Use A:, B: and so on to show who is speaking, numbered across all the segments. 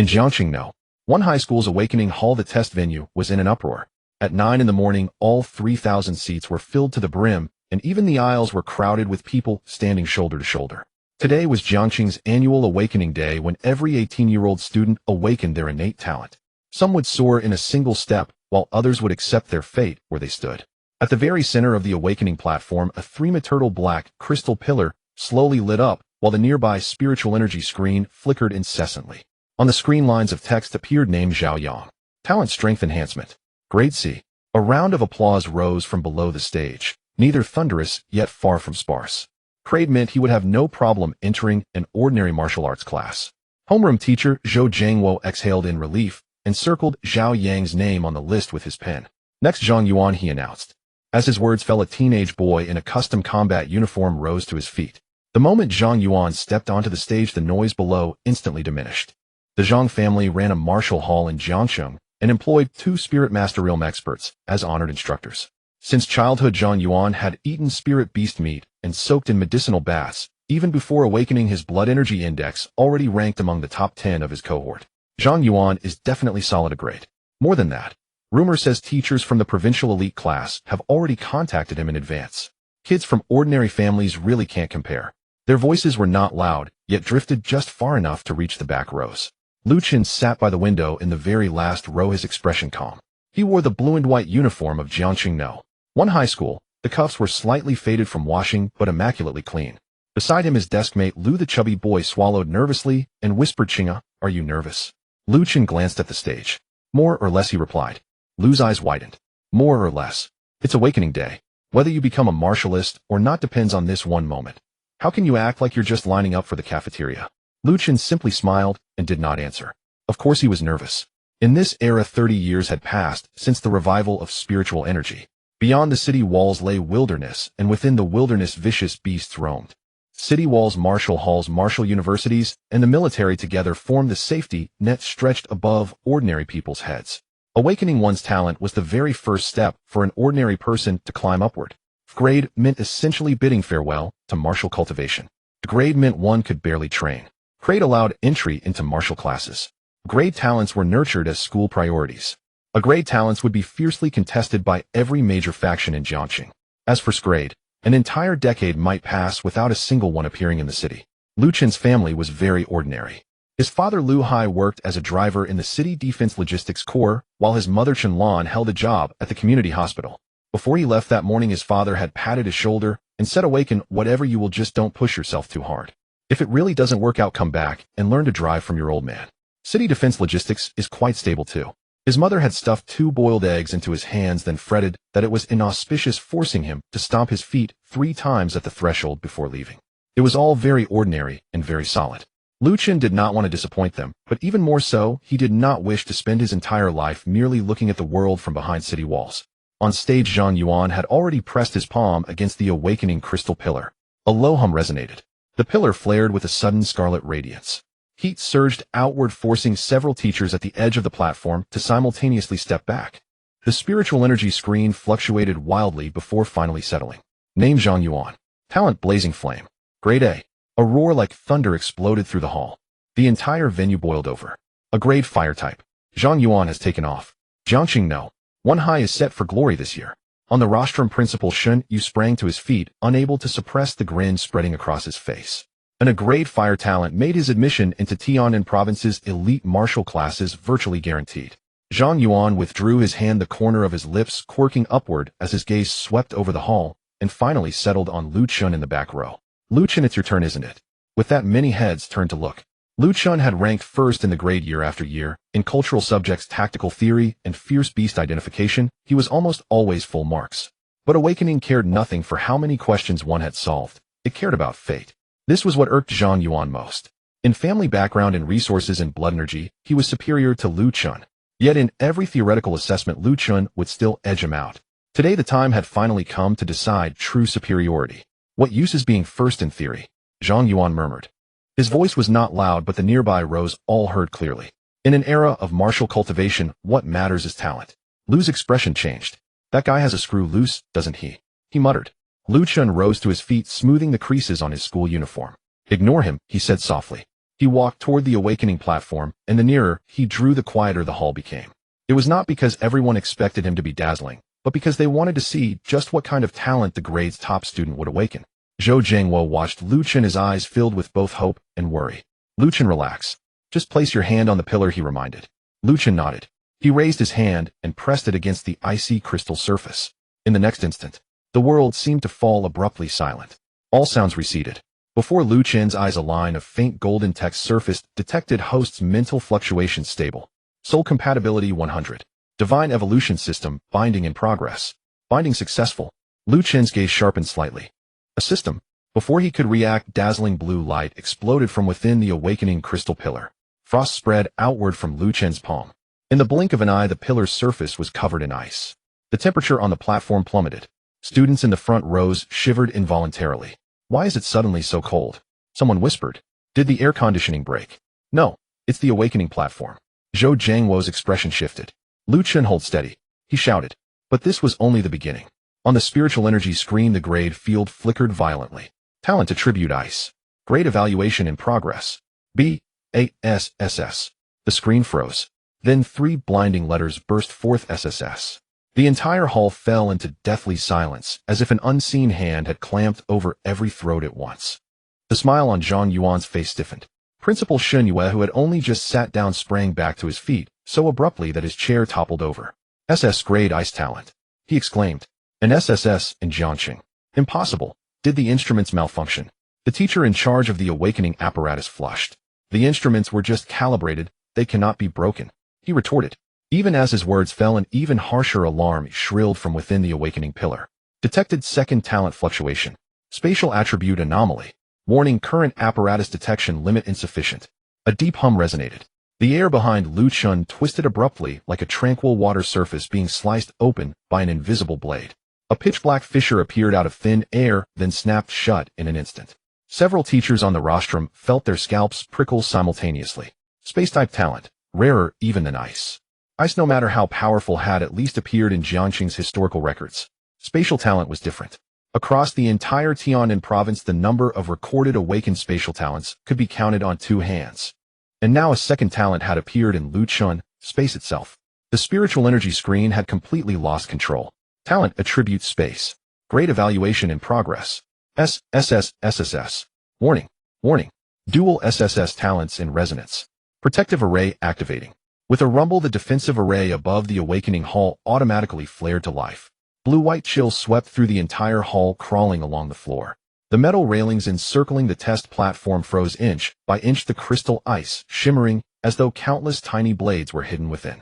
A: In Jiangcheng, one high school's awakening hall, the test venue, was in an uproar. At 9 in the morning, all 3,000 seats were filled to the brim, and even the aisles were crowded with people standing shoulder to shoulder. Today was Jiangcheng's annual Awakening Day, when every 18-year-old student awakened their innate talent. Some would soar in a single step, while others would accept their fate where they stood. At the very center of the awakening platform, a three-meter black crystal pillar slowly lit up, while the nearby spiritual energy screen flickered incessantly. On the screen, lines of text appeared named Zhao Yang. Talent Strength Enhancement. Grade C. A round of applause rose from below the stage, neither thunderous yet far from sparse. Grade meant he would have no problem entering an ordinary martial arts class. Homeroom teacher Zhou Jiangwo exhaled in relief and circled Zhao Yang's name on the list with his pen. Next, Zhang Yuan, he announced. As his words fell, a teenage boy in a custom combat uniform rose to his feet. The moment Zhang Yuan stepped onto the stage, the noise below instantly diminished. The Zhang family ran a martial hall in Jiangcheng and employed 2 Spirit Master Realm experts as honored instructors. Since childhood, Zhang Yuan had eaten spirit beast meat and soaked in medicinal baths. Even before awakening, his blood energy index already ranked among the top 10 of his cohort. Zhang Yuan is definitely solid a grade. More than that, rumor says teachers from the provincial elite class have already contacted him in advance. Kids from ordinary families really can't compare. Their voices were not loud, yet drifted just far enough to reach the back rows. Lu Chen sat by the window in the very last row, his expression calm. He wore the blue and white uniform of Jiangcheng one high school. The cuffs were slightly faded from washing, but immaculately clean. Beside him, his desk mate Lu, the chubby boy, swallowed nervously and whispered, "Chinga, are you nervous?" Lu Chen glanced at the stage. "More or less," he replied. Lu's eyes widened. "More or less. It's Awakening Day. Whether you become a martialist or not depends on this one moment. How can you act like you're just lining up for the cafeteria?" Lu Chen simply smiled and did not answer. Of course he was nervous. In this era, 30 years had passed since the revival of spiritual energy. Beyond the city walls lay wilderness, and within the wilderness vicious beasts roamed. City walls, martial halls, martial universities, and the military together formed the safety net stretched above ordinary people's heads. Awakening one's talent was the very first step for an ordinary person to climb upward. Grade meant essentially bidding farewell to martial cultivation. Grade meant one could barely train. Grade allowed entry into martial classes. Grade talents were nurtured as school priorities. A grade talents would be fiercely contested by every major faction in Jiangcheng. As for grade, an entire decade might pass without a single one appearing in the city. Lu Chen's family was very ordinary. His father Lu Hai worked as a driver in the City Defense Logistics Corps, while his mother Chen Lan held a job at the community hospital. Before he left that morning, his father had patted his shoulder and said, "Awaken, whatever you will, just don't push yourself too hard. If it really doesn't work out, come back and learn to drive from your old man." City Defense Logistics is quite stable too. His mother had stuffed 2 boiled eggs into his hands, then fretted that it was inauspicious, forcing him to stomp his feet 3 times at the threshold before leaving. It was all very ordinary and very solid. Lu Chen did not want to disappoint them, but even more so, he did not wish to spend his entire life merely looking at the world from behind city walls. On stage, Zhang Yuan had already pressed his palm against the awakening crystal pillar. A low hum resonated. The pillar flared with a sudden scarlet radiance. Heat surged outward, forcing several teachers at the edge of the platform to simultaneously step back. The spiritual energy screen fluctuated wildly before finally settling. Name Zhang Yuan. Talent Blazing Flame. Grade A. A roar like thunder exploded through the hall. The entire venue boiled over. A grade Fire type. Zhang Yuan has taken off. Jiangcheng one high is set for glory this year. On the rostrum, Principal Shun Yu sprang to his feet, unable to suppress the grin spreading across his face. A grade Fire talent made his admission into Tianan Province's elite martial classes virtually guaranteed. Zhang Yuan withdrew his hand, the corner of his lips quirking upward as his gaze swept over the hall and finally settled on Lu Chen in the back row. "Lu Chen, it's your turn, isn't it?" With that, many heads turned to look. Lu Chen had ranked first in the grade year after year. In cultural subjects, tactical theory, and fierce beast identification, he was almost always full marks. But Awakening cared nothing for how many questions one had solved. It cared about fate. This was what irked Zhang Yuan most. In family background and resources and blood energy, he was superior to Lu Chen. Yet in every theoretical assessment, Lu Chen would still edge him out. Today the time had finally come to decide true superiority. "What use is being first in theory?" Zhang Yuan murmured. His voice was not loud, but the nearby rows all heard clearly. In an era of martial cultivation, what matters is talent. Lu's expression changed. "That guy has a screw loose, doesn't he?" he muttered. Lu Chen rose to his feet, smoothing the creases on his school uniform. "Ignore him," he said softly. He walked toward the awakening platform, and the nearer he drew, the quieter the hall became. It was not because everyone expected him to be dazzling, but because they wanted to see just what kind of talent the grade's top student would awaken. Zhou Jiangwo watched Lu Chen, his eyes filled with both hope and worry. Lu Chen, relax. Just place your hand on the pillar, he reminded. Lu Chen nodded. He raised his hand and pressed it against the icy crystal surface. In the next instant, the world seemed to fall abruptly silent. All sounds receded. Before Lu Chen's eyes, a line of faint golden text surfaced, detected host's mental fluctuations stable. Soul compatibility 100. Divine evolution system, binding in progress. Binding successful. Lu Chen's gaze sharpened slightly. A system. Before he could react, dazzling blue light exploded from within the awakening crystal pillar. Frost spread outward from Lu Chen's palm. In the blink of an eye, the pillar's surface was covered in ice. The temperature on the platform plummeted. Students in the front rows shivered involuntarily. Why is it suddenly so cold? Someone whispered. Did the air conditioning break? No, it's the awakening platform. Zhou Jiangwo's expression shifted. Lu Chen, hold steady, he shouted. But this was only the beginning. On the spiritual energy screen, the grade field flickered violently. Talent attribute ice. Grade evaluation in progress. B-A-S-S-S. The screen froze. Then 3 blinding letters burst forth: SSS. The entire hall fell into deathly silence, as if an unseen hand had clamped over every throat at once. The smile on Zhang Yuan's face stiffened. Principal Shen Yue, who had only just sat down, sprang back to his feet, so abruptly that his chair toppled over. SS grade Ice Talent, he exclaimed. An SSS in Jiangcheng. Impossible. Did the instruments malfunction? The teacher in charge of the awakening apparatus flushed. The instruments were just calibrated, they cannot be broken, he retorted. Even as his words fell, an even harsher alarm shrilled from within the awakening pillar. Detected second talent fluctuation. Spatial attribute anomaly. Warning, current apparatus detection limit insufficient. A deep hum resonated. The air behind Lu Chen twisted abruptly, like a tranquil water surface being sliced open by an invisible blade. A pitch-black fissure appeared out of thin air, then snapped shut in an instant. Several teachers on the rostrum felt their scalps prickle simultaneously. Space-type talent, rarer even than ice. Ice, no matter how powerful, had at least appeared in Jiangcheng's historical records. Spatial talent was different. Across the entire Tianan province, the number of recorded awakened spatial talents could be counted on 2 hands. And now a second talent had appeared in Lu Chen, space itself. The spiritual energy screen had completely lost control. Talent attribute space. Grade evaluation in progress. SSS. Warning. Warning. Dual SSS talents in resonance. Protective array activating. With a rumble, the defensive array above the awakening hall automatically flared to life. Blue-white chills swept through the entire hall, crawling along the floor. The metal railings encircling the test platform froze inch by inch, the crystal ice shimmering as though countless tiny blades were hidden within.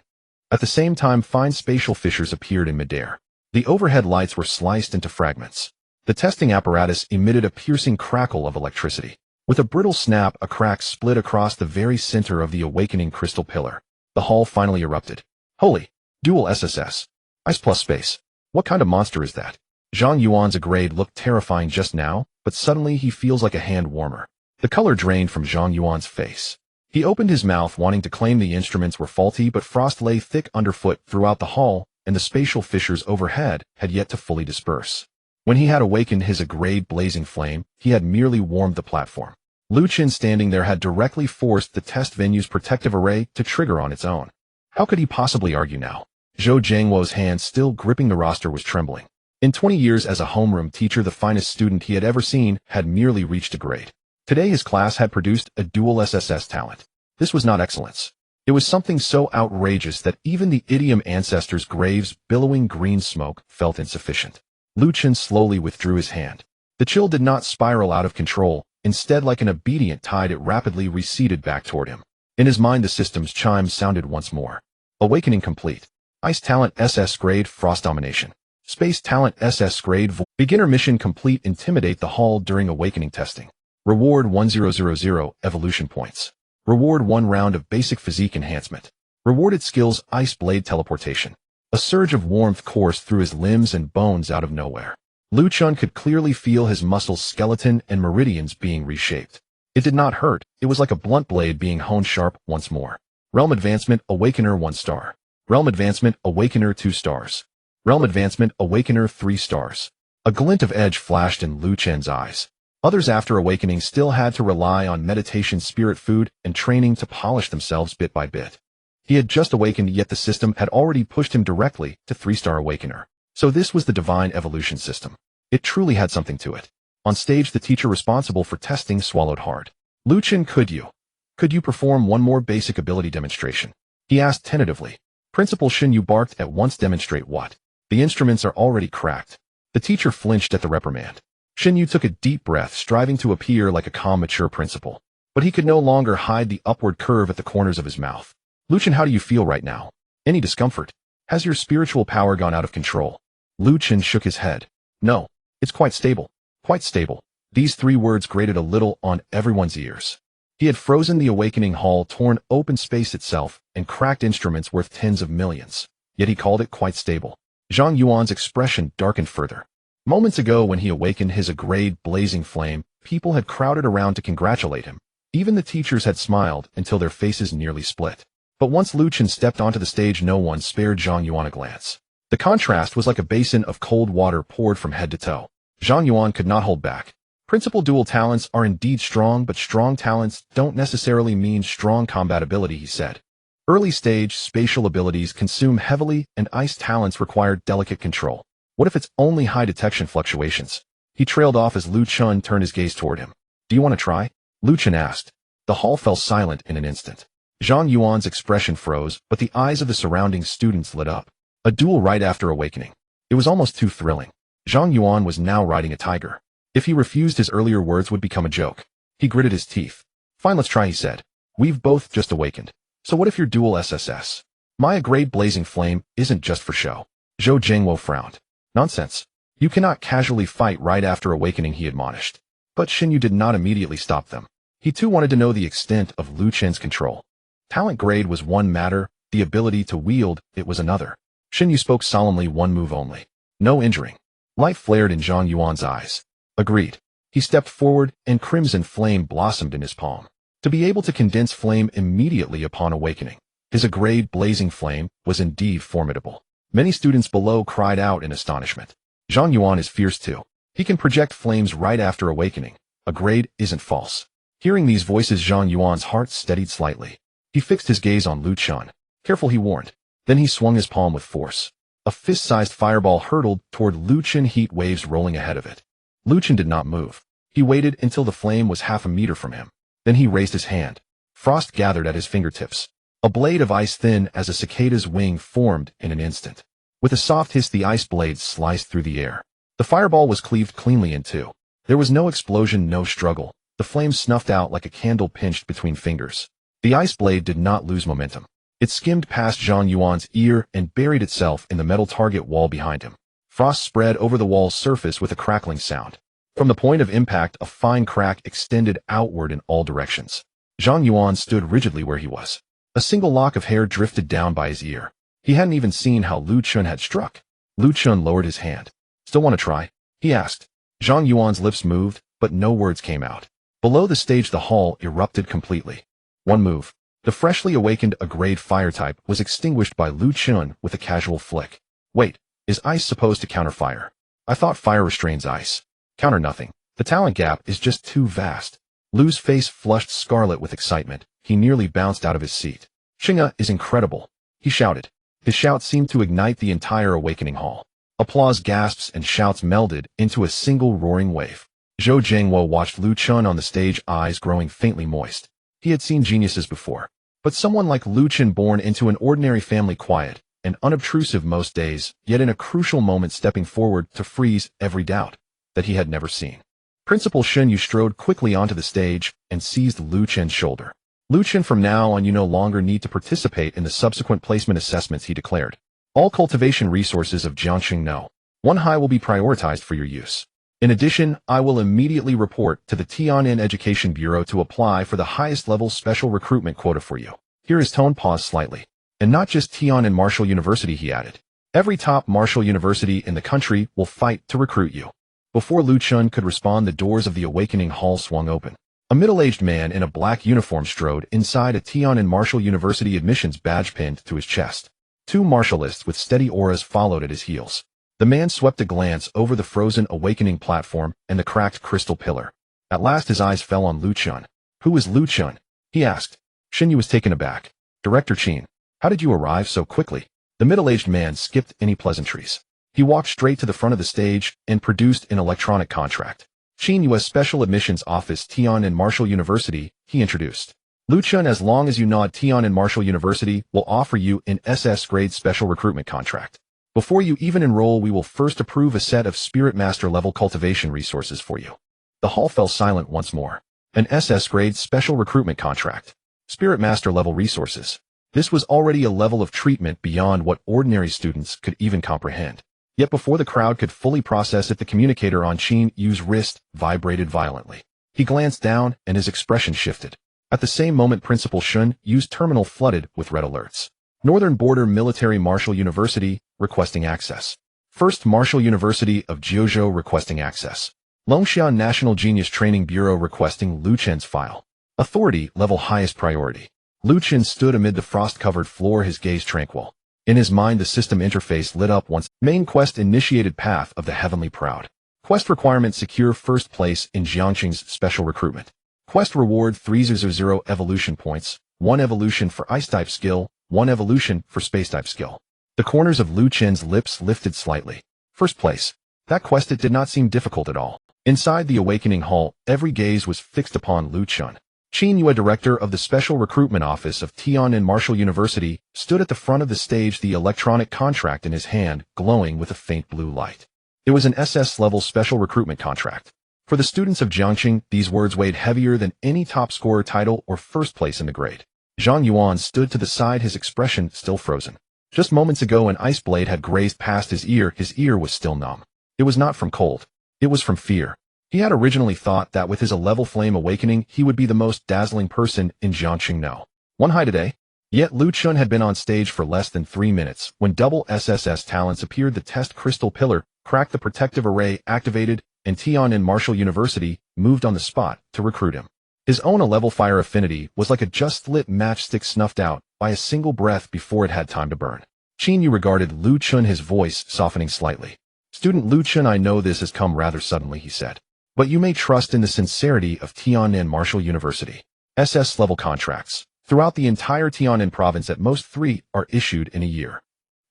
A: At the same time, fine spatial fissures appeared in midair. The overhead lights were sliced into fragments. The testing apparatus emitted a piercing crackle of electricity. With a brittle snap, a crack split across the very center of the awakening crystal pillar. The hall finally erupted. Holy! Dual SSS. Ice plus space. What kind of monster is that? Zhang Yuan's grade looked terrifying just now, but suddenly he feels like a hand warmer. The color drained from Zhang Yuan's face. He opened his mouth, wanting to claim the instruments were faulty, but frost lay thick underfoot throughout the hall, and the spatial fissures overhead had yet to fully disperse. When he had awakened his grade blazing flame, he had merely warmed the platform. Lu Chen, standing there, had directly forced the test venue's protective array to trigger on its own. How could he possibly argue now? Zhou Jiangwo's hand, still gripping the roster, was trembling. In 20 years as a homeroom teacher, the finest student he had ever seen had merely reached a grade. Today his class had produced a dual SSS talent. This was not excellence. It was something so outrageous that even the idiom ancestors' graves' billowing green smoke felt insufficient. Lu Chen slowly withdrew his hand. The chill did not spiral out of control. Instead, like an obedient tide, it rapidly receded back toward him. In his mind, the system's chimes sounded once more. Awakening complete. Ice talent SS grade Frost domination. Space talent SS grade Beginner mission complete. Intimidate the hall during awakening testing. Reward 1000 evolution points. Reward 1 round of basic physique enhancement. Rewarded skills Ice blade teleportation. A surge of warmth coursed through his limbs and bones out of nowhere. Lu Chen could clearly feel his muscles, skeleton, and meridians being reshaped. It did not hurt. It was like a blunt blade being honed sharp once more. Realm advancement Awakener 1 star. Realm advancement Awakener 2 stars. Realm advancement Awakener 3 stars. A glint of edge flashed in Lu Chen's eyes. Others after awakening still had to rely on meditation, spirit food, and training to polish themselves bit by bit. He had just awakened, yet the system had already pushed him directly to 3-star awakener. So this was the divine evolution system. It truly had something to it. On stage, the teacher responsible for testing swallowed hard. Lu Chen, could you perform one more basic ability demonstration? He asked tentatively. Principal Shin Yu barked at once. Demonstrate what? The instruments are already cracked. The teacher flinched at the reprimand. Shin Yu took a deep breath, striving to appear like a calm, mature principal. But he could no longer hide the upward curve at the corners of his mouth. Lu Chen, how do you feel right now? Any discomfort? Has your spiritual power gone out of control? Lu Chen shook his head. No, it's quite stable. Quite stable. These 3 words grated a little on everyone's ears. He had frozen the awakening hall, torn open space itself, and cracked instruments worth tens of millions. Yet he called it quite stable. Zhang Yuan's expression darkened further. Moments ago, when he awakened his grade blazing flame, people had crowded around to congratulate him. Even the teachers had smiled until their faces nearly split. But once Lu Chen stepped onto the stage, no one spared Zhang Yuan a glance. The contrast was like a basin of cold water poured from head to toe. Zhang Yuan could not hold back. Principal, dual talents are indeed strong, but strong talents don't necessarily mean strong combat ability, he said. Early stage spatial abilities consume heavily, and ice talents require delicate control. What if it's only high detection fluctuations? He trailed off as Lu Chen turned his gaze toward him. Do you want to try? Lu Chen asked. The hall fell silent in an instant. Zhang Yuan's expression froze, but the eyes of the surrounding students lit up. A duel right after awakening. It was almost too thrilling. Zhang Yuan was now riding a tiger. If he refused, his earlier words would become a joke. He gritted his teeth. Fine, let's try, he said. We've both just awakened. So what if your dual SSS? My grade blazing flame isn't just for show. Zhou Jingwo frowned. Nonsense. You cannot casually fight right after awakening, he admonished. But Shin Yu did not immediately stop them. He too wanted to know the extent of Lu Chen's control. Talent grade was one matter, the ability to wield it was another. Shin Yu spoke solemnly, one move only. No injuring. Light flared in Zhang Yuan's eyes. Agreed. He stepped forward, and crimson flame blossomed in his palm. To be able to condense flame immediately upon awakening, his grade blazing flame was indeed formidable. Many students below cried out in astonishment. Zhang Yuan is fierce too. He can project flames right after awakening. A grade isn't false. Hearing these voices, Zhang Yuan's heart steadied slightly. He fixed his gaze on Lu Chen. Careful, he warned. Then he swung his palm with force. A fist-sized fireball hurtled toward Lu Chen, heat waves rolling ahead of it. Lu Chen did not move. He waited until the flame was half a meter from him. Then he raised his hand. Frost gathered at his fingertips. A blade of ice thin as a cicada's wing formed in an instant. With a soft hiss, the ice blade sliced through the air. The fireball was cleaved cleanly in two. There was no explosion, no struggle. The flame snuffed out like a candle pinched between fingers. The ice blade did not lose momentum. It skimmed past Zhang Yuan's ear and buried itself in the metal target wall behind him. Frost spread over the wall's surface with a crackling sound. From the point of impact, a fine crack extended outward in all directions. Zhang Yuan stood rigidly where he was. A single lock of hair drifted down by his ear. He hadn't even seen how Lu Chen had struck. Lu Chen lowered his hand. Still want to try? He asked. Zhang Yuan's lips moved, but no words came out. Below the stage, the hall erupted completely. One move. The freshly awakened A-grade fire type was extinguished by Lu Chen with a casual flick. Wait, is ice supposed to counter fire? I thought fire restrains ice. Counter nothing. The talent gap is just too vast. Lu's face flushed scarlet with excitement. He nearly bounced out of his seat. Xing'e is incredible, he shouted. His shout seemed to ignite the entire awakening hall. Applause, gasps, and shouts melded into a single roaring wave. Zhou Jingwo watched Lu Chen on the stage, eyes growing faintly moist. He had seen geniuses before, but someone like Lu Chen, born into an ordinary family, quiet and unobtrusive most days, yet in a crucial moment stepping forward to freeze every doubt, that he had never seen. Principal Shen Yu strode quickly onto the stage and seized Lu Chen's shoulder. Lu Chen, from now on you no longer need to participate in the subsequent placement assessments, he declared. All cultivation resources of Jiangcheng No. 1 High will be prioritized for your use. In addition, I will immediately report to the Tian'an Education Bureau to apply for the highest level special recruitment quota for you. Here his tone paused slightly. And not just Tian'an Martial University, he added. Every top martial university in the country will fight to recruit you. Before Lu Chen could respond, the doors of the awakening hall swung open. A middle-aged man in a black uniform strode inside, a Tian'an Martial University admissions badge pinned to his chest. 2 martialists with steady auras followed at his heels. The man swept a glance over the frozen awakening platform and the cracked crystal pillar. At last his eyes fell on Lu Chun. "Who is Lu Chun?" he asked. Shin Yu was taken aback. "Director Qin, how did you arrive so quickly?" The middle-aged man skipped any pleasantries. He walked straight to the front of the stage and produced an electronic contract. "Qin Yu's Special Admissions Office, Tian'an Martial University," he introduced. "Lu Chun, as long as you nod, Tian'an Martial University will offer you an SS grade special recruitment contract. Before you even enroll, we will first approve a set of Spirit Master level cultivation resources for you." The hall fell silent once more. An SS grade special recruitment contract. Spirit Master level resources. This was already a level of treatment beyond what ordinary students could even comprehend. Yet before the crowd could fully process it, the communicator on Qin Yu's wrist vibrated violently. He glanced down and his expression shifted. At the same moment, Principal Shun Yu's terminal flooded with red alerts. Northern Border Military Martial University requesting access. First Martial University of Jiuzhou requesting access. Longxian National Genius Training Bureau requesting Lu Chen's file. Authority level highest priority. Lu Chen stood amid the frost-covered floor, his gaze tranquil. In his mind, the system interface lit up once. Main quest initiated, Path of the Heavenly Proud. Quest requirement, secure first place in Jiangcheng's special recruitment. Quest reward 300 evolution points, 1 evolution for ice-type skill, 1 evolution for space-type skill. The corners of Lu Chen's lips lifted slightly. First place. That quest, it did not seem difficult at all. Inside the Awakening Hall, every gaze was fixed upon Lu Chun. Qin Yu, director of the Special Recruitment Office of Tian'an Martial University, stood at the front of the stage, the electronic contract in his hand, glowing with a faint blue light. It was an SS-level special recruitment contract. For the students of Jiangcheng, these words weighed heavier than any top scorer title or first place in the grade. Zhang Yuan stood to the side, his expression still frozen. Just moments ago, an ice blade had grazed past his ear was still numb. It was not from cold. It was from fear. He had originally thought that with his 11 flame awakening, he would be the most dazzling person in Jiangcheng. No one high today. Yet Lu Chun had been on stage for less than 3 minutes when double SSS talents appeared. The test crystal pillar cracked, the protective array activated, and Tian'an Martial University moved on the spot to recruit him. His own 11 fire affinity was like a just-lit matchstick snuffed out by a single breath before it had time to burn. Qin Yu regarded Lu Chun, his voice softening slightly. "Student Lu Chun, I know this has come rather suddenly," he said. "But you may trust in the sincerity of Tian'an Martial University. SS-level contracts throughout the entire Tian'an province, at most 3, are issued in a year.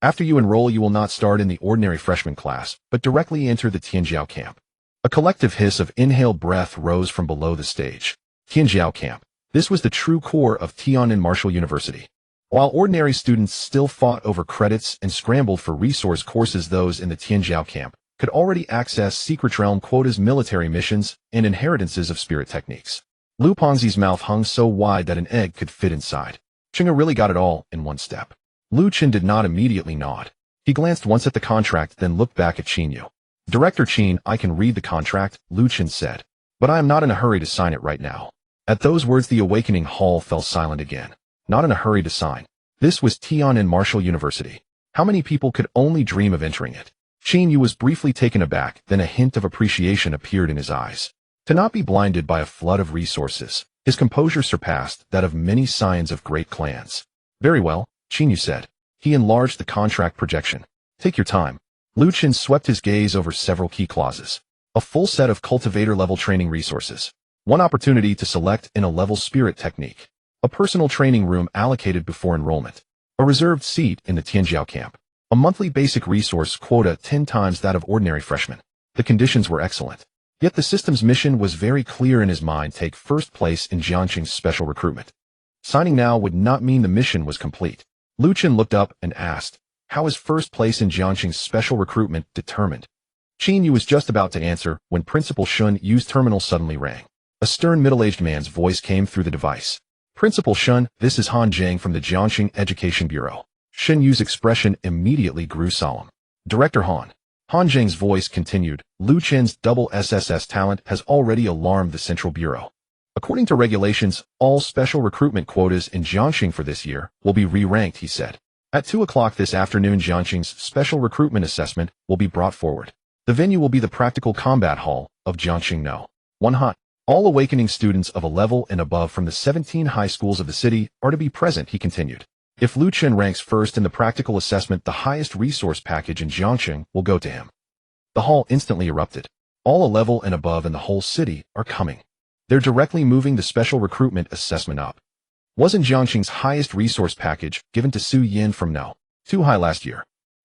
A: After you enroll, you will not start in the ordinary freshman class, but directly enter the Tianjiao camp." A collective hiss of inhaled breath rose from below the stage. Tianjiao camp. This was the true core of Tian'an Martial University. While ordinary students still fought over credits and scrambled for resource courses, those in the Tianjiao camp could already access secret realm quotas, military missions, and inheritances of spirit techniques. Lu Pengzi's mouth hung so wide that an egg could fit inside. Chinga really got it all in one step. Lu Chen did not immediately nod. He glanced once at the contract, then looked back at Qin Yu. "Director Qin, I can read the contract," Lu Chen said. "But I am not in a hurry to sign it right now." At those words, the Awakening Hall fell silent again. Not in a hurry to sign. This was Tian'an Martial University. How many people could only dream of entering it? Qin Yu was briefly taken aback, then a hint of appreciation appeared in his eyes. To not be blinded by a flood of resources, his composure surpassed that of many scions of great clans. "Very well," Qin Yu said. He enlarged the contract projection. "Take your time." Lu Chen swept his gaze over several key clauses. A full set of cultivator-level training resources. 1 opportunity to select in a level spirit technique. A personal training room allocated before enrollment. A reserved seat in the Tianjiao camp. A monthly basic resource quota 10 times that of ordinary freshmen. The conditions were excellent. Yet the system's mission was very clear in his mind: take first place in Jiangcheng's special recruitment. Signing now would not mean the mission was complete. Lu Chen looked up and asked, "How is first place in Jiangcheng's special recruitment determined?" Qin Yu was just about to answer when Principal Shun Yu's terminal suddenly rang. A stern middle-aged man's voice came through the device. "Principal Shun, this is Han Jiang from the Jiangcheng Education Bureau." Shun Yu's expression immediately grew solemn. "Director Han." Han Jiang's voice continued, "Lu Chen's double SSS talent has already alarmed the Central Bureau. According to regulations, all special recruitment quotas in Jiangcheng for this year will be re-ranked," he said. "At 2 o'clock this afternoon, Jiangcheng's special recruitment assessment will be brought forward. The venue will be the Practical Combat Hall of Jiangcheng No. 1 Hot. All awakening students of a level and above from the 17 high schools of the city are to be present," he continued. "If Lu Chen ranks first in the practical assessment, the highest resource package in Jiangcheng will go to him." The hall instantly erupted. All a level and above in the whole city are coming. They're directly moving the special recruitment assessment up. Wasn't Jiangcheng's highest resource package given to Su Yin from No. Too high last year?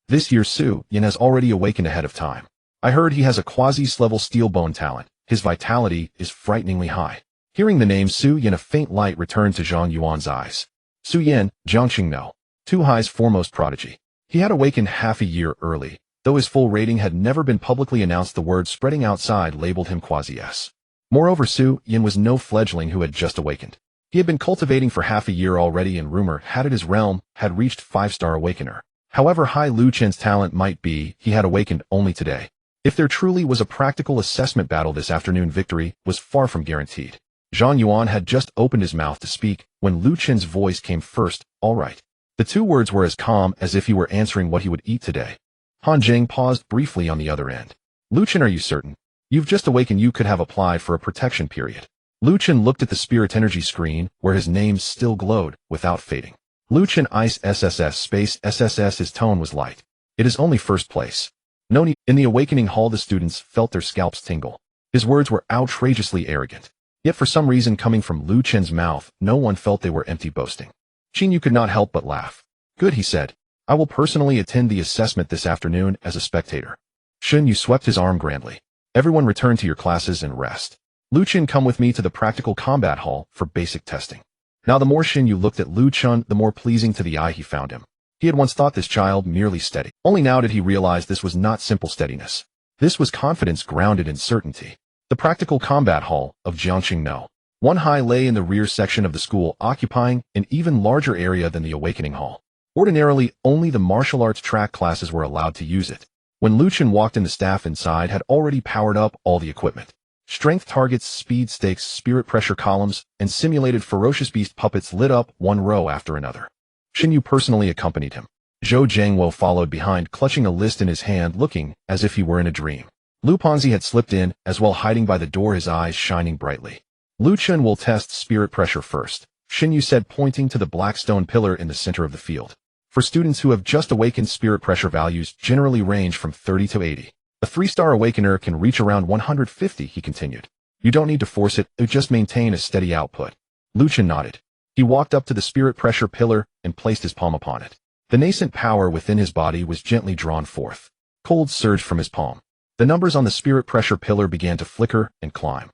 A: This year Su Yin has already awakened ahead of time. I heard he has a quasi-level steel bone talent. His vitality is frighteningly high. Hearing the name Su Yin, a faint light returned to Zhang Yuan's eyes. Su Yin, Jiangcheng No. Too high's foremost prodigy. He had awakened half a year early. Though his full rating had never been publicly announced, the word spreading outside labeled him quasi-S. Moreover, Su Yin was no fledgling who had just awakened. He had been cultivating for half a year already, and rumor had it his realm had reached 5-star awakener. However high Lu Chen's talent might be, he had awakened only today. If there truly was a practical assessment battle this afternoon, victory was far from guaranteed. Zhang Yuan had just opened his mouth to speak when Lu Chen's voice came first. All right. The two words were as calm as if he were answering what he would eat today. Han Jing paused briefly on the other end. Lu Chen, are you certain? You've just awakened. You could have applied for a protection period. Lu Chen looked at the spirit energy screen where his name still glowed without fading. Lu Chen Ice SSS Space SSS. His tone was light. It is only first place. No need. In the awakening hall, the students felt their scalps tingle. His words were outrageously arrogant. Yet for some reason coming from Lu Chen's mouth, no one felt they were empty boasting. Qin Yu could not help but laugh. Good, he said. I will personally attend the assessment this afternoon as a spectator. Shen Yu swept his arm grandly. Everyone return to your classes and rest. Lu Chen, come with me to the practical combat hall for basic testing. Now the more Shen Yu looked at Lu Chen, the more pleasing to the eye he found him. He had once thought this child merely steady. Only now did he realize this was not simple steadiness. This was confidence grounded in certainty. The practical combat hall of Jiangcheng No. 1 high lay in the rear section of the school, occupying an even larger area than the awakening hall. Ordinarily, only the martial arts track classes were allowed to use it. When Lu Chen walked in, the staff inside had already powered up all the equipment. Strength targets, speed stakes, spirit pressure columns, and simulated ferocious beast puppets lit up one row after another. Shen Yu personally accompanied him. Zhou Jiangwo followed behind, clutching a list in his hand, looking as if he were in a dream. Lu Ponzi had slipped in, as well, hiding by the door, his eyes shining brightly. Lu Chen will test spirit pressure first, Shen Yu said, pointing to the black stone pillar in the center of the field. For students who have just awakened, spirit pressure values generally range from 30 to 80. A 3-star awakener can reach around 150, he continued. You don't need to force it, just maintain a steady output. Lu Chen nodded. He walked up to the spirit pressure pillar and placed his palm upon it. The nascent power within his body was gently drawn forth. Cold surged from his palm. The numbers on the spirit pressure pillar began to flicker and climb.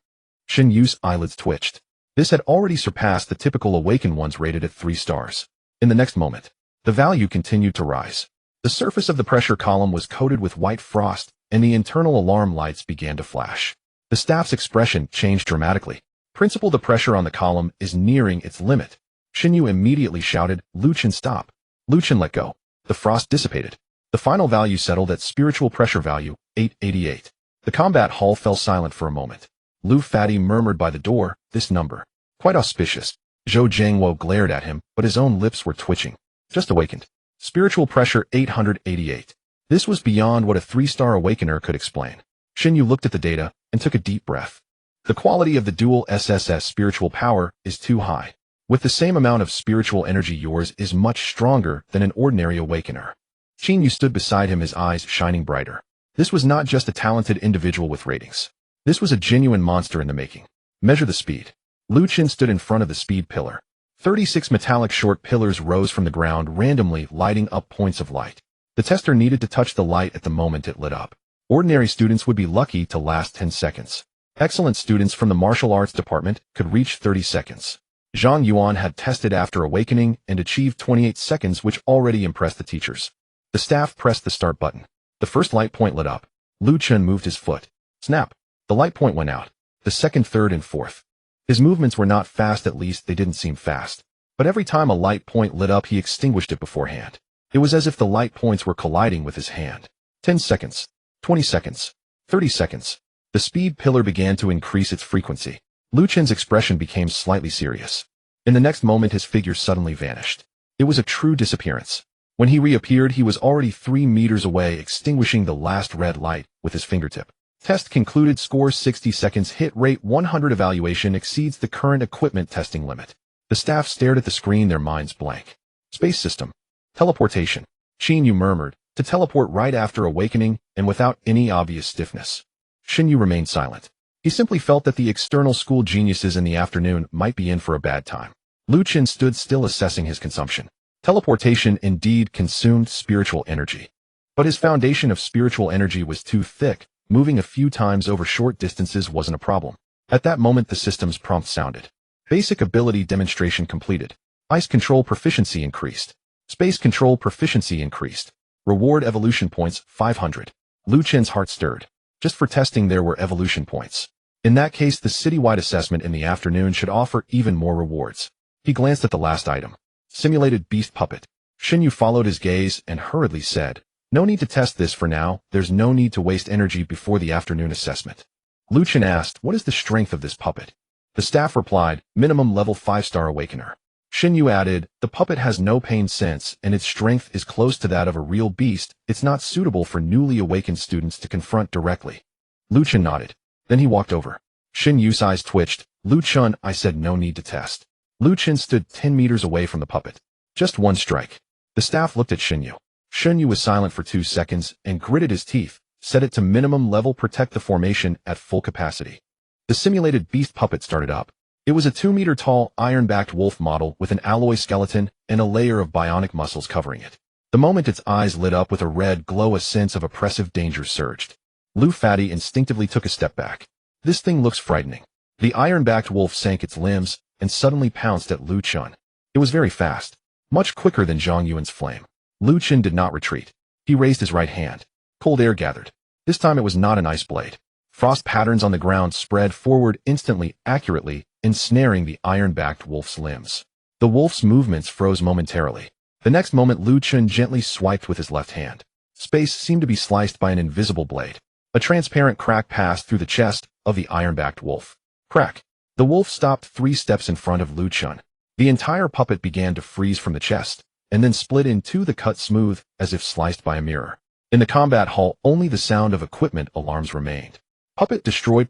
A: Shen Yu's eyelids twitched. This had already surpassed the typical awakened ones rated at 3 stars. In the next moment, the value continued to rise. The surface of the pressure column was coated with white frost, and the internal alarm lights began to flash. The staff's expression changed dramatically. Principal, the pressure on the column is nearing its limit. Shen Yu immediately shouted, Lu Chen, stop. Lu Chen let go. The frost dissipated. The final value settled at spiritual pressure value, 888. The combat hall fell silent for a moment. Lu Fatty murmured by the door, this number. Quite auspicious. Zhou Jiangwo glared at him, but his own lips were twitching. Just awakened. Spiritual pressure 888. This was beyond what a 3-star awakener could explain. Shen Yu looked at the data and took a deep breath. The quality of the dual SSS spiritual power is too high. With the same amount of spiritual energy, yours is much stronger than an ordinary awakener. Qin Yu stood beside him, his eyes shining brighter. This was not just a talented individual with ratings. This was a genuine monster in the making. Measure the speed. Lu Chen stood in front of the speed pillar. 36 metallic short pillars rose from the ground, randomly lighting up points of light. The tester needed to touch the light at the moment it lit up. Ordinary students would be lucky to last 10 seconds. Excellent students from the martial arts department could reach 30 seconds. Zhang Yuan had tested after awakening and achieved 28 seconds, which already impressed the teachers. The staff pressed the start button. The first light point lit up. Lu Chen moved his foot. Snap. The light point went out. The second, third, and fourth. His movements were not fast, at least they didn't seem fast. But every time a light point lit up, he extinguished it beforehand. It was as if the light points were colliding with his hand. 10 seconds. 20 seconds. 30 seconds. The speed pillar began to increase its frequency. Lu Chen's expression became slightly serious. In the next moment, his figure suddenly vanished. It was a true disappearance. When he reappeared, he was already 3 meters away, extinguishing the last red light with his fingertip. Test concluded. Score 60 seconds. Hit rate 100. Evaluation exceeds the current equipment testing limit. The staff stared at the screen, their minds blank. Space system. Teleportation. Qin Yu murmured, to teleport right after awakening and without any obvious stiffness. Shen Yu remained silent. He simply felt that the external school geniuses in the afternoon might be in for a bad time. Lu Chen stood still assessing his consumption. Teleportation indeed consumed spiritual energy. But his foundation of spiritual energy was too thick. Moving a few times over short distances wasn't a problem. At that moment the system's prompt sounded. Basic ability demonstration completed. Ice control proficiency increased. Space control proficiency increased. Reward evolution points 500. Lu Chen's heart stirred. Just for testing there were evolution points. In that case the citywide assessment in the afternoon should offer even more rewards. He glanced at the last item. Simulated beast puppet. Xinyu followed his gaze and hurriedly said, "No need to test this for now, there's no need to waste energy before the afternoon assessment." Lu Chen asked, "What is the strength of this puppet?" The staff replied, "Minimum level 5-star awakener." Xinyu added, "The puppet has no pain sense and its strength is close to that of a real beast. It's not suitable for newly awakened students to confront directly." Lu Chen nodded. Then he walked over. Xinyu's eyes twitched. "Lu Chen, I said no need to test." Lu Chen stood 10 meters away from the puppet. "Just one strike." The staff looked at Xinyu. Xinyu was silent for 2 seconds and gritted his teeth. "Set it to minimum level, protect the formation at full capacity." The simulated beast puppet started up. It was a 2-meter-tall, iron-backed wolf model with an alloy skeleton and a layer of bionic muscles covering it. The moment its eyes lit up with a red glow, a sense of oppressive danger surged. Lu Fatty instinctively took a step back. "This thing looks frightening." The iron-backed wolf sank its limbs and suddenly pounced at Lu Chen. It was very fast, much quicker than Zhang Yuan's flame. Lu Chen did not retreat. He raised his right hand. Cold air gathered. This time it was not an ice blade. Frost patterns on the ground spread forward instantly, accurately, ensnaring the iron-backed wolf's limbs. The wolf's movements froze momentarily. The next moment Lu Chen gently swiped with his left hand. Space seemed to be sliced by an invisible blade. A transparent crack passed through the chest of the iron-backed wolf. Crack. The wolf stopped 3 steps in front of Lu Chen. The entire puppet began to freeze from the chest, and then split in two, the cut smooth, as if sliced by a mirror. In the combat hall, only the sound of equipment alarms remained. Puppet destroyed,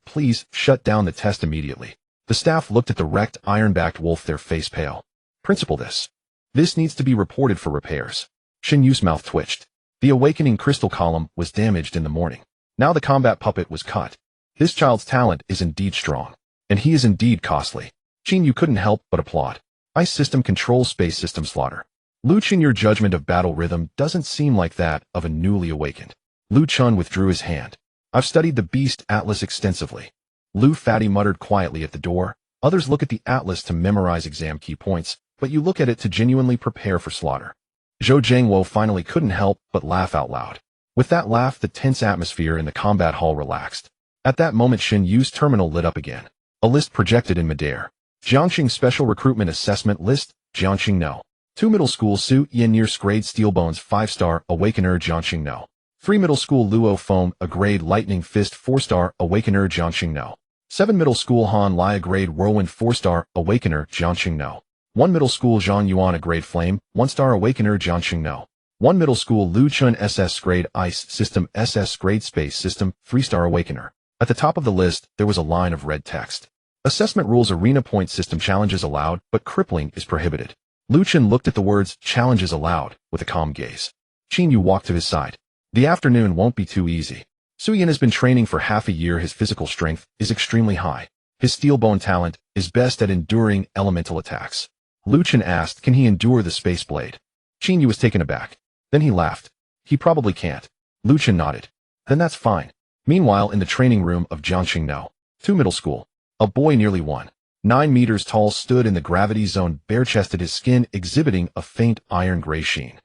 A: please shut down the test immediately. The staff looked at the wrecked iron-backed wolf, their face pale. Principal, this needs to be reported for repairs. Xinyu's mouth twitched. The awakening crystal column was damaged in the morning. Now the combat puppet was cut. This child's talent is indeed strong. And he is indeed costly. Xinyu couldn't help but applaud. Ice system controls space system slaughter. Lu Chen, your judgment of battle rhythm doesn't seem like that of a newly awakened. Lu Chen withdrew his hand. I've studied the beast atlas extensively. Lu Fatty muttered quietly at the door. Others look at the atlas to memorize exam key points, but you look at it to genuinely prepare for slaughter. Zhou Jiangwo finally couldn't help but laugh out loud. With that laugh, the tense atmosphere in the combat hall relaxed. At that moment, Xinyu's terminal lit up again. A list projected in midair. Jiangcheng Special Recruitment Assessment List, Jiangcheng No. 2 Middle School Su Yin Year Grade Steelbones 5-star Awakener Jiangcheng No. 3 Middle School Luo Foam A Grade Lightning Fist 4-star Awakener Jiangcheng No. 7 Middle School Han Lai A Grade Whirlwind 4-star Awakener Jiangcheng No. 1 Middle School Zhang Yuan A Grade Flame 1-star Awakener Jiangcheng No. 1 Middle School Lu Chun SS Grade Ice System SS Grade Space System 3-star Awakener. At the top of the list, there was a line of red text. Assessment rules: arena point system challenges allowed, but crippling is prohibited. Lu Chen looked at the words challenges allowed with a calm gaze. Xinyu walked to his side. The afternoon won't be too easy. Su Yin has been training for half a year. His physical strength is extremely high. His steel bone talent is best at enduring elemental attacks. Lu Chen asked, can he endure the space blade? Xinyu was taken aback. Then he laughed. He probably can't. Lu Chen nodded. Then that's fine. Meanwhile, in the training room of Jiangcheng No. 2 Middle School, a boy nearly 1.9 meters tall stood in the gravity zone, bare-chested, his skin exhibiting a faint iron-gray sheen.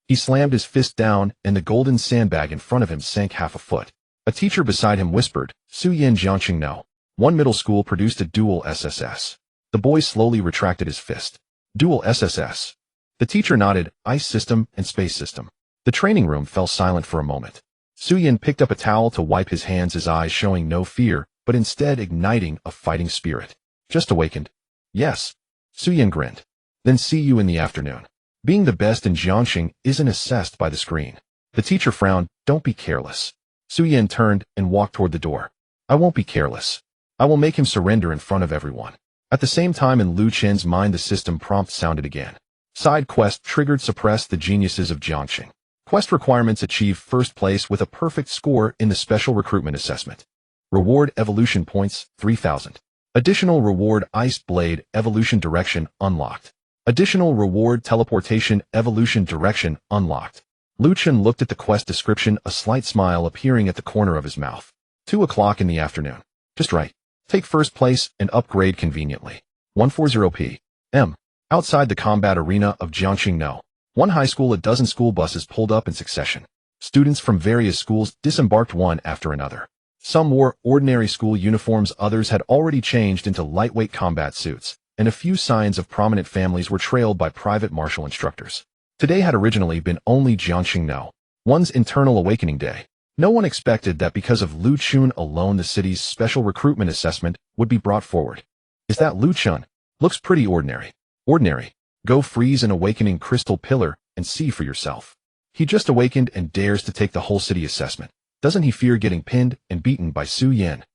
A: He slammed his fist down, and the golden sandbag in front of him sank half a foot. A teacher beside him whispered, Su Yin. Jiangcheng No. 1 Middle School produced a dual SSS. The boy slowly retracted his fist. Dual SSS. The teacher nodded, ice system and space system. The training room fell silent for a moment. Su Yin picked up a towel to wipe his hands, his eyes showing no fear, but instead igniting a fighting spirit. Just awakened? Yes. Su Yin grinned. Then see you in the afternoon. Being the best in Jiangcheng isn't assessed by the screen. The teacher frowned. Don't be careless. Su Yin turned and walked toward the door. I won't be careless. I will make him surrender in front of everyone. At the same time, in Lu Chen's mind, the system prompt sounded again. Side quest triggered: suppress the geniuses of Jiangcheng. Quest requirements: achieve first place with a perfect score in the special recruitment assessment. Reward evolution points, 3,000. Additional reward ice blade evolution direction unlocked. Additional reward teleportation evolution direction unlocked. Lu Chen looked at the quest description, a slight smile appearing at the corner of his mouth. 2 o'clock in the afternoon. Just right. Take first place and upgrade conveniently. 140 p.m. Outside the combat arena of Jiangcheng one high school, a dozen school buses pulled up in succession. Students from various schools disembarked one after another. Some wore ordinary school uniforms, others had already changed into lightweight combat suits, and a few signs of prominent families were trailed by private martial instructors. Today had originally been only Jiangcheng one's internal awakening day. No one expected that because of Lu Chun alone the city's special recruitment assessment would be brought forward. Is that Lu Chun? Looks pretty ordinary. Ordinary. Go freeze an awakening crystal pillar and see for yourself. He just awakened and dares to take the whole city assessment. Doesn't he fear getting pinned and beaten by Su Yan?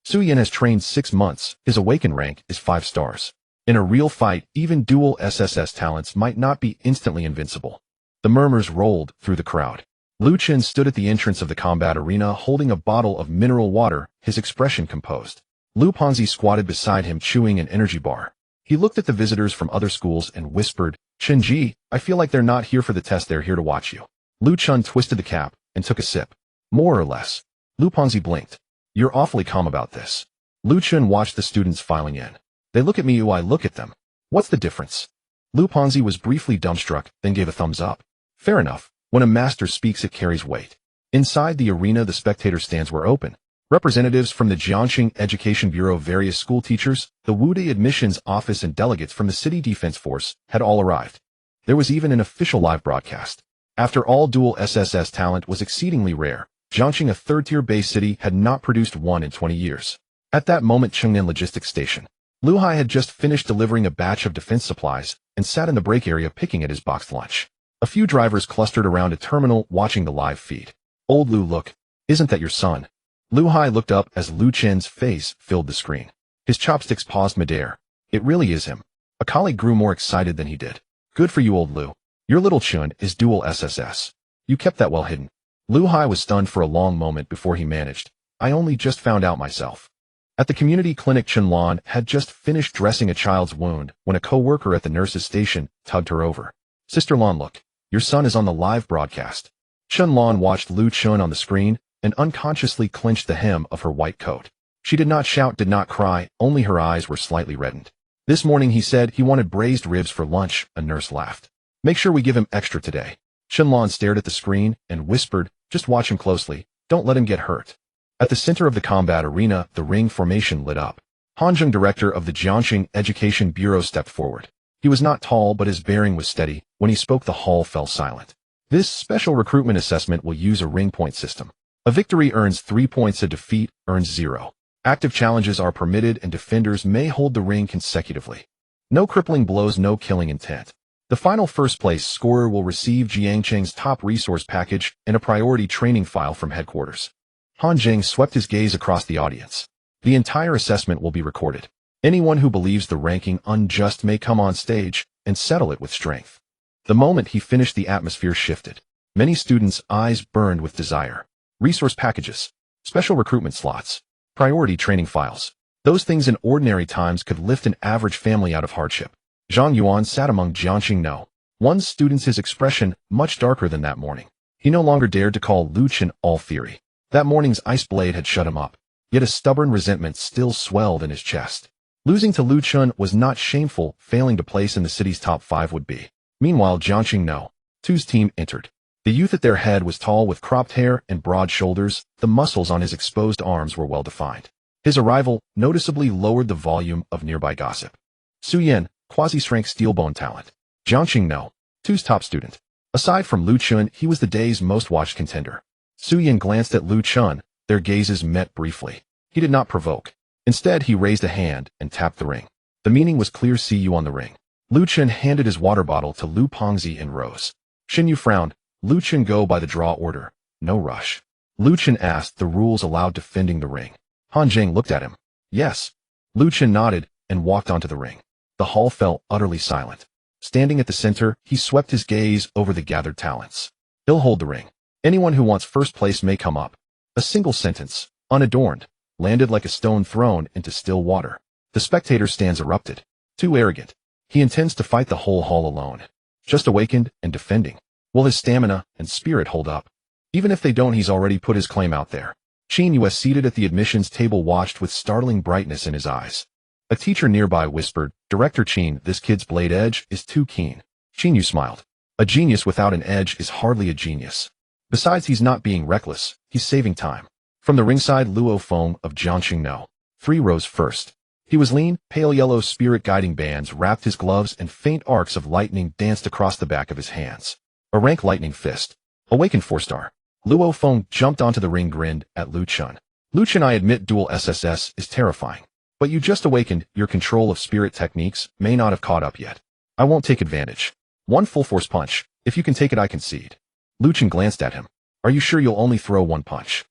A: Su Yan has trained 6 months. His Awaken rank is 5 stars. In a real fight, even dual SSS talents might not be instantly invincible. The murmurs rolled through the crowd. Lu Chen stood at the entrance of the combat arena holding a bottle of mineral water, his expression composed. Lu Pengzi squatted beside him chewing an energy bar. He looked at the visitors from other schools and whispered, "Chen Ji, I feel like they're not here for the test, they're here to watch you." Lu Chen twisted the cap and took a sip. More or less. Lu Pengzi blinked. "You're awfully calm about this." Lu Chen watched the students filing in. "They look at me, I look at them. What's the difference?" Lu Pengzi was briefly dumbstruck, then gave a thumbs up. "Fair enough. When a master speaks, it carries weight." Inside the arena, the spectator stands were open. Representatives from the Jiangcheng Education Bureau, various school teachers, the Wudai Admissions Office, and delegates from the City Defense Force had all arrived. There was even an official live broadcast. After all, dual SSS talent was exceedingly rare. Jiangcheng, a third-tier base city, had not produced one in 20 years. At that moment, Chengnan Logistics Station. Lu Hai had just finished delivering a batch of defense supplies and sat in the break area picking at his boxed lunch. A few drivers clustered around a terminal watching the live feed. "Old Lu, look. Isn't that your son?" Lu Hai looked up as Lu Chen's face filled the screen. His chopsticks paused midair. "It really is him." A colleague grew more excited than he did. "Good for you, old Lu. Your little Chun is dual SSS. You kept that well hidden." Lu Hai was stunned for a long moment before he managed. "I only just found out myself." At the community clinic, Chen Lan had just finished dressing a child's wound when a co-worker at the nurse's station tugged her over. "Sister Lan, look. Your son is on the live broadcast." Chen Lan watched Lu Chun on the screen and unconsciously clenched the hem of her white coat. She did not shout, did not cry, only her eyes were slightly reddened. "This morning he said he wanted braised ribs for lunch," a nurse laughed. "Make sure we give him extra today." Chen Lan stared at the screen and whispered, "Just watch him closely. Don't let him get hurt." At the center of the combat arena, the ring formation lit up. Han Zheng, director of the Jiangcheng Education Bureau, stepped forward. He was not tall, but his bearing was steady. When he spoke, the hall fell silent. "This special recruitment assessment will use a ring point system. A victory earns 3 points, a defeat earns 0. Active challenges are permitted and defenders may hold the ring consecutively. No crippling blows, no killing intent. The final first place scorer will receive Jiangcheng's top resource package and a priority training file from headquarters." Han Zheng swept his gaze across the audience. "The entire assessment will be recorded. Anyone who believes the ranking unjust may come on stage and settle it with strength." The moment he finished, the atmosphere shifted. Many students' eyes burned with desire. Resource packages, special recruitment slots, priority training files. Those things in ordinary times could lift an average family out of hardship. Zhang Yuan sat among Jiangcheng one's students, his expression much darker than that morning. He no longer dared to call Lu Chen all theory. That morning's ice blade had shut him up, yet a stubborn resentment still swelled in his chest. Losing to Lu Chen was not shameful, failing to place in the city's top 5 would be. Meanwhile, Jiangcheng two's team entered. The youth at their head was tall with cropped hair and broad shoulders. The muscles on his exposed arms were well defined. His arrival noticeably lowered the volume of nearby gossip. Su Yan, quasi-strength steelbone talent. Jiangcheng two's top student. Aside from Lu Chun, he was the day's most watched contender. Su Yan glanced at Lu Chun. Their gazes met briefly. He did not provoke. Instead, he raised a hand and tapped the ring. The meaning was clear: "See you on the ring." Lu Chun handed his water bottle to Lu Pengzi and rose. Xin Yu frowned. "Lu Chen, go by the draw order. No rush." Lu Chen asked, "The rules allowed defending the ring?" Han Zheng looked at him. "Yes." Lu Chen nodded and walked onto the ring. The hall fell utterly silent. Standing at the center, he swept his gaze over the gathered talents. "He'll hold the ring. Anyone who wants first place may come up." A single sentence, unadorned, landed like a stone thrown into still water. The spectator stands erupted. Too arrogant. He intends to fight the whole hall alone. Just awakened and defending. Will his stamina and spirit hold up? Even if they don't, he's already put his claim out there. Qin Yue, seated at the admissions table, watched with startling brightness in his eyes. A teacher nearby whispered, "Director Qin, this kid's blade edge is too keen." Qin Yue smiled. A genius without an edge is hardly a genius. Besides, he's not being reckless, he's saving time. From the ringside, Luo Feng of Jiangcheng 3 rose first. He was lean, pale yellow, spirit-guiding bands wrapped his gloves, and faint arcs of lightning danced across the back of his hands. A rank lightning fist. Awaken 4-star. Luo Feng jumped onto the ring, grinned at Lu Chun. "Lu Chun, I admit dual SSS is terrifying. But you just awakened, your control of spirit techniques may not have caught up yet. I won't take advantage. One full force punch. If you can take it, I concede." Lu Chun glanced at him. "Are you sure you'll only throw one punch?"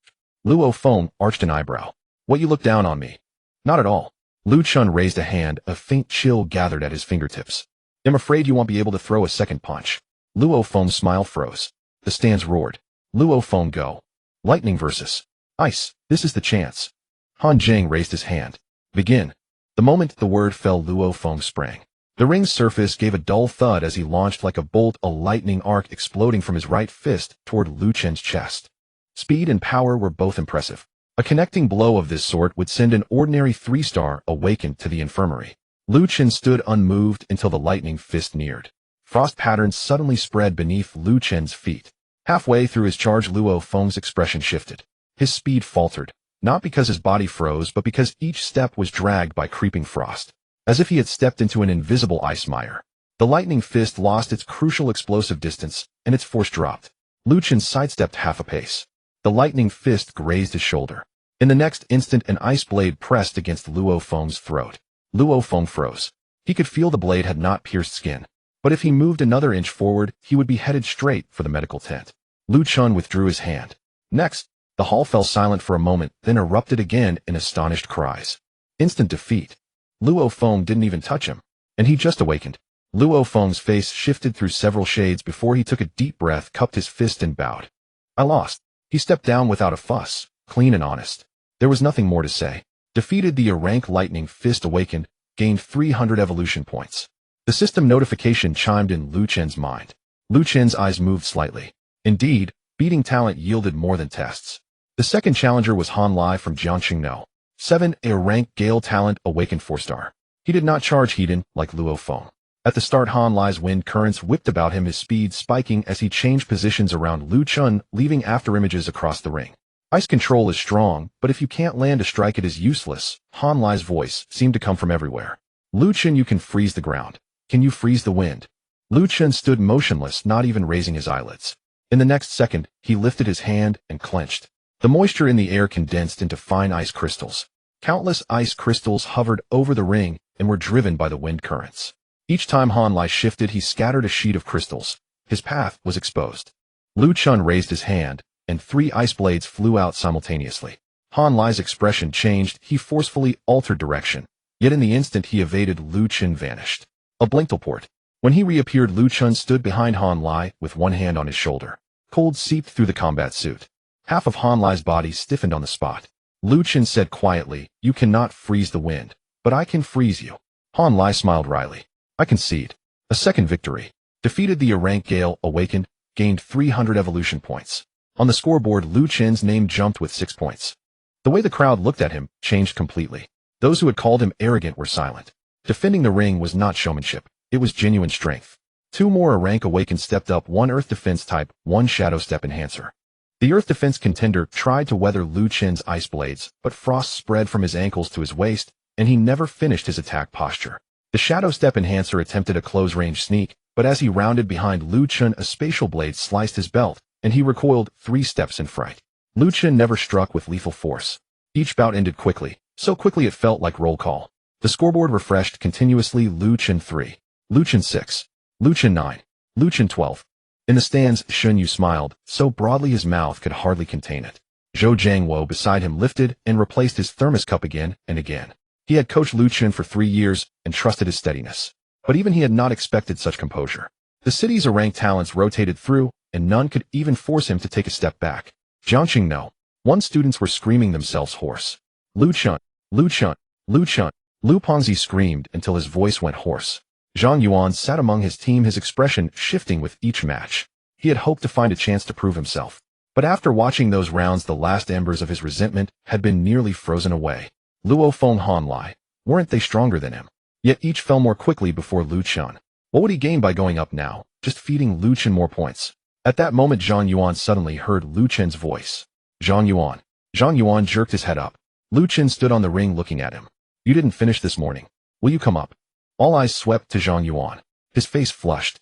A: Luo Feng arched an eyebrow. "What, you look down on me?" "Not at all." Lu Chun raised a hand, a faint chill gathered at his fingertips. "I'm afraid you won't be able to throw a second punch." Luo Feng's smile froze. The stands roared. Luo Feng, go. Lightning versus ice. This is the chance. Han Jing raised his hand. Begin. The moment the word fell, Luo Feng sprang. The ring's surface gave a dull thud as he launched like a bolt, a lightning arc exploding from his right fist toward Lu Chen's chest. Speed and power were both impressive. A connecting blow of this sort would send an ordinary 3-star Awakened to the infirmary. Lu Chen stood unmoved until the lightning fist neared. Frost patterns suddenly spread beneath Lu Chen's feet. Halfway through his charge, Luo Feng's expression shifted. His speed faltered, not because his body froze, but because each step was dragged by creeping frost, as if he had stepped into an invisible ice mire. The lightning fist lost its crucial explosive distance, and its force dropped. Lu Chen sidestepped half a pace. The lightning fist grazed his shoulder. In the next instant, an ice blade pressed against Luo Feng's throat. Luo Feng froze. He could feel the blade had not pierced skin. But if he moved another inch forward, he would be headed straight for the medical tent. Lu Chun withdrew his hand. Next, the hall fell silent for a moment, then erupted again in astonished cries. Instant defeat. Luo Feng didn't even touch him. And he just awakened. Luo Feng's face shifted through several shades before he took a deep breath, cupped his fist, and bowed. "I lost." He stepped down without a fuss, clean and honest. There was nothing more to say. Defeated the rank lightning fist, awakened, gained 300 evolution points. The system notification chimed in Lu Chen's mind. Lu Chen's eyes moved slightly. Indeed, beating talent yielded more than tests. The second challenger was Han Lai from Jiangcheng 7, a rank Gale talent, awakened 4-star. He did not charge Hedon like Luo Feng. At the start, Han Lai's wind currents whipped about him, his speed spiking as he changed positions around Lu Chun, leaving afterimages across the ring. Ice control is strong, but if you can't land a strike, it is useless. Han Lai's voice seemed to come from everywhere. "Lu Chun, you can freeze the ground. Can you freeze the wind?" Lu Chun stood motionless, not even raising his eyelids. In the next second, he lifted his hand and clenched. The moisture in the air condensed into fine ice crystals. Countless ice crystals hovered over the ring and were driven by the wind currents. Each time Han Lai shifted, he scattered a sheet of crystals. His path was exposed. Lu Chun raised his hand, and 3 ice blades flew out simultaneously. Han Lai's expression changed. He forcefully altered direction. Yet in the instant he evaded, Lu Chun vanished. A blink teleport. When he reappeared, Lu Chun stood behind Han Lai with one hand on his shoulder. Cold seeped through the combat suit. Half of Han Lai's body stiffened on the spot. Lu Chun said quietly, "You cannot freeze the wind, but I can freeze you." Han Lai smiled wryly. "I concede." A second victory. Defeated the rank Gale, awakened, gained 300 evolution points. On the scoreboard, Lu Chen's name jumped with 6 points. The way the crowd looked at him changed completely. Those who had called him arrogant were silent. Defending the ring was not showmanship. It was genuine strength. 2 more rank awakened stepped up, 1 earth defense type, 1 shadow step enhancer. The earth defense contender tried to weather Lu Chen's ice blades, but frost spread from his ankles to his waist, and he never finished his attack posture. The shadow step enhancer attempted a close-range sneak, but as he rounded behind Lu Chun, a spatial blade sliced his belt, and he recoiled 3 steps in fright. Lu Chun never struck with lethal force. Each bout ended quickly, so quickly it felt like roll call. The scoreboard refreshed continuously. Lu Chun 3, Lu Chun 6, Lu Chun 9, Lu Chun 12. In the stands, Shun Yu smiled, so broadly his mouth could hardly contain it. Zhou Jiangwo beside him lifted and replaced his thermos cup again and again. He had coached Lu Chun for 3 years and trusted his steadiness. But even he had not expected such composure. The city's ranked talents rotated through, and none could even force him to take a step back. Jiangcheng 1 students were screaming themselves hoarse. Lu Chun! Lu Chun! Lu Chun! Lu Pengzi screamed until his voice went hoarse. Zhang Yuan sat among his team, his expression shifting with each match. He had hoped to find a chance to prove himself. But after watching those rounds, the last embers of his resentment had been nearly frozen away. Luo Feng Han Lai. Weren't they stronger than him? Yet each fell more quickly before Lu Chun. What would he gain by going up now? Just feeding Lu Chun more points. At that moment, Zhang Yuan suddenly heard Lu Chun's voice. Zhang Yuan. Zhang Yuan jerked his head up. Lu Chun stood on the ring looking at him. You didn't finish this morning. Will you come up? All eyes swept to Zhang Yuan. His face flushed.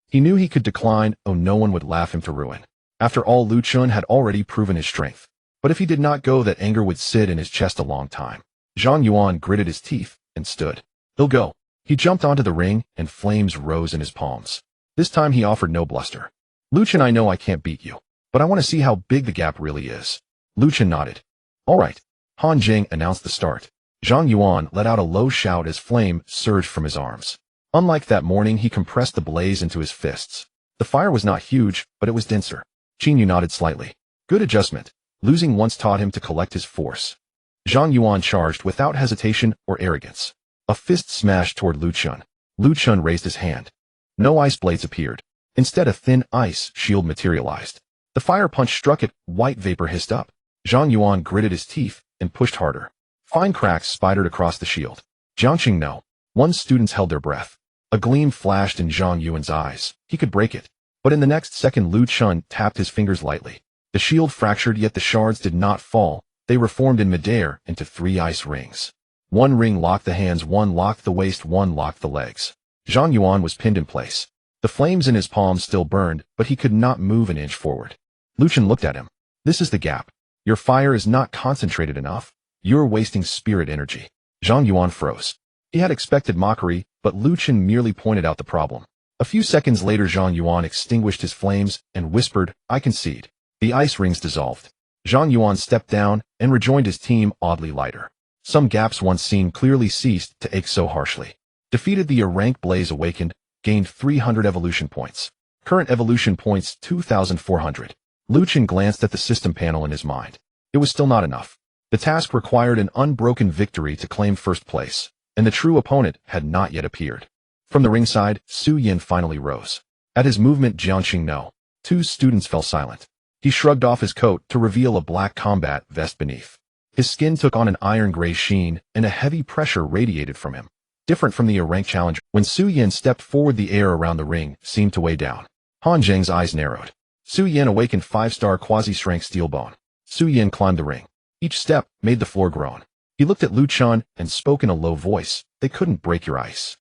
A: He knew he could decline, oh no one would laugh him to ruin. After all, Lu Chun had already proven his strength. But if he did not go, that anger would sit in his chest a long time. Zhang Yuan gritted his teeth and stood. He'll go. He jumped onto the ring and flames rose in his palms. This time he offered no bluster. Lu Chun, I know I can't beat you, but I want to see how big the gap really is. Lu Chun nodded. All right. Han Jing announced the start. Zhang Yuan let out a low shout as flame surged from his arms. Unlike that morning, he compressed the blaze into his fists. The fire was not huge, but it was denser. Qin Yu nodded slightly. Good adjustment. Losing once taught him to collect his force. Zhang Yuan charged without hesitation or arrogance. A fist smashed toward Lu Chun. Lu Chun raised his hand. No ice blades appeared. Instead, a thin ice shield materialized. The fire punch struck it, white vapor hissed up. Zhang Yuan gritted his teeth and pushed harder. Fine cracks spidered across the shield. Jiangcheng no. One students held their breath. A gleam flashed in Zhang Yuan's eyes. He could break it. But in the next second, Lu Chun tapped his fingers lightly. The shield fractured, yet the shards did not fall. They reformed in midair into 3 ice rings. One ring locked the hands, one locked the waist, one locked the legs. Zhang Yuan was pinned in place. The flames in his palms still burned, but he could not move an inch forward. Lu Chun looked at him. This is the gap. Your fire is not concentrated enough. You're wasting spirit energy. Zhang Yuan froze. He had expected mockery, but Lu Chun merely pointed out the problem. A few seconds later, Zhang Yuan extinguished his flames and whispered, I concede. The ice rings dissolved. Zhang Yuan stepped down and rejoined his team, oddly lighter. Some gaps once seen clearly ceased to ache so harshly. Defeated the rank Blaze Awakened, gained 300 evolution points. Current evolution points 2,400. Lu Chun glanced at the system panel in his mind. It was still not enough. The task required an unbroken victory to claim first place, and the true opponent had not yet appeared. From the ringside, Su Yin finally rose. At his movement, Jiangcheng no. 2 students fell silent. He shrugged off his coat to reveal a black combat vest beneath. His skin took on an iron-gray sheen, and a heavy pressure radiated from him. Different from the rank challenge, when Su Yin stepped forward, the air around the ring seemed to weigh down. Han Zheng's eyes narrowed. Su Yin awakened 5-star quasi-strength steel bone. Su Yin climbed the ring. Each step made the floor groan. He looked at Lu Chun and spoke in a low voice. They couldn't break your ice.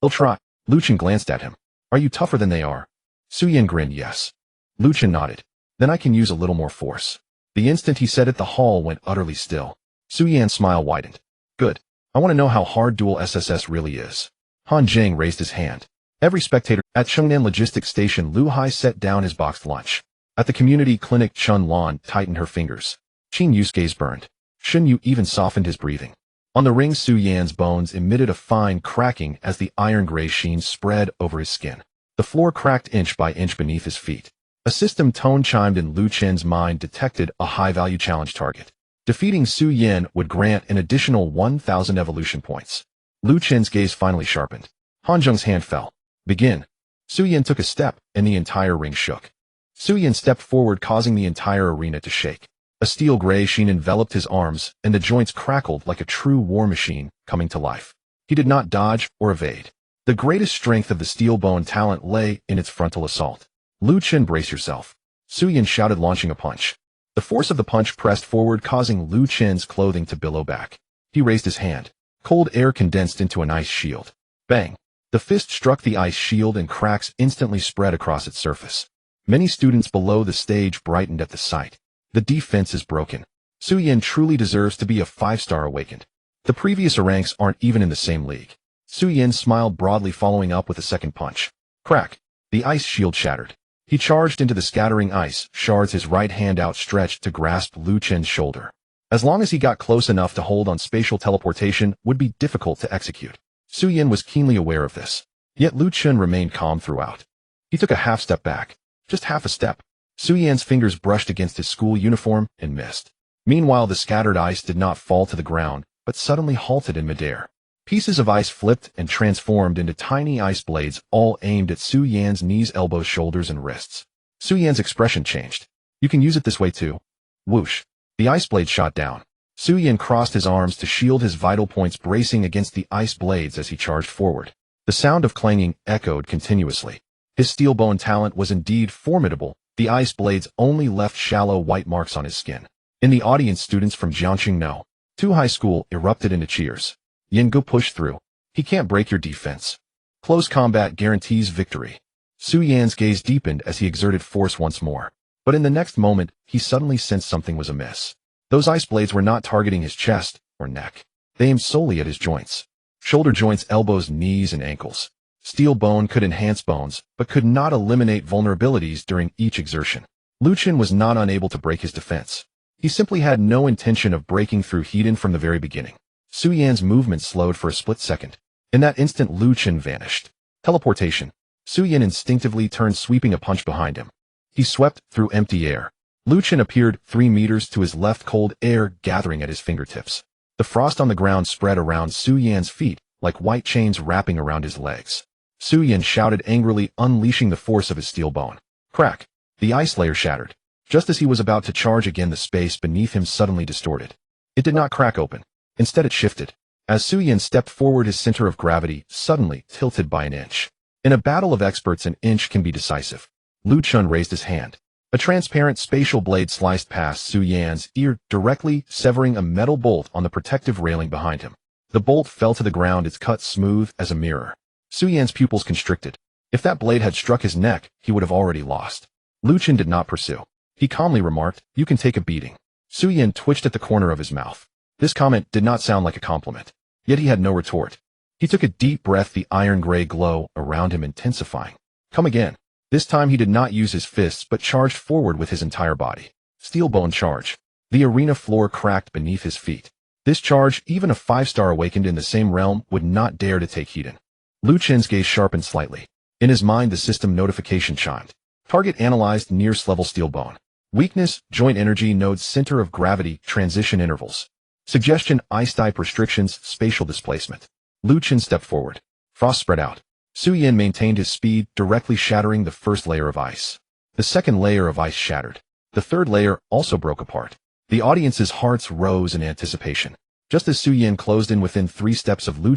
A: They'll try. Lu Chun glanced at him. Are you tougher than they are? Su Yin grinned yes. Lu Chun nodded. Then I can use a little more force. The instant he said it, the hall went utterly still. Su Yan's smile widened. Good. I want to know how hard dual SSS really is. Han Jing raised his hand. Every spectator at Chengnan Logistics Station, Lu Hai set down his boxed lunch. At the community clinic, Chun Lan tightened her fingers. Qin Yu's gaze burned. Shun Yu even softened his breathing. On the ring, Su Yan's bones emitted a fine cracking as the iron-gray sheen spread over his skin. The floor cracked inch by inch beneath his feet. A system tone chimed in Lu Chen's mind, detected a high-value challenge target. Defeating Su Yin would grant an additional 1,000 evolution points. Lu Chen's gaze finally sharpened. Han Zheng's hand fell. Begin. Su Yin took a step, and the entire ring shook. Su Yin stepped forward, causing the entire arena to shake. A steel-gray sheen enveloped his arms, and the joints crackled like a true war machine coming to life. He did not dodge or evade. The greatest strength of the steel bone talent lay in its frontal assault. Lu Chen, brace yourself. Su Yin shouted, launching a punch. The force of the punch pressed forward, causing Lu Chen's clothing to billow back. He raised his hand. Cold air condensed into an ice shield. Bang! The fist struck the ice shield, and cracks instantly spread across its surface. Many students below the stage brightened at the sight. The defense is broken. Su Yin truly deserves to be a 5-star awakened. The previous ranks aren't even in the same league. Su Yin smiled broadly, following up with a second punch. Crack! The ice shield shattered. He charged into the scattering ice shards, his right hand outstretched to grasp Lu Chen's shoulder. As long as he got close enough to hold on, spatial teleportation would be difficult to execute. Su Yin was keenly aware of this. Yet Lu Chen remained calm throughout. He took a half step back. Just half a step. Su Yan's fingers brushed against his school uniform and missed. Meanwhile, the scattered ice did not fall to the ground, but suddenly halted in midair. Pieces of ice flipped and transformed into tiny ice blades, all aimed at Su Yan's knees, elbows, shoulders, and wrists. Su Yan's expression changed. You can use it this way too. Whoosh. The ice blade shot down. Su Yan crossed his arms to shield his vital points, bracing against the ice blades as he charged forward. The sound of clanging echoed continuously. His steel bone talent was indeed formidable. The ice blades only left shallow white marks on his skin. In the audience, students from Jiangcheng High School erupted into cheers. Yinggu pushed through. He can't break your defense. Close combat guarantees victory. Su Yan's gaze deepened as he exerted force once more. But in the next moment, he suddenly sensed something was amiss. Those ice blades were not targeting his chest or neck. They aimed solely at his joints. Shoulder joints, elbows, knees, and ankles. Steel bone could enhance bones, but could not eliminate vulnerabilities during each exertion. Lu Chen was not unable to break his defense. He simply had no intention of breaking through hidden from the very beginning. Su Yan's movement slowed for a split second. In that instant, Lu Chen vanished. Teleportation. Su Yan instinctively turned, sweeping a punch behind him. He swept through empty air. Lu Chen appeared 3 meters to his left, cold air gathering at his fingertips. The frost on the ground spread around Su Yan's feet, like white chains wrapping around his legs. Su Yan shouted angrily, unleashing the force of his steel bone. Crack! The ice layer shattered. Just as he was about to charge again, the space beneath him suddenly distorted. It did not crack open. Instead, it shifted. As Su Yan stepped forward, his center of gravity suddenly tilted by an inch. In a battle of experts, an inch can be decisive. Lu Chen raised his hand. A transparent spatial blade sliced past Su Yan's ear, directly severing a metal bolt on the protective railing behind him. The bolt fell to the ground, its cut smooth as a mirror. Su Yan's pupils constricted. If that blade had struck his neck, he would have already lost. Lu Chen did not pursue. He calmly remarked, "You can take a beating." Su Yan twitched at the corner of his mouth. This comment did not sound like a compliment, yet he had no retort. He took a deep breath, the iron-gray glow around him intensifying. Come again. This time he did not use his fists but charged forward with his entire body. Steel bone charge. The arena floor cracked beneath his feet. This charge, even a 5-star awakened in the same realm would not dare to take heed in. Lu Chen's gaze sharpened slightly. In his mind, the system notification chimed. Target analyzed, near level steel bone. Weakness, joint energy nodes, center of gravity, transition intervals. Suggestion, ice type restrictions, spatial displacement. Lu Chen stepped forward. Frost spread out. Su Yan maintained his speed, directly shattering the first layer of ice. The second layer of ice shattered. The third layer also broke apart. The audience's hearts rose in anticipation. Just as Su Yan closed in within 3 steps of Lu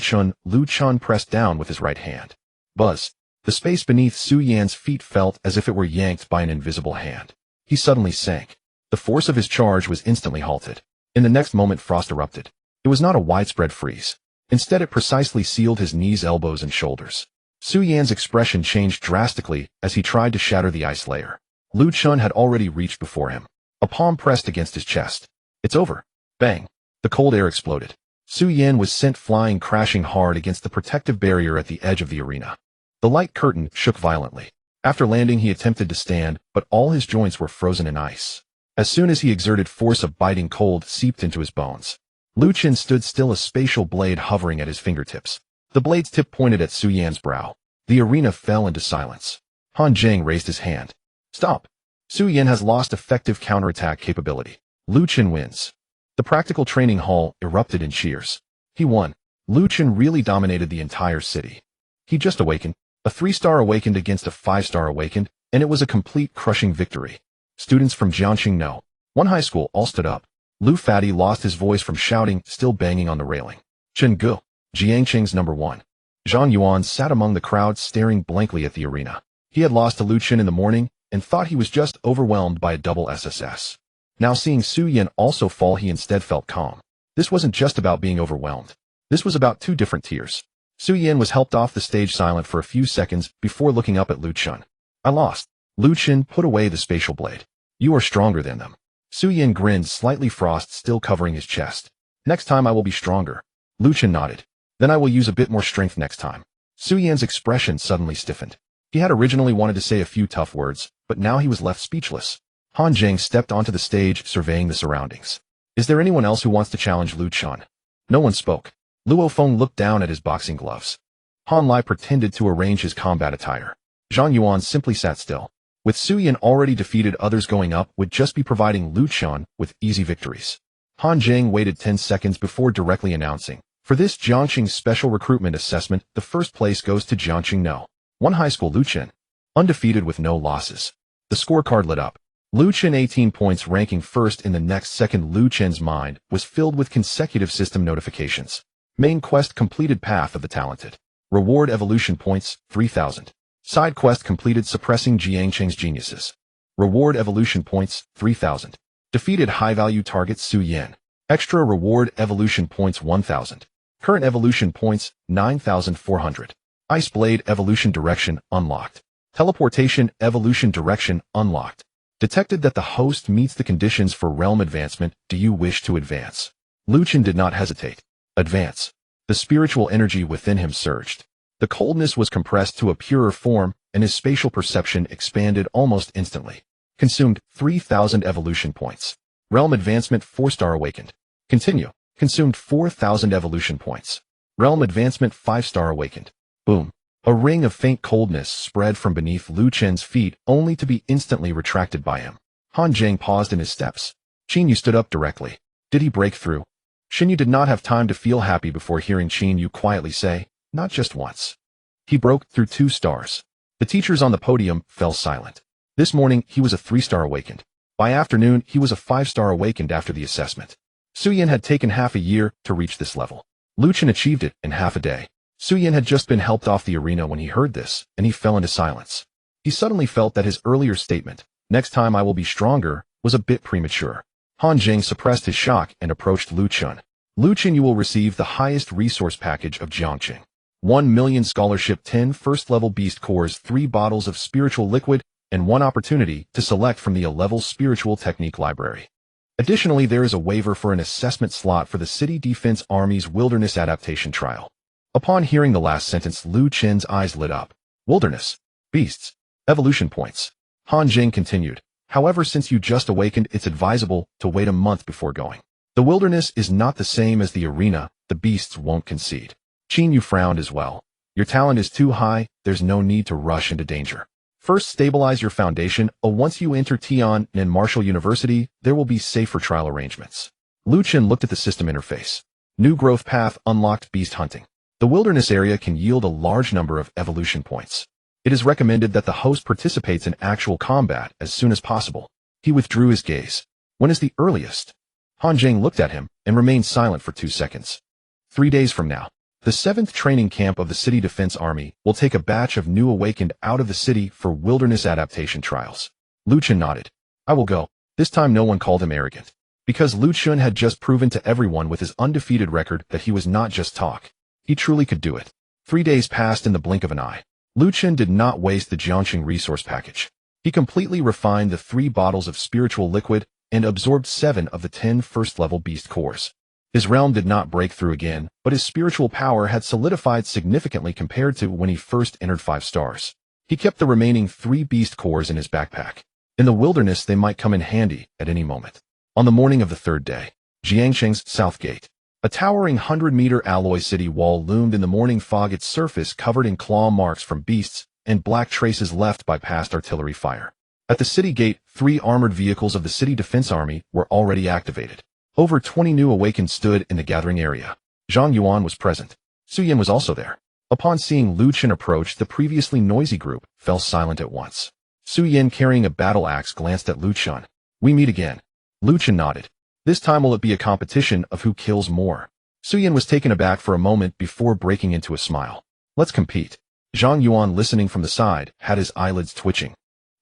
A: Chen pressed down with his right hand. Buzz. The space beneath Su Yan's feet felt as if it were yanked by an invisible hand. He suddenly sank. The force of his charge was instantly halted. In the next moment, frost erupted. It was not a widespread freeze. Instead, it precisely sealed his knees, elbows, and shoulders. Su Yan's expression changed drastically as he tried to shatter the ice layer. Lu Chen had already reached before him. A palm pressed against his chest. It's over. Bang. The cold air exploded. Su Yan was sent flying, crashing hard against the protective barrier at the edge of the arena. The light curtain shook violently. After landing, he attempted to stand, but all his joints were frozen in ice. As soon as he exerted force, a biting cold seeped into his bones. Lu Chen stood still, a spatial blade hovering at his fingertips. The blade's tip pointed at Su Yan's brow. The arena fell into silence. Han Zheng raised his hand. Stop. Su Yan has lost effective counterattack capability. Lu Chen wins. The practical training hall erupted in cheers. He won. Lu Chen really dominated the entire city. He just awakened. A 3-star awakened against a 5-star awakened, and it was a complete crushing victory. Students from Jiangcheng High School all stood up. Lu Fati lost his voice from shouting, still banging on the railing. Chen Gu, Jiangcheng's #1. Zhang Yuan sat among the crowd, staring blankly at the arena. He had lost to Lu Chen in the morning and thought he was just overwhelmed by a double SSS. Now seeing Su Yan also fall, he instead felt calm. This wasn't just about being overwhelmed. This was about 2 different tiers. Su Yan was helped off the stage, silent for a few seconds before looking up at Lu Chen. I lost. Lu Chen put away the spatial blade. You are stronger than them. Su Yan grinned slightly, frost still covering his chest. Next time I will be stronger. Lu Chen nodded. Then I will use a bit more strength next time. Su Yan's expression suddenly stiffened. He had originally wanted to say a few tough words, but now he was left speechless. Han Zheng stepped onto the stage, surveying the surroundings. Is there anyone else who wants to challenge Lu Chen? No one spoke. Luo Feng looked down at his boxing gloves. Han Lai pretended to arrange his combat attire. Zhang Yuan simply sat still. With Su Yan already defeated, others going up would just be providing Lu Chen with easy victories. Han Jing waited 10 seconds before directly announcing, "For this Jiangcheng Special Recruitment Assessment, the first place goes to Jiangcheng No. 1 High School Lu Chen, undefeated with no losses." The scorecard lit up. Lu Chen 18 points ranking first. In the next second, Lu Chen's mind was filled with consecutive system notifications. Main quest completed, Path of the Talented. Reward evolution points, 3,000. Side quest completed, suppressing Jiangcheng's geniuses. Reward evolution points, 3,000. Defeated high-value target Su Yan. Extra reward evolution points, 1,000. Current evolution points, 9,400. Ice Blade evolution direction unlocked. Teleportation evolution direction unlocked. Detected that the host meets the conditions for realm advancement. Do you wish to advance? Lu Chen did not hesitate. Advance. The spiritual energy within him surged. The coldness was compressed to a purer form, and his spatial perception expanded almost instantly. Consumed 3,000 evolution points. Realm advancement 4-star awakened. Continue. Consumed 4,000 evolution points. Realm advancement 5-star awakened. Boom. A ring of faint coldness spread from beneath Lu Chen's feet, only to be instantly retracted by him. Han Jing paused in his steps. Qin Yu stood up directly. Did he break through? Xin Yu did not have time to feel happy before hearing Qin Yu quietly say, "Not just once." He broke through 2 stars. The teachers on the podium fell silent. This morning, he was a 3-star awakened. By afternoon, he was a 5-star awakened after the assessment. Su Yan had taken half a year to reach this level. Lu Chen achieved it in half a day. Su Yan had just been helped off the arena when he heard this, and he fell into silence. He suddenly felt that his earlier statement, "Next time I will be stronger," was a bit premature. Han Jing suppressed his shock and approached Lu Chen. "Lu Chen, you will receive the highest resource package of Jiangcheng. 1 million scholarship, 10 first-level beast cores, 3 bottles of spiritual liquid, and 1 opportunity to select from the A-level spiritual technique library. Additionally, there is a waiver for an assessment slot for the City Defense Army's Wilderness Adaptation Trial." Upon hearing the last sentence, Lu Chen's eyes lit up. Wilderness. Beasts. Evolution points. Han Jing continued. "However, since you just awakened, it's advisable to wait a month before going. The wilderness is not the same as the arena. The beasts won't concede." Qin Yu frowned as well. "Your talent is too high. There's no need to rush into danger. First, stabilize your foundation. Once you enter Tian'an Martial University, there will be safer trial arrangements." Lu Chen looked at the system interface. New growth path unlocked, beast hunting. The wilderness area can yield a large number of evolution points. It is recommended that the host participates in actual combat as soon as possible. He withdrew his gaze. "When is the earliest?" Han Jing looked at him and remained silent for 2 seconds. 3 days from now. The 7th training camp of the City Defense Army will take a batch of new awakened out of the city for wilderness adaptation trials. Lu Chen nodded. "I will go." This time no one called him arrogant. Because Lu Chen had just proven to everyone with his undefeated record that he was not just talk. He truly could do it. 3 days passed in the blink of an eye. Lu Chen did not waste the Jiangcheng resource package. He completely refined the 3 bottles of spiritual liquid and absorbed 7 of the 10 first-level beast cores. His realm did not break through again, but his spiritual power had solidified significantly compared to when he first entered 5 stars. He kept the remaining 3 beast cores in his backpack. In the wilderness, they might come in handy at any moment. On the morning of the 3rd day, Jiangcheng's South Gate. A towering 100-meter alloy city wall loomed in the morning fog, its surface covered in claw marks from beasts and black traces left by past artillery fire. At the city gate, 3 armored vehicles of the City Defense Army were already activated. Over 20 new awakened stood in the gathering area. Zhang Yuan was present. Su Yan was also there. Upon seeing Lu Chen approach, the previously noisy group fell silent at once. Su Yan, carrying a battle axe, glanced at Lu Chen. "We meet again." Lu Chen nodded. "This time will it be a competition of who kills more?" Su Yan was taken aback for a moment before breaking into a smile. "Let's compete." Zhang Yuan, listening from the side, had his eyelids twitching.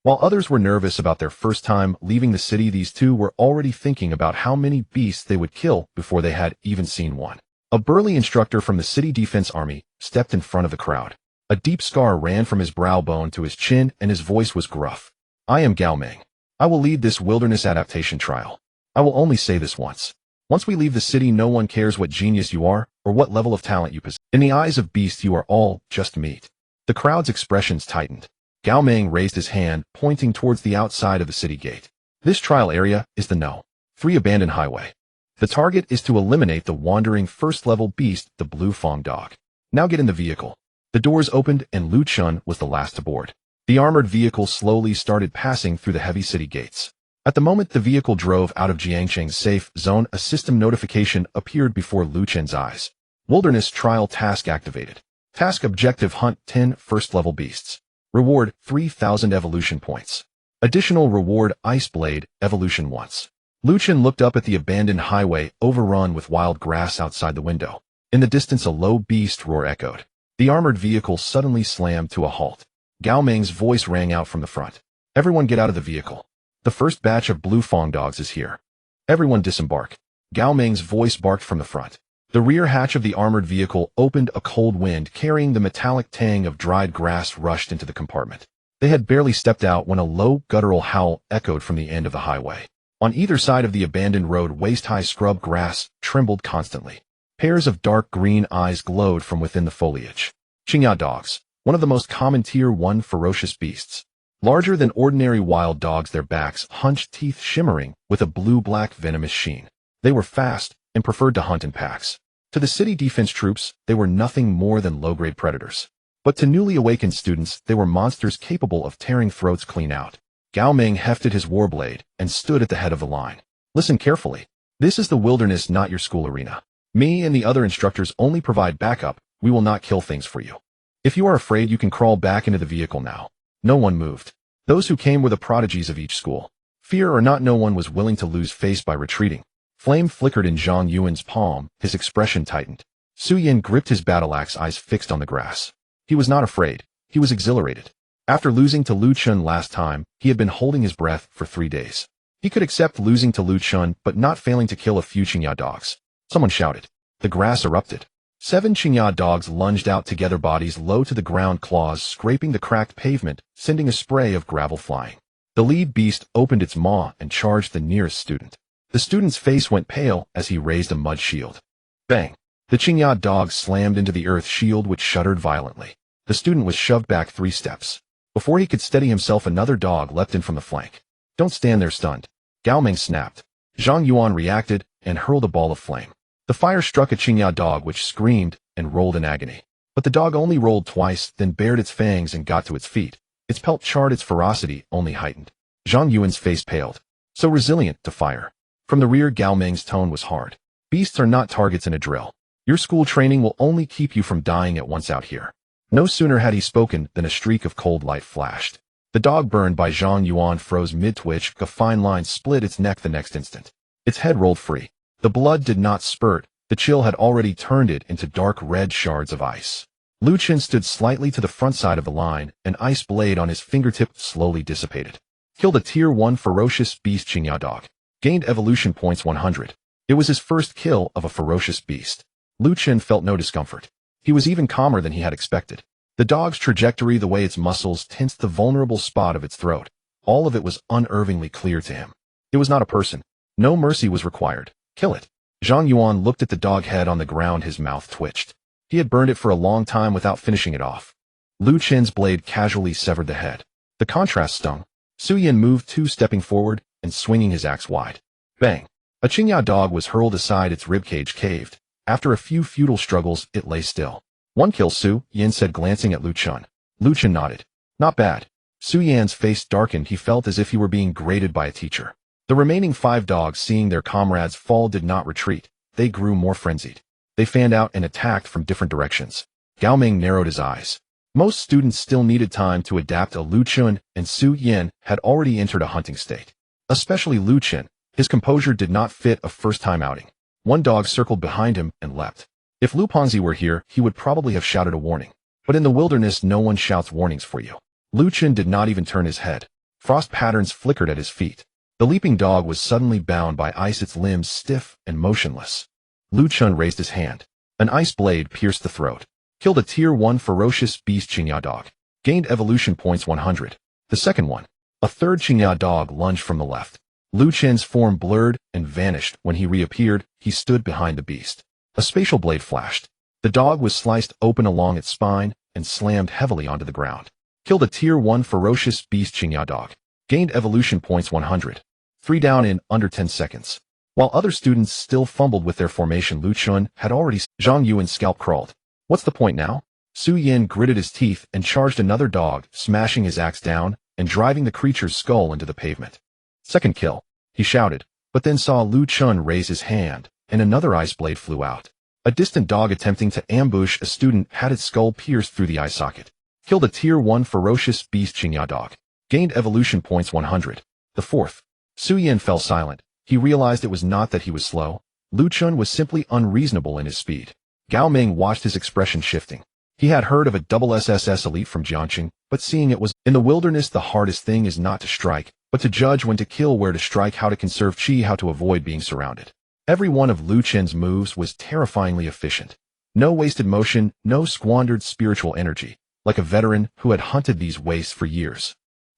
A: While others were nervous about their first time leaving the city, these two were already thinking about how many beasts they would kill before they had even seen one. A burly instructor from the City Defense Army stepped in front of the crowd. A deep scar ran from his brow bone to his chin, and his voice was gruff. "I am Gao Meng. I will lead this wilderness adaptation trial. I will only say this once. Once we leave the city, no one cares what genius you are or what level of talent you possess. In the eyes of beasts, you are all just meat." The crowd's expressions tightened. Gao Meng raised his hand, pointing towards the outside of the city gate. "This trial area is the No. 3 abandoned highway. The target is to eliminate the wandering first-level beast, the Blue Fong Dog. Now get in the vehicle." The doors opened and Lu Chen was the last to board. The armored vehicle slowly started passing through the heavy city gates. At the moment the vehicle drove out of Jiangcheng's safe zone, a system notification appeared before Lu Chen's eyes. Wilderness Trial Task activated. Task Objective: Hunt 10 first-level beasts. Reward: 3,000 evolution points. Additional reward: Ice Blade, evolution once. Lu Chen looked up at the abandoned highway, overrun with wild grass outside the window. In the distance a low beast roar echoed. The armored vehicle suddenly slammed to a halt. Gao Meng's voice rang out from the front. Everyone get out of the vehicle. The first batch of blue Fong dogs is here. Everyone disembark. Gao Meng's voice barked from the front. The rear hatch of the armored vehicle opened. A cold wind carrying the metallic tang of dried grass rushed into the compartment. They had barely stepped out when a low, guttural howl echoed from the end of the highway. On either side of the abandoned road, waist-high scrub grass trembled constantly. Pairs of dark green eyes glowed from within the foliage. Qingya dogs, one of the most common Tier 1 ferocious beasts. Larger than ordinary wild dogs, their backs hunched, teeth shimmering with a blue-black venomous sheen. They were fast and preferred to hunt in packs. To the city defense troops, they were nothing more than low-grade predators. But to newly awakened students, they were monsters capable of tearing throats clean out. Gao Meng hefted his warblade and stood at the head of the line. Listen carefully. This is the wilderness, not your school arena. Me and the other instructors only provide backup. We will not kill things for you. If you are afraid, you can crawl back into the vehicle now. No one moved. Those who came were the prodigies of each school. Fear or not, no one was willing to lose face by retreating. Flame flickered in Zhang Yuan's palm, his expression tightened. Su Yan gripped his battle axe, eyes fixed on the grass. He was not afraid. He was exhilarated. After losing to Lu Chun last time, he had been holding his breath for 3 days. He could accept losing to Lu Chun, but not failing to kill a few Qingya dogs. Someone shouted. The grass erupted. 7 Qingya dogs lunged out together, bodies low to the ground, claws scraping the cracked pavement, sending a spray of gravel flying. The lead beast opened its maw and charged the nearest student. The student's face went pale as he raised a mud shield. Bang! The Qingya dog slammed into the earth shield, which shuddered violently. The student was shoved back 3 steps. Before he could steady himself, another dog leapt in from the flank. Don't stand there stunned. Gao Meng snapped. Zhang Yuan reacted and hurled a ball of flame. The fire struck a Qingya dog, which screamed and rolled in agony. But the dog only rolled twice, then bared its fangs and got to its feet. Its pelt charred, its ferocity only heightened. Zhang Yuan's face paled. So resilient to fire. From the rear, Gao Meng's tone was hard. Beasts are not targets in a drill. Your school training will only keep you from dying at once out here. No sooner had he spoken than a streak of cold light flashed. The dog burned by Zhang Yuan froze mid-twitch, a fine line split its neck the next instant. Its head rolled free. The blood did not spurt. The chill had already turned it into dark red shards of ice. Lu Chen stood slightly to the front side of the line, an ice blade on his fingertip slowly dissipated. Killed a Tier 1 ferocious beast Qingya dog. Gained evolution points 100. It was his first kill of a ferocious beast. Lu Chen felt no discomfort. He was even calmer than he had expected. The dog's trajectory, the way its muscles tensed the vulnerable spot of its throat, all of it was unervingly clear to him. It was not a person. No mercy was required. Kill it. Zhang Yuan looked at the dog head on the ground, his mouth twitched. He had burned it for a long time without finishing it off. Lu Chen's blade casually severed the head. The contrast stung. Su Yan moved 2 stepping forward and swinging his axe wide. Bang! A Qingya dog was hurled aside, its ribcage caved. After a few futile struggles, it lay still. 1 kill, Su Yan said, glancing at Lu Chen. Lu Chen nodded. Not bad. Su Yan's face darkened. He felt as if he were being graded by a teacher. The remaining 5 dogs, seeing their comrades fall, did not retreat. They grew more frenzied. They fanned out and attacked from different directions. Gao Meng narrowed his eyes. Most students still needed time to adapt. Lu Chen and Su Yan had already entered a hunting state. Especially Lu Chen. His composure did not fit a first-time outing. 1 dog circled behind him and leapt. If Lu Pengzi were here, he would probably have shouted a warning. But in the wilderness, no one shouts warnings for you. Lu Chen did not even turn his head. Frost patterns flickered at his feet. The leaping dog was suddenly bound by ice, its limbs stiff and motionless. Lu Chen raised his hand. An ice blade pierced the throat. Killed a Tier 1 ferocious beast Qingya dog. Gained evolution points 100. The second one. A third Qingya dog lunged from the left. Lu Chen's form blurred and vanished. When he reappeared, he stood behind the beast. A spatial blade flashed. The dog was sliced open along its spine and slammed heavily onto the ground. Killed a Tier 1 ferocious beast Qingya dog. Gained evolution points 100. 3 down in under 10 seconds. While other students still fumbled with their formation, Lu Chen had already. Zhang Yuan's scalp crawled. What's the point now? Su Yan gritted his teeth and charged another dog, smashing his axe down and driving the creature's skull into the pavement. Second kill, he shouted, but then saw Lu Chun raise his hand, and another ice blade flew out. A distant dog attempting to ambush a student had its skull pierced through the eye socket. Killed a Tier 1 ferocious beast Qingya dog. Gained evolution points 100. The fourth. Su Yan fell silent. He realized it was not that he was slow. Lu Chun was simply unreasonable in his speed. Gao Ming watched his expression shifting. He had heard of a double SSS elite from Jiangcheng, but seeing it was in the wilderness, the hardest thing is not to strike, but to judge when to kill, where to strike, how to conserve chi, how to avoid being surrounded. Every one of Lu Chen's moves was terrifyingly efficient. No wasted motion, no squandered spiritual energy, like a veteran who had hunted these wastes for years.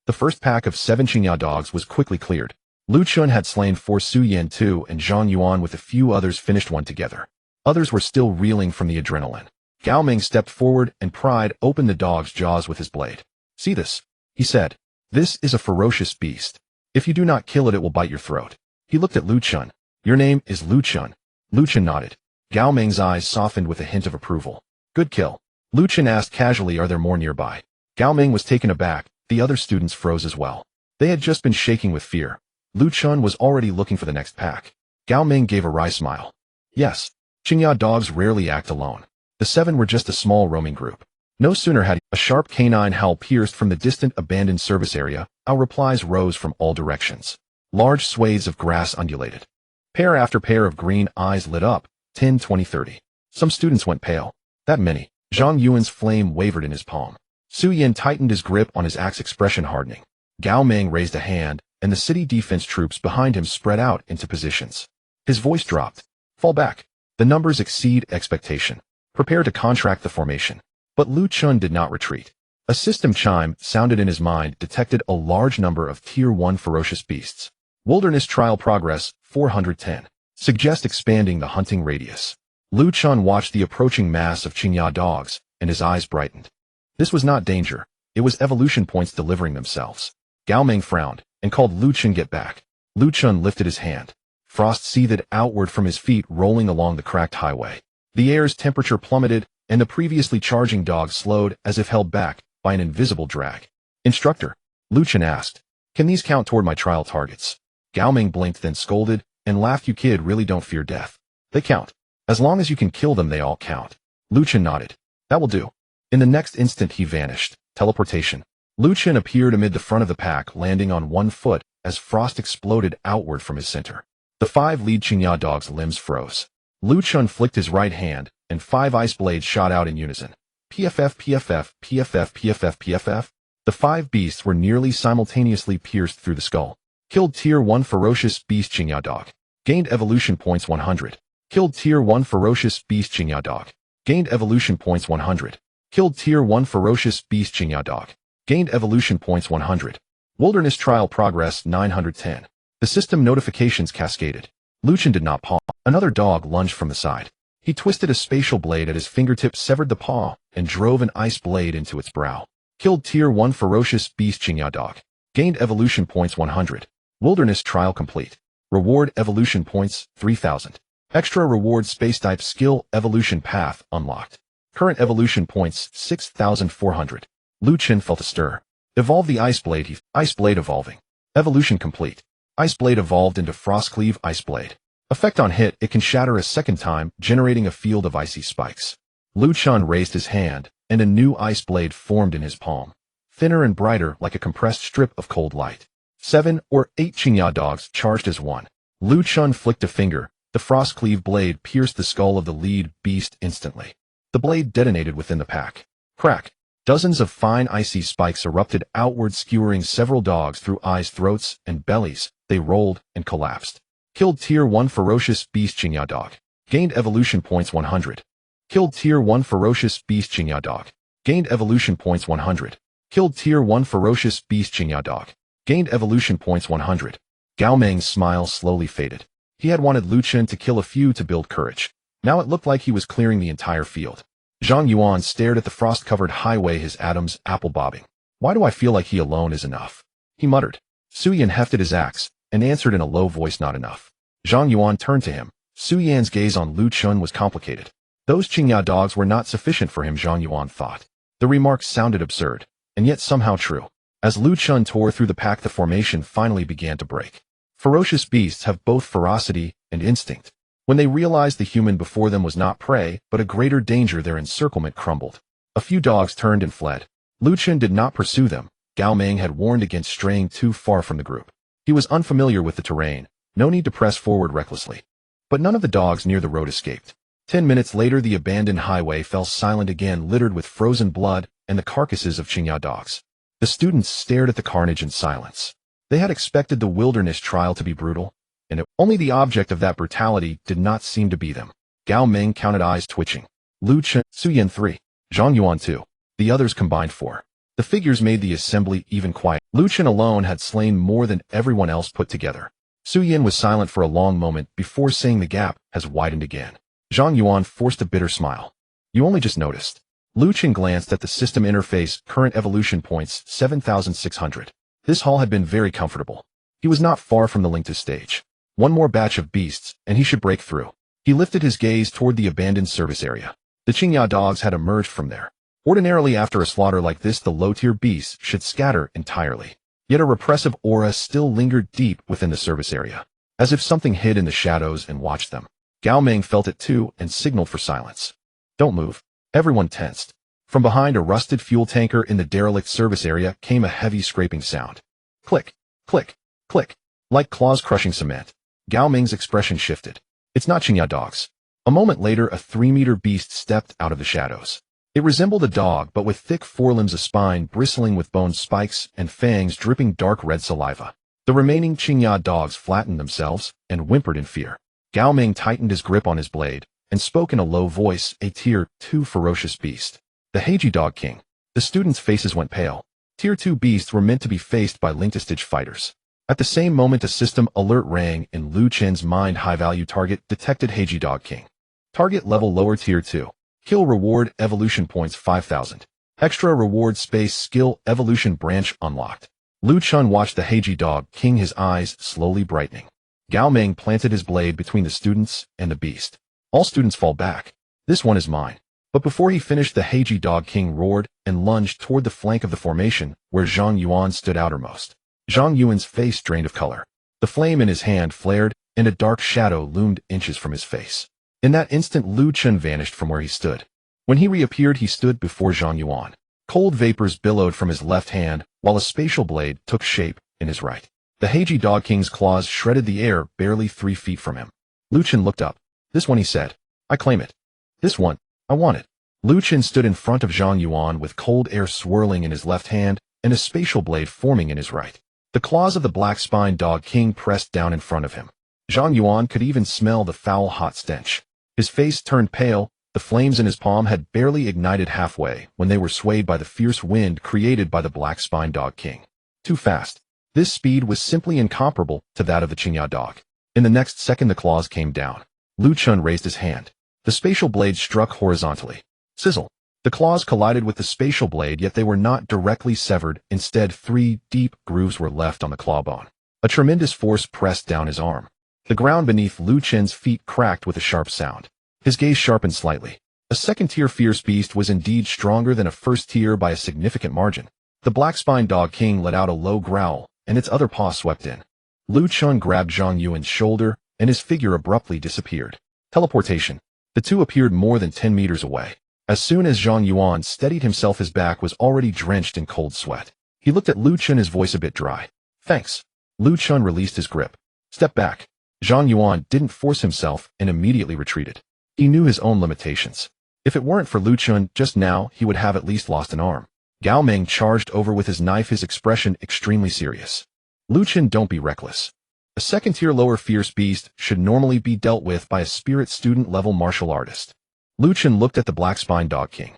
A: The first pack of 7 Qingya dogs was quickly cleared. Lu Chun had slain 4 Su Yan, 2, and Zhang Yuan with a few others finished one together. Others were still reeling from the adrenaline. Gao Ming stepped forward and pried open the dog's jaws with his blade. "See this?" he said. "This is a ferocious beast. If you do not kill it, it will bite your throat." He looked at Lu Chun. "Your name is Lu Chun." Lu Chun nodded. Gao Ming's eyes softened with a hint of approval. "Good kill." Lu Chun asked casually, "Are there more nearby?" Gao Ming was taken aback. The other students froze as well. They had just been shaking with fear. Lu Chun was already looking for the next pack. Gao Ming gave a wry smile. "Yes, Qingya dogs rarely act alone. The 7 were just a small roaming group." No sooner had a sharp canine howl pierced from the distant abandoned service area, our replies rose from all directions. Large swathes of grass undulated. Pair after pair of green eyes lit up, 10, 20, 30. Some students went pale. That many. Zhang Yuan's flame wavered in his palm. Su Yan tightened his grip on his axe, expression hardening. Gao Ming raised a hand, and the city defense troops behind him spread out into positions. His voice dropped. "Fall back. The numbers exceed expectation. Prepare to contract the formation." But Lu Chun did not retreat. A system chime sounded in his mind, detected a large number of Tier 1 ferocious beasts. Wilderness trial progress, 410. Suggest expanding the hunting radius. Lu Chun watched the approaching mass of Qingya dogs, and his eyes brightened. This was not danger. It was evolution points delivering themselves. Gao Ming frowned, and called Lu Chun, "Get back." Lu Chun lifted his hand. Frost seethed outward from his feet, rolling along the cracked highway. The air's temperature plummeted, and the previously charging dogs slowed as if held back by an invisible drag. "Instructor," Lu Chun asked, "can these count toward my trial targets?" Gao Ming blinked, then scolded and laughed. "You kid really don't fear death. They count. As long as you can kill them, they all count." Lu Chun nodded. "That will do." In the next instant he vanished. Teleportation. Lu Chun appeared amid the front of the pack, landing on one foot as frost exploded outward from his center. The 5 lead Qingya dogs' limbs froze. Lu Chun flicked his right hand, and 5 ice blades shot out in unison. PFF, PFF, PFF, PFF, PFF. The 5 beasts were nearly simultaneously pierced through the skull. Killed Tier 1 ferocious beast Qingya dog. Gained evolution points 100. Killed Tier 1 ferocious beast Qingya dog. Gained evolution points 100. Killed Tier 1 ferocious beast Qingya dog. Gained evolution points 100. Wilderness trial progress 910. The system notifications cascaded. Lu Chun did not pause. Another dog lunged from the side. He twisted a spatial blade at his fingertip, severed the paw, and drove an ice blade into its brow. Killed Tier 1 ferocious beast Qingya dog. Gained evolution points 100. Wilderness trial complete. Reward evolution points 3000. Extra reward space type skill evolution path unlocked. Current evolution points 6400. Lu Chun felt a stir. Evolve the ice blade. Ice blade evolving. Evolution complete. Ice blade evolved into Frostcleave Ice Blade. Effect on hit, it can shatter a second time, generating a field of icy spikes. Lu Chun raised his hand, and a new ice blade formed in his palm. Thinner and brighter, like a compressed strip of cold light. 7 or 8 Qingya dogs charged as one. Lu Chun flicked a finger. The Frostcleave blade pierced the skull of the lead beast instantly. The blade detonated within the pack. Crack. Dozens of fine icy spikes erupted outward, skewering several dogs through eyes, throats, and bellies. They rolled and collapsed. Killed Tier 1 ferocious beast Qingya dog. Gained evolution points 100. Killed Tier 1 ferocious beast Qingya dog. Gained evolution points 100. Killed Tier 1 ferocious beast Qingya dog. Gained evolution points 100. Gao Ming's smile slowly faded. He had wanted Lu Chun to kill a few to build courage. Now it looked like he was clearing the entire field. Zhang Yuan stared at the frost-covered highway, his atoms apple bobbing. "Why do I feel like he alone is enough?" he muttered. Su Yan hefted his axe and answered in a low voice, "Not enough." Zhang Yuan turned to him. Su Yan's gaze on Lu Chun was complicated. Those Qingya dogs were not sufficient for him, Zhang Yuan thought. The remark sounded absurd, and yet somehow true. As Lu Chun tore through the pack, the formation finally began to break. Ferocious beasts have both ferocity and instinct. When they realized the human before them was not prey, but a greater danger, their encirclement crumbled. A few dogs turned and fled. Lu Chun did not pursue them. Gao Ming had warned against straying too far from the group. He was unfamiliar with the terrain, no need to press forward recklessly. But none of the dogs near the road escaped. 10 minutes later, the abandoned highway fell silent again, littered with frozen blood and the carcasses of Qingya dogs. The students stared at the carnage in silence. They had expected the wilderness trial to be brutal, and only the object of that brutality did not seem to be them. Gao Ming counted, eyes twitching. Lu Chun, Su Yan 3, Zhang Yuan 2. The others combined 4. The figures made the assembly even quiet. Lu Chun alone had slain more than everyone else put together. Su Yan was silent for a long moment before saying, the gap has widened again. Zhang Yuan forced a bitter smile. You only just noticed. Lu Chun glanced at the system interface, current evolution points 7,600. This haul had been very comfortable. He was not far from the linked stage. One more batch of beasts, and he should break through. He lifted his gaze toward the abandoned service area. The Qingya dogs had emerged from there. Ordinarily, after a slaughter like this, the low-tier beasts should scatter entirely. Yet a repressive aura still lingered deep within the service area, as if something hid in the shadows and watched them. Gao Ming felt it too and signaled for silence. Don't move. Everyone tensed. From behind a rusted fuel tanker in the derelict service area came a heavy scraping sound. Click, click, click, like claws crushing cement. Gao Ming's expression shifted. It's not Qingya dogs. A moment later, a 3-meter beast stepped out of the shadows. It resembled a dog, but with thick forelimbs, a spine bristling with bone spikes, and fangs dripping dark red saliva. The remaining Qingya dogs flattened themselves and whimpered in fear. Gao Ming tightened his grip on his blade and spoke in a low voice, a Tier 2 ferocious beast. The Heiji Dog King. The students' faces went pale. Tier 2 beasts were meant to be faced by linked-stage fighters. At the same moment, a system alert rang in Lu Chen's mind. High-value target detected. Heiji Dog King. Target level lower, Tier 2. Kill reward evolution points 5,000. Extra reward space skill evolution branch unlocked. Lu Chun watched the Heiji Dog King, his eyes slowly brightening. Gao Ming planted his blade between the students and the beast. All students fall back. This one is mine. But before he finished, the Heiji Dog King roared and lunged toward the flank of the formation where Zhang Yuan stood outermost. Zhang Yuan's face drained of color. The flame in his hand flared, and a dark shadow loomed inches from his face. In that instant, Lu Chun vanished from where he stood. When he reappeared, he stood before Zhang Yuan. Cold vapors billowed from his left hand, while a spatial blade took shape in his right. The Heiji Dog King's claws shredded the air barely 3 feet from him. Lu Chun looked up. This one, he said. I claim it. This one, I want it. Lu Chun stood in front of Zhang Yuan with cold air swirling in his left hand and a spatial blade forming in his right. The claws of the black-spined Dog King pressed down in front of him. Zhang Yuan could even smell the foul, hot stench. His face turned pale. The flames in his palm had barely ignited halfway when they were swayed by the fierce wind created by the black-spined Dog King. Too fast. This speed was simply incomparable to that of the Qingya dog. In the next second, the claws came down. Lu Chun raised his hand. The spatial blade struck horizontally. Sizzle. The claws collided with the spatial blade, yet they were not directly severed. Instead, 3 deep grooves were left on the clawbone. A tremendous force pressed down his arm. The ground beneath Lu Chun's feet cracked with a sharp sound. His gaze sharpened slightly. A second-tier fierce beast was indeed stronger than a first-tier by a significant margin. The black-spined Dog King let out a low growl, and its other paw swept in. Lu Chun grabbed Zhang Yuan's shoulder, and his figure abruptly disappeared. Teleportation. The two appeared more than 10 meters away. As soon as Zhang Yuan steadied himself, his back was already drenched in cold sweat. He looked at Lu Chun, his voice a bit dry. Thanks. Lu Chun released his grip. Step back. Zhang Yuan didn't force himself and immediately retreated. He knew his own limitations. If it weren't for Lu Chun just now, he would have at least lost an arm. Gao Ming charged over with his knife, his expression extremely serious. Lu Chun, don't be reckless. A second-tier lower fierce beast should normally be dealt with by a spirit student-level martial artist. Lu Chun looked at the black-spined Dog King.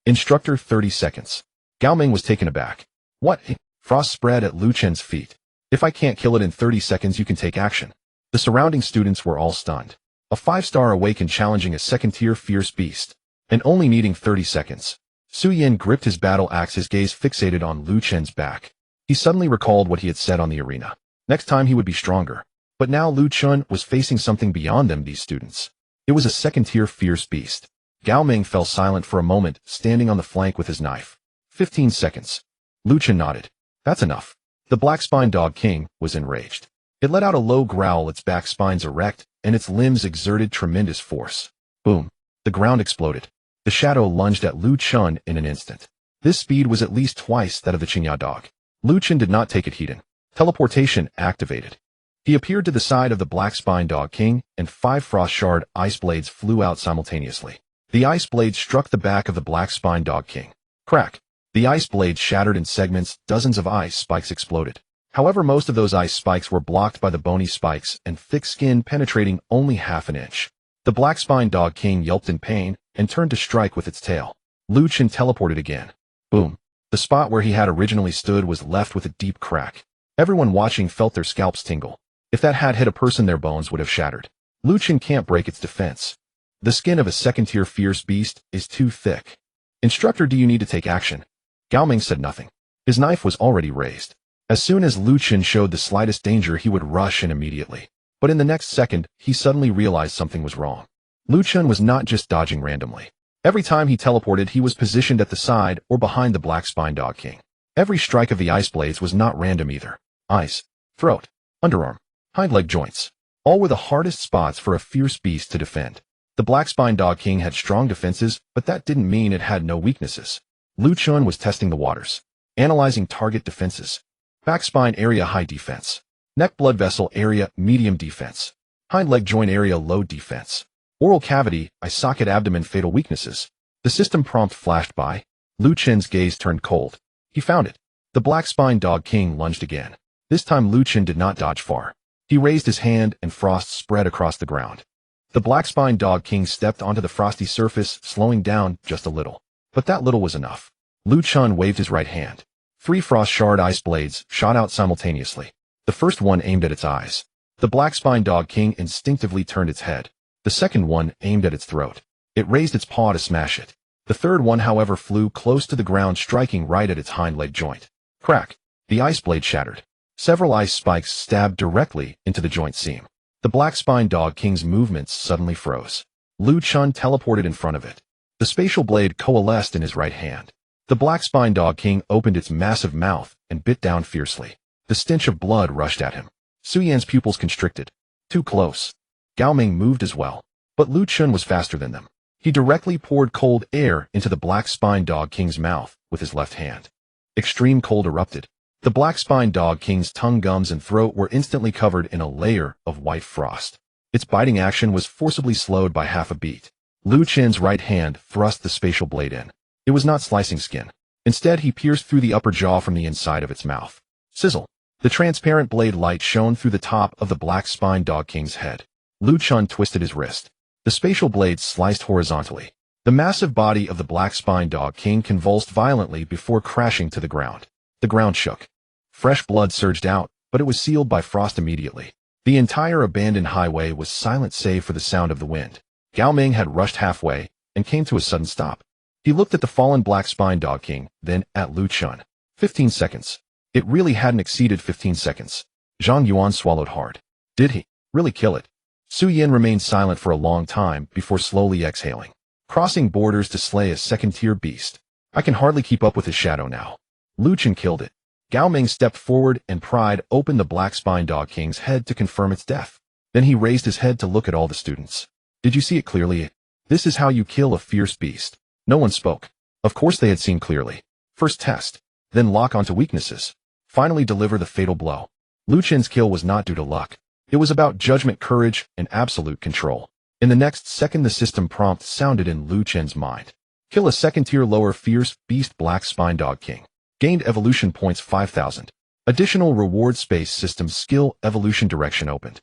A: Instructor, 30 seconds. Gao Ming was taken aback. What? Frost spread at Lu Chun's feet. If I can't kill it in 30 seconds, you can take action. The surrounding students were all stunned. A 5-star Awaken challenging a second-tier fierce beast, and only needing 30 seconds. Su Yan gripped his battle axe, his gaze fixated on Lu Chun's back. He suddenly recalled what he had said on the arena. Next time he would be stronger. But now Lu Chun was facing something beyond them, these students. It was a second-tier fierce beast. Gao Ming fell silent for a moment, standing on the flank with his knife. 15 seconds. Lu Chen nodded. That's enough. The black-spined dog king was enraged. It let out a low growl, its back spines erect, and its limbs exerted tremendous force. Boom. The ground exploded. The shadow lunged at Lu Chen in an instant. This speed was at least twice that of the Qingya dog. Lu Chen did not take it heeding. Teleportation activated. He appeared to the side of the black-spined dog king, and 5 frost shard ice blades flew out simultaneously. The ice blades struck the back of the black-spined dog king. Crack. The ice blades shattered in segments, dozens of ice spikes exploded. However, most of those ice spikes were blocked by the bony spikes and thick skin penetrating only half an inch. The black-spined dog king yelped in pain and turned to strike with its tail. Lu Chen teleported again. Boom. The spot where he had originally stood was left with a deep crack. Everyone watching felt their scalps tingle. If that had hit a person, their bones would have shattered. Lu Chen can't break its defense. The skin of a second-tier fierce beast is too thick. Instructor, do you need to take action? Gao Ming said nothing. His knife was already raised. As soon as Lu Chen showed the slightest danger, he would rush in immediately. But in the next second, he suddenly realized something was wrong. Lu Chen was not just dodging randomly. Every time he teleported, he was positioned at the side or behind the black-spined dog king. Every strike of the ice blades was not random either. Eyes, throat, underarm, hind leg joints. All were the hardest spots for a fierce beast to defend. The black-spined dog king had strong defenses, but that didn't mean it had no weaknesses. Lu Chen was testing the waters, analyzing target defenses. Back spine area, high defense. Neck blood vessel area, medium defense. Hind leg joint area, low defense. Oral cavity, eye socket, abdomen, fatal weaknesses. The system prompt flashed by. Lu Chen's gaze turned cold. He found it. The black-spined dog king lunged again. This time Lu Chen did not dodge far. He raised his hand and frost spread across the ground. The black-spined dog king stepped onto the frosty surface, slowing down just a little. But that little was enough. Lu Chen waved his right hand. 3 frost shard ice blades shot out simultaneously. The first one aimed at its eyes. The black-spined dog king instinctively turned its head. The second one aimed at its throat. It raised its paw to smash it. The third one, however, flew close to the ground, striking right at its hind leg joint. Crack. The ice blade shattered. Several ice spikes stabbed directly into the joint seam. The black-spined dog king's movements suddenly froze. Lu Chen teleported in front of it. The spatial blade coalesced in his right hand. The black-spined dog king opened its massive mouth and bit down fiercely. The stench of blood rushed at him. Su Yan's pupils constricted. Too close. Gao Ming moved as well. But Lu Chen was faster than them. He directly poured cold air into the black-spined dog king's mouth with his left hand. Extreme cold erupted. The black-spined dog king's tongue, gums, and throat were instantly covered in a layer of white frost. Its biting action was forcibly slowed by half a beat. Lu Chen's right hand thrust the spatial blade in. It was not slicing skin. Instead, he pierced through the upper jaw from the inside of its mouth. Sizzle. The transparent blade light shone through the top of the black-spined dog king's head. Lu Chen twisted his wrist. The spatial blade sliced horizontally. The massive body of the black-spined dog king convulsed violently before crashing to the ground. The ground shook. Fresh blood surged out, but it was sealed by frost immediately. The entire abandoned highway was silent save for the sound of the wind. Gao Ming had rushed halfway and came to a sudden stop. He looked at the fallen black-spined dog king, then at Lu Chen. 15 seconds. It really hadn't exceeded 15 seconds. Zhang Yuan swallowed hard. Did he really kill it? Su Yan remained silent for a long time before slowly exhaling. Crossing borders to slay a second-tier beast. I can hardly keep up with his shadow now. Lu Chen killed it. Gao Ming stepped forward and pried open the black-spined dog king's head to confirm its death. Then he raised his head to look at all the students. Did you see it clearly? This is how you kill a fierce beast. No one spoke. Of course they had seen clearly. First test, then lock onto weaknesses. Finally deliver the fatal blow. Lu Chen's kill was not due to luck. It was about judgment, courage, and absolute control. In the next second, the system prompt sounded in Lu Chen's mind. Kill a second-tier lower fierce beast black-spined dog king. Gained evolution points 5,000. Additional reward space system skill evolution direction opened.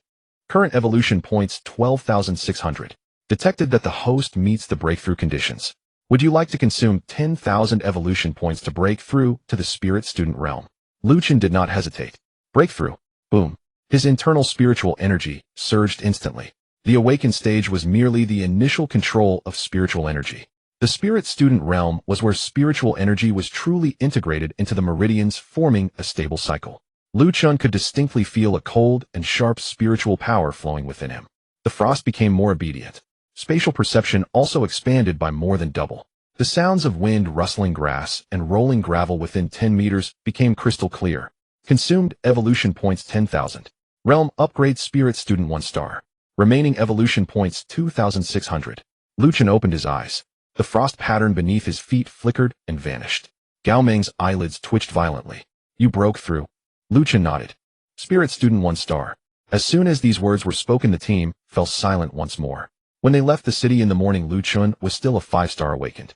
A: Current evolution points 12,600. Detected that the host meets the breakthrough conditions. Would you like to consume 10,000 evolution points to break through to the spirit student realm? Lu Chen did not hesitate. Breakthrough. Boom. His internal spiritual energy surged instantly. The awakened stage was merely the initial control of spiritual energy. The spirit student realm was where spiritual energy was truly integrated into the meridians, forming a stable cycle. Lu Chen could distinctly feel a cold and sharp spiritual power flowing within him. The frost became more obedient. Spatial perception also expanded by more than double. The sounds of wind rustling grass and rolling gravel within 10 meters became crystal clear. Consumed evolution points 10,000. Realm upgrade spirit student 1 star. Remaining evolution points 2,600. Lu Chen opened his eyes. The frost pattern beneath his feet flickered and vanished. Gao Meng's eyelids twitched violently. You broke through. Lu Chen nodded. Spirit student 1 star. As soon as these words were spoken, the team fell silent once more. When they left the city in the morning, Lu Chen was still a 5-star awakened.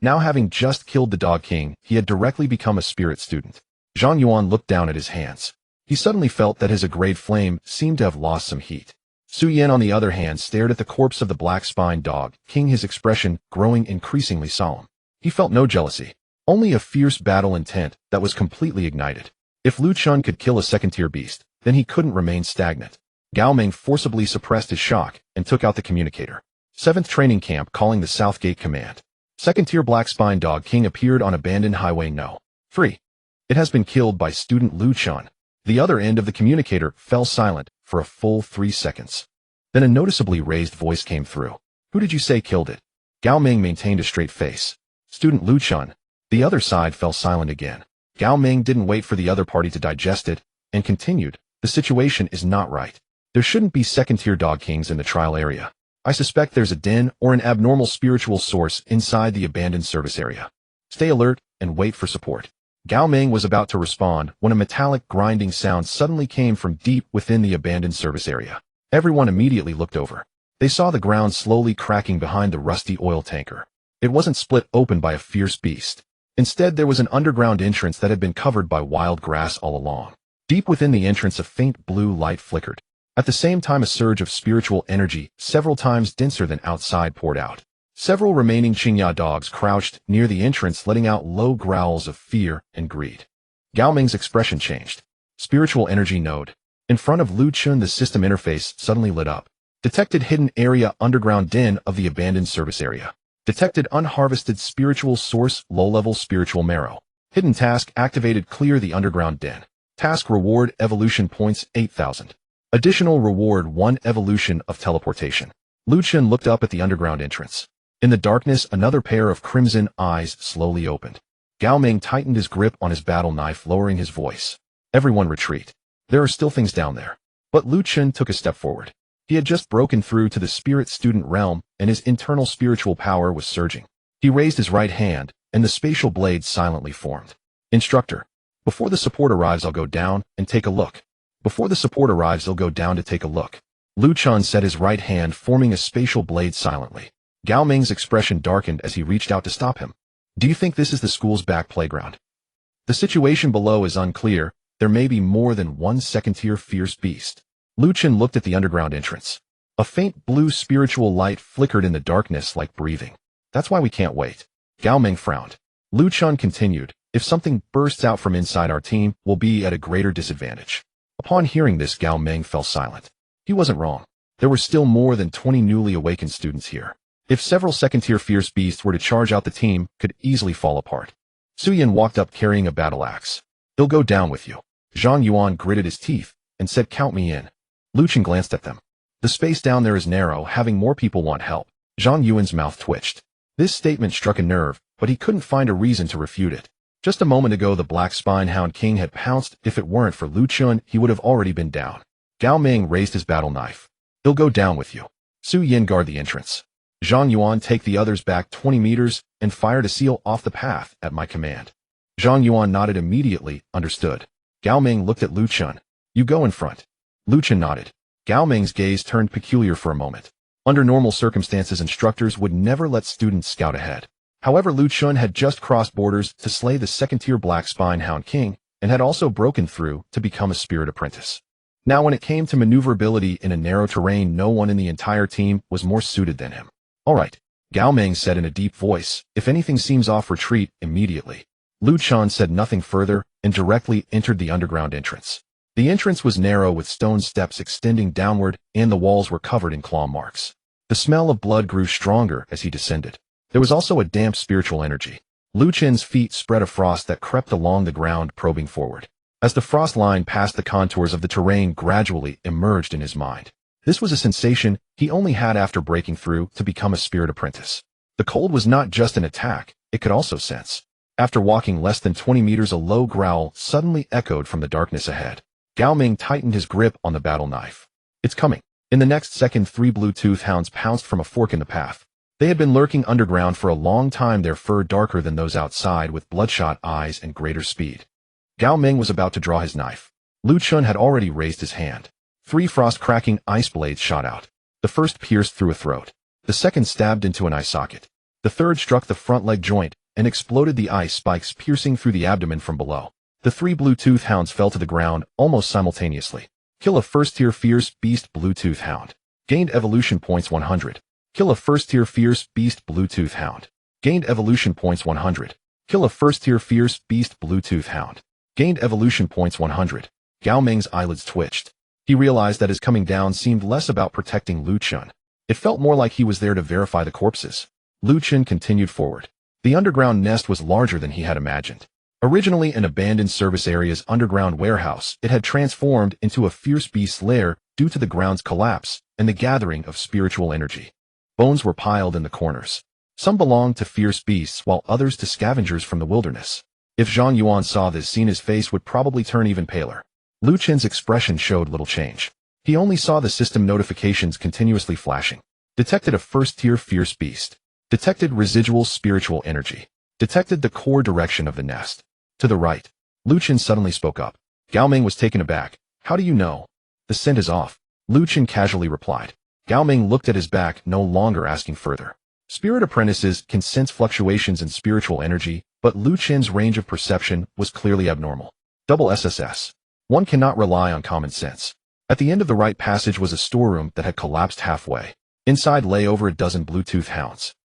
A: Now, having just killed the Dog King, he had directly become a spirit student. Zhang Yuan looked down at his hands. He suddenly felt that his aggrade flame seemed to have lost some heat. Su Yan, on the other hand, stared at the corpse of the black-spined Dog King, his expression growing increasingly solemn. He felt no jealousy, only a fierce battle intent that was completely ignited. If Lu Chen could kill a second-tier beast, then he couldn't remain stagnant. Gao Meng forcibly suppressed his shock and took out the communicator. 7th Training Camp calling the South Gate Command. Second-tier black-spined Dog King appeared on abandoned highway No. 3. It has been killed by student Lu Chen. The other end of the communicator fell silent for a full 3 seconds. Then a noticeably raised voice came through. Who did you say killed it? Gao Meng maintained a straight face. Student Lu Chen. The other side fell silent again. Gao Meng didn't wait for the other party to digest it and continued. The situation is not right. There shouldn't be second-tier Dog Kings in the trial area. I suspect there's a den or an abnormal spiritual source inside the abandoned service area. Stay alert and wait for support. Gao Meng was about to respond when a metallic grinding sound suddenly came from deep within the abandoned service area. Everyone immediately looked over. They saw the ground slowly cracking behind the rusty oil tanker. It wasn't split open by a fierce beast. Instead, there was an underground entrance that had been covered by wild grass all along. Deep within the entrance, a faint blue light flickered. At the same time, a surge of spiritual energy, several times denser than outside, poured out. Several remaining Qingya dogs crouched near the entrance, letting out low growls of fear and greed. Gao Meng's expression changed. Spiritual energy node. In front of Lu Chen, the system interface suddenly lit up. Detected hidden area, underground den of the abandoned service area. Detected unharvested spiritual source, low-level spiritual marrow. Hidden task activated, clear the underground den. Task reward, evolution points 8,000. Additional reward, 1 evolution of teleportation. Lu Chen looked up at the underground entrance. In the darkness, another pair of crimson eyes slowly opened. Gao Meng tightened his grip on his battle knife, lowering his voice. Everyone retreat. There are still things down there. But Lu Chen took a step forward. He had just broken through to the spirit student realm, and his internal spiritual power was surging. He raised his right hand, and the spatial blade silently formed. Instructor. Before the support arrives, I'll go down and take a look. Before the support arrives, they'll go down to take a look. Lu Chen set his right hand, forming a spatial blade silently. Gao Meng's expression darkened as he reached out to stop him. Do you think this is the school's back playground? The situation below is unclear. There may be more than one second-tier fierce beast. Lu Chen looked at the underground entrance. A faint blue spiritual light flickered in the darkness like breathing. That's why we can't wait. Gao Meng frowned. Lu Chen continued. If something bursts out from inside our team, we'll be at a greater disadvantage. Upon hearing this, Gao Meng fell silent. He wasn't wrong. There were still more than 20 newly awakened students here. If several second-tier fierce beasts were to charge out, the team could easily fall apart. Su Yan walked up carrying a battle axe. They'll go down with you. Zhang Yuan gritted his teeth and said, count me in. Lu Chen glanced at them. The space down there is narrow, having more people want help. Zhang Yuan's mouth twitched. This statement struck a nerve, but he couldn't find a reason to refute it. Just a moment ago, the Black Spine Hound King had pounced. If it weren't for Lu Chen, he would have already been down. Gao Meng raised his battle knife. He'll go down with you. Su Yan guard the entrance. Zhang Yuan take the others back 20 meters and fire to seal off the path at my command. Zhang Yuan nodded immediately, understood. Gao Meng looked at Lu Chen. You go in front. Lu Chen nodded. Gao Meng's gaze turned peculiar for a moment. Under normal circumstances, instructors would never let students scout ahead. However, Lu Chen had just crossed borders to slay the second-tier Black Spine Hound King and had also broken through to become a spirit apprentice. Now, when it came to maneuverability in a narrow terrain, no one in the entire team was more suited than him. All right, Gao Meng said in a deep voice. If anything seems off, retreat immediately. Lu Chen said nothing further and directly entered the underground entrance. The entrance was narrow with stone steps extending downward, and the walls were covered in claw marks. The smell of blood grew stronger as he descended. There was also a damp spiritual energy. Lu Chen's feet spread a frost that crept along the ground, probing forward. As the frost line passed, the contours of the terrain gradually emerged in his mind. This was a sensation he only had after breaking through to become a spirit apprentice. The cold was not just an attack, it could also sense. After walking less than 20 meters, a low growl suddenly echoed from the darkness ahead. Gao Ming tightened his grip on the battle knife. It's coming. In the next second, 3 Bluetooth hounds pounced from a fork in the path. They had been lurking underground for a long time, their fur darker than those outside, with bloodshot eyes and greater speed. Gao Ming was about to draw his knife. Lu Chun had already raised his hand. 3 frost-cracking ice blades shot out. The first pierced through a throat. The second stabbed into an eye socket. The third struck the front leg joint and exploded, the ice spikes piercing through the abdomen from below. The 3 Bluetooth hounds fell to the ground almost simultaneously. Kill a first-tier fierce beast Bluetooth hound. Gained evolution points 100. Kill a first-tier fierce beast Bluetooth hound. Gained evolution points 100. Kill a first-tier fierce beast Bluetooth hound. Gained evolution points 100. Gao Ming's eyelids twitched. He realized that his coming down seemed less about protecting Lu Chun. It felt more like he was there to verify the corpses. Lu Chun continued forward. The underground nest was larger than he had imagined. Originally an abandoned service area's underground warehouse, it had transformed into a fierce beast's lair due to the ground's collapse and the gathering of spiritual energy. Bones were piled in the corners. Some belonged to fierce beasts, while others to scavengers from the wilderness. If Zhang Yuan saw this scene, his face would probably turn even paler. Lu Chen's expression showed little change. He only saw the system notifications continuously flashing. Detected a first-tier fierce beast. Detected residual spiritual energy. Detected the core direction of the nest. To the right. Lu Chen suddenly spoke up. Gao Ming was taken aback. How do you know? The scent is off. Lu Chen casually replied. Gao Ming looked at his back, no longer asking further. Spirit apprentices can sense fluctuations in spiritual energy, but Lu Chen's range of perception was clearly abnormal. Double SSS. One cannot rely on common sense. At the end of the right passage was a storeroom that had collapsed halfway. Inside lay over a dozen Bluetooth hounds.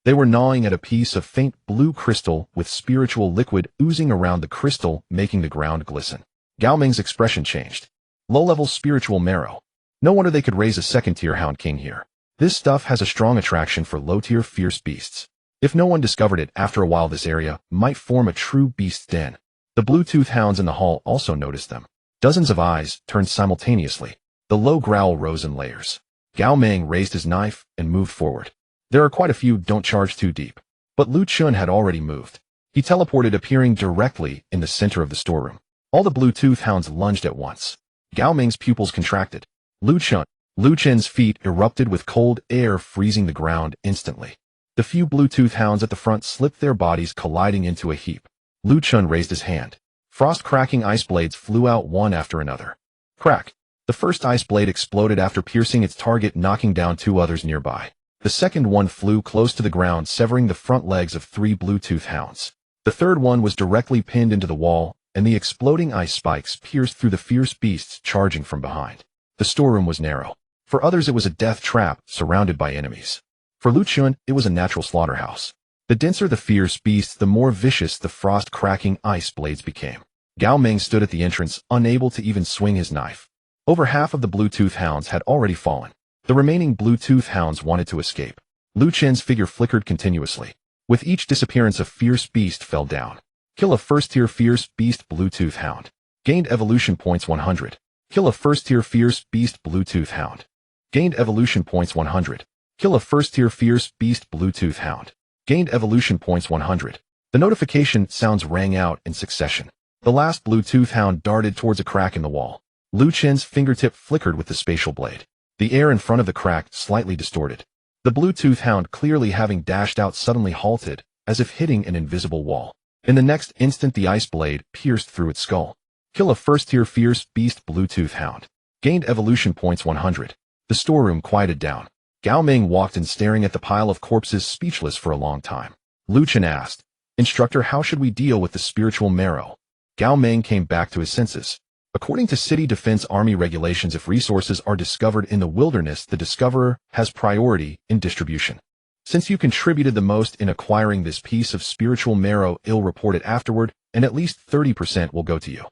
A: They were gnawing at a piece of faint blue crystal with spiritual liquid oozing around the crystal, making the ground glisten. Gao Ming's expression changed. Low-level spiritual marrow. No wonder they could raise a second-tier hound king here. This stuff has a strong attraction for low-tier fierce beasts. If no one discovered it, after a while this area might form a true beast's den. The Bluetooth hounds in the hall also noticed them. Dozens of eyes turned simultaneously. The low growl rose in layers. Gao Ming raised his knife and moved forward. There are quite a few, don't charge too deep. But Lu Chun had already moved. He teleported, appearing directly in the center of the storeroom. All the Bluetooth hounds lunged at once. Gao Ming's pupils contracted. Lu Chen's feet erupted with cold air, freezing the ground instantly. The few Bluetooth hounds at the front slipped, their bodies colliding into a heap. Lu Chun raised his hand. Frost-cracking ice blades flew out one after another. Crack. The first ice blade exploded after piercing its target, knocking down 2 others nearby. The second one flew close to the ground, severing the front legs of 3 Bluetooth hounds. The third one was directly pinned into the wall, and the exploding ice spikes pierced through the fierce beasts charging from behind. The storeroom was narrow. For others it was a death trap, surrounded by enemies. For Lu Chun, it was a natural slaughterhouse. The denser the fierce beasts, the more vicious the frost-cracking ice blades became. Gao Ming stood at the entrance, unable to even swing his knife. Over half of the Bluetooth hounds had already fallen. The remaining Bluetooth hounds wanted to escape. Lu Chen's figure flickered continuously. With each disappearance, a fierce beast fell down. Kill a first-tier fierce beast Bluetooth hound. Gained evolution points 100. Kill a first-tier fierce beast Bluetooth hound. Gained evolution points 100. Kill a first-tier fierce beast Bluetooth hound. Gained evolution points 100. The notification sounds rang out in succession. The last Bluetooth hound darted towards a crack in the wall. Lu Chen's fingertip flickered with the spatial blade. The air in front of the crack slightly distorted. The Bluetooth hound, clearly having dashed out, suddenly halted, as if hitting an invisible wall. In the next instant, the ice blade pierced through its skull. Kill a first-tier fierce beast Bluetooth hound. Gained evolution points 100. The storeroom quieted down. Gao Ming walked in, staring at the pile of corpses, speechless for a long time. Lu Chen asked, "Instructor, how should we deal with the spiritual marrow?" Gao Ming came back to his senses. According to City Defense Army regulations, if resources are discovered in the wilderness, the discoverer has priority in distribution. Since you contributed the most in acquiring this piece of spiritual marrow, I'll report it afterward, and at least 30% will go to you.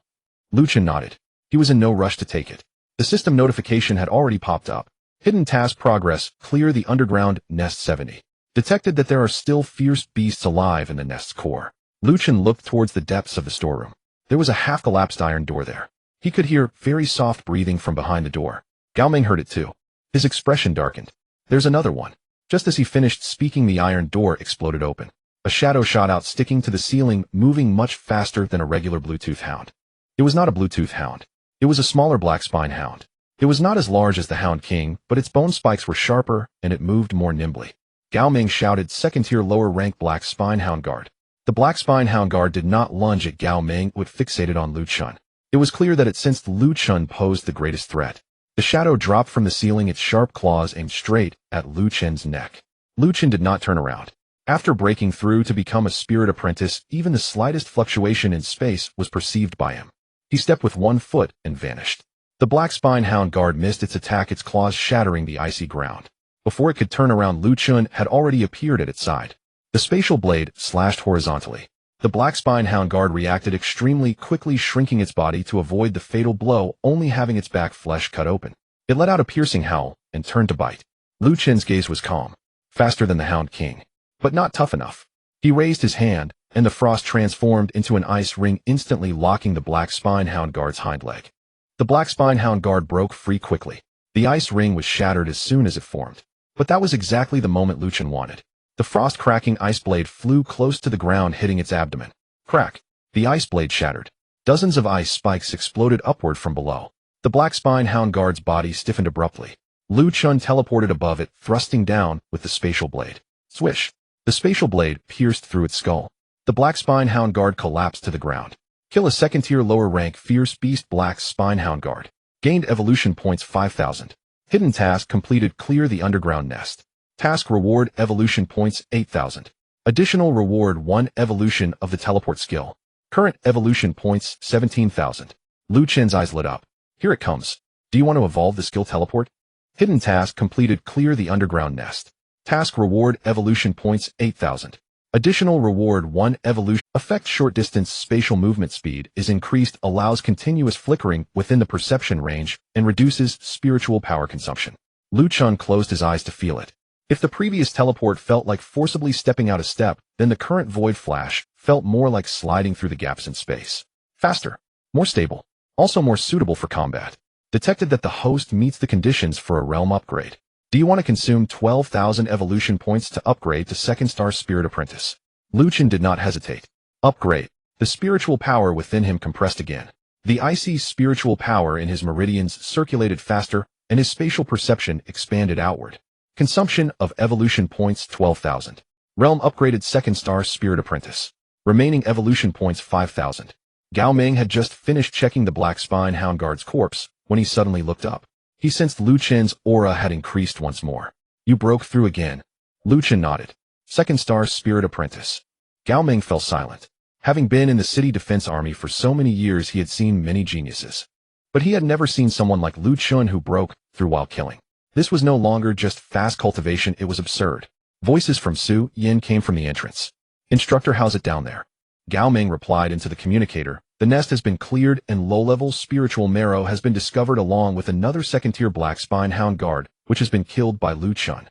A: Lu Chen nodded. He was in no rush to take it. The system notification had already popped up. Hidden task progress, clear the underground nest 70. Detected that there are still fierce beasts alive in the nest's core. Lu Chen looked towards the depths of the storeroom. There was a half-collapsed iron door there. He could hear very soft breathing from behind the door. Gao Ming heard it too. His expression darkened. There's another one. Just as he finished speaking, the iron door exploded open. A shadow shot out, sticking to the ceiling, moving much faster than a regular Bluetooth hound. It was not a Bluetooth hound. It was a smaller black spine hound. It was not as large as the Hound King, but its bone spikes were sharper, and it moved more nimbly. Gao Ming shouted, "Second-tier lower-rank black spine hound guard." The black spine hound guard did not lunge at Gao Ming, but fixated on Lu Chun. It was clear that it sensed Lu Chun posed the greatest threat. The shadow dropped from the ceiling, its sharp claws aimed straight at Lu Chen's neck. Lu Chen did not turn around. After breaking through to become a spirit apprentice, even the slightest fluctuation in space was perceived by him. He stepped with one foot and vanished. The black spine hound guard missed its attack, its claws shattering the icy ground. Before it could turn around, Lu Chun had already appeared at its side. The spatial blade slashed horizontally. The black spine hound guard reacted extremely quickly, shrinking its body to avoid the fatal blow, only having its back flesh cut open. It let out a piercing howl and turned to bite. Lu Chen's gaze was calm, faster than the Hound King, but not tough enough. He raised his hand, and the frost transformed into an ice ring, instantly locking the black spine hound guard's hind leg. The black spine hound guard broke free quickly. The ice ring was shattered as soon as it formed. But that was exactly the moment Lu Chen wanted. The frost-cracking ice blade flew close to the ground, hitting its abdomen. Crack! The ice blade shattered. Dozens of ice spikes exploded upward from below. The black spine hound guard's body stiffened abruptly. Lu Chun teleported above it, thrusting down with the spatial blade. Swish! The spatial blade pierced through its skull. The black spine hound guard collapsed to the ground. Kill a second-tier lower-rank fierce beast black spine hound guard. Gained evolution points 5,000. Hidden task completed, clear the underground nest. Task reward evolution points 8,000. Additional reward 1 evolution of the teleport skill. Current evolution points 17,000. Lu Chen's eyes lit up. Here it comes. Do you want to evolve the skill teleport? Hidden task completed, clear the underground nest. Task reward evolution points 8,000. Additional reward 1 evolution. Effect short distance spatial movement speed is increased, allows continuous flickering within the perception range, and reduces spiritual power consumption. Lu Chun closed his eyes to feel it. If the previous teleport felt like forcibly stepping out a step, then the current void flash felt more like sliding through the gaps in space. Faster, more stable, also more suitable for combat. Detected that the host meets the conditions for a realm upgrade. Do you want to consume 12,000 evolution points to upgrade to second star spirit apprentice? Lu Chen did not hesitate. Upgrade. The spiritual power within him compressed again. The icy spiritual power in his meridians circulated faster, and his spatial perception expanded outward. Consumption of evolution points 12,000. Realm upgraded second star spirit apprentice. Remaining evolution points 5,000. Gao Ming had just finished checking the black spine hound guard's corpse when he suddenly looked up. He sensed Lu Chen's aura had increased once more. You broke through again. Lu Chen nodded. Second star spirit apprentice. Gao Ming fell silent. Having been in the city defense army for so many years, he had seen many geniuses. But he had never seen someone like Lu Chen who broke through while killing. This was no longer just fast cultivation, it was absurd. Voices from Su Yin came from the entrance. Instructor, how's it down there? Gao Ming replied into the communicator. The nest has been cleared and low-level spiritual marrow has been discovered along with another second-tier black spine hound guard, which has been killed by Lu Chun.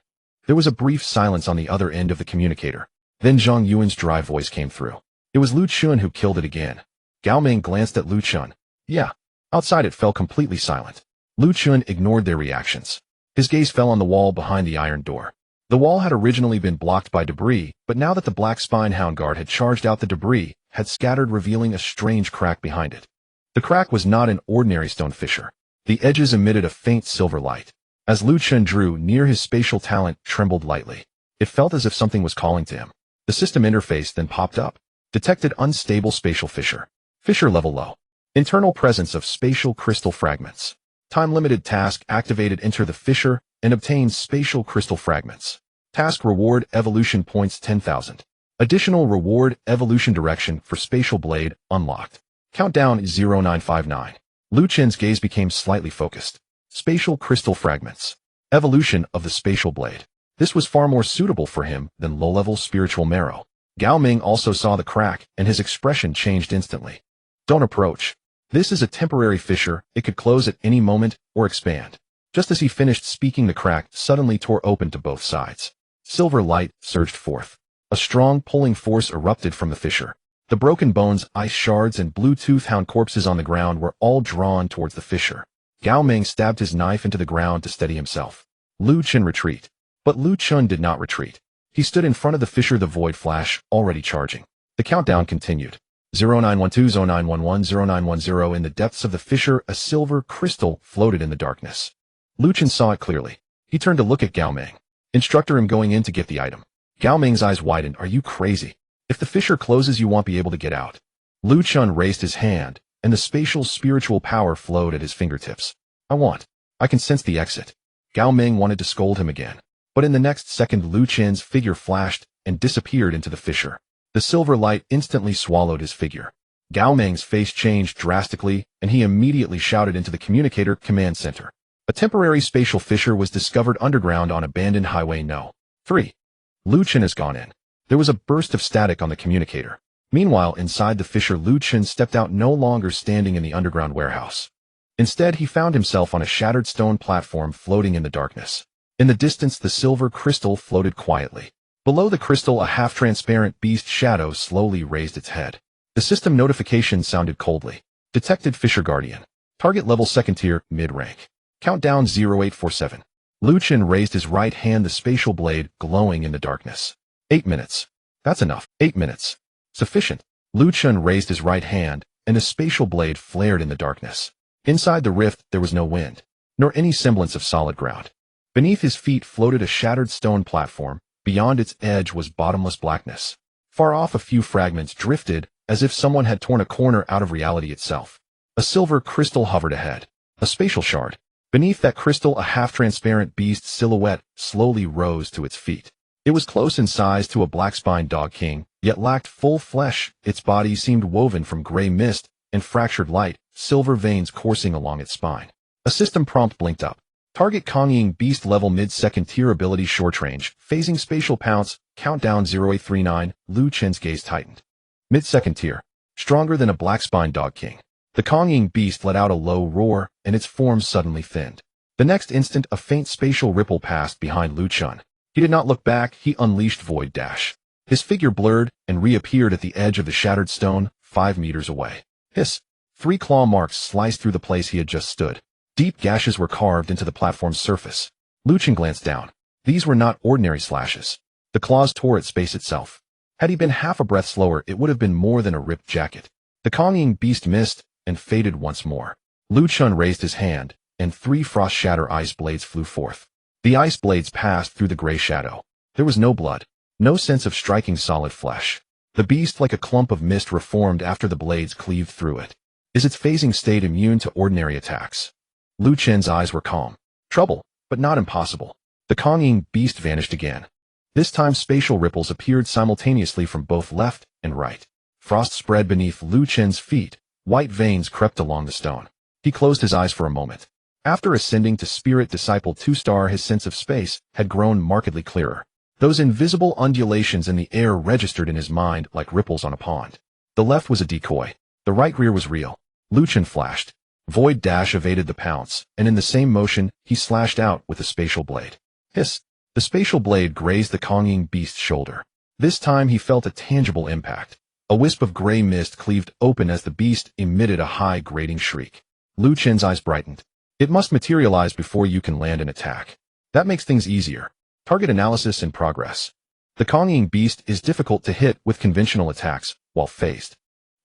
A: There was a brief silence on the other end of the communicator. Then Zhang Yuan's dry voice came through. It was Lu Chun who killed it again. Gao Ming glanced at Lu Chun. Yeah. Outside it fell completely silent. Lu Chun ignored their reactions. His gaze fell on the wall behind the iron door. The wall had originally been blocked by debris, but now that the black spine hound guard had charged out, the debris had scattered, revealing a strange crack behind it. The crack was not an ordinary stone fissure. The edges emitted a faint silver light. As Lu Chun drew near, his spatial talent trembled lightly. It felt as if something was calling to him. The system interface then popped up. Detected unstable spatial fissure. Fissure level low. Internal presence of spatial crystal fragments. Time-limited task activated. Enter the fissure and obtain spatial crystal fragments. Task reward evolution points 10,000. Additional reward evolution direction for spatial blade unlocked. Countdown 0959. Lu Chen's gaze became slightly focused. Spatial crystal fragments. Evolution of the spatial blade. This was far more suitable for him than low-level spiritual marrow. Gao Ming also saw the crack, and his expression changed instantly. Don't approach. This is a temporary fissure. It could close at any moment or expand. Just as he finished speaking, the crack suddenly tore open to both sides. Silver light surged forth. A strong pulling force erupted from the fissure. The broken bones, ice shards, and Bluetooth hound corpses on the ground were all drawn towards the fissure. Gao Ming stabbed his knife into the ground to steady himself. Lu Chen retreat. But Lu Chun did not retreat. He stood in front of the fissure, the void flash, already charging. The countdown continued. 0912, 0911, 0910. In the depths of the fissure, a silver crystal floated in the darkness. Lu Chen saw it clearly. He turned to look at Gao Ming. Instructor, I'm going in to get the item. Gao Ming's eyes widened. Are you crazy? If the fissure closes, you won't be able to get out. Lu Chun raised his hand, and the spatial spiritual power flowed at his fingertips. I can sense the exit. Gao Ming wanted to scold him again. But in the next second, Lu Chen's figure flashed and disappeared into the fissure. The silver light instantly swallowed his figure. Gao Ming's face changed drastically, and he immediately shouted into the communicator command center. A temporary spatial fissure was discovered underground on abandoned highway No. 3. Lu Chen has gone in. There was a burst of static on the communicator. Meanwhile, inside the fissure, Lu Chen stepped out, no longer standing in the underground warehouse. Instead, he found himself on a shattered stone platform floating in the darkness. In the distance, the silver crystal floated quietly. Below the crystal, a half-transparent beast shadow slowly raised its head. The system notification sounded coldly. Detected Fissure Guardian. Target level 2nd tier, mid-rank. Countdown 0847. Lu Chen raised his right hand, the spatial blade glowing in the darkness. 8 minutes. That's enough. 8 minutes. Sufficient. Lu Chen raised his right hand, and the spatial blade flared in the darkness. Inside the rift, there was no wind, nor any semblance of solid ground. Beneath his feet floated a shattered stone platform. Beyond its edge was bottomless blackness. Far off, a few fragments drifted, as if someone had torn a corner out of reality itself. A silver crystal hovered ahead. A spatial shard. Beneath that crystal, a half-transparent beast silhouette slowly rose to its feet. It was close in size to a black-spined dog king, yet lacked full flesh. Its body seemed woven from gray mist and fractured light, silver veins coursing along its spine. A system prompt blinked up. Target Kongying beast level mid-2nd tier ability short range, phasing spatial pounce, countdown 0839, Lu Chen's gaze tightened. Mid-2nd tier. Stronger than a black-spined dog king. The Kongying beast let out a low roar, and its form suddenly thinned. The next instant, a faint spatial ripple passed behind Lu Chen. He did not look back, he unleashed Void Dash. His figure blurred and reappeared at the edge of the shattered stone, 5 meters away. Hiss! 3 claw marks sliced through the place he had just stood. Deep gashes were carved into the platform's surface. Lu Chen glanced down. These were not ordinary slashes. The claws tore at space itself. Had he been half a breath slower, it would have been more than a ripped jacket. The Kongying beast missed and faded once more. Lu Chen raised his hand, and 3 frost shatter ice blades flew forth. The ice blades passed through the gray shadow. There was no blood, no sense of striking solid flesh. The beast, like a clump of mist, reformed after the blades cleaved through it. Is its phasing state immune to ordinary attacks? Lu Chen's eyes were calm. Trouble, but not impossible. The Kongying beast vanished again. This time spatial ripples appeared simultaneously from both left and right. Frost spread beneath Lu Chen's feet. White veins crept along the stone. He closed his eyes for a moment. After ascending to Spirit Disciple 2-star, his sense of space had grown markedly clearer. Those invisible undulations in the air registered in his mind like ripples on a pond. The left was a decoy. The right rear was real. Lu Chen flashed. Void Dash evaded the pounce, and in the same motion, he slashed out with a spatial blade. Hiss! The spatial blade grazed the Kongying beast's shoulder. This time he felt a tangible impact. A wisp of gray mist cleaved open as the beast emitted a high, grating shriek. Lu Chen's eyes brightened. It must materialize before you can land an attack. That makes things easier. Target analysis in progress. The Kongying beast is difficult to hit with conventional attacks while phased.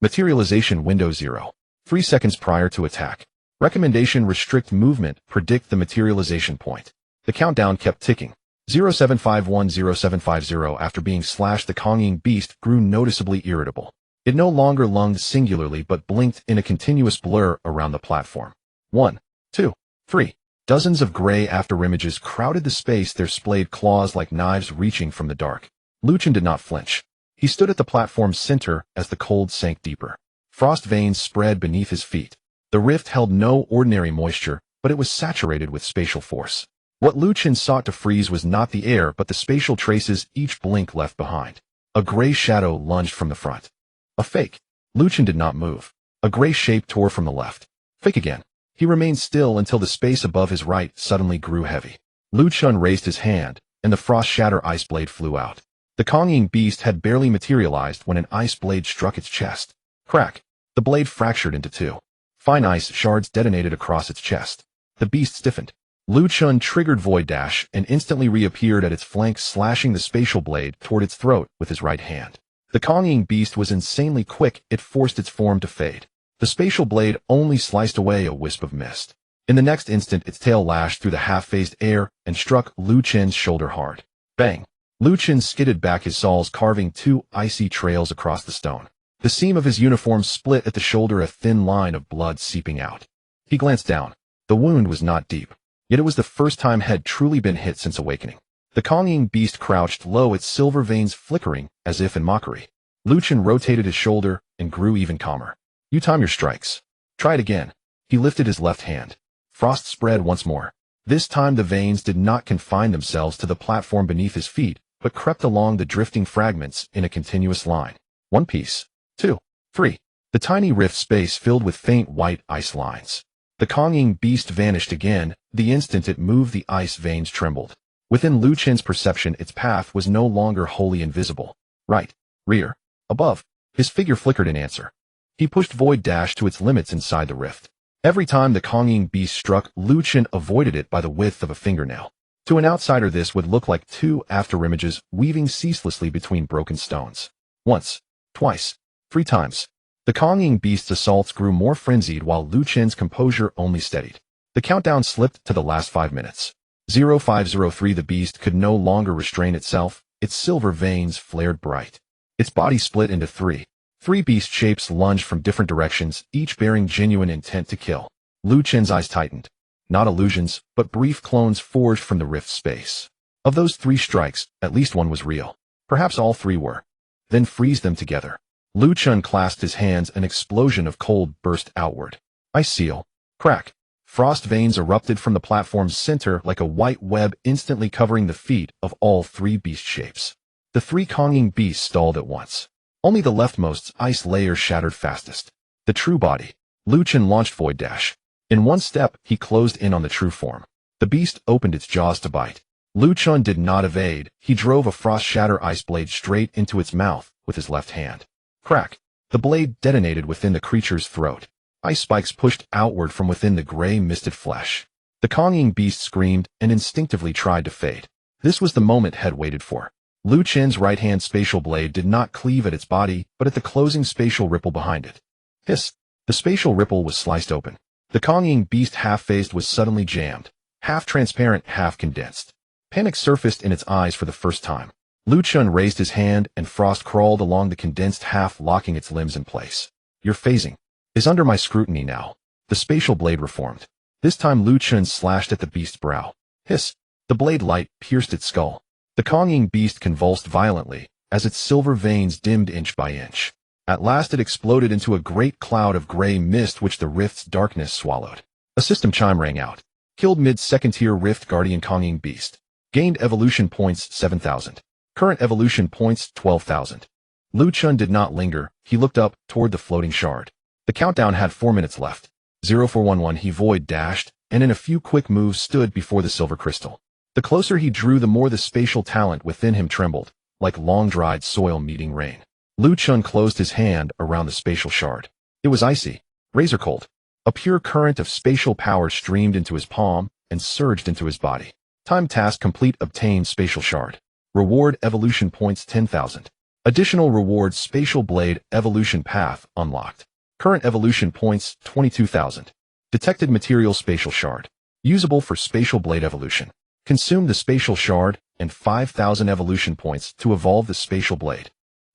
A: Materialization window 0. 3 seconds prior to attack. Recommendation: restrict movement, predict the materialization point. The countdown kept ticking. 0751, 0750. After being slashed, the Kongying beast grew noticeably irritable. It no longer lunged singularly but blinked in a continuous blur around the platform. 1, 2, 3. Dozens of gray afterimages crowded the space, their splayed claws like knives reaching from the dark. Lu Chen did not flinch. He stood at the platform's center as the cold sank deeper. Frost veins spread beneath his feet. The rift held no ordinary moisture, but it was saturated with spatial force. What Lu Chen sought to freeze was not the air but the spatial traces each blink left behind. A gray shadow lunged from the front. A fake. Lu Chen did not move. A gray shape tore from the left. Fake again. He remained still until the space above his right suddenly grew heavy. Lu Chen raised his hand, and the frost shatter ice blade flew out. The Kongying beast had barely materialized when an ice blade struck its chest. Crack. The blade fractured into 2. Fine ice shards detonated across its chest. The beast stiffened. Lu Chun triggered Void Dash and instantly reappeared at its flank, slashing the spatial blade toward its throat with his right hand. The Konging beast was insanely quick, it forced its form to fade. The spatial blade only sliced away a wisp of mist. In the next instant, its tail lashed through the half-phased air and struck Lu Chen's shoulder hard. Bang! Lu Chen skidded back his saws, carving two icy trails across the stone. The seam of his uniform split at the shoulder, a thin line of blood seeping out. He glanced down. The wound was not deep, yet it was the first time had truly been hit since awakening. The Konging beast crouched low, its silver veins flickering as if in mockery. Lu Chen rotated his shoulder and grew even calmer. You time your strikes. Try it again. He lifted his left hand. Frost spread once more. This time the veins did not confine themselves to the platform beneath his feet, but crept along the drifting fragments in a continuous line. 1 piece. 2. 3. The tiny rift space filled with faint white ice lines. The Konging beast vanished again. The instant it moved, the ice veins trembled. Within Lu Chen's perception, its path was no longer wholly invisible. Right, rear, above. His figure flickered in answer. He pushed Void Dash to its limits inside the rift. Every time the Konging beast struck, Lu Chen avoided it by the width of a fingernail. To an outsider, this would look like two afterimages weaving ceaselessly between broken stones. Once, twice, 3 times. The Konging beast's assaults grew more frenzied while Lu Chen's composure only steadied. The countdown slipped to the last 5 minutes. 0503. The beast could no longer restrain itself. Its silver veins flared bright. Its body split into 3. 3 beast shapes lunged from different directions, each bearing genuine intent to kill. Lu Chen's eyes tightened. Not illusions, but brief clones forged from the rift space. Of those 3 strikes, at least one was real. Perhaps all 3 were. Then freeze them together. Lu Chen clasped his hands. An explosion of cold burst outward. Ice seal. Crack. Frost veins erupted from the platform's center like a white web, instantly covering the feet of all 3 beast shapes. The 3 Konging beasts stalled at once. Only the leftmost's ice layer shattered fastest. The true body. Lu Chen launched Void Dash. In one step, he closed in on the true form. The beast opened its jaws to bite. Lu Chen did not evade. He drove a frost shatter ice blade straight into its mouth with his left hand. Crack. The blade detonated within the creature's throat. Ice spikes pushed outward from within the gray misted flesh. The Konging beast screamed and instinctively tried to fade. This was the moment had waited for. Lu Chen's right-hand spatial blade did not cleave at its body, but at the closing spatial ripple behind it. Hiss! The spatial ripple was sliced open. The Konging beast half-phased was suddenly jammed, half-transparent, half-condensed. Panic surfaced in its eyes for the first time. Lu Chen raised his hand and frost crawled along the condensed half, locking its limbs in place. Your phasing is under my scrutiny now. The spatial blade reformed. This time Lu Chen slashed at the beast's brow. Hiss! The blade light pierced its skull. The Konging beast convulsed violently as its silver veins dimmed inch by inch. At last it exploded into a great cloud of gray mist which the rift's darkness swallowed. A system chime rang out. Killed mid-second tier Rift Guardian Konging beast. Gained evolution points 7,000. Current evolution points 12,000. Lu Chen did not linger. He looked up toward the floating shard. The countdown had 4 minutes left. 0411. He void dashed, and in a few quick moves stood before the silver crystal. The closer he drew, the more the spatial talent within him trembled, like long-dried soil meeting rain. Lu Chen closed his hand around the spatial shard. It was icy, razor cold. A pure current of spatial power streamed into his palm and surged into his body. Time task complete. Obtained spatial shard. Reward evolution points 10,000. Additional reward spatial blade evolution path unlocked. Current evolution points 22,000. Detected material spatial shard. Usable for spatial blade evolution. Consume the spatial shard and 5,000 evolution points to evolve the spatial blade.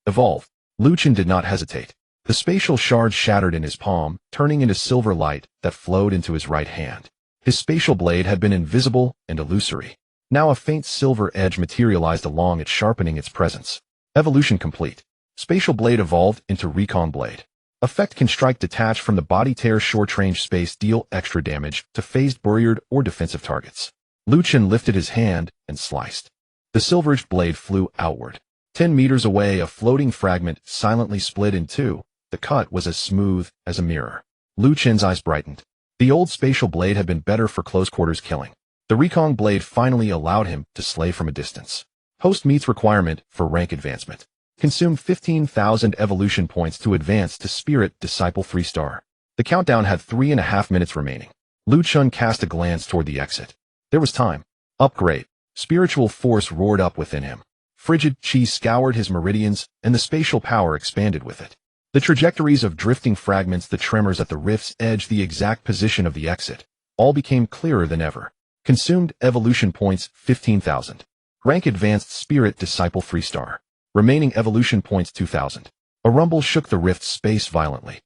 A: Evolve. Lu Chen did not hesitate. The spatial shard shattered in his palm, turning into silver light that flowed into his right hand. His spatial blade had been invisible and illusory. Now a faint silver edge materialized along it, sharpening its presence. Evolution complete. Spatial blade evolved into recon blade. Effect can strike detached from the body, tear short range space, deal extra damage to phased, barriered, or defensive targets. Lu Chen lifted his hand and sliced. The silver-edged blade flew outward. 10 meters away, a floating fragment silently split in two. The cut was as smooth as a mirror. Lu Chen's eyes brightened. The old spatial blade had been better for close quarters killing. The recon blade finally allowed him to slay from a distance. Host meets requirement for rank advancement. Consume 15,000 evolution points to advance to Spirit Disciple 3-star. The countdown had 3.5 minutes remaining. Lu Chen cast a glance toward the exit. There was time. Upgrade. Spiritual force roared up within him. Frigid chi scoured his meridians, and the spatial power expanded with it. The trajectories of drifting fragments, the tremors at the rift's edge, the exact position of the exit, all became clearer than ever. Consumed evolution points 15,000. Rank advanced spirit disciple 3-star. Remaining evolution points 2,000. A rumble shook the rift's space violently.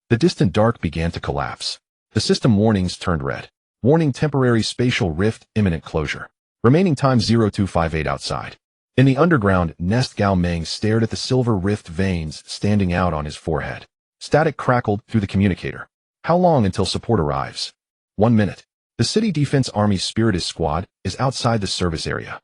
A: The distant dark began to collapse. The system warnings turned red. Warning: temporary spatial rift, imminent closure. Remaining time 0258 outside. In the underground nest, Gao Meng stared at the silver rift veins standing out on his forehead. Static crackled through the communicator. How long until support arrives? 1 minute. The City Defense Army Spiritist Squad is outside the service area.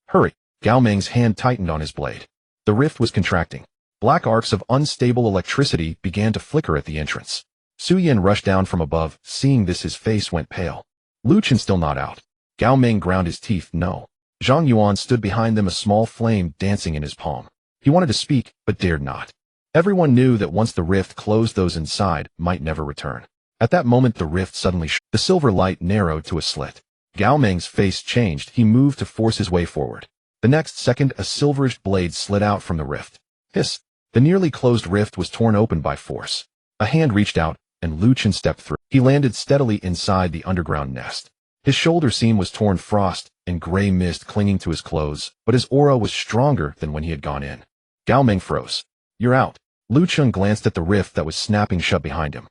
A: Hurry! Gao Meng's hand tightened on his blade. The rift was contracting. Black arcs of unstable electricity began to flicker at the entrance. Su Yan rushed down from above. Seeing this, his face went pale. Lu Chen still not out. Gao Meng ground his teeth. No. Zhang Yuan stood behind them, a small flame dancing in his palm. He wanted to speak, but dared not. Everyone knew that once the rift closed, those inside might never return. At that moment, the rift suddenly the silver light narrowed to a slit. Gao Meng's face changed. He moved to force his way forward. The next second, a silverish blade slid out from the rift. Hiss! The nearly closed rift was torn open by force. A hand reached out, and Lu Chen stepped through. He landed steadily inside the underground nest. His shoulder seam was torn, frost and gray mist clinging to his clothes, but his aura was stronger than when he had gone in. Gao Meng froze. You're out. Lu Chen glanced at the rift that was snapping shut behind him.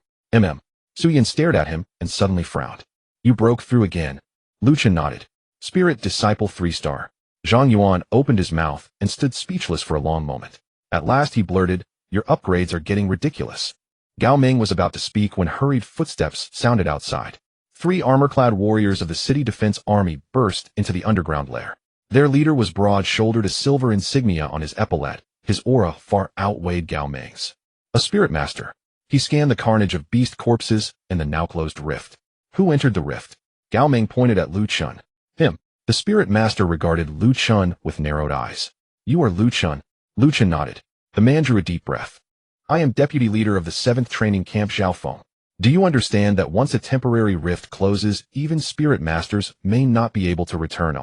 A: Su Yan stared at him and suddenly frowned. You broke through again. Lu Chen nodded. Spirit Disciple 3-star. Zhang Yuan opened his mouth and stood speechless for a long moment. At last he blurted, your upgrades are getting ridiculous. Gao Meng was about to speak when hurried footsteps sounded outside. 3 armor-clad warriors of the City Defense Army burst into the underground lair. Their leader was broad-shouldered, a silver insignia on his epaulette. His aura far outweighed Gao Meng's. A spirit master. He scanned the carnage of beast corpses and the now-closed rift. Who entered the rift? Gao Meng pointed at Lu Chen. Him. The spirit master regarded Lu Chen with narrowed eyes. You are Lu Chen. Lu Chen nodded. The man drew a deep breath. I am deputy leader of the 7th training camp Xiaofeng. Do you understand that once a temporary rift closes, even spirit masters may not be able to return?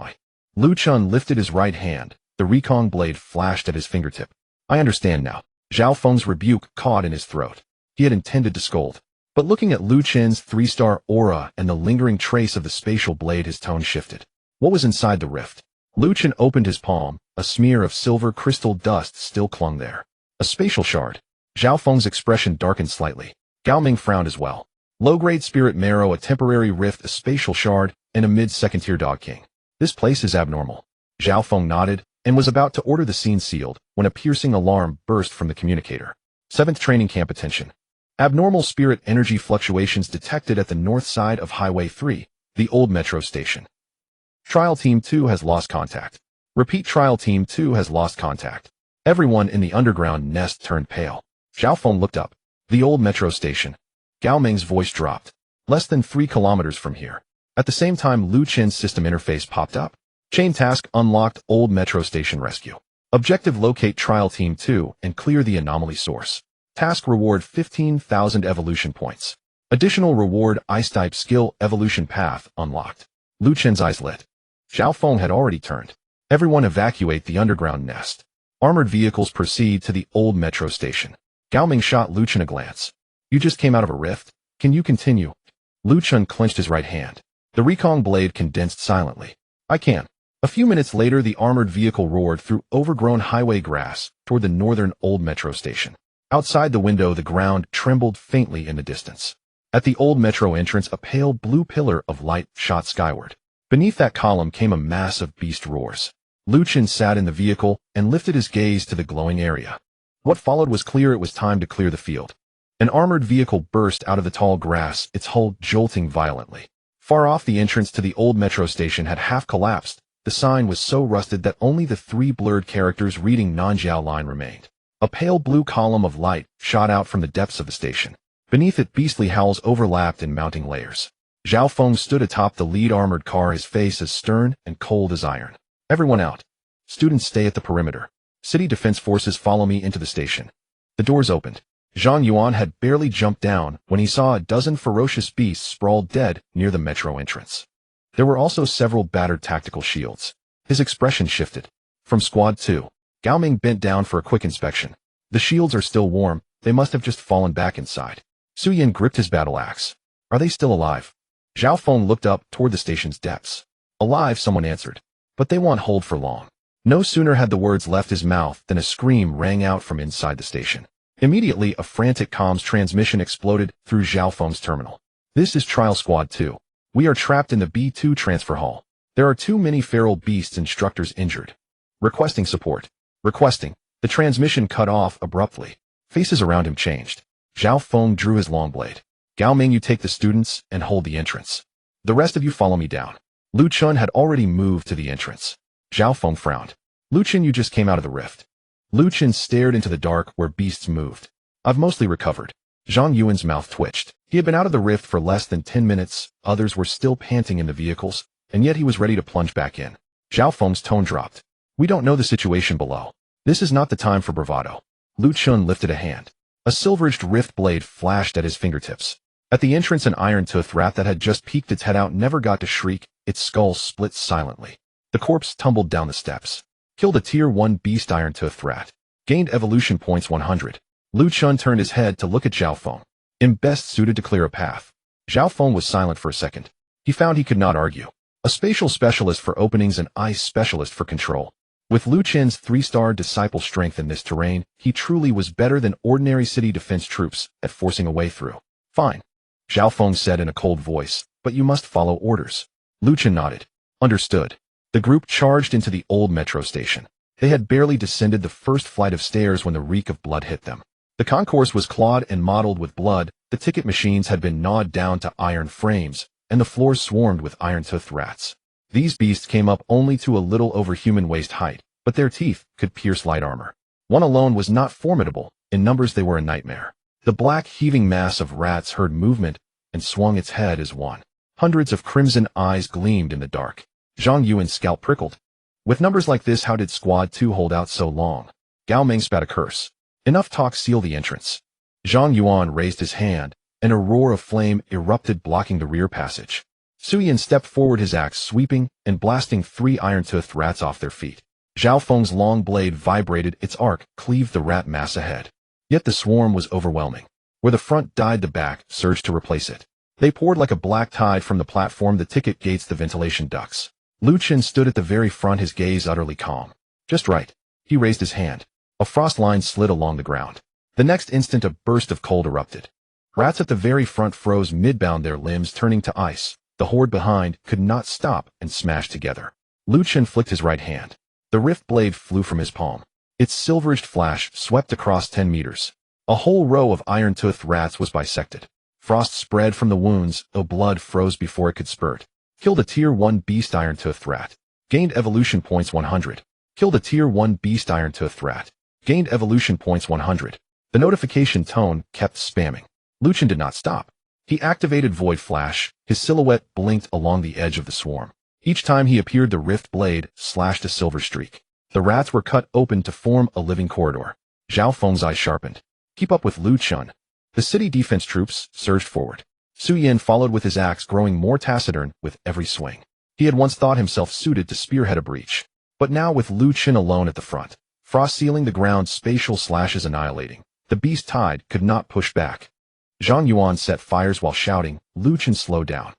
A: Lu Chen lifted his right hand. The Rekong blade flashed at his fingertip. I understand now. Xiaofeng's rebuke caught in his throat. He had intended to scold. But looking at Lu Chen's 3-star aura and the lingering trace of the spatial blade, his tone shifted. What was inside the rift? Lu Chen opened his palm. A smear of silver crystal dust still clung there. A spatial shard. Xiaofeng's expression darkened slightly. Gao Meng frowned as well. Low-grade spirit marrow, a temporary rift, a spatial shard, and a mid-second-tier dog king. This place is abnormal. Xiaofeng nodded and was about to order the scene sealed when a piercing alarm burst from the communicator. 7th training camp, attention. Abnormal spirit energy fluctuations detected at the north side of Highway 3, the old metro station. Trial Team 2 has lost contact. Repeat, Trial Team 2 has lost contact. Everyone in the underground nest turned pale. Xiaofeng looked up. The old metro station. Gao Meng's voice dropped. Less than 3 kilometers from here. At the same time, Lu Chen's system interface popped up. Chain task unlocked, old metro station rescue. Objective: locate Trial Team 2 and clear the anomaly source. Task reward: 15,000 evolution points. Additional reward: ice type skill evolution path unlocked. Lu Chen's eyes lit. Xiaofeng had already turned. Everyone evacuate the underground nest. Armored vehicles proceed to the old metro station. Gao Meng shot Lu Chen a glance. You just came out of a rift? Can you continue? Lu Chen clenched his right hand. The Rekong blade condensed silently. I can. A few minutes later, the armored vehicle roared through overgrown highway grass toward the northern old metro station. Outside the window, the ground trembled faintly in the distance. At the old metro entrance, a pale blue pillar of light shot skyward. Beneath that column came a mass of beast roars. Lu Chen sat in the vehicle and lifted his gaze to the glowing area. What followed was clear. It was time to clear the field. An armored vehicle burst out of the tall grass, its hull jolting violently. Far off, the entrance to the old metro station had half collapsed. The sign was so rusted that only the 3 blurred characters reading Nanjiao line remained. A pale blue column of light shot out from the depths of the station. Beneath it, beastly howls overlapped in mounting layers. Xiaofeng stood atop the lead armored car, his face as stern and cold as iron. Everyone out. Students stay at the perimeter. City defense forces follow me into the station. The doors opened. Zhang Yuan had barely jumped down when he saw a dozen ferocious beasts sprawled dead near the metro entrance. There were also several battered tactical shields. His expression shifted. From Squad 2, Gao Ming bent down for a quick inspection. The shields are still warm, they must have just fallen back inside. Su Yin gripped his battle axe. Are they still alive? Zhao Feng looked up toward the station's depths. Alive, someone answered. But they won't hold for long. No sooner had the words left his mouth than a scream rang out from inside the station. Immediately, a frantic comms transmission exploded through Zhao Feng's terminal. This is Trial Squad 2. We are trapped in the B2 transfer hall. There are too many feral beasts instructors injured. Requesting support. Requesting. The transmission cut off abruptly. Faces around him changed. Zhao Feng drew his long blade. Gao Ming, you take the students and hold the entrance. The rest of you follow me down. Lu Chun had already moved to the entrance. Zhao Feng frowned. Lu Chun, you just came out of the rift. Lu Chun stared into the dark where beasts moved. I've mostly recovered. Zhang Yuan's mouth twitched. He had been out of the rift for less than 10 minutes, others were still panting in the vehicles, and yet he was ready to plunge back in. Zhao Feng's tone dropped. We don't know the situation below. This is not the time for bravado. Lu Chun lifted a hand. A silver-edged rift blade flashed at his fingertips. At the entrance, an iron-toothed rat that had just peeked its head out never got to shriek, its skull split silently. The corpse tumbled down the steps. Killed a Tier 1 beast iron-toothed rat. Gained evolution points 100. Lu Chun turned his head to look at Zhao Feng. Am best suited to clear a path. Zhao Feng was silent for a second. He found he could not argue. A spatial specialist for openings and ice specialist for control. With Lu Chen's 3-star disciple strength in this terrain, he truly was better than ordinary city defense troops at forcing a way through. Fine. Zhao Feng said in a cold voice, but you must follow orders. Lu Chen nodded. Understood. The group charged into the old metro station. They had barely descended the first flight of stairs when the reek of blood hit them. The concourse was clawed and mottled with blood, the ticket machines had been gnawed down to iron frames, and the floors swarmed with iron-toothed rats. These beasts came up only to a little over human waist height, but their teeth could pierce light armor. One alone was not formidable, in numbers they were a nightmare. The black heaving mass of rats heard movement and swung its head as one. Hundreds of crimson eyes gleamed in the dark. Zhang Yuan's scalp prickled. With numbers like this, how did Squad 2 hold out so long? Gao Ming spat a curse. Enough talk, seal the entrance. Zhang Yuan raised his hand, and a roar of flame erupted, blocking the rear passage. Su Yin stepped forward, his axe sweeping and blasting 3 iron-toothed rats off their feet. Zhao Feng's long blade vibrated, its arc cleaved the rat mass ahead. Yet the swarm was overwhelming. Where the front died, the back surged to replace it. They poured like a black tide from the platform, the ticket gates, the ventilation ducts. Lu Chen stood at the very front, his gaze utterly calm. Just right. He raised his hand. A frost line slid along the ground. The next instant, a burst of cold erupted. Rats at the very front froze midbound, their limbs turning to ice. The horde behind could not stop and smashed together. Lu Chen flicked his right hand. The rift blade flew from his palm. Its silver-edged flash swept across 10 meters. A whole row of iron-toothed rats was bisected. Frost spread from the wounds, though blood froze before it could spurt. Killed a Tier 1 beast iron-toothed rat. Gained evolution points 100. Killed a Tier 1 beast iron-toothed rat. Gained evolution points 100. The notification tone kept spamming. Lu Chen did not stop. He activated Void Flash. His silhouette blinked along the edge of the swarm. Each time he appeared, the rift blade slashed a silver streak. The rats were cut open to form a living corridor. Zhao Feng's eyes sharpened. Keep up with Lu Chen. The city defense troops surged forward. Su Yin followed with his axe, growing more taciturn with every swing. He had once thought himself suited to spearhead a breach. But now, with Lu Chen alone at the front, frost sealing the ground, spatial slashes annihilating, the beast tide could not push back. Zhang Yuan set fires while shouting. Lu Chen slowed down.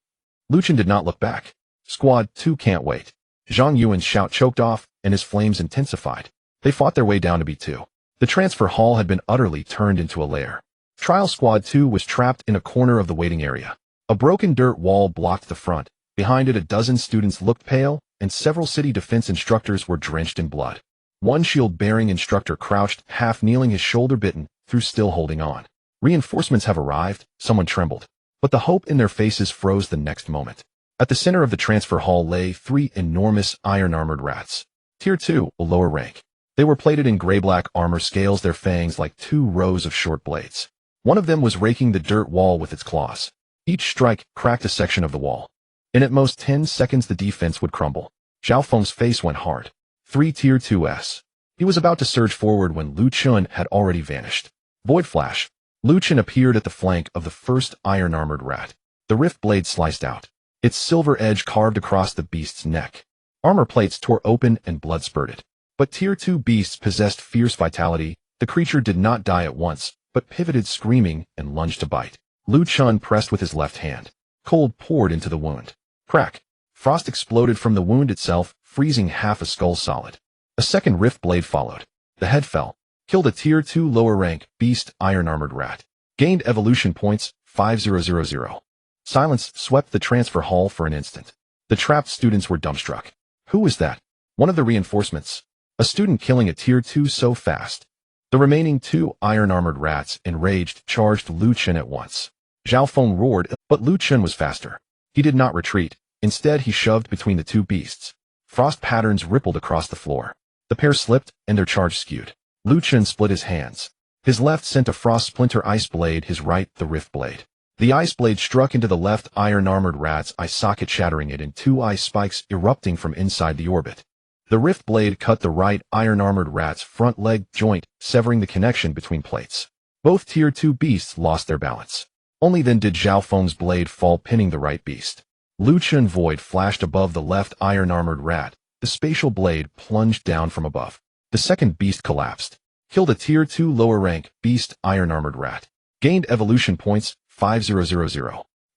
A: Lu Chen did not look back. Squad 2 can't wait. Zhang Yuan's shout choked off, and his flames intensified. They fought their way down to B2. The transfer hall had been utterly turned into a lair. Trial Squad 2 was trapped in a corner of the waiting area. A broken dirt wall blocked the front. Behind it, a dozen students looked pale, and several city defense instructors were drenched in blood. One shield-bearing instructor crouched, half kneeling, his shoulder bitten, through still holding on. Reinforcements have arrived, someone trembled. But the hope in their faces froze the next moment. At the center of the transfer hall lay 3 enormous iron-armored rats. Tier 2, a lower rank. They were plated in gray-black armor, scales, their fangs like 2 rows of short blades. One of them was raking the dirt wall with its claws. Each strike cracked a section of the wall. In at most 10 seconds, the defense would crumble. Zhao Feng's face went hard. 3 Tier 2s. He was about to surge forward when Lu Chen had already vanished. Void Flash. Lu Chen appeared at the flank of the first iron-armored rat. The rift blade sliced out. its silver edge carved across the beast's neck. Armor plates tore open and blood spurted. But Tier 2 beasts possessed fierce vitality. The creature did not die at once, but pivoted screaming and lunged to bite. Lu Chun pressed with his left hand. Cold poured into the wound. Crack! Frost exploded from the wound itself, freezing half a skull solid. A second rift blade followed. The head fell. Killed a Tier 2 lower rank beast iron-armored rat. Gained evolution points 5000. Silence swept the transfer hall for an instant. The trapped students were dumbstruck. Who was that? One of the reinforcements. A student killing a Tier 2 so fast. The remaining 2 iron-armored rats, enraged, charged Lu Chun at once. Zhao Feng roared, but Lu Chun was faster. He did not retreat. Instead, he shoved between the 2 beasts. Frost patterns rippled across the floor. The pair slipped, and their charge skewed. Lu Chun split his hands. His left sent a frost splinter ice blade, his right the rift blade. The ice blade struck into the left iron-armored rat's eye socket, shattering it in 2 ice spikes erupting from inside the orbit. The rift blade cut the right iron-armored rat's front leg joint, severing the connection between plates. Both Tier 2 beasts lost their balance. Only then did Zhao Feng's blade fall, pinning the right beast. Lu Chun void flashed above the left iron-armored rat. The spatial blade plunged down from above. The second beast collapsed. Killed a Tier 2 lower rank beast iron-armored rat. Gained evolution points 5000.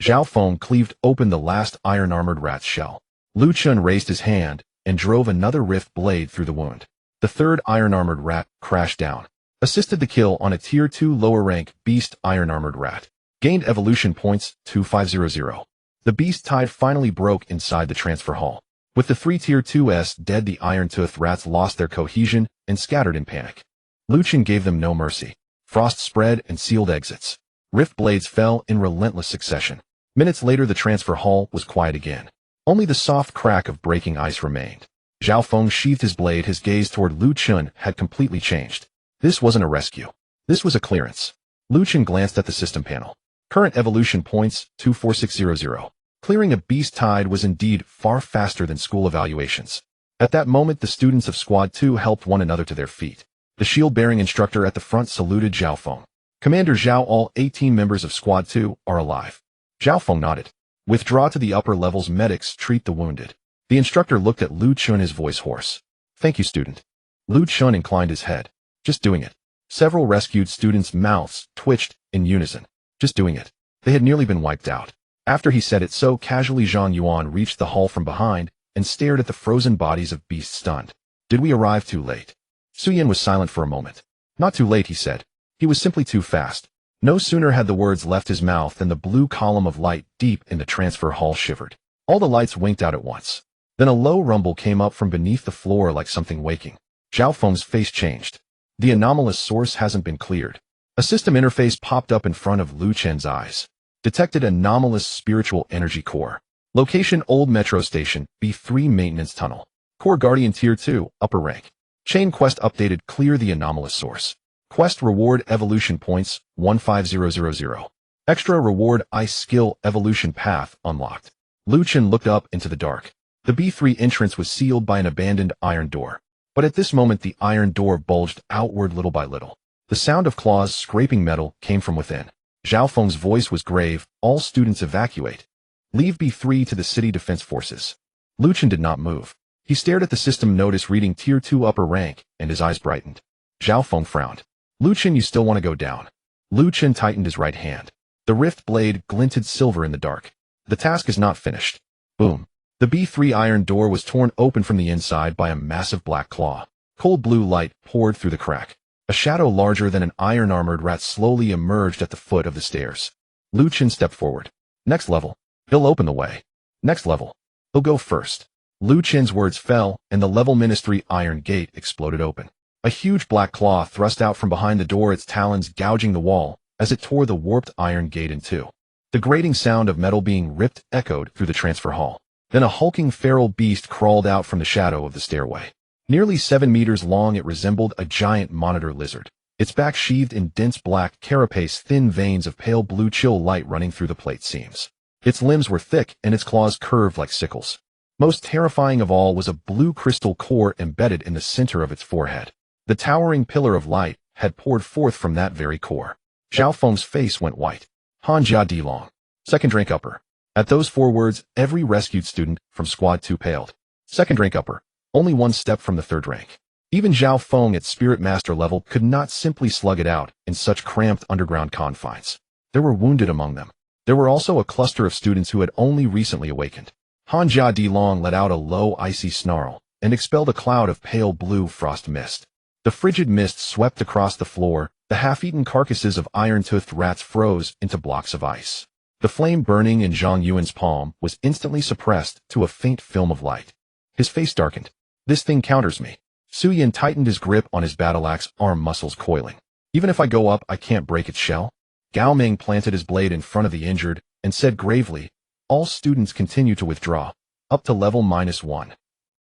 A: Zhao Feng cleaved open the last iron-armored rat's shell. Lu Chun raised his hand and drove another rift blade through the wound. The third iron-armored rat crashed down. Assisted the kill on a Tier 2 lower rank beast iron-armored rat. Gained evolution points 2500. The beast tide finally broke inside the transfer hall. With the 3 Tier 2s dead, the iron-toothed rats lost their cohesion and scattered in panic. Lu Chun gave them no mercy. Frost spread and sealed exits. Rift blades fell in relentless succession. Minutes later, the transfer hall was quiet again. Only the soft crack of breaking ice remained. Zhao Feng sheathed his blade. His gaze toward Lu Chun had completely changed. This wasn't a rescue. This was a clearance. Lu Chun glanced at the system panel. Current evolution points 24600. Clearing a beast tide was indeed far faster than school evaluations. At that moment, the students of Squad 2 helped one another to their feet. The shield-bearing instructor at the front saluted Zhao Feng. Commander Zhao, all 18 members of Squad 2 are alive. Zhao Feng nodded. Withdraw to the upper levels. Medics treat the wounded. The instructor looked at Lu Chun, his voice hoarse. Thank you, student. Lu Chun inclined his head. Just doing it. Several rescued students' mouths twitched in unison. Just doing it. They had nearly been wiped out. After he said it so casually, Zhang Yuan reached the hall from behind and stared at the frozen bodies of beasts, stunned. Did we arrive too late? Su Yan was silent for a moment. Not too late, he said. He was simply too fast. No sooner had the words left his mouth than the blue column of light deep in the transfer hall shivered. All the lights winked out at once. Then a low rumble came up from beneath the floor like something waking. Zhao Feng's face changed. The anomalous source hasn't been cleared. A system interface popped up in front of Lu Chen's eyes. Detected anomalous spiritual energy core. Location: Old Metro Station, B3 Maintenance Tunnel. Core Guardian Tier 2, upper rank. Chain quest updated. Clear the anomalous source. Quest reward: evolution points 15000. Extra reward: ice skill evolution path unlocked. Lu Chen looked up into the dark. The B3 entrance was sealed by an abandoned iron door. But at this moment, the iron door bulged outward little by little. The sound of claws scraping metal came from within. Zhao Feng's voice was grave. All students evacuate. Leave B3 to the city defense forces. Lu Chen did not move. He stared at the system notice reading Tier 2 upper rank, and his eyes brightened. Zhao Feng frowned. Lu Chen, you still want to go down? Lu Chen tightened his right hand. The rift blade glinted silver in the dark. The task is not finished. Boom. The B3 iron door was torn open from the inside by a massive black claw. Cold blue light poured through the crack. A shadow larger than an iron-armored rat slowly emerged at the foot of the stairs. Lu Chen stepped forward. Next level. He'll open the way. Next level. He'll go first. Lu Chen's words fell, and the level ministry iron gate exploded open. A huge black claw thrust out from behind the door, its talons gouging the wall as it tore the warped iron gate in two. The grating sound of metal being ripped echoed through the transfer hall. Then a hulking feral beast crawled out from the shadow of the stairway. Nearly 7 meters long, it resembled a giant monitor lizard. Its back sheathed in dense black carapace, thin veins of pale blue chill light running through the plate seams. Its limbs were thick and its claws curved like sickles. Most terrifying of all was a blue crystal core embedded in the center of its forehead. The towering pillar of light had poured forth from that very core. Zhao Feng's face went white. Han Jia Dilong. Second rank upper. At those 4 words, every rescued student from Squad 2 paled. Second rank upper, only 1 step from the 3rd rank. Even Zhao Feng at Spirit Master level could not simply slug it out in such cramped underground confines. There were wounded among them. There were also a cluster of students who had only recently awakened. Han Jia Dilong let out a low, icy snarl and expelled a cloud of pale blue frost mist. The frigid mist swept across the floor. The half-eaten carcasses of iron-toothed rats froze into blocks of ice. The flame burning in Zhang Yuan's palm was instantly suppressed to a faint film of light. His face darkened. This thing counters me. Su Yan tightened his grip on his battle axe, arm muscles coiling. Even if I go up, I can't break its shell? Gao Ming planted his blade in front of the injured and said gravely, all students continue to withdraw, up to level -1.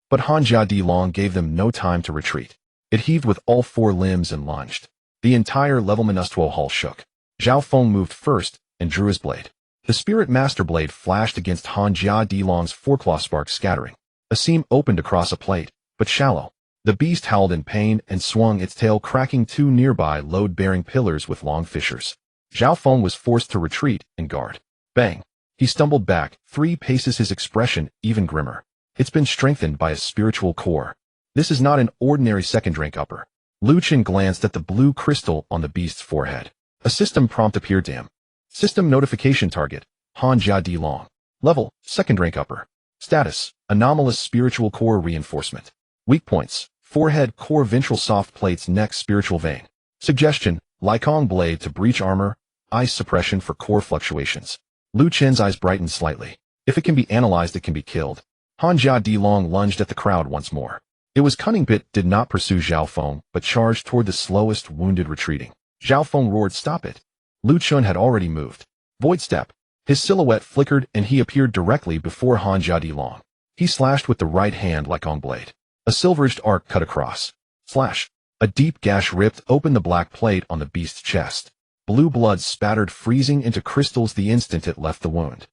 A: But Han Jia Dilong gave them no time to retreat. It heaved with all 4 limbs and lunged. The entire level -12 hall shook. Zhao Feng moved first and drew his blade. The Spirit Master blade flashed against Han Jia Dilong's foreclaw, sparks scattering. A seam opened across a plate, but shallow. The beast howled in pain and swung its tail, cracking 2 nearby load-bearing pillars with long fissures. Zhao Feng was forced to retreat and guard. Bang! He stumbled back 3 paces, his expression even grimmer. It's been strengthened by a spiritual core. This is not an ordinary second-rank upper. Lu Chen glanced at the blue crystal on the beast's forehead. A system prompt appeared to him. System notification target, Han Jia Dilong. Level, second-rank upper. Status, anomalous spiritual core reinforcement. Weak points, forehead, core, ventral soft plates, neck, spiritual vein. Suggestion, Lycong blade to breach armor, ice suppression for core fluctuations. Lu Chen's eyes brightened slightly. If it can be analyzed, it can be killed. Han Jia Dilong lunged at the crowd once more. It was cunning. Bit did not pursue Zhao Feng, but charged toward the slowest wounded retreating. Zhao Feng roared, stop it. Lu Chun had already moved. Void step. His silhouette flickered and he appeared directly before Han Jia Dilong. He slashed with the right hand like on blade. A silver-edged arc cut across. Slash. A deep gash ripped open the black plate on the beast's chest. Blue blood spattered, freezing into crystals the instant it left the wound.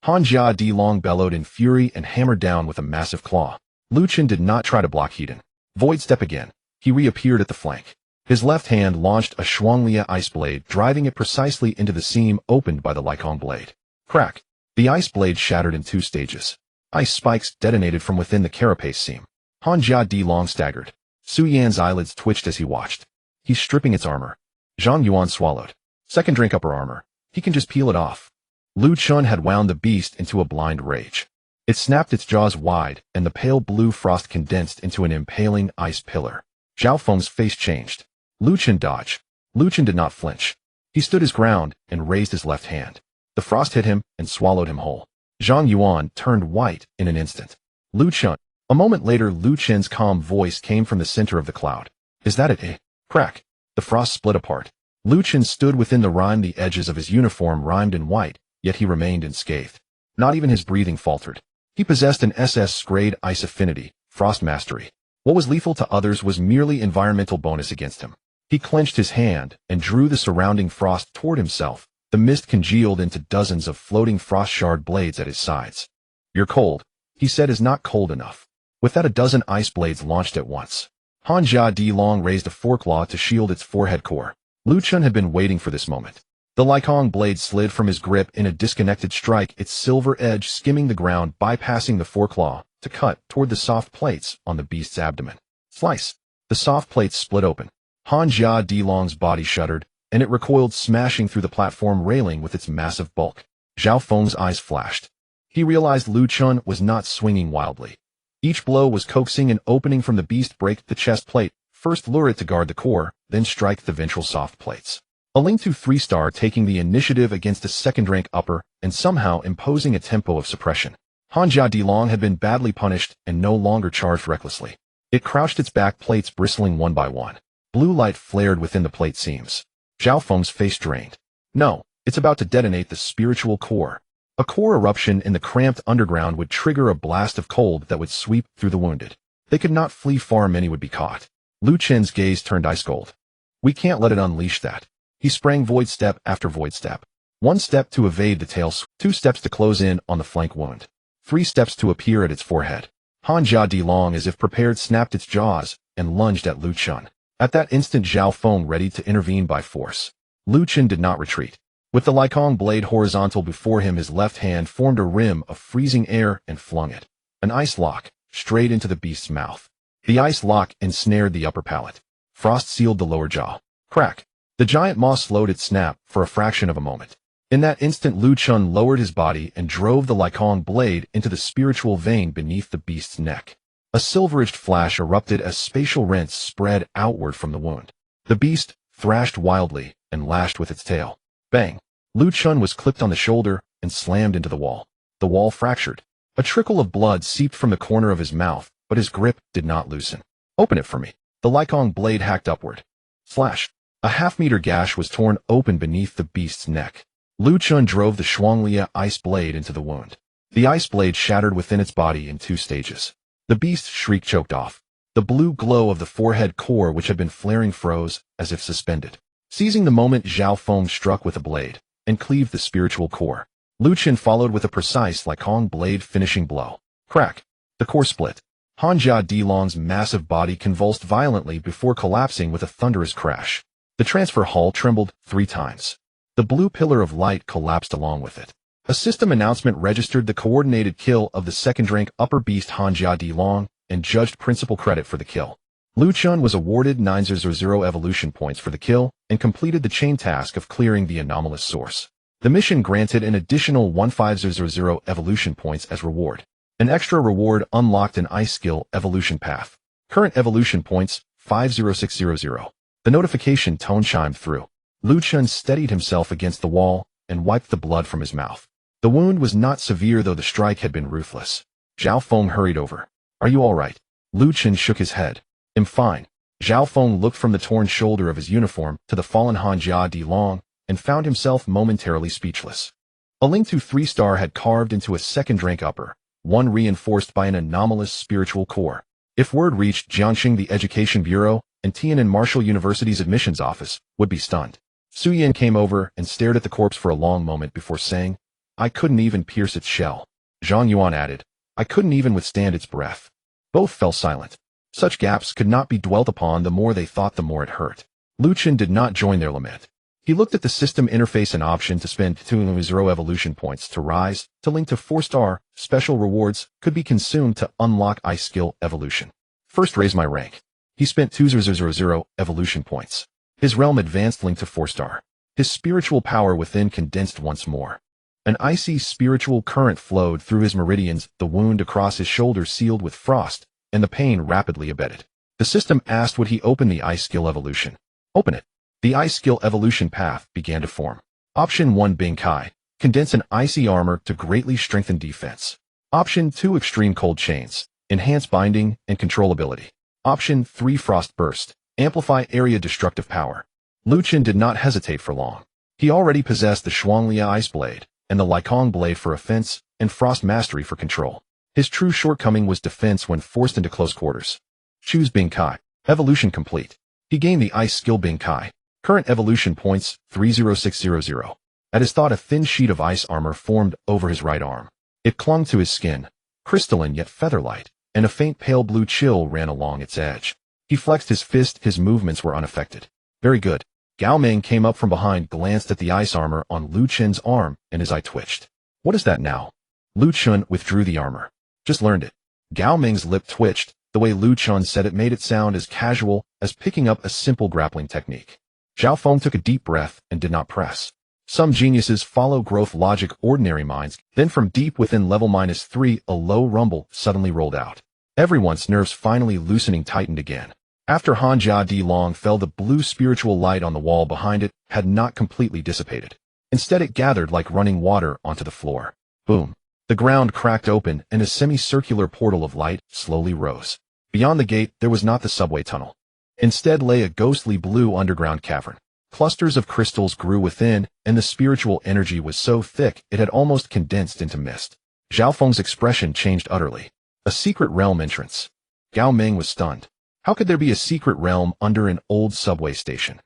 A: Han Jia Dilong bellowed in fury and hammered down with a massive claw. Lu Chen did not try to block Hedon. Void step again. He reappeared at the flank. His left hand launched a Shuanglia ice blade, driving it precisely into the seam opened by the Lycong blade. Crack. The ice blade shattered in 2 stages. Ice spikes detonated from within the carapace seam. Han Jia Dilong staggered. Su Yan's eyelids twitched as he watched. He's stripping its armor. Zhang Yuan swallowed. Second drink upper armor. He can just peel it off. Lu Chun had wound the beast into a blind rage. It snapped its jaws wide, and the pale blue frost condensed into an impaling ice pillar. Zhao Feng's face changed. Lu Chen dodged. Lu Chen did not flinch. He stood his ground and raised his left hand. The frost hit him and swallowed him whole. Zhang Yuan turned white in an instant. Lu Chen. A moment later, Lu Chen's calm voice came from the center of the cloud. Is that it, eh? Crack. The frost split apart. Lu Chen stood within the rime. The edges of his uniform rimed in white, yet he remained unscathed. Not even his breathing faltered. He possessed an SS-grade ice affinity, frost mastery. What was lethal to others was merely environmental bonus against him. He clenched his hand and drew the surrounding frost toward himself. The mist congealed into dozens of floating frost-shard blades at his sides. You're cold, he said. Is not cold enough. With that, a dozen ice blades launched at once. Han Jia Dilong raised a foreclaw to shield its forehead core. Lu Chun had been waiting for this moment. The Lycong blade slid from his grip in a disconnected strike, its silver edge skimming the ground, bypassing the foreclaw, to cut toward the soft plates on the beast's abdomen. Slice. The soft plates split open. Han Jia Dilong's body shuddered, and it recoiled, smashing through the platform railing with its massive bulk. Zhao Feng's eyes flashed. He realized Lu Chun was not swinging wildly. Each blow was coaxing an opening from the beast. Break the chest plate, first lure it to guard the core, then strike the ventral soft plates. A Link to 3-star taking the initiative against a second-rank upper and somehow imposing a tempo of suppression. Han Jia Dilong had been badly punished and no longer charged recklessly. It crouched, its back plates bristling one by one. Blue light flared within the plate seams. Zhao Feng's face drained. No, it's about to detonate the spiritual core. A core eruption in the cramped underground would trigger a blast of cold that would sweep through the wounded. They could not flee far, many would be caught. Lu Chen's gaze turned ice cold. We can't let it unleash that. He sprang void step after void step. 1 step to evade the tail, 2 steps to close in on the flank wound. 3 steps to appear at its forehead. Han Jia Dilong, as if prepared, snapped its jaws and lunged at Lu Chun. At that instant, Zhao Feng ready to intervene by force. Lu Chen did not retreat. With the Lycong blade horizontal before him, his left hand formed a rim of freezing air and flung it, an ice lock, straight into the beast's mouth. The ice lock ensnared the upper palate. Frost sealed the lower jaw. Crack. The giant maw slowed its snap for a fraction of a moment. In that instant, Lu Chun lowered his body and drove the Lycong blade into the spiritual vein beneath the beast's neck. A silver-edged flash erupted as spatial rents spread outward from the wound. The beast thrashed wildly and lashed with its tail. Bang! Lu Chun was clipped on the shoulder and slammed into the wall. The wall fractured. A trickle of blood seeped from the corner of his mouth, but his grip did not loosen. Open it for me. The Lycong blade hacked upward. Slash! A half-meter gash was torn open beneath the beast's neck. Lu Chun drove the Shuanglia ice blade into the wound. The ice blade shattered within its body in 2 stages. The beast's shriek choked off. The blue glow of the forehead core, which had been flaring, froze, as if suspended. Seizing the moment, Zhao Feng struck with a blade and cleaved the spiritual core. Lu Chun followed with a precise Lycong blade finishing blow. Crack! The core split. Han Jia Dilong's massive body convulsed violently before collapsing with a thunderous crash. The transfer hall trembled 3 times. The blue pillar of light collapsed along with it. A system announcement registered the coordinated kill of the second-rank upper beast Han Jia Dilong and judged principal credit for the kill. Lu Chun was awarded 900 evolution points for the kill and completed the chain task of clearing the anomalous source. The mission granted an additional 1500 evolution points as reward. An extra reward unlocked an ice skill evolution path. Current evolution points 50600. The notification tone chimed through. Lu Chun steadied himself against the wall and wiped the blood from his mouth. The wound was not severe, though the strike had been ruthless. Zhao Feng hurried over. Are you all right? Lu Chun shook his head. I'm fine. Zhao Feng looked from the torn shoulder of his uniform to the fallen Han Jia Dilong and found himself momentarily speechless. A link to 3-star had carved into a second-rank upper, one reinforced by an anomalous spiritual core. If word reached Jiangcheng, the Education Bureau, and Tiananmen Marshall University's admissions office, would be stunned. Su Yan came over and stared at the corpse for a long moment before saying, I couldn't even pierce its shell. Zhang Yuan added, I couldn't even withstand its breath. Both fell silent. Such gaps could not be dwelt upon. The more they thought, the more it hurt. Lu Chun did not join their lament. He looked at the system interface. An option to spend 200 evolution points to rise to link to 4-star special rewards could be consumed to unlock ice skill evolution. First, raise my rank. He spent 200 evolution points. His realm advanced, linked to 4-star. His spiritual power within condensed once more. An icy spiritual current flowed through his meridians, the wound across his shoulder sealed with frost, and the pain rapidly abated. The system asked, would he open the ice skill evolution? Open it. The ice skill evolution path began to form. Option 1, Bing Kai. Condense an icy armor to greatly strengthen defense. Option 2, extreme cold chains. Enhance binding and controllability. Option 3, frost burst. Amplify area destructive power. Lu Chun did not hesitate for long. He already possessed the Shuanglia ice blade and the Lycong blade for offense and frost mastery for control. His true shortcoming was defense when forced into close quarters. Choose Bing Kai. Evolution complete. He gained the ice skill Bing Kai. Current evolution points 30600. At his thought, a thin sheet of ice armor formed over his right arm. It clung to his skin, crystalline yet feather-light, and a faint pale blue chill ran along its edge. He flexed his fist. His movements were unaffected. Very good. Gao Meng came up from behind, glanced at the ice armor on Lu Chun's arm, and his eye twitched. What is that now? Lu Chun withdrew the armor. Just learned it. Gao Meng's lip twitched. The way Lu Chun said it made it sound as casual as picking up a simple grappling technique. Zhao Feng took a deep breath and did not press. Some geniuses follow growth logic, ordinary minds. Then from deep within level -3, a low rumble suddenly rolled out. Everyone's nerves finally loosening tightened again. After Han Jia Dilong fell, the blue spiritual light on the wall behind it had not completely dissipated. Instead, it gathered like running water onto the floor. Boom. The ground cracked open and a semicircular portal of light slowly rose. Beyond the gate, there was not the subway tunnel. Instead lay a ghostly blue underground cavern. Clusters of crystals grew within, and the spiritual energy was so thick it had almost condensed into mist. Zhao Feng's expression changed utterly. A secret realm entrance. Gao Meng was stunned. How could there be a secret realm under an old subway station?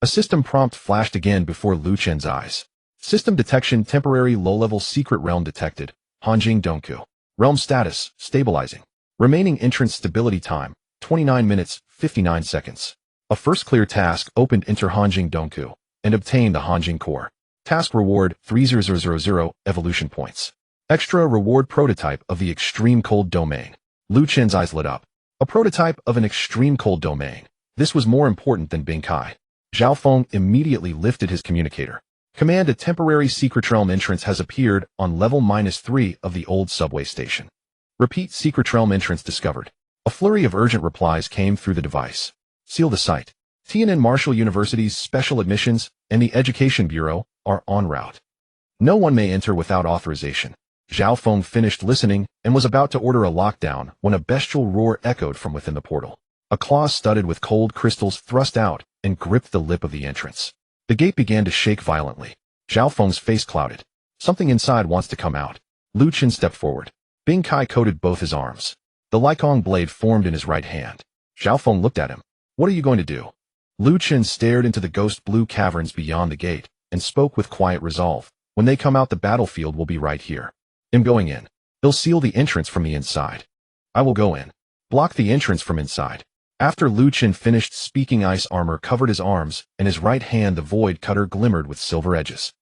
A: A system prompt flashed again before Lu Chen's eyes. System detection, temporary low-level secret realm detected. Hanjing Dongku. Realm status, stabilizing. Remaining entrance stability time, 29 minutes, 59 seconds. A first clear task opened. Enter Hanjing Dongku and obtain the Hanjing core. Task reward 3000 evolution points. Extra reward prototype of the extreme cold domain. Lu Chen's eyes lit up. A prototype of an extreme cold domain. This was more important than Bing Kai. Zhao Feng immediately lifted his communicator. Command: a temporary secret realm entrance has appeared on level -3 of the old subway station. Repeat: secret realm entrance discovered. A flurry of urgent replies came through the device. Seal the site. Tiananmen Marshall University's special admissions and the Education Bureau are en route. No one may enter without authorization. Zhao Feng finished listening and was about to order a lockdown when a bestial roar echoed from within the portal. A claw studded with cold crystals thrust out and gripped the lip of the entrance. The gate began to shake violently. Zhao Feng's face clouded. Something inside wants to come out. Lu Chen stepped forward. Bing Kai coated both his arms. The Likong blade formed in his right hand. Zhao Feng looked at him. What are you going to do? Lu Chen stared into the ghost blue caverns beyond the gate and spoke with quiet resolve. When they come out, the battlefield will be right here. I'm going in. They'll seal the entrance from the inside. I will go in. Block the entrance from inside. After Lu Chen finished speaking, ice armor covered his arms, and his right hand the void cutter glimmered with silver edges.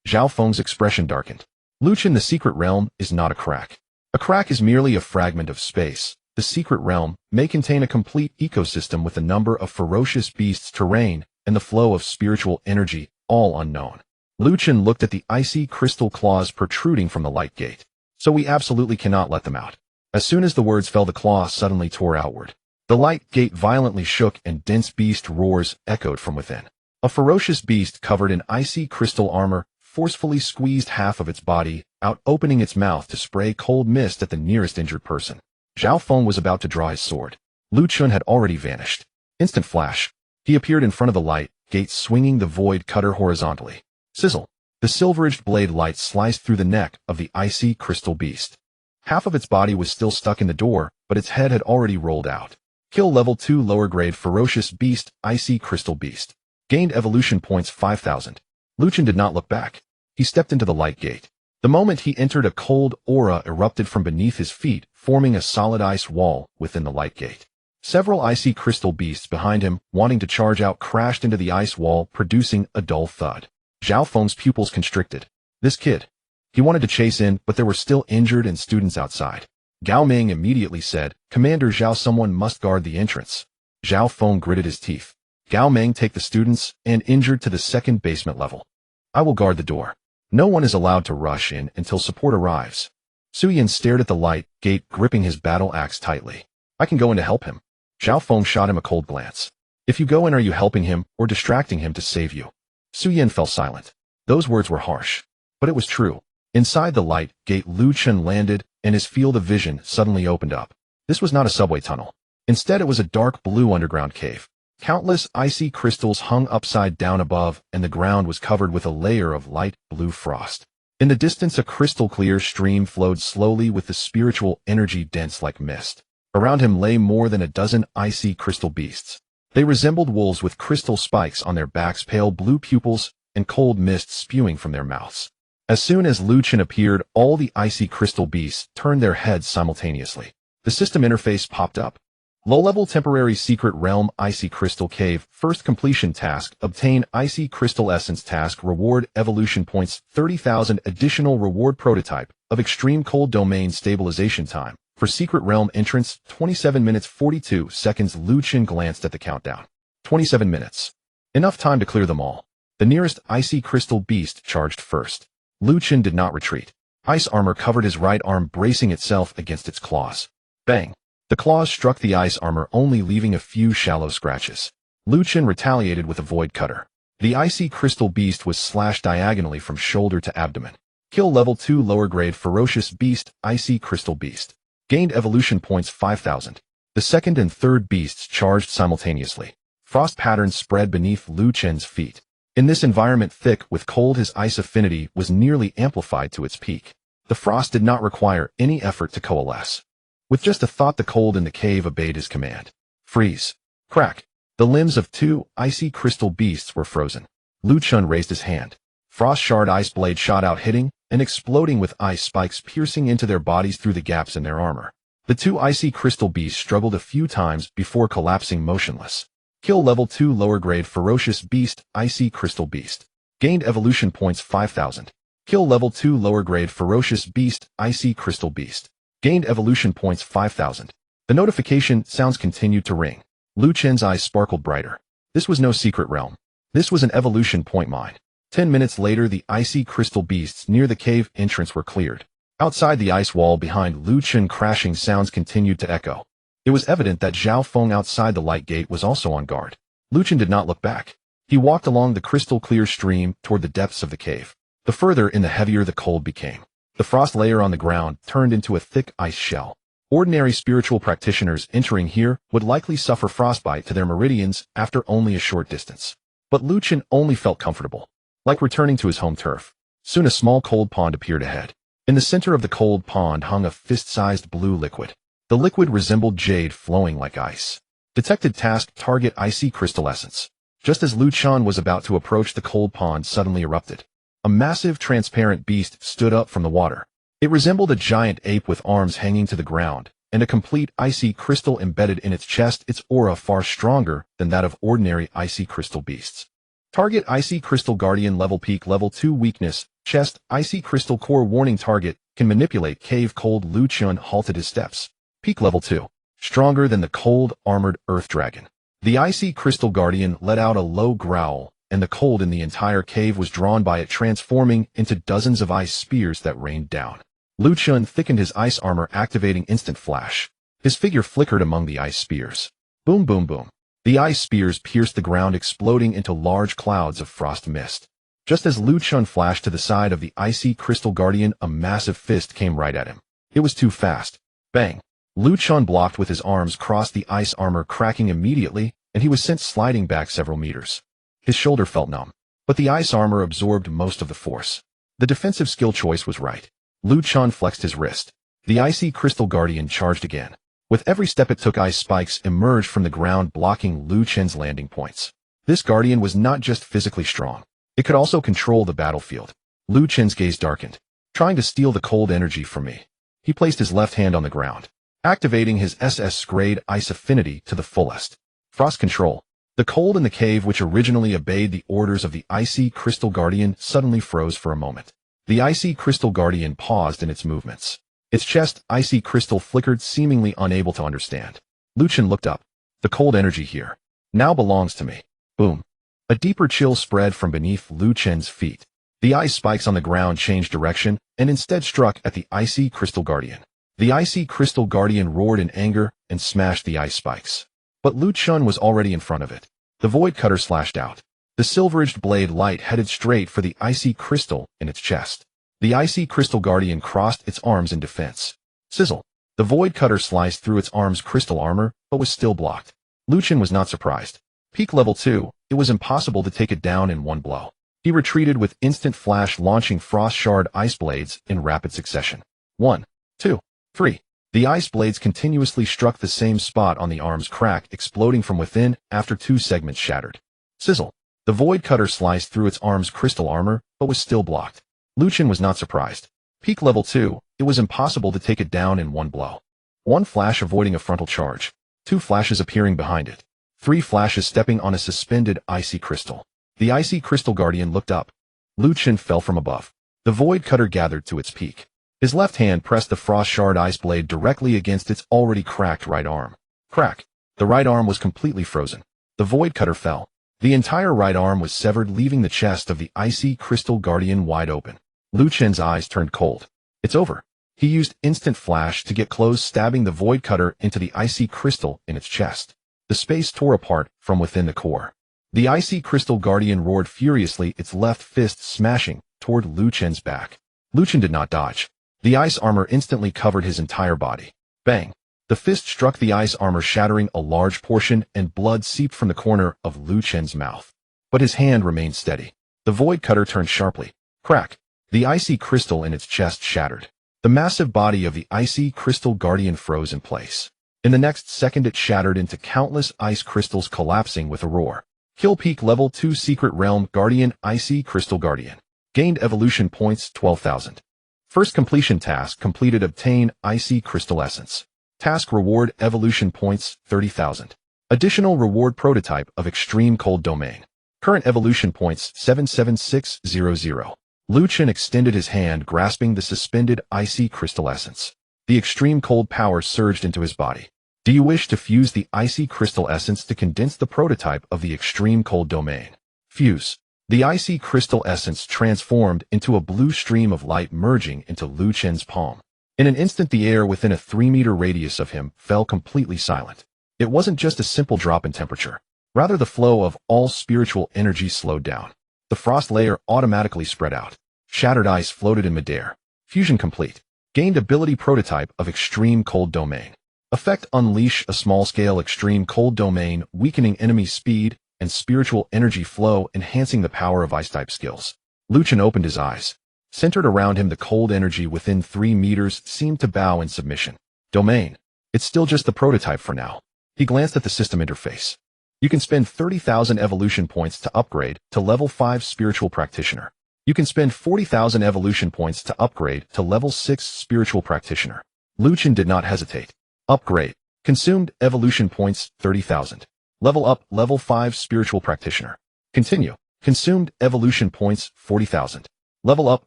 A: Zhao Feng's expression darkened. Lu Chen, the secret realm is not a crack. A crack is merely a fragment of space. The secret realm may contain a complete ecosystem with a number of ferocious beasts, terrain, and the flow of spiritual energy, all unknown. Lu Chen looked at the icy crystal claws protruding from the light gate. So we absolutely cannot let them out. As soon as the words fell, the claw suddenly tore outward. The light gate violently shook and dense beast roars echoed from within. A ferocious beast covered in icy crystal armor forcefully squeezed half of its body out, opening its mouth to spray cold mist at the nearest injured person. Zhao Feng was about to draw his sword. Lu Chen had already vanished. Instant flash. He appeared in front of the light gate, swinging the void cutter horizontally. Sizzle. The silver-edged blade light sliced through the neck of the icy crystal beast. Half of its body was still stuck in the door, but its head had already rolled out. Kill level 2 lower grade ferocious beast, icy crystal beast. Gained evolution points 5,000. Lu Chen did not look back. He stepped into the light gate. The moment he entered, a cold aura erupted from beneath his feet, forming a solid ice wall within the light gate. Several icy crystal beasts behind him, wanting to charge out, crashed into the ice wall, producing a dull thud. Zhao Feng's pupils constricted. This kid. He wanted to chase in, but there were still injured and students outside. Gao Ming immediately said, Commander Zhao, someone must guard the entrance. Zhao Feng gritted his teeth. Gao Ming, take the students and injured to the second basement level. I will guard the door. No one is allowed to rush in until support arrives. Su Yan stared at the light gate, gripping his battle axe tightly. I can go in to help him. Zhao Feng shot him a cold glance. If you go in, are you helping him or distracting him to save you? Su Yan fell silent. Those words were harsh, but it was true. Inside the light gate, Lu Chen landed, and his field of vision suddenly opened up. This was not a subway tunnel. Instead, it was a dark blue underground cave. Countless icy crystals hung upside down above, and the ground was covered with a layer of light blue frost. In the distance, a crystal clear stream flowed slowly with the spiritual energy dense like mist. Around him lay more than a dozen icy crystal beasts. They resembled wolves with crystal spikes on their backs, pale blue pupils, and cold mist spewing from their mouths. As soon as Lu Chen appeared, all the icy crystal beasts turned their heads simultaneously. The system interface popped up. Low-level temporary secret realm icy crystal cave. First completion task. Obtain icy crystal essence task. Reward evolution points 30,000. Additional reward prototype of extreme cold domain stabilization time. For secret realm entrance, 27 minutes 42 seconds. Lu Chen glanced at the countdown. 27 minutes. Enough time to clear them all. The nearest icy crystal beast charged first. Lu Chen did not retreat. Ice armor covered his right arm, bracing itself against its claws. Bang! The claws struck the ice armor, only leaving a few shallow scratches. Lu Chen retaliated with a void cutter. The icy crystal beast was slashed diagonally from shoulder to abdomen. Kill level 2 lower grade ferocious beast, icy crystal beast. Gained evolution points 5,000. The second and third beasts charged simultaneously. Frost patterns spread beneath Lu Chen's feet. In this environment thick with cold, his ice affinity was nearly amplified to its peak. The frost did not require any effort to coalesce. With just a thought, the cold in the cave obeyed his command. Freeze. Crack. The limbs of 2 icy crystal beasts were frozen. Lu Chen raised his hand. Frost shard ice blade shot out, hitting and exploding with ice spikes piercing into their bodies through the gaps in their armor. The 2 icy crystal beasts struggled a few times before collapsing motionless. Kill level 2 lower grade ferocious beast, icy crystal beast. Gained evolution points 5,000. Kill level 2 lower grade ferocious beast, icy crystal beast. Gained evolution points 5,000. The notification sounds continued to ring. Lu Chen's eyes sparkled brighter. This was no secret realm. This was an evolution point mine. 10 minutes later, the icy crystal beasts near the cave entrance were cleared. Outside the ice wall behind Lu Chen, crashing sounds continued to echo. It was evident that Zhao Feng outside the light gate was also on guard. Lu Chen did not look back. He walked along the crystal clear stream toward the depths of the cave. The further in, the heavier the cold became. The frost layer on the ground turned into a thick ice shell. Ordinary spiritual practitioners entering here would likely suffer frostbite to their meridians after only a short distance. But Lu Chen only felt comfortable, like returning to his home turf. Soon a small cold pond appeared ahead. In the center of the cold pond hung a fist-sized blue liquid. The liquid resembled jade flowing like ice. Detected task: target icy crystal essence. Just as Lu Chen was about to approach, the cold pond suddenly erupted. A massive transparent beast stood up from the water. It resembled a giant ape with arms hanging to the ground, and a complete icy crystal embedded in its chest, its aura far stronger than that of ordinary icy crystal beasts. Target: icy crystal guardian, level peak level 2, weakness, chest, icy crystal core. Warning: target can manipulate cave cold. Lu Chen halted his steps. Peak level 2. Stronger than the cold, armored earth dragon. The icy crystal guardian let out a low growl, and the cold in the entire cave was drawn by it, transforming into dozens of ice spears that rained down. Lu Chen thickened his ice armor, activating instant flash. His figure flickered among the ice spears. Boom, boom, boom. The ice spears pierced the ground, exploding into large clouds of frost mist. Just as Lu Chen flashed to the side of the icy crystal guardian, a massive fist came right at him. It was too fast. Bang! Lu Chen blocked with his arms crossed, the ice armor cracking immediately, and he was sent sliding back several meters. His shoulder felt numb, but the ice armor absorbed most of the force. The defensive skill choice was right. Lu Chen flexed his wrist. The icy crystal guardian charged again. With every step it took, ice spikes emerged from the ground, blocking Lu Chen's landing points. This guardian was not just physically strong. It could also control the battlefield. Lu Chen's gaze darkened. Trying to steal the cold energy from me. He placed his left hand on the ground, activating his SSS-Rank Ice Affinity to the fullest. Frost control. The cold in the cave, which originally obeyed the orders of the icy crystal guardian, suddenly froze for a moment. The icy crystal guardian paused in its movements. Its chest, icy crystal, flickered, seemingly unable to understand. Lu Chen looked up. The cold energy here now belongs to me. Boom. A deeper chill spread from beneath Lu Chen's feet. The ice spikes on the ground changed direction and instead struck at the icy crystal guardian. The icy crystal guardian roared in anger and smashed the ice spikes. But Lu Chen was already in front of it. The void cutter slashed out. The silver-edged blade light headed straight for the icy crystal in its chest. The icy crystal guardian crossed its arms in defense. Sizzle. The void cutter sliced through its arm's crystal armor, but was still blocked. Lu Chen was not surprised. Peak level 2, it was impossible to take it down in one blow. He retreated with instant flash, launching frost shard ice blades in rapid succession. 1, 2, 3. The ice blades continuously struck the same spot on the arm's crack, exploding from within after 2 segments shattered. Sizzle. The void cutter sliced through its arm's crystal armor, but was still blocked. Lu Chen was not surprised. Peak level 2, it was impossible to take it down in one blow. 1 flash avoiding a frontal charge. 2 flashes appearing behind it. 3 flashes stepping on a suspended icy crystal. The icy crystal guardian looked up. Lu Chen fell from above. The void cutter gathered to its peak. His left hand pressed the frost shard ice blade directly against its already cracked right arm. Crack. The right arm was completely frozen. The void cutter fell. The entire right arm was severed, leaving the chest of the icy crystal guardian wide open. Lu Chen's eyes turned cold. It's over. He used instant flash to get close, stabbing the void cutter into the icy crystal in its chest. The space tore apart from within the core. The icy crystal guardian roared furiously, its left fist smashing toward Lu Chen's back. Lu Chen did not dodge. The ice armor instantly covered his entire body. Bang! The fist struck the ice armor, shattering a large portion, and blood seeped from the corner of Lu Chen's mouth. But his hand remained steady. The void cutter turned sharply. Crack! The icy crystal in its chest shattered. The massive body of the icy crystal guardian froze in place. In the next second it shattered into countless ice crystals, collapsing with a roar. Kill peak level 2 secret realm guardian icy crystal guardian. Gained evolution points 12,000. First completion task completed, obtain icy crystal essence. Task reward evolution points 30,000. Additional reward, prototype of extreme cold domain. Current evolution points 77600. Lu Chen extended his hand, grasping the suspended icy crystal essence. The extreme cold power surged into his body. Do you wish to fuse the icy crystal essence to condense the prototype of the extreme cold domain? Fuse. The icy crystal essence transformed into a blue stream of light, merging into Lu Chen's palm. In an instant, the air within a 3-meter radius of him fell completely silent. It wasn't just a simple drop in temperature. Rather, the flow of all spiritual energy slowed down. The frost layer automatically spread out. Shattered ice floated in midair. Fusion complete. Gained ability prototype of extreme cold domain. Effect: unleash a small-scale extreme cold domain, weakening enemy speed and spiritual energy flow, enhancing the power of ice-type skills. Lu Chen opened his eyes. Centered around him, the cold energy within 3 meters seemed to bow in submission. Domain. It's still just the prototype for now. He glanced at the system interface. You can spend 30,000 evolution points to upgrade to level 5 spiritual practitioner. You can spend 40,000 evolution points to upgrade to level 6 spiritual practitioner. Lu Chen did not hesitate. Upgrade. Consumed evolution points 30,000. Level up level 5 spiritual practitioner. Continue. Consumed evolution points 40,000. Level up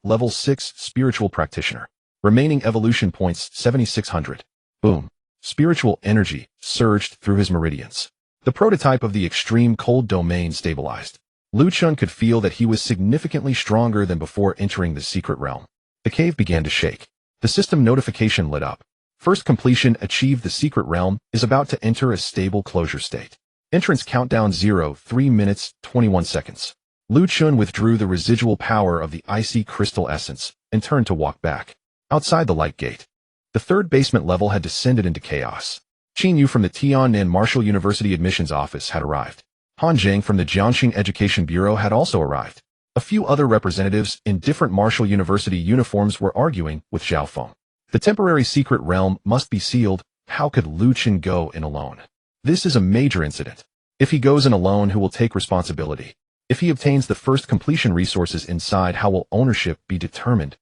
A: level 6 spiritual practitioner. Remaining evolution points 7,600. Boom. Spiritual energy surged through his meridians. The prototype of the extreme cold domain stabilized. Lu Chen could feel that he was significantly stronger than before entering the secret realm. The cave began to shake. The system notification lit up. First completion achieved. The secret realm is about to enter a stable closure state. Entrance countdown 3 minutes, 21 seconds. Lu Chen withdrew the residual power of the icy crystal essence and turned to walk back. Outside the light gate, the 3rd basement level had descended into chaos. Qin Yu from the Tiannan Martial University admissions office had arrived. Han Zheng from the Jiangcheng Education Bureau had also arrived. A few other representatives in different Martial University uniforms were arguing with Zhao Feng. The temporary secret realm must be sealed. How could Lu Chen go in alone? This is a major incident. If he goes in alone, who will take responsibility? If he obtains the first completion resources inside, how will ownership be determined?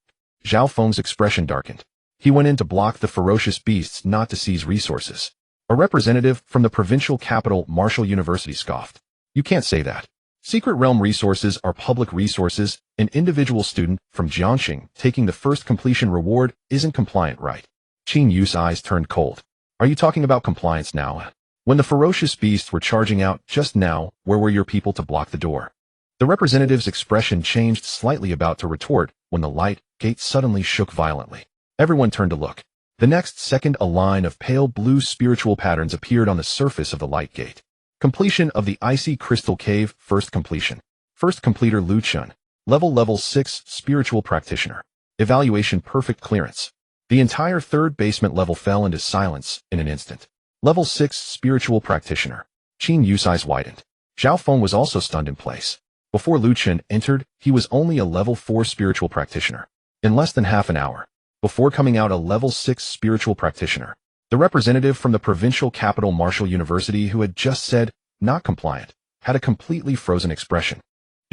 A: Zhao Feng's expression darkened. He went in to block the ferocious beasts, not to seize resources. A representative from the provincial capital Martial University scoffed. You can't say that. Secret realm resources are public resources. An individual student from Jiangcheng taking the first completion reward isn't compliant, right? Qin Yu's eyes turned cold. Are you talking about compliance now? When the ferocious beasts were charging out just now, where were your people to block the door? The representative's expression changed slightly, about to retort, when the light gate suddenly shook violently. Everyone turned to look. The next second, a line of pale blue spiritual patterns appeared on the surface of the light gate. Completion of the icy crystal cave. First completion. First completer Lu Chen. Level 6 spiritual practitioner. Evaluation: perfect clearance. The entire 3rd basement level fell into silence in an instant. Level 6 spiritual practitioner. Qin Yu's eyes widened. Zhao Feng was also stunned in place. Before Lu Chen entered, he was only a level 4 spiritual practitioner. In less than half an hour, before coming out a level 6 spiritual practitioner, the representative from the provincial capital Martial University, who had just said, not compliant, had a completely frozen expression.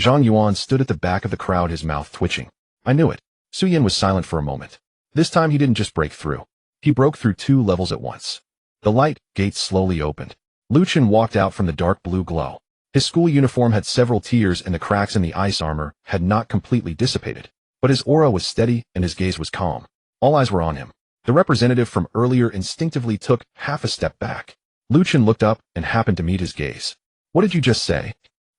A: Zhang Yuan stood at the back of the crowd, his mouth twitching. I knew it. Su Yan was silent for a moment. This time he didn't just break through. He broke through 2 levels at once. The light gate slowly opened. Lu Chen walked out from the dark blue glow. His school uniform had several tears, and the cracks in the ice armor had not completely dissipated. But his aura was steady and his gaze was calm. All eyes were on him. The representative from earlier instinctively took half a step back. Lu Chen looked up and happened to meet his gaze. What did you just say?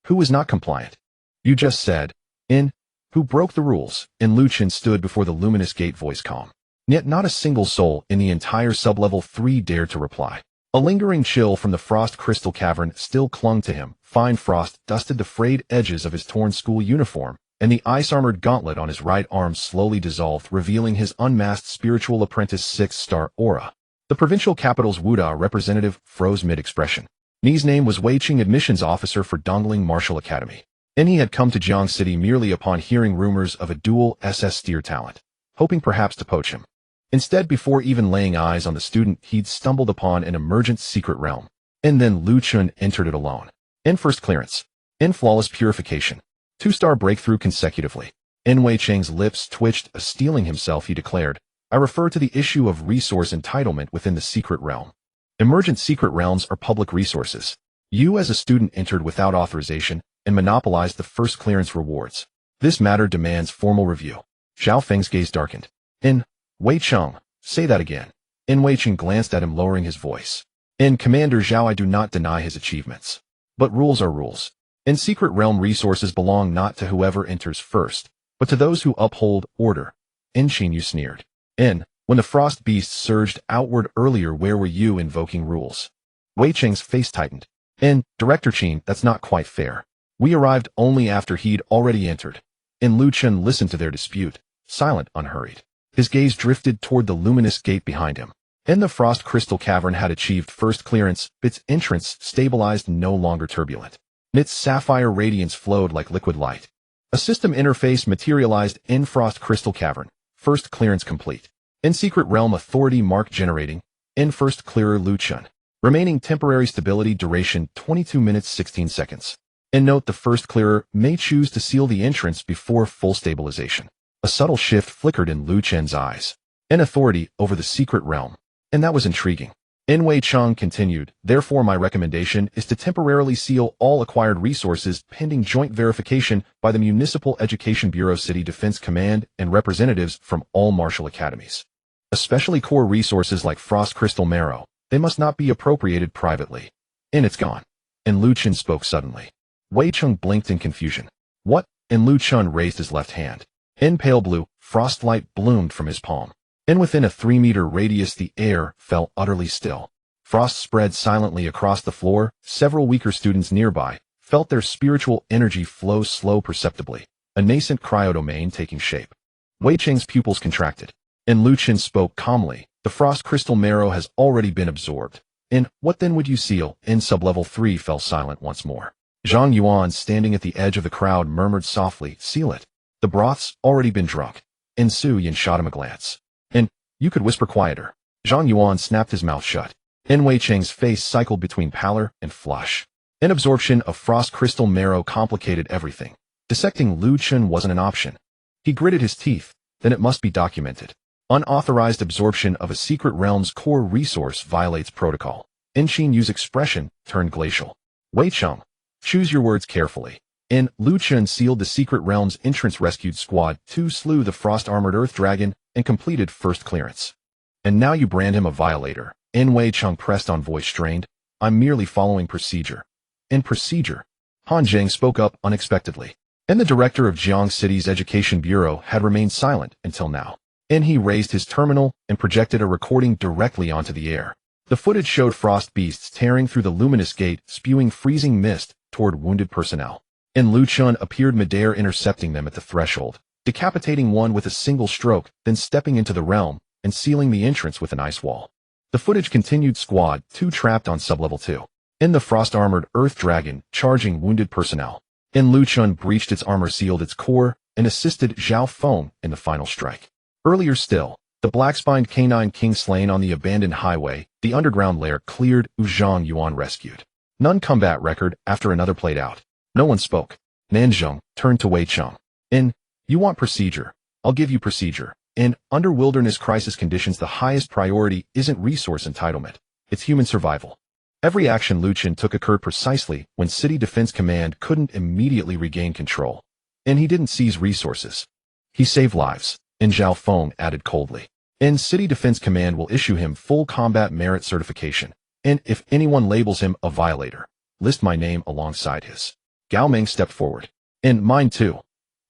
A: Who was not compliant? You just said, who broke the rules? And Lu Chen stood before the luminous gate, voice calm. Yet not a single soul in the entire sub-level 3 dared to reply. A lingering chill from the frost crystal cavern still clung to him. Fine frost dusted the frayed edges of his torn school uniform, and the ice-armored gauntlet on his right arm slowly dissolved, revealing his unmasked spiritual apprentice 6-star aura. The provincial capital's Wuda representative froze mid-expression. Ni's name was Wei Qing, admissions officer for Dongling Martial Academy. And he had come to Jiang City merely upon hearing rumors of a dual SS talent, hoping perhaps to poach him. Instead, before even laying eyes on the student, he'd stumbled upon an emergent secret realm. And then Lu Chen entered it alone. In first clearance. In flawless purification. 2-star breakthrough consecutively. In Wei Cheng's lips twitched, steeling himself, he declared, I refer to the issue of resource entitlement within the secret realm. Emergent secret realms are public resources. You as a student entered without authorization, and monopolized the first clearance rewards. This matter demands formal review. Zhao Feng's gaze darkened. In Wei Cheng, say that again. In Wei Cheng glanced at him, lowering his voice. In Commander Zhao, I do not deny his achievements. But rules are rules. In Secret Realm, resources belong not to whoever enters first, but to those who uphold order. In Qin, you sneered. In, when the frost beasts surged outward earlier, where were you invoking rules? Wei Cheng's face tightened. In, Director Qin, that's not quite fair. We arrived only after he'd already entered. In, Lu Chen listened to their dispute, silent, unhurried. His gaze drifted toward the luminous gate behind him. In, the frost crystal cavern had achieved first clearance, its entrance stabilized, no longer turbulent. Its sapphire radiance flowed like liquid light. A system interface materialized in frost crystal cavern. First clearance complete. In Secret Realm, authority mark generating. In first clearer Lu Chen. Remaining temporary stability duration 22 minutes 16 seconds. In note, the first clearer may choose to seal the entrance before full stabilization. A subtle shift flickered in Lu Chen's eyes. In authority over the Secret Realm. And that was intriguing. In Wei Cheng continued, therefore my recommendation is to temporarily seal all acquired resources pending joint verification by the Municipal Education Bureau, City Defense Command, and representatives from all martial academies. Especially core resources like Frost Crystal Marrow. They must not be appropriated privately. And it's gone. And Lu Chen spoke suddenly. Wei Cheng blinked in confusion. What? And Lu Chen raised his left hand. In pale blue, frostlight bloomed from his palm. And within a 3-meter radius the air fell utterly still. Frost spread silently across the floor. Several weaker students nearby felt their spiritual energy flow slow perceptibly, a nascent cryodomain taking shape. Wei Cheng's pupils contracted. And Lu Chen spoke calmly. The frost crystal marrow has already been absorbed. In what then would you seal? In sublevel 3 fell silent once more. Zhang Yuan, standing at the edge of the crowd, murmured softly, seal it. The broth's already been drunk. In Su Yin shot him a glance. In, you could whisper quieter. Zhang Yuan snapped his mouth shut. In Wei Cheng's face cycled between pallor and flush. In absorption of frost crystal marrow complicated everything. Dissecting Lu Chen wasn't an option. He gritted his teeth. Then it must be documented. Unauthorized absorption of a Secret Realm's core resource violates protocol. In Qin Yu's expression turned glacial. Wei Cheng, choose your words carefully. In Lu Chen sealed the Secret Realm's entrance, rescued Squad 2, slew the frost-armored Earth Dragon, and completed first clearance. And now you brand him a violator. In Wei Cheng pressed on, voice strained. I'm merely following procedure. In procedure? Han Zheng spoke up unexpectedly. And the director of Jiang City's Education Bureau had remained silent until now. And he raised his terminal and projected a recording directly onto the air. The footage showed frost beasts tearing through the luminous gate, spewing freezing mist toward wounded personnel. And Lu Chen appeared midair, intercepting them at the threshold, decapitating one with a single stroke, then stepping into the realm and sealing the entrance with an ice wall. The footage continued. Squad 2 trapped on sublevel 2. In the frost-armored Earth Dragon, charging wounded personnel. In Lu Chen breached its armor, sealed its core, and assisted Zhao Feng in the final strike. Earlier still, the black-spined canine king slain on the abandoned highway, the underground lair cleared, Zhang Yuan rescued. None combat record after another played out. No one spoke. Nanzheng turned to Wei Cheng. In, you want procedure. I'll give you procedure. In, under wilderness crisis conditions, the highest priority isn't resource entitlement. It's human survival. Every action Lu Chen took occurred precisely when City Defense Command couldn't immediately regain control. And he didn't seize resources. He saved lives. And Zhao Feng added coldly. And City Defense Command will issue him full combat merit certification. And if anyone labels him a violator, list my name alongside his. Gao Meng stepped forward. And mine too.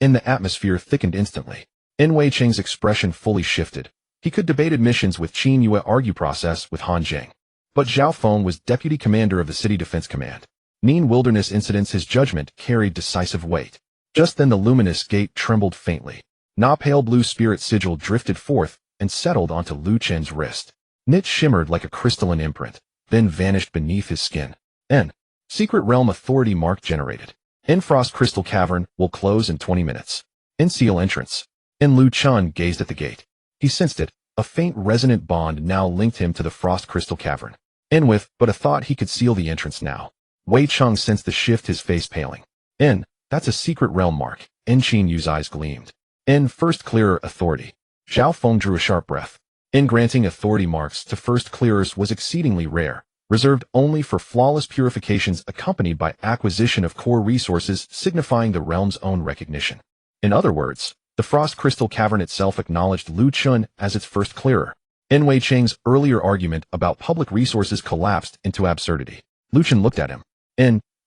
A: And the atmosphere thickened instantly. In Wei Cheng's expression fully shifted. He could debate admissions with Qin Yue, argue process with Han Zheng. But Zhao Feng was deputy commander of the City Defense Command. Neen wilderness incidents, his judgment carried decisive weight. Just then the luminous gate trembled faintly. Na pale blue spirit sigil drifted forth and settled onto Lu Chen's wrist. It shimmered like a crystalline imprint, then vanished beneath his skin. N. Secret Realm authority mark generated. In Frost Crystal Cavern will close in 20 minutes. In seal entrance. In Lu Chen gazed at the gate. He sensed it. A faint resonant bond now linked him to the Frost Crystal Cavern. In with but a thought he could seal the entrance now. Wei Cheng sensed the shift, his face paling. In, that's a Secret Realm mark. In Qin Yu's eyes gleamed. In first clearer authority. Zhao Feng drew a sharp breath. In granting authority marks to first clearers was exceedingly rare, reserved only for flawless purifications accompanied by acquisition of core resources signifying the realm's own recognition. In other words, the Frost Crystal Cavern itself acknowledged Lu Chun as its first clearer. In Wei Cheng's earlier argument about public resources collapsed into absurdity. Lu Chun looked at him.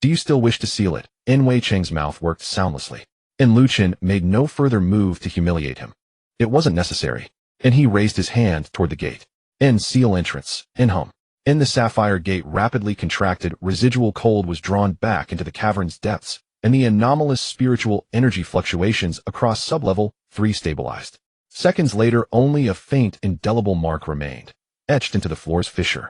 A: Do you still wish to seal it? In Wei Cheng's mouth worked soundlessly. Lu Chun made no further move to humiliate him. It wasn't necessary. He raised his hand toward the gate. Seal entrance. Home. The sapphire gate rapidly contracted, residual cold was drawn back into the cavern's depths, and the anomalous spiritual energy fluctuations across sublevel 3 stabilized. Seconds later, only a faint, indelible mark remained, etched into the floor's fissure.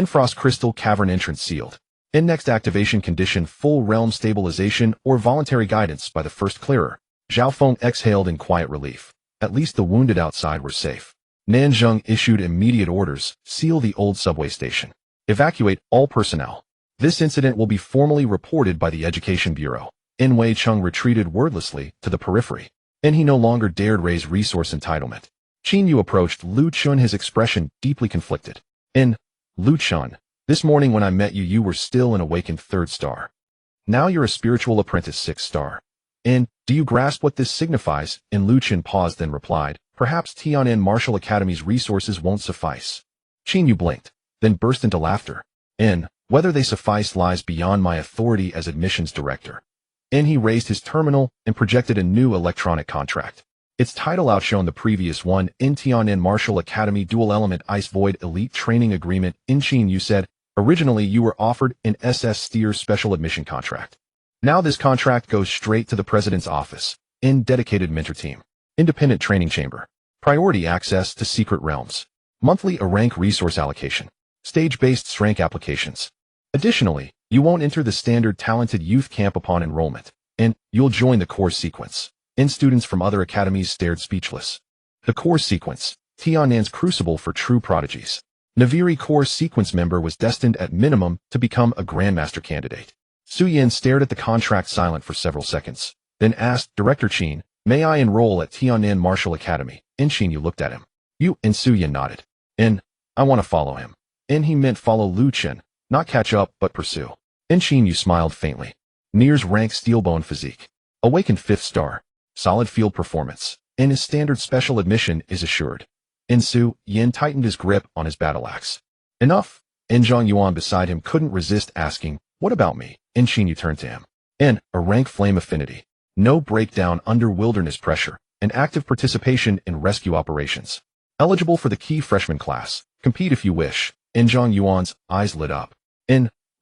A: Frost Crystal Cavern entrance sealed. Next activation condition full realm stabilization or voluntary guidance by the first clearer. Zhao Feng exhaled in quiet relief. At least the wounded outside were safe. Nanzheng issued immediate orders, seal the old subway station. Evacuate all personnel. This incident will be formally reported by the Education Bureau. Wei Cheng retreated wordlessly to the periphery. He no longer dared raise resource entitlement. Qin Yu approached Lu Chun, his expression deeply conflicted. Lu Chun, this morning when I met you, you were still an awakened 3rd star. Now you're a spiritual apprentice 6th star. Do you grasp what this signifies? Lu Chun paused, then replied, perhaps Tian'an Martial Academy's resources won't suffice. Qin Yu blinked, then burst into laughter. Whether they suffice lies beyond my authority as admissions director. He raised his terminal and projected a new electronic contract. Its title outshone the previous one. Tian'an Martial Academy Dual Element Ice Void Elite Training Agreement. Qin Yu said, originally you were offered an SS Steer special admission contract. Now this contract goes straight to the president's office. Dedicated mentor team. Independent training chamber. Priority access to secret realms. Monthly rank resource allocation. Stage-based rank applications. Additionally, you won't enter the standard talented youth camp upon enrollment. You'll join the core sequence. Students from other academies stared speechless. The core sequence. Tian'an's crucible for true prodigies. Naviri core sequence member was destined at minimum to become a grandmaster candidate. Su Yan stared at the contract silent for several seconds, then asked, Director Qin, may I enroll at Tian'an Martial Academy? Qin Yu looked at him. You? Su Yan nodded. I want to follow him. He meant follow Lu Chun, not catch up, but pursue. Qin Yu smiled faintly. Near's rank steelbone physique. Awakened 5th star. Solid field performance. His standard special admission is assured. Su Yan tightened his grip on his battle axe. Enough. Zhang Yuan beside him couldn't resist asking, what about me? Qin Yu turned to him. A rank flame affinity. No breakdown under wilderness pressure, and active participation in rescue operations. Eligible for the key freshman class. Compete if you wish. Zhang Yuan's eyes lit up.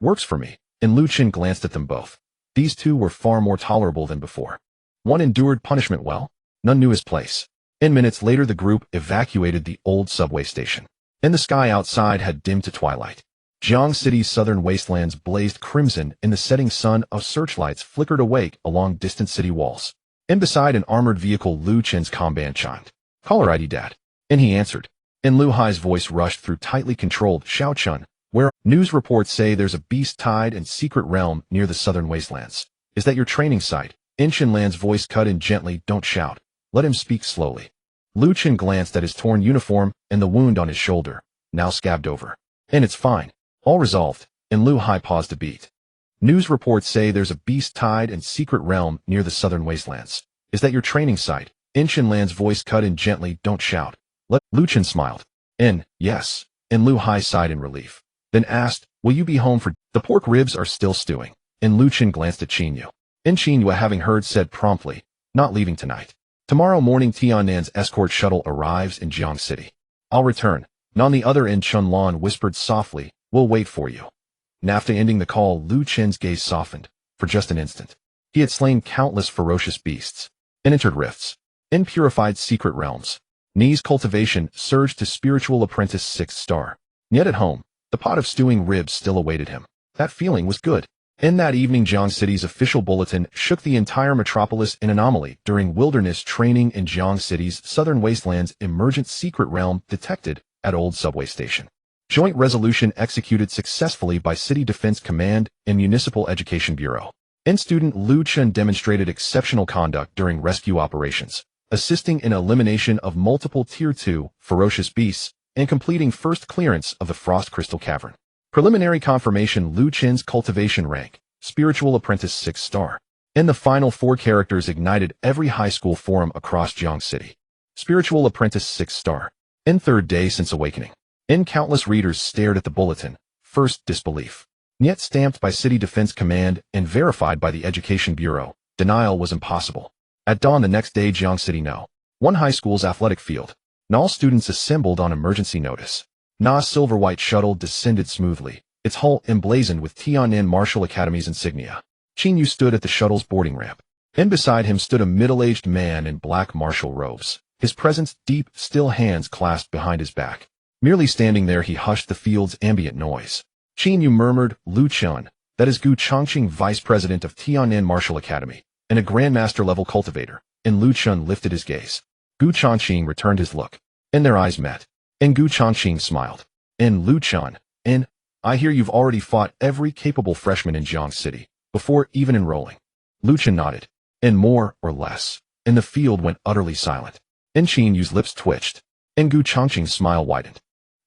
A: Works for me. Lu Chun glanced at them both. These two were far more tolerable than before. One endured punishment well. None knew his place. Minutes later the group evacuated the old subway station. The sky outside had dimmed to twilight. Jiangcheng City's southern wastelands blazed crimson in the setting sun as searchlights flickered awake along distant city walls. Beside an armored vehicle Lu Chun's comm band chimed. Caller ID Dad. He answered. Lu Hai's voice rushed through tightly controlled Xiao Chun, where news reports say there's a beast tide and secret realm near the southern wastelands. Is that your training site? Chen Lan's voice cut in gently, don't shout. Let him speak slowly. Lu Chun glanced at his torn uniform and the wound on his shoulder, now scabbed over. It's fine. All resolved. Lu Hai paused a beat. News reports say there's a beast tide and secret realm near the southern wastelands. Is that your training site? Chen Lan's voice cut in gently, don't shout. Lu Chun smiled. Yes. Lu Hai sighed in relief. Then asked, will you be home for... The pork ribs are still stewing. Lu Chun glanced at Qin Yu. Qin Yu, having heard, said promptly, not leaving tonight. Tomorrow morning Tian'an's escort shuttle arrives in Jiangcheng City. I'll return. On the other end Chun Lan whispered softly, we'll wait for you. After ending the call, Lu Chun's gaze softened, for just an instant. He had slain countless ferocious beasts, and entered rifts, and purified secret realms. Ni's cultivation surged to spiritual apprentice 6th star. Yet at home, the pot of stewing ribs still awaited him. That feeling was good. In that evening, Jiangcheng City's official bulletin shook the entire metropolis in anomaly during wilderness training in Jiangcheng City's southern wastelands. Emergent secret realm detected at old subway station. Joint resolution executed successfully by City Defense Command and Municipal Education Bureau. Student Lu Chun demonstrated exceptional conduct during rescue operations, assisting in elimination of multiple Tier 2 ferocious beasts and completing first clearance of the Frost Crystal Cavern. Preliminary confirmation: Lu Chen's cultivation rank, spiritual apprentice 6 star. In the final 4 characters ignited every high school forum across Jiangcheng City. Spiritual apprentice 6 star. In 3rd day since awakening. In countless readers stared at the bulletin, first disbelief. Yet stamped by City Defense Command and verified by the Education Bureau, denial was impossible. At dawn the next day, Jiangcheng City No. 1 high school's athletic field. All students assembled on emergency notice. Na's silver-white shuttle descended smoothly, its hull emblazoned with Tian'an Martial Academy's insignia. Qin Yu stood at the shuttle's boarding ramp, and beside him stood a middle-aged man in black martial robes, his presence deep, still hands clasped behind his back. Merely standing there, he hushed the field's ambient noise. Qin Yu murmured, "Lu Chen, that is Gu Changqing, vice president of Tian'an Martial Academy, and a grandmaster-level cultivator," and Lu Chen lifted his gaze. Gu Changqing returned his look, and their eyes met. And Gu Changqing smiled. "And Lu Chen, and I hear you've already fought every capable freshman in Jiangcheng City, before even enrolling." Lu Chen nodded. "And more or less." And the field went utterly silent. And Qin Yu's lips twitched. And Gu Changqing's smile widened.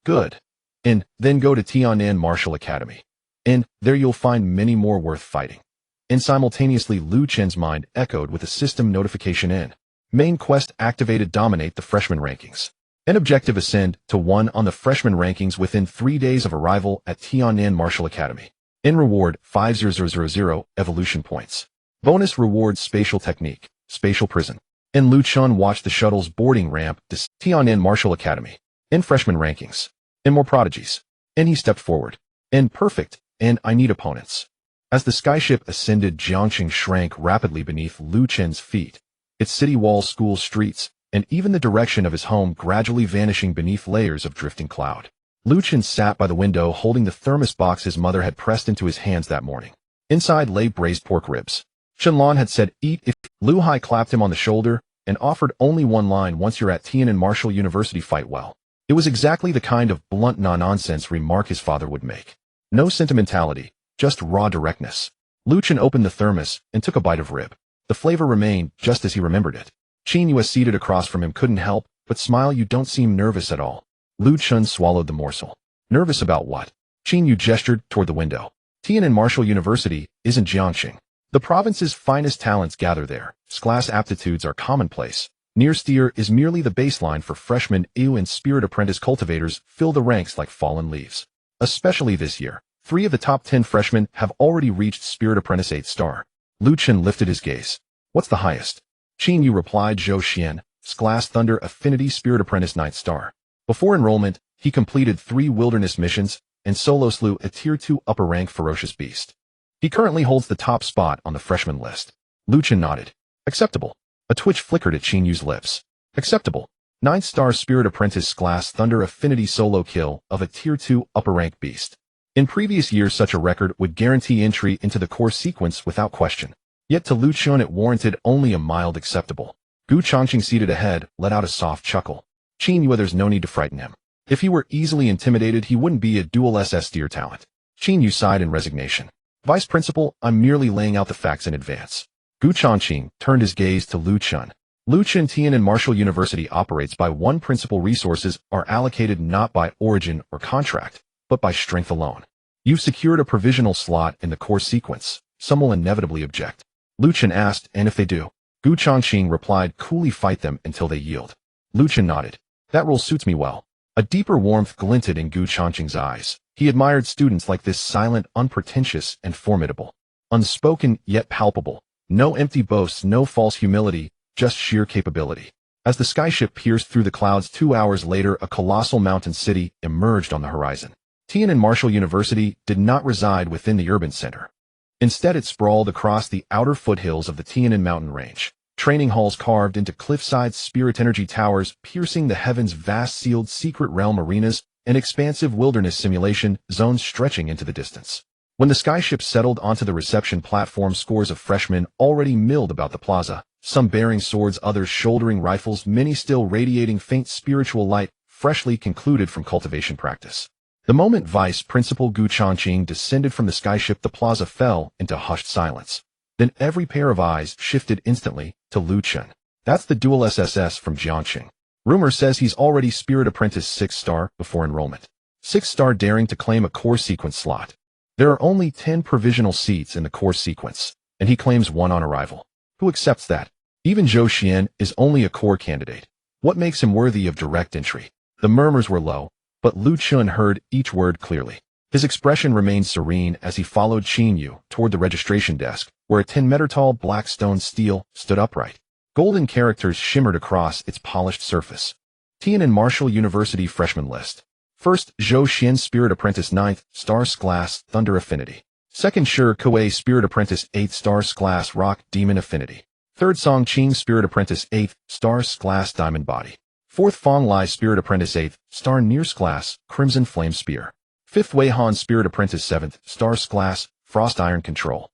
A: "Good. And then go to Tian'an Martial Academy. And there you'll find many more worth fighting." And simultaneously Lu Chen's mind echoed with a system notification in. Main quest activated: dominate the freshman rankings. An objective: ascend to 1 on the freshman rankings within 3 days of arrival at Tian'an Martial Academy. In reward, 5,000 evolution points. Bonus reward: spatial technique, spatial prison. And Lu Chen watched the shuttle's boarding ramp to Tian'an Martial Academy. In freshman rankings. And more prodigies. And he stepped forward. And perfect, and I need opponents. As the skyship ascended, Jiangcheng shrank rapidly beneath Lu Chen's feet, its city walls, school streets, and even the direction of his home gradually vanishing beneath layers of drifting cloud. Lu Chen sat by the window holding the thermos box his mother had pressed into his hands that morning. Inside lay braised pork ribs. Shenlan had said, "Eat if." Lu Hai clapped him on the shoulder and offered only one line: "Once you're at Tian'an Martial University, fight well." It was exactly the kind of blunt no-nonsense remark his father would make. No sentimentality, just raw directness. Lu Chen opened the thermos and took a bite of rib. The flavor remained just as he remembered it. Qin Yu, seated across from him, couldn't help but smile. "You don't seem nervous at all." Lu Chen swallowed the morsel. "Nervous about what?" Qin Yu gestured toward the window. "Tian'an Martial University isn't Jiangcheng. The province's finest talents gather there. Class aptitudes are commonplace. Near steer is merely the baseline for freshmen. EU and spirit apprentice cultivators fill the ranks like fallen leaves. Especially this year, 3 of the top 10 freshmen have already reached spirit apprentice 8 star." Lu Chen lifted his gaze. "What's the highest?" Qin Yu replied, "Zhou Xian, Class Thunder Affinity Spirit Apprentice 9th star. Before enrollment, he completed 3 wilderness missions and solo slew a Tier 2 upper rank ferocious beast. He currently holds the top spot on the freshman list." Lu Chen nodded. "Acceptable." A twitch flickered at Qin Yu's lips. "Acceptable. 9th star Spirit Apprentice Class Thunder Affinity solo kill of a Tier 2 upper rank beast. In previous years, such a record would guarantee entry into the core sequence without question. Yet to Lu Chen it warranted only a mild acceptable. Gu Changqing, seated ahead, let out a soft chuckle. Qin Yu, there's no need to frighten him. If he were easily intimidated, he wouldn't be a dual SS tier talent. Qin Yu sighed in resignation. "Vice Principal, I'm merely laying out the facts in advance." Gu Changqing turned his gaze to Lu Chen. Lu Chen, Tian'an Martial University operates by one principle: resources are allocated not by origin or contract, but by strength alone. You've secured a provisional slot in the core sequence. Some will inevitably object. Lu Chen asked, "And if they do?" Gu Changqing replied, "Coolly fight them until they yield." Lu Chen nodded. "That role suits me well." A deeper warmth glinted in Gu Changqing's eyes. He admired students like this, silent, unpretentious, and formidable. Unspoken, yet palpable. No empty boasts, no false humility, just sheer capability. As the skyship pierced through the clouds 2 hours later, a colossal mountain city emerged on the horizon. Tian'an Martial University did not reside within the urban center. Instead, it sprawled across the outer foothills of the Tian'an mountain range. Training halls carved into cliffside spirit energy towers, piercing the heavens, vast sealed secret realm arenas, and expansive wilderness simulation zones stretching into the distance. When the skyship settled onto the reception platform, scores of freshmen already milled about the plaza, some bearing swords, others shouldering rifles, many still radiating faint spiritual light, freshly concluded from cultivation practice. The moment Vice Principal Gu Changqing descended from the skyship, the plaza fell into hushed silence. Then every pair of eyes shifted instantly to Lu Chen. "That's the dual SSS from Jiangcheng. Rumor says he's already Spirit Apprentice 6 star before enrollment." 6-star daring to claim a core sequence slot. There are only 10 provisional seats in the core sequence, and he claims one on arrival. Who accepts that? Even Zhou Xian is only a core candidate. What makes him worthy of direct entry? The murmurs were low, but Lu Chun heard each word clearly. His expression remained serene as he followed Qin Yu toward the registration desk, where a 10-meter-tall black stone stele stood upright. Golden characters shimmered across its polished surface. Tiananmen Martial University Freshman List. First, Zhou Xian Spirit Apprentice 9th, Stars Class, Thunder Affinity. Second, Shi Kuei Spirit Apprentice 8th, Stars Class, Rock, Demon Affinity. Third, Song Qing Spirit Apprentice 8th, Stars Class, Diamond Body. Fourth, Fong Lai Spirit Apprentice 8th, Star Nears Class, Crimson Flame Spear. Fifth, Wei Han Spirit Apprentice 7th, Stars Class, Frost Iron Control.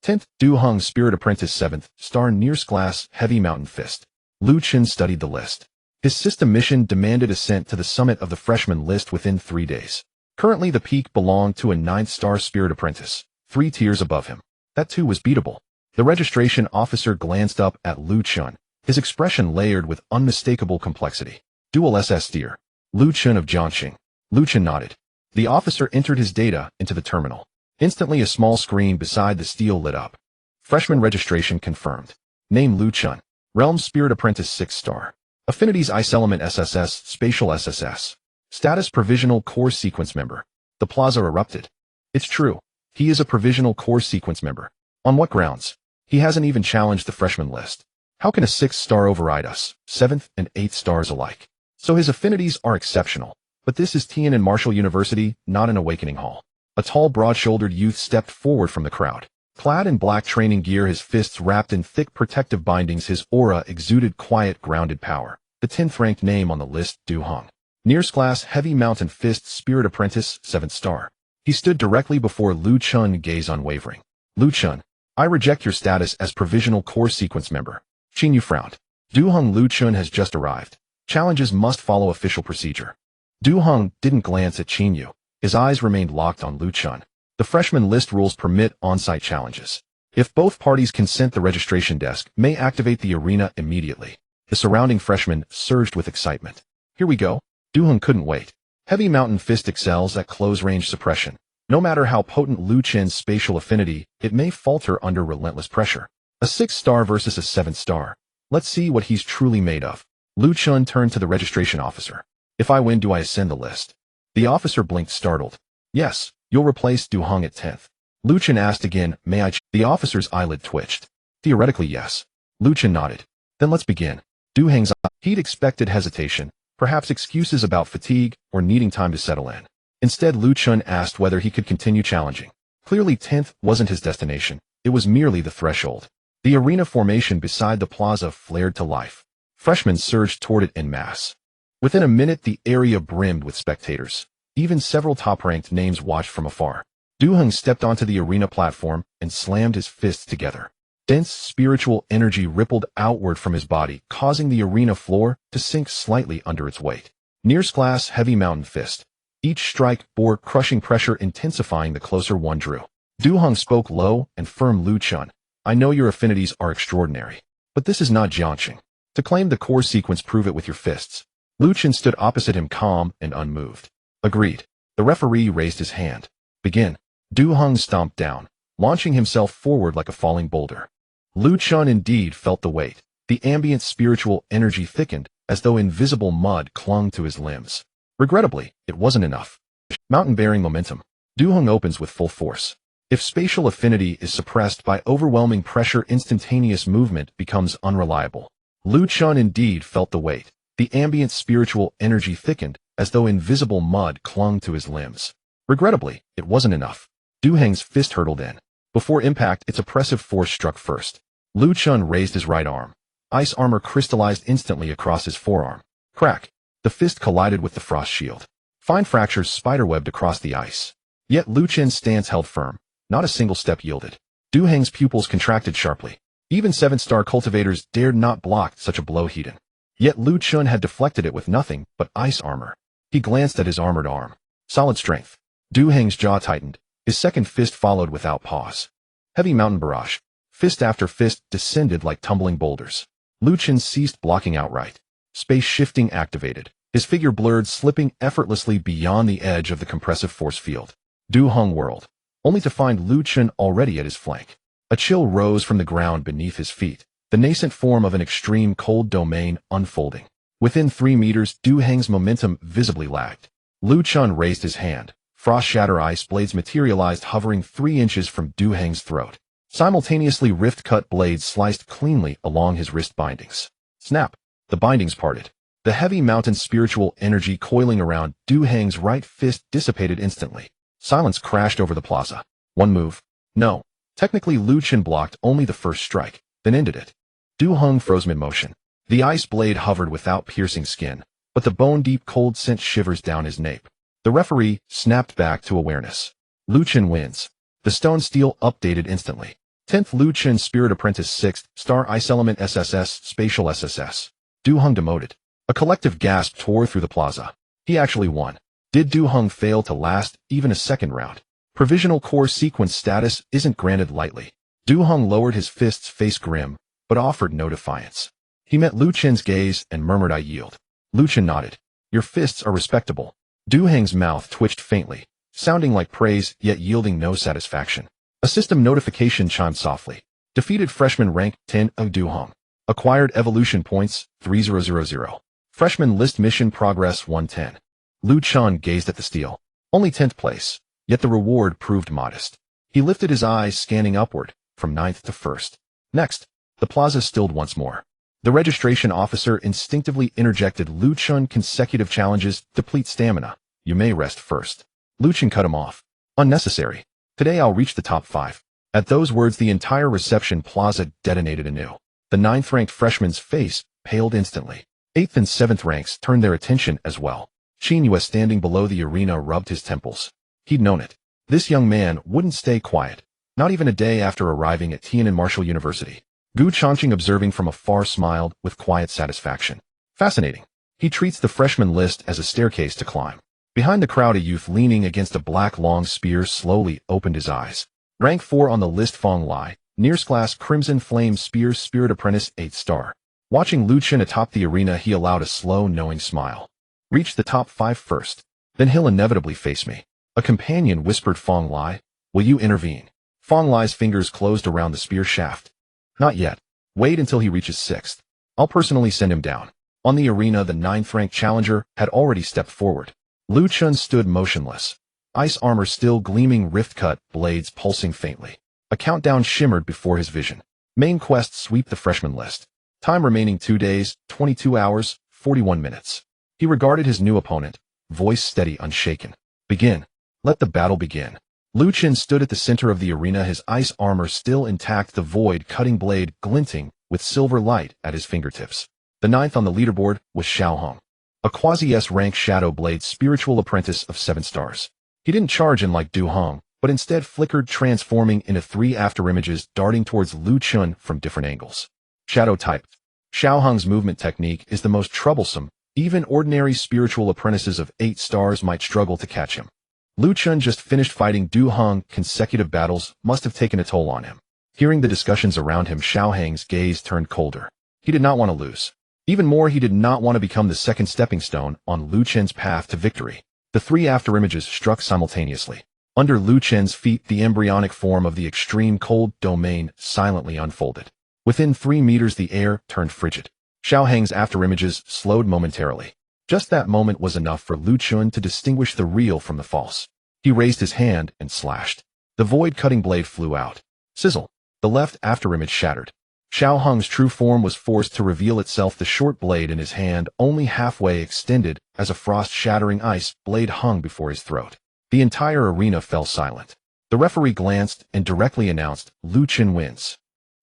A: 10th, Du Heng Spirit Apprentice 7th, Star Nears Class, Heavy Mountain Fist. Lu Chen studied the list. His system mission demanded ascent to the summit of the freshman list within 3 days. Currently, the peak belonged to a 9th-star Spirit Apprentice, 3 tiers above him. That too was beatable. The registration officer glanced up at Lu Chen, his expression layered with unmistakable complexity. Dual SS Steer. Lu Chen of Jiangcheng. Lu Chen nodded. The officer entered his data into the terminal. Instantly, a small screen beside the stele lit up. Freshman registration confirmed. Name Lu Chen. Realm Spirit Apprentice 6-star. Affinities Ice Element SSS, Spatial SSS. Status Provisional Core Sequence Member. The Plaza erupted. It's true. He is a Provisional Core Sequence Member. On what grounds? He hasn't even challenged the freshman list. How can a 6-star override us, 7th and 8th stars alike? So his affinities are exceptional. But this is Tiananmen Martial University, not an awakening hall. A tall, broad-shouldered youth stepped forward from the crowd. Clad in black training gear, his fists wrapped in thick protective bindings, his aura exuded quiet, grounded power. The 10th-ranked name on the list, Du Heng. Nears Class, Heavy Mountain Fist, Spirit Apprentice, 7th star. He stood directly before Lu Chen, gaze unwavering. Lu Chen, I reject your status as Provisional Core Sequence Member. Qin Yu frowned. Du Heng. Lu Chen has just arrived. Challenges must follow official procedure. Du Heng didn't glance at Qin Yu. His eyes remained locked on Lu Chen. The freshman list rules permit on-site challenges. If both parties consent, the registration desk may activate the arena immediately. The surrounding freshmen surged with excitement. Here we go. Du Heng couldn't wait. Heavy Mountain Fist excels at close-range suppression. No matter how potent Lu Chen's spatial affinity, it may falter under relentless pressure. A 6-star versus a 7-star. Let's see what he's truly made of. Lu Chen turned to the registration officer. If I win, do I ascend the list? The officer blinked, startled. Yes. You'll replace Du Heng at 10th. Lu Chen asked again, may I? The officer's eyelid twitched. Theoretically, yes. Lu Chen nodded. Then let's begin. Du Heng's he'd expected hesitation, perhaps excuses about fatigue or needing time to settle in. Instead, Lu Chen asked whether he could continue challenging. Clearly, 10th wasn't his destination. It was merely the threshold. The arena formation beside the plaza flared to life. Freshmen surged toward it en masse. Within a minute, the area brimmed with spectators. Even several top-ranked names watched from afar. Du Heng stepped onto the arena platform and slammed his fists together. Dense spiritual energy rippled outward from his body, causing the arena floor to sink slightly under its weight. Nears Class, Heavy Mountain Fist. Each strike bore crushing pressure, intensifying the closer one drew. Du Heng spoke low and firm. Lu Chen, I know your affinities are extraordinary, but this is not Jiangcheng. To claim the core sequence, prove it with your fists. Lu Chen stood opposite him, calm and unmoved. Agreed. The referee raised his hand. Begin. Du Heng stomped down, launching himself forward like a falling boulder. Lu Chen indeed felt the weight. The ambient spiritual energy thickened, as though invisible mud clung to his limbs. Regrettably, it wasn't enough. Mountain-bearing momentum. Du Heng opens with full force. If spatial affinity is suppressed by overwhelming pressure, instantaneous movement becomes unreliable. Lu Chen indeed felt the weight. The ambient spiritual energy thickened, as though invisible mud clung to his limbs. Regrettably, it wasn't enough. Du Heng's fist hurtled in. Before impact, its oppressive force struck first. Lu Chen raised his right arm. Ice armor crystallized instantly across his forearm. Crack. The fist collided with the frost shield. Fine fractures spiderwebbed across the ice. Yet Lu Chen's stance held firm. Not a single step yielded. Du Heng's pupils contracted sharply. Even 7-star cultivators dared not block such a blow. Heaton. Yet Lu Chen had deflected it with nothing but ice armor. He glanced at his armored arm. Solid strength. Du Heng's jaw tightened. His second fist followed without pause. Heavy mountain barrage. Fist after fist descended like tumbling boulders. Lu Chen ceased blocking outright. Space shifting activated. his figure blurred, slipping effortlessly beyond the edge of the compressive force field. Du Hong whirled, only to find Lu Chen already at his flank. A chill rose from the ground beneath his feet, the nascent form of an extreme cold domain unfolding. Within 3 meters, Du Hong's momentum visibly lagged. Lu Chen raised his hand. Frost shatter ice blades materialized, hovering 3 inches from Du Hong's throat. Simultaneously, rift-cut blades sliced cleanly along his wrist bindings. Snap! The bindings parted. The heavy mountain spiritual energy coiling around Du Hong's right fist dissipated instantly. Silence crashed over the plaza. One move. No. Technically, Lu Chen blocked only the first strike, then ended it. Du Hong froze mid-motion. The ice blade hovered without piercing skin, but the bone-deep cold sent shivers down his nape. The referee snapped back to awareness. Lu Chen wins. The stone steel updated instantly. 10th Lu Chen Spirit Apprentice 6th Star Ice Element SSS Spatial SSS. Du Hong demoted. A collective gasp tore through the plaza. He actually won. Did Du Hong fail to last even a second round? Provisional core sequence status isn't granted lightly. Du Hong lowered his fists, face grim, but offered no defiance. He met Lu Chen's gaze and murmured, "I yield." Lu Chen nodded. "Your fists are respectable." Du Hong's mouth twitched faintly, sounding like praise yet yielding no satisfaction. A system notification chimed softly. Defeated freshman rank 10 of Du Hong. Acquired evolution points 3000. Freshman list mission progress 110. Lu Chen gazed at the steel. Only 10th place, yet the reward proved modest. He lifted his eyes, scanning upward, from 9th to 1st. Next, the plaza stilled once more. The registration officer instinctively interjected, "Lu Chen, consecutive challenges deplete stamina. You may rest first." Lu Chen cut him off. "Unnecessary. Today I'll reach the top 5. At those words, the entire reception plaza detonated anew. The 9th-ranked freshman's face paled instantly. 8th and 7th ranks turned their attention as well. Qin Yue, standing below the arena, rubbed his temples. He'd known it. This young man wouldn't stay quiet, not even a day after arriving at Tiananmen Martial University. Gu Changqing, observing from afar, smiled with quiet satisfaction. Fascinating. He treats the freshman list as a staircase to climb. Behind the crowd, a youth leaning against a black long spear slowly opened his eyes. Rank 4 on the list, Fong Lai, Nearest class Crimson Flame Spear Spirit Apprentice 8th star. Watching Lu Chen atop the arena, he allowed a slow, knowing smile. Reach the top 5 first. Then he'll inevitably face me. A companion whispered, "Fong Lai, will you intervene?" Fong Lai's fingers closed around the spear shaft. "Not yet. Wait until he reaches 6th. I'll personally send him down." On the arena, the 9th-ranked challenger had already stepped forward. Lu Chen stood motionless. Ice armor still gleaming, rift-cut blades pulsing faintly. A countdown shimmered before his vision. Main quest: sweep the freshman list. Time remaining 2 days, 22 hours, 41 minutes. He regarded his new opponent, voice steady, unshaken. "Begin. Let the battle begin." Lu Chen stood at the center of the arena, his ice armor still intact, the void-cutting blade glinting with silver light at his fingertips. The 9th on the leaderboard was Xiao Hong, a quasi-S-rank Shadow Blade spiritual apprentice of 7 stars. He didn't charge in like Du Hong, but instead flickered, transforming into 3 afterimages, darting towards Lu Chen from different angles. Shadow typed. Xiao Hong's movement technique is the most troublesome. Even ordinary spiritual apprentices of 8 stars might struggle to catch him. Lu Chen just finished fighting Du Hong. Consecutive battles must have taken a toll on him. Hearing the discussions around him, Xiao Hong's gaze turned colder. He did not want to lose. Even more, he did not want to become the second stepping stone on Lu Chen's path to victory. The 3 afterimages struck simultaneously. Under Lu Chen's feet, the embryonic form of the extreme cold domain silently unfolded. Within 3 meters, the air turned frigid. Xiao Hong's afterimages slowed momentarily. Just that moment was enough for Lu Chen to distinguish the real from the false. He raised his hand and slashed. The void-cutting blade flew out. Sizzle. The left afterimage shattered. Xiao Hong's true form was forced to reveal itself, the short blade in his hand only halfway extended as a frost-shattering ice blade hung before his throat. The entire arena fell silent. The referee glanced and directly announced, "Lu Chen wins."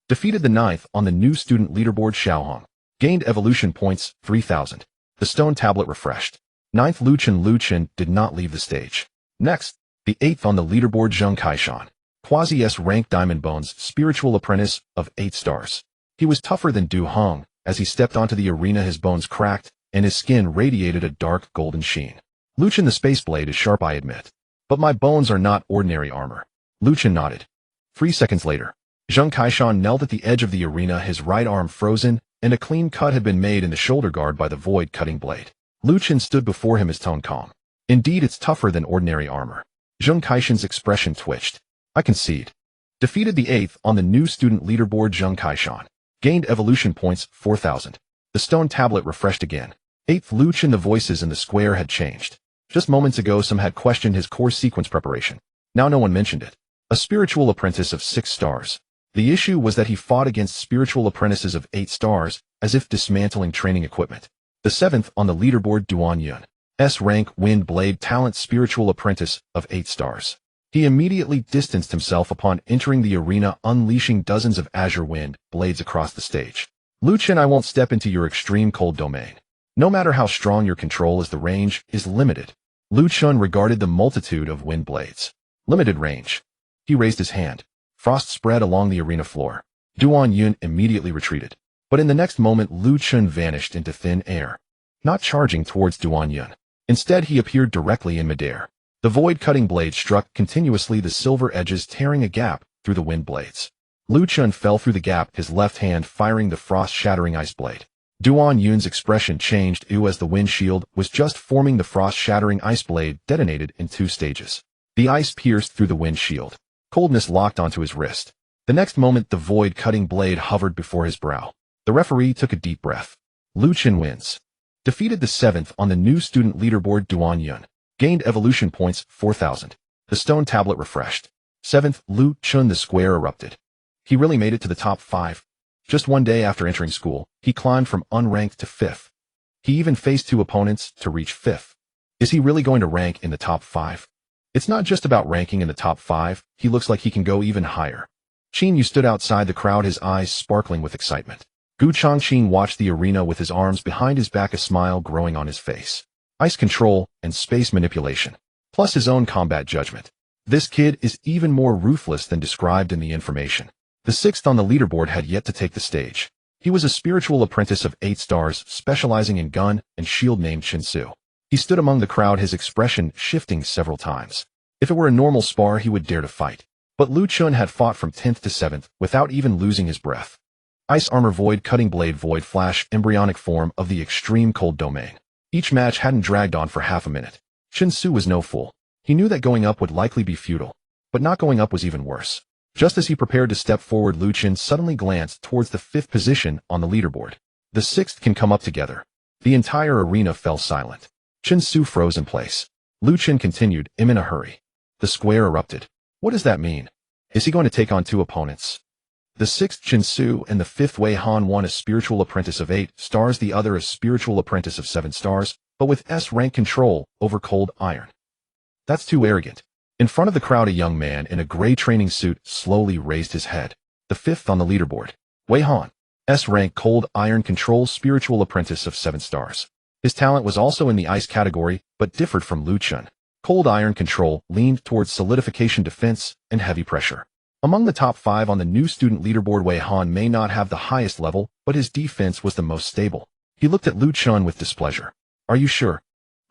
A: Defeated the 9th on the new student leaderboard, Xiao Hong. Gained evolution points 3000. The stone tablet refreshed. 9th Lu Chen did not leave the stage. Next, the 8th on the leaderboard, Zheng Kaishan. Quasi-S-rank Diamond Bones spiritual apprentice of 8 stars. He was tougher than Du Hong. As he stepped onto the arena, his bones cracked, and his skin radiated a dark golden sheen. "Lu Chen, the space blade is sharp, I admit. But my bones are not ordinary armor." Lu Chen nodded. 3 seconds later, Zheng Kaishan knelt at the edge of the arena, his right arm frozen, and a clean cut had been made in the shoulder guard by the void-cutting blade. Lu Chen stood before him, his tone calm. Indeed, it's tougher than ordinary armor. Zheng Kaishan's expression twitched. I concede. Defeated the 8th on the new student leaderboard. Zheng Kaishan gained evolution points 4,000. The stone tablet refreshed again. 8th Lu Chen. The voices in the square had changed. Just moments ago some had questioned his core sequence preparation. Now no one mentioned it. A spiritual apprentice of 6 stars. The issue was that he fought against spiritual apprentices of 8 stars, as if dismantling training equipment. The 7th on the leaderboard, Duan Yun, S-Rank Wind Blade Talent spiritual apprentice of 8 stars. He immediately distanced himself upon entering the arena, unleashing dozens of azure wind blades across the stage. Lu Chen, I won't step into your extreme cold domain. No matter how strong your control is, the range is limited. Lu Chen regarded the multitude of wind blades. Limited range. He raised his hand. Frost spread along the arena floor. Duan Yun immediately retreated. But in the next moment, Lu Chen vanished into thin air. Not charging towards Duan Yun. Instead, he appeared directly in midair. The void-cutting blade struck continuously, the silver edges tearing a gap through the wind blades. Lu Chen fell through the gap, his left hand firing the frost-shattering ice blade. Duan Yun's expression changed as the wind shield was just forming. The frost-shattering ice blade detonated in 2 stages. The ice pierced through the wind shield. Coldness locked onto his wrist. The next moment, the void-cutting blade hovered before his brow. The referee took a deep breath. Lu Chen wins. Defeated the 7th on the new student leaderboard. Duan Yun gained evolution points 4,000. The stone tablet refreshed. 7th Lu Chen. The square erupted. He really made it to the top 5. Just one day after entering school, he climbed from unranked to 5th. He even faced 2 opponents to reach 5th. Is he really going to rank in the top 5? It's not just about ranking in the top 5, he looks like he can go even higher. Qin Yu stood outside the crowd, his eyes sparkling with excitement. Gu Changqing watched the arena with his arms behind his back, a smile growing on his face. Ice control and space manipulation, plus his own combat judgment. This kid is even more ruthless than described in the information. The 6th on the leaderboard had yet to take the stage. He was a spiritual apprentice of 8 stars, specializing in gun and shield, named Chen Su. He stood among the crowd, his expression shifting several times. If it were a normal spar, he would dare to fight. But Lu Chen had fought from 10th to 7th without even losing his breath. Ice armor, void cutting blade, void flash, embryonic form of the extreme cold domain. Each match hadn't dragged on for half a minute. Chen Su was no fool. He knew that going up would likely be futile. But not going up was even worse. Just as he prepared to step forward, Lu Chen suddenly glanced towards the 5th position on the leaderboard. The 6th can come up together. The entire arena fell silent. Chen Su froze in place. Lu Chen continued, I'm in a hurry. The square erupted. What does that mean? Is he going to take on 2 opponents? The 6th Chen Su and the 5th Wei Han, one a spiritual apprentice of 8 stars, the other a spiritual apprentice of 7 stars, but with S-rank control over cold iron. That's too arrogant. In front of the crowd, a young man in a gray training suit slowly raised his head. The 5th on the leaderboard. Wei Han, S-rank cold iron control spiritual apprentice of 7 stars. His talent was also in the ice category, but differed from Lu Chen. Cold iron control leaned towards solidification, defense, and heavy pressure. Among the top 5 on the new student leaderboard, Wei Han may not have the highest level, but his defense was the most stable. He looked at Lu Chen with displeasure. Are you sure?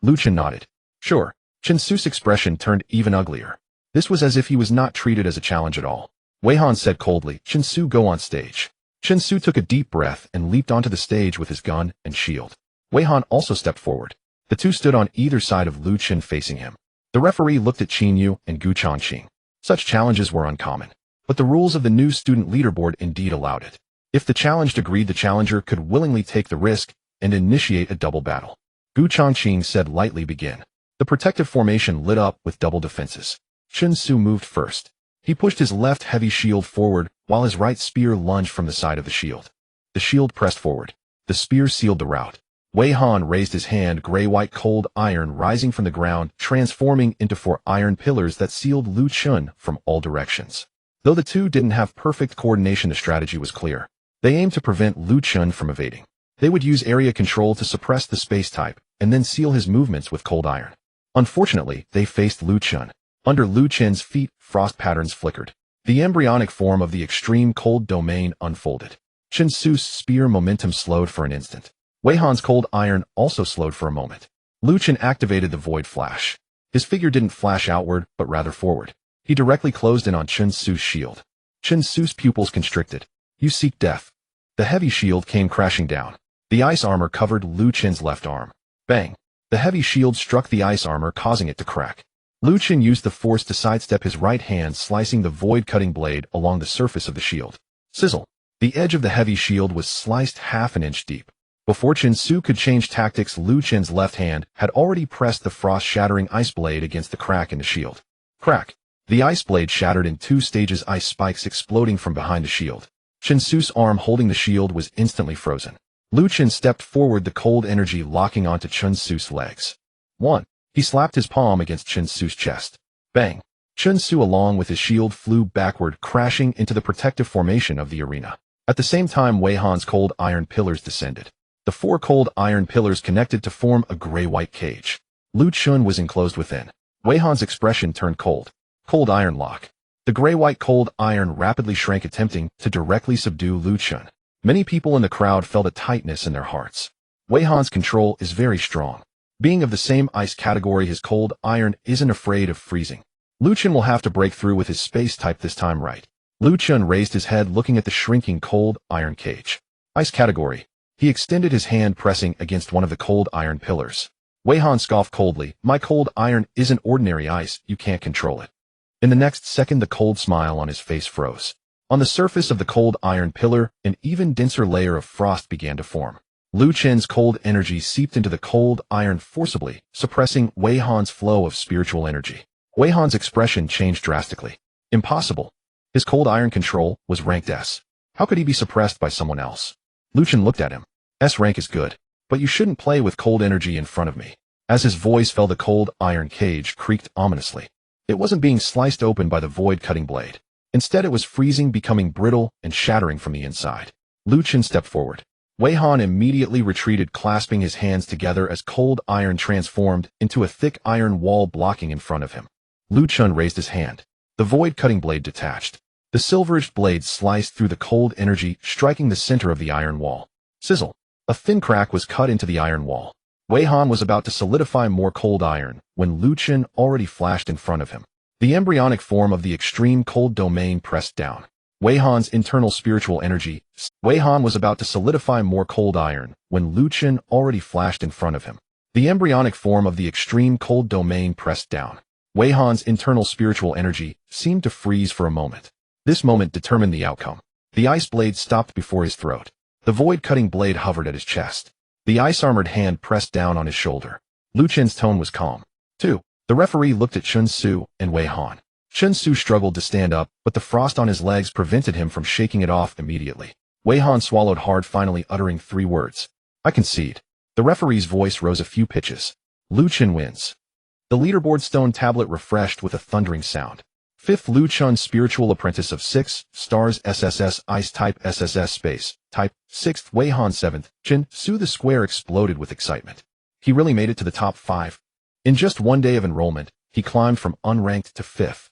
A: Lu Chen nodded. Sure. Chen Su's expression turned even uglier. This was as if he was not treated as a challenge at all. Wei Han said coldly, Chen Su, go on stage. Chen Su took a deep breath and leaped onto the stage with his gun and shield. Wei Han also stepped forward. The 2 stood on either side of Lu Chen, facing him. The referee looked at Qin Yu and Gu Changqing. Such challenges were uncommon. But the rules of the new student leaderboard indeed allowed it. If the challenged agreed, the challenger could willingly take the risk and initiate a double battle. Gu Changqing said lightly, begin. The protective formation lit up with double defenses. Chen Su moved first. He pushed his left heavy shield forward, while his right spear lunged from the side of the shield. The shield pressed forward. The spear sealed the route. Wei Han raised his hand, gray-white cold iron rising from the ground, transforming into 4 iron pillars that sealed Lu Chen from all directions. Though the 2 didn't have perfect coordination, the strategy was clear. They aimed to prevent Lu Chen from evading. They would use area control to suppress the space type, and then seal his movements with cold iron. Unfortunately, they faced Lu Chen. Under Lu Chen's feet, frost patterns flickered. The embryonic form of the extreme cold domain unfolded. Chen Su's spear momentum slowed for an instant. Wei Han's cold iron also slowed for a moment. Lu Chen activated the void flash. His figure didn't flash outward, but rather forward. He directly closed in on Chen Su's shield. Chen Su's pupils constricted. You seek death. The heavy shield came crashing down. The ice armor covered Lu Chen's left arm. Bang! The heavy shield struck the ice armor, causing it to crack. Lu Chen used the force to sidestep his right hand, slicing the void-cutting blade along the surface of the shield. Sizzle! The edge of the heavy shield was sliced half an inch deep. Before Chen Su could change tactics, Lu Chen's left hand had already pressed the frost-shattering ice blade against the crack in the shield. Crack! The ice blade shattered in 2 stages, ice spikes exploding from behind the shield. Chen Su's arm holding the shield was instantly frozen. Lu Chen stepped forward, the cold energy locking onto Chen Su's legs. 1. He slapped his palm against Chen Su's chest. Bang! Chen Su along with his shield flew backward, crashing into the protective formation of the arena. At the same time, Wei Han's cold iron pillars descended. The 4 cold iron pillars connected to form a gray-white cage. Lu Chen was enclosed within. Wei Han's expression turned cold. Cold iron lock. The gray-white cold iron rapidly shrank, attempting to directly subdue Lu Chen. Many people in the crowd felt a tightness in their hearts. Wei Han's control is very strong. Being of the same ice category, his cold iron isn't afraid of freezing. Lu Chen will have to break through with his space type this time, right? Lu Chen raised his head, looking at the shrinking cold iron cage. Ice category. He extended his hand, pressing against one of the cold iron pillars. Wei Han scoffed coldly. My cold iron isn't ordinary ice, you can't control it. In the next second, the cold smile on his face froze. On the surface of the cold iron pillar, an even denser layer of frost began to form. Lu Chen's cold energy seeped into the cold iron forcibly, suppressing Wei Han's flow of spiritual energy. Wei Han's expression changed drastically. Impossible. His cold iron control was ranked S. How could he be suppressed by someone else? Lu Chen looked at him. S rank is good, but you shouldn't play with cold energy in front of me. As his voice fell, the cold iron cage creaked ominously. It wasn't being sliced open by the void-cutting blade. Instead, it was freezing, becoming brittle and shattering from the inside. Lu Chen stepped forward. Wei Han immediately retreated, clasping his hands together as cold iron transformed into a thick iron wall blocking in front of him. Lu Chen raised his hand. The void-cutting blade detached. The silver-edged blade sliced through the cold energy, striking the center of the iron wall. Sizzle! A thin crack was cut into the iron wall. Wei Han was about to solidify more cold iron when Lu Chen already flashed in front of him. The embryonic form of the extreme cold domain pressed down. Wei Han's internal spiritual energy. Wei Han was about to solidify more cold iron when Lu Chen already flashed in front of him. The embryonic form of the extreme cold domain pressed down. Wei Han's internal spiritual energy seemed to freeze for a moment. This moment determined the outcome. The ice blade stopped before his throat. The void-cutting blade hovered at his chest. The ice-armored hand pressed down on his shoulder. Lu Chen's tone was calm. 2. The referee looked at Chen Su and Wei Han. Chen Su struggled to stand up, but the frost on his legs prevented him from shaking it off immediately. Wei Han swallowed hard, finally uttering 3 words. I concede. The referee's voice rose a few pitches. Lu Chen wins. The leaderboard stone tablet refreshed with a thundering sound. 5th Lu Chen, spiritual apprentice of 6 stars, SSS Ice type, SSS Space type. 6th Wei Han. 7th Chen Su. The square exploded with excitement. He really made it to the top 5. In just 1 day of enrollment, he climbed from unranked to 5th.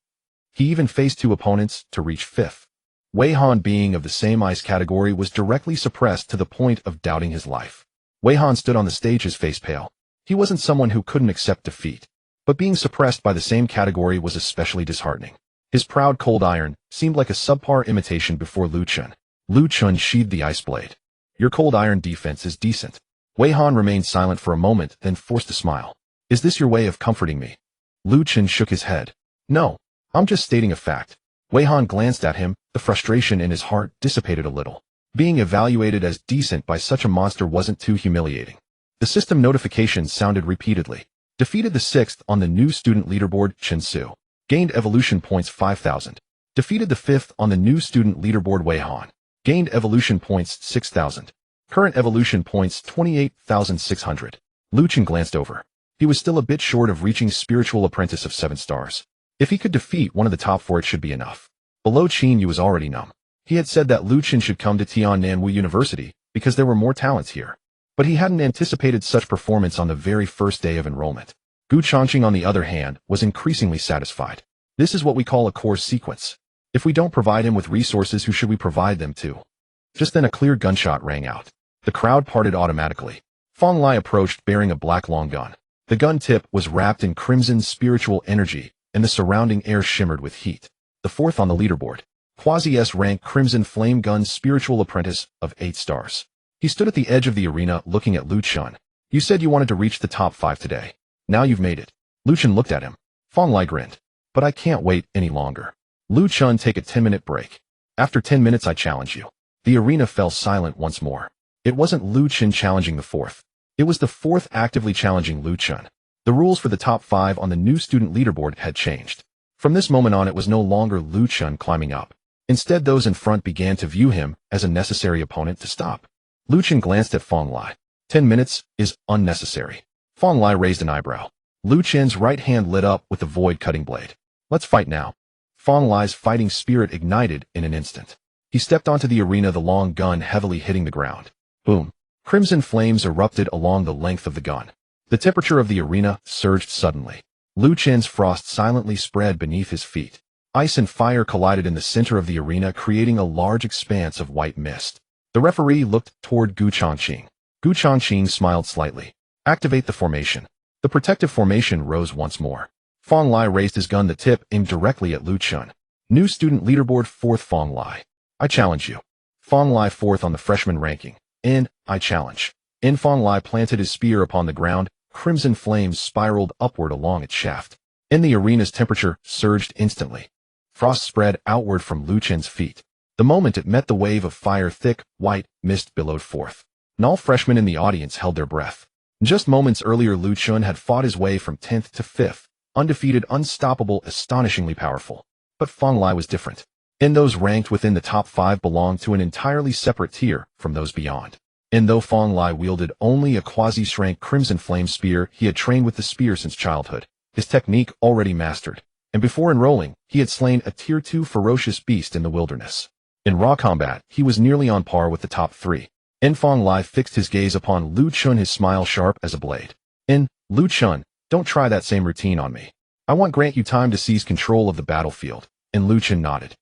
A: He even faced 2 opponents to reach 5th. Wei Han, being of the same ice category, was directly suppressed to the point of doubting his life. Wei Han stood on the stage, his face pale. He wasn't someone who couldn't accept defeat, but being suppressed by the same category was especially disheartening. His proud cold iron seemed like a subpar imitation before Lu Chen. Lu Chen sheathed the ice blade. Your cold iron defense is decent. Wei Han remained silent for a moment, then forced a smile. Is this your way of comforting me? Lu Chen shook his head. No, I'm just stating a fact. Wei Han glanced at him, the frustration in his heart dissipated a little. Being evaluated as decent by such a monster wasn't too humiliating. The system notifications sounded repeatedly. Defeated the 6th on the new student leaderboard, Chen Su. Gained evolution points 5,000. Defeated the 5th on the new student leaderboard, Wei Han. Gained evolution points 6,000. Current evolution points 28,600. Lu Chen glanced over. He was still a bit short of reaching spiritual apprentice of 7 stars. If he could defeat one of the top 4, it should be enough. Below Qin Yu was already numb. He had said that Lu Chen should come to Tiannanwu University because there were more talents here. But he hadn't anticipated such performance on the very first day of enrollment. Gu Changqing, on the other hand, was increasingly satisfied. This is what we call a course sequence. If we don't provide him with resources, who should we provide them to? Just then a clear gunshot rang out. The crowd parted automatically. Fong Lai approached bearing a black long gun. The gun tip was wrapped in crimson spiritual energy, and the surrounding air shimmered with heat. The 4th on the leaderboard. SSS-Rank Crimson Flame Gun, spiritual apprentice of 8 stars. He stood at the edge of the arena looking at Lu Chen. You said you wanted to reach the top 5 today. Now you've made it. Lu Chun looked at him. Fong Lai grinned. But I can't wait any longer. Lu Chun, take a 10-minute break. After 10 minutes I challenge you. The arena fell silent once more. It wasn't Lu Chun challenging the fourth. It was the fourth actively challenging Lu Chun. The rules for the top 5 on the new student leaderboard had changed. From this moment on, it was no longer Lu Chun climbing up. Instead, those in front began to view him as a necessary opponent to stop. Lu Chun glanced at Fong Lai. 10 minutes is unnecessary. Fong Lai raised an eyebrow. Lu Chun's right hand lit up with the void cutting blade. Let's fight now. Fong Lai's fighting spirit ignited in an instant. He stepped onto the arena, the long gun heavily hitting the ground. Boom. Crimson flames erupted along the length of the gun. The temperature of the arena surged suddenly. Lu Chun's frost silently spread beneath his feet. Ice and fire collided in the center of the arena, creating a large expanse of white mist. The referee looked toward Gu Changqing. Gu Changqing smiled slightly. Activate the formation. The protective formation rose once more. Fong Lai raised his gun, the tip aimed directly at Lu Chun. New student leaderboard, 4th Fong Lai. I challenge you. Fong Lai 4th on the freshman ranking. And I challenge. Fong Lai planted his spear upon the ground. Crimson flames spiraled upward along its shaft. The arena's temperature surged instantly. Frost spread outward from Lu Chun's feet. The moment it met the wave of fire, thick, white mist billowed forth. And all freshmen in the audience held their breath. Just moments earlier, Lu Chun had fought his way from 10th to 5th, undefeated, unstoppable, astonishingly powerful. But Fong Lai was different. Those ranked within the top 5 belonged to an entirely separate tier from those beyond. Though Fong Lai wielded only a quasi-strength crimson flame spear, he had trained with the spear since childhood, his technique already mastered. And before enrolling, he had slain a tier 2 ferocious beast in the wilderness. In raw combat, he was nearly on par with the top 3. Fong Lai fixed his gaze upon Lu Chun, his smile sharp as a blade. Lu Chun, don't try that same routine on me. I won't grant you time to seize control of the battlefield. Lu Chun nodded.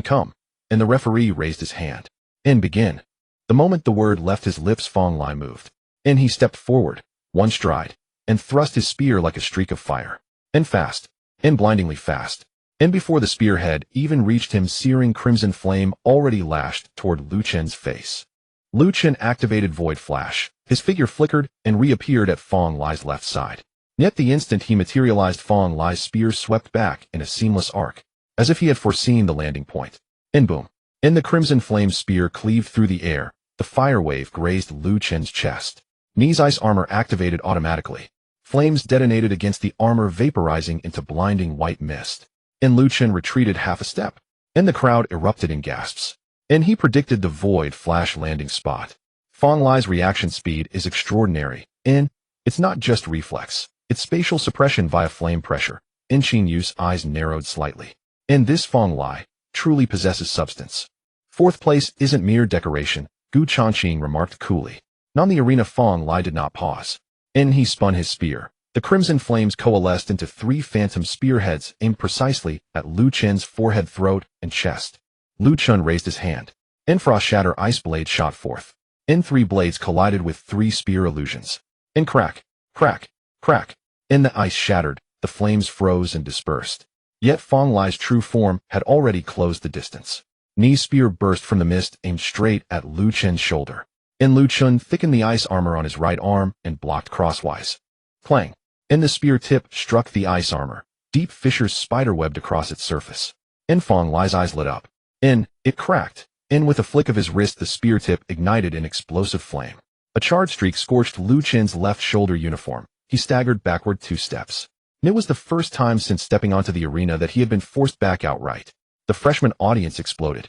A: Come. The referee raised his hand. Begin. The moment the word left his lips, Fong Lai moved. He stepped forward, one stride, and thrust his spear like a streak of fire. Fast. Blindingly fast. Before the spearhead even reached him, searing crimson flame already lashed toward Lu Chun's face. Lu Chun activated Void Flash. His figure flickered and reappeared at Fong Lai's left side. Yet the instant he materialized, Fong Lai's spear swept back in a seamless arc, as if he had foreseen the landing point. Boom. The crimson flame spear cleaved through the air. The fire wave grazed Lu Chun's chest. Ni's ice armor activated automatically. Flames detonated against the armor, vaporizing into blinding white mist. Lu Chun retreated half a step. The crowd erupted in gasps. He predicted the Void Flash landing spot. Fong Lai's reaction speed is extraordinary. It's not just reflex. It's spatial suppression via flame pressure. Qin Yu's eyes narrowed slightly. This Fong Lai truly possesses substance. 4th place isn't mere decoration, Gu Changqing remarked coolly. On the arena, Fong Lai did not pause. He spun his spear. The crimson flames coalesced into 3 phantom spearheads aimed precisely at Lu Chun's forehead, throat, and chest. Lu Chun raised his hand. Frost shatter ice blade shot forth. 3 blades collided with 3 spear illusions. Crack, crack, crack. The ice shattered, the flames froze and dispersed. Yet Fong Lai's true form had already closed the distance. Ni's spear burst from the mist, aimed straight at Lu Chun's shoulder. Lu Chun thickened the ice armor on his right arm and blocked crosswise. Clang. The spear tip struck the ice armor. Deep fissures spiderwebbed across its surface. Fong Lai's eyes lit up. It cracked. With a flick of his wrist, the spear tip ignited an explosive flame. A charred streak scorched Lu Chun's left shoulder uniform. He staggered backward 2 steps. It was the first time since stepping onto the arena that he had been forced back outright. The freshman audience exploded.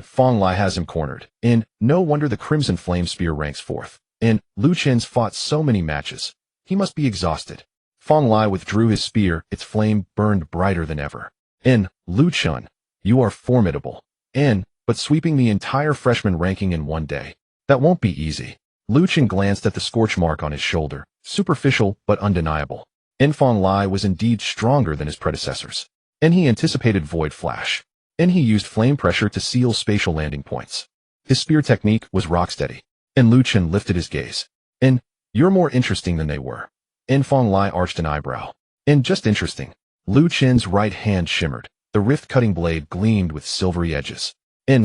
A: Fong Lai has him cornered. No wonder the crimson flame spear ranks 4th. Lu Chun's fought so many matches. He must be exhausted. Fong Lai withdrew his spear. Its flame burned brighter than ever. Lu Chun, you are formidable. But sweeping the entire freshman ranking in one day, that won't be easy. Lu Chun glanced at the scorch mark on his shoulder, superficial but undeniable. Fong Lai was indeed stronger than his predecessors. He anticipated Void Flash. He used flame pressure to seal spatial landing points. His spear technique was rocksteady. Lu Chun lifted his gaze. You're more interesting than they were. Fong Lai arched an eyebrow. Just interesting. Lu Chun's right hand shimmered. The rift-cutting blade gleamed with silvery edges.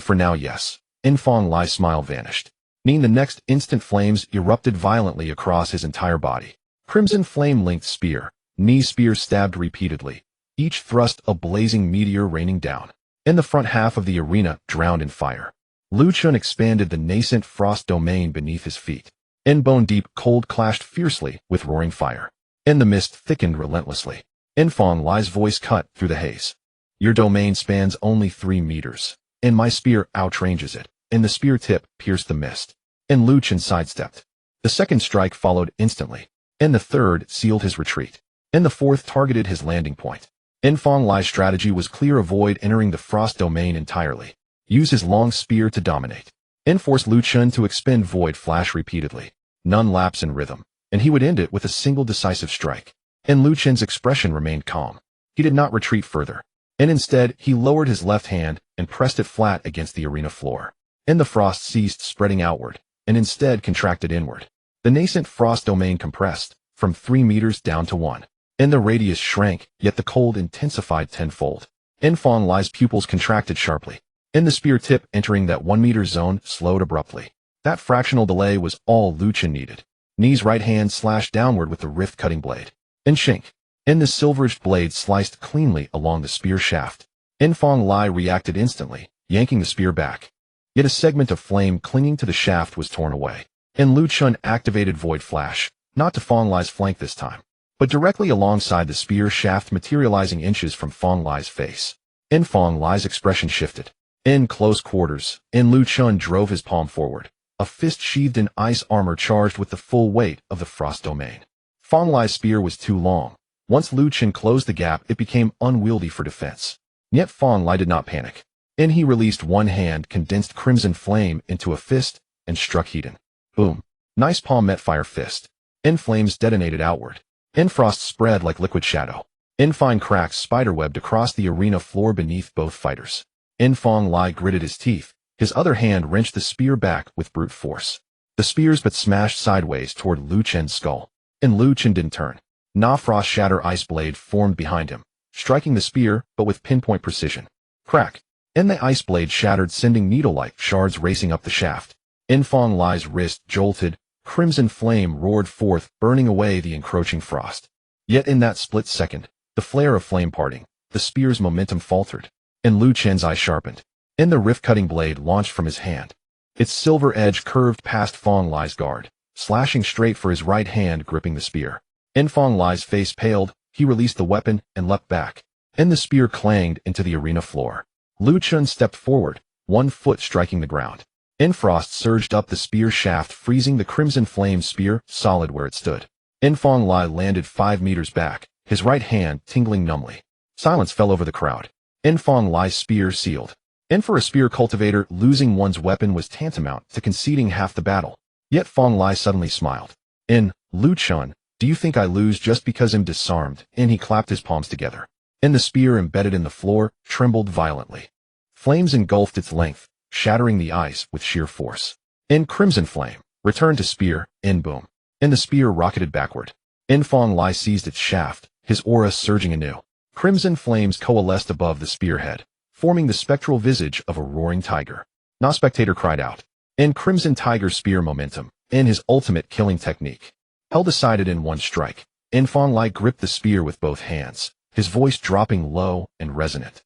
A: For now, yes. Fong Lai's smile vanished. The next instant flames erupted violently across his entire body. Crimson flame-linked spear. Spear stabbed repeatedly, each thrust a blazing meteor raining down. In the front half of the arena, drowned in fire. Lu Chun expanded the nascent frost domain beneath his feet. Bone-deep cold clashed fiercely with roaring fire. The mist thickened relentlessly. Fong Lai's voice cut through the haze. Your domain spans only 3 meters. My spear outranges it. The spear tip pierced the mist. Lu Chun sidestepped. The second strike followed instantly. The third sealed his retreat. The fourth targeted his landing point. Fong Lai's strategy was clear: avoid entering the frost domain entirely. Use his long spear to dominate. Force Lu Chun to expend void flash repeatedly. None lapse in rhythm, and he would end it with a single decisive strike. Lu Chun's expression remained calm. He did not retreat further. Instead, he lowered his left hand and pressed it flat against the arena floor. The frost ceased spreading outward, and instead contracted inward. The nascent frost domain compressed, from 3 meters down to 1. The radius shrank, yet the cold intensified tenfold. Fong Lai's pupils contracted sharply. The spear tip entering that 1-meter zone slowed abruptly. That fractional delay was all Lu Chun needed. Ni's right hand slashed downward with the rift-cutting blade. Shink. The silver-edged blade sliced cleanly along the spear shaft. Fong Lai reacted instantly, yanking the spear back. Yet a segment of flame clinging to the shaft was torn away. Lu Chun activated Void Flash, not to Fong Lai's flank this time, but directly alongside the spear shaft, materializing inches from Fong Lai's face. Fong Lai's expression shifted. In close quarters, Lu Chun drove his palm forward, a fist sheathed in ice armor charged with the full weight of the frost domain. Fong Lai's spear was too long. Once Lu Chun closed the gap, it became unwieldy for defense. Yet Fong Lai did not panic. He released one hand, condensed crimson flame into a fist, and struck Heaton. Boom. Nice palm met fire fist. Flames detonated outward. Frost spread like liquid shadow. Fine cracks spiderwebbed across the arena floor beneath both fighters. Fong Lai gritted his teeth. His other hand wrenched the spear back with brute force. The spears but smashed sideways toward Lu Chun's skull. Lu Chun didn't turn. Frost shatter ice blade formed behind him, striking the spear, but with pinpoint precision. Crack. The ice blade shattered, sending needle-like shards racing up the shaft. Fong Lai's wrist jolted. Crimson flame roared forth, burning away the encroaching frost. Yet in that split second, the flare of flame parting, the spear's momentum faltered. Lu Chun's eye sharpened. The rift-cutting blade launched from his hand. Its silver edge curved past Fong Lai's guard, slashing straight for his right hand gripping the spear. Fong Lai's face paled. He released the weapon and leapt back. The spear clanged into the arena floor. Lu Chun stepped forward, one foot striking the ground. Frost surged up the spear shaft, freezing the crimson flame spear solid where it stood. Fong Lai landed 5 meters back, his right hand tingling numbly. Silence fell over the crowd. Fong Lai's spear sealed. For a spear cultivator, losing one's weapon was tantamount to conceding half the battle. Yet Fong Lai suddenly smiled. Lu Chun, do you think I lose just because I'm disarmed? He clapped his palms together. The spear embedded in the floor trembled violently. Flames engulfed its length, shattering the ice with sheer force. Crimson flame returned to spear. Boom. The spear rocketed backward. Fong Lai seized its shaft, his aura surging anew. Crimson flames coalesced above the spearhead, forming the spectral visage of a roaring tiger. No spectator cried out. Crimson tiger spear momentum, his ultimate killing technique. Held decided in one strike. Fong Lai gripped the spear with both hands, his voice dropping low and resonant.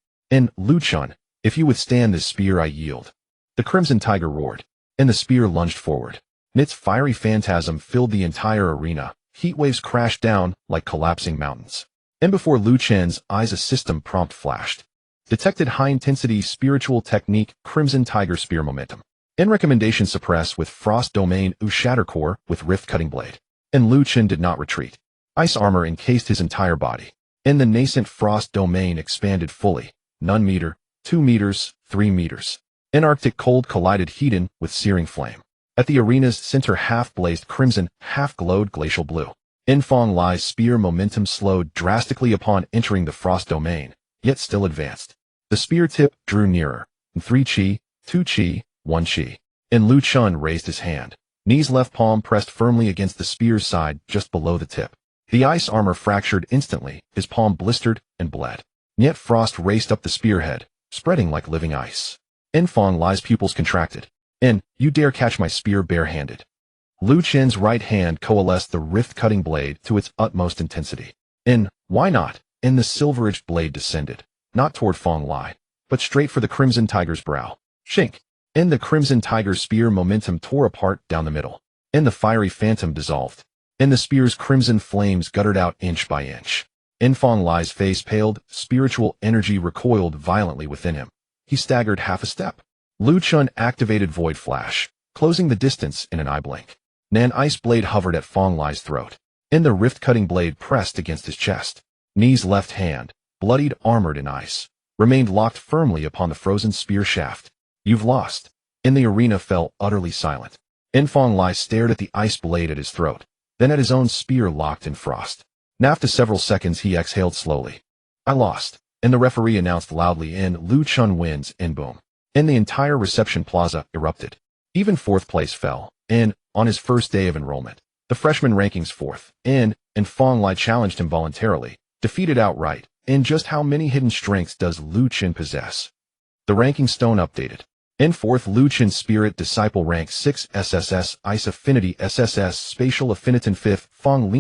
A: Lu Chun, if you withstand this spear, I yield. The crimson tiger roared, the spear lunged forward. Its fiery phantasm filled the entire arena. Heat waves crashed down like collapsing mountains. Before Lu Chun's eyes, a system prompt flashed. Detected high-intensity spiritual technique, crimson tiger spear momentum. Recommendation suppress with frost domain shatter core with rift-cutting blade. Lu Chun did not retreat. Ice armor encased his entire body. The nascent frost domain expanded fully. 1 meter, 2 meters, 3 meters. Arctic cold collided Heaton with searing flame. At the arena's center, half blazed crimson, half glowed glacial blue. Fong Lai's spear momentum slowed drastically upon entering the frost domain, yet still advanced. The spear tip drew nearer. 3 chi, 2 chi, 1 chi. Lu Chun raised his hand. Ni's left palm pressed firmly against the spear's side just below the tip. The ice armor fractured instantly, his palm blistered and bled. Yet frost raced up the spearhead, spreading like living ice. Fong Lai's pupils contracted. And you dare catch my spear barehanded. Lu Qin's right hand coalesced the rift-cutting blade to its utmost intensity. And why not? And the silver-edged blade descended, not toward Fong Lai, but straight for the Crimson Tiger's brow. Shink! And the Crimson Tiger's spear momentum tore apart down the middle. And the fiery phantom dissolved. And the spear's crimson flames guttered out inch by inch. And Fong Lai's face paled, spiritual energy recoiled violently within him. He staggered half a step. Lu Chun activated Void Flash, closing the distance in an eye blink. An ice blade hovered at Fong Lai's throat. And the rift-cutting blade pressed against his chest. Ni's left hand, bloodied, armored in ice, remained locked firmly upon the frozen spear shaft. You've lost. And the arena fell utterly silent. And Fong Lai stared at the ice blade at his throat, then at his own spear locked in frost. After several seconds he exhaled slowly. I lost. And the referee announced loudly, and Lu Chun wins, and boom. And the entire reception plaza erupted. Even fourth place fell, and, on his first day of enrollment, the freshman rankings fourth, and Fong Lai challenged him voluntarily, defeated outright. And just how many hidden strengths does Lu Qin possess? The ranking stone updated. In fourth, Lu Qin's Spirit Disciple rank 6 SSS Ice Affinity SSS Spatial Affiniton. Fifth, Fong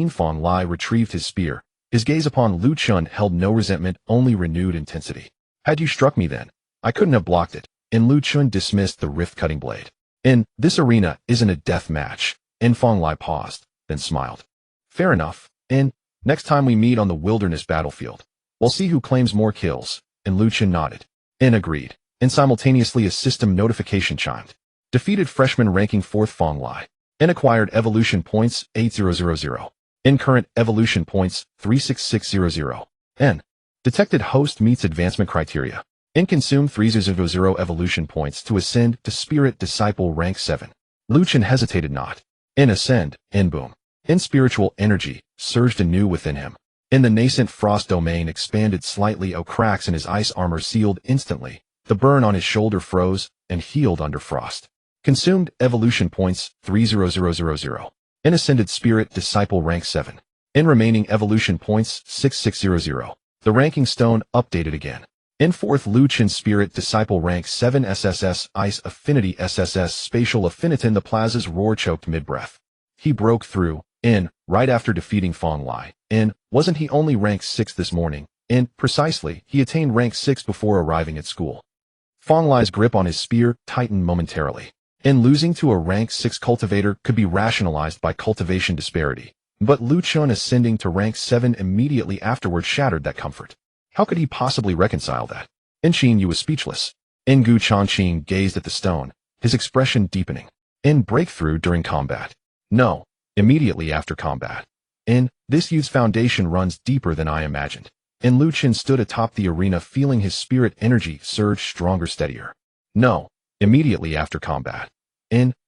A: Lai retrieved his spear. His gaze upon Lu Chun held no resentment, only renewed intensity. Had you struck me then, I couldn't have blocked it. And Lu Chun dismissed the rift-cutting blade. And this arena isn't a death match. And Fong Lai paused, then smiled. Fair enough. And next time we meet on the wilderness battlefield, we'll see who claims more kills. And Lu Chun nodded. And agreed. And simultaneously a system notification chimed. Defeated freshman ranking 4th Fong Lai. And acquired evolution points 8000. In current evolution points 36600. N. Detected host meets advancement criteria. And consume 300 evolution points to ascend to Spirit Disciple rank 7. Lu Chun hesitated not. In ascend, in boom. In spiritual energy surged anew within him. In the nascent frost domain expanded slightly. Cracks in his ice armor sealed instantly. The burn on his shoulder froze and healed under frost. Consumed evolution points 30000. In ascended Spirit Disciple rank 7. In remaining evolution points 6600. The ranking stone updated again. In fourth, Lu Qin's Spirit Disciple rank 7 SSS Ice Affinity SSS Spatial Affiniton. The plaza's roar choked mid-breath. He broke through, right after defeating Fong Lai. Wasn't he only rank 6 this morning? Precisely, he attained rank 6 before arriving at school. Fong Lai's grip on his spear tightened momentarily. Losing to a rank 6 cultivator could be rationalized by cultivation disparity. But Lu Chun ascending to rank 7 immediately afterward shattered that comfort. How could he possibly reconcile that? Qin Yu was speechless. Gu Changqing gazed at the stone, his expression deepening. Breakthrough during combat. No, immediately after combat. This youth's foundation runs deeper than I imagined. Lu Qin stood atop the arena feeling his spirit energy surge stronger, steadier. No, immediately after combat.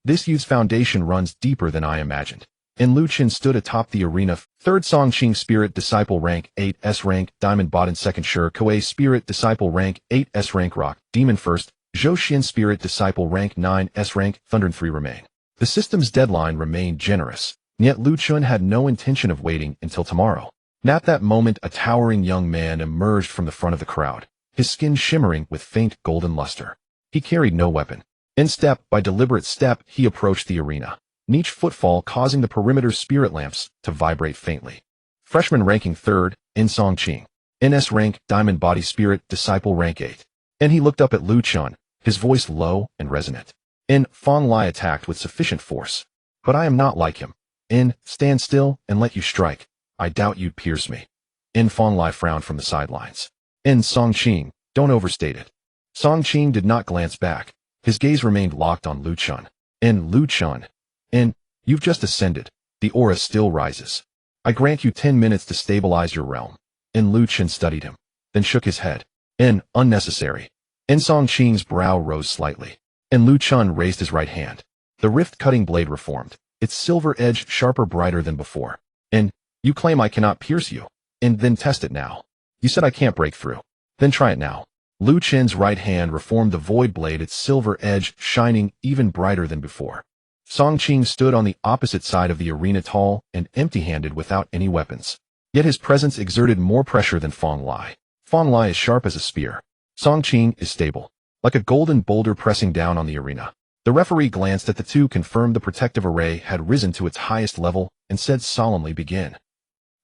A: This youth's foundation runs deeper than I imagined. Lu Qin stood atop the arena. Third, Songqing Spirit Disciple rank 8 S-Rank Diamond Bottom. Second, Shi Kuei Spirit Disciple rank 8 S-Rank Rock Demon. First, Zhou Xin Spirit Disciple rank 9 S-Rank Thunder. 3 remain. The system's deadline remained generous, yet Lu Chun had no intention of waiting until tomorrow. At that moment, a towering young man emerged from the front of the crowd, his skin shimmering with faint golden luster. He carried no weapon. Step by deliberate step, he approached the arena, each footfall causing the perimeter spirit lamps to vibrate faintly. Freshman ranking 3rd, Songqing. S-Rank Diamond Body Spirit Disciple rank 8. He looked up at Lu Chun, his voice low and resonant. Fong Lai attacked with sufficient force. But I am not like him. Stand still and let you strike. I doubt you'd pierce me. Fong Lai frowned from the sidelines. Songqing, don't overstate it. Songqing did not glance back. His gaze remained locked on Lu Chun. Lu Chun. You've just ascended. The aura still rises. I grant you 10 minutes to stabilize your realm. Lu Chun studied him, then shook his head. Unnecessary. Songqing's brow rose slightly. Lu Chun raised his right hand. The rift-cutting blade reformed, its silver edge sharper, brighter than before. You claim I cannot pierce you. Then test it now. You said I can't break through. Then try it now. Lu Chen's right hand reformed the void blade, its silver edge shining even brighter than before. Songqing stood on the opposite side of the arena, tall and empty-handed without any weapons. Yet his presence exerted more pressure than Fong Lai. Fong Lai is sharp as a spear. Songqing is stable, like a golden boulder pressing down on the arena. The referee glanced at the two, confirmed the protective array had risen to its highest level, and said solemnly, "Begin."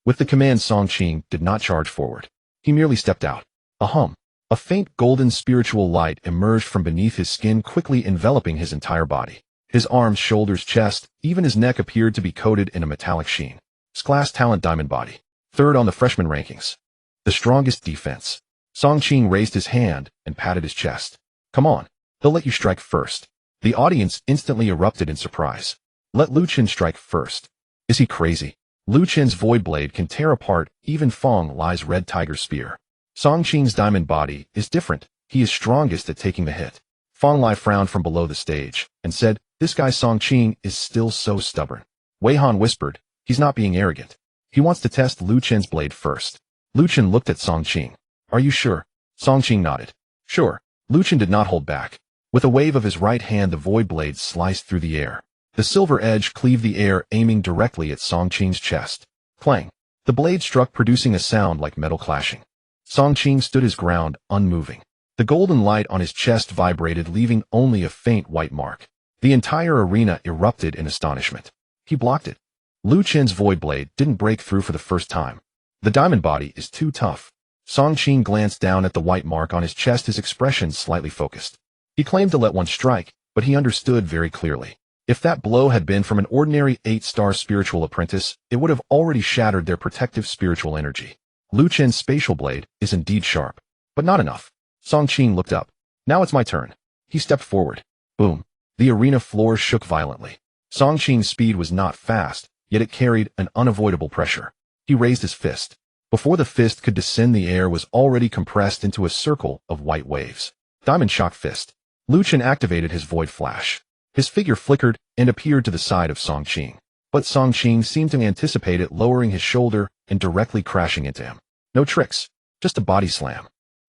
A: With the command, Song Qing did not charge forward. He merely stepped out. A faint golden spiritual light emerged from beneath his skin, quickly enveloping his entire body. His arms, shoulders, chest, even his neck appeared to be coated in a metallic sheen. SSS Talent Diamond Body. Third on the freshman rankings. The strongest defense. Song Qing raised his hand and patted his chest. "Come on. He'll let you strike first." The audience instantly erupted in surprise. Let Lu Chen strike first. Is he crazy? Lu Chen's void blade can tear apart even Fong Lai's red tiger spear. Song Qing's diamond body is different. He is strongest at taking the hit. Fong Lai frowned from below the stage and said, "This guy Song Qing is still so stubborn." Wei Han whispered, "He's not being arrogant. He wants to test Lu Chen's blade first." Lu Chen looked at Song Qing. "Are you sure?" Song Qing nodded. "Sure." Lu Chen did not hold back. With a wave of his right hand, the void blade sliced through the air. The silver edge cleaved the air, aiming directly at Song Qing's chest. Clang! The blade struck, producing a sound like metal clashing. Song Qing stood his ground, unmoving. The golden light on his chest vibrated, leaving only a faint white mark. The entire arena erupted in astonishment. He blocked it. Lu Chen's void blade didn't break through for the first time. The diamond body is too tough. Song Qing glanced down at the white mark on his chest, his expression slightly focused. He claimed to let one strike, but he understood very clearly. If that blow had been from an ordinary 8-star spiritual apprentice, it would have already shattered their protective spiritual energy. Lu Chen's spatial blade is indeed sharp, but not enough. Song Qing looked up. "Now it's my turn." He stepped forward. Boom. The arena floor shook violently. Song Qing's speed was not fast, yet it carried an unavoidable pressure. He raised his fist. Before the fist could descend, the air was already compressed into a circle of white waves. Diamond Shock Fist. Lu Chen activated his void flash. His figure flickered and appeared to the side of Song Qing. But Song Qing seemed to anticipate it, lowering his shoulder and directly crashing into him. No tricks, just a body slam.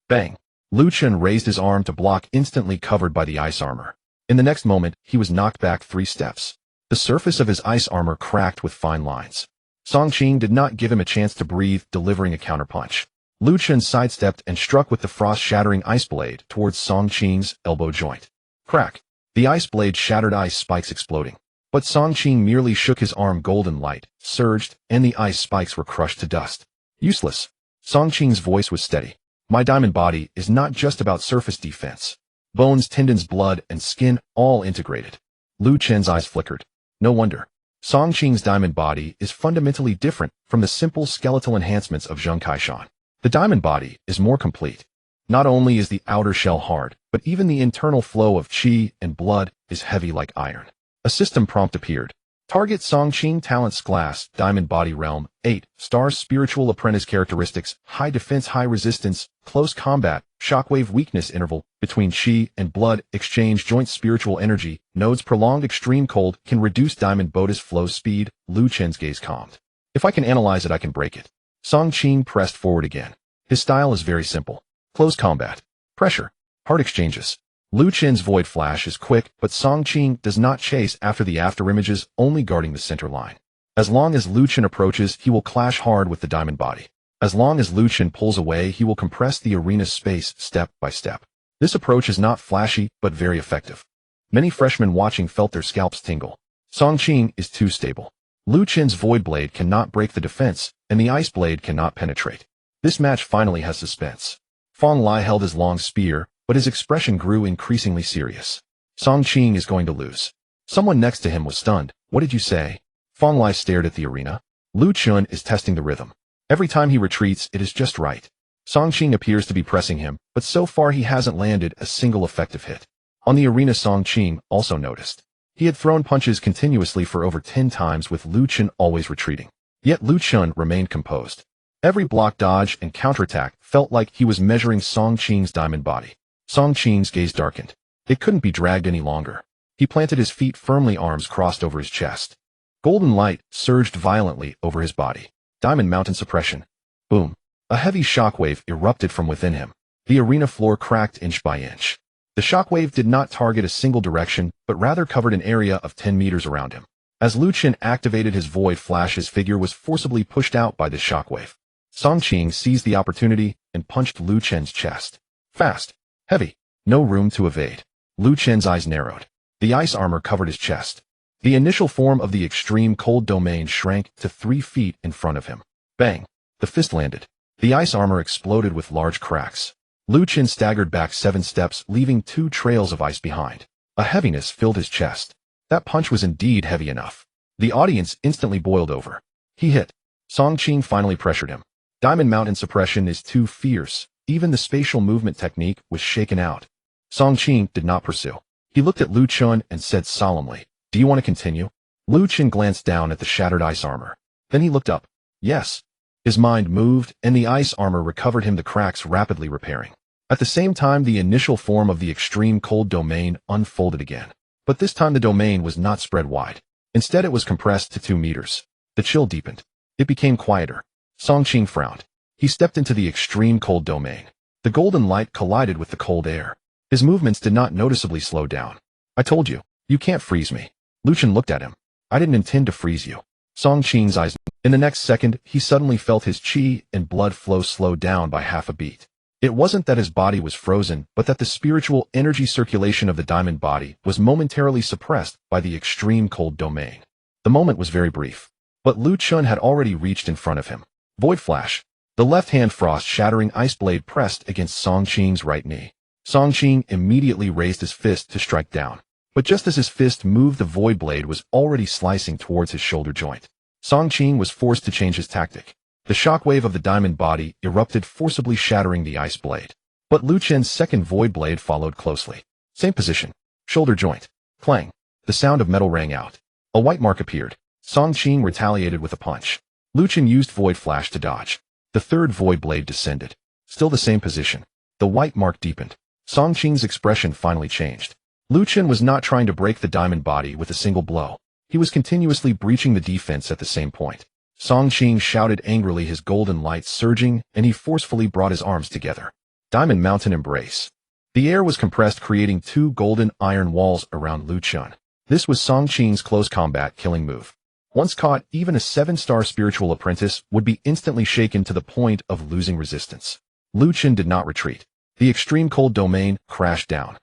A: Bang! Lu Chen raised his arm to block, instantly covered by the ice armor. In the next moment, he was knocked back 3 steps. The surface of his ice armor cracked with fine lines. Song Qing did not give him a chance to breathe, delivering a counterpunch. Lu Chen sidestepped and struck with the frost-shattering ice blade towards Song Qing's elbow joint. Crack! The ice blade shattered, ice spikes exploding. But Song Qing merely shook his arm. Golden light surged, and the ice spikes were crushed to dust. Useless. Song Qing's voice was steady. "My diamond body is not just about surface defense. Bones, tendons, blood, and skin, all integrated." Lu Chen's eyes flickered. No wonder. Song Qing's diamond body is fundamentally different from the simple skeletal enhancements of Zheng Kaishan. The diamond body is more complete. Not only is the outer shell hard, but even the internal flow of qi and blood is heavy like iron. A system prompt appeared. Target Song Qing Talent's class, Diamond Body Realm, 8 stars, Spiritual Apprentice characteristics, high defense, high resistance, close combat, shockwave, weakness interval, between qi and blood, exchange joint, spiritual energy, nodes, prolonged extreme cold, can reduce diamond bonus flow speed. Lu Chen's gaze calmed. "If I can analyze it, I can break it." Song Qing pressed forward again. His style is very simple. Close combat. Pressure. Hard exchanges. Lu Chen's void flash is quick, but Song Qing does not chase after the afterimages, only guarding the center line. As long as Lu Chen approaches, he will clash hard with the diamond body. As long as Lu Chen pulls away, he will compress the arena space step by step. This approach is not flashy, but very effective. Many freshmen watching felt their scalps tingle. Song Qing is too stable. Lu Chen's void blade cannot break the defense, and the ice blade cannot penetrate. This match finally has suspense. Fong Lai held his long spear, but his expression grew increasingly serious. Song Qing is going to lose. Someone next to him was stunned. "What did you say?" Fong Lai stared at the arena. Lu Chen is testing the rhythm. Every time he retreats, it is just right. Song Qing appears to be pressing him, but so far he hasn't landed a single effective hit. On the arena, Song Qing also noticed. He had thrown punches continuously for over 10 times, with Lu Chen always retreating. Yet Lu Chen remained composed. Every block, dodge, and counterattack felt like he was measuring Song Qing's diamond body. Song Qing's gaze darkened. It couldn't be dragged any longer. He planted his feet firmly, arms crossed over his chest. Golden light surged violently over his body. Diamond mountain suppression. Boom. A heavy shockwave erupted from within him. The arena floor cracked inch by inch. The shockwave did not target a single direction, but rather covered an area of 10 meters around him. As Lu Chen activated his void flash, his figure was forcibly pushed out by this shockwave. Song Qing seized the opportunity and punched Lu Chen's chest. Fast. Heavy. No room to evade. Lu Chen's eyes narrowed. The ice armor covered his chest. The initial form of the extreme cold domain shrank to 3 feet in front of him. Bang! The fist landed. The ice armor exploded with large cracks. Lu Chen staggered back 7 steps, leaving 2 trails of ice behind. A heaviness filled his chest. That punch was indeed heavy enough. The audience instantly boiled over. He hit. Song Qing finally pressured him. Diamond Mountain suppression is too fierce. Even the spatial movement technique was shaken out. Song Qing did not pursue. He looked at Lu Chen and said solemnly, "Do you want to continue?" Lu Chen glanced down at the shattered ice armor. Then he looked up. Yes. His mind moved, and the ice armor recovered him, the cracks rapidly repairing. At the same time, the initial form of the extreme cold domain unfolded again. But this time the domain was not spread wide. Instead, it was compressed to 2 meters. The chill deepened. It became quieter. Song Qing frowned. He stepped into the extreme cold domain. The golden light collided with the cold air. His movements did not noticeably slow down. "I told you, you can't freeze me." Lu Chen looked at him. "I didn't intend to freeze you." Song Qing's eyes. In the next second, he suddenly felt his qi and blood flow slow down by half a beat. It wasn't that his body was frozen, but that the spiritual energy circulation of the diamond body was momentarily suppressed by the extreme cold domain. The moment was very brief. But Lu Chen had already reached in front of him. Void flash. The left-hand frost-shattering ice blade pressed against Song Qing's right knee. Song Qing immediately raised his fist to strike down. But just as his fist moved, the void blade was already slicing towards his shoulder joint. Song Qing was forced to change his tactic. The shockwave of the diamond body erupted, forcibly shattering the ice blade. But Lu Chen's second void blade followed closely. Same position. Shoulder joint. Clang. The sound of metal rang out. A white mark appeared. Song Qing retaliated with a punch. Lu Chen used void flash to dodge. The third void blade descended. Still the same position. The white mark deepened. Song Qing's expression finally changed. Lu Chen was not trying to break the diamond body with a single blow. He was continuously breaching the defense at the same point. Song Qing shouted angrily, his golden light surging, and he forcefully brought his arms together. Diamond Mountain Embrace. The air was compressed, creating 2 golden iron walls around Lu Chen. This was Song Qing's close combat killing move. Once caught, even a 7-star spiritual apprentice would be instantly shaken to the point of losing resistance. Lu Chen did not retreat. The extreme cold domain crashed down.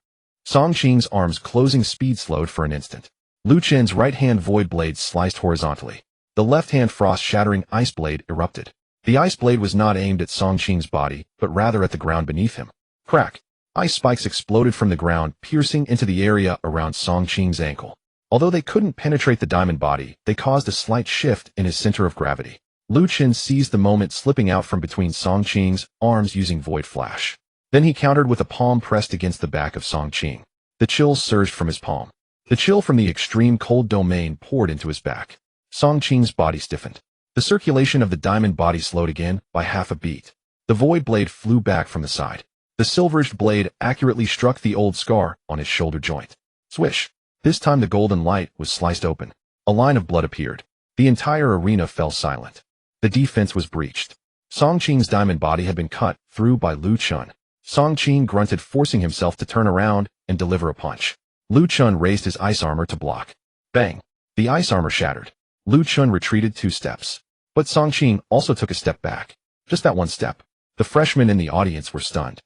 A: Song Qing's arms closing speed slowed for an instant. Lu Chen's right-hand void blade sliced horizontally. The left-hand frost-shattering ice blade erupted. The ice blade was not aimed at Song Qing's body, but rather at the ground beneath him. Crack! Ice spikes exploded from the ground, piercing into the area around Song Qing's ankle. Although they couldn't penetrate the diamond body, they caused a slight shift in his center of gravity. Lu Chen seized the moment, slipping out from between Song Qing's arms using void flash. Then he countered with a palm pressed against the back of Song Qing. The chills surged from his palm. The chill from the extreme cold domain poured into his back. Song Qing's body stiffened. The circulation of the diamond body slowed again by half a beat. The void blade flew back from the side. The silver-edged blade accurately struck the old scar on his shoulder joint. Swish! This time the golden light was sliced open. A line of blood appeared. The entire arena fell silent. The defense was breached. Song Qing's diamond body had been cut through by Lu Chen. Song Qing grunted, forcing himself to turn around and deliver a punch. Lu Chen raised his ice armor to block. Bang! The ice armor shattered. Lu Chen retreated 2 steps. But Song Qing also took a step back. Just that one step. The freshmen in the audience were stunned.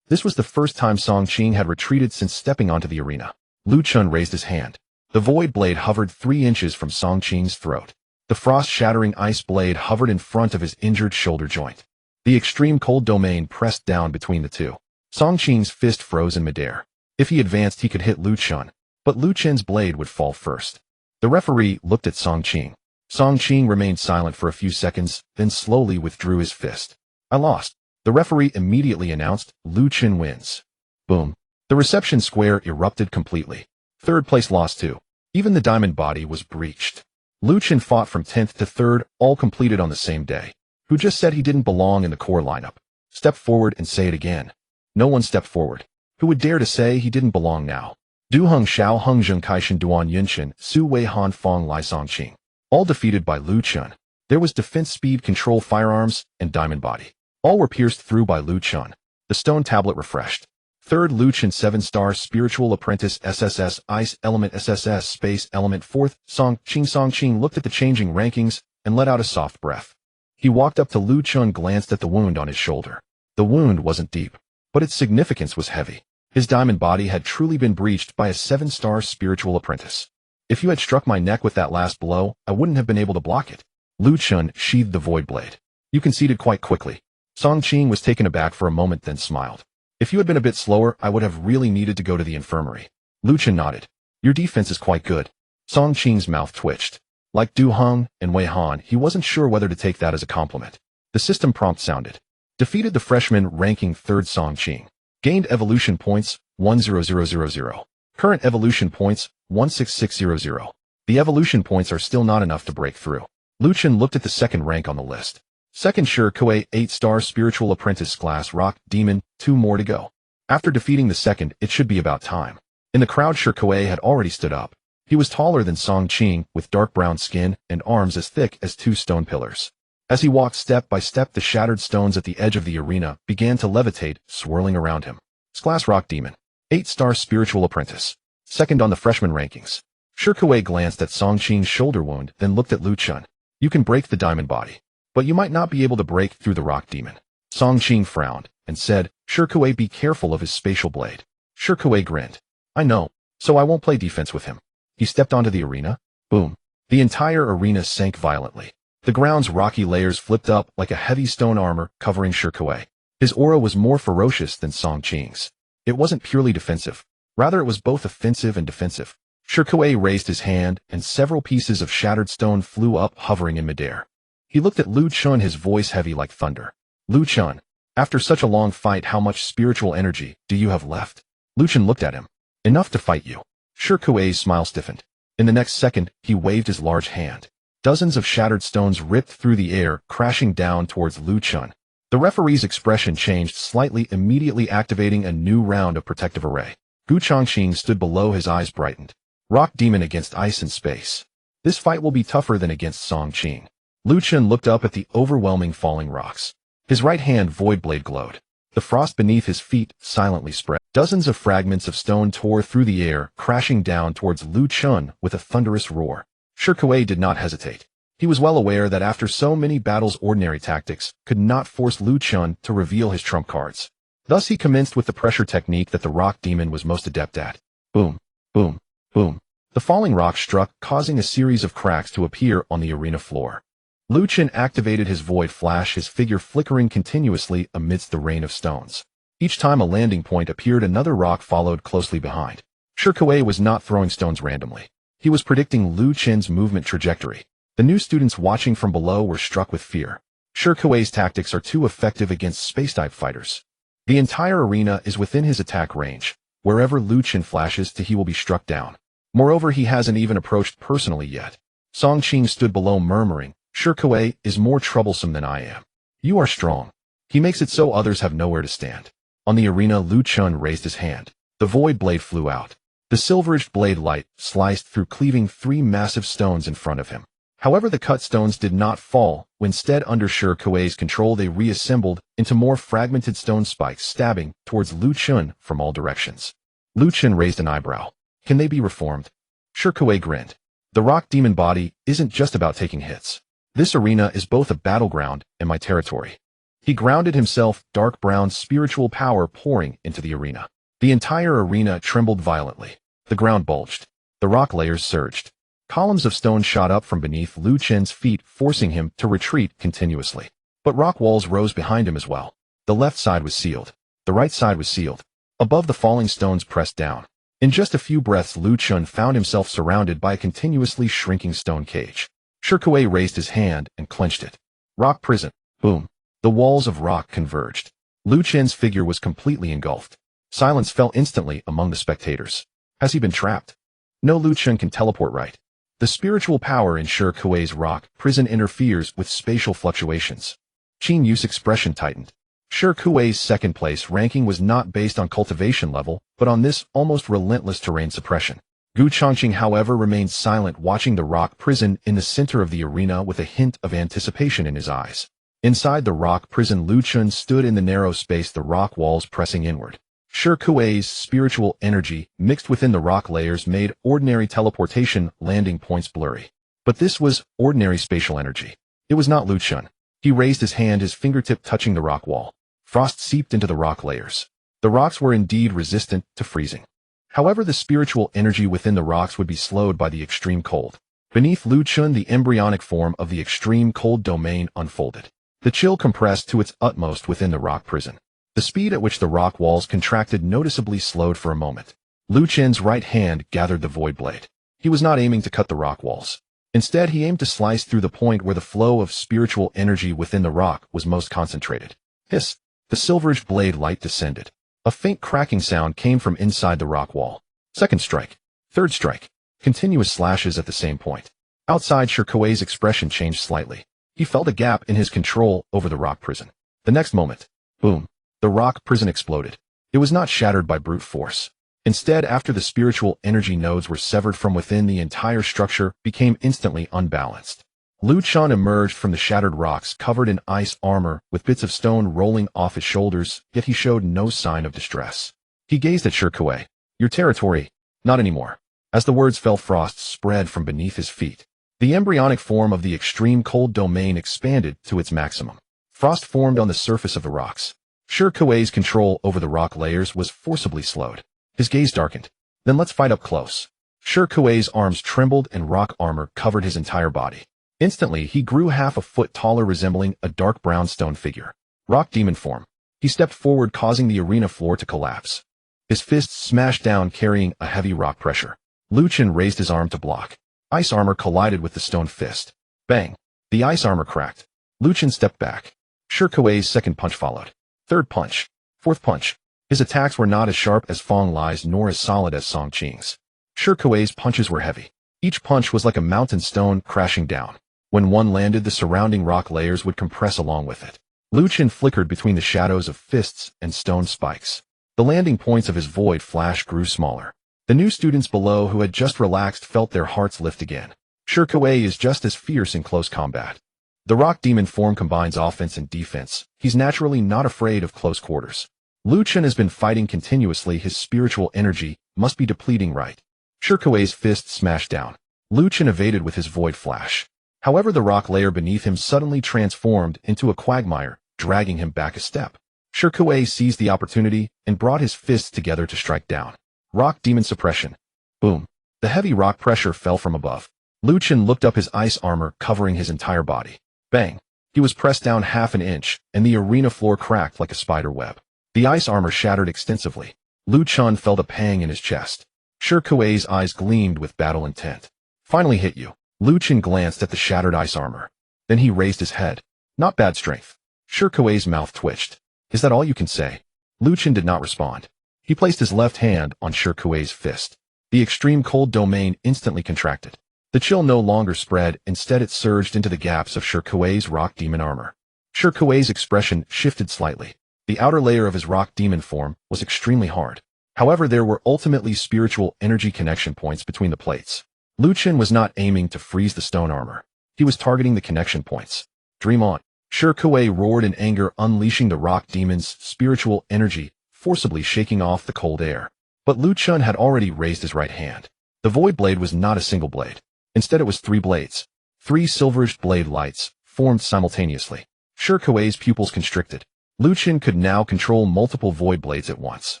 A: This was the first time Song Qing had retreated since stepping onto the arena. Lu Chen raised his hand. The void blade hovered 3 inches from Song Qing's throat. The frost-shattering ice blade hovered in front of his injured shoulder joint. The extreme cold domain pressed down between the two. Song Qing's fist froze in midair. If he advanced, he could hit Lu Chen, but Lu Chen's blade would fall first. The referee looked at Song Qing. Song Qing remained silent for a few seconds, then slowly withdrew his fist. "I lost." The referee immediately announced, "Lu Chen wins." Boom. The reception square erupted completely. Third place lost too. Even the diamond body was breached. Lu Chen fought from 10th to 3rd, all completed on the same day. Who just said he didn't belong in the core lineup? Step forward and say it again. No one stepped forward. Who would dare to say he didn't belong now? Du Heng Xiao Heng Zheng Kaishan Duan Yunshan Su Wei Han Fong Lai Song Qing. All defeated by Lu Chen. There was defense, speed, control, firearms, and diamond body. All were pierced through by Lu Chen. The stone tablet refreshed. Third, Lu Chen 7-star spiritual apprentice SSS Ice Element SSS Space Element. Fourth, Song Qing looked at the changing rankings and let out a soft breath. He walked up to Lu Chen, glanced at the wound on his shoulder. The wound wasn't deep, but its significance was heavy. His diamond body had truly been breached by a 7-star spiritual apprentice. If you had struck my neck with that last blow, I wouldn't have been able to block it. Lu Chun sheathed the void blade. You conceded quite quickly. Song Qing was taken aback for a moment, then smiled. If you had been a bit slower, I would have really needed to go to the infirmary. Lu Chun nodded. Your defense is quite good. Song Qing's mouth twitched. Like Du Heng and Wei Han, he wasn't sure whether to take that as a compliment. The system prompt sounded. Defeated the freshman ranking 3rd Song Qing. Gained evolution points 10000. Current evolution points 16600. The evolution points are still not enough to break through. Lu Chun looked at the second rank on the list. Second Shi Kuei 8-star spiritual apprentice class rock demon, 2 more to go. After defeating the second, it should be about time. In the crowd, Shi Kuei had already stood up. He was taller than Song Qing, with dark brown skin and arms as thick as 2 stone pillars. As he walked step by step, the shattered stones at the edge of the arena began to levitate, swirling around him. Class rock demon, 8-star spiritual apprentice. Second on the freshman rankings. Shi Kuei glanced at Song Qing's shoulder wound, then looked at Lu Chun. You can break the diamond body, but you might not be able to break through the rock demon. Song Qing frowned and said, Shi Kuei, be careful of his spatial blade. Shi Kuei grinned. I know, so I won't play defense with him. He stepped onto the arena. Boom. The entire arena sank violently. The ground's rocky layers flipped up like a heavy stone armor covering Shi Kuei. His aura was more ferocious than Song Qing's. It wasn't purely defensive. Rather, it was both offensive and defensive. Shi Kuei raised his hand, and several pieces of shattered stone flew up, hovering in midair. He looked at Lu Chun, his voice heavy like thunder. Lu Chun, after such a long fight, how much spiritual energy do you have left? Lu Chun looked at him. Enough to fight you. Shi Kuei's smile stiffened. In the next second, he waved his large hand. Dozens of shattered stones ripped through the air, crashing down towards Lu Chun. The referee's expression changed slightly, immediately activating a new round of protective array. Gu Chongqing stood below, his eyes brightened. Rock demon against ice and space. This fight will be tougher than against Song Qing. Lu Chun looked up at the overwhelming falling rocks. His right hand void blade glowed. The frost beneath his feet silently spread. Dozens of fragments of stone tore through the air, crashing down towards Lu Chun with a thunderous roar. Shi Kuei did not hesitate. He was well aware that after so many battles, ordinary tactics could not force Lu Chun to reveal his trump cards. Thus he commenced with the pressure technique that the rock demon was most adept at. Boom, boom, boom. The falling rock struck, causing a series of cracks to appear on the arena floor. Lu Chun activated his void flash, his figure flickering continuously amidst the rain of stones. Each time a landing point appeared, another rock followed closely behind. Shi Kuei was not throwing stones randomly. He was predicting Lu Chun's movement trajectory. The new students watching from below were struck with fear. Shi Kuei's tactics are too effective against space-type fighters. The entire arena is within his attack range. Wherever Lu Chun flashes to, he will be struck down. Moreover, he hasn't even approached personally yet. Song Qing stood below, murmuring, Shi Kuei is more troublesome than I am. You are strong. He makes it so others have nowhere to stand. On the arena, Lu Chun raised his hand. The void blade flew out. The silver-edged blade light sliced through, cleaving 3 massive stones in front of him. However, the cut stones did not fall. Instead, under Shi Kuei's control, they reassembled into more fragmented stone spikes, stabbing towards Lu Chun from all directions. Lu Chun raised an eyebrow. Can they be reformed? Shi Kuei grinned. The rock demon body isn't just about taking hits. This arena is both a battleground and my territory. He grounded himself, dark brown spiritual power pouring into the arena. The entire arena trembled violently. The ground bulged. The rock layers surged. Columns of stone shot up from beneath Lu Chun's feet, forcing him to retreat continuously. But rock walls rose behind him as well. The left side was sealed. The right side was sealed. Above, the falling stones pressed down. In just a few breaths, Lu Chun found himself surrounded by a continuously shrinking stone cage. Shi Kuei raised his hand and clenched it. Rock prison. Boom. The walls of rock converged. Lu Chun's figure was completely engulfed. Silence fell instantly among the spectators. Has he been trapped? No, Lu Chun can teleport, right? The spiritual power in Shi Kuei's rock prison interferes with spatial fluctuations. Qin Yu's expression tightened. Shi Kuei's second place ranking was not based on cultivation level, but on this almost relentless terrain suppression. Gu Chongqing, however, remained silent, watching the rock prison in the center of the arena with a hint of anticipation in his eyes. Inside the rock prison, Lu Chun stood in the narrow space, the rock walls pressing inward. Shi Kuei's spiritual energy mixed within the rock layers made ordinary teleportation landing points blurry. But this was ordinary spatial energy. It was not Lu Chun. He raised his hand, his fingertip touching the rock wall. Frost seeped into the rock layers. The rocks were indeed resistant to freezing. However, the spiritual energy within the rocks would be slowed by the extreme cold. Beneath Lu Chun, the embryonic form of the extreme cold domain unfolded. The chill compressed to its utmost within the rock prison. The speed at which the rock walls contracted noticeably slowed for a moment. Lu Chen's right hand gathered the void blade. He was not aiming to cut the rock walls. Instead, he aimed to slice through the point where the flow of spiritual energy within the rock was most concentrated. Hiss! The silverish blade light descended. A faint cracking sound came from inside the rock wall. Second strike. Third strike. Continuous slashes at the same point. Outside, Shirkuei's expression changed slightly. He felt a gap in his control over the rock prison. The next moment, boom, the rock prison exploded. It was not shattered by brute force. Instead, after the spiritual energy nodes were severed from within, the entire structure became instantly unbalanced. Lu Chun emerged from the shattered rocks covered in ice armor with bits of stone rolling off his shoulders, yet he showed no sign of distress. He gazed at Shirkuei. Your territory? Not anymore. As the words fell, frost spread from beneath his feet. The embryonic form of the extreme cold domain expanded to its maximum. Frost formed on the surface of the rocks. Shirkuei's control over the rock layers was forcibly slowed. His gaze darkened. Then let's fight up close. Shirkuei's arms trembled and rock armor covered his entire body. Instantly, he grew half a foot taller, resembling a dark brown stone figure. Rock demon form. He stepped forward, causing the arena floor to collapse. His fists smashed down, carrying a heavy rock pressure. Lu Chun raised his arm to block. Ice armor collided with the stone fist. Bang! The ice armor cracked. Lu Chun stepped back. Shirkuei's second punch followed. Third punch. Fourth punch. His attacks were not as sharp as Fong Lai's nor as solid as Song Qing's. Shirkuei's punches were heavy. Each punch was like a mountain stone crashing down. When one landed, the surrounding rock layers would compress along with it. Lu Chun flickered between the shadows of fists and stone spikes. The landing points of his void flash grew smaller. The new students below who had just relaxed felt their hearts lift again. Shirkuei is just as fierce in close combat. The rock demon form combines offense and defense. He's naturally not afraid of close quarters. Lu Chun has been fighting continuously. His spiritual energy must be depleting, right? Shirkuei's fist smashed down. Lu Chun evaded with his void flash. However, the rock layer beneath him suddenly transformed into a quagmire, dragging him back a step. Shirkuei seized the opportunity and brought his fists together to strike down. Rock demon suppression. Boom. The heavy rock pressure fell from above. Lu Chun looked up, his ice armor covering his entire body. Bang. He was pressed down half an inch, and the arena floor cracked like a spider web. The ice armor shattered extensively. Lu Chun felt a pang in his chest. Shirkuei's eyes gleamed with battle intent. Finally hit you. Lu Chun glanced at the shattered ice armor. Then he raised his head. Not bad strength. Shirkuei's mouth twitched. Is that all you can say? Lu Chun did not respond. He placed his left hand on Shirkuei's fist. The extreme cold domain instantly contracted. The chill no longer spread, instead it surged into the gaps of Shirkuei's rock demon armor. Shirkuei's expression shifted slightly. The outer layer of his rock demon form was extremely hard. However, there were ultimately spiritual energy connection points between the plates. Lu Chun was not aiming to freeze the stone armor. He was targeting the connection points. Dream on. Shirkuei roared in anger, unleashing the rock demon's spiritual energy, forcibly shaking off the cold air. But Lu Chun had already raised his right hand. The void blade was not a single blade. Instead, it was 3 blades. 3 silverish blade lights formed simultaneously. Shirkuei's pupils constricted. Lu Chun could now control multiple void blades at once.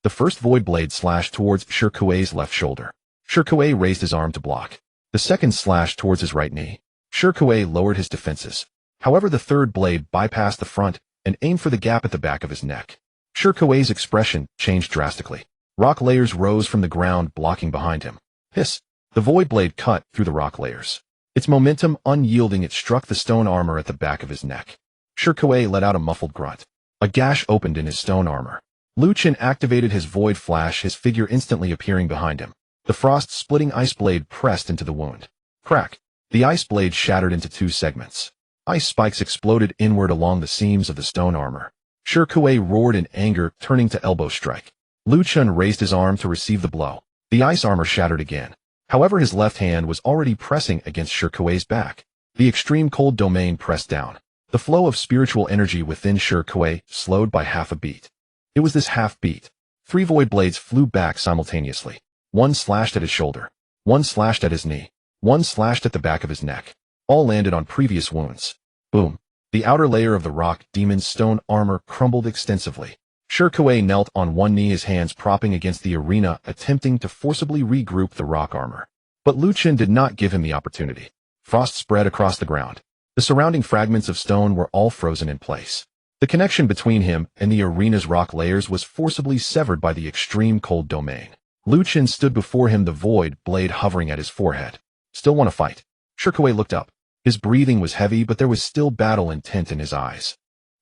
A: The first void blade slashed towards Shirkuei's left shoulder. Shirkuei raised his arm to block. The second slashed towards his right knee. Shirkuei lowered his defenses. However, the third blade bypassed the front and aimed for the gap at the back of his neck. Shirkuei's expression changed drastically. Rock layers rose from the ground, blocking behind him. Hiss! The void blade cut through the rock layers. Its momentum unyielding, it struck the stone armor at the back of his neck. Shirkuei let out a muffled grunt. A gash opened in his stone armor. Lu Chun activated his void flash, his figure instantly appearing behind him. The frost-splitting ice blade pressed into the wound. Crack! The ice blade shattered into 2 segments. Ice spikes exploded inward along the seams of the stone armor. Shirkuei roared in anger, turning to elbow strike. Lu Chun raised his arm to receive the blow. The ice armor shattered again. However, his left hand was already pressing against Shirkuei's back. The extreme cold domain pressed down. The flow of spiritual energy within Shirkuei slowed by half a beat. It was this half beat. 3 void blades flew back simultaneously. One slashed at his shoulder. One slashed at his knee. One slashed at the back of his neck. All landed on previous wounds. Boom. The outer layer of the rock demon's stone armor crumbled extensively. Kuei knelt on one knee, his hands propping against the arena, attempting to forcibly regroup the rock armor. But Lu Chen did not give him the opportunity. Frost spread across the ground. The surrounding fragments of stone were all frozen in place. The connection between him and the arena's rock layers was forcibly severed by the extreme cold domain. Lu Chen stood before him, the void blade hovering at his forehead. Still want to fight? Kuei looked up. His breathing was heavy, but there was still battle intent in his eyes.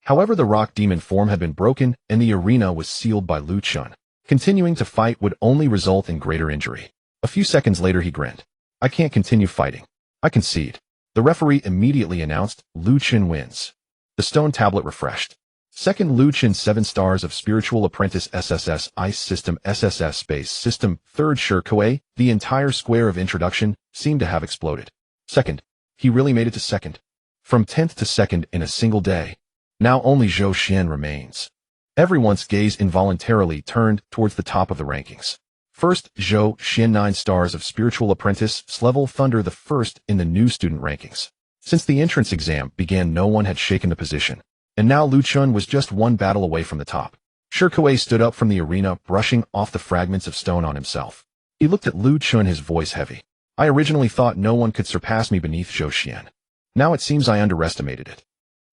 A: However, the rock demon form had been broken, and the arena was sealed by Lu Chen. Continuing to fight would only result in greater injury. A few seconds later he grinned. I can't continue fighting. I concede. The referee immediately announced, Lu Chen wins. The stone tablet refreshed. Second, Lu Chen 7 stars of Spiritual Apprentice SSS Ice System SSS Space System. Third, Kuei, the entire square of introduction seemed to have exploded. Second. He really made it to second. From 10th to second in a single day. Now only Zhou Xian remains. Everyone's gaze involuntarily turned towards the top of the rankings. First, Zhou Xian 9 stars of Spiritual Apprentice, level Thunder, the first in the new student rankings. Since the entrance exam began, no one had shaken the position. And now Lu Chen was just one battle away from the top. Kuei stood up from the arena, brushing off the fragments of stone on himself. He looked at Lu Chen, his voice heavy. I originally thought no one could surpass me beneath Zhou Xian. Now it seems I underestimated it.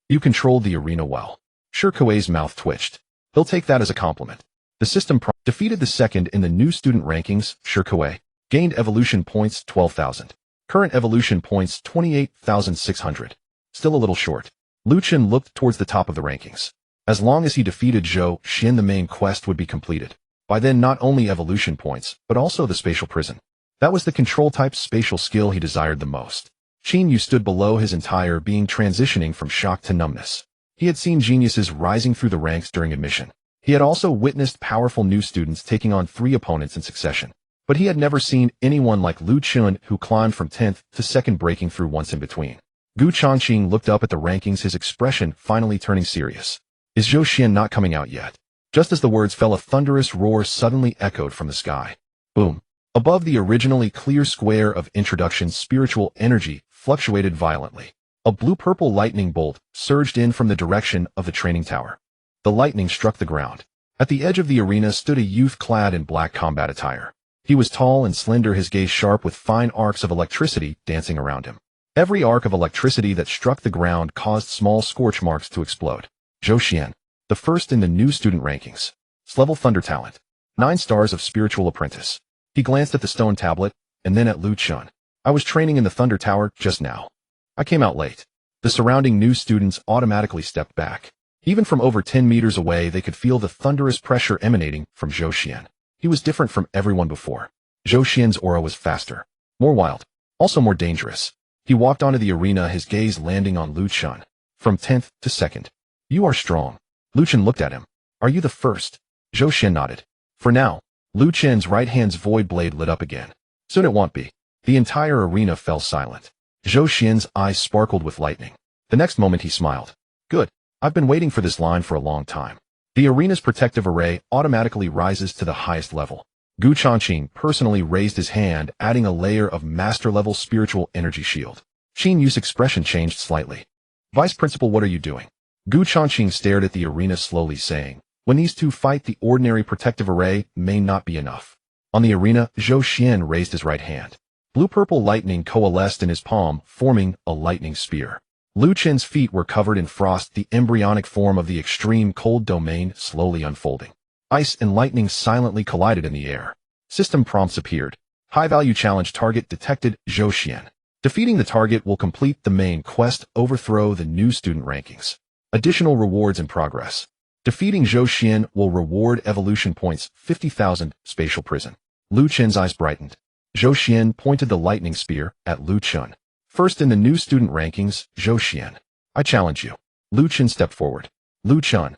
A: You controlled the arena well. Kuei's mouth twitched. He'll take that as a compliment. The system defeated the second in the new student rankings. Kuei gained evolution points 12,000. Current evolution points 28,600. Still a little short. Lu Chen looked towards the top of the rankings. As long as he defeated Zhou Xian, the main quest would be completed. By then, not only evolution points, but also the spatial prison. That was the control-type spatial skill he desired the most. Qin Yu stood below his entire being, transitioning from shock to numbness. He had seen geniuses rising through the ranks during admission. He had also witnessed powerful new students taking on 3 opponents in succession. But he had never seen anyone like Lu Chen, who climbed from 10th to 2nd, breaking through once in between. Gu Changqing looked up at the rankings, his expression finally turning serious. Is Zhou Xian not coming out yet? Just as the words fell, a thunderous roar suddenly echoed from the sky. Boom. Above the originally clear square of introduction, spiritual energy fluctuated violently. A blue-purple lightning bolt surged in from the direction of the training tower. The lightning struck the ground. At the edge of the arena stood a youth clad in black combat attire. He was tall and slender, his gaze sharp, with fine arcs of electricity dancing around him. Every arc of electricity that struck the ground caused small scorch marks to explode. Zhou Xian, the first in the new student rankings. Level Thunder Talent. 9 stars of Spiritual Apprentice. He glanced at the stone tablet, and then at Lu Chen. I was training in the Thunder Tower just now. I came out late. The surrounding new students automatically stepped back. Even from over 10 meters away, they could feel the thunderous pressure emanating from Zhou Xian. He was different from everyone before. Zhou Xian's aura was faster, more wild, also more dangerous. He walked onto the arena, his gaze landing on Lu Chen. From 10th to 2nd. You are strong. Lu Chen looked at him. Are you the first? Zhou Xian nodded. For now. Lu Chen's right hand's void blade lit up again. Soon it won't be. The entire arena fell silent. Zhou Xian's eyes sparkled with lightning. The next moment he smiled. Good. I've been waiting for this line for a long time. The arena's protective array automatically rises to the highest level. Gu Changqing personally raised his hand, adding a layer of master-level spiritual energy shield. Qin Yu's expression changed slightly. Vice Principal, what are you doing? Gu Changqing stared at the arena, slowly saying, when these two fight, the ordinary protective array may not be enough. On the arena, Zhou Xian raised his right hand. Blue-purple lightning coalesced in his palm, forming a lightning spear. Lu Chen's feet were covered in frost, the embryonic form of the extreme cold domain slowly unfolding. Ice and lightning silently collided in the air. System prompts appeared. High-value challenge target detected. Zhou Xian. Defeating the target will complete the main quest, overthrow the new student rankings. Additional rewards in progress. Defeating Zhou Xian will reward evolution points 50,000. Spatial prison. Lu Chen's eyes brightened. Zhou Xian pointed the lightning spear at Lu Chen. First in the new student rankings, Zhou Xian. I challenge you. Lu Chen stepped forward. Lu Chen.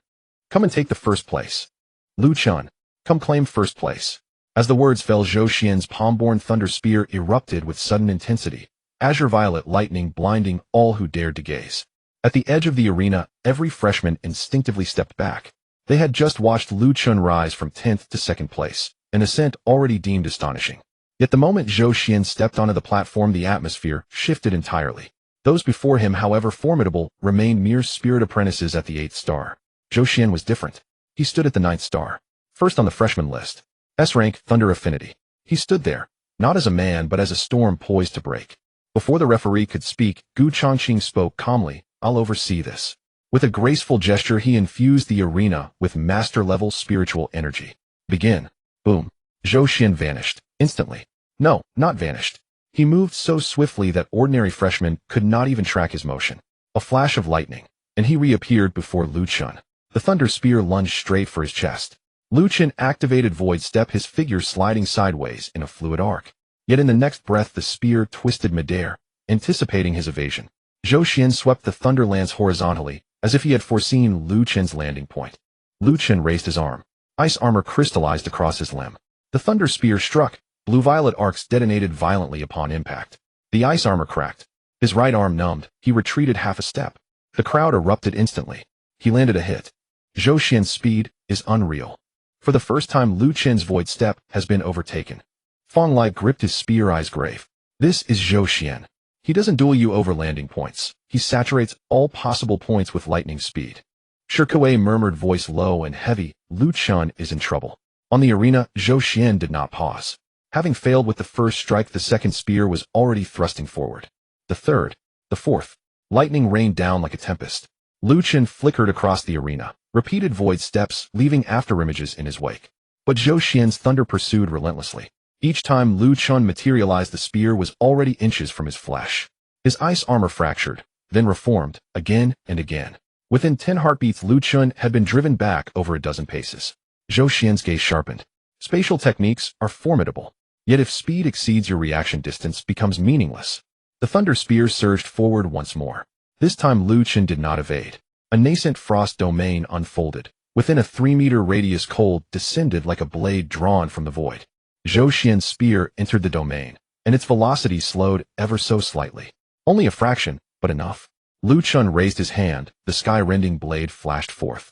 A: Come and take the first place. Lu Chen. Come claim first place. As the words fell, Zhou Xian's palm-born thunder spear erupted with sudden intensity. Azure violet lightning blinding all who dared to gaze. At the edge of the arena, every freshman instinctively stepped back. They had just watched Lu Chen rise from 10th to 2nd place, an ascent already deemed astonishing. Yet the moment Zhou Xian stepped onto the platform, the atmosphere shifted entirely. Those before him, however formidable, remained mere spirit apprentices at the 8th star. Zhou Xian was different. He stood at the 9th star, first on the freshman list. S-Rank Thunder Affinity. He stood there, not as a man but as a storm poised to break. Before the referee could speak, Jiangcheng spoke calmly, "I'll oversee this." With a graceful gesture he infused the arena with master-level spiritual energy. "Begin." Boom. Zhou Xian vanished, instantly. No, not vanished. He moved so swiftly that ordinary freshmen could not even track his motion. A flash of lightning, and he reappeared before Lu Chun. The thunder spear lunged straight for his chest. Lu Chun activated Void Step, his figure sliding sideways in a fluid arc. Yet in the next breath the spear twisted midair, anticipating his evasion. Zhou Xian swept the thunder lance horizontally, as if he had foreseen Lu Chun's landing point. Lu Chun raised his arm. Ice armor crystallized across his limb. The thunder spear struck. Blue-violet arcs detonated violently upon impact. The ice armor cracked. His right arm numbed. He retreated half a step. The crowd erupted instantly. He landed a hit. Zhou Xian's speed is unreal. For the first time Lu Chun's Void Step has been overtaken. Fong Lai gripped his spear, eyes grave. This is Zhou Xian. He doesn't duel you over landing points. He saturates all possible points with lightning speed. Shirkuei murmured, voice low and heavy, Lu Chun is in trouble. On the arena, Zhou Xian did not pause. Having failed with the first strike, the second spear was already thrusting forward. The third, the fourth. Lightning rained down like a tempest. Lu Chun flickered across the arena, repeated void steps, leaving afterimages in his wake. But Zhou Xian's thunder pursued relentlessly. Each time Lu Chun materialized, the spear was already inches from his flesh. His ice armor fractured, then reformed, again and again. Within 10 heartbeats, Lu Chun had been driven back over a dozen paces. Zhou Xian's gaze sharpened. Spatial techniques are formidable. Yet if speed exceeds your reaction, distance becomes meaningless. The thunder spear surged forward once more. This time Lu Chun did not evade. A nascent frost domain unfolded. Within a 3-meter radius, cold descended like a blade drawn from the void. Zhou Xian's spear entered the domain, and its velocity slowed ever so slightly. Only a fraction, but enough. Lu Chun raised his hand, the sky-rending blade flashed forth.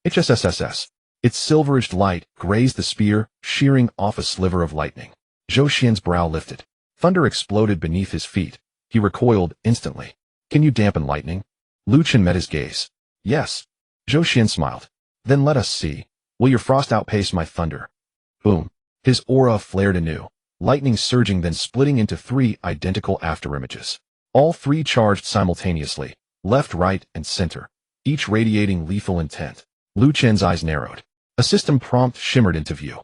A: HSSS. Its silver-edged light grazed the spear, shearing off a sliver of lightning. Zhou Xian's brow lifted. Thunder exploded beneath his feet. He recoiled instantly. Can you dampen lightning? Lu Chun met his gaze. Yes. Zhou Xian smiled. Then let us see. Will your frost outpace my thunder? Boom. His aura flared anew, lightning surging, then splitting into 3 identical afterimages. All 3 charged simultaneously, left, right, and center, each radiating lethal intent. Lu Chun's eyes narrowed. A system prompt shimmered into view.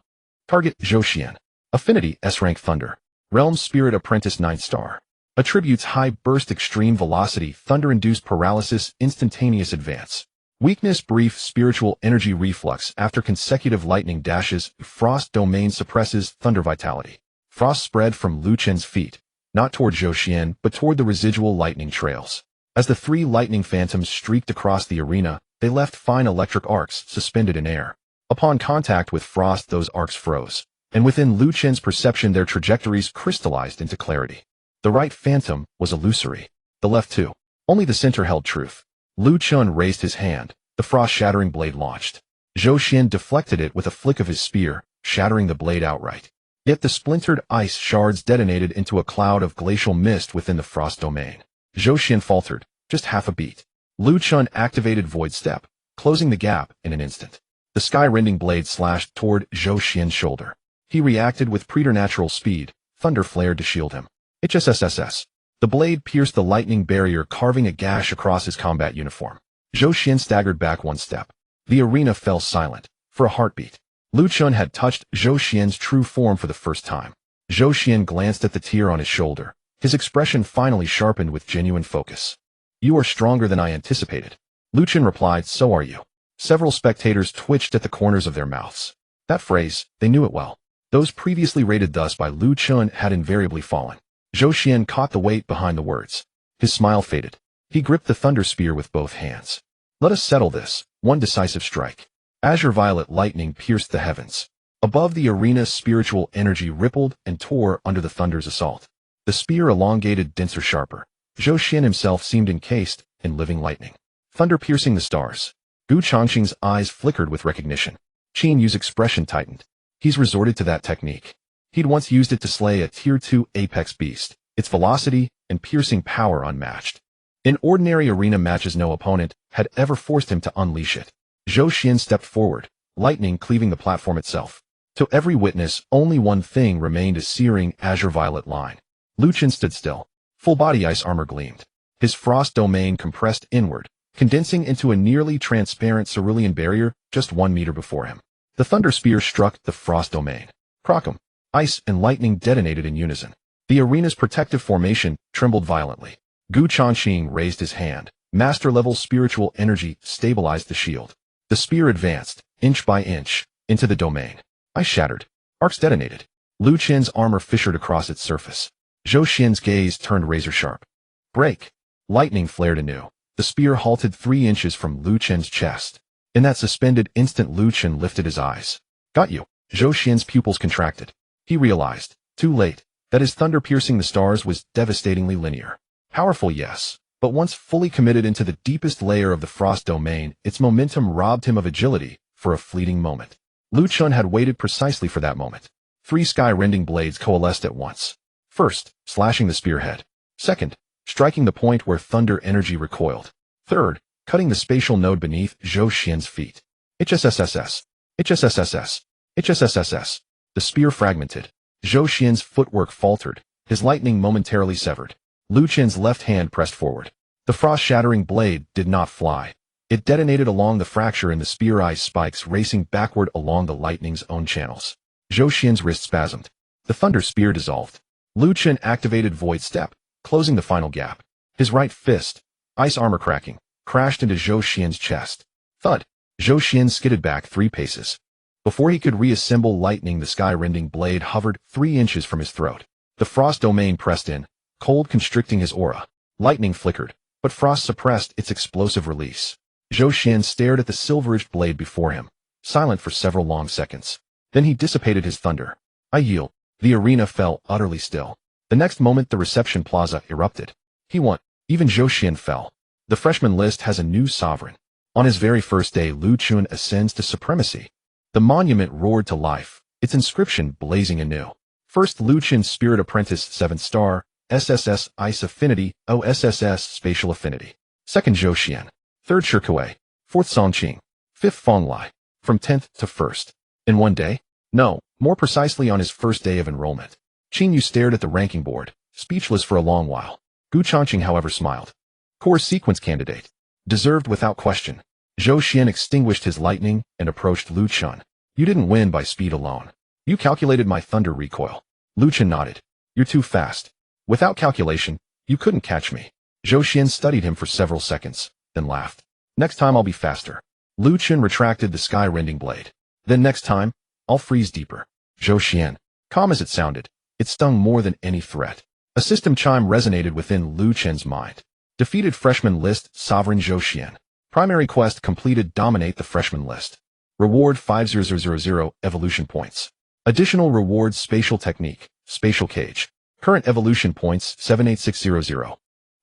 A: Target: Zhou Xian. Affinity: S-Rank Thunder. Realm Spirit Apprentice 9th star. Attributes: High Burst, Extreme Velocity, Thunder-Induced Paralysis, Instantaneous Advance. Weakness: Brief Spiritual Energy Reflux after consecutive lightning dashes. Frost Domain suppresses Thunder Vitality. Frost spread from Lu Chun's feet, not toward Zhou Xian, but toward the residual lightning trails. As the 3 lightning phantoms streaked across the arena, they left fine electric arcs suspended in air. Upon contact with frost, those arcs froze, and within Lu Chun's perception their trajectories crystallized into clarity. The right phantom was illusory. The left too. Only the center held truth. Lu Chun raised his hand. The frost-shattering blade launched. Zhou Xian deflected it with a flick of his spear, shattering the blade outright. Yet the splintered ice shards detonated into a cloud of glacial mist within the frost domain. Zhou Xian faltered, just half a beat. Lu Chun activated Void Step, closing the gap in an instant. The sky-rending blade slashed toward Zhou Xian's shoulder. He reacted with preternatural speed. Thunder flared to shield him. HSSS. The blade pierced the lightning barrier, carving a gash across his combat uniform. Zhou Xian staggered back 1 step. The arena fell silent, for a heartbeat. Lu Chun had touched Zhou Xian's true form for the first time. Zhou Xian glanced at the tear on his shoulder. His expression finally sharpened with genuine focus. You are stronger than I anticipated. Lu Chun replied, so are you. Several spectators twitched at the corners of their mouths. That phrase, they knew it well. Those previously rated thus by Lu Chun had invariably fallen. Zhou Xian caught the weight behind the words. His smile faded. He gripped the thunder spear with both hands. Let us settle this, one decisive strike. Azure violet lightning pierced the heavens. Above the arena, spiritual energy rippled and tore under the thunder's assault. The spear elongated, denser, sharper. Zhou Xian himself seemed encased in living lightning. Thunder piercing the stars. Jiangcheng's eyes flickered with recognition. Qin Yu's expression tightened. He's resorted to that technique. He'd once used it to slay a Tier 2 apex beast, its velocity and piercing power unmatched. In ordinary arena matches, no opponent had ever forced him to unleash it. Zhou Xian stepped forward, lightning cleaving the platform itself. To every witness, only one thing remained: a searing, azure-violet line. Lu Chen stood still. Full-body ice armor gleamed. His frost domain compressed inward, condensing into a nearly transparent cerulean barrier just 1 meter before him. The thunder spear struck the frost domain. Crockum. Ice and lightning detonated in unison. The arena's protective formation trembled violently. Gu Changqing raised his hand. Master-level spiritual energy stabilized the shield. The spear advanced, inch by inch, into the domain. Ice shattered. Arcs detonated. Lu Chen's armor fissured across its surface. Zhou Xian's gaze turned razor-sharp. Break. Lightning flared anew. The spear halted 3 inches from Lu Chen's chest. In that suspended instant, Lu Chen lifted his eyes. Got you. Zhou Xian's pupils contracted. He realized, too late, that his thunder piercing the stars was devastatingly linear. Powerful, yes, but once fully committed into the deepest layer of the frost domain, its momentum robbed him of agility for a fleeting moment. Lu Chen had waited precisely for that moment. 3 sky-rending blades coalesced at once. First, slashing the spearhead. Second, striking the point where thunder energy recoiled. Third, cutting the spatial node beneath Zhou Xian's feet. HSSSS. HSSSS. HSSSS. The spear fragmented. Zhou Xian's footwork faltered, his lightning momentarily severed. Lu Chen's left hand pressed forward. The frost-shattering blade did not fly. It detonated along the fracture in the spear, ice spikes racing backward along the lightning's own channels. Zhou Xian's wrist spasmed. The thunder spear dissolved. Lu Chen activated Void Step, closing the final gap. His right fist, ice armor cracking, crashed into Zhou Xian's chest. Thud. Zhou Xian skidded back 3 paces. Before he could reassemble lightning, the sky-rending blade hovered 3 inches from his throat. The frost domain pressed in, cold constricting his aura. Lightning flickered, but frost suppressed its explosive release. Zhou Xian stared at the silver-edged blade before him, silent for several long seconds. Then he dissipated his thunder. I yield. The arena fell utterly still. The next moment, the reception plaza erupted. He won. Even Zhou Xian fell. The freshman list has a new sovereign. On his very first day, Lu Chen ascends to supremacy. The monument roared to life, its inscription blazing anew. First, Lu Chen's Spirit Apprentice 7th Star, SSS Ice Affinity, OSSS Spatial Affinity. Second, Zhou Xian. Third, Shikuei. Fourth, Songqing. Fifth, Feng Lai. From 10th to 1st. In one day? No, more precisely on his first day of enrollment. Qing Yu stared at the ranking board, speechless for a long while. Gu Changqing, however, smiled. Core sequence candidate. Deserved without question. Zhou Xian extinguished his lightning and approached Lu Chen. You didn't win by speed alone. You calculated my thunder recoil. Lu Chen nodded. You're too fast. Without calculation, you couldn't catch me. Zhou Xian studied him for several seconds, then laughed. Next time I'll be faster. Lu Chen retracted the sky-rending blade. Then next time, I'll freeze deeper. Zhou Xian. Calm as it sounded, it stung more than any threat. A system chime resonated within Lu Chen's mind. Defeated freshman list, Sovereign Zhou Xian. Primary quest completed, dominate the freshman list. Reward 50000 evolution points. Additional rewards, spatial technique, spatial cage. Current evolution points 78600.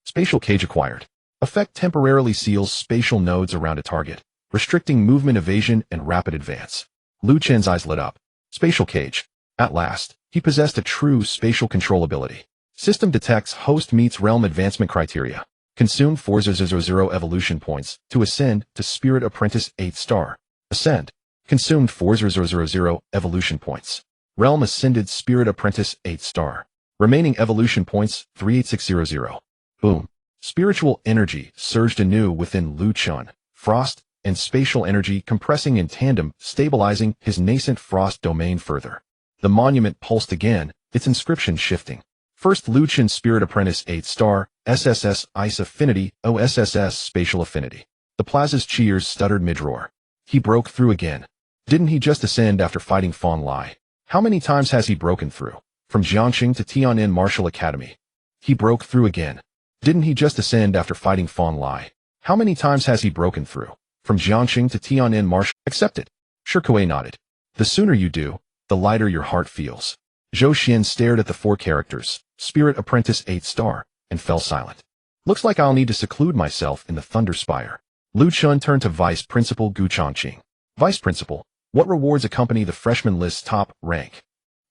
A: Spatial cage acquired. Effect temporarily seals spatial nodes around a target, restricting movement evasion and rapid advance. Lu Chen's eyes lit up. Spatial cage. At last, he possessed a true spatial control ability. System detects host meets realm advancement criteria. Consume 400 evolution points to ascend to Spirit Apprentice 8th Star. Ascend. Consumed 400 evolution points. Realm ascended Spirit Apprentice 8th Star. Remaining evolution points 38600. Boom. Spiritual energy surged anew within Lu Chen. Frost and spatial energy compressing in tandem, stabilizing his nascent frost domain further. The monument pulsed again, its inscription shifting. First, Lu Chen Spirit Apprentice 8th Star, SSS Ice Affinity, OSSS Spatial Affinity. The plaza's cheers stuttered mid-roar. He broke through again. Didn't he just ascend after fighting Feng Lai? How many times has he broken through? From Jiangcheng to Tian'an Martial Academy. He broke through again. Didn't he just ascend after fighting Feng Lai? How many times has he broken through? From Jiangcheng to Tian'an Martial. Accepted. Shikuei nodded. The sooner you do, the lighter your heart feels. Zhou Xian stared at the 4 characters, Spirit Apprentice 8th Star, and fell silent. Looks like I'll need to seclude myself in the Thunder Spire. Lu Chen turned to Vice Principal Gu Changqing. Vice Principal, what rewards accompany the freshman list's top rank?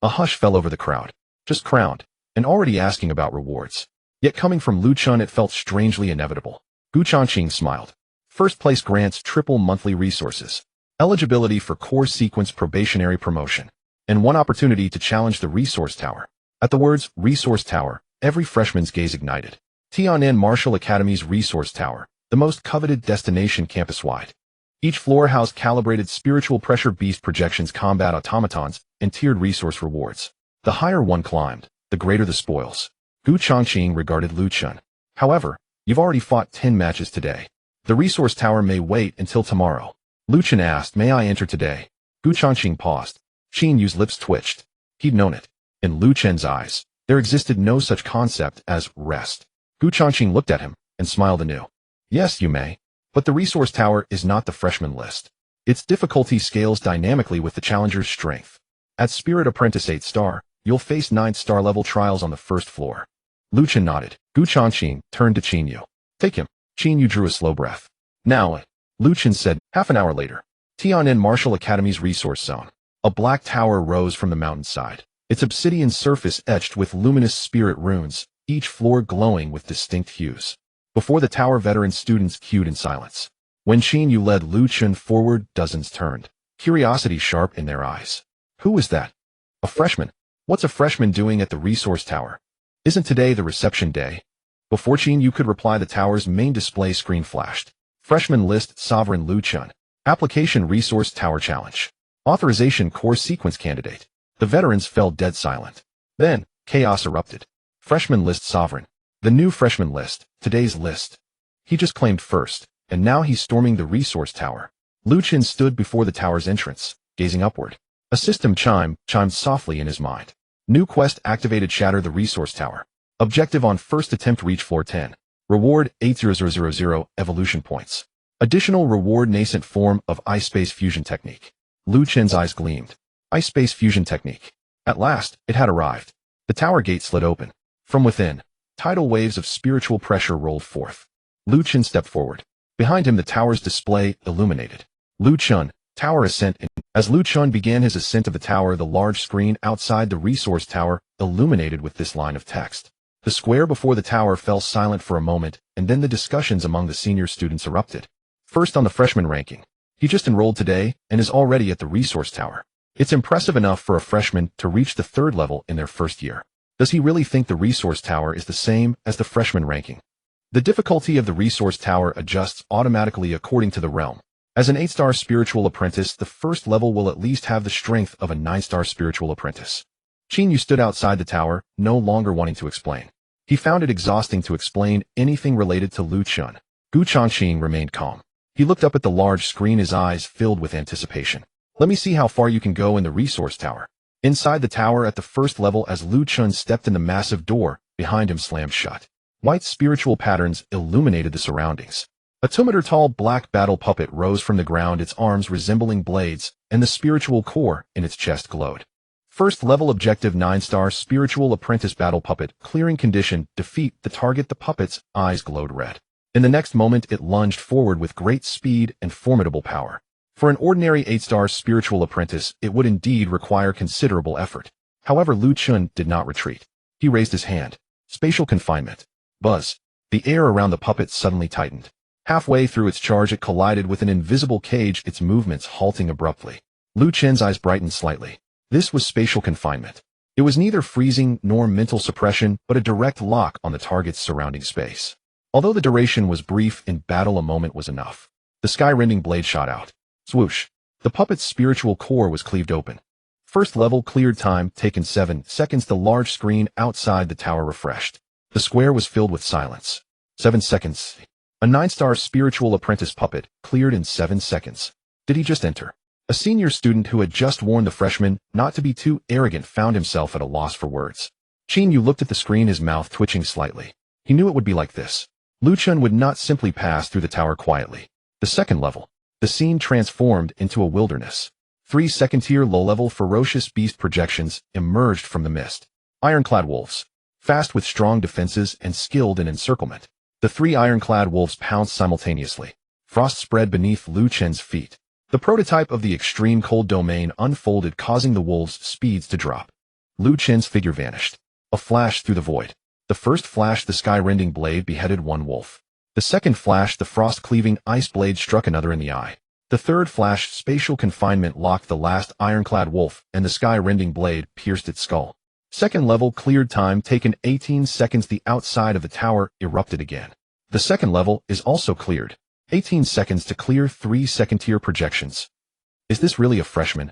A: A hush fell over the crowd. Just crowned, and already asking about rewards. Yet coming from Lu Chen it felt strangely inevitable. Gu Changqing smiled. First place grants triple monthly resources. eligibility for core sequence probationary promotion, and 1 opportunity to challenge the resource tower. At the words resource tower, every freshman's gaze ignited. Tian'an Martial Academy's resource tower, the most coveted destination campus-wide. Each floor housed calibrated spiritual pressure beast projections, combat automatons, and tiered resource rewards. The higher one climbed, the greater the spoils. Gu Changqing regarded Lu Chun. However, you've already fought 10 matches today. The resource tower may wait until tomorrow. Lu Chun asked, may I enter today? Gu Changqing paused. Qin Yu's lips twitched. He'd known it. In Lu Chen's eyes, there existed no such concept as rest. Gu Changqing looked at him and smiled anew. Yes, you may. But the resource tower is not the freshman list. Its difficulty scales dynamically with the challenger's strength. At Spirit Apprentice 8-star, you'll face 9-star level trials on the first floor. Lu Chen nodded. Gu Changqing turned to Qin Yu. Take him. Qin Yu drew a slow breath. Now, Lu Chen said. Half an hour later, Tian'an Martial Academy's resource zone. A black tower rose from the mountainside, its obsidian surface etched with luminous spirit runes, each floor glowing with distinct hues. Before the tower, veteran students queued in silence. When Qin Yu led Lu Chen forward, dozens turned, curiosity sharp in their eyes. Who was that? A freshman. What's a freshman doing at the resource tower? Isn't today the reception day? Before Qin Yu could reply, the tower's main display screen flashed. Freshman list, Sovereign Lu Chun. Application Resource Tower Challenge. Authorization Core Sequence Candidate. The veterans fell dead silent. Then, chaos erupted. Freshman list, Sovereign. The new freshman list, today's list. He just claimed first, and now he's storming the resource tower. Lu Chen stood before the tower's entrance, gazing upward. A system chimed softly in his mind. New quest activated, shatter the resource tower. Objective on first attempt, reach floor 10. Reward 80000 evolution points. Additional reward, nascent form of ice space fusion technique. Lu Chen's eyes gleamed. Ice space fusion technique. At last, it had arrived. The tower gate slid open. From within, tidal waves of spiritual pressure rolled forth. Lu Chen stepped forward. Behind him, the tower's display illuminated. Lu Chun, tower ascent. As Lu Chun began his ascent of the tower, the large screen outside the resource tower illuminated with this line of text. The square before the tower fell silent for a moment, and then the discussions among the senior students erupted. First on the freshman ranking. He just enrolled today and is already at the resource tower. It's impressive enough for a freshman to reach the 3rd level in their first year. Does he really think the resource tower is the same as the freshman ranking? The difficulty of the resource tower adjusts automatically according to the realm. As an 8-star spiritual apprentice, the first level will at least have the strength of a 9-star spiritual apprentice. Qin Yu stood outside the tower, no longer wanting to explain. He found it exhausting to explain anything related to Lu Chun. Gu Changqing remained calm. He looked up at the large screen, his eyes filled with anticipation. Let me see how far you can go in the resource tower. Inside the tower at the first level, as Lu Chun stepped in, the massive door behind him slammed shut. White spiritual patterns illuminated the surroundings. A 2-meter-tall black battle puppet rose from the ground, its arms resembling blades, and the spiritual core in its chest glowed. First level objective, 9-star spiritual apprentice battle puppet, clearing condition, defeat the target. The puppet's eyes glowed red. In the next moment, it lunged forward with great speed and formidable power. For an ordinary 8-star spiritual apprentice, it would indeed require considerable effort. However, Lu Chun did not retreat. He raised his hand. Spatial confinement. Buzz. The air around the puppet suddenly tightened. Halfway through its charge, it collided with an invisible cage, its movements halting abruptly. Lu Chen's eyes brightened slightly. This was spatial confinement. It was neither freezing nor mental suppression, but a direct lock on the target's surrounding space. Although the duration was brief, in battle a moment was enough. The sky-rending blade shot out. Swoosh. The puppet's spiritual core was cleaved open. First level cleared, time taken 7 seconds. The large screen outside the tower refreshed. The square was filled with silence. 7 seconds. A 9-star spiritual apprentice puppet cleared in 7 seconds. Did he just enter? A senior student who had just warned the freshman not to be too arrogant found himself at a loss for words. Qin Yu looked at the screen, his mouth twitching slightly. He knew it would be like this. Lu Chun would not simply pass through the tower quietly. The second level. The scene transformed into a wilderness. 3 second-tier low-level ferocious beast projections emerged from the mist. Ironclad wolves. Fast with strong defenses and skilled in encirclement. The 3 ironclad wolves pounced simultaneously. Frost spread beneath Lu Chen's feet. The prototype of the extreme cold domain unfolded, causing the wolves' speeds to drop. Lu Chen's figure vanished. A flash through the void. The first flash, the sky-rending blade beheaded one wolf. The second flash, the frost-cleaving ice blade struck another in the eye. The third flash, spatial confinement, locked the last ironclad wolf, and the sky-rending blade pierced its skull. Second level, cleared time taken 18 seconds. The outside of the tower erupted again. The second level is also cleared. 18 seconds to clear 3 second-tier projections. Is this really a freshman?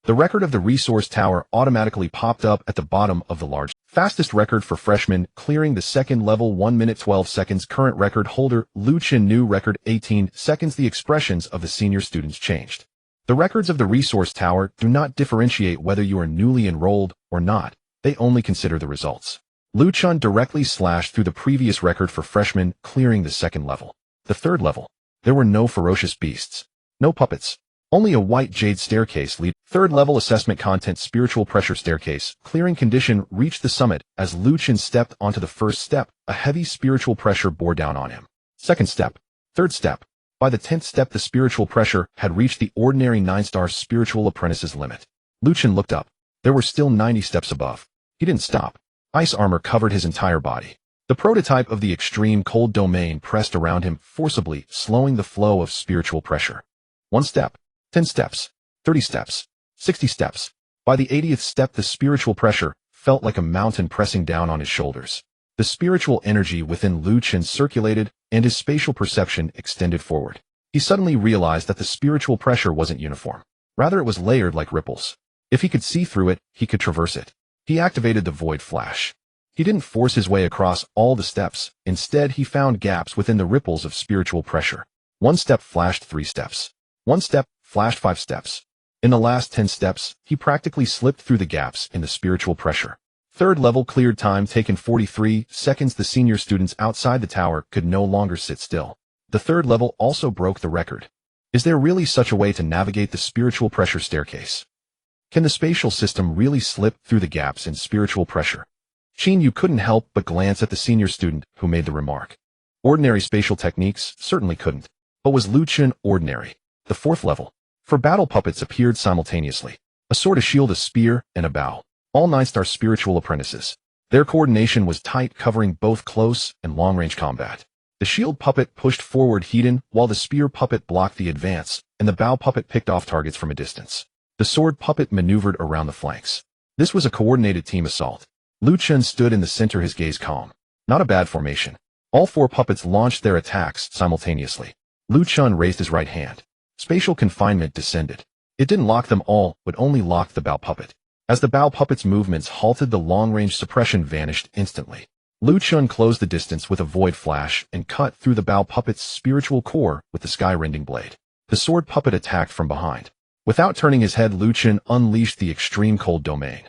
A: The record of the resource tower automatically popped up at the bottom of the large. Fastest record for freshmen, clearing the second level, 1 minute 12 seconds. Current record holder, Lu Chen, new record, 18 seconds. The expressions of the senior students changed. The records of the resource tower do not differentiate whether you are newly enrolled or not. They only consider the results. Lu Chen directly slashed through the previous record for freshmen, clearing the second level. The third level. There were no ferocious beasts. No puppets. Only a white jade staircase lead. Third level assessment content, spiritual pressure staircase. Clearing condition reached the summit. As Lu Chen stepped onto the first step, a heavy spiritual pressure bore down on him. Second step. Third step. By the 10th step, the spiritual pressure had reached the ordinary 9-star spiritual apprentice's limit. Lu Chen looked up. There were still 90 steps above. He didn't stop. Ice armor covered his entire body. The prototype of the extreme cold domain pressed around him forcibly, slowing the flow of spiritual pressure. 1 step. 10 steps. 30 steps. 60 steps. By the 80th step, the spiritual pressure felt like a mountain pressing down on his shoulders. The spiritual energy within Lu Chen circulated, and his spatial perception extended forward. He suddenly realized that the spiritual pressure wasn't uniform. Rather, it was layered like ripples. If he could see through it, he could traverse it. He activated the void flash. He didn't force his way across all the steps. Instead, he found gaps within the ripples of spiritual pressure. 1 step flashed 3 steps. 1 step flashed 5 steps. In the last 10 steps, he practically slipped through the gaps in the spiritual pressure. Third level, cleared time taken 43 seconds. The senior students outside the tower could no longer sit still. The third level also broke the record. Is there really such a way to navigate the spiritual pressure staircase? Can the spatial system really slip through the gaps in spiritual pressure? Qin Yu couldn't help but glance at the senior student who made the remark. Ordinary spatial techniques certainly couldn't. But was Lu Chen ordinary? The fourth level. 4 battle puppets appeared simultaneously. A sword, a shield, a spear, and a bow. All 9-star spiritual apprentices. Their coordination was tight, covering both close and long-range combat. The shield puppet pushed forward Hedon, while the spear puppet blocked the advance, and the bow puppet picked off targets from a distance. The sword puppet maneuvered around the flanks. This was a coordinated team assault. Lu Chen stood in the center, his gaze calm. Not a bad formation. All 4 puppets launched their attacks simultaneously. Lu Chen raised his right hand. Spatial confinement descended. It didn't lock them all, but only locked the bow puppet. As the bow puppet's movements halted, the long-range suppression vanished instantly. Lu Chen closed the distance with a void flash and cut through the bow puppet's spiritual core with the sky-rending blade. The sword puppet attacked from behind. Without turning his head, Lu Chen unleashed the extreme cold domain.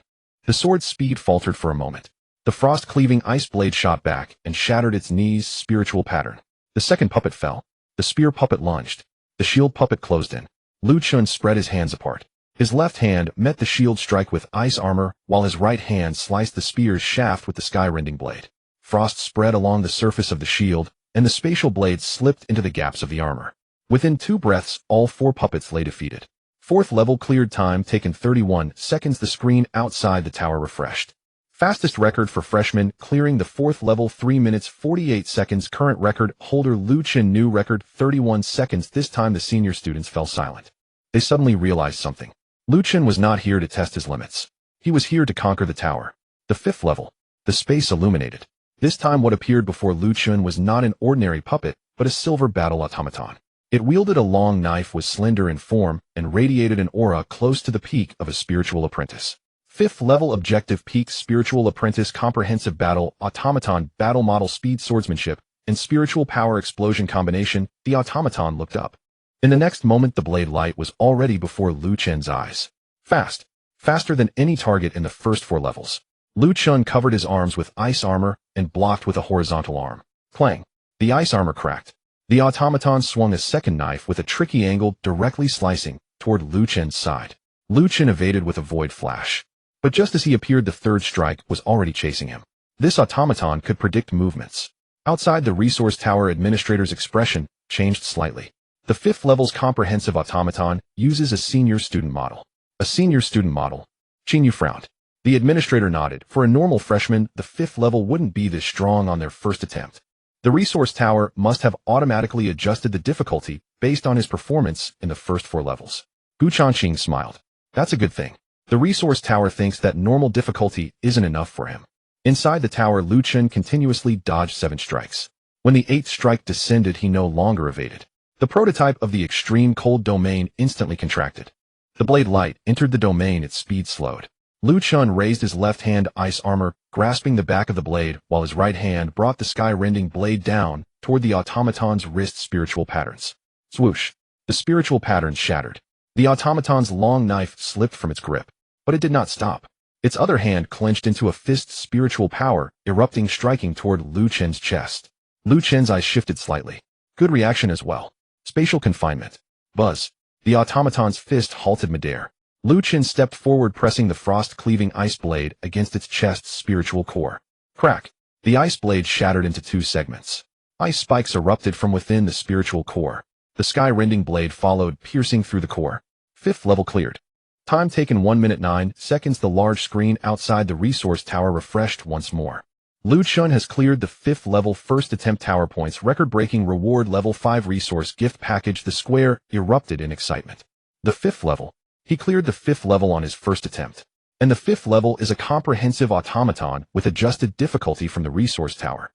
A: The sword's speed faltered for a moment. The frost-cleaving ice blade shot back and shattered its knee's spiritual pattern. The second puppet fell. The spear puppet lunged. The shield puppet closed in. Lu Chen spread his hands apart. His left hand met the shield strike with ice armor, while his right hand sliced the spear's shaft with the sky-rending blade. Frost spread along the surface of the shield, and the spatial blade slipped into the gaps of the armor. Within 2 breaths, all 4 puppets lay defeated. Fourth level, cleared time taken 31 seconds. The screen outside the tower refreshed. Fastest record for freshmen, clearing the 4th level, 3 minutes 48 seconds. Current record holder Lu Chen, new record, 31 seconds. This time the senior students fell silent. They suddenly realized something. Lu Chen was not here to test his limits. He was here to conquer the tower. The 5th level. The space illuminated. This time what appeared before Lu Chen was not an ordinary puppet, but a silver battle automaton. It wielded a long knife, was slender in form, and radiated an aura close to the peak of a spiritual apprentice. 5th level objective, peak spiritual apprentice, comprehensive battle automaton, battle model, speed, swordsmanship, and spiritual power explosion combination. The automaton looked up. In the next moment, the blade light was already before Lu Chen's eyes. Fast. Faster than any target in the first 4 levels. Lu Chen covered his arms with ice armor and blocked with a horizontal arm. Clang. The ice armor cracked. The automaton swung a second knife with a tricky angle, directly slicing toward Lu Chen's side. Lu Chen evaded with a void flash. But just as he appeared, the third strike was already chasing him. This automaton could predict movements. Outside the resource tower, administrator's expression changed slightly. The 5th level's comprehensive automaton uses a senior student model. A senior student model. Qin Yu frowned. The administrator nodded. For a normal freshman, the 5th level wouldn't be this strong on their first attempt. The resource tower must have automatically adjusted the difficulty based on his performance in the first 4 levels. Jiangcheng smiled. That's a good thing. The resource tower thinks that normal difficulty isn't enough for him. Inside the tower, Lu Chen continuously dodged 7 strikes. When the 8th strike descended, he no longer evaded. The prototype of the extreme cold domain instantly contracted. The blade light entered the domain, its speed slowed. Lu Chen raised his left hand ice armor, grasping the back of the blade, while his right hand brought the sky-rending blade down toward the automaton's wrist spiritual patterns. Swoosh! The spiritual patterns shattered. The automaton's long knife slipped from its grip, but it did not stop. Its other hand clenched into a fist, spiritual power, erupting, striking toward Lu Chen's chest. Lu Chen's eyes shifted slightly. Good reaction as well. Spatial confinement. Buzz. The automaton's fist halted midair. Lu Chen stepped forward, pressing the frost-cleaving ice blade against its chest's spiritual core. Crack. The ice blade shattered into 2 segments. Ice spikes erupted from within the spiritual core. The sky-rending blade followed, piercing through the core. 5th level cleared. Time taken 1 minute 9 seconds. The large screen outside the resource tower refreshed once more. Lu Chen has cleared the 5th level first attempt. Tower points, record-breaking reward, level 5 resource gift package. The square erupted in excitement. The 5th level. He cleared the 5th level on his first attempt. And the 5th level is a comprehensive automaton with adjusted difficulty from the resource tower.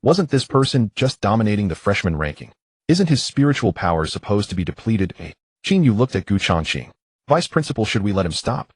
A: Wasn't this person just dominating the freshman ranking? Isn't his spiritual power supposed to be depleted? Qin Yu looked at Jiangcheng. Vice Principal, should we let him stop?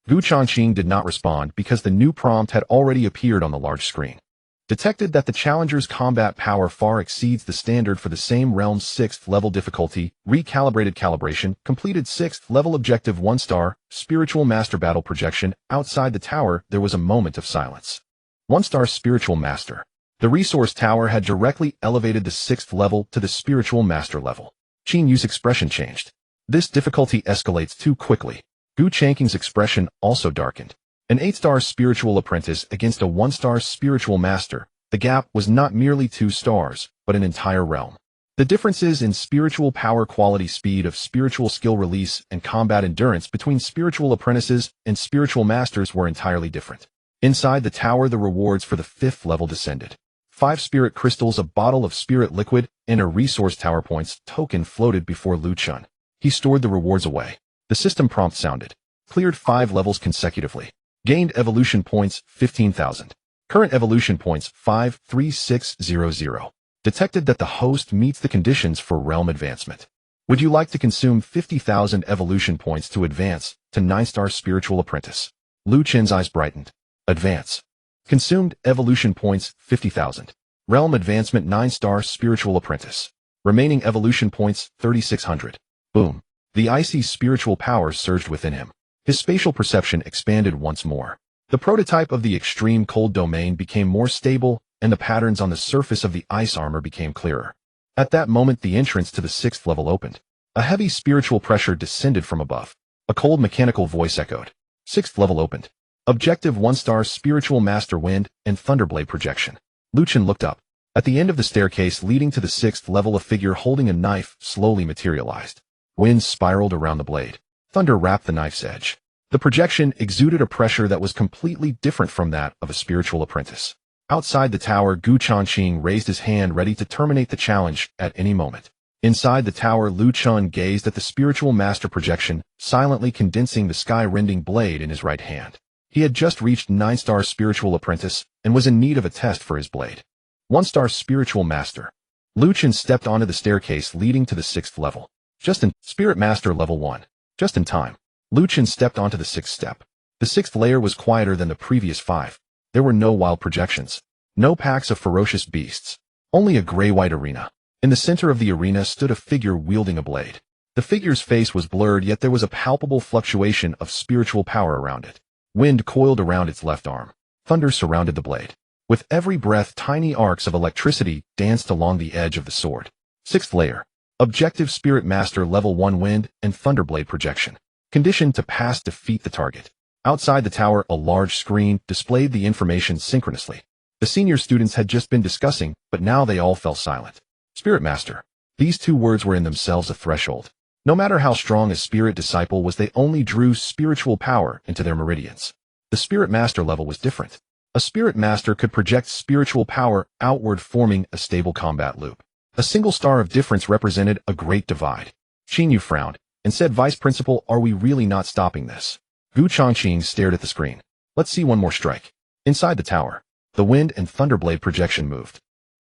A: Jiangcheng did not respond because the new prompt had already appeared on the large screen. Detected that the challenger's combat power far exceeds the standard for the same realm's 6th level difficulty. Recalibrated calibration. Completed 6th level objective. 1 star. Spiritual Master battle projection. Outside the tower, there was a moment of silence. 1 star Spiritual Master. The resource tower had directly elevated the 6th level to the Spiritual Master level. Qin Yu's expression changed. This difficulty escalates too quickly. Gu Changqing's expression also darkened. An 8-star spiritual apprentice against a 1-star spiritual master. The gap was not merely 2 stars, but an entire realm. The differences in spiritual power, quality, speed of spiritual skill release, and combat endurance between spiritual apprentices and spiritual masters were entirely different. Inside the tower, the rewards for the 5th level descended. 5 spirit crystals, a bottle of spirit liquid, and a resource tower points token floated before Lu Chen. He stored the rewards away. The system prompt sounded. Cleared 5 levels consecutively. Gained evolution points 15,000. Current evolution points 53600. Detected that the host meets the conditions for realm advancement. Would you like to consume 50,000 evolution points to advance to 9-star spiritual apprentice? Lu Chen's eyes brightened. Advance. Consumed evolution points 50,000. Realm advancement 9-star spiritual apprentice. Remaining evolution points 3,600. Boom. The icy spiritual power surged within him. His spatial perception expanded once more. The prototype of the extreme cold domain became more stable, and the patterns on the surface of the ice armor became clearer. At that moment, the entrance to the 6th level opened. A heavy spiritual pressure descended from above. A cold mechanical voice echoed. 6th level opened. Objective 1-star spiritual master wind and thunderblade projection. Lu Chen looked up. At the end of the staircase leading to the 6th level, a figure holding a knife slowly materialized. Wind spiraled around the blade. Thunder wrapped the knife's edge. The projection exuded a pressure that was completely different from that of a spiritual apprentice. Outside the tower, Jiangcheng raised his hand, ready to terminate the challenge at any moment. Inside the tower, Lu Chen gazed at the spiritual master projection, silently condensing the sky-rending blade in his right hand. He had just reached 9-star spiritual apprentice and was in need of a test for his blade. 1-star spiritual master. Lu Chen stepped onto the staircase leading to the 6th level. Just in Spirit Master level 1. Just in time. Lu Chen stepped onto the 6th step. The 6th layer was quieter than the previous 5. There were no wild projections. No packs of ferocious beasts. Only a gray-white arena. In the center of the arena stood a figure wielding a blade. The figure's face was blurred, yet there was a palpable fluctuation of spiritual power around it. Wind coiled around its left arm. Thunder surrounded the blade. With every breath, tiny arcs of electricity danced along the edge of the sword. 6th layer. Objective Spirit Master level 1 wind and thunderblade projection. Condition to pass, defeat the target. Outside the tower, a large screen displayed the information synchronously. The senior students had just been discussing, but now they all fell silent. Spirit Master. These 2 words were in themselves a threshold. No matter how strong a spirit disciple was, they only drew spiritual power into their meridians. The Spirit Master level was different. A Spirit Master could project spiritual power outward, forming a stable combat loop. A single star of difference represented a great divide. Qingyu frowned and said, Vice Principal, are we really not stopping this? Gu Chongqing stared at the screen. Let's see one more strike. Inside the tower, the wind and thunderblade projection moved.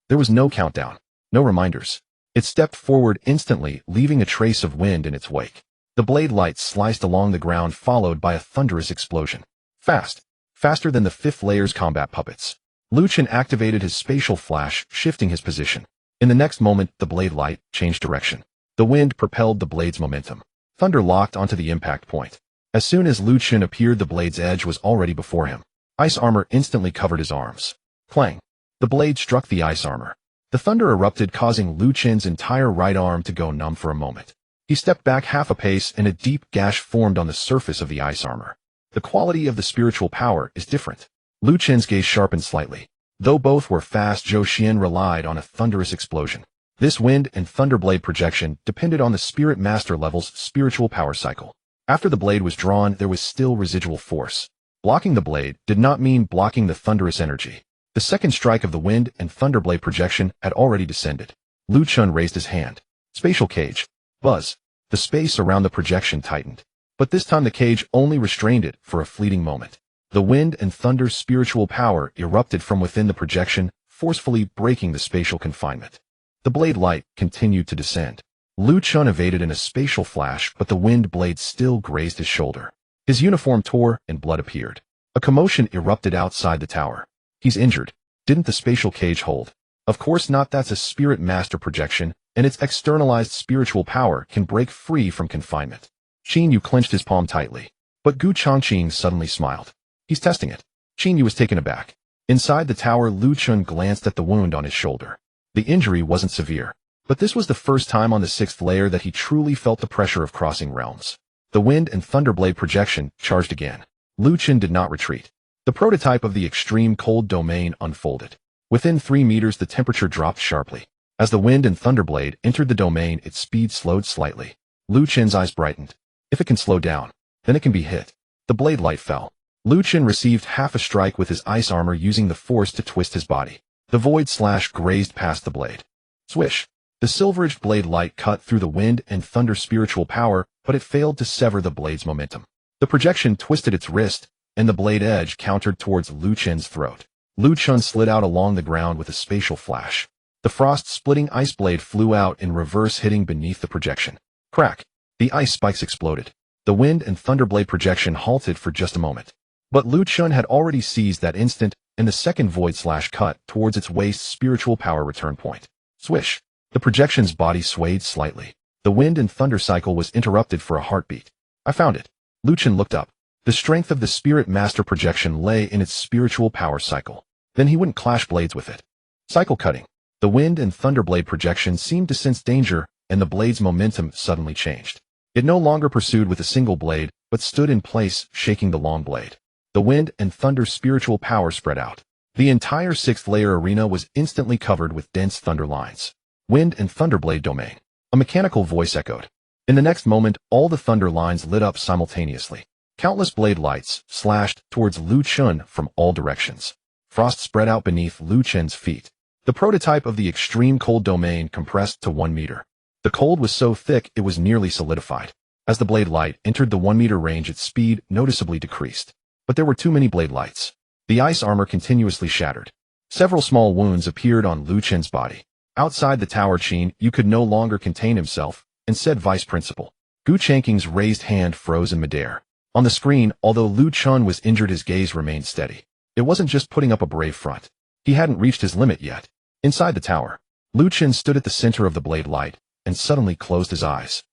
A: There was no countdown, no reminders. It stepped forward instantly, leaving a trace of wind in its wake. The blade light sliced along the ground, followed by a thunderous explosion. Fast, faster than the fifth layer's combat puppets. Lu Chen activated his spatial flash, shifting his position. In the next moment, the blade light changed direction. The wind propelled the blade's momentum. Thunder locked onto the impact point. As soon as Lu Chen appeared, the blade's edge was already before him. Ice armor instantly covered his arms. Clang! The blade struck the ice armor. The thunder erupted, causing Lu Chen's entire right arm to go numb for a moment. He stepped back half a pace and a deep gash formed on the surface of the ice armor. The quality of the spiritual power is different. Lu Chen's gaze sharpened slightly. Though both were fast, Zhou Xian relied on a thunderous explosion. This wind and thunderblade projection depended on the Spirit Master level's spiritual power cycle. After the blade was drawn, there was still residual force. Blocking the blade did not mean blocking the thunderous energy. The second strike of the wind and thunderblade projection had already descended. Lu Chen raised his hand. Spatial cage. Buzz. The space around the projection tightened. But this time the cage only restrained it for a fleeting moment. The wind and thunder's spiritual power erupted from within the projection, forcefully breaking the spatial confinement. The blade light continued to descend. Lu Chen evaded in a spatial flash, but the wind blade still grazed his shoulder. His uniform tore and blood appeared. A commotion erupted outside the tower. He's injured. Didn't the spatial cage hold? Of course not. That's a Spirit Master projection, and its externalized spiritual power can break free from confinement. Qingyu clenched his palm tightly. But Gu Chongqing suddenly smiled. He's testing it. Qingyu was taken aback. Inside the tower, Lu Chen glanced at the wound on his shoulder. The injury wasn't severe, but this was the first time on the sixth layer that he truly felt the pressure of crossing realms. The wind and thunderblade projection charged again. Lu Chen did not retreat. The prototype of the extreme cold domain unfolded. Within 3 meters, the temperature dropped sharply. As the wind and thunderblade entered the domain, its speed slowed slightly. Lu Chen's eyes brightened. If it can slow down, then it can be hit. The blade light fell. Lu Chen received half a strike with his ice armor, using the force to twist his body. The void slash grazed past the blade. Swish! The silver-edged blade light cut through the wind and thunder spiritual power, but it failed to sever the blade's momentum. The projection twisted its wrist, and the blade edge countered towards Lu Chen's throat. Lu Chen slid out along the ground with a spatial flash. The frost-splitting ice blade flew out in reverse, hitting beneath the projection. Crack! The ice spikes exploded. The wind and thunderblade projection halted for just a moment. But Lu Chen had already seized that instant, and the second void slash cut towards its waist's spiritual power return point. Swish! The projection's body swayed slightly. The wind and thunder cycle was interrupted for a heartbeat. I found it. Lu Chen looked up. The strength of the Spirit Master projection lay in its spiritual power cycle. Then he wouldn't clash blades with it. Cycle cutting. The wind and thunderblade projection seemed to sense danger, and the blade's momentum suddenly changed. It no longer pursued with a single blade, but stood in place, shaking the long blade. The wind and thunder spiritual power spread out. The entire sixth layer arena was instantly covered with dense thunder lines. Wind and thunderblade domain. A mechanical voice echoed. In the next moment, all the thunder lines lit up simultaneously. Countless blade lights slashed towards Lu Chen from all directions. Frost spread out beneath Lu Chen's feet. The prototype of the extreme cold domain compressed to 1 meter. The cold was so thick it was nearly solidified. As the blade light entered the 1 meter range, its speed noticeably decreased. But there were too many blade lights. The ice armor continuously shattered. Several small wounds appeared on Lu Chen's body. Outside the tower, Qingyu could no longer contain himself and said, Vice Principal. Gu Chongqing's raised hand froze in midair. On the screen, although Lu Chen was injured, his gaze remained steady. It wasn't just putting up a brave front. He hadn't reached his limit yet. Inside the tower, Lu Chen stood at the center of the blade light and suddenly closed his eyes.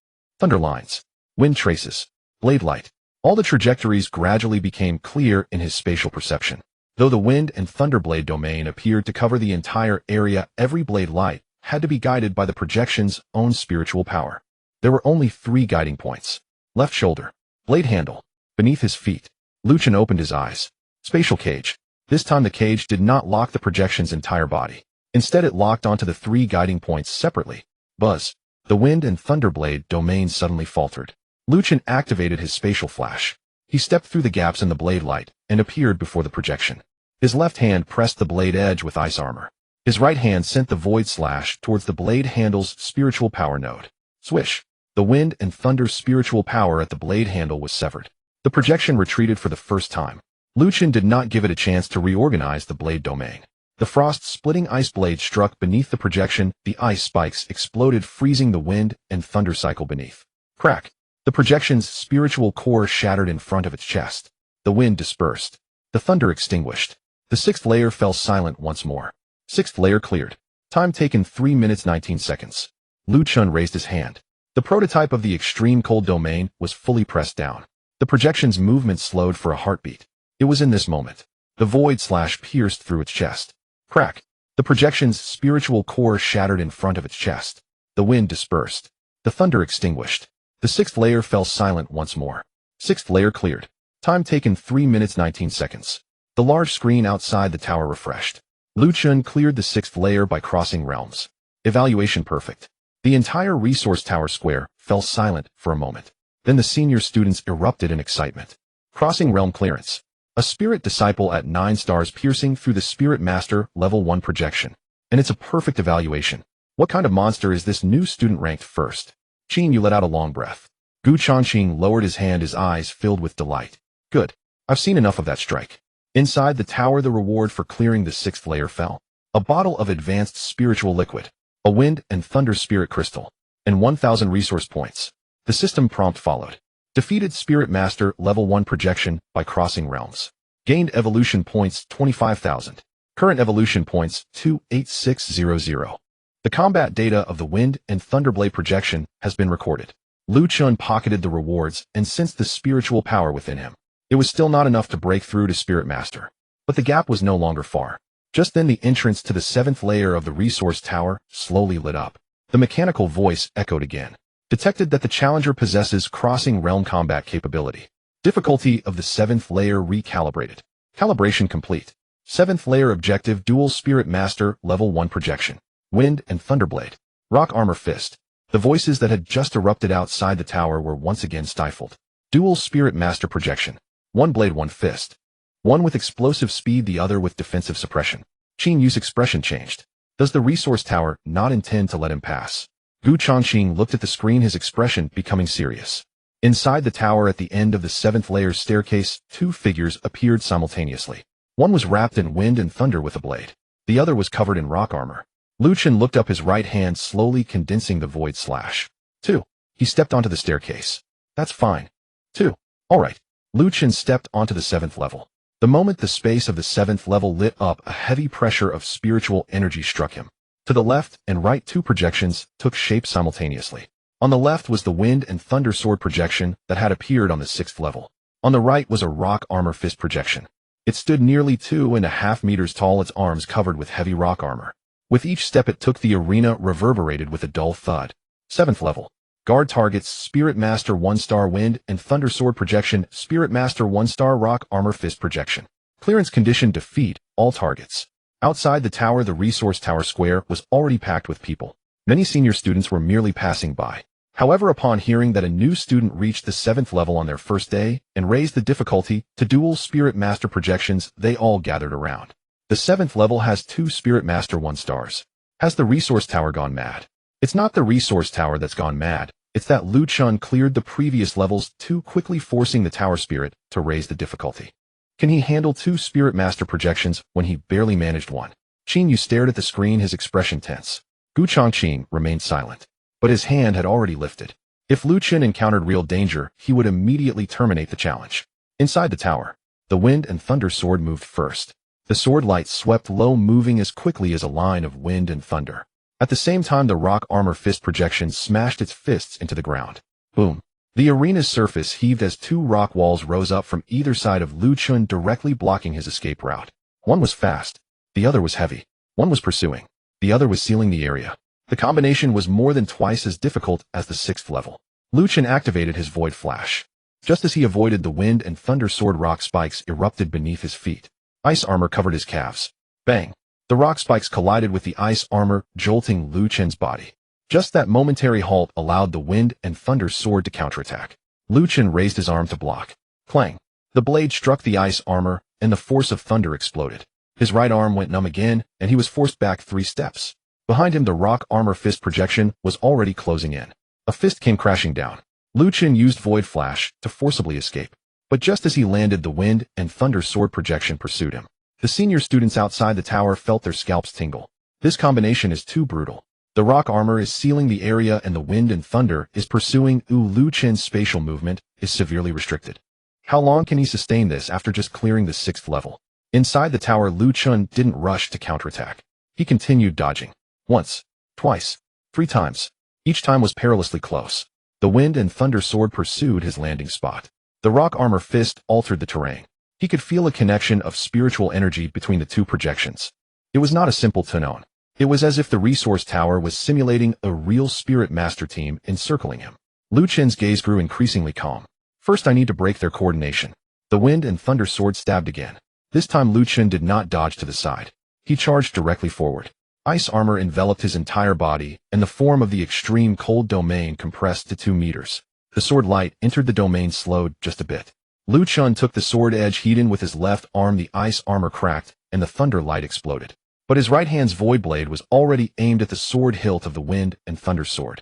A: Thunder lines, wind traces, blade light. All the trajectories gradually became clear in his spatial perception. Though the wind and thunderblade domain appeared to cover the entire area, every blade light had to be guided by the projection's own spiritual power. There were only 3 guiding points. Left shoulder, blade handle, beneath his feet. Lu Chen opened his eyes. Spatial cage. This time the cage did not lock the projection's entire body. Instead, it locked onto the 3 guiding points separately. Buzz. The wind and thunderblade domain suddenly faltered. Lu Chen activated his spatial flash. He stepped through the gaps in the blade light and appeared before the projection. His left hand pressed the blade edge with ice armor. His right hand sent the void slash towards the blade handle's spiritual power node. Swish. The wind and thunder spiritual power at the blade handle was severed. The projection retreated for the first time. Lin Han did not give it a chance to reorganize the blade domain. The frost-splitting ice blade struck beneath the projection, the ice spikes exploded, freezing the wind and thunder cycle beneath. Crack. The projection's spiritual core shattered in front of its chest. The wind dispersed. The thunder extinguished. The sixth layer fell silent once more. Sixth layer cleared. Time taken 3 minutes 19 seconds. Lin Han raised his hand. The prototype of the extreme cold domain was fully pressed down. The projection's movement slowed for a heartbeat. It was in this moment. The void slash pierced through its chest. Crack. The projection's spiritual core shattered in front of its chest. The wind dispersed. The thunder extinguished. The sixth layer fell silent once more. Sixth layer cleared. Time taken 3 minutes 19 seconds. The large screen outside the tower refreshed. Lin Han cleared the sixth layer by crossing realms. Evaluation perfect. The entire resource tower square fell silent for a moment. Then the senior students erupted in excitement. Crossing realm clearance. A spirit disciple at 9 stars piercing through the spirit master level 1 projection. And it's a perfect evaluation. What kind of monster is this new student ranked first? Qin Yu let out a long breath. Gu Changqing lowered his hand, his eyes filled with delight. Good. I've seen enough of that strike. Inside the tower, the reward for clearing the sixth layer fell. A bottle of advanced spiritual liquid, a wind and thunder spirit crystal, and 1,000 resource points. The system prompt followed. Defeated spirit master level 1 projection by crossing realms. Gained evolution points 25,000. Current evolution points 28600. The combat data of the wind and thunderblade projection has been recorded. Lin Han pocketed the rewards and sensed the spiritual power within him. It was still not enough to break through to Spirit Master. But the gap was no longer far. Just then the entrance to the 7th layer of the resource tower slowly lit up. The mechanical voice echoed again. Detected that the challenger possesses crossing realm combat capability. Difficulty of the 7th layer recalibrated. Calibration complete. 7th layer objective dual Spirit Master level 1 projection. Wind and Thunderblade. Rock Armor Fist. The voices that had just erupted outside the tower were once again stifled. Dual Spirit Master projection. One blade, one fist. One with explosive speed, the other with defensive suppression. Qin Yu's expression changed. Does the resource tower not intend to let him pass? Gu Changqing looked at the screen, his expression becoming serious. Inside the tower at the end of the 7th layer's staircase, 2 figures appeared simultaneously. One was wrapped in wind and thunder with a blade. The other was covered in rock armor. Lin Han looked up, his right hand slowly condensing the void slash. 2. He stepped onto the staircase. That's fine. 2. All right. Lin Han stepped onto the 7th level. The moment the space of the 7th level lit up, a heavy pressure of spiritual energy struck him. To the left and right, 2 projections took shape simultaneously. On the left was the wind and thunder sword projection that had appeared on the 6th level. On the right was a rock armor fist projection. It stood nearly 2.5 meters tall, its arms covered with heavy rock armor. With each step it took, the arena reverberated with a dull thud. 7th level. Guard targets: Spirit Master 1-star wind and thunder sword projection, Spirit Master 1-star rock armor fist projection. Clearance condition: defeat all targets. Outside the tower, the resource tower square was already packed with people. Many senior students were merely passing by. However, upon hearing that a new student reached the 7th level on their first day and raised the difficulty to dual Spirit Master projections, they all gathered around. The 7th level has 2 Spirit Master 1-stars. Has the resource tower gone mad? It's not the resource tower that's gone mad. It's that Lin Han cleared the previous levels too quickly, forcing the tower spirit to raise the difficulty. Can he handle 2 Spirit Master projections when he barely managed 1? Qin Yu stared at the screen, his expression tense. Gu Changqing remained silent, but his hand had already lifted. If Lin Han encountered real danger, he would immediately terminate the challenge. Inside the tower, the wind and thunder sword moved first. The sword light swept low, moving as quickly as a line of wind and thunder. At the same time, the rock armor fist projection smashed its fists into the ground. Boom. The arena's surface heaved as 2 rock walls rose up from either side of Lin Han, directly blocking his escape route. One was fast. The other was heavy. One was pursuing. The other was sealing the area. The combination was more than twice as difficult as the 6th level. Lin Han activated his void flash. Just as he avoided, the wind and thunder sword rock spikes erupted beneath his feet. Ice armor covered his calves. Bang. The rock spikes collided with the ice armor, jolting Lin Han's body. Just that momentary halt allowed the wind and thunder sword to counterattack. Lin Han raised his arm to block. Clang. The blade struck the ice armor, and the force of thunder exploded. His right arm went numb again, and he was forced back 3 steps. Behind him, the rock armor fist projection was already closing in. A fist came crashing down. Lu Chen used Void Flash to forcibly escape. But just as he landed, the wind and thunder sword projection pursued him. The senior students outside the tower felt their scalps tingle. This combination is too brutal. The rock armor is sealing the area and the wind and thunder is pursuing. Lu Chen's spatial movement is severely restricted. How long can he sustain this after just clearing the 6th level? Inside the tower, Lu Chen didn't rush to counterattack. He continued dodging. Once, twice, 3 times. Each time was perilously close. The wind and thunder sword pursued his landing spot. The rock armor fist altered the terrain. He could feel a connection of spiritual energy between the 2 projections. It was not a simple tenon. It was as if the resource tower was simulating a real spirit master team encircling him. Lu Chen's gaze grew increasingly calm. First, I need to break their coordination. The wind and thunder sword stabbed again. This time Lu Chen did not dodge to the side. He charged directly forward. Ice armor enveloped his entire body, and the form of the extreme cold domain compressed to 2 meters. The sword light entered the domain slowed just a bit. Lu Chen took the sword edge heat in with his left arm. The ice armor cracked, and the thunder light exploded. But his right hand's void blade was already aimed at the sword hilt of the wind and thunder sword.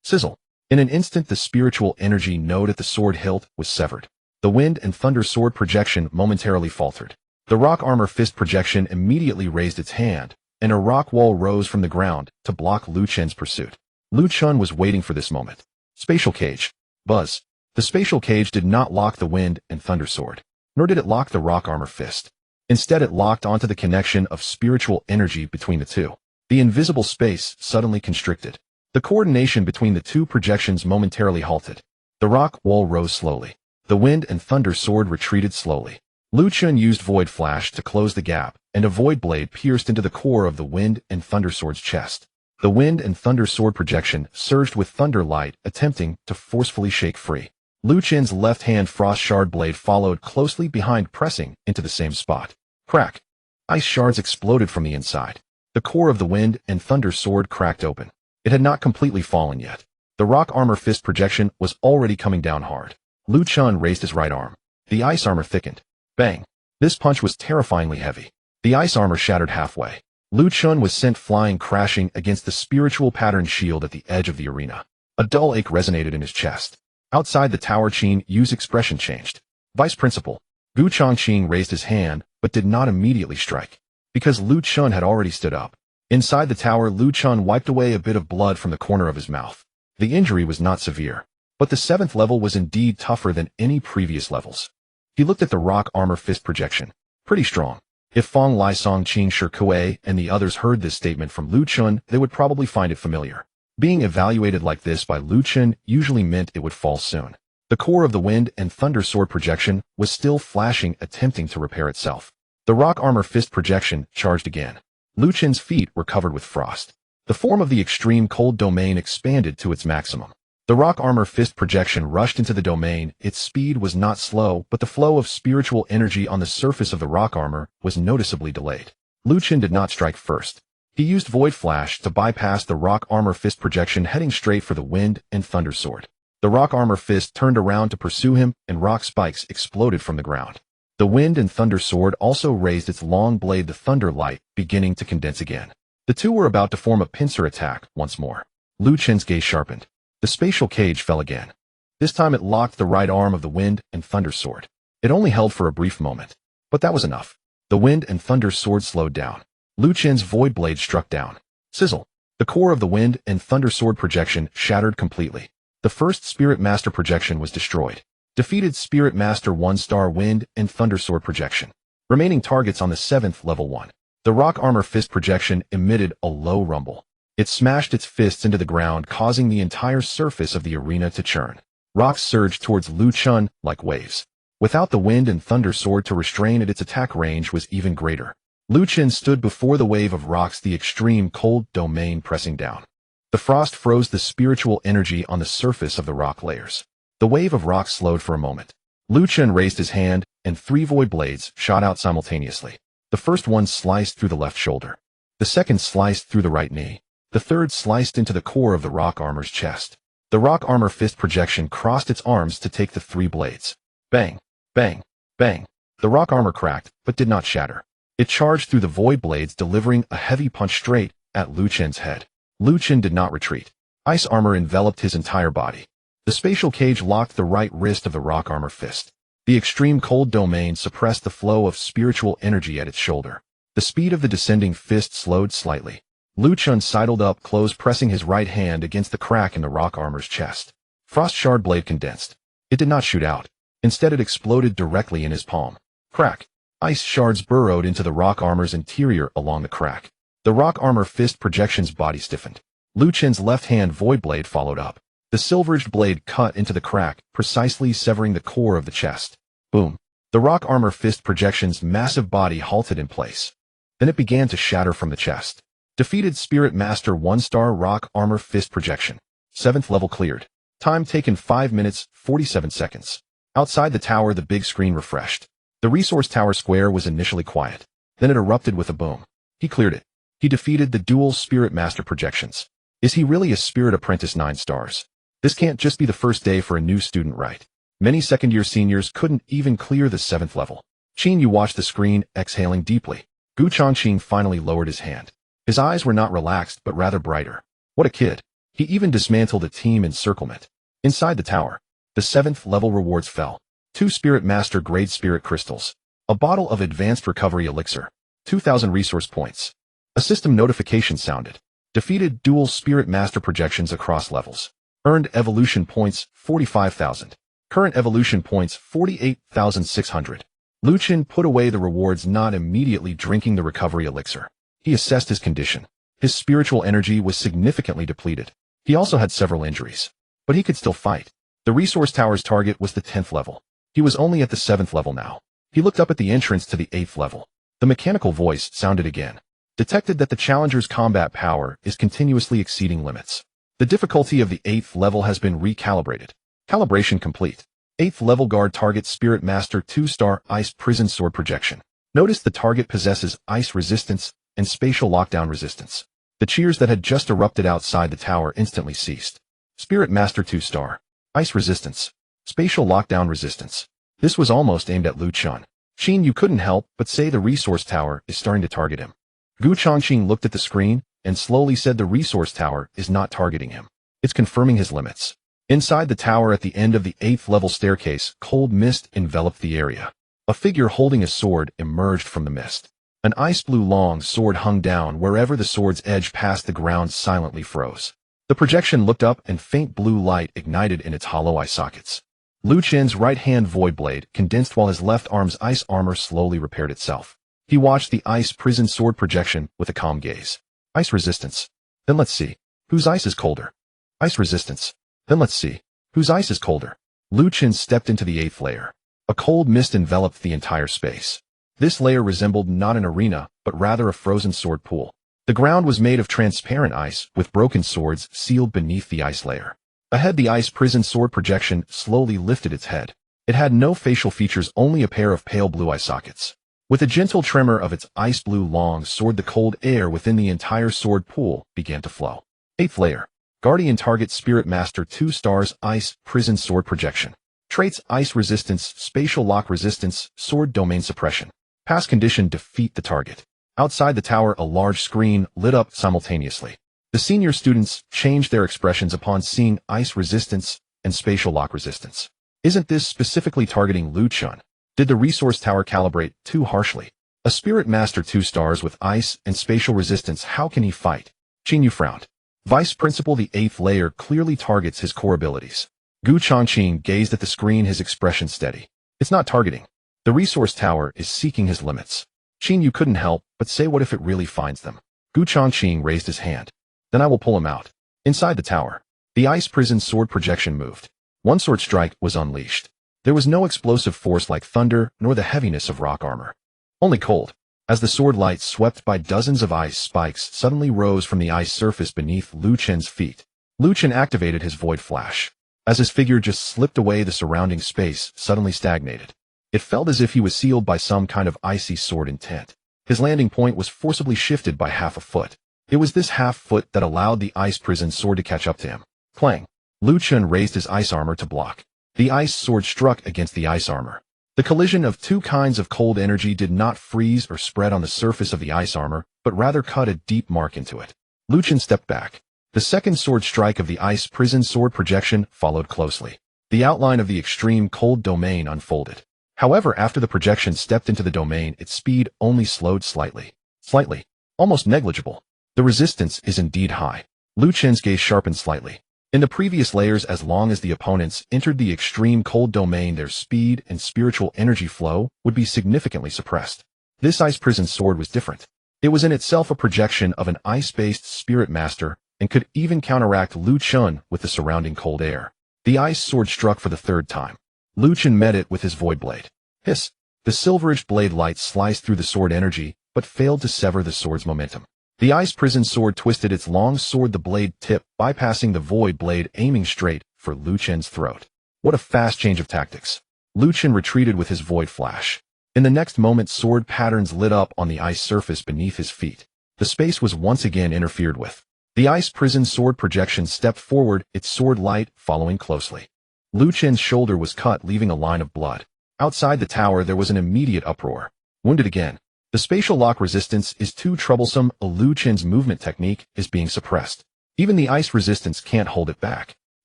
A: Sizzle. In an instant, the spiritual energy node at the sword hilt was severed. The wind and thunder sword projection momentarily faltered. The rock armor fist projection immediately raised its hand, and a rock wall rose from the ground to block Lu Chen's pursuit. Lu Chen was waiting for this moment. Spatial cage. Buzz. The spatial cage did not lock the wind and thunder sword, nor did it lock the rock armor fist. Instead, it locked onto the connection of spiritual energy between the 2. The invisible space suddenly constricted. The coordination between the 2 projections momentarily halted. The rock wall rose slowly. The wind and thunder sword retreated slowly. Lu Chen used Void Flash to close the gap, and a void blade pierced into the core of the wind and thunder sword's chest. The wind and thunder sword projection surged with thunder light, attempting to forcefully shake free. Lu Chen's left hand frost shard blade followed closely behind, pressing into the same spot. Crack. Ice shards exploded from the inside. The core of the wind and thunder sword cracked open. It had not completely fallen yet. The rock armor fist projection was already coming down hard. Lu Chen raised his right arm. The ice armor thickened. Bang. This punch was terrifyingly heavy. The ice armor shattered halfway. Lu Chen was sent flying, crashing against the spiritual pattern shield at the edge of the arena. A dull ache resonated in his chest. Outside the tower, Qin Yu's expression changed. Vice Principal. Gu Chongqing raised his hand, but did not immediately strike, because Lu Chen had already stood up. Inside the tower, Lu Chen wiped away a bit of blood from the corner of his mouth. The injury was not severe, but the 7th level was indeed tougher than any previous levels. He looked at the rock armor fist projection. Pretty strong. If Fong Lisong, Qin Shikue, and the others heard this statement from Lu Chen, they would probably find it familiar. Being evaluated like this by Lu Chen usually meant it would fall soon. The core of the wind and thunder sword projection was still flashing, attempting to repair itself. The rock armor fist projection charged again. Lu Chen's feet were covered with frost. The form of the extreme cold domain expanded to its maximum. The rock armor fist projection rushed into the domain. Its speed was not slow, but the flow of spiritual energy on the surface of the rock armor was noticeably delayed. Lu Chen did not strike first. He used Void Flash to bypass the rock armor fist projection, heading straight for the wind and thunder sword. The rock armor fist turned around to pursue him, and rock spikes exploded from the ground. The wind and thunder sword also raised its long blade, the thunder light beginning to condense again. The 2 were about to form a pincer attack once more. Lu Chen's gaze sharpened. The spatial cage fell again. This time it locked the right arm of the wind and thunder sword. It only held for a brief moment, but that was enough. The wind and thunder sword slowed down. Lu Chen's void blade struck down. Sizzle. The core of the wind and thunder sword projection shattered completely. The first Spirit Master projection was destroyed. Defeated Spirit Master 1-star wind and thunder sword projection. Remaining targets on the 7th level 1. The rock armor fist projection emitted a low rumble. It smashed its fists into the ground, causing the entire surface of the arena to churn. Rocks surged towards Lu Chen like waves. Without the wind and thunder sword to restrain it, its attack range was even greater. Lu Chen stood before the wave of rocks, the extreme cold domain pressing down. The frost froze the spiritual energy on the surface of the rock layers. The wave of rocks slowed for a moment. Lu Chen raised his hand, and 3 void blades shot out simultaneously. The first one sliced through the left shoulder. The second sliced through the right knee. The third sliced into the core of the rock armor's chest. The rock armor fist projection crossed its arms to take the 3 blades. Bang, bang, bang. The rock armor cracked, but did not shatter. It charged through the void blades, delivering a heavy punch straight at Lu Chen's head. Lu Chen did not retreat. Ice armor enveloped his entire body. The spatial cage locked the right wrist of the rock armor fist. The extreme cold domain suppressed the flow of spiritual energy at its shoulder. The speed of the descending fist slowed slightly. Lu Chen sidled up close, pressing his right hand against the crack in the rock armor's chest. Frost shard blade condensed. It did not shoot out. Instead, it exploded directly in his palm. Crack. Ice shards burrowed into the rock armor's interior along the crack. The rock armor fist projection's body stiffened. Lu Chen's left hand void blade followed up. The silver-edged blade cut into the crack, precisely severing the core of the chest. Boom. The rock armor fist projection's massive body halted in place. Then it began to shatter from the chest. Defeated Spirit Master 1-star rock armor fist projection. 7th level cleared. Time taken 5 minutes, 47 seconds. Outside the tower, the big screen refreshed. The resource tower square was initially quiet. Then it erupted with a boom. He cleared it. He defeated the dual Spirit Master projections. Is he really a Spirit Apprentice 9 stars? This can't just be the first day for a new student, right? Many second-year seniors couldn't even clear the 7th level. Qin Yu watched the screen, exhaling deeply. Gu Changqing finally lowered his hand. His eyes were not relaxed, but rather brighter. What a kid. He even dismantled a team encirclement. Inside the tower, the 7th level rewards fell. 2 Spirit Master grade Spirit Crystals. A bottle of advanced recovery elixir. 2,000 resource points. A system notification sounded. Defeated dual Spirit Master projections across levels. Earned evolution points, 45,000. Current evolution points, 48,600. Lu Chen put away the rewards, not immediately drinking the recovery elixir. He assessed his condition. His spiritual energy was significantly depleted. He also had several injuries. But he could still fight. The resource tower's target was the 10th level. He was only at the 7th level now. He looked up at the entrance to the 8th level. The mechanical voice sounded again. Detected that the challenger's combat power is continuously exceeding limits. The difficulty of the 8th level has been recalibrated. Calibration complete. 8th level guard target Spirit Master 2-star Ice Prison Sword projection. Notice the target possesses ice resistance and spatial lockdown resistance. The cheers that had just erupted outside the tower instantly ceased. Spirit Master 2-star. Ice resistance. Spatial lockdown resistance. This was almost aimed at Lu Chen. Qin Yu couldn't help but say the resource tower is starting to target him. Gu Changqing looked at the screen and slowly said the resource tower is not targeting him. It's confirming his limits. Inside the tower at the end of the 8th level staircase, cold mist enveloped the area. A figure holding a sword emerged from the mist. An ice blue long sword hung down. Wherever the sword's edge passed, the ground silently froze. The projection looked up and faint blue light ignited in its hollow eye sockets. Lu Chen's right hand void blade condensed while his left arm's ice armor slowly repaired itself. He watched the ice prison sword projection with a calm gaze. Ice resistance. Then let's see. Whose ice is colder? Ice resistance. Then let's see. Whose ice is colder? Lu Chen stepped into the 8th layer. A cold mist enveloped the entire space. This layer resembled not an arena, but rather a frozen sword pool. The ground was made of transparent ice, with broken swords sealed beneath the ice layer. Ahead, the ice prison sword projection slowly lifted its head. It had no facial features, only a pair of pale blue eye sockets. With a gentle tremor of its ice blue long sword, the cold air within the entire sword pool began to flow. 8th layer. Guardian target Spirit Master 2 stars Ice Prison Sword projection. Traits: Ice resistance, spatial lock resistance, sword domain suppression. Pass condition: defeat the target. Outside the tower, a large screen lit up simultaneously. The senior students changed their expressions upon seeing ice resistance and spatial lock resistance. Isn't this specifically targeting Lu Chen? Did the resource tower calibrate too harshly? A Spirit Master 2 stars with ice and spatial resistance, how can he fight? Qin Yu frowned. Vice Principal, the 8th layer clearly targets his core abilities. Gu Changqing gazed at the screen, his expression steady. It's not targeting. The resource tower is seeking his limits. Qin Yu couldn't help but say, what if it really finds them? Gu Changqing raised his hand. Then I will pull him out. Inside the tower, the ice prison sword projection moved. One sword strike was unleashed. There was no explosive force like thunder, nor the heaviness of rock armor. Only cold. As the sword light swept by, dozens of ice spikes suddenly rose from the ice surface beneath Lu Chen's feet. Lu Chen activated his void flash. As his figure just slipped away, the surrounding space suddenly stagnated. It felt as if he was sealed by some kind of icy sword intent. His landing point was forcibly shifted by half a foot. It was this half foot that allowed the ice prison sword to catch up to him. Clang! Lu Chen raised his ice armor to block. The ice sword struck against the ice armor. The collision of two kinds of cold energy did not freeze or spread on the surface of the ice armor, but rather cut a deep mark into it. Lu Chen stepped back. The second sword strike of the ice prison sword projection followed closely. The outline of the extreme cold domain unfolded. However, after the projection stepped into the domain, its speed only slowed slightly. Slightly. Almost negligible. The resistance is indeed high. Lu Chen's gaze sharpened slightly. In the previous layers, as long as the opponents entered the extreme cold domain, their speed and spiritual energy flow would be significantly suppressed. This ice prison sword was different. It was in itself a projection of an ice-based spirit master and could even counteract Lu Chen with the surrounding cold air. The ice sword struck for the third time. Lu Chen met it with his void blade. Hiss! The silverish blade light sliced through the sword energy, but failed to sever the sword's momentum. The ice prison sword twisted its long sword, the blade tip bypassing the void blade, aiming straight for Lu Chen's throat. What a fast change of tactics. Lu Chen retreated with his void flash. In the next moment, sword patterns lit up on the ice surface beneath his feet. The space was once again interfered with. The ice prison sword projection stepped forward, its sword light following closely. Lu Chen's shoulder was cut, leaving a line of blood. Outside the tower, there was an immediate uproar. Wounded again. The spatial lock resistance is too troublesome. Lu Chen's movement technique is being suppressed. Even the ice resistance can't hold it back.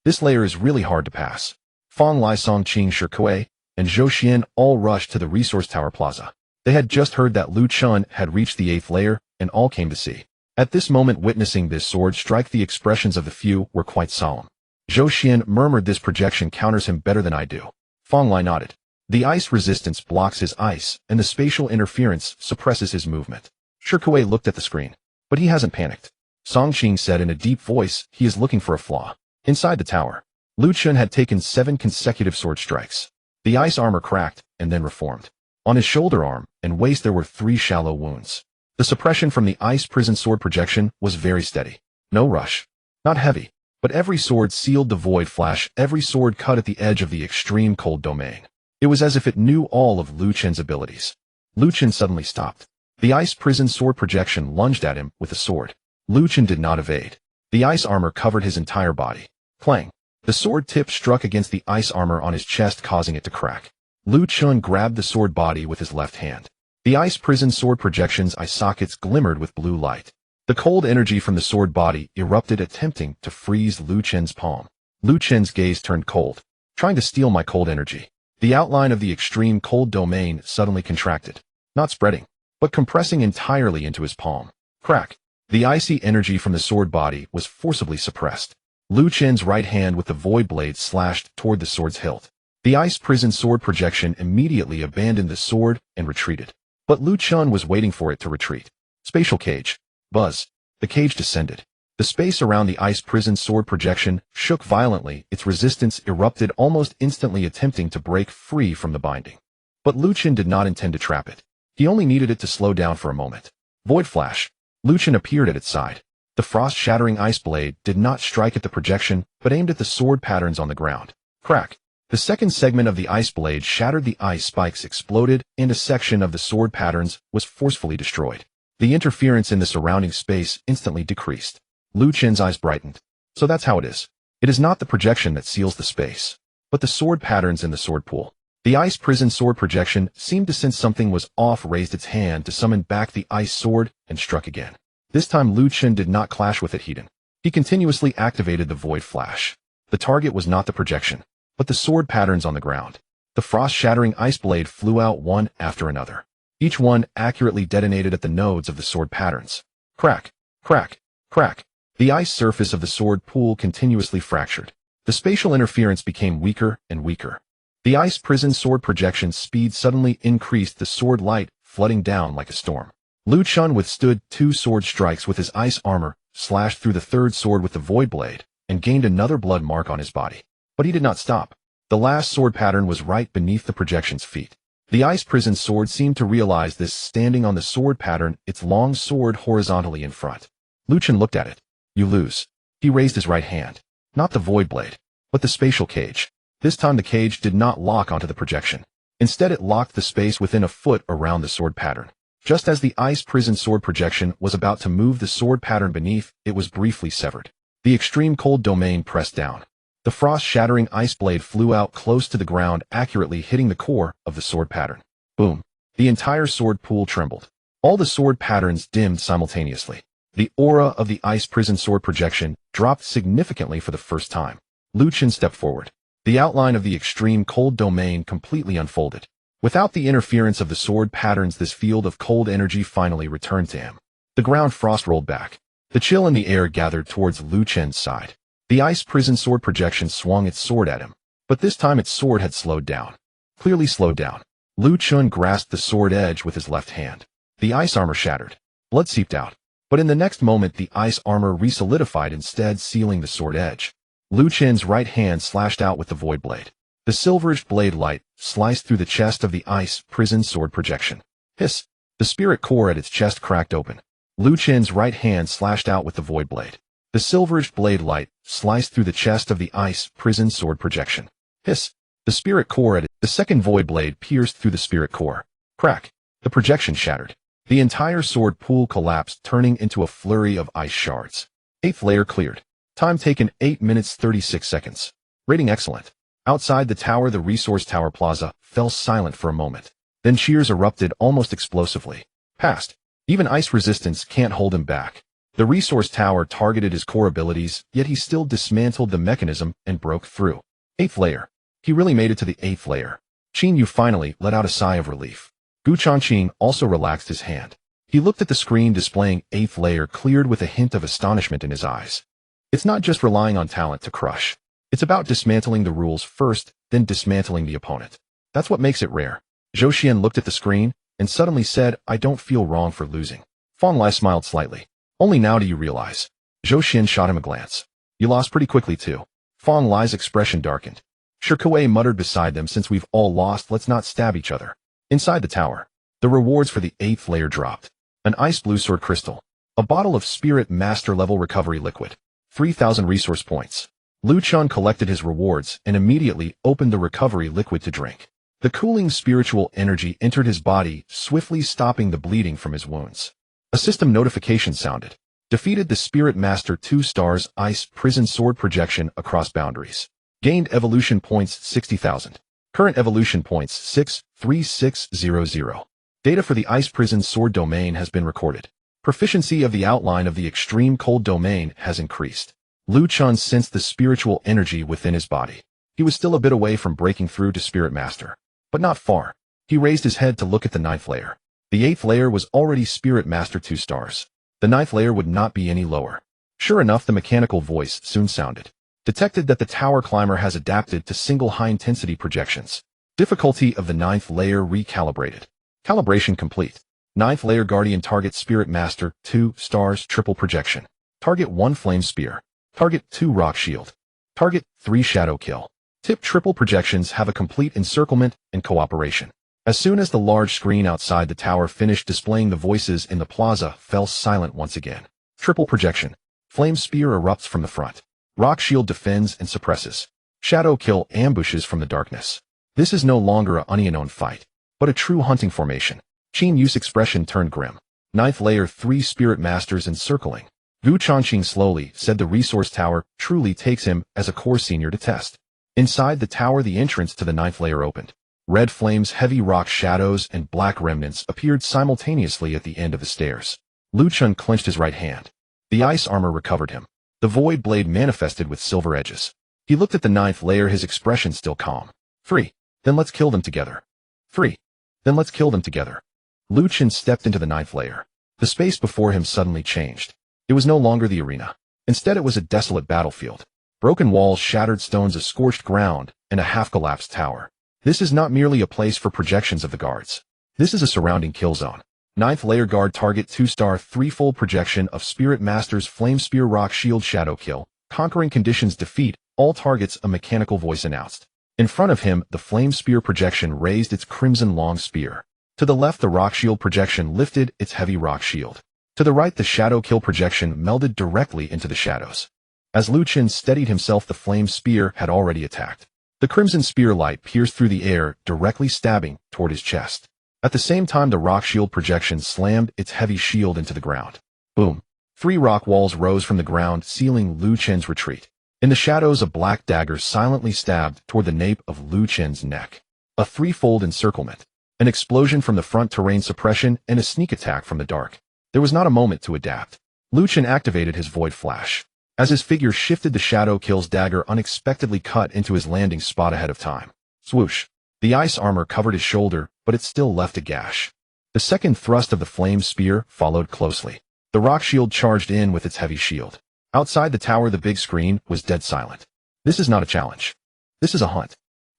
A: This layer is really hard to pass. Fang Lai, Song Qing, Shi Kuei, and Zhou Xian all rushed to the resource tower plaza. They had just heard that Lu Chen had reached the 8th layer, and all came to see. At this moment, witnessing this sword strike, the expressions of the few were quite solemn. Zhou Xian murmured, "This projection counters him better than I do." Fang Lai nodded. The ice resistance blocks his ice, and the spatial interference suppresses his movement. Shi Kuei looked at the screen. But he hasn't panicked. Song Qing said in a deep voice, "He is looking for a flaw." Inside the tower, Lu Chen had taken 7 consecutive sword strikes. The ice armor cracked, and then reformed. On his shoulder arm and waist there were 3 shallow wounds. The suppression from the ice prison sword projection was very steady. No rush. Not heavy. But every sword sealed the void flash, every sword cut at the edge of the extreme cold domain. It was as if it knew all of Lu Chen's abilities. Lu Chen suddenly stopped. The ice prison sword projection lunged at him with a sword. Lu Chen did not evade. The ice armor covered his entire body. Clang! The sword tip struck against the ice armor on his chest, causing it to crack. Lu Chen grabbed the sword body with his left hand. The ice prison sword projection's eye sockets glimmered with blue light. The cold energy from the sword body erupted, attempting to freeze Lu Chen's palm. Lu Chen's gaze turned cold. "Trying to steal my cold energy." The outline of the extreme cold domain suddenly contracted, not spreading, but compressing entirely into his palm. Crack! The icy energy from the sword body was forcibly suppressed. Lu Chen's right hand with the void blade slashed toward the sword's hilt. The ice prison sword projection immediately abandoned the sword and retreated. But Lu Chen was waiting for it to retreat. Spatial cage. Buzz. The cage descended. The space around the ice prison sword projection shook violently, its resistance erupted almost instantly, attempting to break free from the binding. But Lu Chen did not intend to trap it. He only needed it to slow down for a moment. Void flash. Lu Chen appeared at its side. The frost-shattering ice blade did not strike at the projection, but aimed at the sword patterns on the ground. Crack! The second segment of the ice blade shattered, the ice spikes exploded, and a section of the sword patterns was forcefully destroyed. The interference in the surrounding space instantly decreased. Lu Chen's eyes brightened. So that's how it is. It is not the projection that seals the space, but the sword patterns in the sword pool. The ice prison sword projection seemed to sense something was off, raised its hand to summon back the ice sword, and struck again. This time Lu Chen did not clash with it heat. He continuously activated the void flash. The target was not the projection, but the sword patterns on the ground. The frost-shattering ice blade flew out one after another. Each one accurately detonated at the nodes of the sword patterns. Crack! Crack! Crack! The ice surface of the sword pool continuously fractured. The spatial interference became weaker and weaker. The ice prison sword projection's speed suddenly increased, the sword light flooding down like a storm. Lu Chen withstood 2 sword strikes with his ice armor, slashed through the third sword with the void blade, and gained another blood mark on his body. But he did not stop. The last sword pattern was right beneath the projection's feet. The ice prison sword seemed to realize this, standing on the sword pattern, its long sword horizontally in front. Lu Chen looked at it. "You lose." He raised his right hand. Not the void blade, but the spatial cage. This time the cage did not lock onto the projection. Instead, it locked the space within a foot around the sword pattern. Just as the ice prison sword projection was about to move the sword pattern beneath, it was briefly severed. The extreme cold domain pressed down. The frost-shattering ice blade flew out close to the ground, accurately hitting the core of the sword pattern. Boom. The entire sword pool trembled. All the sword patterns dimmed simultaneously. The aura of the ice prison sword projection dropped significantly for the first time. Lu Chen stepped forward. The outline of the extreme cold domain completely unfolded. Without the interference of the sword patterns, this field of cold energy finally returned to him. The ground frost rolled back. The chill in the air gathered towards Lu Chen's side. The ice prison sword projection swung its sword at him, but this time its sword had slowed down. Clearly slowed down. Lu Chen grasped the sword edge with his left hand. The ice armor shattered. Blood seeped out. But in the next moment, the ice armor re-solidified, instead sealing the sword edge. Lu Chen's right hand slashed out with the void blade. The silverish blade light sliced through the chest of the ice prison sword projection. Hiss! The spirit core at its chest cracked open. Lu Chen's right hand slashed out with the void blade. The silverish blade light sliced through the chest of the ice prison sword projection. Hiss! The spirit core at the second void blade pierced through the spirit core. Crack! The projection shattered. The entire sword pool collapsed, turning into a flurry of ice shards. 8th layer cleared. Time taken 8 minutes 36 seconds. Rating excellent. Outside the tower, the resource tower plaza fell silent for a moment. Then cheers erupted almost explosively. Passed. Even ice resistance can't hold him back. The resource tower targeted his core abilities, yet he still dismantled the mechanism and broke through. 8th layer. He really made it to the 8th layer. Qin Yu finally let out a sigh of relief. Gu Changqing also relaxed his hand. He looked at the screen displaying 8th layer cleared with a hint of astonishment in his eyes. It's not just relying on talent to crush. It's about dismantling the rules first, then dismantling the opponent. That's what makes it rare. Zhou Xian looked at the screen and suddenly said, "I don't feel wrong for losing." Fang Lai smiled slightly. "Only now do you realize." Zhou Xian shot him a glance. "You lost pretty quickly too." Fang Lai's expression darkened. Shikuei muttered beside them, "Since we've all lost, let's not stab each other." Inside the tower, the rewards for the 8th layer dropped. An ice blue sword crystal. A bottle of spirit master level recovery liquid. 3,000 resource points. Lu Chen collected his rewards and immediately opened the recovery liquid to drink. The cooling spiritual energy entered his body, swiftly stopping the bleeding from his wounds. A system notification sounded. Defeated the Spirit Master 2 stars Ice Prison Sword Projection across boundaries. Gained evolution points 60,000. Current evolution points 63600. Data for the Ice Prison Sword domain has been recorded. Proficiency of the outline of the extreme cold domain has increased. Lu Chen sensed the spiritual energy within his body. He was still a bit away from breaking through to Spirit Master, but not far. He raised his head to look at the 9th layer. The 8th layer was already Spirit Master 2 stars. The 9th layer would not be any lower. Sure enough, the mechanical voice soon sounded. Detected that the tower climber has adapted to single high-intensity projections. Difficulty of the 9th layer recalibrated. Calibration complete. 9th layer Guardian target Spirit Master 2 stars triple projection. Target 1 flame spear. Target 2 rock shield. Target 3 shadow kill. Tip triple projections have a complete encirclement and cooperation. As soon as the large screen outside the tower finished displaying, the voices in the plaza fell silent once again. Triple projection. Flame spear erupts from the front. Rock shield defends and suppresses. Shadow kill ambushes from the darkness. This is no longer a unknown fight, but a true hunting formation. Qin Yu's expression turned grim. 9th layer 3 spirit masters encircling. Gu Changqing slowly said the resource tower truly takes him as a core senior to test. Inside the tower, the entrance to the 9th layer opened. Red flames, heavy rock shadows, and black remnants appeared simultaneously at the end of the stairs. Lu Chen clenched his right hand. The ice armor recovered him. The void blade manifested with silver edges. He looked at the 9th layer, his expression still calm. 3. Then let's kill them together. 3. Then let's kill them together. Lu Chen stepped into the 9th layer. The space before him suddenly changed. It was no longer the arena. Instead, it was a desolate battlefield. Broken walls, shattered stones, a scorched ground, and a half-collapsed tower. This is not merely a place for projections of the guards. This is a surrounding kill zone. 9th layer guard target 2-star 3-fold projection of Spirit Master's Flame Spear Rock Shield Shadow Kill. Conquering conditions defeat all targets, a mechanical voice announced. In front of him, the Flame Spear projection raised its crimson long spear. To the left, the Rock Shield projection lifted its heavy rock shield. To the right, the Shadow Kill projection melded directly into the shadows. As Lu Chen steadied himself, the Flame Spear had already attacked. The crimson spear light pierced through the air, directly stabbing toward his chest. At the same time, the rock shield projection slammed its heavy shield into the ground. Boom. 3 rock walls rose from the ground, sealing Lu Chen's retreat. In the shadows, a black dagger silently stabbed toward the nape of Lu Chen's neck. A threefold encirclement, an explosion from the front terrain suppression, and a sneak attack from the dark. There was not a moment to adapt. Lu Chen activated his void flash. As his figure shifted, the shadow kill's dagger unexpectedly cut into his landing spot ahead of time. Swoosh. The ice armor covered his shoulder, but it still left a gash. The second thrust of the flame spear followed closely. The rock shield charged in with its heavy shield. Outside the tower, the big screen was dead silent. This is not a challenge. This is a hunt.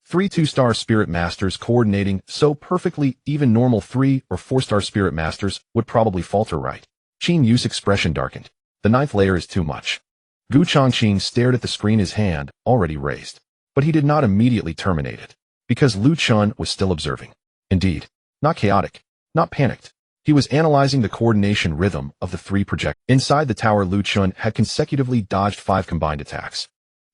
A: 3 2-star spirit masters coordinating so perfectly, even normal 3 or 4-star spirit masters would probably falter, right? Qin Yu's expression darkened. The 9th layer is too much. Gu Changqing stared at the screen, his hand already raised. But he did not immediately terminate it, because Lu Chun was still observing. Indeed, not chaotic, not panicked. He was analyzing the coordination rhythm of the 3 projectiles. Inside the tower, Lu Chun had consecutively dodged 5 combined attacks.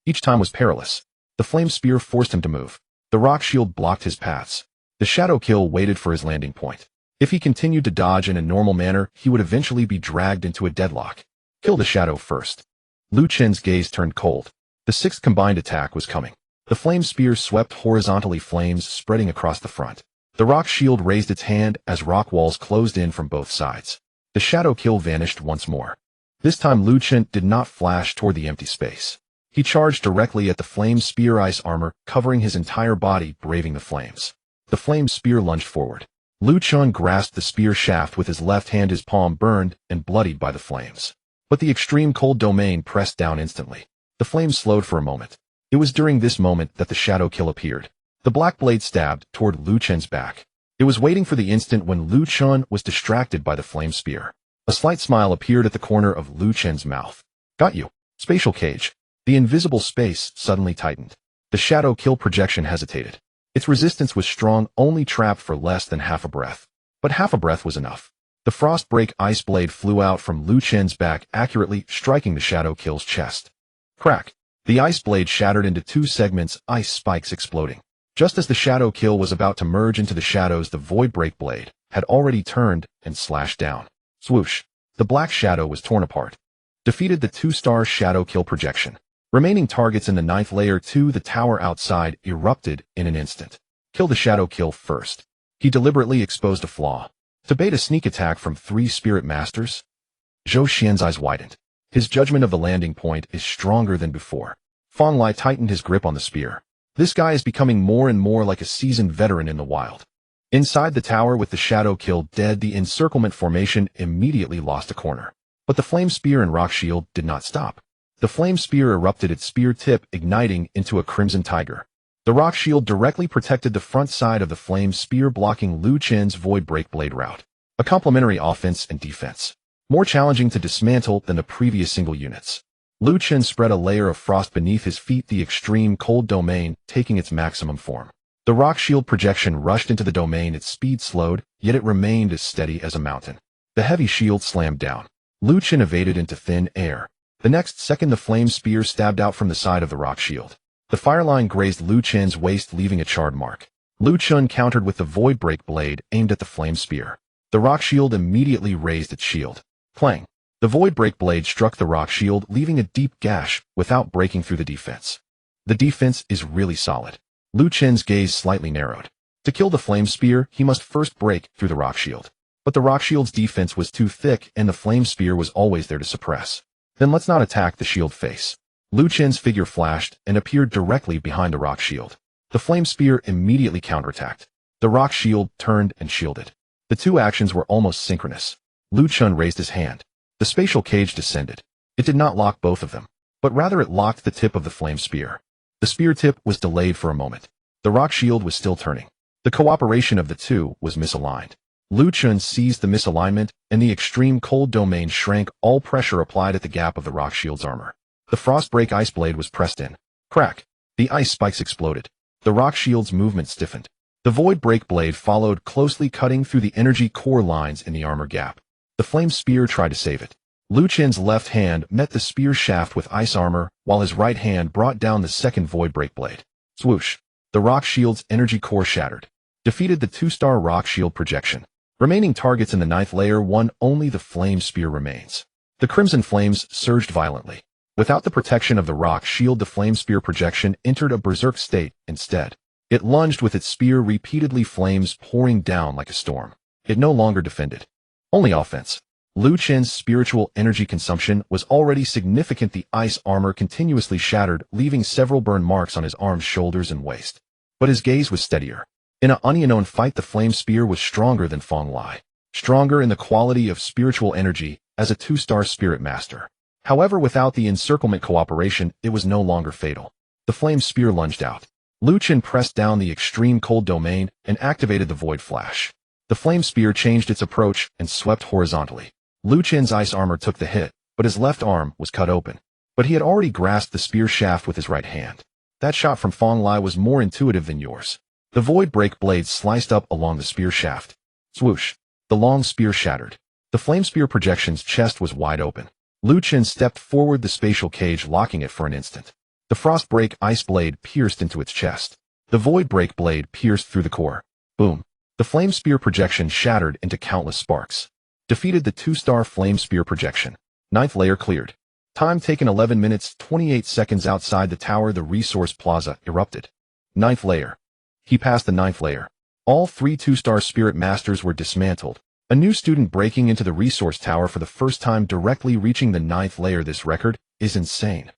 A: Each time was perilous. The flame spear forced him to move. The rock shield blocked his paths. The shadow kill waited for his landing point. If he continued to dodge in a normal manner, he would eventually be dragged into a deadlock. Kill the shadow first. Lu Chen's gaze turned cold. The 6th combined attack was coming. The flame spear swept horizontally, flames spreading across the front. The rock shield raised its hand as rock walls closed in from both sides. The shadow kill vanished once more. This time Lu Chen did not flash toward the empty space. He charged directly at the flame spear ice armor, covering his entire body, braving the flames. The flame spear lunged forward. Lu Chen grasped the spear shaft with his left hand, his palm burned and bloodied by the flames. But the extreme cold domain pressed down instantly. The flames slowed for a moment. It was during this moment that the shadow kill appeared. The black blade stabbed toward Lu Chen's back. It was waiting for the instant when Lu Chen was distracted by the flame spear. A slight smile appeared at the corner of Lu Chen's mouth. Got you. Spatial cage. The invisible space suddenly tightened. The shadow kill projection hesitated. Its resistance was strong, only trapped for less than half a breath. But half a breath was enough. The frost break ice blade flew out from Lu Chen's back, accurately striking the shadow kill's chest. Crack. The ice blade shattered into 2 segments, ice spikes exploding. Just as the shadow kill was about to merge into the shadows, the void break blade had already turned and slashed down. Swoosh. The black shadow was torn apart. Defeated the 2-star shadow kill projection. Remaining targets in the 9th layer 2, the tower outside, erupted in an instant. Kill the shadow kill first. He deliberately exposed a flaw. To bait a sneak attack from 3 spirit masters? Zhou Xian's eyes widened. His judgment of the landing point is stronger than before. Fang Lai tightened his grip on the spear. This guy is becoming more and more like a seasoned veteran in the wild. Inside the tower, with the shadow kill dead, the encirclement formation immediately lost a corner. But the flame spear and rock shield did not stop. The flame spear erupted, its spear tip igniting into a crimson tiger. The rock shield directly protected the front side of the flame spear, blocking Lu Chen's void break blade route. A complementary offense and defense. More challenging to dismantle than the previous single units. Lu Chen spread a layer of frost beneath his feet, the extreme cold domain taking its maximum form. The rock shield projection rushed into the domain, its speed slowed, yet it remained as steady as a mountain. The heavy shield slammed down. Lu Chen evaded into thin air. The next second, the flame spear stabbed out from the side of the rock shield. The fireline grazed Lu Chen's waist, leaving a charred mark. Lu Chen countered with the void break blade aimed at the flame spear. The rock shield immediately raised its shield. Clang. The void break blade struck the rock shield, leaving a deep gash without breaking through the defense. The defense is really solid. Lu Chen's gaze slightly narrowed. To kill the flame spear, he must first break through the rock shield. But the rock shield's defense was too thick, and the flame spear was always there to suppress. Then let's not attack the shield face. Lu Chen's figure flashed and appeared directly behind the rock shield. The flame spear immediately counterattacked. The rock shield turned and shielded. The 2 actions were almost synchronous. Lu Chen raised his hand. The spatial cage descended. It did not lock both of them, but rather it locked the tip of the flame spear. The spear tip was delayed for a moment. The rock shield was still turning. The cooperation of the 2 was misaligned. Lu Chen seized the misalignment, and the extreme cold domain shrank, all pressure applied at the gap of the rock shield's armor. The frost break ice blade was pressed in. Crack. The ice spikes exploded. The rock shield's movement stiffened. The void break blade followed, closely cutting through the energy core lines in the armor gap. The flame spear tried to save it. Lu Chen's left hand met the spear shaft with ice armor, while his right hand brought down the second void break blade. Swoosh. The rock shield's energy core shattered. Defeated the 2-star rock shield projection. Remaining targets in the 9th layer 1, only the flame spear remains. The crimson flames surged violently. Without the protection of the rock shield, the flame spear projection entered a berserk state instead. It lunged with its spear repeatedly, flames pouring down like a storm. It no longer defended. Only offense. Lu Chen's spiritual energy consumption was already significant. The ice armor continuously shattered, leaving several burn marks on his arms, shoulders, and waist. But his gaze was steadier. In an unknown fight, the flame spear was stronger than Fong Lai. Stronger in the quality of spiritual energy as a 2-star spirit master. However, without the encirclement cooperation, it was no longer fatal. The flame spear lunged out. Lu Chen pressed down the extreme cold domain and activated the void flash. The flame spear changed its approach and swept horizontally. Lu Chen's ice armor took the hit, but his left arm was cut open. But he had already grasped the spear shaft with his right hand. That shot from Fong Lai was more intuitive than yours. The void break blade sliced up along the spear shaft. Swoosh. The long spear shattered. The flame spear projection's chest was wide open. Lu Chen stepped forward, the spatial cage locking it for an instant. The frost break ice blade pierced into its chest. The void break blade pierced through the core. Boom. The flame spear projection shattered into countless sparks. Defeated the 2-star flame spear projection. 9th layer cleared. Time taken 11 minutes 28 seconds outside the tower. The resource plaza erupted. 9th layer. He passed the 9th layer. All 3 2-star spirit masters were dismantled. A new student breaking into the resource tower for the first time, directly reaching the 9th layer. This record is insane.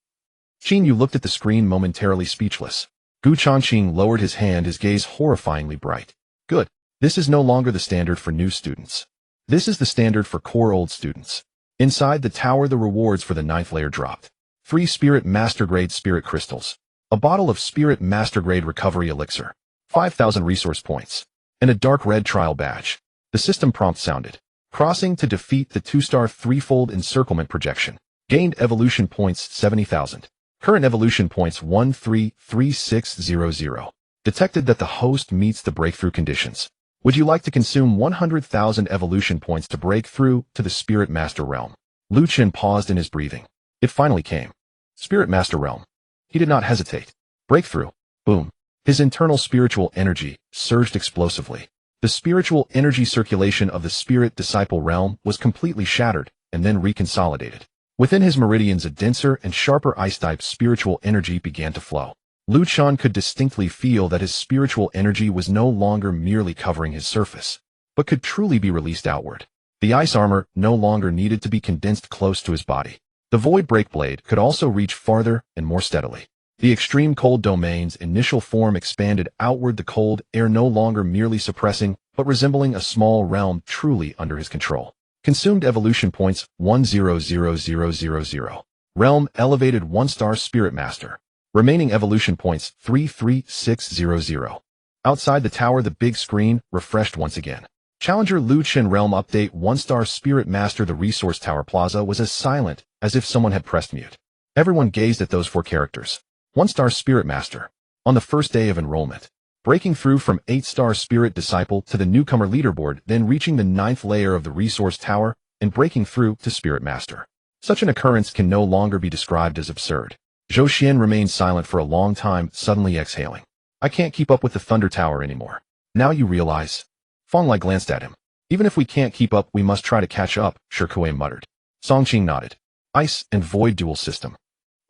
A: Qin Yu looked at the screen, momentarily speechless. Gu Changqing lowered his hand, his gaze horrifyingly bright. Good. This is no longer the standard for new students. This is the standard for core old students. Inside the tower, the rewards for the 9th layer dropped. 3 Spirit Master Grade Spirit Crystals. A bottle of Spirit Master Grade Recovery Elixir. 5,000 resource points. And a dark red trial badge. The system prompt sounded. Crossing to defeat the 2-star threefold encirclement projection. Gained evolution points 70,000. Current evolution points 133600. Detected that the host meets the breakthrough conditions. Would you like to consume 100,000 evolution points to break through to the Spirit Master Realm? Lu Chen paused in his breathing. It finally came. Spirit Master Realm. He did not hesitate. Breakthrough. Boom. His internal spiritual energy surged explosively. The spiritual energy circulation of the Spirit Disciple Realm was completely shattered and then reconsolidated. Within his meridians, a denser and sharper ice-type spiritual energy began to flow. Lu Chen could distinctly feel that his spiritual energy was no longer merely covering his surface, but could truly be released outward. The ice armor no longer needed to be condensed close to his body. The void break blade could also reach farther and more steadily. The extreme cold domain's initial form expanded outward, the cold air no longer merely suppressing, but resembling a small realm truly under his control. Consumed evolution points 100000. Realm elevated 1-star Spirit Master. Remaining evolution points 33600. Outside the tower, the big screen refreshed once again. Challenger Lu Chen Realm Update 1-star Spirit Master. The resource tower plaza was as silent as if someone had pressed mute. Everyone gazed at those 4 characters. 1-star Spirit Master. On the first day of enrollment. Breaking through from 8-star Spirit Disciple to the newcomer leaderboard, then reaching the 9th layer of the resource tower and breaking through to Spirit Master. Such an occurrence can no longer be described as absurd. Zhou Xian remained silent for a long time, suddenly exhaling. I can't keep up with the Thunder Tower anymore. Now you realize. Fong Lai glanced at him. Even if we can't keep up, we must try to catch up, Shikuei muttered. Songqing nodded. Ice and void dual system.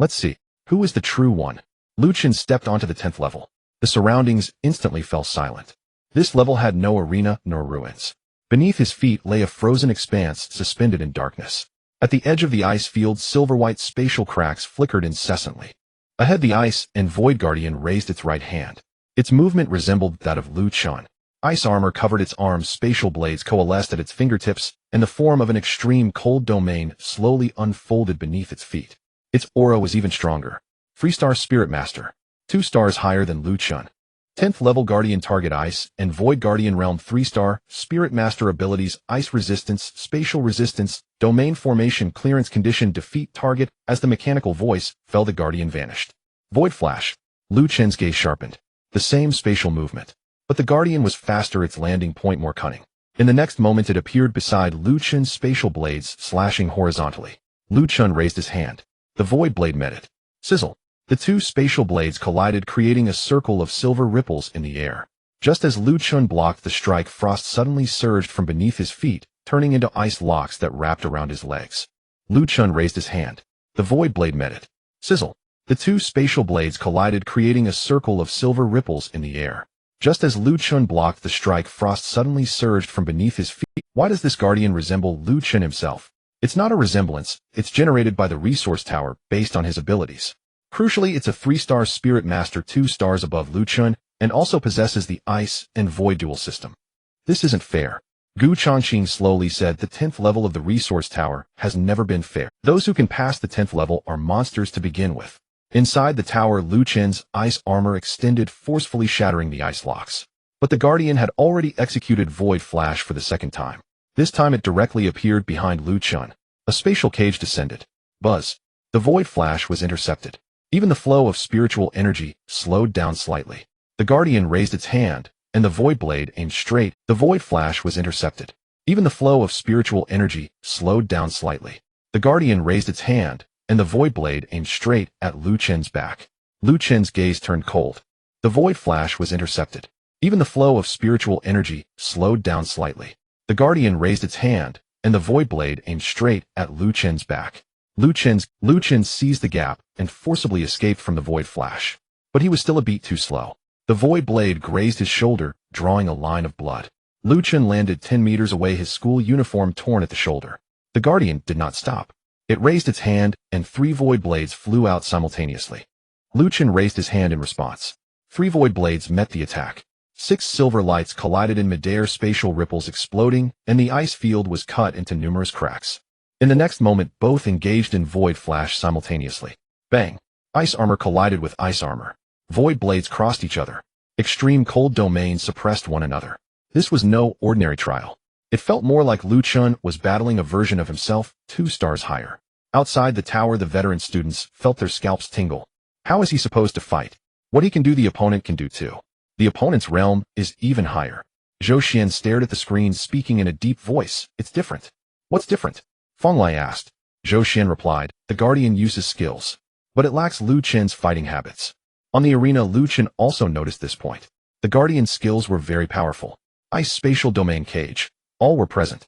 A: Let's see. Who is the true one? Lu Chen stepped onto the 10th level. The surroundings instantly fell silent. This level had no arena nor ruins. Beneath his feet lay a frozen expanse suspended in darkness. At the edge of the ice field, silver-white spatial cracks flickered incessantly. Ahead, the Ice and Void Guardian raised its right hand. Its movement resembled that of Lu Chen. Ice armor covered its arms, spatial blades coalesced at its fingertips, and the form of an extreme cold domain slowly unfolded beneath its feet. Its aura was even stronger. 3-star Spirit Master. 2 stars higher than Lu Chen. 10th level Guardian target Ice and Void Guardian Realm 3-star, Spirit Master abilities Ice Resistance, Spatial Resistance, Domain Formation Clearance Condition Defeat Target. As the mechanical voice fell, the Guardian vanished. Void Flash. Lu Chen's gaze sharpened. The same spatial movement. But the Guardian was faster, its landing point more cunning. In the next moment it appeared beside Lu Chen's spatial blades, slashing horizontally. Lu Chen raised his hand. The Void Blade met it. Sizzle. The 2 spatial blades collided, creating a circle of silver ripples in the air. Just as Lu Chen blocked the strike, frost suddenly surged from beneath his feet, turning into ice locks that wrapped around his legs. Lu Chen raised his hand. The void blade met it. Sizzle. The two spatial blades collided, creating a circle of silver ripples in the air. Just as Lu Chun blocked the strike, frost suddenly surged from beneath his feet. Why does this guardian resemble Lu Chun himself? It's not a resemblance, it's generated by the resource tower, based on his abilities. Crucially, it's a 3-star spirit master, 2 stars above Lu Chun, and also possesses the ice and void dual system. This isn't fair. Gu Changqing slowly said, the 10th level of the resource tower has never been fair. Those who can pass the 10th level are monsters to begin with. Inside the tower, Lu Chun's ice armor extended, forcefully shattering the ice locks. But the guardian had already executed Void Flash for the second time. This time it directly appeared behind Lu Chun. A spatial cage descended. Buzz. The Void Flash was intercepted. Even the flow of spiritual energy slowed down slightly. The guardian raised its hand, and the Void Blade aimed straight. The Void Flash was intercepted. Even the flow of spiritual energy slowed down slightly. The guardian raised its hand, and the Void Blade aimed straight at Lu Chen's back. Lu Chen's gaze turned cold. The Void Flash was intercepted. Even the flow of spiritual energy slowed down slightly. The guardian raised its hand, and the Void Blade aimed straight at Lu Chen's back. Lu Chen seized the gap and forcibly escaped from the Void Flash. But he was still a beat too slow. The Void Blade grazed his shoulder, drawing a line of blood. Lu Chen landed 10 meters away, his school uniform torn at the shoulder. The guardian did not stop. It raised its hand, and 3 Void Blades flew out simultaneously. Lu Chen raised his hand in response. 3 Void Blades met the attack. 6 silver lights collided in midair, spatial ripples exploding, and the ice field was cut into numerous cracks. In the next moment, both engaged in Void Flash simultaneously. Bang! Ice armor collided with ice armor. Void Blades crossed each other. Extreme cold domains suppressed one another. This was no ordinary trial. It felt more like Lu Chun was battling a version of himself, 2 stars higher. Outside the tower, the veteran students felt their scalps tingle. How is he supposed to fight? What he can do, the opponent can do too. The opponent's realm is even higher. Zhou Xian stared at the screen, speaking in a deep voice. It's different. What's different? Feng Lai asked. Zhou Xian replied, the guardian uses skills, but it lacks Lu Chen's fighting habits. On the arena, Lu Chen also noticed this point. The guardian's skills were very powerful. Ice, spatial domain, cage, all were present.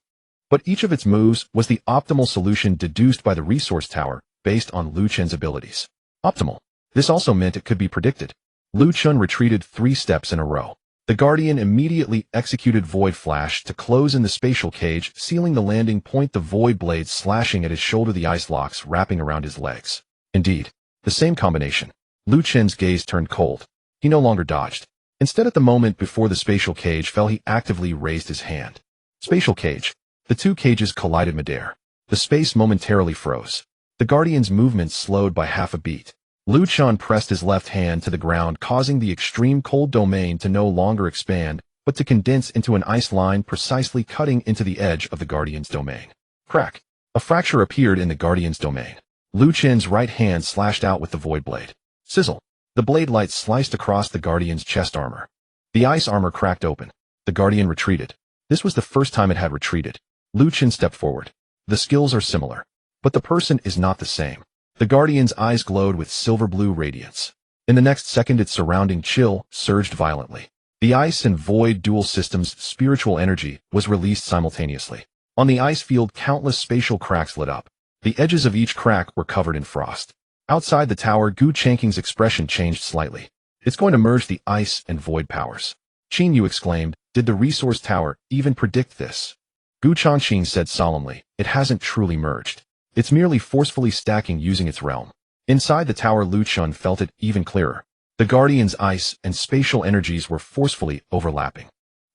A: But each of its moves was the optimal solution deduced by the resource tower, based on Lu Chen's abilities. Optimal. This also meant it could be predicted. Lu Chun retreated 3 steps in a row. The guardian immediately executed Void Flash to close in the spatial cage, sealing the landing point, the Void Blade slashing at his shoulder, the ice locks wrapping around his legs. Indeed, the same combination. Lu Chen's gaze turned cold. He no longer dodged. Instead, at the moment before the spatial cage fell, he actively raised his hand. Spatial cage. The 2 cages collided midair. The space momentarily froze. The guardian's movement slowed by half a beat. Lu Chun pressed his left hand to the ground, causing the extreme cold domain to no longer expand, but to condense into an ice line, precisely cutting into the edge of the guardian's domain. Crack! A fracture appeared in the guardian's domain. Lu Chen's right hand slashed out with the Void Blade. Sizzle! The blade light sliced across the guardian's chest armor. The ice armor cracked open. The guardian retreated. This was the first time it had retreated. Lu Chen stepped forward. The skills are similar, but the person is not the same. The guardian's eyes glowed with silver-blue radiance. In the next second, its surrounding chill surged violently. The ice and void dual system's spiritual energy was released simultaneously. On the ice field, countless spatial cracks lit up. The edges of each crack were covered in frost. Outside the tower, Gu Changqing's expression changed slightly. It's going to merge the ice and void powers. Qin Yu exclaimed, did the resource tower even predict this? Gu Changqing said solemnly, it hasn't truly merged. It's merely forcefully stacking using its realm. Inside the tower, Lu Chun felt it even clearer. The guardian's ice and spatial energies were forcefully overlapping.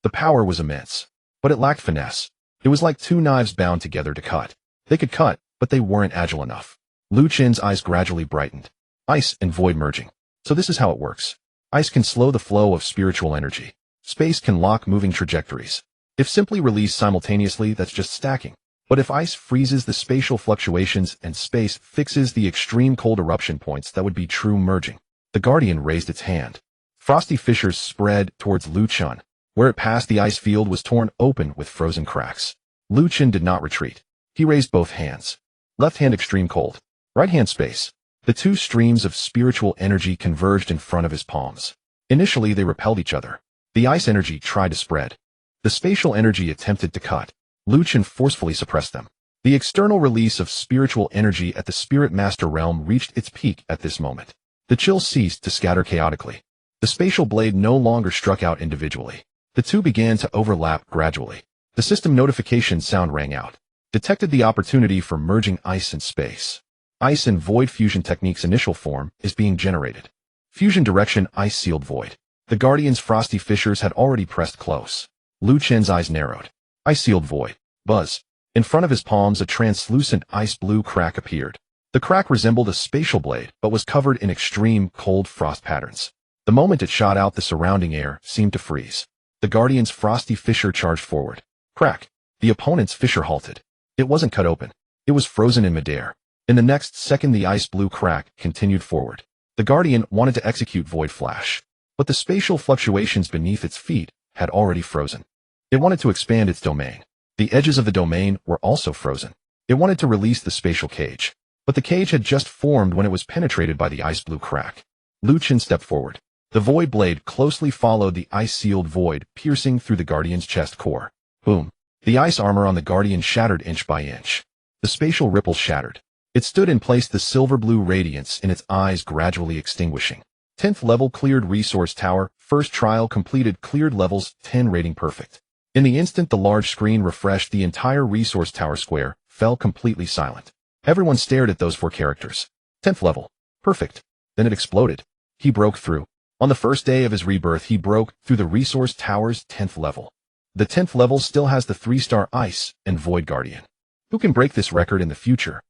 A: The power was immense, but it lacked finesse. It was like 2 knives bound together to cut. They could cut, but they weren't agile enough. Lu Chen's eyes gradually brightened. Ice and void merging. So this is how it works. Ice can slow the flow of spiritual energy. Space can lock moving trajectories. If simply released simultaneously, that's just stacking. But if ice freezes the spatial fluctuations and space fixes the extreme cold eruption points, that would be true merging. The guardian raised its hand. Frosty fissures spread towards Lu Chun. Where it passed, the ice field was torn open with frozen cracks. Lu Chun did not retreat. He raised both hands. Left hand extreme cold. Right hand space. The 2 streams of spiritual energy converged in front of his palms. Initially, they repelled each other. The ice energy tried to spread. The spatial energy attempted to cut. Lu Chun forcefully suppressed them. The external release of spiritual energy at the Spirit Master realm reached its peak at this moment. The chill ceased to scatter chaotically. The spatial blade no longer struck out individually. The two began to overlap gradually. The system notification sound rang out. Detected the opportunity for merging ice and space. Ice and void fusion technique's initial form is being generated. Fusion direction ice sealed void. The Guardian's frosty fissures had already pressed close. Lu Chen's eyes narrowed. Ice sealed void. Buzz. In front of his palms a translucent ice blue crack appeared. The crack resembled a spatial blade, but was covered in extreme cold frost patterns. The moment it shot out, the surrounding air seemed to freeze. The Guardian's frosty fissure charged forward. Crack. The opponent's fissure halted. It wasn't cut open. It was frozen in midair. In the next second the ice blue crack continued forward. The Guardian wanted to execute Void Flash, but the spatial fluctuations beneath its feet had already frozen. It wanted to expand its domain. The edges of the domain were also frozen. It wanted to release the spatial cage, but the cage had just formed when it was penetrated by the ice blue crack. Lu Chen stepped forward. The void blade closely followed the ice-sealed void, piercing through the Guardian's chest core. Boom. The ice armor on the Guardian shattered inch by inch. The spatial ripple shattered. It stood in place, the silver-blue radiance in its eyes gradually extinguishing. 10th level cleared resource tower, first trial completed, cleared levels 10 rating perfect. In the instant the large screen refreshed, the entire resource tower square fell completely silent. Everyone stared at those 4 characters. 10th level. Perfect. Then it exploded. He broke through. On the first day of his rebirth, he broke through the resource tower's 10th level. The 10th level still has the 3-star Ice and Void Guardian. Who can break this record in the future?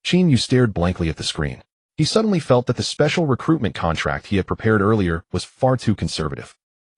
A: Qin Yu stared blankly at the screen. He suddenly felt that the special recruitment contract he had prepared earlier was far too conservative.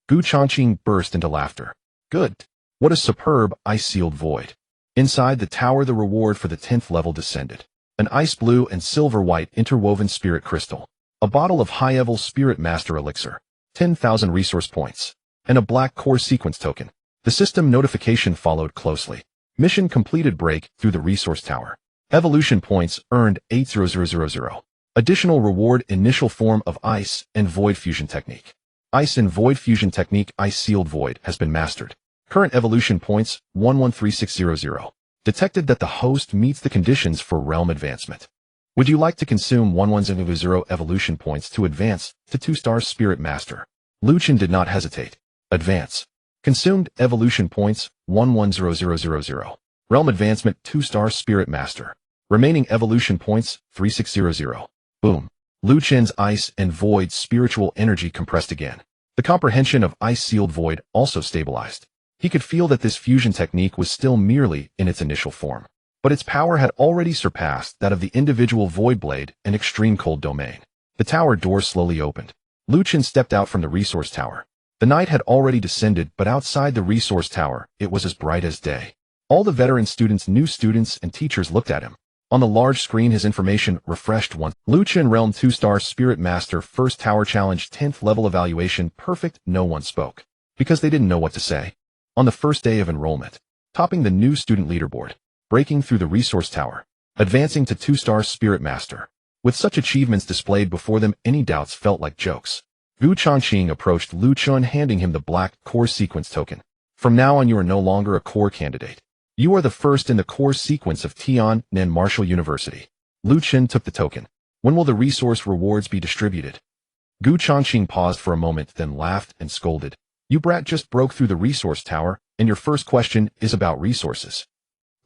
A: Gu Changqing burst into laughter. Good. What a superb ice-sealed void. Inside the tower the reward for the 10th level descended. An ice blue and silver white interwoven spirit crystal. A bottle of high-level Spirit Master elixir. 10,000 resource points. And a black core sequence token. The system notification followed closely. Mission completed, break through the resource tower. Evolution points earned 80000. Additional reward, initial form of ice and void fusion technique. Ice and void fusion technique ice sealed void has been mastered. Current evolution points 113600. Detected that the host meets the conditions for realm advancement. Would you like to consume 1100 evolution points to advance to 2-star Spirit Master? Lu Chen did not hesitate. Advance. Consumed evolution points 110000. Realm advancement 2-star Spirit Master. Remaining evolution points 3600. Boom. Lu Chen's ice and void spiritual energy compressed again. The comprehension of ice-sealed void also stabilized. He could feel that this fusion technique was still merely in its initial form, but its power had already surpassed that of the individual void blade and extreme cold domain. The tower door slowly opened. Lu Chen stepped out from the resource tower. The night had already descended, but outside the resource tower, it was as bright as day. All the veteran students, new students, and teachers looked at him. On the large screen his information refreshed once. Lu Chen Realm 2-star Spirit Master, first tower challenge, 10th level evaluation, perfect. No one spoke, because they didn't know what to say. On the first day of enrollment, topping the new student leaderboard, breaking through the resource tower, advancing to 2-star Spirit Master. With such achievements displayed before them, any doubts felt like jokes. Gu Changqing approached Lu Chen, handing him the black core sequence token. From now on you are no longer a core candidate. You are the first in the core sequence of Tiannan Martial University. Lu Chen took the token. When will the resource rewards be distributed? Gu Changqing paused for a moment, then laughed and scolded. You brat just broke through the resource tower, and your first question is about resources.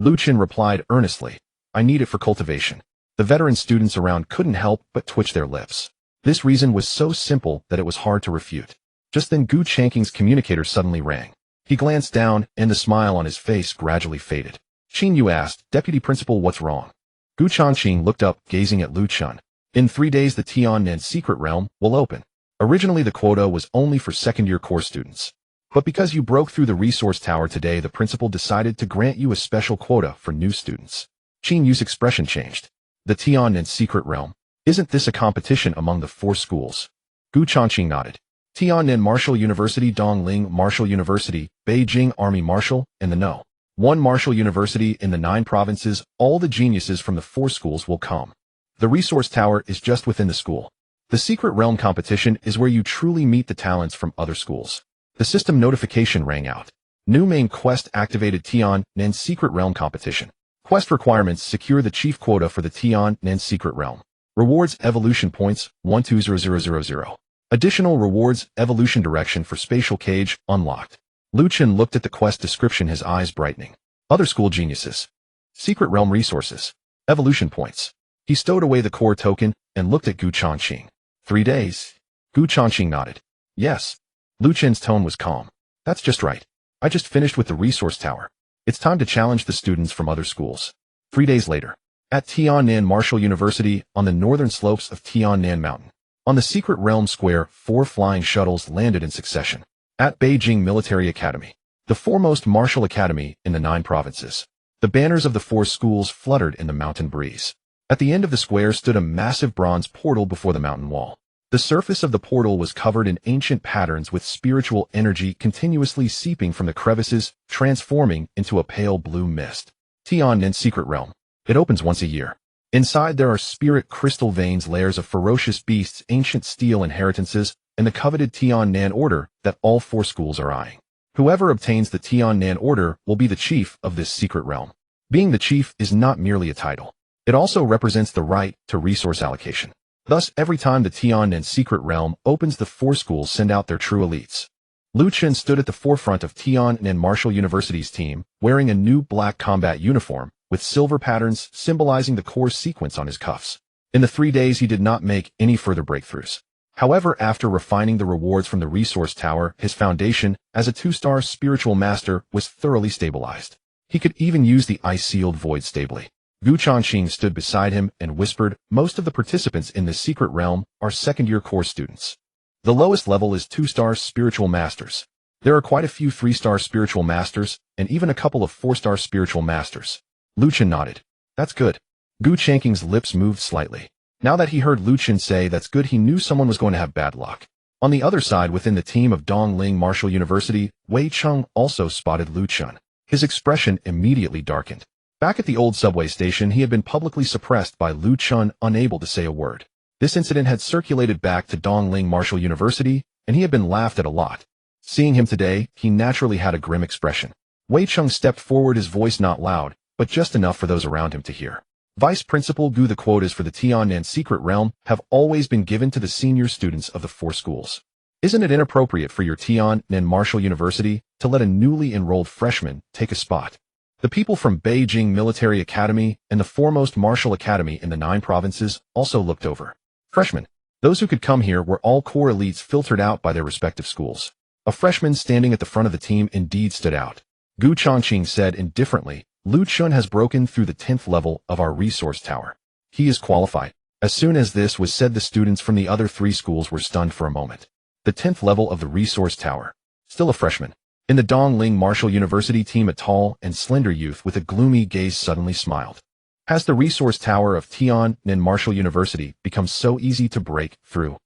A: Lu Chen replied earnestly. I need it for cultivation. The veteran students around couldn't help but twitch their lips. This reason was so simple that it was hard to refute. Just then Gu Changqing's communicator suddenly rang. He glanced down, and the smile on his face gradually faded. Qin Yu asked, Deputy Principal, what's wrong? Gu Changqing looked up, gazing at Lu Chen. In 3 days the Tiannan Secret Realm will open. Originally the quota was only for second-year core students. But because you broke through the resource tower today, the principal decided to grant you a special quota for new students. Qin Yu's expression changed. The Tiannan Secret Realm. Isn't this a competition among the 4 schools? Gu Changqing nodded. Tiannan Martial University, Dongling Martial University, Beijing Army Martial, and the No. 1 Martial University in the 9 provinces, all the geniuses from the 4 schools will come. The resource tower is just within the school. The Secret Realm competition is where you truly meet the talents from other schools. The system notification rang out. New main quest activated, Tiannan Secret Realm competition. Quest requirements: secure the chief quota for the Tian secret realm. Rewards: evolution points, 120000. Additional rewards: evolution direction for spatial cage, unlocked. Lu Chen looked at the quest description, his eyes brightening. Other school geniuses. Secret realm resources. Evolution points. He stowed away the core token and looked at Gu Changqing. 3 days? Gu Changqing nodded. Yes. Lu Chen's tone was calm. That's just right. I just finished with the resource tower. It's time to challenge the students from other schools. 3 days later. At Tiannan Martial University, on the northern slopes of Tiannan Mountain. On the secret realm square, 4 flying shuttles landed in succession. At Beijing Military Academy, the foremost martial academy in the 9 provinces. The banners of the 4 schools fluttered in the mountain breeze. At the end of the square stood a massive bronze portal before the mountain wall. The surface of the portal was covered in ancient patterns with spiritual energy continuously seeping from the crevices, transforming into a pale blue mist. Tiannan Secret Realm. It opens once a year. Inside there are spirit crystal veins, layers of ferocious beasts, ancient steel inheritances, and the coveted Tiannan Order that all 4 schools are eyeing. Whoever obtains the Tiannan Order will be the chief of this secret realm. Being the chief is not merely a title. It also represents the right to resource allocation. Thus, every time the Tiannan Secret Realm opens, the 4 schools send out their true elites. Lu Chen stood at the forefront of Tiannan Martial University's team, wearing a new black combat uniform, with silver patterns symbolizing the core sequence on his cuffs. In the 3 days he did not make any further breakthroughs. However, after refining the rewards from the resource tower, his foundation, as a 2-star spiritual master, was thoroughly stabilized. He could even use the ice-sealed void stably. Gu Changqing stood beside him and whispered, most of the participants in this secret realm are second-year core students. The lowest level is 2-star spiritual masters. There are quite a few 3-star spiritual masters, and even a couple of 4-star spiritual masters. Lu Chen nodded. That's good. Gu Changqing's lips moved slightly. Now that he heard Lu Chen say that's good, he knew someone was going to have bad luck. On the other side, within the team of Dongling Martial University, Wei Cheng also spotted Lu Chen. His expression immediately darkened. Back at the old subway station, he had been publicly suppressed by Lu Chen, unable to say a word. This incident had circulated back to Dongling Martial University, and he had been laughed at a lot. Seeing him today, he naturally had a grim expression. Wei Cheng stepped forward, his voice not loud, but just enough for those around him to hear. Vice Principal Gu, the quotas for the Tiannan Secret Realm have always been given to the senior students of the 4 schools. Isn't it inappropriate for your Tiannan Martial University to let a newly enrolled freshman take a spot? The people from Beijing Military Academy and the foremost martial academy in the 9 provinces also looked over. Freshmen. Those who could come here were all core elites filtered out by their respective schools. A freshman standing at the front of the team indeed stood out. Gu Changqing said indifferently, Lu Chen has broken through the 10th level of our resource tower. He is qualified. As soon as this was said, the students from the other 3 schools were stunned for a moment. The 10th level of the resource tower. Still a freshman. In the Dongling Martial University team, a tall and slender youth with a gloomy gaze suddenly smiled. Has the resource tower of Tiannan Martial University become so easy to break through?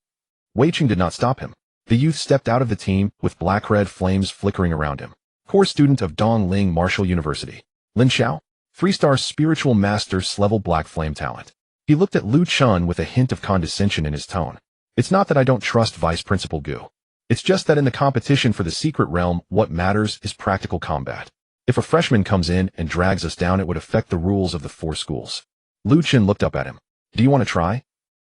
A: Wei Cheng did not stop him. The youth stepped out of the team with black-red flames flickering around him. Core student of Dongling Martial University. Lin Xiao, 3-star spiritual master, level black flame talent. He looked at Lu Chen with a hint of condescension in his tone. It's not that I don't trust Vice Principal Gu. It's just that in the competition for the secret realm, what matters is practical combat. If a freshman comes in and drags us down, it would affect the rules of the 4 schools. Lu Chen looked up at him. Do you want to try?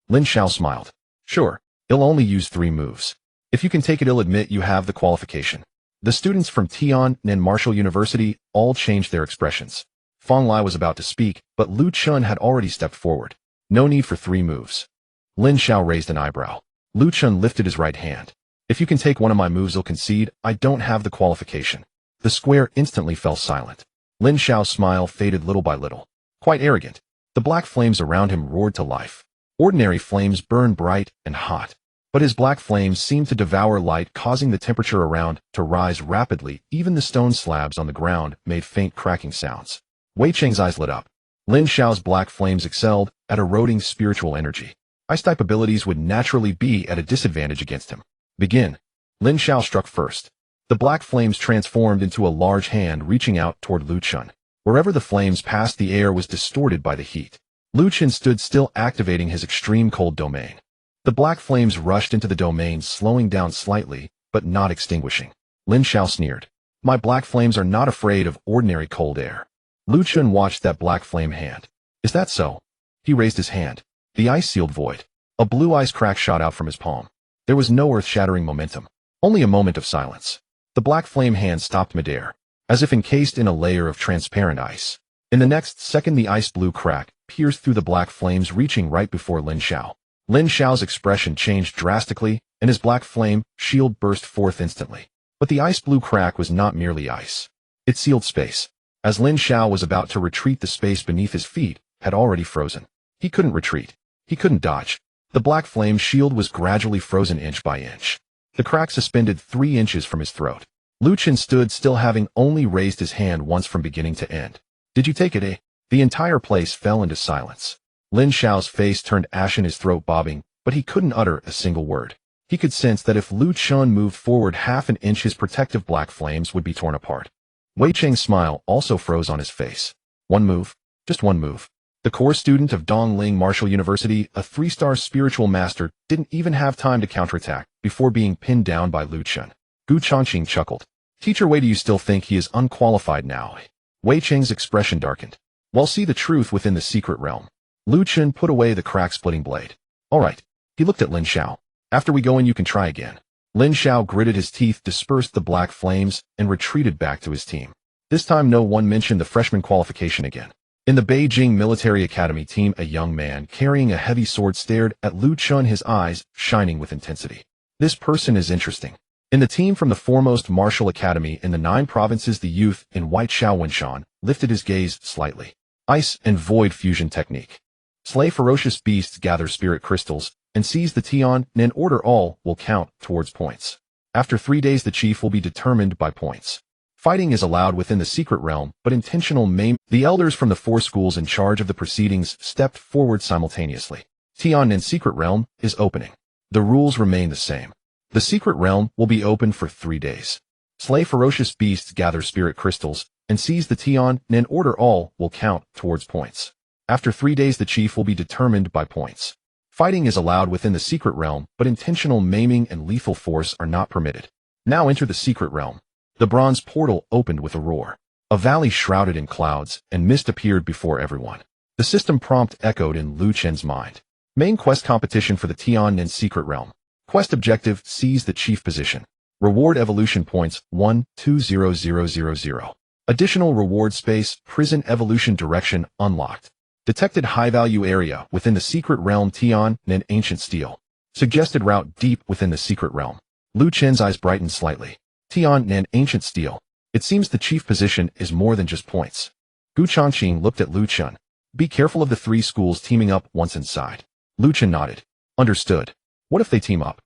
A: Lin Xiao smiled. Sure, he'll only use 3 moves. If you can take it, he'll admit you have the qualification. The students from Tiannan Martial University all changed their expressions. Fang Lai was about to speak, but Lu Chen had already stepped forward. No need for 3 moves. Lin Xiao raised an eyebrow. Lu Chen lifted his right hand. If you can take one of my moves, I'll concede I don't have the qualification. The square instantly fell silent. Lin Xiao's smile faded little by little. Quite arrogant. The black flames around him roared to life. Ordinary flames burned bright and hot, but his black flames seemed to devour light, causing the temperature around to rise rapidly. Even the stone slabs on the ground made faint cracking sounds. Wei Cheng's eyes lit up. Lin Xiao's black flames excelled at eroding spiritual energy. Ice-type abilities would naturally be at a disadvantage against him. Begin. Lin Xiao struck first. The black flames transformed into a large hand reaching out toward Lu Chen. Wherever the flames passed, the air was distorted by the heat. Lu Chen stood still, activating his extreme cold domain. The black flames rushed into the domain, slowing down slightly, but not extinguishing. Lin Xiao sneered. My black flames are not afraid of ordinary cold air. Lu Chun watched that black flame hand. Is that so? He raised his hand. The ice sealed void. A blue ice crack shot out from his palm. There was no earth-shattering momentum. Only a moment of silence. The black flame hand stopped midair, as if encased in a layer of transparent ice. In the next second, the ice blue crack pierced through the black flames, reaching right before Lin Xiao. Lin Xiao's expression changed drastically, and his black flame shield burst forth instantly. But the ice blue crack was not merely ice. It sealed space. As Lin Xiao was about to retreat, the space beneath his feet had already frozen. He couldn't retreat. He couldn't dodge. The black flame shield was gradually frozen inch by inch. The crack suspended 3 inches from his throat. Lu Chun stood still, having only raised his hand once from beginning to end. Did you take it, eh? The entire place fell into silence. Lin Xiao's face turned ashen, his throat bobbing, but he couldn't utter a single word. He could sense that if Lu Chun moved forward half an inch, his protective black flames would be torn apart. Wei Cheng's smile also froze on his face. One move. Just one move. The core student of Dongling Martial University, a 3-star spiritual master, didn't even have time to counterattack before being pinned down by Lu Chun. Gu Changqing chuckled. Teacher Wei, do you still think he is unqualified now? Wei Cheng's expression darkened. Well, see the truth within the secret realm. Lu Chun put away the crack-splitting blade. All right. He looked at Lin Xiao. After we go in, you can try again. Lin Xiao gritted his teeth, dispersed the black flames, and retreated back to his team. This time no one mentioned the freshman qualification again. In the Beijing Military Academy team, a young man carrying a heavy sword stared at Lu Chun, his eyes shining with intensity. This person is interesting. In the team from the foremost martial academy in the 9 provinces, the youth in white Xiao Wenshan lifted his gaze slightly. Ice and void fusion technique. Slay ferocious beasts, gather spirit crystals, and seize the Tian, and in order all will count towards points. After 3 days, the chief will be determined by points. Fighting is allowed within the secret realm, but intentional maim. The elders from the 4 schools in charge of the proceedings stepped forward simultaneously. Tian and secret realm is opening. The rules remain the same. The secret realm will be open for 3 days. Slay ferocious beasts, gather spirit crystals, and seize the Tian, and in order all will count towards points. After 3 days, the chief will be determined by points. Fighting is allowed within the secret realm, but intentional maiming and lethal force are not permitted. Now enter the secret realm. The bronze portal opened with a roar. A valley shrouded in clouds and mist appeared before everyone. The system prompt echoed in Lu Chen's mind. Main quest competition for the Tian and secret realm. Quest objective: seize the chief position. Reward evolution points 1,20000. Additional reward space: prison evolution direction unlocked. Detected high-value area within the secret realm: Tian and ancient steel. Suggested route: deep within the secret realm. Lu Chen's eyes brightened slightly. Tian and ancient steel. It seems the chief position is more than just points. Gu Changqing looked at Lu Chun. Be careful of the 3 schools teaming up once inside. Lu Chun nodded. Understood. What if they team up?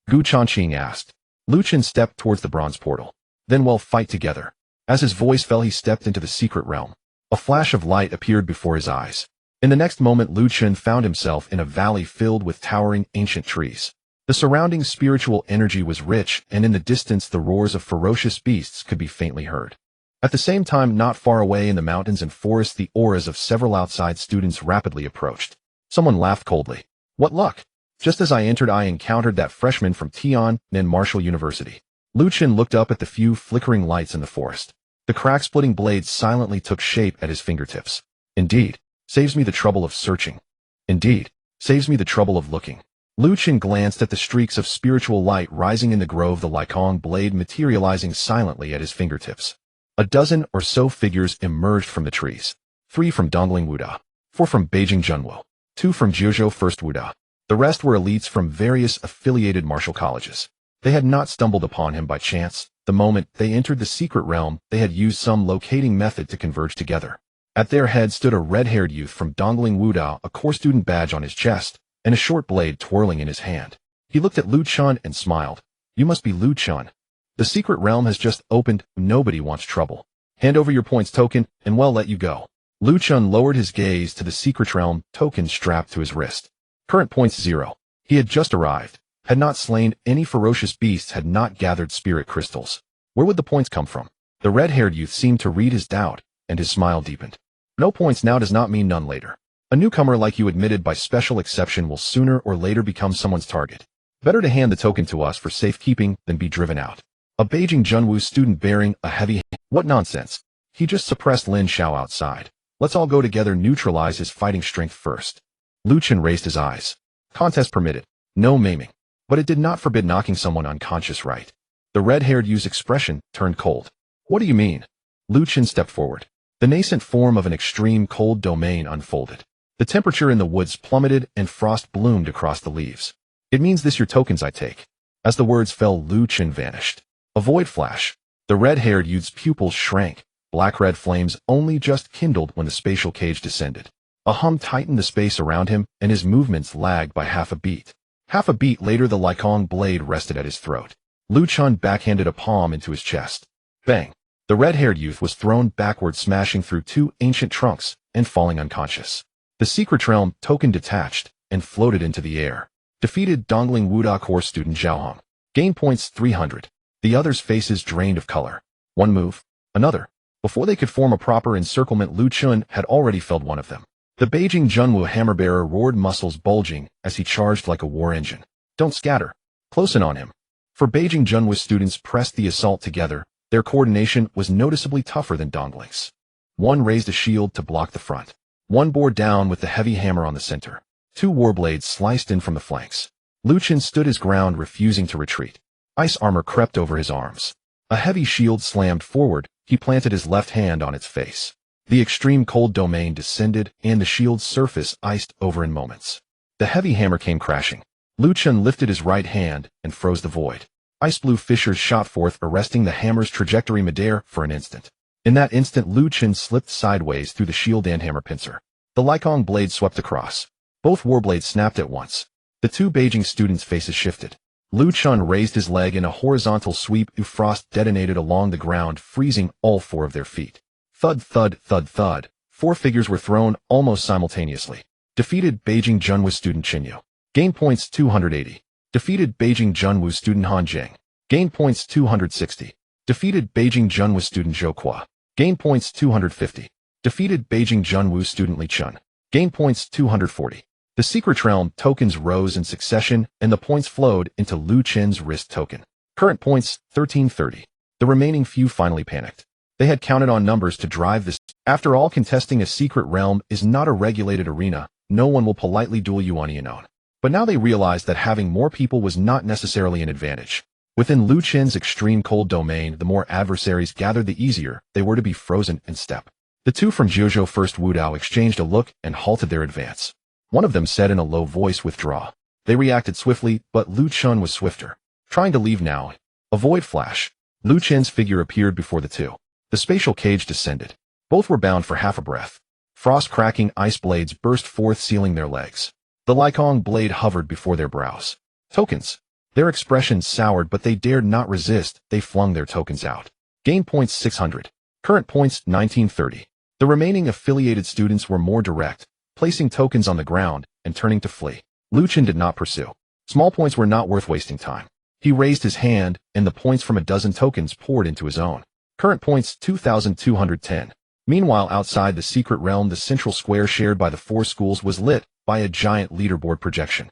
A: Gu Changqing asked. Lu Chun stepped towards the bronze portal. Then we'll fight together. As his voice fell, he stepped into the secret realm. A flash of light appeared before his eyes. In the next moment, Lu Chun found himself in a valley filled with towering ancient trees. The surrounding spiritual energy was rich, and in the distance the roars of ferocious beasts could be faintly heard. At the same time, not far away in the mountains and forests, the auras of several outside students rapidly approached. Someone laughed coldly. What luck! Just as I entered, I encountered that freshman from Tiannan Martial University. Lu Chun looked up at the few flickering lights in the forest. The crack-splitting blade silently took shape at his fingertips. Indeed, saves me the trouble of searching. Indeed, saves me the trouble of looking. Lu Chun glanced at the streaks of spiritual light rising in the grove, the Likong blade materializing silently at his fingertips. A dozen or so figures emerged from the trees. 3 from Dongling Wuda, 4 from Beijing Junwo, 2 from Jiuzhou First Wuda. The rest were elites from various affiliated martial colleges. They had not stumbled upon him by chance. The moment they entered the secret realm, they had used some locating method to converge together. At their head stood a red-haired youth from Dongling Wuda, a core student badge on his chest, and a short blade twirling in his hand. He looked at Lu Chun and smiled. You must be Lu Chun. The secret realm has just opened. Nobody wants trouble. Hand over your points token, and we'll let you go. Lu Chun lowered his gaze to the secret realm token strapped to his wrist. Current points 0. He had just arrived, had not slain any ferocious beasts, had not gathered spirit crystals. Where would the points come from? The red-haired youth seemed to read his doubt, and his smile deepened. No points now does not mean none later. A newcomer like you, admitted by special exception, will sooner or later become someone's target. Better to hand the token to us for safekeeping than be driven out. A Beijing Junwu student bearing a heavy... What nonsense! He just suppressed Lin Xiao outside. Let's all go together, neutralize his fighting strength first. Lu Chen raised his eyes. Contest permitted. No maiming. But it did not forbid knocking someone unconscious, right? The red-haired youth's expression turned cold. What do you mean? Lu Chen stepped forward. The nascent form of an extreme cold domain unfolded. The temperature in the woods plummeted and frost bloomed across the leaves. It means this your tokens I take. As the words fell, Lu Chen vanished. A void flash. The red-haired youth's pupils shrank. Black-red flames only just kindled when the spatial cage descended. A hum tightened the space around him, and his movements lagged by half a beat. Half a beat later, the Lycong blade rested at his throat. Lu Chen backhanded a palm into his chest. Bang! The red-haired youth was thrown backward, smashing through two ancient trunks and falling unconscious. The secret realm token detached and floated into the air. Defeated Dongling Wuda Core student Zhao. Gain points 300. The others' faces drained of color. One move. Another. Before they could form a proper encirclement, Lu Chen had already felled one of them. The Beijing Junwu hammer-bearer roared, muscles bulging as he charged like a war engine. Don't scatter. Close in on him. For Beijing Junwu students pressed the assault together, their coordination was noticeably tougher than Dongling's. One raised a shield to block the front. One bore down with the heavy hammer on the center. Two warblades sliced in from the flanks. Lu Chen stood his ground, refusing to retreat. Ice armor crept over his arms. A heavy shield slammed forward. He planted his left hand on its face. The extreme cold domain descended, and the shield's surface iced over in moments. The heavy hammer came crashing. Lu Chen lifted his right hand and froze the void. Ice blue fissures shot forth, arresting the hammer's trajectory midair for an instant. In that instant, Lu Chen slipped sideways through the shield and hammer pincer. The Lycong blade swept across. Both warblades snapped at once. The two Beijing students' faces shifted. Lu Chen raised his leg in a horizontal sweep. Frost detonated along the ground, freezing all four of their feet. Thud, thud, thud, thud. Four figures were thrown almost simultaneously. Defeated Beijing Junwu student Qinyu. Gain points 280. Defeated Beijing Junwu student Han Zheng. Gain points 260. Defeated Beijing Junwu student Zhou Qua. Gain points 250. Defeated Beijing Junwu student Li Chun. Gain points 240. The secret realm tokens rose in succession, and the points flowed into Lu Chen's wrist token. Current points 1330. The remaining few finally panicked. They had counted on numbers to drive this. After all, contesting a secret realm is not a regulated arena. No one will politely duel you on Eon. But now they realized that having more people was not necessarily an advantage. Within Lu Chen's extreme cold domain, the more adversaries gathered, the easier they were to be frozen in step. The two from Jiuzhou First Wudao exchanged a look and halted their advance. One of them said in a low voice, "Withdraw." They reacted swiftly, but Lu Chen was swifter. Trying to leave now. A void flash. Lu Chen's figure appeared before the two. The spatial cage descended. Both were bound for half a breath. Frost-cracking ice blades burst forth, sealing their legs. The Lycong blade hovered before their brows. Tokens. Their expressions soured, but they dared not resist. They flung their tokens out. Gain points 600. Current points 1930. The remaining affiliated students were more direct, placing tokens on the ground and turning to flee. Lu Chen did not pursue. Small points were not worth wasting time. He raised his hand, and the points from a dozen tokens poured into his own. Current points 2210. Meanwhile, outside the secret realm, the central square shared by the four schools was lit by a giant leaderboard projection.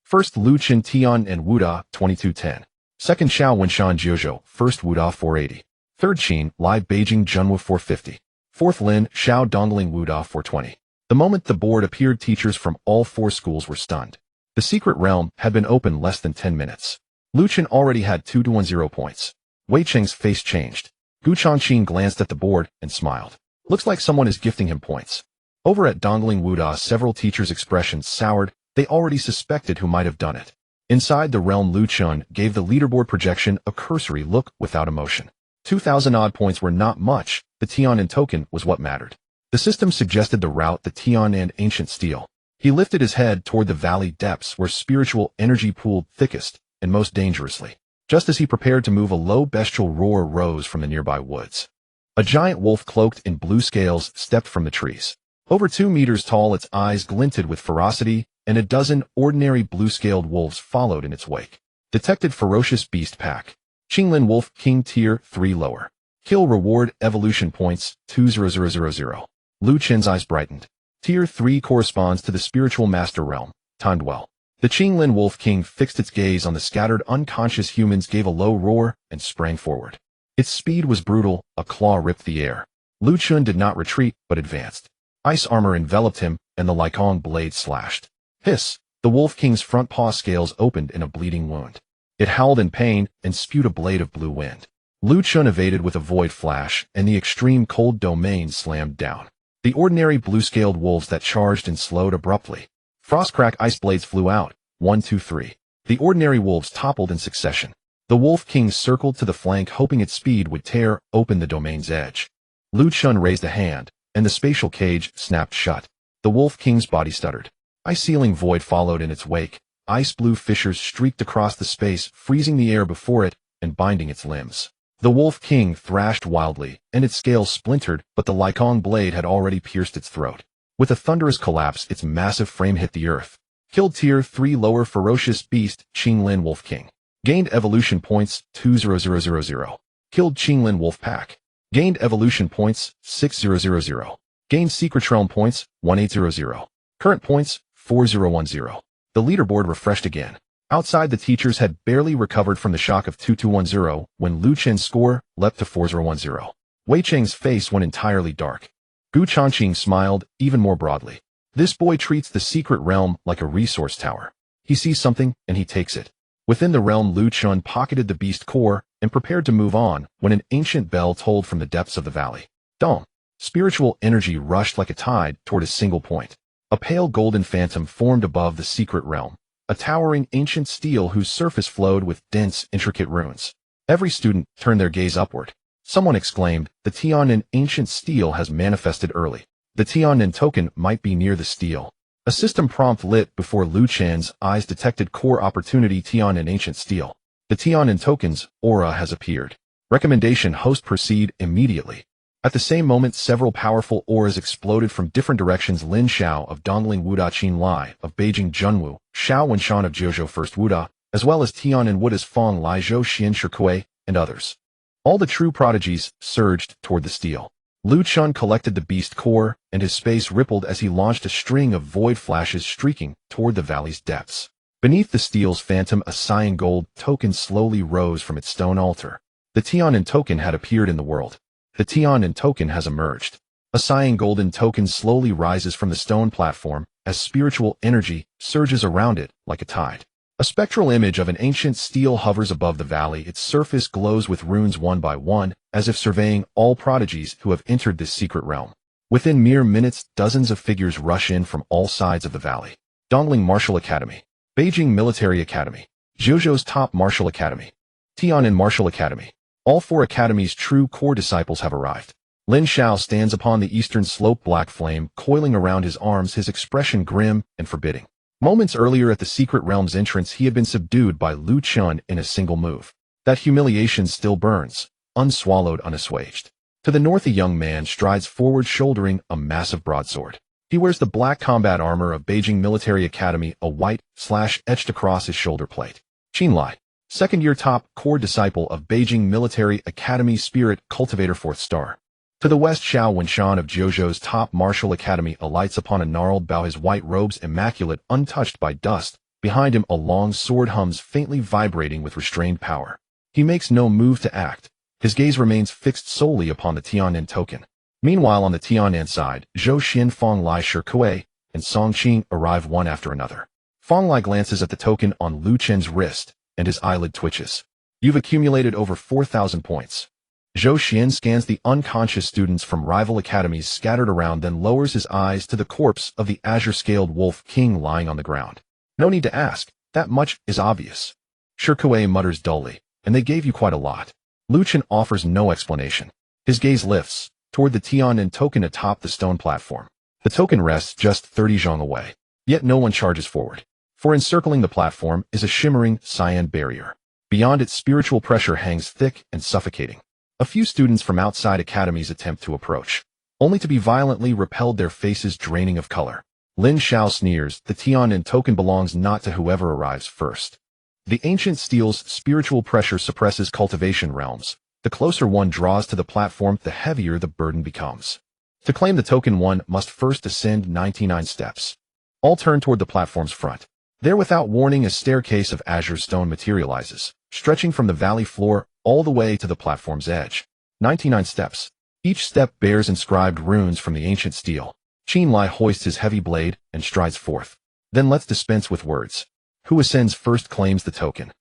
A: First, Lu Chen Tian and Wuda 2210. Second, Xiao Wenshan Jiuzhou First Wuda 480. Third, Qin Lai Beijing Junwu 450. Fourth, Lin Xiao Dongling Wuda 420. The moment the board appeared, teachers from all four schools were stunned. The secret realm had been open less than 10 minutes. Lu Chen already had 2-10 points. Wei Cheng's face changed. Gu Changqing glanced at the board and smiled. Looks like someone is gifting him points. Over at Dongling Wuda, several teachers' expressions soured. They already suspected who might have done it. Inside the realm, Lu Chen gave the leaderboard projection a cursory look without emotion. 2,000-odd points were not much. The Tian token was what mattered. The system suggested the route, the Tian and ancient steel. He lifted his head toward the valley depths where spiritual energy pooled thickest and most dangerously. Just as he prepared to move, a low bestial roar rose from the nearby woods. A giant wolf cloaked in blue scales stepped from the trees. Over 2 meters tall, its eyes glinted with ferocity, and a dozen ordinary blue-scaled wolves followed in its wake. Detected ferocious beast pack. Qinglin Wolf King Tier 3 lower. Kill reward evolution points 20000. Lu Chen's eyes brightened. Tier 3 corresponds to the spiritual master realm. Timed well. The Qinglin Wolf King fixed its gaze on the scattered unconscious humans, gave a low roar, and sprang forward. Its speed was brutal. A claw ripped the air. Lu Chun did not retreat, but advanced. Ice armor enveloped him, and the Lycong blade slashed. Hiss! The Wolf King's front paw scales opened in a bleeding wound. It howled in pain and spewed a blade of blue wind. Lu Chun evaded with a void flash, and the extreme cold domain slammed down. The ordinary blue-scaled wolves that charged and slowed abruptly. Frostcrack ice blades flew out. 1, 2, 3. The ordinary wolves toppled in succession. The Wolf King circled to the flank, hoping its speed would tear open the domain's edge. Lu Chun raised a hand, and the spatial cage snapped shut. The Wolf King's body stuttered. Ice-sealing void followed in its wake. Ice-blue fissures streaked across the space, freezing the air before it and binding its limbs. The Wolf King thrashed wildly, and its scales splintered, but the Lycong blade had already pierced its throat. With a thunderous collapse, its massive frame hit the earth. Killed Tier 3 lower ferocious beast, Qinglin Wolf King. Gained evolution points, 20000. Killed Qinglin Wolf Pack. Gained evolution points, 6000. Gained secret realm points, 1800. Current points, 4010. The leaderboard refreshed again. Outside, the teachers had barely recovered from the shock of 2210 when Lu Chen's score leapt to 4010. Wei Cheng's face went entirely dark. Gu Changqing smiled even more broadly. This boy treats the secret realm like a resource tower. He sees something, and he takes it. Within the realm, Lu Chun pocketed the beast core and prepared to move on when an ancient bell tolled from the depths of the valley. Dong! Spiritual energy rushed like a tide toward a single point. A pale golden phantom formed above the secret realm, a towering ancient stele whose surface flowed with dense, intricate runes. Every student turned their gaze upward. Someone exclaimed, "The Tiannin ancient stele has manifested early. The Tiannin token might be near the stele." A system prompt lit before Lu Chen's eyes detected core opportunity Tiannin ancient stele. The Tiannin token's aura has appeared. Recommendation: host proceed immediately. At the same moment, several powerful auras exploded from different directions. Lin Xiao of Dongling Wuda Qin Lai of Beijing Junwu, Xiao Wenshan of Jiuzhou First Wuda, as well as Tiannin Wuda's Fong Lai Zhou Xian Shikui, and others. All the true prodigies surged toward the stele. Lu Chun collected the beast core, and his space rippled as he launched a string of void flashes streaking toward the valley's depths. Beneath the stele's phantom, a cyan gold token slowly rose from its stone altar. The Tiannin token had appeared in the world. The Tiannin token has emerged. A cyan golden token slowly rises from the stone platform as spiritual energy surges around it like a tide. A spectral image of an ancient stele hovers above the valley. Its surface glows with runes one by one, as if surveying all prodigies who have entered this secret realm. Within mere minutes, dozens of figures rush in from all sides of the valley. Dongling Martial Academy, Beijing Military Academy, Jiuzhou's Top Martial Academy, Tiannin Martial Academy. All four academies' true core disciples have arrived. Lin Xiao stands upon the eastern slope, black flame coiling around his arms, his expression grim and forbidding. Moments earlier at the secret realm's entrance, he had been subdued by Lu Chun in a single move. That humiliation still burns, unswallowed, unassuaged. To the north, a young man strides forward shouldering a massive broadsword. He wears the black combat armor of Beijing Military Academy, a white slash etched across his shoulder plate. Qin Lai, second-year top core disciple of Beijing Military Academy, Spirit Cultivator, 4th star. To the west, Xiao Wenshan of Jiuzhou's Top Martial Academy alights upon a gnarled bough, his white robes immaculate, untouched by dust. Behind him, a long sword hums, faintly vibrating with restrained power. He makes no move to act. His gaze remains fixed solely upon the Tiannin token. Meanwhile, on the Tiannin side, Zhou Xian, Fong Lai Shikui, and Song Qing arrive one after another. Fong Lai glances at the token on Lu Chen's wrist, and his eyelid twitches. You've accumulated over 4,000 points. Zhou Xian scans the unconscious students from rival academies scattered around, then lowers his eyes to the corpse of the azure-scaled Wolf King lying on the ground. No need to ask, that much is obvious. Shikui mutters dully, and they gave you quite a lot. Lu Chen offers no explanation. His gaze lifts toward the Tiannin token atop the stone platform. The token rests just 30 zhong away. Yet no one charges forward. For encircling the platform is a shimmering cyan barrier. Beyond it, spiritual pressure hangs thick and suffocating. A few students from outside academies attempt to approach, only to be violently repelled, their faces draining of color. Lin Xiao sneers, the Tiannin token belongs not to whoever arrives first. The ancient steel's spiritual pressure suppresses cultivation realms. The closer one draws to the platform, the heavier the burden becomes. To claim the token, one must first ascend 99 steps. All turn toward the platform's front. There, without warning, a staircase of azure stone materializes, stretching from the valley floor all the way to the platform's edge. 99 steps. Each step bears inscribed runes from the ancient steel. Qinlai hoists his heavy blade and strides forth. Then let's dispense with words. Who ascends first claims the token.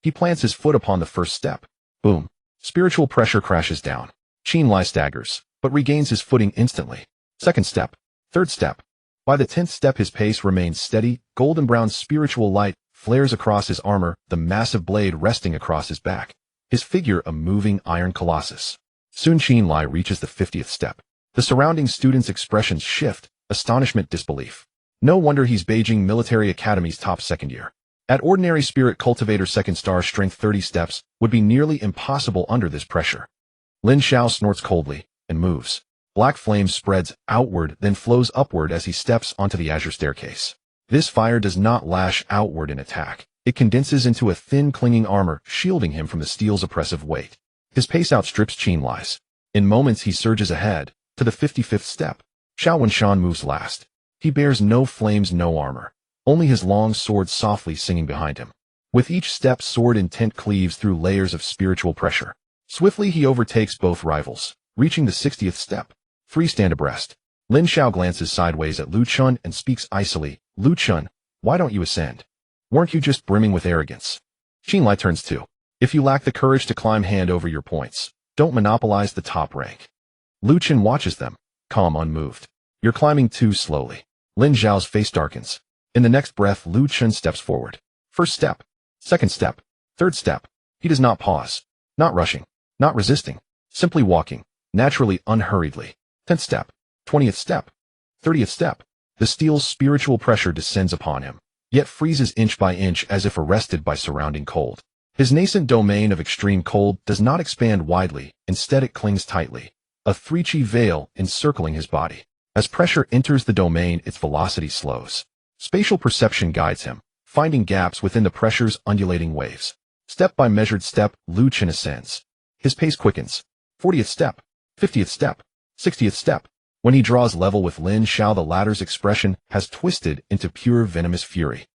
A: He plants his foot upon the first step. Boom. Spiritual pressure crashes down. Qinlai staggers, but regains his footing instantly. Second step. Third step. By the 10th step his pace remains steady. Golden brown spiritual light flares across his armor, the massive blade resting across his back. His figure a moving iron colossus. Soon Qinlai reaches the 50th step. The surrounding students' expressions shift, astonishment, disbelief. No wonder he's Beijing Military Academy's top second year. At ordinary spirit cultivator second star strength 30 steps would be nearly impossible under this pressure. Lin Xiao snorts coldly and moves. Black flame spreads outward then flows upward as he steps onto the azure staircase. This fire does not lash outward in attack. It condenses into a thin clinging armor, shielding him from the steel's oppressive weight. His pace outstrips Qinlai's. In moments he surges ahead, to the 55th step. Xiao Wenshan moves last. He bears no flames, no armor. Only his long sword softly singing behind him. With each step sword intent cleaves through layers of spiritual pressure. Swiftly he overtakes both rivals, reaching the 60th step. 3 stand abreast. Lin Xiao glances sideways at Lu Chun and speaks icily. Lu Chun, why don't you ascend? Weren't you just brimming with arrogance? Qinlai turns to. If you lack the courage to climb, hand over your points. Don't monopolize the top rank. Lu Chun watches them, calm, unmoved. You're climbing too slowly. Lin Xiao's face darkens. In the next breath, Lu Chun steps forward. First step. Second step. Third step. He does not pause. Not rushing. Not resisting. Simply walking. Naturally, unhurriedly. 10th step. 20th step. 30th step. The steel's spiritual pressure descends upon him, yet freezes inch by inch as if arrested by surrounding cold. His nascent domain of extreme cold does not expand widely, instead it clings tightly, a 3-chi veil encircling his body. As pressure enters the domain, its velocity slows. Spatial perception guides him, finding gaps within the pressure's undulating waves. Step by measured step, Lu Chun ascends. His pace quickens. 40th step, 50th step, 60th step. When he draws level with Lin Xiao, the latter's expression has twisted into pure venomous fury.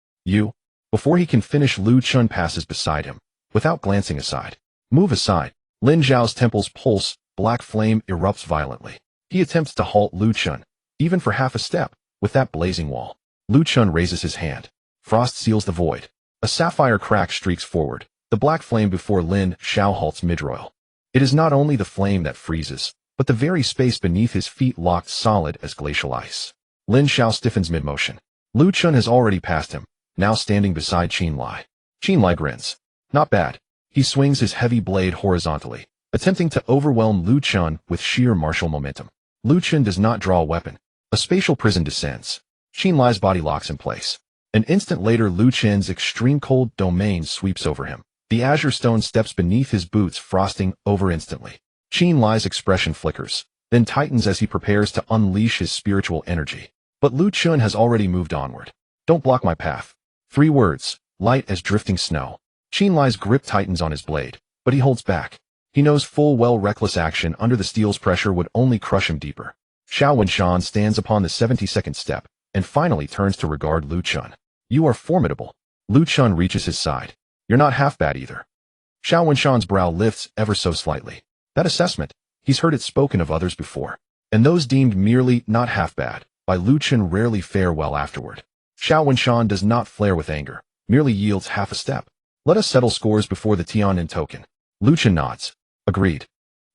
A: Before he can finish, Lu Chun passes beside him, without glancing aside. Move aside. Lin Xiao's temples pulse, black flame erupts violently. He attempts to halt Lu Chun, even for half a step, with that blazing wall. Lu Chun raises his hand. Frost seals the void. A sapphire crack streaks forward. The black flame before Lin Xiao halts midroil. It is not only the flame that freezes, but the very space beneath his feet locked solid as glacial ice. Lin Xiao stiffens mid-motion. Lu Chun has already passed him, now standing beside Qinlai. Qinlai grins. Not bad. He swings his heavy blade horizontally, attempting to overwhelm Lu Chun with sheer martial momentum. Lu Chun does not draw a weapon. A spatial prison descends. Qinlai's body locks in place. An instant later, Lu Chun's extreme cold domain sweeps over him. The azure stone steps beneath his boots, frosting over instantly. Qinlai's expression flickers, then tightens as he prepares to unleash his spiritual energy. But Lu Chun has already moved onward. Don't block my path. 3 words, light as drifting snow. Qinlai's grip tightens on his blade, but he holds back. He knows full well reckless action under the steel's pressure would only crush him deeper. Xiao Wenshan stands upon the 72nd step, and finally turns to regard Lu Chun. You are formidable. Lu Chun reaches his side. You're not half bad either. Xiao Wenshan's brow lifts ever so slightly. That assessment, he's heard it spoken of others before, and those deemed merely not half bad by Lu Chun rarely fare well afterward. Xiao Wenshan does not flare with anger, merely yields half a step. Let us settle scores before the Tianin token. Lu Chun nods. Agreed.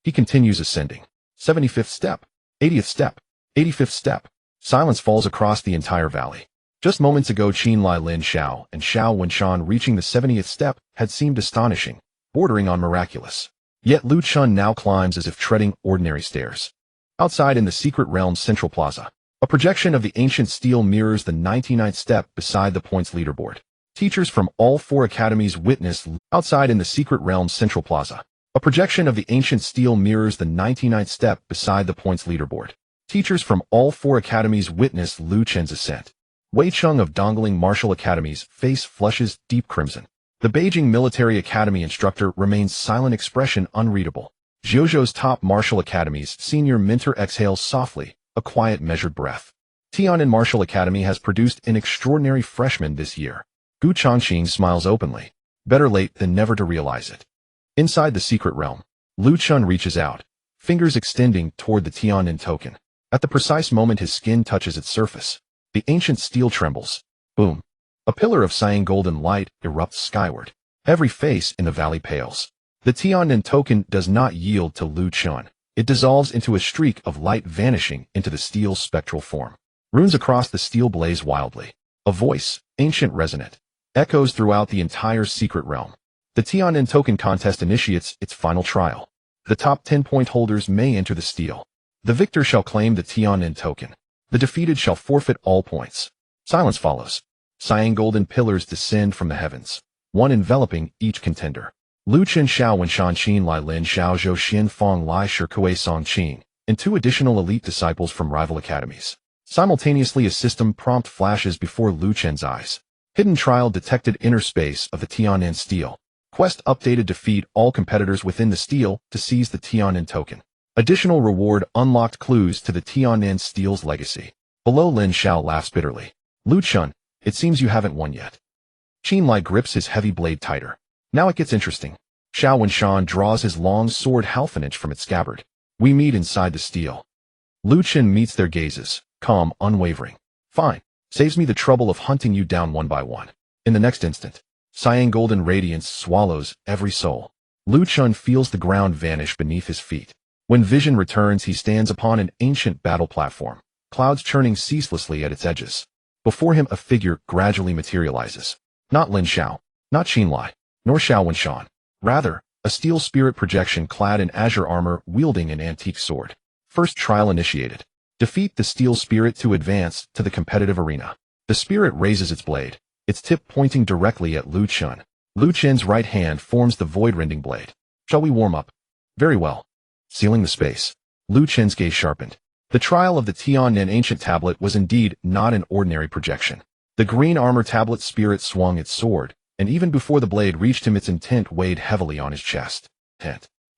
A: He continues ascending. 75th step, 80th step, 85th step. Silence falls across the entire valley. Just moments ago, Qinlai, Lin Xiao, and Xiao Wenshan reaching the 70th step had seemed astonishing, bordering on miraculous. Yet Lu Chun now climbs as if treading ordinary stairs. Outside in the secret realm's central plaza, a projection of the ancient steel mirrors the 99th step beside the points leaderboard. Teachers from all 4 academies witness outside in the secret realm's central plaza. A projection of the ancient steel mirrors the 99th step beside the points leaderboard. Teachers from all 4 academies witness Lu Chun's ascent. Wei Cheng of Dongling Martial Academy's face flushes deep crimson. The Beijing Military Academy instructor remains silent, expression unreadable. Zhuzhou's top martial academy's senior mentor exhales softly, a quiet measured breath. Tianin Martial Academy has produced an extraordinary freshman this year. Gu Changqing smiles openly. Better late than never to realize it. Inside the secret realm, Lu Chun reaches out, fingers extending toward the Tianin token. At the precise moment his skin touches its surface, the ancient steel trembles. Boom. A pillar of cyan golden light erupts skyward. Every face in the valley pales. The Tianin token does not yield to Lu Chun. It dissolves into a streak of light vanishing into the steel's spectral form. Runes across the steel blaze wildly. A voice, ancient resonant, echoes throughout the entire secret realm. The Tianin token contest initiates its final trial. The top 10-point holders may enter the steel. The victor shall claim the Tianin token. The defeated shall forfeit all points. Silence follows. Cyan golden pillars descend from the heavens, one enveloping each contender. Lu Chen Xiao Wen Shan Qin Lai Lin Xiao Zhou Xin Fong Lai Shi Kuei Song Qing, and 2 additional elite disciples from rival academies. Simultaneously a system prompt flashes before Lu Chen's eyes. Hidden trial detected inner space of the Tianin steel. Quest updated defeat all competitors within the steel to seize the Tianin token. Additional reward unlocked clues to the Tianin steel's legacy. Below Lin Xiao laughs bitterly. Lu Chun, it seems you haven't won yet. Qin Lai grips his heavy blade tighter. Now it gets interesting. Xiao Wenshan draws his long sword half an inch from its scabbard. We meet inside the steel. Lu Chen meets their gazes, calm, unwavering. Fine. Saves me the trouble of hunting you down one by one. In the next instant, cyan golden radiance swallows every soul. Lu Chun feels the ground vanish beneath his feet. When vision returns, he stands upon an ancient battle platform, clouds churning ceaselessly at its edges. Before him a figure gradually materializes. Not Lin Xiao, not Qin Lai, nor Xiao Wenshan. Rather, a steel spirit projection clad in azure armor wielding an antique sword. First trial initiated. Defeat the steel spirit to advance to the competitive arena. The spirit raises its blade, its tip pointing directly at Lu Chun. Lu Chen's right hand forms the void-rending blade. Shall we warm up? Very well. Sealing the space. Lu Chen's gaze sharpened. The trial of the Tianin ancient tablet was indeed not an ordinary projection. The green armor tablet spirit swung its sword, and even before the blade reached him its intent weighed heavily on his chest.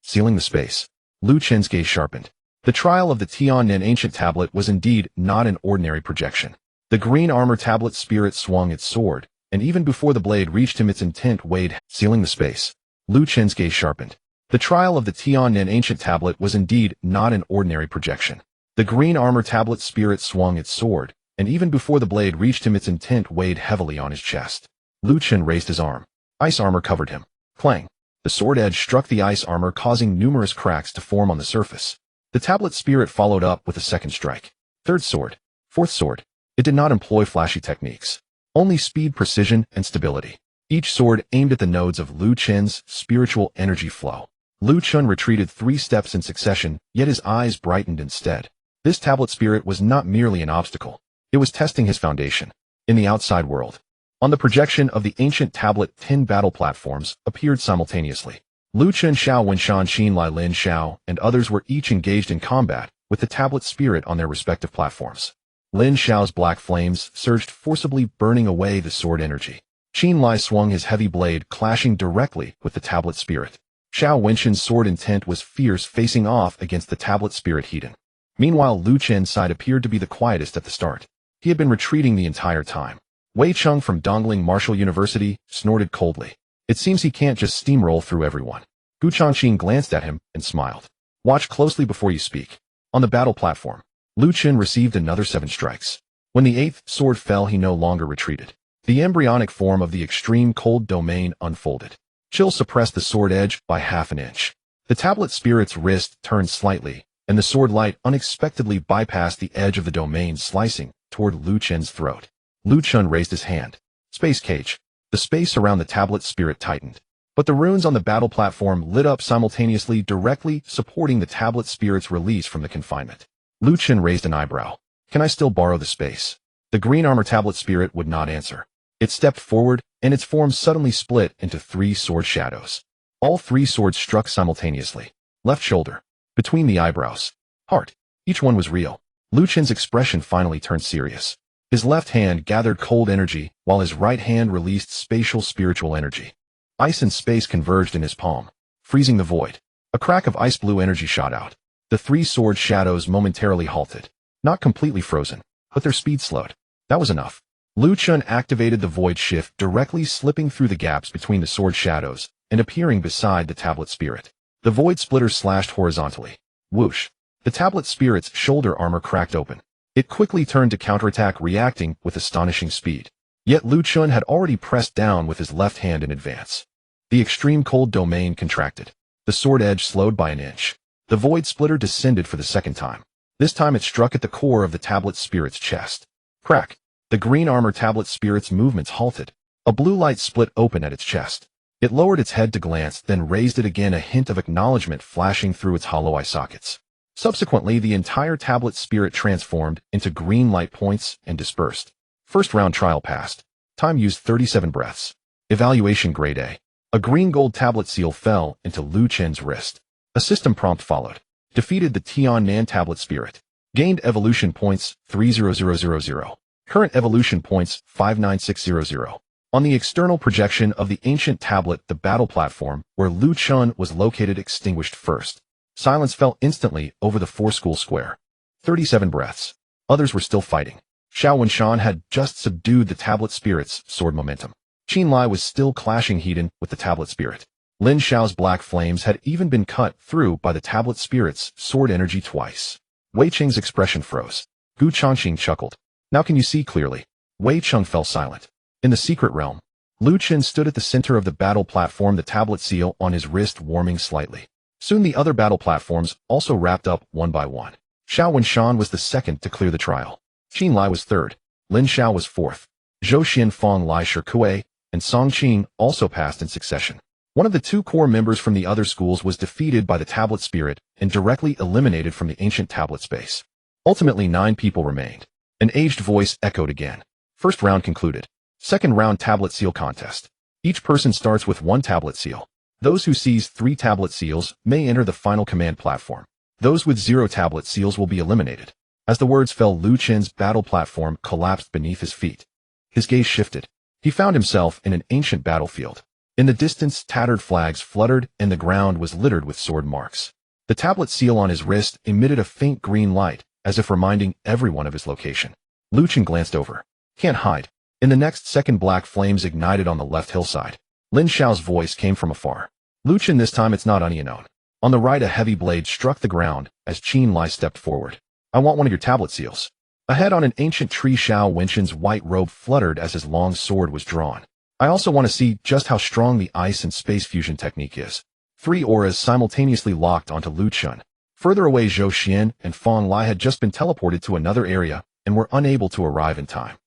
A: Sealing the space. Lu Chen's gaze sharpened. The trial of the Tianin ancient tablet was indeed not an ordinary projection. The green armor tablet spirit swung its sword, and even before the blade reached him its intent weighed. Sealing the space. Lu Chen's gaze sharpened. The trial of the Tianin ancient tablet was indeed not an ordinary projection. The green armor tablet spirit swung its sword, and even before the blade reached him its intent weighed heavily on his chest. Lu Chen raised his arm. Ice armor covered him. Clang. The sword edge struck the ice armor, causing numerous cracks to form on the surface. The tablet spirit followed up with a second strike. Third sword. Fourth sword. It did not employ flashy techniques. Only speed, precision, and stability. Each sword aimed at the nodes of Lu Chen's spiritual energy flow. Lu Chun retreated 3 steps in succession, yet his eyes brightened instead. This tablet spirit was not merely an obstacle. It was testing his foundation. In the outside world. On the projection of the ancient tablet, 10 battle platforms appeared simultaneously. Lu Chen Xiao Wenshan Qin Lai Lin Xiao and others were each engaged in combat with the tablet spirit on their respective platforms. Lin Xiao's black flames surged forcibly, burning away the sword energy. Qin Lai swung his heavy blade, clashing directly with the tablet spirit. Xiao Wenshan's sword intent was fierce, facing off against the tablet spirit Hedon. Meanwhile, Lu Chen's side appeared to be the quietest at the start. He had been retreating the entire time. Wei Chung from Dongling Martial University snorted coldly. It seems he can't just steamroll through everyone. Gu Changqing glanced at him and smiled. Watch closely before you speak. On the battle platform, Lu Chen received another 7 strikes. When the 8th sword fell, he no longer retreated. The embryonic form of the extreme cold domain unfolded. Chill suppressed the sword edge by half an inch. The tablet spirit's wrist turned slightly, and the sword light unexpectedly bypassed the edge of the domain, slicing toward Lu Chen's throat. Lu Chun raised his hand. Space cage. The space around the tablet spirit tightened. But the runes on the battle platform lit up simultaneously, directly supporting the tablet spirit's release from the confinement. Lu Chen raised an eyebrow. Can I still borrow the space? The green armor tablet spirit would not answer. It stepped forward, and its form suddenly split into 3 sword shadows. All 3 swords struck simultaneously. Left shoulder. Between the eyebrows. Heart. Each one was real. Lu Chen's expression finally turned serious. His left hand gathered cold energy, while his right hand released spatial spiritual energy. Ice and space converged in his palm, freezing the void. A crack of ice blue energy shot out. The 3 sword shadows momentarily halted. Not completely frozen, but their speed slowed. That was enough. Lu Chun activated the void shift, directly slipping through the gaps between the sword shadows and appearing beside the tablet spirit. The void splitter slashed horizontally. Whoosh. The tablet spirit's shoulder armor cracked open. It quickly turned to counterattack, reacting with astonishing speed. Yet Lu Chun had already pressed down with his left hand in advance. The extreme cold domain contracted. The sword edge slowed by an inch. The void splitter descended for the second time. This time it struck at the core of the tablet spirit's chest. Crack. The green armor tablet spirit's movements halted. A blue light split open at its chest. It lowered its head to glance, then raised it again, a hint of acknowledgement flashing through its hollow eye sockets. Subsequently, the entire tablet spirit transformed into green light points and dispersed. First round trial passed. Time used 37 breaths. Evaluation grade A. A green gold tablet seal fell into Lu Chen's wrist. A system prompt followed. Defeated the Tian Nan tablet spirit. Gained evolution points 30000. Current evolution points 59600. On the external projection of the ancient tablet, the battle platform where Lu Chun was located extinguished first. Silence fell instantly over the four-school square. 37 breaths. Others were still fighting. Xiao Wenshan had just subdued the tablet spirit's sword momentum. Qin Lai was still clashing heat-in with the tablet spirit. Lin Xiao's black flames had even been cut through by the tablet spirit's sword energy twice. Wei Qing's expression froze. Gu Changqing chuckled. Now can you see clearly? Wei Cheng fell silent. In the secret realm, Lu Chen stood at the center of the battle platform, the tablet seal on his wrist warming slightly. Soon the other battle platforms also wrapped up one by one. Xiao Wenshan was the second to clear the trial. Qin Lai was third. Lin Xiao was fourth. Zhou Xian, Fong Lai Shikui, and Song Qing also passed in succession. One of the two core members from the other schools was defeated by the tablet spirit and directly eliminated from the ancient tablet space. Ultimately, 9 people remained. An aged voice echoed again. First round concluded. Second round tablet seal contest. Each person starts with 1 tablet seal. Those who seize 3 tablet seals may enter the final command platform. Those with 0 tablet seals will be eliminated. As the words fell, Lu Chen's battle platform collapsed beneath his feet. His gaze shifted. He found himself in an ancient battlefield. In the distance, tattered flags fluttered and the ground was littered with sword marks. The tablet seal on his wrist emitted a faint green light, as if reminding everyone of his location. Lu Chen glanced over. Can't hide. In the next second, black flames ignited on the left hillside. Lin Xiao's voice came from afar. Lu Chen, this time it's not unknown. On the right, a heavy blade struck the ground as Qin Lai stepped forward. I want one of your tablet seals. Ahead on an ancient tree, Xiao Wenshan's white robe fluttered as his long sword was drawn. I also want to see just how strong the ice and space fusion technique is. 3 auras simultaneously locked onto Lu Chen. Further away, Zhou Xian and Fong Lai had just been teleported to another area and were unable to arrive in time.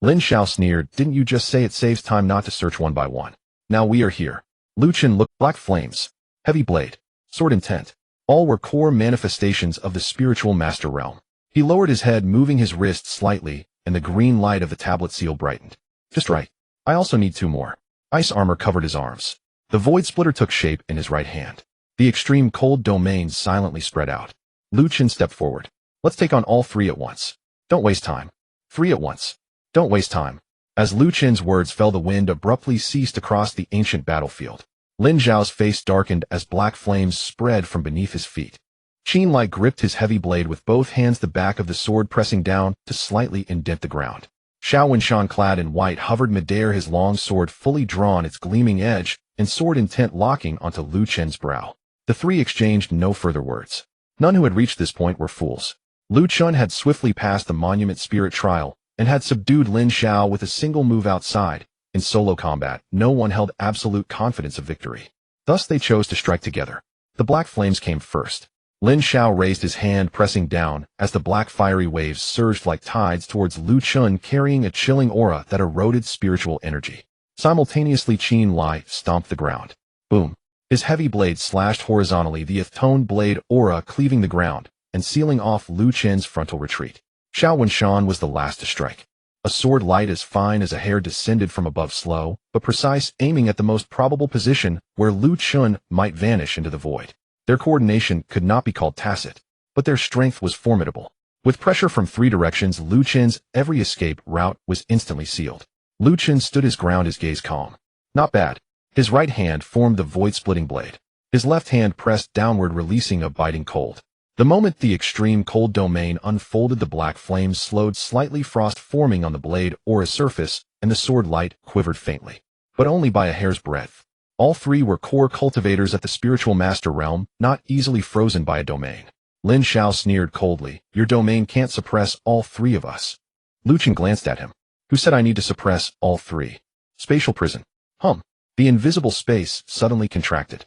A: Lin Xiao sneered. Didn't you just say it saves time not to search one by one? Now we are here. Lu Chen looked. Black flames, heavy blade, sword intent. All were core manifestations of the spiritual master realm. He lowered his head, moving his wrist slightly, and the green light of the tablet seal brightened. Just right. I also need 2 more. Ice armor covered his arms. The void splitter took shape in his right hand. The extreme cold domain silently spread out. Lu Chen stepped forward. Let's take on all 3 at once. Don't waste time. 3 at once. Don't waste time. As Lu Chen's words fell, the wind abruptly ceased across the ancient battlefield. Lin Zhao's face darkened as black flames spread from beneath his feet. Qin Lai gripped his heavy blade with both hands, the back of the sword pressing down to slightly indent the ground. Xiao Wenshan, clad in white, hovered midair, his long sword fully drawn, its gleaming edge and sword intent locking onto Lu Chen's brow. The 3 exchanged no further words. None who had reached this point were fools. Lu Chen had swiftly passed the monument spirit trial and had subdued Lin Xiao with a single move outside. In solo combat, no one held absolute confidence of victory. Thus they chose to strike together. The black flames came first. Lin Xiao raised his hand, pressing down as the black fiery waves surged like tides towards Lu Chen, carrying a chilling aura that eroded spiritual energy. Simultaneously, Qin Lai stomped the ground. Boom. His heavy blade slashed horizontally, the toned blade aura cleaving the ground and sealing off Lu Chen's frontal retreat. Xiao Wenshan was the last to strike. A sword light as fine as a hair descended from above, slow but precise, aiming at the most probable position where Lu Chen might vanish into the void. Their coordination could not be called tacit, but their strength was formidable. With pressure from 3 directions, Lu Chen's every escape route was instantly sealed. Lu Chen stood his ground, his gaze calm. Not bad. His right hand formed the void-splitting blade. His left hand pressed downward, releasing a biting cold. The moment the extreme cold domain unfolded, the black flames slowed slightly, frost forming on the blade aura surface, and the sword light quivered faintly, but only by a hair's breadth. All 3 were core cultivators at the spiritual master realm, not easily frozen by a domain. Lin Xiao sneered coldly. Your domain can't suppress all three of us. Lu Chen glanced at him. Who said I need to suppress all three? Spatial prison. The invisible space suddenly contracted.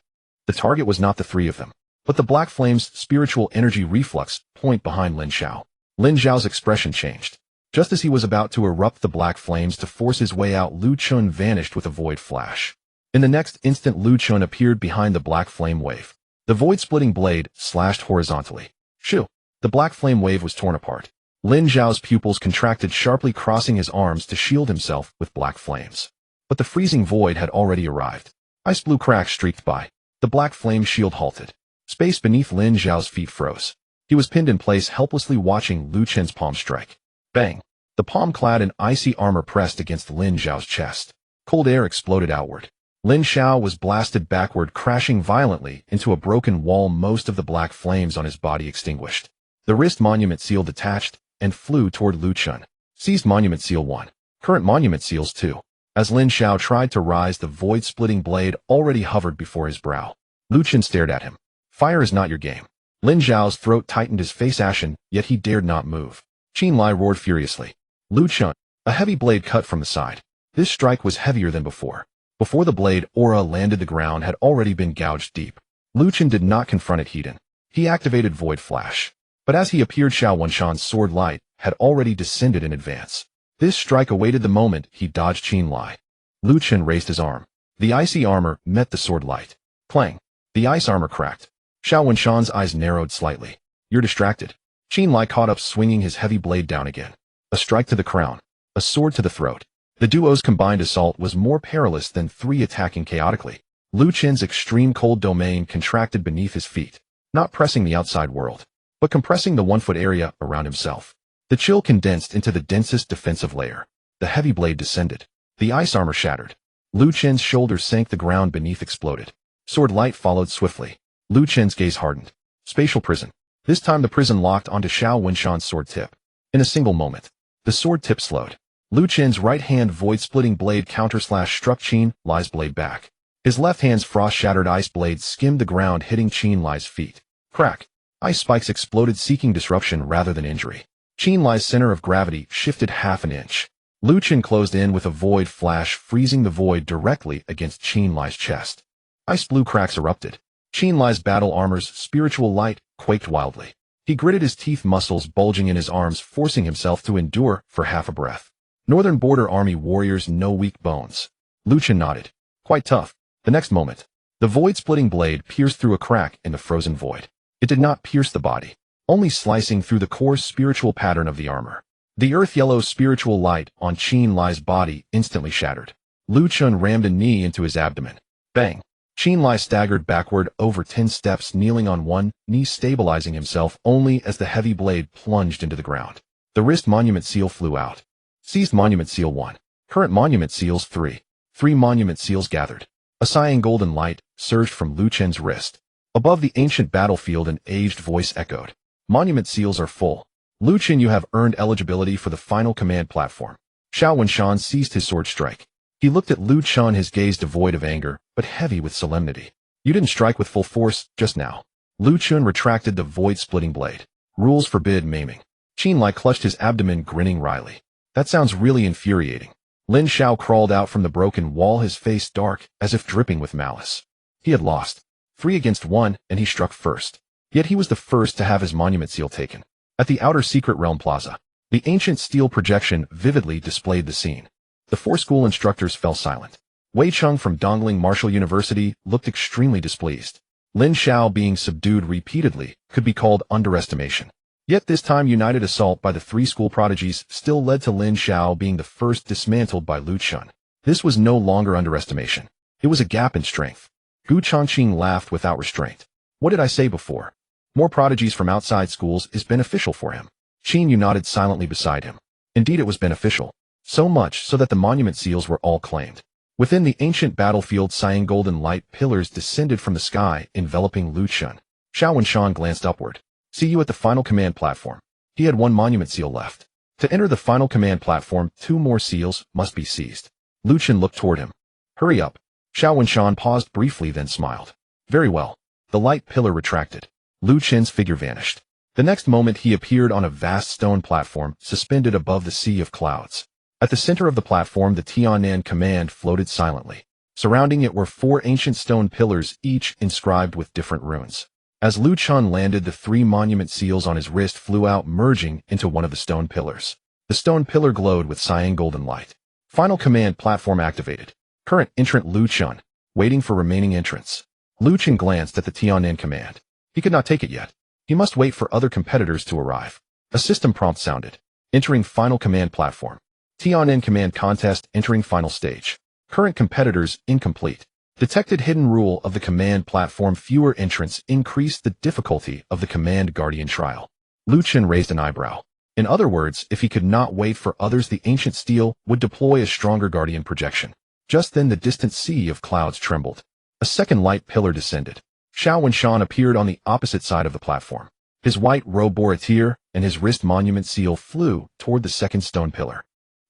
A: The target was not the three of them, but the black flame's spiritual energy reflux point behind Lin Xiao. Lin Xiao's expression changed. Just as he was about to erupt the black flames to force his way out, Lu Chun vanished with a void flash. In the next instant, Lu Chun appeared behind the black flame wave. The void-splitting blade slashed horizontally. Shoo! The black flame wave was torn apart. Lin Xiao's pupils contracted sharply, crossing his arms to shield himself with black flames. But the freezing void had already arrived. Ice blue cracks streaked by. The black flame shield halted. Space beneath Lin Xiao's feet froze. He was pinned in place, helplessly watching Lu Chen's palm strike. Bang! The palm clad in icy armor pressed against Lin Xiao's chest. Cold air exploded outward. Lin Xiao was blasted backward, crashing violently into a broken wall, most of the black flames on his body extinguished. The wrist monument seal detached and flew toward Lu Chen. Seized Monument Seal 1. Current Monument Seals 2. As Lin Xiao tried to rise, the void-splitting blade already hovered before his brow. Lu Chen stared at him. Fire is not your game. Lin Xiao's throat tightened, his face ashen, yet he dared not move. Qin Lai roared furiously. Lu Chen. A heavy blade cut from the side. This strike was heavier than before. Before the blade aura landed, the ground had already been gouged deep. Lu Chen did not confront it heat-in. He activated Void Flash. But as he appeared, Xiao Wenshan's sword light had already descended in advance. This strike awaited the moment he dodged Qin Lai. Lu Chen raised his arm. The icy armor met the sword light. Clang. The ice armor cracked. Xiao Wenshan's eyes narrowed slightly. You're distracted. Qin Lai caught up, swinging his heavy blade down again. A strike to the crown. A sword to the throat. The duo's combined assault was more perilous than three attacking chaotically. Lu Chen's extreme cold domain contracted beneath his feet, not pressing the outside world, but compressing the 1-foot area around himself. The chill condensed into the densest defensive layer. The heavy blade descended. The ice armor shattered. Lu Chen's shoulders sank, the ground beneath exploded. Sword light followed swiftly. Lu Chen's gaze hardened. Spatial prison. This time the prison locked onto Xiao Wenshan's sword tip. In a single moment, the sword tip slowed. Lu Chen's right hand void-splitting blade counter-slash struck Qin Lai's blade back. His left hand's frost-shattered ice blade skimmed the ground, hitting Qin Lai's feet. Crack! Ice spikes exploded, seeking disruption rather than injury. Qin Lai's center of gravity shifted half an inch. Lu Chen closed in with a void flash, freezing the void directly against Qin Lai's chest. Ice blue cracks erupted. Qin Lai's battle armor's spiritual light quaked wildly. He gritted his teeth, muscles bulging in his arms, forcing himself to endure for half a breath. Northern Border Army warriors, no weak bones. Lu Chen nodded. Quite tough. The next moment, the void-splitting blade pierced through a crack in the frozen void. It did not pierce the body, only slicing through the coarse spiritual pattern of the armor. The earth-yellow spiritual light on Qin Lai's body instantly shattered. Lu Chen rammed a knee into his abdomen. Bang! Qin Lai staggered backward over 10 steps, kneeling on one knee, stabilizing himself only as the heavy blade plunged into the ground. The wrist monument seal flew out. Seized Monument Seal 1. Current Monument Seals 3. 3 Monument Seals gathered. A sighing golden light surged from Lu Chen's wrist. Above the ancient battlefield, an aged voice echoed. Monument Seals are full. Lu Chen, you have earned eligibility for the final command platform. Xiao Wenshan seized his sword strike. He looked at Lu Chen, his gaze devoid of anger, but heavy with solemnity. You didn't strike with full force just now. Lu Chen retracted the void-splitting blade. Rules forbid maiming. Qin Lai clutched his abdomen, grinning wryly. That sounds really infuriating. Lin Xiao crawled out from the broken wall, his face dark, as if dripping with malice. He had lost. 3 against 1, and he struck first. Yet he was the first to have his monument seal taken. At the outer secret realm plaza, the ancient steel projection vividly displayed the scene. The 4 school instructors fell silent. Wei Cheng from Dongling Martial University looked extremely displeased. Lin Xiao being subdued repeatedly could be called underestimation. Yet this time, united assault by the 3 school prodigies still led to Lin Xiao being the first dismantled by Lu Chen. This was no longer underestimation. It was a gap in strength. Gu Changqing laughed without restraint. What did I say before? More prodigies from outside schools is beneficial for him. Qin Yu nodded silently beside him. Indeed, it was beneficial. So much so that the monument seals were all claimed. Within the ancient battlefield, sighing golden light pillars descended from the sky, enveloping Lu Chen. Xiao Wenshan glanced upward. See you at the final command platform. He had 1 monument seal left. To enter the final command platform, 2 more seals must be seized. Lu Chen looked toward him. Hurry up. Xiao Wenshan paused briefly, then smiled. Very well. The light pillar retracted. Lu Chen's figure vanished. The next moment he appeared on a vast stone platform suspended above the sea of clouds. At the center of the platform, the Tianan command floated silently. Surrounding it were 4 ancient stone pillars, each inscribed with different runes. As Lu Chun landed, the 3 monument seals on his wrist flew out, merging into one of the stone pillars. The stone pillar glowed with cyan golden light. Final command platform activated. Current entrant Lu Chun. Waiting for remaining entrants. Lu Chun glanced at the Tianan command. He could not take it yet. He must wait for other competitors to arrive. A system prompt sounded. Entering final command platform. Tianan command contest entering final stage. Current competitors incomplete. Detected hidden rule of the command platform. Fewer entrants increased the difficulty of the command guardian trial. Lu Chun raised an eyebrow. In other words, if he could not wait for others, the ancient steel would deploy a stronger guardian projection. Just then the distant sea of clouds trembled. A second light pillar descended. Xiao Wenshan appeared on the opposite side of the platform. His white robe bore a tear, and his wrist monument seal flew toward the second stone pillar.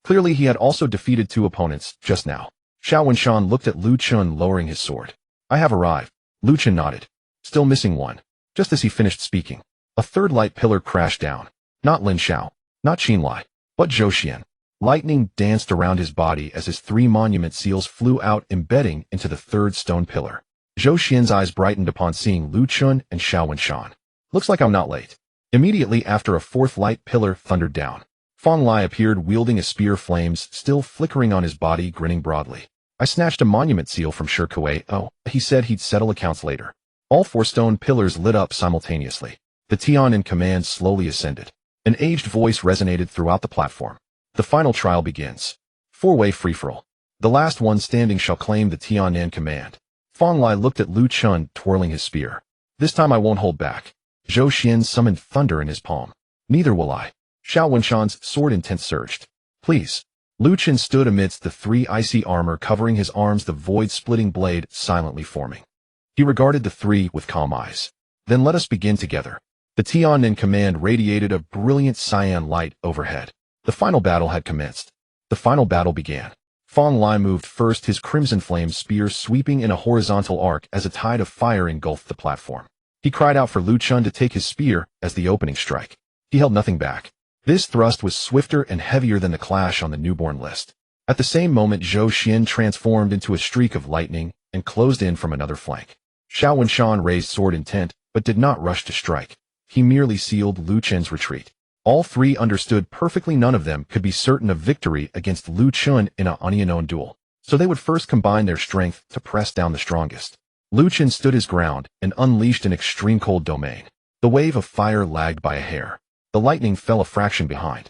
A: Clearly he had also defeated 2 opponents just now. Xiao Wenshan looked at Lu Chun, lowering his sword. I have arrived. Lu Chun nodded. Still missing one. Just as he finished speaking, a third light pillar crashed down. Not Lin Xiao, not Qinlai, but Zhou Xian. Lightning danced around his body as his 3 monument seals flew out, embedding into the third stone pillar. Zhou Xian's eyes brightened upon seeing Lu Chun and Xiao Wenshan. Looks like I'm not late. Immediately after, a 4th light pillar thundered down. Fong Lai appeared wielding a spear, flames still flickering on his body, grinning broadly. I snatched a monument seal from Shi Kuei. Oh, he said he'd settle accounts later. All 4 stone pillars lit up simultaneously. The Tianan command slowly ascended. An aged voice resonated throughout the platform. The final trial begins. 4-way free-for-all. The last one standing shall claim the Tianan command. Fong Lai looked at Lu Chun, twirling his spear. This time I won't hold back. Zhou Xian summoned thunder in his palm. Neither will I. Xiao Wenshan's sword intent surged. Please. Lu Chun stood amidst the 3 icy armor covering his arms, the void-splitting blade silently forming. He regarded the 3 with calm eyes. Then let us begin together. The Tianan command radiated a brilliant cyan light overhead. The final battle had commenced. The final battle began. Fong Lai moved first, his crimson flame spear sweeping in a horizontal arc as a tide of fire engulfed the platform. He cried out for Lu Chun to take his spear as the opening strike. He held nothing back. This thrust was swifter and heavier than the clash on the newborn list. At the same moment, Zhou Xian transformed into a streak of lightning and closed in from another flank. Xiao Wenshan raised sword intent, but did not rush to strike. He merely sealed Lu Chun's retreat. All 3 understood perfectly none of them could be certain of victory against Lu Chun in an unknown duel, so they would first combine their strength to press down the strongest. Lu Chun stood his ground and unleashed an extreme cold domain. The wave of fire lagged by a hair. The lightning fell a fraction behind.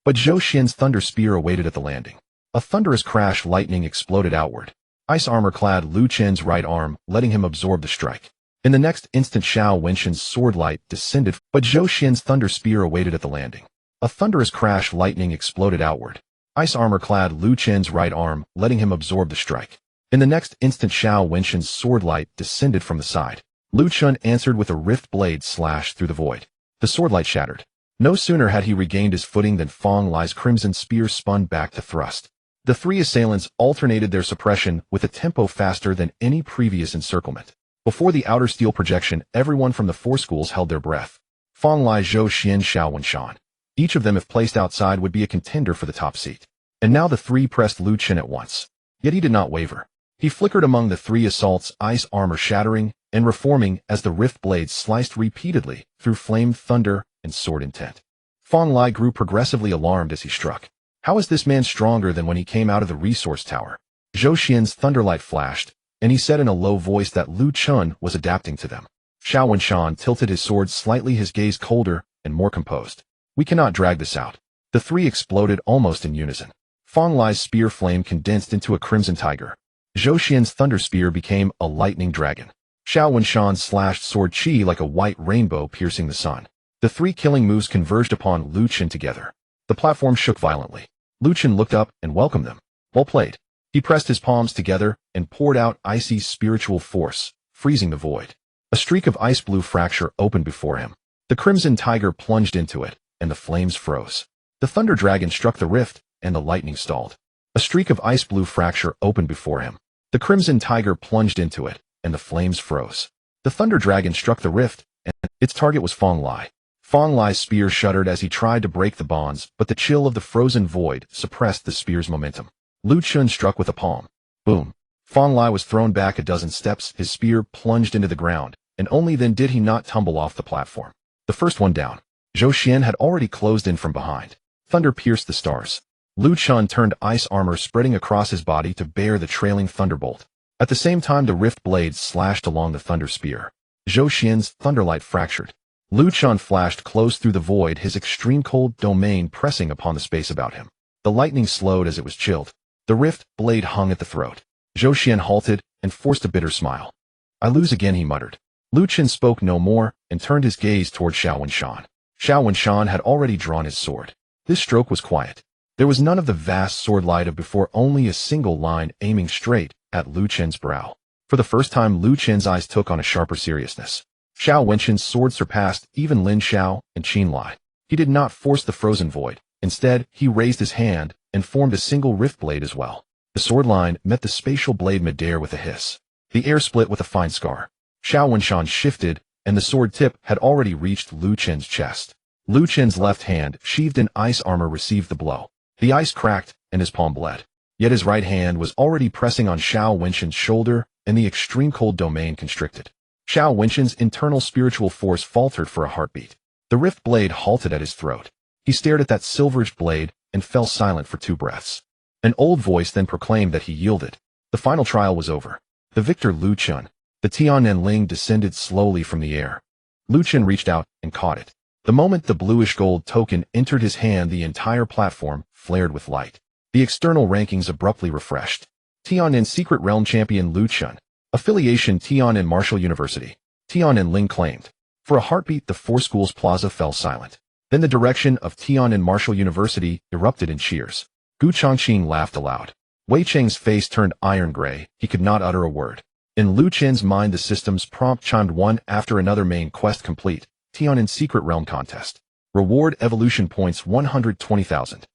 A: But Zhou Xian's thunder spear awaited at the landing. A thunderous crash, lightning exploded outward. Ice armor-clad Lu Chun's right arm, letting him absorb the strike. In the next instant, Xiao Wenshan's sword light descended, but Zhou Xian's thunder spear awaited at the landing. A thunderous crash, lightning exploded outward. Ice armor-clad Lu Chun's right arm, letting him absorb the strike. In the next instant, Xiao Wenshan's sword light descended from the side. Lu Chun answered with a rift blade slash through the void. The sword light shattered. No sooner had he regained his footing than Fong Lai's crimson spear spun back to thrust. The 3 assailants alternated their suppression with a tempo faster than any previous encirclement. Before the outer steel projection, everyone from the 4 schools held their breath. Fong Lai, Zhou Xian, Xiao Wenshan. Each of them, if placed outside, would be a contender for the top seat. And now the 3 pressed Lu Chun at once. Yet he did not waver. He flickered among the 3 assaults, ice armor shattering and reforming as the rift blades sliced repeatedly through flame, thunder, and sword intent. Fong Lai grew progressively alarmed as he struck. How is this man stronger than when he came out of the resource tower? Zhou Xian's thunderlight flashed, and he said in a low voice that Lu Chun was adapting to them. Xiao Wenshan tilted his sword slightly, his gaze colder and more composed. We cannot drag this out. The 3 exploded almost in unison. Fong Lai's spear flame condensed into a crimson tiger. Zhou Xian's thunder spear became a lightning dragon. Xiao Wenshan slashed sword chi like a white rainbow piercing the sun. The 3 killing moves converged upon Lu Chun together. The platform shook violently. Lu Chun looked up and welcomed them. Well played. He pressed his palms together and poured out icy spiritual force, freezing the void. A streak of ice blue fracture opened before him. The crimson tiger plunged into it, and the flames froze. The thunder dragon struck the rift, and the lightning stalled. A streak of ice blue fracture opened before him. The crimson tiger plunged into it, and the flames froze. The thunder dragon struck the rift, and its target was Fong Lai. Fong Lai's spear shuddered as he tried to break the bonds, but the chill of the frozen void suppressed the spear's momentum. Lu Chun struck with a palm. Boom. Fong Lai was thrown back a dozen steps, his spear plunged into the ground, and only then did he not tumble off the platform. The first one down. Zhou Xian had already closed in from behind. Thunder pierced the stars. Lu Chun turned ice armor spreading across his body to bear the trailing thunderbolt. At the same time the rift blades slashed along the thunder spear. Zhou Xian's thunderlight fractured. Lu Chun flashed close through the void, his extreme cold domain pressing upon the space about him. The lightning slowed as it was chilled. The rift blade hung at the throat. Zhou Xian halted and forced a bitter smile. I lose again, he muttered. Lu Chun spoke no more and turned his gaze toward Xiao Wenshan. Xiao Wenshan had already drawn his sword. This stroke was quiet. There was none of the vast sword light of before, only a single line aiming straight at Lu Chen's brow. For the first time Lu Chen's eyes took on a sharper seriousness. Xiao Wenshan's sword surpassed even Lin Xiao and Qin Lai. He did not force the frozen void. Instead, he raised his hand and formed a single rift blade as well. The sword line met the spatial blade midair with a hiss. The air split with a fine scar. Xiao Wenshan shifted, and the sword tip had already reached Lu Chen's chest. Lu Chen's left hand, sheathed in ice armor, received the blow. The ice cracked, and his palm bled. Yet his right hand was already pressing on Xiao Wenshan's shoulder, and the extreme cold domain constricted. Xiao Wenshan's internal spiritual force faltered for a heartbeat. The rift blade halted at his throat. He stared at that silverish blade and fell silent for 2 breaths. An old voice then proclaimed that he yielded. The final trial was over. The victor, Lu Chun. The Tiananling descended slowly from the air. Lu Chun reached out and caught it. The moment the bluish gold token entered his hand, the entire platform flared with light. The external rankings abruptly refreshed. Tianan Secret Realm Champion Lu Chun. Affiliation Tianan Martial University. Tiananling claimed. For a heartbeat the 4 schools plaza fell silent. Then the direction of Tianan Martial University erupted in cheers. Gu Chongqing laughed aloud. Wei Cheng's face turned iron gray, he could not utter a word. In Lu Chen's mind the systems prompt chimed one after another. Main quest complete. Tianan Secret Realm Contest. Reward evolution points 120,000.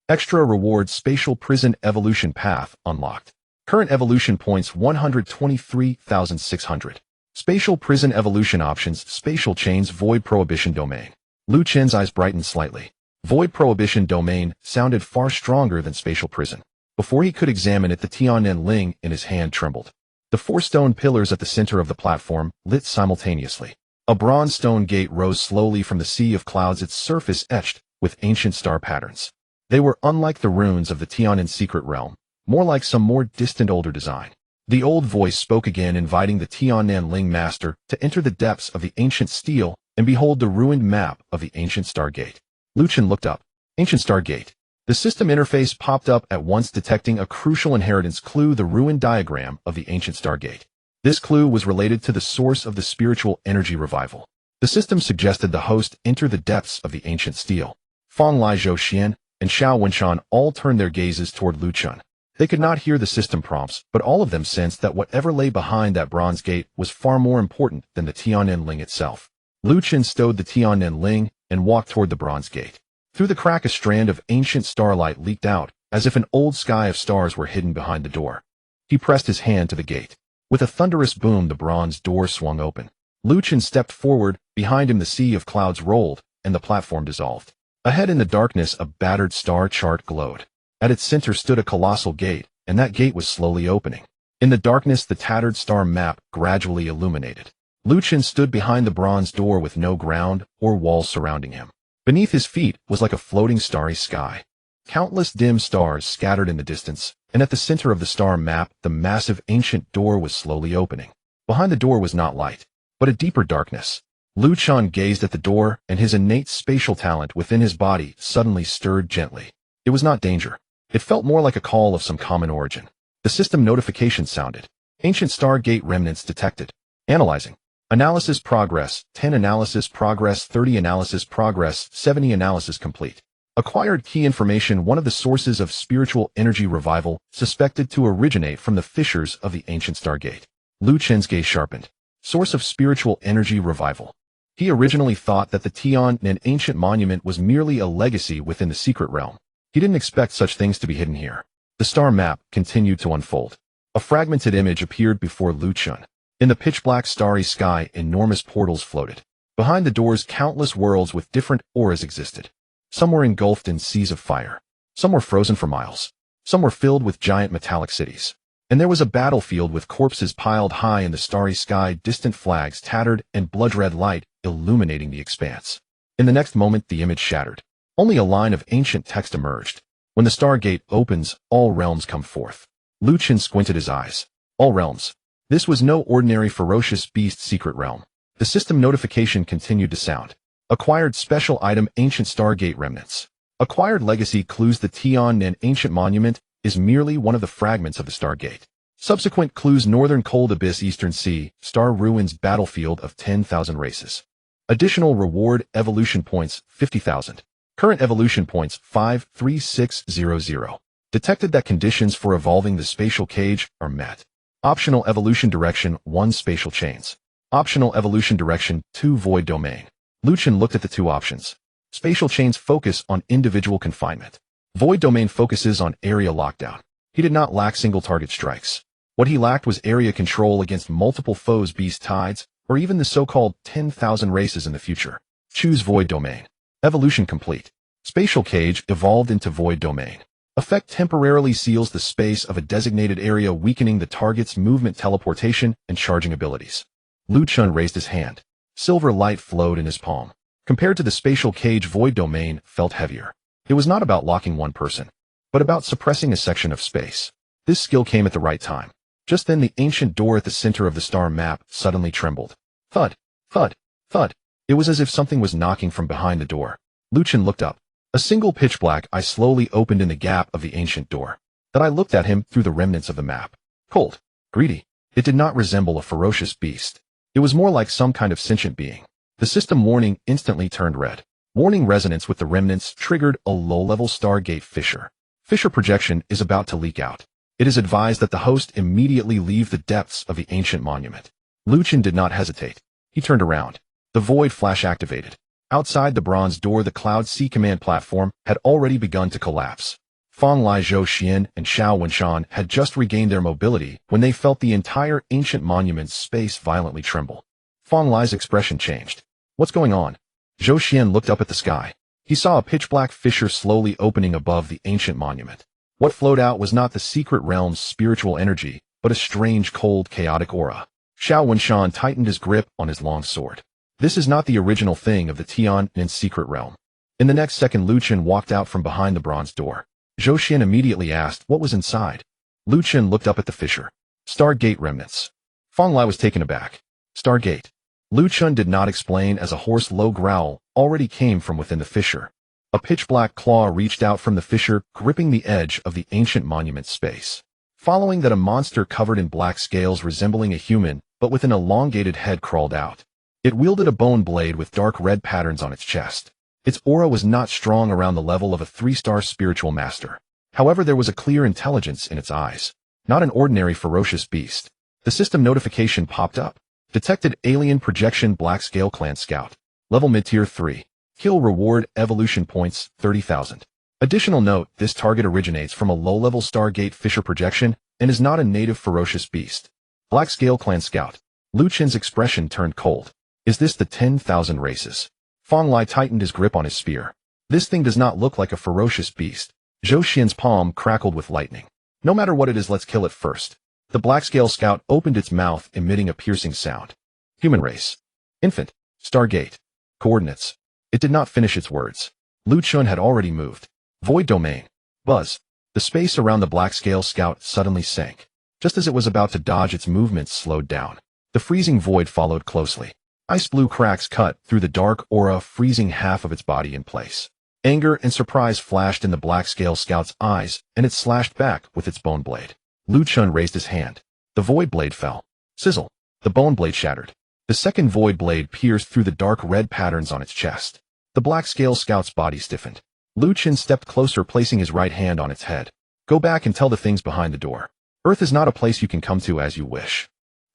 A: Extra reward Spatial Prison Evolution Path unlocked. Current evolution points 123,600. Spatial Prison Evolution Options. Spatial Chains Void Prohibition Domain. Lu Chen's eyes brightened slightly. Void Prohibition Domain sounded far stronger than Spatial Prison. Before he could examine it, the Tiananling in his hand trembled. The 4 stone pillars at the center of the platform lit simultaneously. A bronze stone gate rose slowly from the sea of clouds, its surface etched with ancient star patterns. They were unlike the runes of the Tianan Secret Realm, more like some more distant older design. The old voice spoke again, inviting the Tiananling master to enter the depths of the ancient steel and behold the ruined map of the ancient star gate. Lu Chun looked up. Ancient star gate. The system interface popped up at once, detecting a crucial inheritance clue: the ruined diagram of the ancient star gate. This clue was related to the source of the spiritual energy revival. The system suggested the host enter the depths of the ancient steel. Fong Lai, Zhou Xian, and Xiao Wenshan all turned their gazes toward Lu Chun. They could not hear the system prompts, but all of them sensed that whatever lay behind that bronze gate was far more important than the Tiananling itself. Lu Chun stowed the Tiananling and walked toward the bronze gate. Through the crack a strand of ancient starlight leaked out, as if an old sky of stars were hidden behind the door. He pressed his hand to the gate. With a thunderous boom the bronze door swung open. Lu Chun stepped forward, behind him the sea of clouds rolled, and the platform dissolved. Ahead in the darkness a battered star chart glowed. At its center stood a colossal gate, and that gate was slowly opening. In the darkness the tattered star map gradually illuminated. Lu Chun stood behind the bronze door with no ground or walls surrounding him. Beneath his feet was like a floating starry sky. Countless dim stars scattered in the distance, and at the center of the star map the massive ancient door was slowly opening. Behind the door was not light, but a deeper darkness. Lu Chun gazed at the door, and his innate spatial talent within his body suddenly stirred gently. It was not danger. It felt more like a call of some common origin. The system notification sounded. Ancient Stargate remnants detected. Analyzing. Analysis progress, 10 analysis progress, 30 analysis progress, 70 analysis complete. Acquired key information: one of the sources of spiritual energy revival, suspected to originate from the fissures of the ancient Stargate. Lu Chen's gaze sharpened. Source of spiritual energy revival. He originally thought that the Tiannan ancient monument was merely a legacy within the secret realm. He didn't expect such things to be hidden here. The star map continued to unfold. A fragmented image appeared before Lu Chun. In the pitch-black starry sky, enormous portals floated. Behind the doors, countless worlds with different auras existed. Some were engulfed in seas of fire. Some were frozen for miles. Some were filled with giant metallic cities. And there was a battlefield with corpses piled high in the starry sky, distant flags tattered, and blood-red light illuminating the expanse. In the next moment, the image shattered. Only a line of ancient text emerged. When the Stargate opens, all realms come forth. Lu Chen squinted his eyes. All realms. This was no ordinary ferocious beast secret realm. The system notification continued to sound. Acquired special item ancient Stargate remnants. Acquired legacy clues the Tiannan ancient monument is merely one of the fragments of the Stargate. Subsequent clues northern cold abyss eastern sea, star ruins battlefield of 10,000 races. Additional reward evolution points 50,000. Current evolution points 53600. Detected that conditions for evolving the spatial cage are met. Optional evolution direction 1 spatial chains. Optional evolution direction 2 void domain. Lu Chen looked at the two options. Spatial chains focus on individual confinement. Void domain focuses on area lockdown. He did not lack single target strikes. What he lacked was area control against multiple foes, beast tides, or even the so-called 10,000 races in the future. Choose void domain. Evolution complete. Spatial cage evolved into void domain. Effect temporarily seals the space of a designated area, weakening the target's movement, teleportation, and charging abilities. Lu Chen raised his hand. Silver light flowed in his palm. Compared to the spatial cage, void domain felt heavier. It was not about locking one person, but about suppressing a section of space. This skill came at the right time. Just then the ancient door at the center of the star map suddenly trembled. Thud, thud, thud. It was as if something was knocking from behind the door. Lu Chen looked up. A single pitch-black eye slowly opened in the gap of the ancient door. That eye looked at him through the remnants of the map. Cold, greedy. It did not resemble a ferocious beast. It was more like some kind of sentient being. The system warning instantly turned red. Warning resonance with the remnants triggered a low-level Stargate fissure. Fissure projection is about to leak out. It is advised that the host immediately leave the depths of the ancient monument. Lu Chen did not hesitate. He turned around. The void flash activated. Outside the bronze door, the Cloud Sea command platform had already begun to collapse. Fang Lai, Zhou Xian, and Xiao Wenshan had just regained their mobility when they felt the entire ancient monument's space violently tremble. Fang Lai's expression changed. What's going on? Zhou Xian looked up at the sky. He saw a pitch-black fissure slowly opening above the ancient monument. What flowed out was not the secret realm's spiritual energy, but a strange, cold, chaotic aura. Xiao Wenshan tightened his grip on his long sword. This is not the original thing of the Tiannan secret realm. In the next second, Lu Chen walked out from behind the bronze door. Zhou Xian immediately asked what was inside. Lu Chen looked up at the fissure. Stargate remnants. Fang Lai was taken aback. Stargate. Lu Chen did not explain as a hoarse low growl already came from within the fissure. A pitch-black claw reached out from the fissure, gripping the edge of the ancient monument's space. Following that, a monster covered in black scales resembling a human, but with an elongated head crawled out. It wielded a bone blade with dark red patterns on its chest. Its aura was not strong, around the level of a 3-star spiritual master. However, there was a clear intelligence in its eyes. Not an ordinary ferocious beast. The system notification popped up. Detected alien projection, Black Scale Clan Scout. Level mid-tier 3. Kill reward evolution points 30,000. Additional note, this target originates from a low-level Stargate fissure projection and is not a native ferocious beast. Black Scale Clan Scout. Lu Chen's expression turned cold. Is this the 10,000 races? Fang Lai tightened his grip on his spear. This thing does not look like a ferocious beast. Zhou Xian's palm crackled with lightning. No matter what it is, let's kill it first. The Black Scale Scout opened its mouth, emitting a piercing sound. Human race. Infant. Stargate. Coordinates. It did not finish its words. Lu Chen had already moved. Void domain. Buzz. The space around the Black Scale Scout suddenly sank. Just as it was about to dodge, its movements slowed down. The freezing void followed closely. Ice blue cracks cut through the dark aura, freezing half of its body in place. Anger and surprise flashed in the Black Scale Scout's eyes, and it slashed back with its bone blade. Lu Chen raised his hand. The void blade fell. Sizzle. The bone blade shattered. The second void blade pierced through the dark red patterns on its chest. The Black Scale Scout's body stiffened. Lu Chen stepped closer, placing his right hand on its head. Go back and tell the things behind the door. Earth is not a place you can come to as you wish.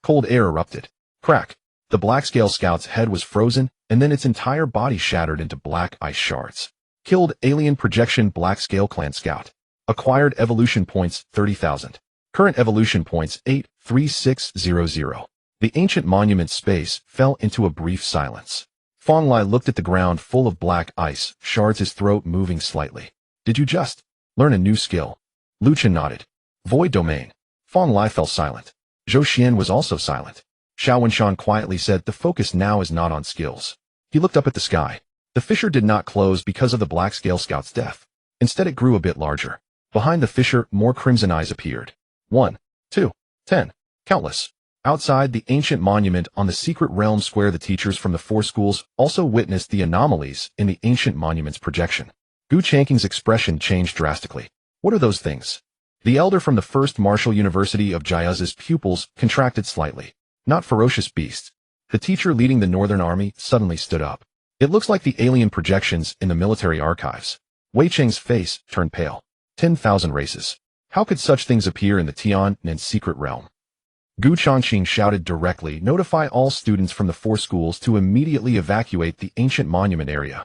A: Cold air erupted. Crack. The Black Scale Scout's head was frozen, and then its entire body shattered into black ice shards. Killed alien projection, Black Scale Clan Scout. Acquired evolution points 30,000. Current evolution points 83600. The ancient monument space fell into a brief silence. Fong Lai looked at the ground full of black ice shards, his throat moving slightly. Did you just learn a new skill? Lu Chen nodded. Void domain. Fong Lai fell silent. Zhou Xian was also silent. Xiao Wenshan quietly said the focus now is not on skills. He looked up at the sky. The fissure did not close because of the Black Scale Scout's death. Instead it grew a bit larger. Behind the fissure, more crimson eyes appeared. 1, 2, 10. Countless. Outside the ancient monument on the secret realm square, the teachers from the 4 schools also witnessed the anomalies in the ancient monument's projection. Gu Changqing's expression changed drastically. What are those things? The elder from the First Martial University of Jiao's pupils contracted slightly. Not ferocious beasts. The teacher leading the Northern Army suddenly stood up. It looks like the alien projections in the military archives. Wei Cheng's face turned pale. 10,000 races. How could such things appear in the Tian'an secret realm? Gu Changqing shouted directly, notify all students from the 4 schools to immediately evacuate the ancient monument area.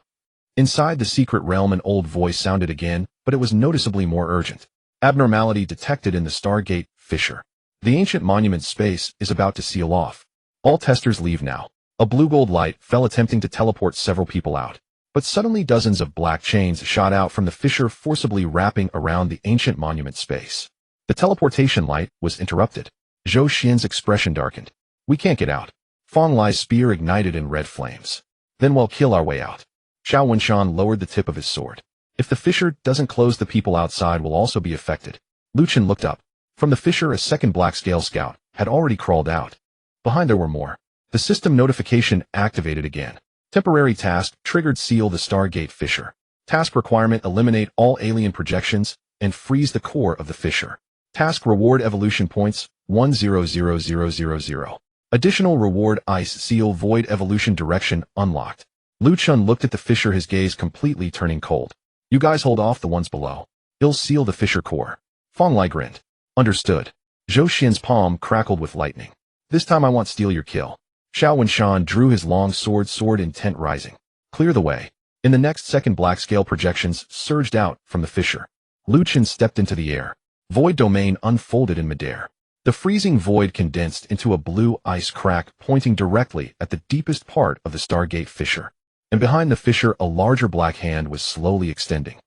A: Inside the secret realm, an old voice sounded again, but it was noticeably more urgent. Abnormality detected in the Stargate fissure. The ancient monument space is about to seal off. All testers leave now. A blue-gold light fell, attempting to teleport several people out. But suddenly dozens of black chains shot out from the fissure, forcibly wrapping around the ancient monument space. The teleportation light was interrupted. Zhou Xian's expression darkened. We can't get out. Fong Lai's spear ignited in red flames. Then we'll kill our way out. Xiao Wenshan lowered the tip of his sword. If the fissure doesn't close, the people outside will also be affected. Lu Chen looked up. From the fissure, a second Black Scale Scout had already crawled out. Behind there were more. The system notification activated again. Temporary task triggered, seal the Stargate fissure. Task requirement, eliminate all alien projections and freeze the core of the fissure. Task reward, evolution points 100000. Additional reward, ice seal void evolution direction unlocked. Lu Chen looked at the fissure, his gaze completely turning cold. You guys hold off the ones below. He'll seal the fissure core. Fong Lai grinned. Understood. Zhou Xian's palm crackled with lightning. This time I want steal your kill. Xiao Wenshan drew his long sword intent rising. Clear the way. In the next second, black scale projections surged out from the fissure. Lu Chen stepped into the air. Void domain unfolded in midair. The freezing void condensed into a blue ice crack pointing directly at the deepest part of the Stargate fissure. And behind the fissure, a larger black hand was slowly extending.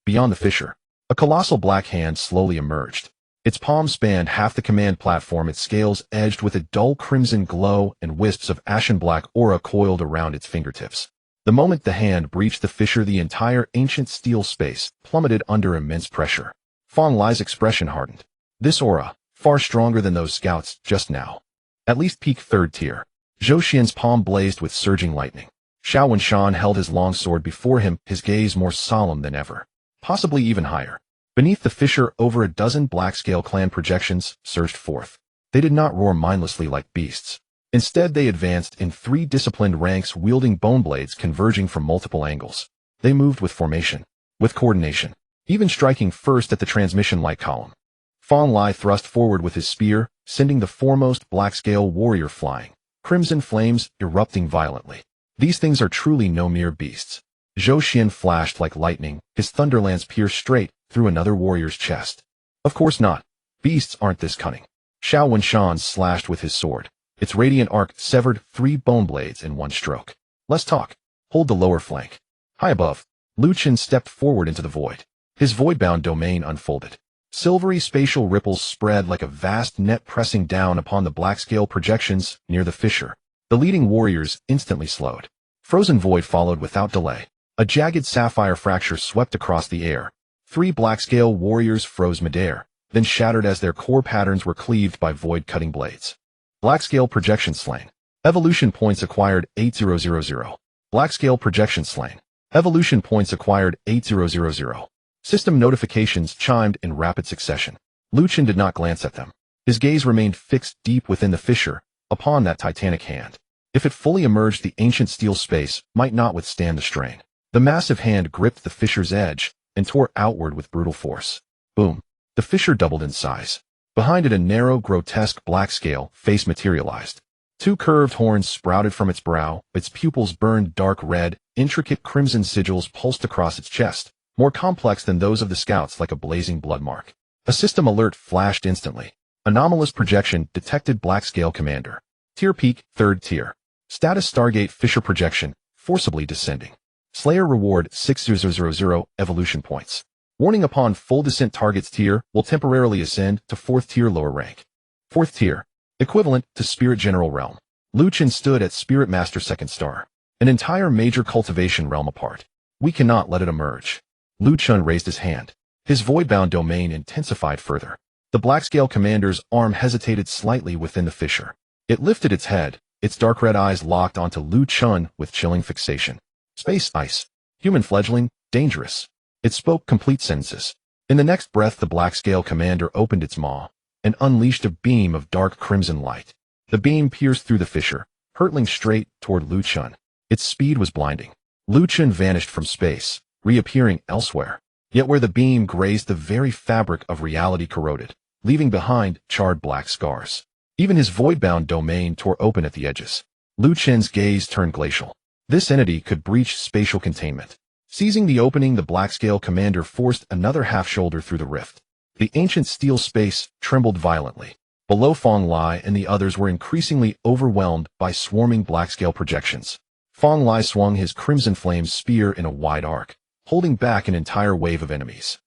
A: Beyond the fissure, a colossal black hand slowly emerged. Its palm spanned half the command platform, its scales edged with a dull crimson glow, and wisps of ashen black aura coiled around its fingertips. The moment the hand breached the fissure, the entire ancient steel space plummeted under immense pressure. Fong Lai's expression hardened. This aura, far stronger than those scouts just now. At least peak 3rd tier. Zhou Xian's palm blazed with surging lightning. Xiao Wenshan held his long sword before him, his gaze more solemn than ever. Possibly even higher. Beneath the fissure, over a dozen black-scale clan projections surged forth. They did not roar mindlessly like beasts. Instead, they advanced in 3 disciplined ranks, wielding bone blades converging from multiple angles. They moved with formation, with coordination, even striking first at the transmission light column. Fong Lai thrust forward with his spear, sending the foremost black-scale warrior flying, crimson flames erupting violently. These things are truly no mere beasts. Zhou Xian flashed like lightning, his thunderlance pierced straight through another warrior's chest. Of course not. Beasts aren't this cunning. Xiao Wenshan slashed with his sword. Its radiant arc severed 3 bone blades in one stroke. Let's talk. Hold the lower flank. High above, Lu Chen stepped forward into the void. His void-bound domain unfolded. Silvery spatial ripples spread like a vast net, pressing down upon the black-scale projections near the fissure. The leading warriors instantly slowed. Frozen void followed without delay. A jagged sapphire fracture swept across the air. 3 black-scale warriors froze midair, then shattered as their core patterns were cleaved by void-cutting blades. Black-scale projection slain. Evolution points acquired 8000. Black-scale projection slain. Evolution points acquired 8000. System notifications chimed in rapid succession. Lu Chen did not glance at them. His gaze remained fixed deep within the fissure, upon that titanic hand. If it fully emerged, the ancient steel space might not withstand the strain. The massive hand gripped the fissure's edge and tore outward with brutal force. Boom. The fissure doubled in size. Behind it, a narrow, grotesque black-scale face materialized. 2 curved horns sprouted from its brow, its pupils burned dark red, intricate crimson sigils pulsed across its chest, more complex than those of the scouts, like a blazing blood mark. A system alert flashed instantly. Anomalous projection detected, black-scale commander. Tier peak, 3rd tier. Status Stargate fissure projection, forcibly descending. Slayer reward 6000 evolution points. Warning: upon full descent, target's tier will temporarily ascend to 4th tier lower rank. 4th tier, equivalent to Spirit General Realm. Lu Chen stood at Spirit Master 2nd star, an entire major cultivation realm apart. We cannot let it emerge. Lu Chen raised his hand. His void-bound domain intensified further. The Blackscale Commander's arm hesitated slightly within the fissure. It lifted its head, its dark red eyes locked onto Lu Chen with chilling fixation. Space ice. Human fledgling, dangerous. It spoke complete sentences. In the next breath, the Blackscale Commander opened its maw and unleashed a beam of dark crimson light. The beam pierced through the fissure, hurtling straight toward Lu Chen. Its speed was blinding. Lu Chen vanished from space, reappearing elsewhere. Yet where the beam grazed, the very fabric of reality corroded, leaving behind charred black scars. Even his void-bound domain tore open at the edges. Lu Chen's gaze turned glacial. This entity could breach spatial containment. Seizing the opening, the Blackscale Commander forced another half-shoulder through the rift. The ancient steel space trembled violently. Below, Fong Lai and the others were increasingly overwhelmed by swarming Blackscale projections. Fong Lai swung his Crimson Flames spear in a wide arc, holding back an entire wave of enemies.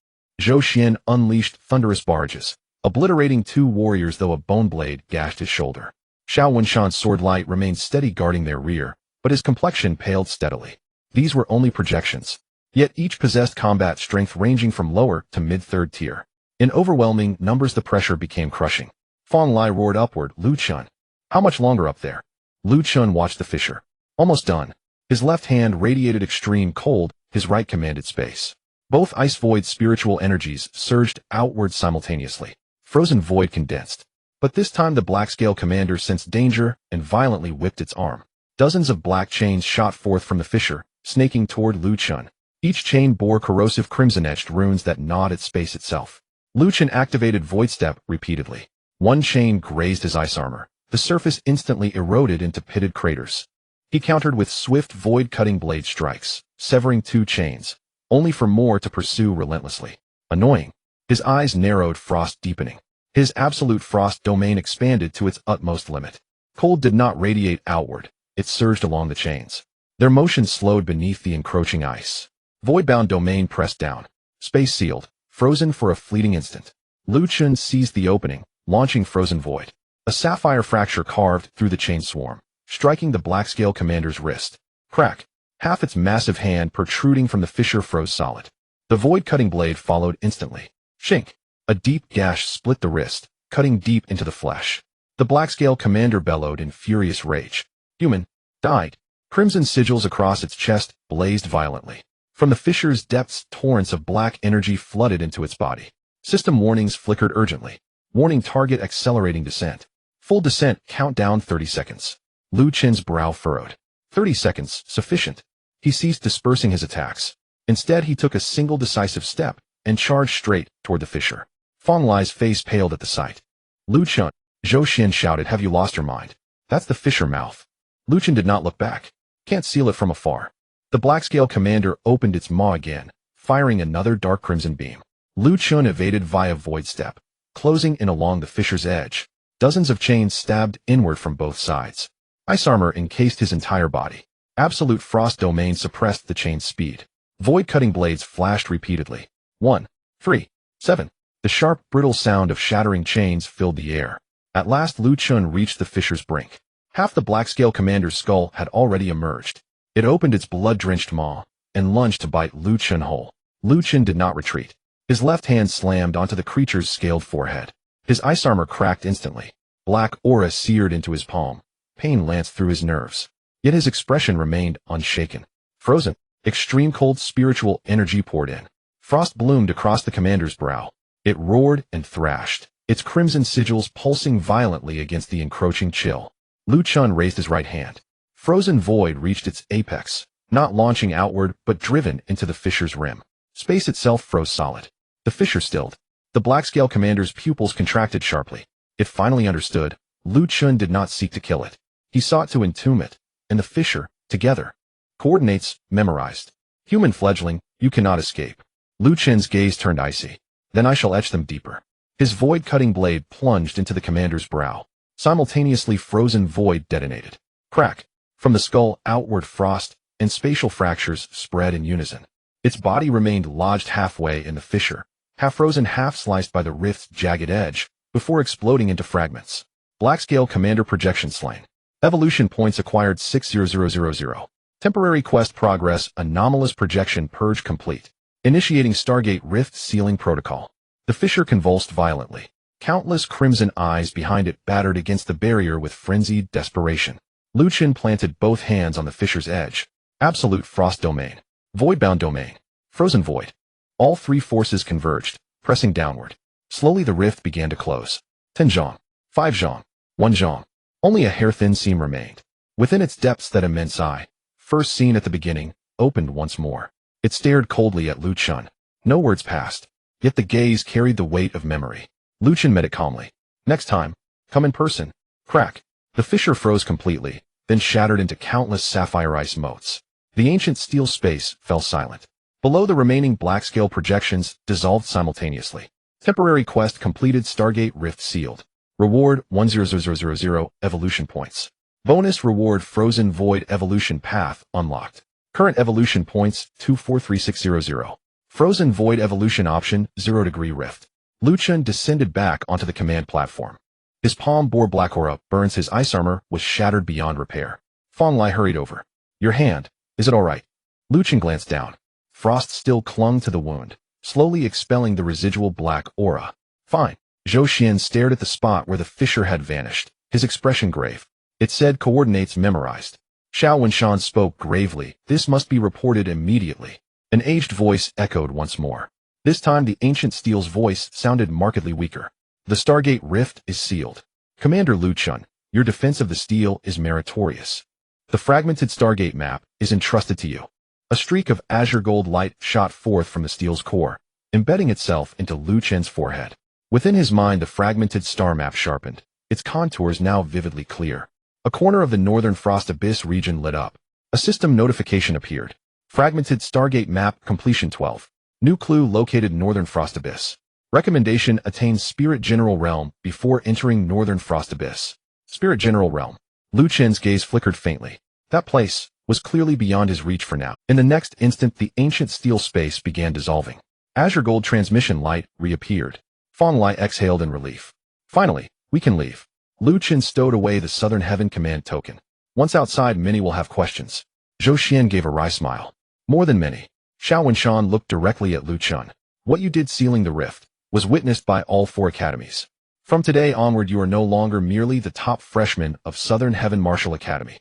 A: Zhou Xian unleashed thunderous barges, obliterating 2 warriors, though a bone blade gashed his shoulder. Xiao Wenshan's sword light remained steady, guarding their rear, but his complexion paled steadily. These were only projections, yet each possessed combat strength ranging from lower to mid-3rd tier. In overwhelming numbers, the pressure became crushing. Fong Lai roared upward, "Lu Chen, how much longer up there?" Lu Chen watched the fissure. Almost done. His left hand radiated extreme cold, his right commanded space. Both ice void spiritual energies surged outward simultaneously. Frozen void condensed. But this time the Blackscale Commander sensed danger and violently whipped its arm. Dozens of black chains shot forth from the fissure, snaking toward Lu Chen. Each chain bore corrosive crimson-etched runes that gnawed at space itself. Lu Chen activated Void Step repeatedly. One chain grazed his ice armor. The surface instantly eroded into pitted craters. He countered with swift void-cutting blade strikes, severing 2 chains, only for more to pursue relentlessly. Annoying. His eyes narrowed, frost deepening. His absolute frost domain expanded to its utmost limit. Cold did not radiate outward. It surged along the chains. Their motion slowed beneath the encroaching ice. Void-bound domain pressed down. Space sealed, frozen for a fleeting instant. Lu Chen seized the opening, launching Frozen Void. A sapphire fracture carved through the chain swarm, striking the Blackscale Commander's wrist. Crack. Half its massive hand protruding from the fissure froze solid. The void-cutting blade followed instantly. Shink. A deep gash split the wrist, cutting deep into the flesh. The Blackscale Commander bellowed in furious rage. Human. Died. Crimson sigils across its chest blazed violently. From the fissure's depths, torrents of black energy flooded into its body. System warnings flickered urgently. Warning: target accelerating descent. Full descent, countdown 30 seconds. Lu Chen's brow furrowed. 30 seconds, sufficient. He ceased dispersing his attacks. Instead, he took a single decisive step and charged straight toward the fissure. Fong Lai's face paled at the sight. Lu Chen, Zhou Xian shouted, "Have you lost your mind? That's the fissure mouth." Lu Chen did not look back. Can't seal it from afar. The Blackscale Commander opened its maw again, firing another dark crimson beam. Lu Chen evaded via Void Step, closing in along the fissure's edge. Dozens of chains stabbed inward from both sides. Ice armor encased his entire body. Absolute frost domain suppressed the chain's speed. Void-cutting blades flashed repeatedly. 1, 3, 7. The sharp, brittle sound of shattering chains filled the air. At last Lu Chen reached the fissure's brink. Half the Blackscale Commander's skull had already emerged. It opened its blood-drenched maw and lunged to bite Lu Chen whole. Lu Chen did not retreat. His left hand slammed onto the creature's scaled forehead. His ice armor cracked instantly. Black aura seared into his palm. Pain lanced through his nerves. Yet his expression remained unshaken. Frozen. Extreme cold spiritual energy poured in. Frost bloomed across the commander's brow. It roared and thrashed, its crimson sigils pulsing violently against the encroaching chill. Lu Chen raised his right hand. Frozen void reached its apex, not launching outward but driven into the fissure's rim. Space itself froze solid. The fissure stilled. The Blackscale Commander's pupils contracted sharply. It finally understood. Lu Chen did not seek to kill it. He sought to entomb it, and the fissure, together. Coordinates, memorized. Human fledgling, you cannot escape. Lu Chen's gaze turned icy. Then I shall etch them deeper. His void-cutting blade plunged into the commander's brow. Simultaneously, frozen void detonated. Crack. From the skull, outward frost and spatial fractures spread in unison. Its body remained lodged halfway in the fissure, half frozen, half sliced by the rift's jagged edge, before exploding into fragments. Black-scale commander projection slain. Evolution points acquired 60000. Temporary quest progress, anomalous projection purge complete. Initiating Stargate rift sealing protocol. The fissure convulsed violently. Countless crimson eyes behind it battered against the barrier with frenzied desperation. Lu Chen planted both hands on the fissure's edge. Absolute frost domain. Void-bound domain. Frozen void. All three forces converged, pressing downward. Slowly the rift began to close. 10 zhong. 5 zhong. 1 zhong. Only a hair-thin seam remained. Within its depths that immense eye, first seen at the beginning, opened once more. It stared coldly at Lu Chen. No words passed, yet the gaze carried the weight of memory. Lu Chen met it calmly. Next time, come in person. Crack. The fissure froze completely, then shattered into countless sapphire ice motes. The ancient steel space fell silent. Below, the remaining black-scale projections dissolved simultaneously. Temporary quest completed. Stargate rift sealed. Reward 10000 evolution points. Bonus reward frozen void evolution path unlocked. Current evolution points 243600. Frozen void evolution option 0 degree rift. Lu Chen descended back onto the command platform. His palm bore black aura, burns. His ice armor was shattered beyond repair. Fong Lai hurried over. Your hand, is it all right? Lu Chen glanced down. Frost still clung to the wound, slowly expelling the residual black aura. Fine. Zhou Xian stared at the spot where the fissure had vanished, his expression grave. It said coordinates memorized. Xiao Wenshan spoke gravely. This must be reported immediately. An aged voice echoed once more. This time the ancient steel's voice sounded markedly weaker. The Stargate rift is sealed. Commander Lu Chen, your defense of the steel is meritorious. The fragmented Stargate map is entrusted to you. A streak of azure gold light shot forth from the steel's core, embedding itself into Lu Chen's forehead. Within his mind, the fragmented star map sharpened, its contours now vividly clear. A corner of the northern Frost Abyss region lit up. A system notification appeared. Fragmented Stargate map completion 12. New clue located Northern Frost Abyss. Recommendation: attain Spirit General Realm before entering Northern Frost Abyss. Spirit General Realm. Lu Chen's gaze flickered faintly. That place was clearly beyond his reach for now. In the next instant, the ancient steel space began dissolving. Azure gold transmission light reappeared. Fong Lai exhaled in relief. Finally, we can leave. Lu Chen stowed away the Southern Heaven Command token. Once outside, many will have questions. Zhou Xian gave a wry smile. More than many. Xiao Wenshan looked directly at Lu Chen. What you did sealing the rift was witnessed by all 4 academies. From today onward, you are no longer merely the top freshman of Southern Heaven Martial Academy.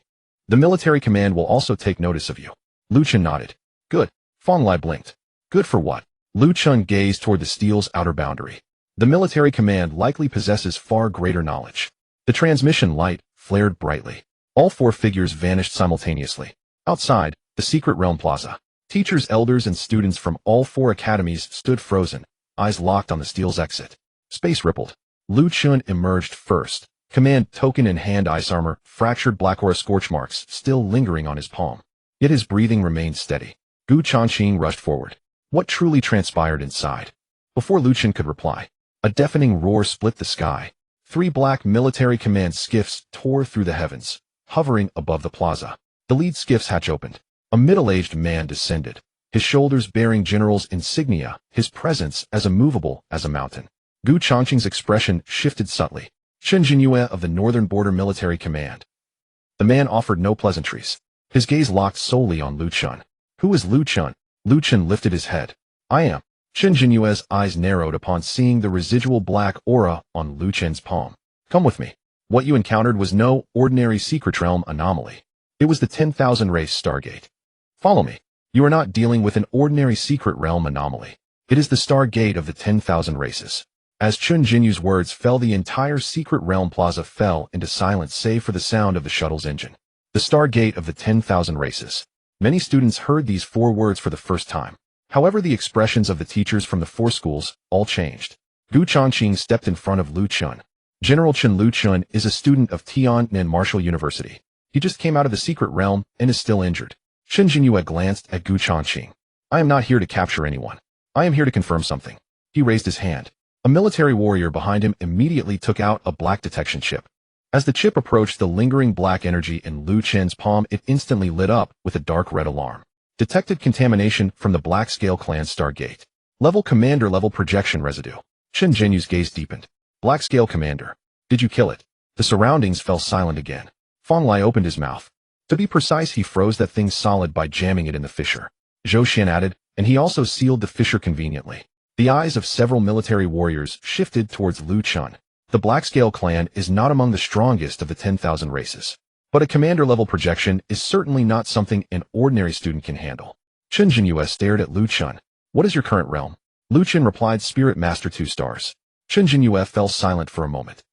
A: The military command will also take notice of you. Lu Chen nodded. Good. Fong Lai blinked. Good for what? Lu Chen gazed toward the steel's outer boundary. The military command likely possesses far greater knowledge. The transmission light flared brightly. All 4 figures vanished simultaneously. Outside, the secret realm plaza. Teachers, elders, and students from all 4 academies stood frozen, eyes locked on the steel's exit. Space rippled. Lu Chen emerged first. Command token in hand, ice armor, fractured black aura scorch marks still lingering on his palm. Yet his breathing remained steady. Gu Changqing rushed forward. What truly transpired inside? Before Lu Chen could reply, a deafening roar split the sky. 3 black military command skiffs tore through the heavens, hovering above the plaza. The lead skiff's hatch opened. A middle-aged man descended, his shoulders bearing general's insignia, his presence as immovable as a mountain. Gu Changqing's expression shifted subtly. Chen Jinyue of the Northern Border Military Command. The man offered no pleasantries. His gaze locked solely on Lu Chen. Who is Lu Chen? Lu Chen lifted his head. I am. Chen Jinyue's eyes narrowed upon seeing the residual black aura on Lu Chen's palm. Come with me. What you encountered was no ordinary secret realm anomaly. It was the 10,000 race Stargate. Follow me. You are not dealing with an ordinary secret realm anomaly. It is the Stargate of the 10,000 races. As Chun Jinyu's words fell, the entire secret realm plaza fell into silence save for the sound of the shuttle's engine. The Stargate of the 10,000 races. Many students heard these 4 words for the first time. However, the expressions of the teachers from the 4 schools all changed. Gu Changqing stepped in front of Lu Chen. General Chen. Lu Chen is a student of Tiannan Martial University. He just came out of the secret realm and is still injured. Chen Jinyue glanced at Gu Changqing. I am not here to capture anyone. I am here to confirm something. He raised his hand. A military warrior behind him immediately took out a black detection chip. As the chip approached the lingering black energy in Lu Chen's palm, it instantly lit up with a dark red alarm. Detected contamination from the Black Scale Clan Stargate. Level Commander level projection residue. Chen Jinyu's gaze deepened. Black Scale Commander. Did you kill it? The surroundings fell silent again. Fong Lai opened his mouth. To be precise, he froze that thing solid by jamming it in the fissure. Zhou Xian added, and he also sealed the fissure conveniently. The eyes of several military warriors shifted towards Lu Chun. The Black Scale Clan is not among the strongest of the 10,000 races. But a commander-level projection is certainly not something an ordinary student can handle. Chen Jinyue stared at Lu Chun. What is your current realm? Lu Chun replied, Spirit Master 2 stars. Chen Jinyue fell silent for a moment.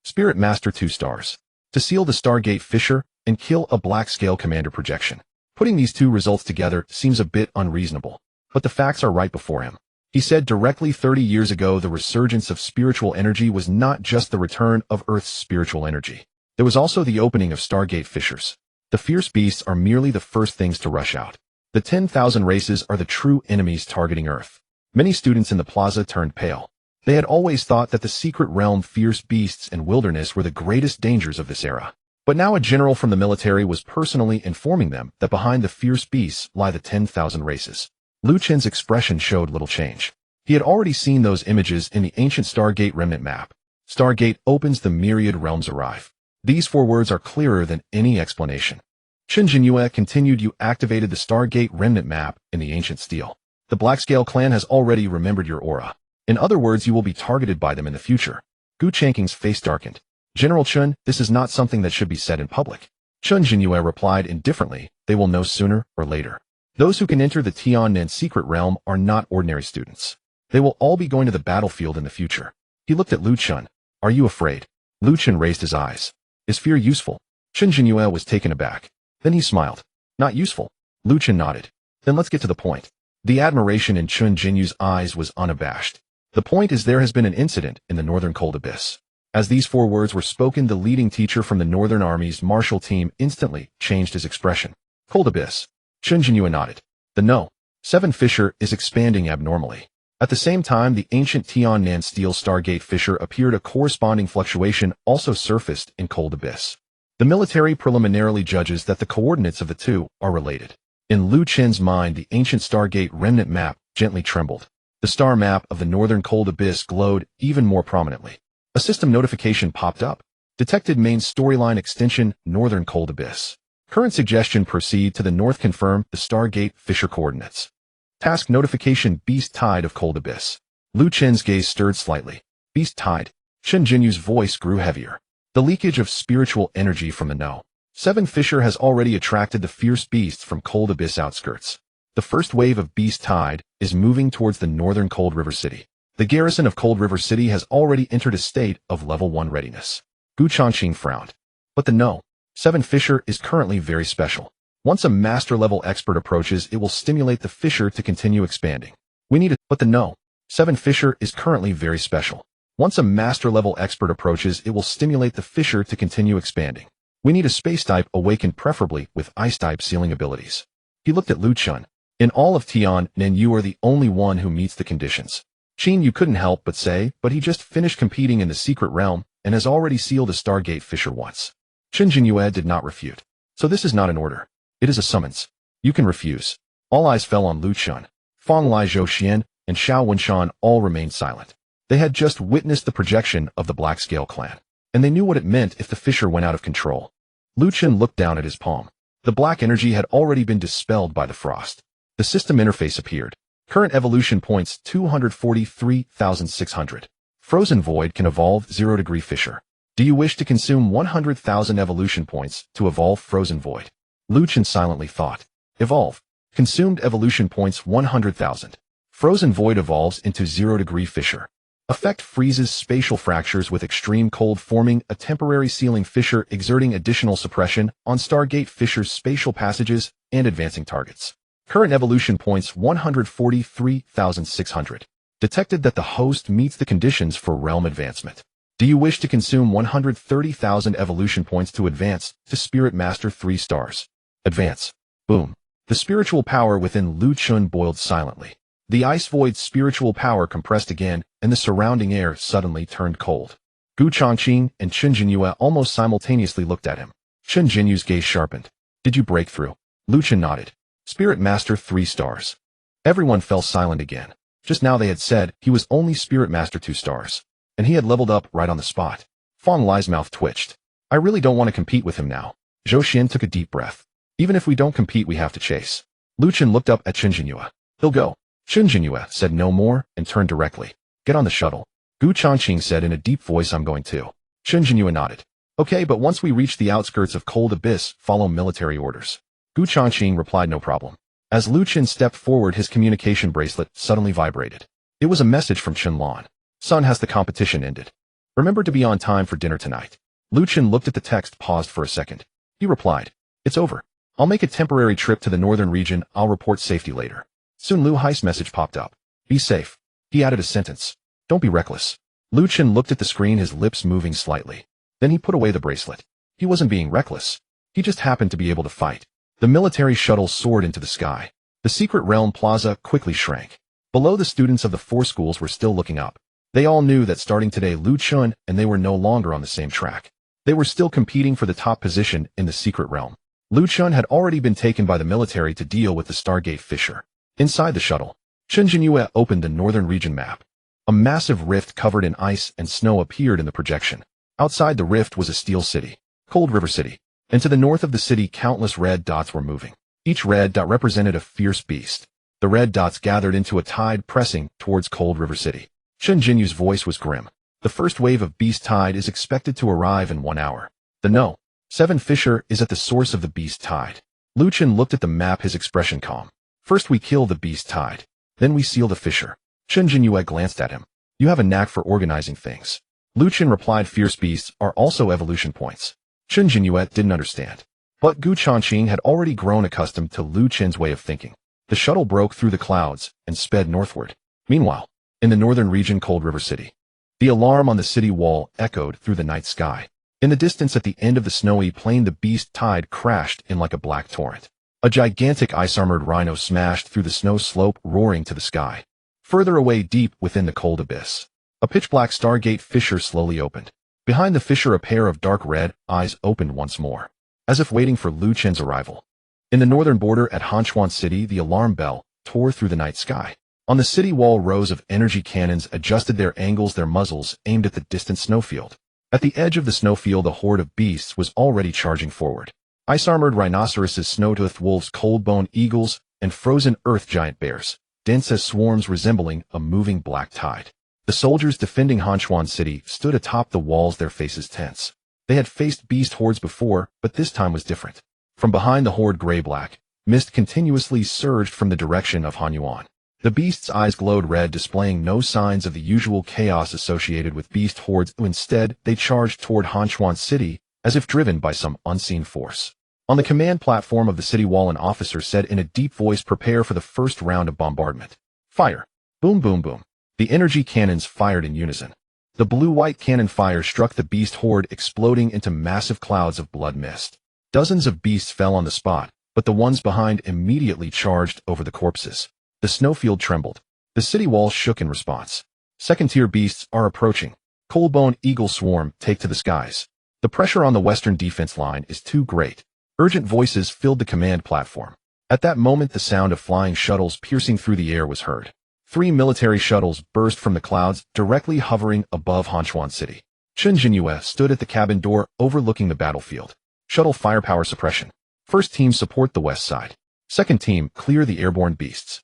A: Spirit Master 2 stars. To seal the Stargate fissure and kill a Black Scale Commander projection. Putting these two results together seems a bit unreasonable. But the facts are right before him. He said directly 30 years ago the resurgence of spiritual energy was not just the return of Earth's spiritual energy. There was also the opening of Stargate fissures. The fierce beasts are merely the first things to rush out. The 10,000 races are the true enemies targeting Earth. Many students in the plaza turned pale. They had always thought that the secret realm, fierce beasts, and wilderness were the greatest dangers of this era. But now a general from the military was personally informing them that behind the fierce beasts lie the 10,000 races. Lu Chen's expression showed little change. He had already seen those images in the ancient Stargate remnant map. Stargate opens, the myriad realms arrive. These 4 words are clearer than any explanation. Chen Jinyue continued, you activated the Stargate remnant map in the ancient steel. The Black Scale Clan has already remembered your aura. In other words, you will be targeted by them in the future. Gu Changqing's face darkened. General Chun, this is not something that should be said in public. Chen Jinyue replied indifferently, they will know sooner or later. Those who can enter the Tiannan secret realm are not ordinary students. They will all be going to the battlefield in the future. He looked at Lu Chun. Are you afraid? Lu Chun raised his eyes. Is fear useful? Chen Jinyue was taken aback. Then he smiled. Not useful. Lu Chun nodded. Then let's get to the point. The admiration in Chen Jinyue's eyes was unabashed. The point is there has been an incident in the Northern Cold Abyss. As these 4 words were spoken, the leading teacher from the Northern Army's martial team instantly changed his expression. Cold Abyss. Chen Jinyue nodded. The No. 7 fissure is expanding abnormally. At the same time, the ancient Tiannan steel Stargate fissure appeared, a corresponding fluctuation also surfaced in Cold Abyss. The military preliminarily judges that the coordinates of the two are related. In Lu Chen's mind, the ancient Stargate remnant map gently trembled. The star map of the Northern Cold Abyss glowed even more prominently. A system notification popped up. Detected main storyline extension, Northern Cold Abyss. Current suggestion, proceed to the north, confirm the Stargate fissure coordinates. Task notification, Beast Tide of Cold Abyss. Lu Chen's gaze stirred slightly. Beast Tide. Chen Jinyue's voice grew heavier. The leakage of spiritual energy from the No. 7 fissure has already attracted the fierce beasts from Cold Abyss outskirts. The first wave of Beast Tide is moving towards the northern Cold River City. The garrison of Cold River City has already entered a state of level 1 readiness. Gu Changqing frowned. But the No. 7 fissure is currently very special. Once a master-level expert approaches, it will stimulate the fissure to continue expanding. But the No. 7 fissure is currently very special. Once a master-level expert approaches, it will stimulate the fissure to continue expanding. We need a space-type Awaken, preferably with ice-type sealing abilities. He looked at Lu Chun. In all of Tiannan, you are the only one who meets the conditions. Qin, you couldn't help but say, but he just finished competing in the secret realm and has already sealed a Stargate fissure once. Chen Jinyue did not refute. So this is not an order. It is a summons. You can refuse. All eyes fell on Lu Chun. Fong Lai, Zhou Xian, and Xiao Wenshan all remained silent. They had just witnessed the projection of the Black Scale Clan, and they knew what it meant if the fissure went out of control. Lu Chun looked down at his palm. The black energy had already been dispelled by the frost. The system interface appeared. Current evolution points 243,600. Frozen Void can evolve 0-degree fissure. Do you wish to consume 100,000 evolution points to evolve Frozen Void? Lu Chun silently thought. Evolve. Consumed evolution points 100,000. Frozen Void evolves into 0-degree fissure. Effect freezes spatial fractures with extreme cold, forming a temporary sealing fissure, exerting additional suppression on Stargate fissure's spatial passages and advancing targets. Current evolution points 143,600. Detected that the host meets the conditions for realm advancement. Do you wish to consume 130,000 evolution points to advance to Spirit Master 3 stars? Advance. Boom. The spiritual power within Lu Chun boiled silently. The Ice Void's spiritual power compressed again, and the surrounding air suddenly turned cold. Gu Changqing and Chen Jinyue almost simultaneously looked at him. Chen Jinyue's gaze sharpened. Did you break through? Lu Chen nodded. Spirit Master 3 stars. Everyone fell silent again. Just now they had said he was only Spirit Master 2 stars. And he had leveled up right on the spot. Fang Lai's mouth twitched. I really don't want to compete with him now. Zhou Xian took a deep breath. Even if we don't compete, we have to chase. Lu Chen looked up at Chen Jinyue. He'll go. Chen Jinyue said no more and turned directly. Get on the shuttle. Gu Changqing said in a deep voice, I'm going to. Chen Jinyue nodded. Okay, but once we reach the outskirts of Cold Abyss, follow military orders. Gu Changqing replied no problem. As Lu Chen stepped forward, his communication bracelet suddenly vibrated. It was a message from Chen Lan. Son, has the competition ended? Remember to be on time for dinner tonight. Lu Chen looked at the text, paused for a second. He replied, it's over. I'll make a temporary trip to the northern region. I'll report safety later. Soon Lu Hai's message popped up. Be safe. He added a sentence. Don't be reckless. Lu Chen looked at the screen, his lips moving slightly. Then he put away the bracelet. He wasn't being reckless. He just happened to be able to fight. The military shuttle soared into the sky. The secret realm plaza quickly shrank. Below, the students of the 4 schools were still looking up. They all knew that starting today, Lu Chen and they were no longer on the same track. They were still competing for the top position in the secret realm. Lu Chen had already been taken by the military to deal with the Stargate fissure. Inside the shuttle, Chen Jinyue opened the northern region map. A massive rift covered in ice and snow appeared in the projection. Outside the rift was a steel city, Cold River City, and to the north of the city countless red dots were moving. Each red dot represented a fierce beast. The red dots gathered into a tide pressing towards Cold River City. Chen Jinyue's voice was grim. The first wave of beast tide is expected to arrive in 1 hour. The No. 7 fissure is at the source of the beast tide. Lu Chen looked at the map, his expression calm. First we kill the beast tide. Then we seal the fissure. Chen Jinyue glanced at him. You have a knack for organizing things. Lu Chen replied, fierce beasts are also evolution points. Chen Jinyue didn't understand. But Gu Changqing had already grown accustomed to Lu Chen's way of thinking. The shuttle broke through the clouds and sped northward. Meanwhile, in the northern region, Cold River City, the alarm on the city wall echoed through the night sky. In the distance at the end of the snowy plain, the beast tide crashed in like a black torrent. A gigantic ice-armored rhino smashed through the snow slope, roaring to the sky. Further away, deep within the cold abyss, a pitch-black Stargate fissure slowly opened. Behind the fissure, a pair of dark red eyes opened once more, as if waiting for Lu Chen's arrival. In the northern border at Hanchuan City, the alarm bell tore through the night sky. On the city wall, rows of energy cannons adjusted their angles, their muzzles aimed at the distant snowfield. At the edge of the snowfield, a horde of beasts was already charging forward. Ice-armored rhinoceroses, snow-toothed wolves, cold-bone eagles, and frozen earth giant bears, dense as swarms resembling a moving black tide. The soldiers defending Hanchuan City stood atop the walls, their faces tense. They had faced beast hordes before, but this time was different. From behind the horde, gray-black mist continuously surged from the direction of Hanyuan. The beast's eyes glowed red, displaying no signs of the usual chaos associated with beast hordes. Instead, they charged toward Hanchuan City as if driven by some unseen force. On the command platform of the city wall, an officer said in a deep voice, prepare for the first round of bombardment. Fire! Boom, boom, boom. The energy cannons fired in unison. The blue-white cannon fire struck the beast horde, exploding into massive clouds of blood mist. Dozens of beasts fell on the spot, but the ones behind immediately charged over the corpses. The snowfield trembled. The city wall shook in response. Second-tier beasts are approaching. Cold-bone eagle swarm, take to the skies. The pressure on the western defense line is too great. Urgent voices filled the command platform. At that moment, the sound of flying shuttles piercing through the air was heard. 3 military shuttles burst from the clouds, directly hovering above Hanchuan City. Chen Jinyue stood at the cabin door, overlooking the battlefield. Shuttle firepower suppression. First team, support the west side. Second team, clear the airborne beasts.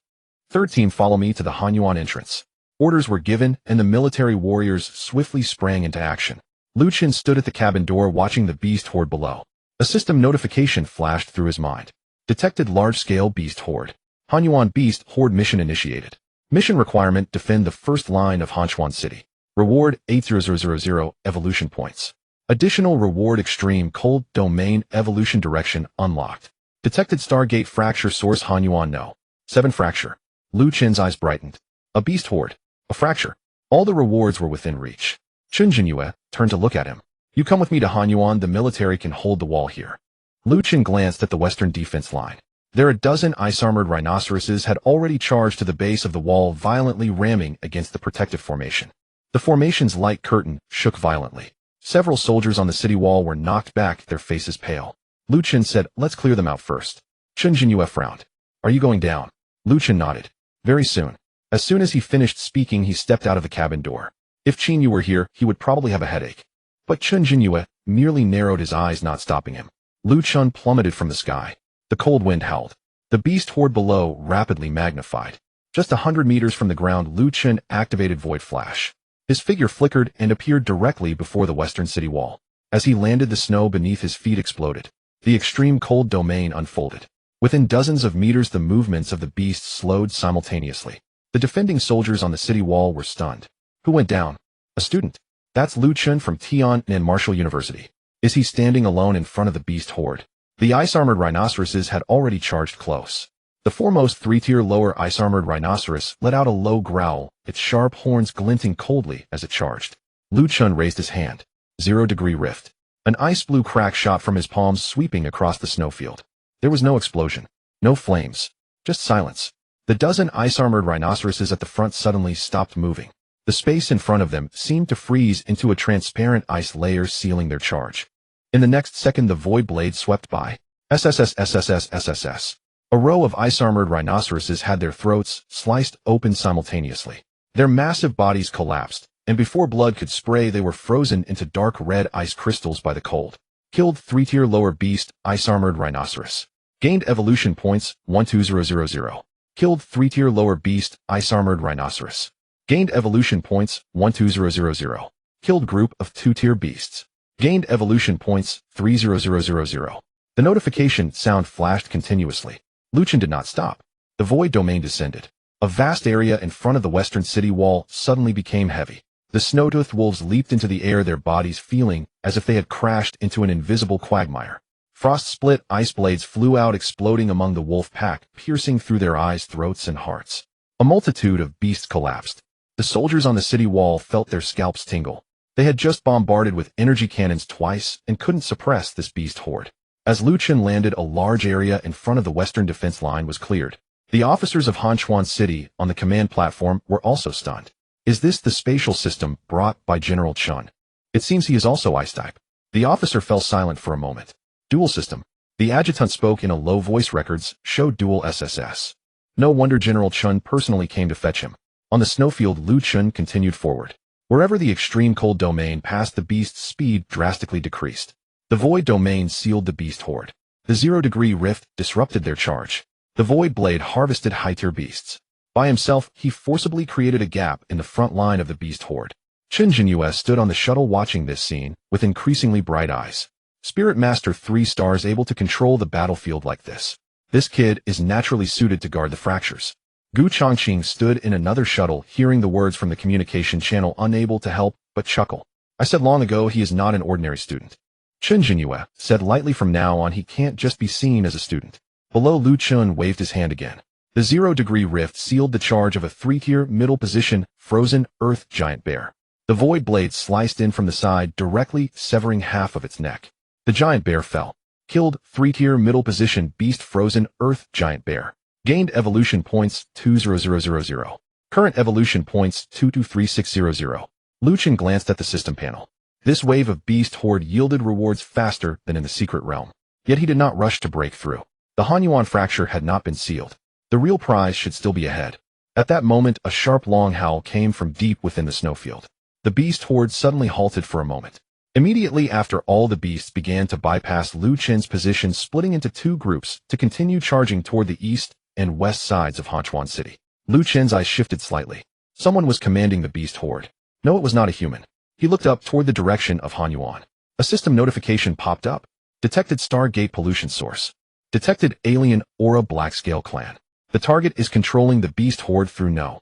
A: Third team, follow me to the Hanyuan entrance. Orders were given, and the military warriors swiftly sprang into action. Lu Chen stood at the cabin door, watching the beast horde below. A system notification flashed through his mind. Detected large-scale beast horde. Hanyuan beast horde mission initiated. Mission requirement, defend the first line of Hanchuan City. Reward, 80000 evolution points. Additional reward, extreme cold domain evolution direction unlocked. Detected Stargate fracture, source Hanyuan No. 7 fracture. Lu Chen's eyes brightened. A beast horde. A fracture. All the rewards were within reach. Chen Jinyue turned to look at him. You come with me to Hanyuan, the military can hold the wall here. Lu Chen glanced at the western defense line. There, a dozen ice-armored rhinoceroses had already charged to the base of the wall, violently ramming against the protective formation. The formation's light curtain shook violently. Several soldiers on the city wall were knocked back, their faces pale. Lu Chen said, "Let's clear them out first." Chen Jinyue frowned. "Are you going down?" Lu Chen nodded. "Very soon." As soon as he finished speaking, he stepped out of the cabin door. If Qin Yu were here, he would probably have a headache. But Chen Jinyue merely narrowed his eyes, not stopping him. Lu Chun plummeted from the sky. The cold wind howled. The beast horde below rapidly magnified. Just 100 meters from the ground, Lu Chen activated Void Flash. His figure flickered and appeared directly before the western city wall. As he landed, the snow beneath his feet exploded. The extreme cold domain unfolded. Within dozens of meters, the movements of the beast slowed simultaneously. The defending soldiers on the city wall were stunned. Who went down? A student. That's Lu Chen from Tian'an Martial University. Is he standing alone in front of the beast horde? The ice-armored rhinoceroses had already charged close. The foremost three-tier lower ice-armored rhinoceros let out a low growl, its sharp horns glinting coldly as it charged. Lu Chen raised his hand. 0-degree rift. An ice-blue crack shot from his palms, sweeping across the snowfield. There was no explosion. No flames. Just silence. The dozen ice-armored rhinoceroses at the front suddenly stopped moving. The space in front of them seemed to freeze into a transparent ice layer, sealing their charge. In the next second, the void blade swept by. SSS-SSS-SSS. A row of ice-armored rhinoceroses had their throats sliced open simultaneously. Their massive bodies collapsed, and before blood could spray, they were frozen into dark red ice crystals by the cold. Killed 3-tier lower beast, ice-armored rhinoceros. Gained evolution points, 12000. Killed 3-tier lower beast, ice-armored rhinoceros. Gained evolution points, 12000. Killed group of 2-tier beasts. Gained evolution points, 30000. The notification sound flashed continuously. Lu Chen did not stop. The void domain descended. A vast area in front of the western city wall suddenly became heavy. The snow-toothed wolves leaped into the air, their bodies feeling as if they had crashed into an invisible quagmire. Frost-split ice blades flew out, exploding among the wolf pack, piercing through their eyes, throats, and hearts. A multitude of beasts collapsed. The soldiers on the city wall felt their scalps tingle. They had just bombarded with energy cannons twice and couldn't suppress this beast horde. As Lu Chen landed, a large area in front of the western defense line was cleared. The officers of Hanchuan City on the command platform were also stunned. Is this the spatial system brought by General Chun? It seems he is also ice-type. The officer fell silent for a moment. Dual system. The adjutant spoke in a low voice. Records showed dual SSS. No wonder General Chun personally came to fetch him. On the snowfield, Lu Chen continued forward. Wherever the extreme cold domain passed, the beast's speed drastically decreased. The void domain sealed the beast horde. The 0-degree rift disrupted their charge. The void blade harvested high-tier beasts. By himself, he forcibly created a gap in the front line of the beast horde. Chen Jinyue stood on the shuttle watching this scene with increasingly bright eyes. Spirit Master 3 stars, able to control the battlefield like this. This kid is naturally suited to guard the fractures. Gu Chongqing stood in another shuttle, hearing the words from the communication channel, unable to help but chuckle. I said long ago he is not an ordinary student. Chen Jinyue said lightly, from now on he can't just be seen as a student. Below, Lu Chen waved his hand again. The 0-degree rift sealed the charge of a 3-tier middle position, frozen earth giant bear. The void blade sliced in from the side, directly severing half of its neck. The giant bear fell. Killed 3-tier middle position beast, frozen earth giant bear. Gained evolution points, 20000. Current evolution points, 223600. Lu Chen glanced at the system panel. This wave of beast horde yielded rewards faster than in the secret realm. Yet he did not rush to break through. The Hanyuan fracture had not been sealed. The real prize should still be ahead. At that moment, a sharp long howl came from deep within the snowfield. The beast horde suddenly halted for a moment. Immediately after, all the beasts began to bypass Lu Chen's position, splitting into two groups to continue charging toward the east and west sides of Hanchuan City. Lu Chen's eyes shifted slightly. Someone was commanding the beast horde. No, it was not a human. He looked up toward the direction of Hanyuan. A system notification popped up. Detected Stargate pollution source. Detected alien Aura Blackscale clan. The target is controlling the beast horde through no.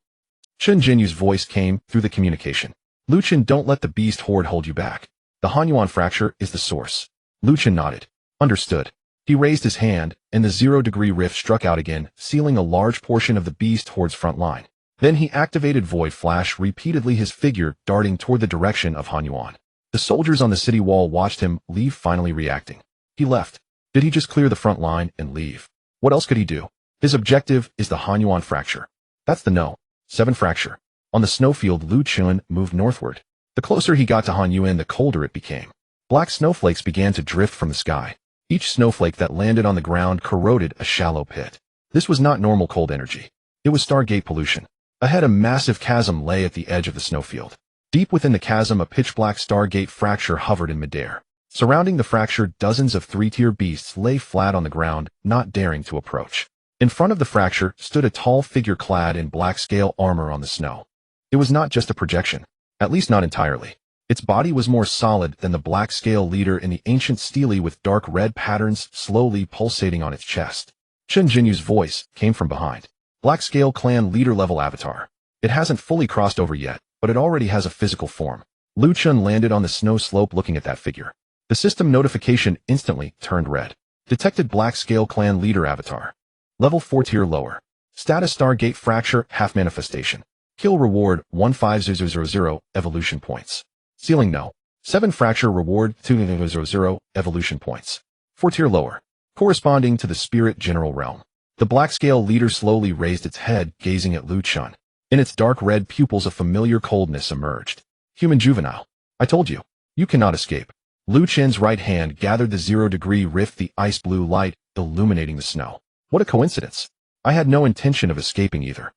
A: Chen Jinyu's voice came through the communication. Lu Chen, don't let the beast horde hold you back. The Hanyuan fracture is the source. Lu Chen nodded. Understood. He raised his hand, and the 0-degree rift struck out again, sealing a large portion of the beast horde's front line. Then he activated Void Flash repeatedly, his figure darting toward the direction of Hanyuan. The soldiers on the city wall watched him leave, finally reacting. He left. Did he just clear the front line and leave? What else could he do? His objective is the Hanyuan fracture. That's the No. 7 fracture. On the snowfield, Lu Chun moved northward. The closer he got to Han Yuan, the colder it became. Black snowflakes began to drift from the sky. Each snowflake that landed on the ground corroded a shallow pit. This was not normal cold energy. It was Stargate pollution. Ahead, a massive chasm lay at the edge of the snowfield. Deep within the chasm, a pitch-black Stargate fracture hovered in midair. Surrounding the fracture, dozens of three-tier beasts lay flat on the ground, not daring to approach. In front of the fracture stood a tall figure clad in black scale armor on the snow. It was not just a projection, at least not entirely. Its body was more solid than the black scale leader in the ancient stele, with dark red patterns slowly pulsating on its chest. Chen Jinyu's voice came from behind. Black scale clan leader level avatar. It hasn't fully crossed over yet, but it already has a physical form. Lu Chun landed on the snow slope looking at that figure. The system notification instantly turned red. Detected black scale clan leader avatar. Level 4 tier lower. Status Stargate fracture half manifestation. Kill reward 15000 evolution points. Ceiling no. 7 fracture reward 200 evolution points. 4 tier lower. Corresponding to the spirit general realm. The black scale leader slowly raised its head, gazing at Lu Chun. In its dark red pupils a familiar coldness emerged. Human juvenile. I told you. You cannot escape. Lu Chun's right hand gathered the 0-degree rift, the ice blue light, illuminating the snow. What a coincidence. I had no intention of escaping either.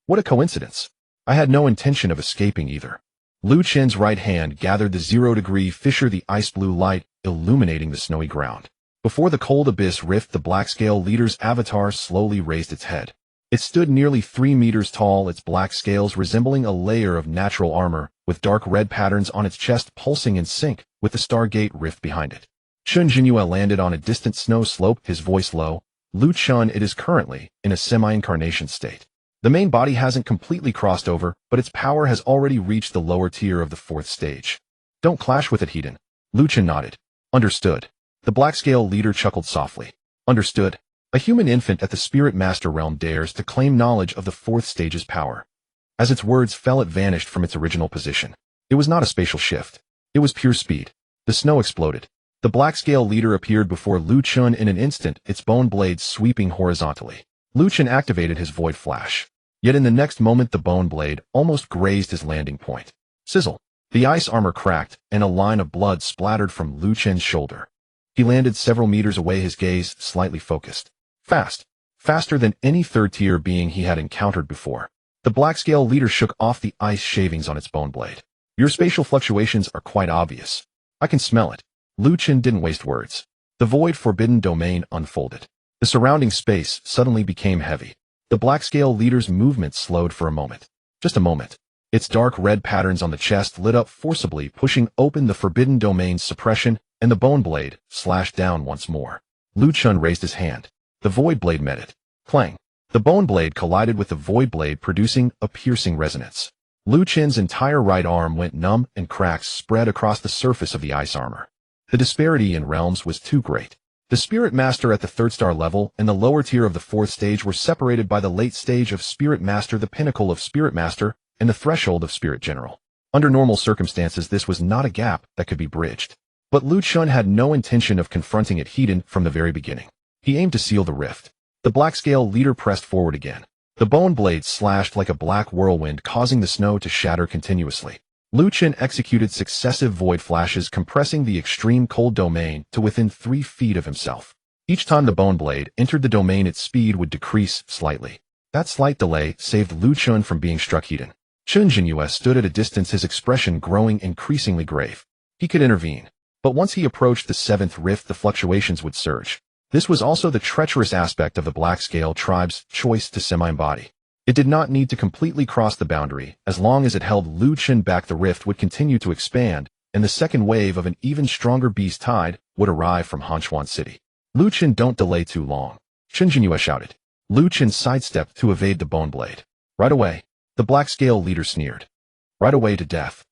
A: What a coincidence. I had no intention of escaping either. Lu Chun's right hand gathered the 0-degree fissure, the ice blue light, illuminating the snowy ground. Before the cold abyss rift, the black scale leader's avatar slowly raised its head. It stood nearly 3 meters tall, its black scales resembling a layer of natural armor, with dark red patterns on its chest pulsing in sync with the Stargate rift behind it. Chen Jinyu landed on a distant snow slope, his voice low. Lu Chun, it is currently in a semi-incarnation state. The main body hasn't completely crossed over, but its power has already reached the lower tier of the 4th stage. Don't clash with it, Hedon. Lu Chun nodded. Understood. The black scale leader chuckled softly. Understood. A human infant at the Spirit Master realm dares to claim knowledge of the 4th stage's power. As its words fell, it vanished from its original position. It was not a spatial shift. It was pure speed. The snow exploded. The black scale leader appeared before Lu Chun in an instant, its bone blades sweeping horizontally. Lu Chun activated his void flash. Yet in the next moment the bone blade almost grazed his landing point. Sizzle. The ice armor cracked, and a line of blood splattered from Lu Chun's shoulder. He landed several meters away, his gaze slightly focused. Fast. Faster than any 3rd-tier being he had encountered before. The black scale leader shook off the ice shavings on its bone blade. Your spatial fluctuations are quite obvious. I can smell it. Lu Chun didn't waste words. The void forbidden domain unfolded. The surrounding space suddenly became heavy. The black scale leader's movement slowed for a moment. Just a moment. Its dark red patterns on the chest lit up forcibly, pushing open the forbidden domain's suppression, and the bone blade slashed down once more. Lu Chun raised his hand. The void blade met it. Clang. The bone blade collided with the void blade, producing a piercing resonance. Lu Chun's entire right arm went numb, and cracks spread across the surface of the ice armor. The disparity in realms was too great. The Spirit Master at the 3rd star level and the lower tier of the 4th stage were separated by the late stage of Spirit Master, the pinnacle of Spirit Master, and the threshold of Spirit General. Under normal circumstances, this was not a gap that could be bridged. But Lu Chun had no intention of confronting it hidden from the very beginning. He aimed to seal the rift. The black scale leader pressed forward again. The bone blade slashed like a black whirlwind, causing the snow to shatter continuously. Lu Chun executed successive void flashes, compressing the extreme cold domain to within 3 feet of himself. Each time the bone blade entered the domain, its speed would decrease slightly. That slight delay saved Lu Chun from being struck hidden. Chen Jinyu stood at a distance, his expression growing increasingly grave. He could intervene. But once he approached the 7th rift, the fluctuations would surge. This was also the treacherous aspect of the Black Scale tribe's choice to semi-embody. It did not need to completely cross the boundary. As long as it held Lu Chun back, the rift would continue to expand, and the second wave of an even stronger beast tide would arrive from Hanchuan City. Lu Chun, don't delay too long. Chen Jinyu shouted. Lu Chun sidestepped to evade the bone blade. Right away, the Black Scale leader sneered. Right away to death.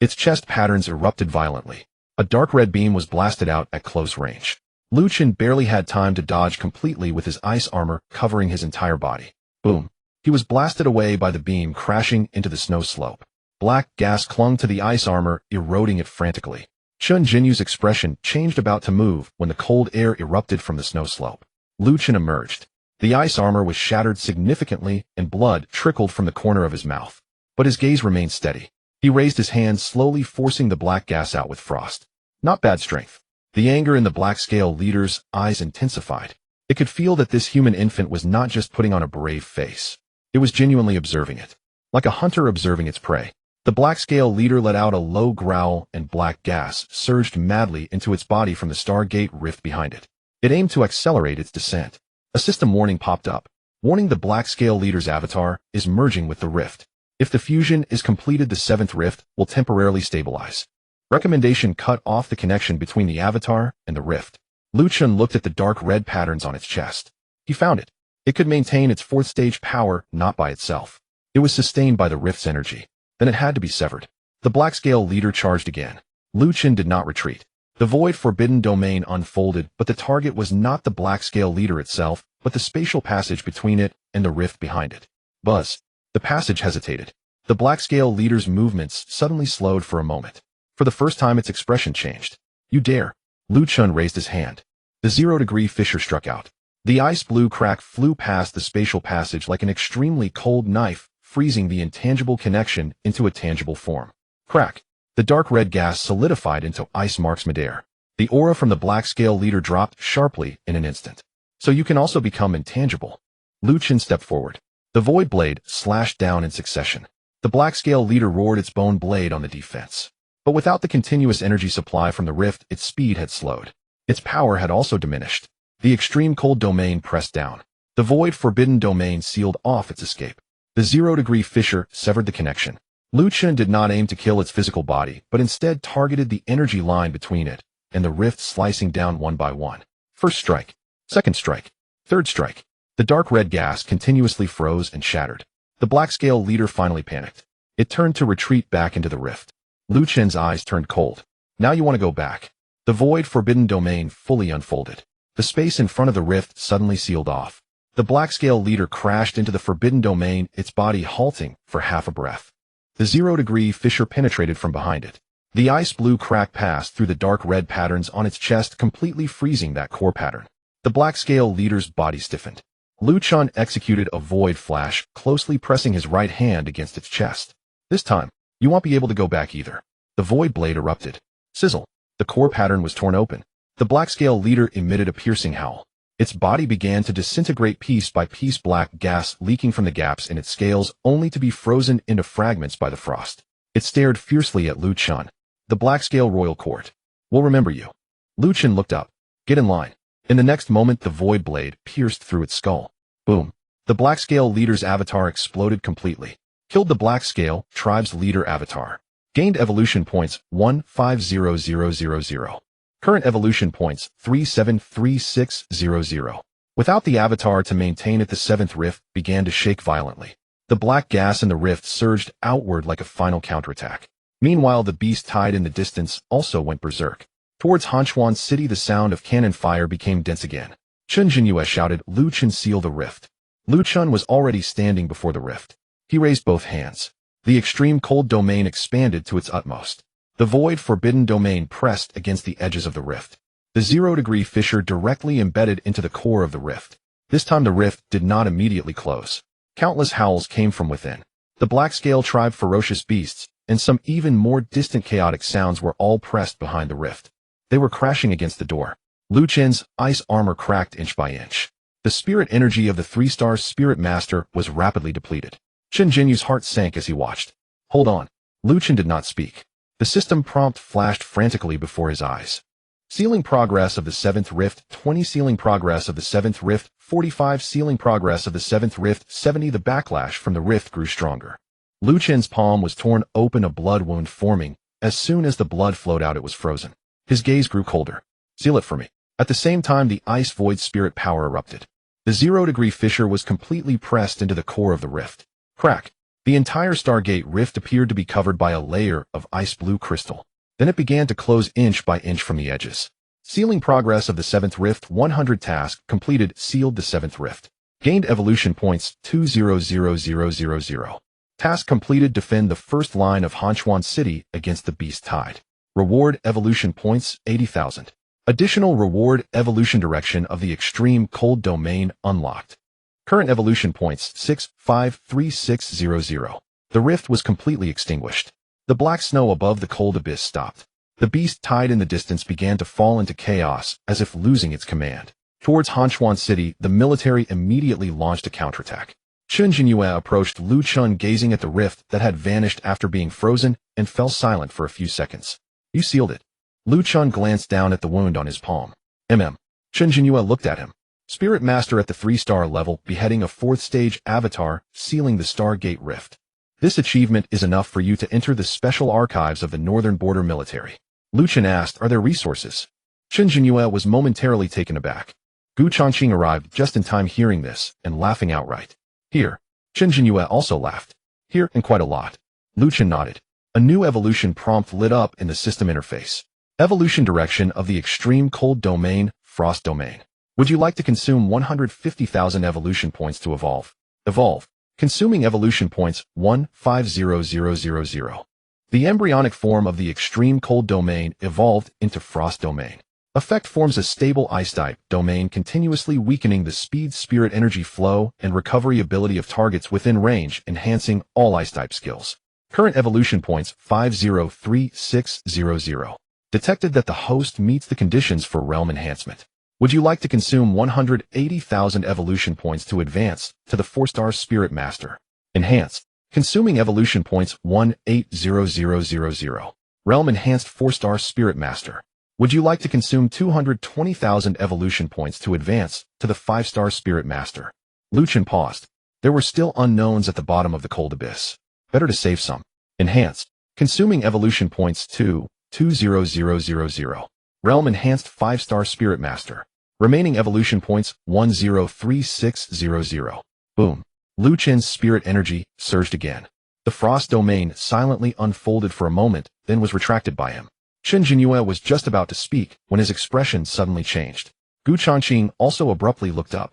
A: Its chest patterns erupted violently. A dark red beam was blasted out at close range. Lu Chun barely had time to dodge completely, with his ice armor covering his entire body. Boom. He was blasted away by the beam, crashing into the snow slope. Black gas clung to the ice armor, eroding it frantically. Chen Jinyu's expression changed, about to move, when the cold air erupted from the snow slope. Lu Chun emerged. The ice armor was shattered significantly, and blood trickled from the corner of his mouth. but his gaze remained steady. He raised his hand, slowly forcing the black gas out with frost. Not bad strength. The anger in the black scale leader's eyes intensified. It could feel that this human infant was not just putting on a brave face. It was genuinely observing it. Like a hunter observing its prey. The black scale leader let out a low growl, and black gas surged madly into its body from the Stargate rift behind it. It aimed to accelerate its descent. A system warning popped up, warning the black scale leader's avatar is merging with the rift. If the fusion is completed, the 7th rift will temporarily stabilize. Recommendation: cut off the connection between the avatar and the rift. Lu Chun looked at the dark red patterns on its chest. He found it. It could maintain its 4th stage power, not by itself. It was sustained by the rift's energy. Then it had to be severed. The black scale leader charged again. Lu Chun did not retreat. The void forbidden domain unfolded, but the target was not the black scale leader itself, but the spatial passage between it and the rift behind it. Buzz. The passage hesitated. The black scale leader's movements suddenly slowed for a moment. For the first time, its expression changed. You dare. Lu Chun raised his hand. The 0-degree fissure struck out. The ice blue crack flew past the spatial passage like an extremely cold knife, freezing the intangible connection into a tangible form. Crack. The dark red gas solidified into ice marks midair. The aura from the black scale leader dropped sharply in an instant. So you can also become intangible. Lu Chun stepped forward. The void blade slashed down in succession. The black scale leader roared its bone blade on the defense. But without the continuous energy supply from the rift, its speed had slowed. Its power had also diminished. The extreme cold domain pressed down. The void forbidden domain sealed off its escape. The 0-degree fissure severed the connection. Lu Chun did not aim to kill its physical body, but instead targeted the energy line between it and the rift, slicing down one by one. First strike. Second strike. Third strike. The dark red gas continuously froze and shattered. The black scale leader finally panicked. It turned to retreat back into the rift. Lu Chun's eyes turned cold. Now you want to go back. The void forbidden domain fully unfolded. The space in front of the rift suddenly sealed off. The black scale leader crashed into the forbidden domain, its body halting for half a breath. The 0-degree fissure penetrated from behind it. The ice blue crack passed through the dark red patterns on its chest, completely freezing that core pattern. The black scale leader's body stiffened. Lu Chun executed a void flash, closely pressing his right hand against its chest. This time, you won't be able to go back either. The void blade erupted. Sizzle. The core pattern was torn open. The black scale leader emitted a piercing howl. Its body began to disintegrate piece by piece, black gas leaking from the gaps in its scales, only to be frozen into fragments by the frost. It stared fiercely at Lu Chun. The black scale royal court. We'll remember you. Lu Chun looked up. Get in line. In the next moment, the void blade pierced through its skull. Boom. The black scale leader's avatar exploded completely. Killed the black scale tribe's leader avatar. Gained evolution points 150000. Current evolution points 373600. Without the avatar to maintain it, the 7th rift began to shake violently. The black gas in the rift surged outward like a final counterattack. Meanwhile, the beast tied in the distance also went berserk. Towards Hanchuan City, the sound of cannon fire became dense again. Chun Jinyue shouted, Lu Chun, seal the rift. Lu Chun was already standing before the rift. He raised both hands. The extreme cold domain expanded to its utmost. The void forbidden domain pressed against the edges of the rift. The 0-degree fissure directly embedded into the core of the rift. This time the rift did not immediately close. Countless howls came from within. The black scale tribe, ferocious beasts, and some even more distant chaotic sounds were all pressed behind the rift. They were crashing against the door. Lu Chun's ice armor cracked inch by inch. The spirit energy of the 3-star spirit master was rapidly depleted. Chun Jinyue's heart sank as he watched. Hold on. Lu Chun did not speak. The system prompt flashed frantically before his eyes. Sealing progress of the 7th rift, 20. Sealing progress of the 7th rift, 45. Sealing progress of the 7th rift, 70. The backlash from the rift grew stronger. Lu Chun's palm was torn open, a blood wound forming. As soon as the blood flowed out, it was frozen. His gaze grew colder. Seal it for me. At the same time, the ice void spirit power erupted. The 0-degree fissure was completely pressed into the core of the rift. Crack. The entire Stargate rift appeared to be covered by a layer of ice blue crystal. Then it began to close inch by inch from the edges. Sealing progress of the 7th rift, 100. Task completed. Sealed the 7th rift. Gained evolution points 200000. Task completed. Defend the first line of Hanchuan City against the beast tide. Reward evolution points 80,000. Additional reward evolution direction of the extreme cold domain unlocked. Current evolution points 653600. The rift was completely extinguished. The black snow above the cold abyss stopped. The beast tied in the distance began to fall into chaos, as if losing its command. Towards Hanchuan City, the military immediately launched a counterattack. Chen Jinyue approached Lu Chun, gazing at the rift that had vanished after being frozen, and fell silent for a few seconds. You sealed it. Lu Chun glanced down at the wound on his palm. Chen Jinyue looked at him. Spirit Master at the 3-star level, beheading a 4th-stage avatar, sealing the Stargate Rift. This achievement is enough for you to enter the special archives of the Northern Border Military. Lu Chun asked, are there resources? Chen Jinyue was momentarily taken aback. Gu Changqing arrived just in time, hearing this, and laughing outright. Here. Chen Jinyue also laughed. Here, and quite a lot. Lu Chun nodded. A new evolution prompt lit up in the system interface. Evolution direction of the extreme cold domain, frost domain. Would you like to consume 150,000 evolution points to evolve? Evolve. Consuming evolution points 150,000. The embryonic form of the extreme cold domain evolved into frost domain. Effect forms a stable ice-type domain, continuously weakening the speed, spirit energy flow, and recovery ability of targets within range, enhancing all ice-type skills. Current evolution points 503600. Detected that the host meets the conditions for realm enhancement. Would you like to consume 180,000 evolution points to advance to the 4-star Spirit Master? Enhance. Consuming evolution points 180,000. Realm enhanced 4-star Spirit Master. Would you like to consume 220,000 evolution points to advance to the 5-star Spirit Master? Lu Chun paused. There were still unknowns at the bottom of the cold abyss. Better to save some. Enhance. Consuming evolution points 220,000. Realm enhanced 5-star Spirit Master. Remaining evolution points 103600. Boom. Lu Chun's spirit energy surged again. The frost domain silently unfolded for a moment, then was retracted by him. Chen Jinyue was just about to speak when his expression suddenly changed. Gu Changqing also abruptly looked up.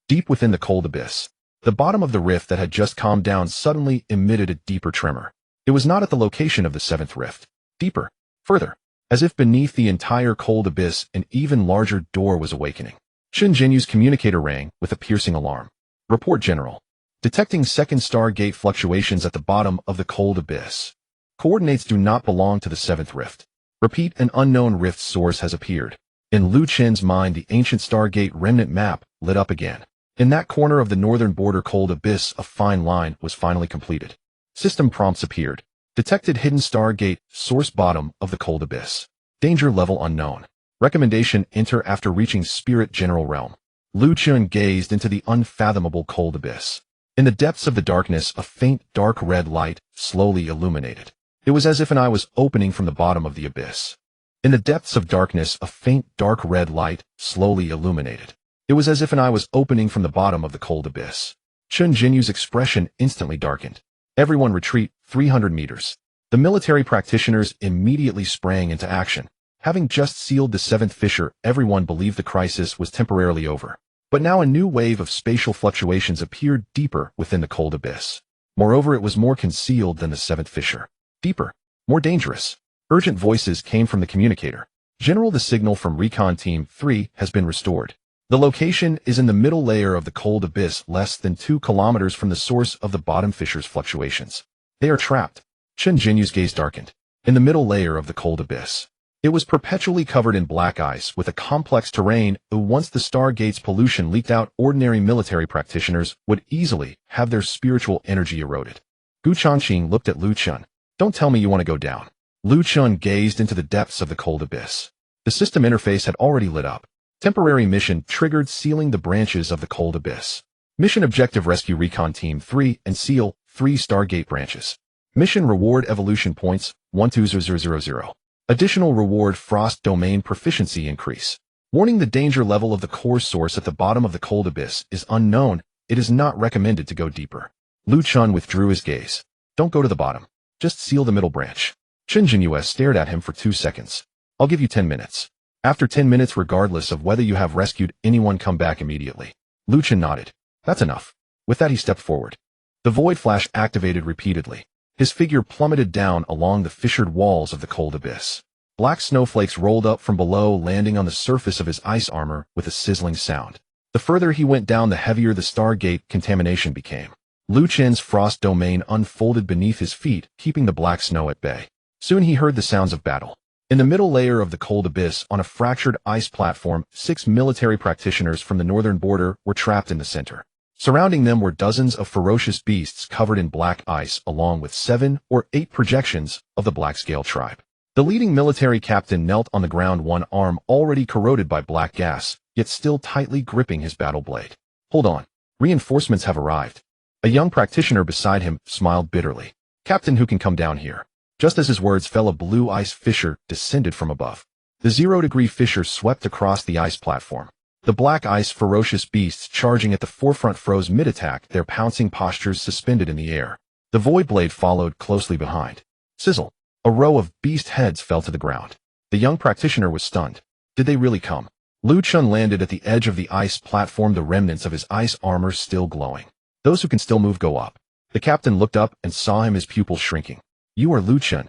A: Deep within the cold abyss, the bottom of the rift that had just calmed down suddenly emitted a deeper tremor. It was not at the location of the 7th rift. Deeper. Further. As if beneath the entire cold abyss, an even larger door was awakening. Chen Jinyue's communicator rang with a piercing alarm. Report, General. Detecting 2nd Stargate fluctuations at the bottom of the cold abyss. Coordinates do not belong to the 7th rift. Repeat, an unknown rift source has appeared. In Lu Chen's mind, the ancient Stargate remnant map lit up again. In that corner of the northern border cold abyss, a fine line was finally completed. System prompts appeared. Detected hidden Stargate, source bottom of the cold abyss. Danger level unknown. Recommendation, enter after reaching Spirit General Realm. Lu Chun gazed into the unfathomable cold abyss. In the depths of the darkness, a faint dark red light slowly illuminated. It was as if an eye was opening from the bottom of the abyss. In the depths of darkness, a faint dark red light slowly illuminated. It was as if an eye was opening from the bottom of the cold abyss. Chen Jinyue's expression instantly darkened. Everyone retreat 300 meters. The military practitioners immediately sprang into action. Having just sealed the 7th fissure, everyone believed the crisis was temporarily over. But now a new wave of spatial fluctuations appeared deeper within the cold abyss. Moreover, it was more concealed than the 7th fissure. Deeper. More dangerous. Urgent voices came from the communicator. General, the signal from Recon Team 3 has been restored. The location is in the middle layer of the cold abyss, less than 2 kilometers from the source of the bottom fissure's fluctuations. They are trapped. Chen Jinyue's gaze darkened. In the middle layer of the cold abyss. It was perpetually covered in black ice with a complex terrain. Once the Stargate's pollution leaked out, ordinary military practitioners would easily have their spiritual energy eroded. Gu Changqing looked at Lu Chun. Don't tell me you want to go down. Lu Chun gazed into the depths of the cold abyss. The system interface had already lit up. Temporary mission triggered, sealing the branches of the cold abyss. Mission objective: rescue Recon Team 3 and seal 3 Stargate branches. Mission reward: evolution points 120,000. Additional reward: frost domain proficiency increase. Warning: the danger level of the core source at the bottom of the cold abyss is unknown. It is not recommended to go deeper. Lu Chun withdrew his gaze. Don't go to the bottom. Just seal the middle branch. Chen Jinyue stared at him for 2 seconds. I'll give you 10 minutes. After 10 minutes, regardless of whether you have rescued anyone, come back immediately. Lu Chun nodded. That's enough. With that, he stepped forward. The void flash activated repeatedly. His figure plummeted down along the fissured walls of the cold abyss. Black snowflakes rolled up from below, landing on the surface of his ice armor with a sizzling sound. The further he went down, the heavier the Stargate contamination became. Lu Chen's frost domain unfolded beneath his feet, keeping the black snow at bay. Soon he heard the sounds of battle. In the middle layer of the cold abyss, on a fractured ice platform, 6 military practitioners from the northern border were trapped in the center. Surrounding them were dozens of ferocious beasts covered in black ice, along with 7 or 8 projections of the black-scale tribe. The leading military captain knelt on the ground, one arm already corroded by black gas, yet still tightly gripping his battle blade. "Hold on. Reinforcements have arrived." A young practitioner beside him smiled bitterly. "Captain, who can come down here?" Just as his words fell, a blue ice fissure descended from above. The 0-degree fissure swept across the ice platform. The black ice ferocious beasts charging at the forefront froze mid-attack, their pouncing postures suspended in the air. The void blade followed closely behind. Sizzle! A row of beast heads fell to the ground. The young practitioner was stunned. Did they really come? Lu Chun landed at the edge of the ice platform, the remnants of his ice armor still glowing. "Those who can still move, go up." The captain looked up and saw him, his pupils shrinking. "You are Lu Chun.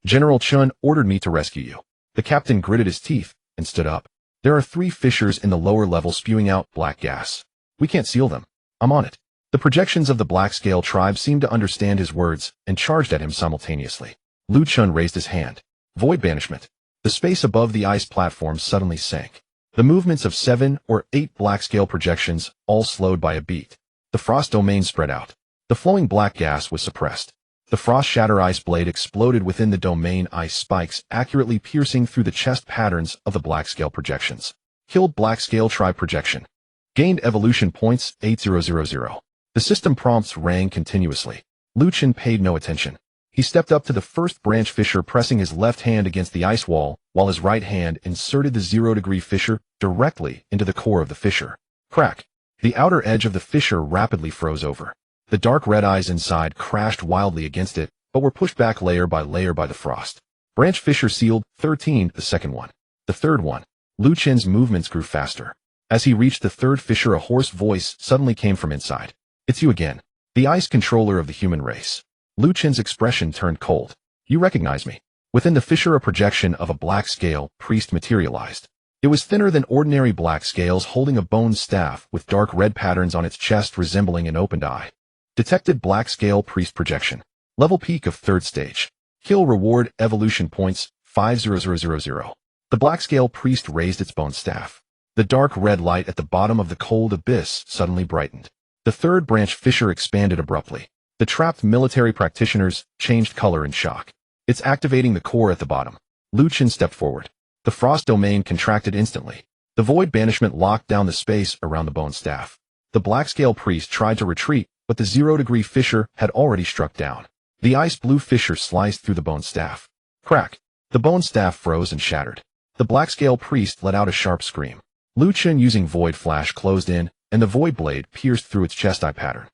A: General Chun ordered me to rescue you." The captain gritted his teeth and stood up. "There are 3 fissures in the lower level spewing out black gas. We can't seal them." "I'm on it." The projections of the black-scale tribe seemed to understand his words and charged at him simultaneously. Lu Chun raised his hand. Void banishment. The space above the ice platform suddenly sank. The movements of 7 or 8 black-scale projections all slowed by a beat. The frost domain spread out. The flowing black gas was suppressed. The frost shatter ice blade exploded within the domain, ice spikes accurately piercing through the chest patterns of the black-scale projections. Killed black-scale tribe projection. Gained evolution points 8000. The system prompts rang continuously. Lu Chun paid no attention. He stepped up to the first branch fissure, pressing his left hand against the ice wall, while his right hand inserted the 0-degree fissure directly into the core of the fissure. Crack! The outer edge of the fissure rapidly froze over. The dark red eyes inside crashed wildly against it, but were pushed back layer by layer by the frost. Branch fissure sealed. 13. The second one. The third one. Lu Chen's movements grew faster. As he reached the third fissure, a hoarse voice suddenly came from inside. "It's you again. The ice controller of the human race." Lu Chen's expression turned cold. "You recognize me?" Within the fissure, a projection of a black scale priest materialized. It was thinner than ordinary black scales, holding a bone staff with dark red patterns on its chest resembling an opened eye. Detected black scale priest projection. Level peak of 3rd stage. Kill reward evolution points 50000. The black scale priest raised its bone staff. The dark red light at the bottom of the cold abyss suddenly brightened. The third branch fissure expanded abruptly. The trapped military practitioners changed color in shock. "It's activating the core at the bottom." Lu Chun stepped forward. The frost domain contracted instantly. The void banishment locked down the space around the bone staff. The black-scale priest tried to retreat, but the 0-degree fissure had already struck down. The ice-blue fissure sliced through the bone staff. Crack! The bone staff froze and shattered. The black-scale priest let out a sharp scream. Lu Chun, using void flash, closed in, and the void blade pierced through its chest-eye pattern.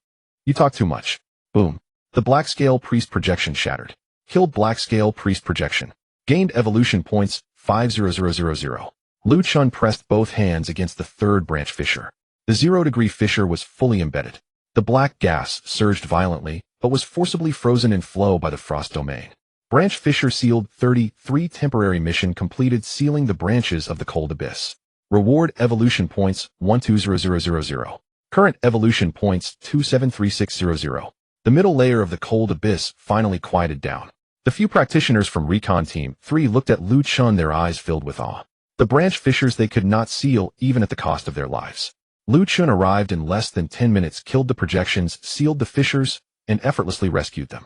A: "You talk too much." Boom. The black-scale priest projection shattered. Killed black-scale priest projection. Gained evolution points 50000. Lu Chun pressed both hands against the third branch fissure. The 0-degree fissure was fully embedded. The black gas surged violently, but was forcibly frozen in flow by the frost domain. Branch fissure sealed. 33. Temporary mission completed, sealing the branches of the cold abyss. Reward evolution points 120000. Current evolution points 273600. The middle layer of the cold abyss finally quieted down. The few practitioners from Recon Team 3 looked at Lu Chun, their eyes filled with awe. The branch fissures they could not seal, even at the cost of their lives. Lu Chun arrived in less than 10 minutes, killed the projections, sealed the fissures, and effortlessly rescued them.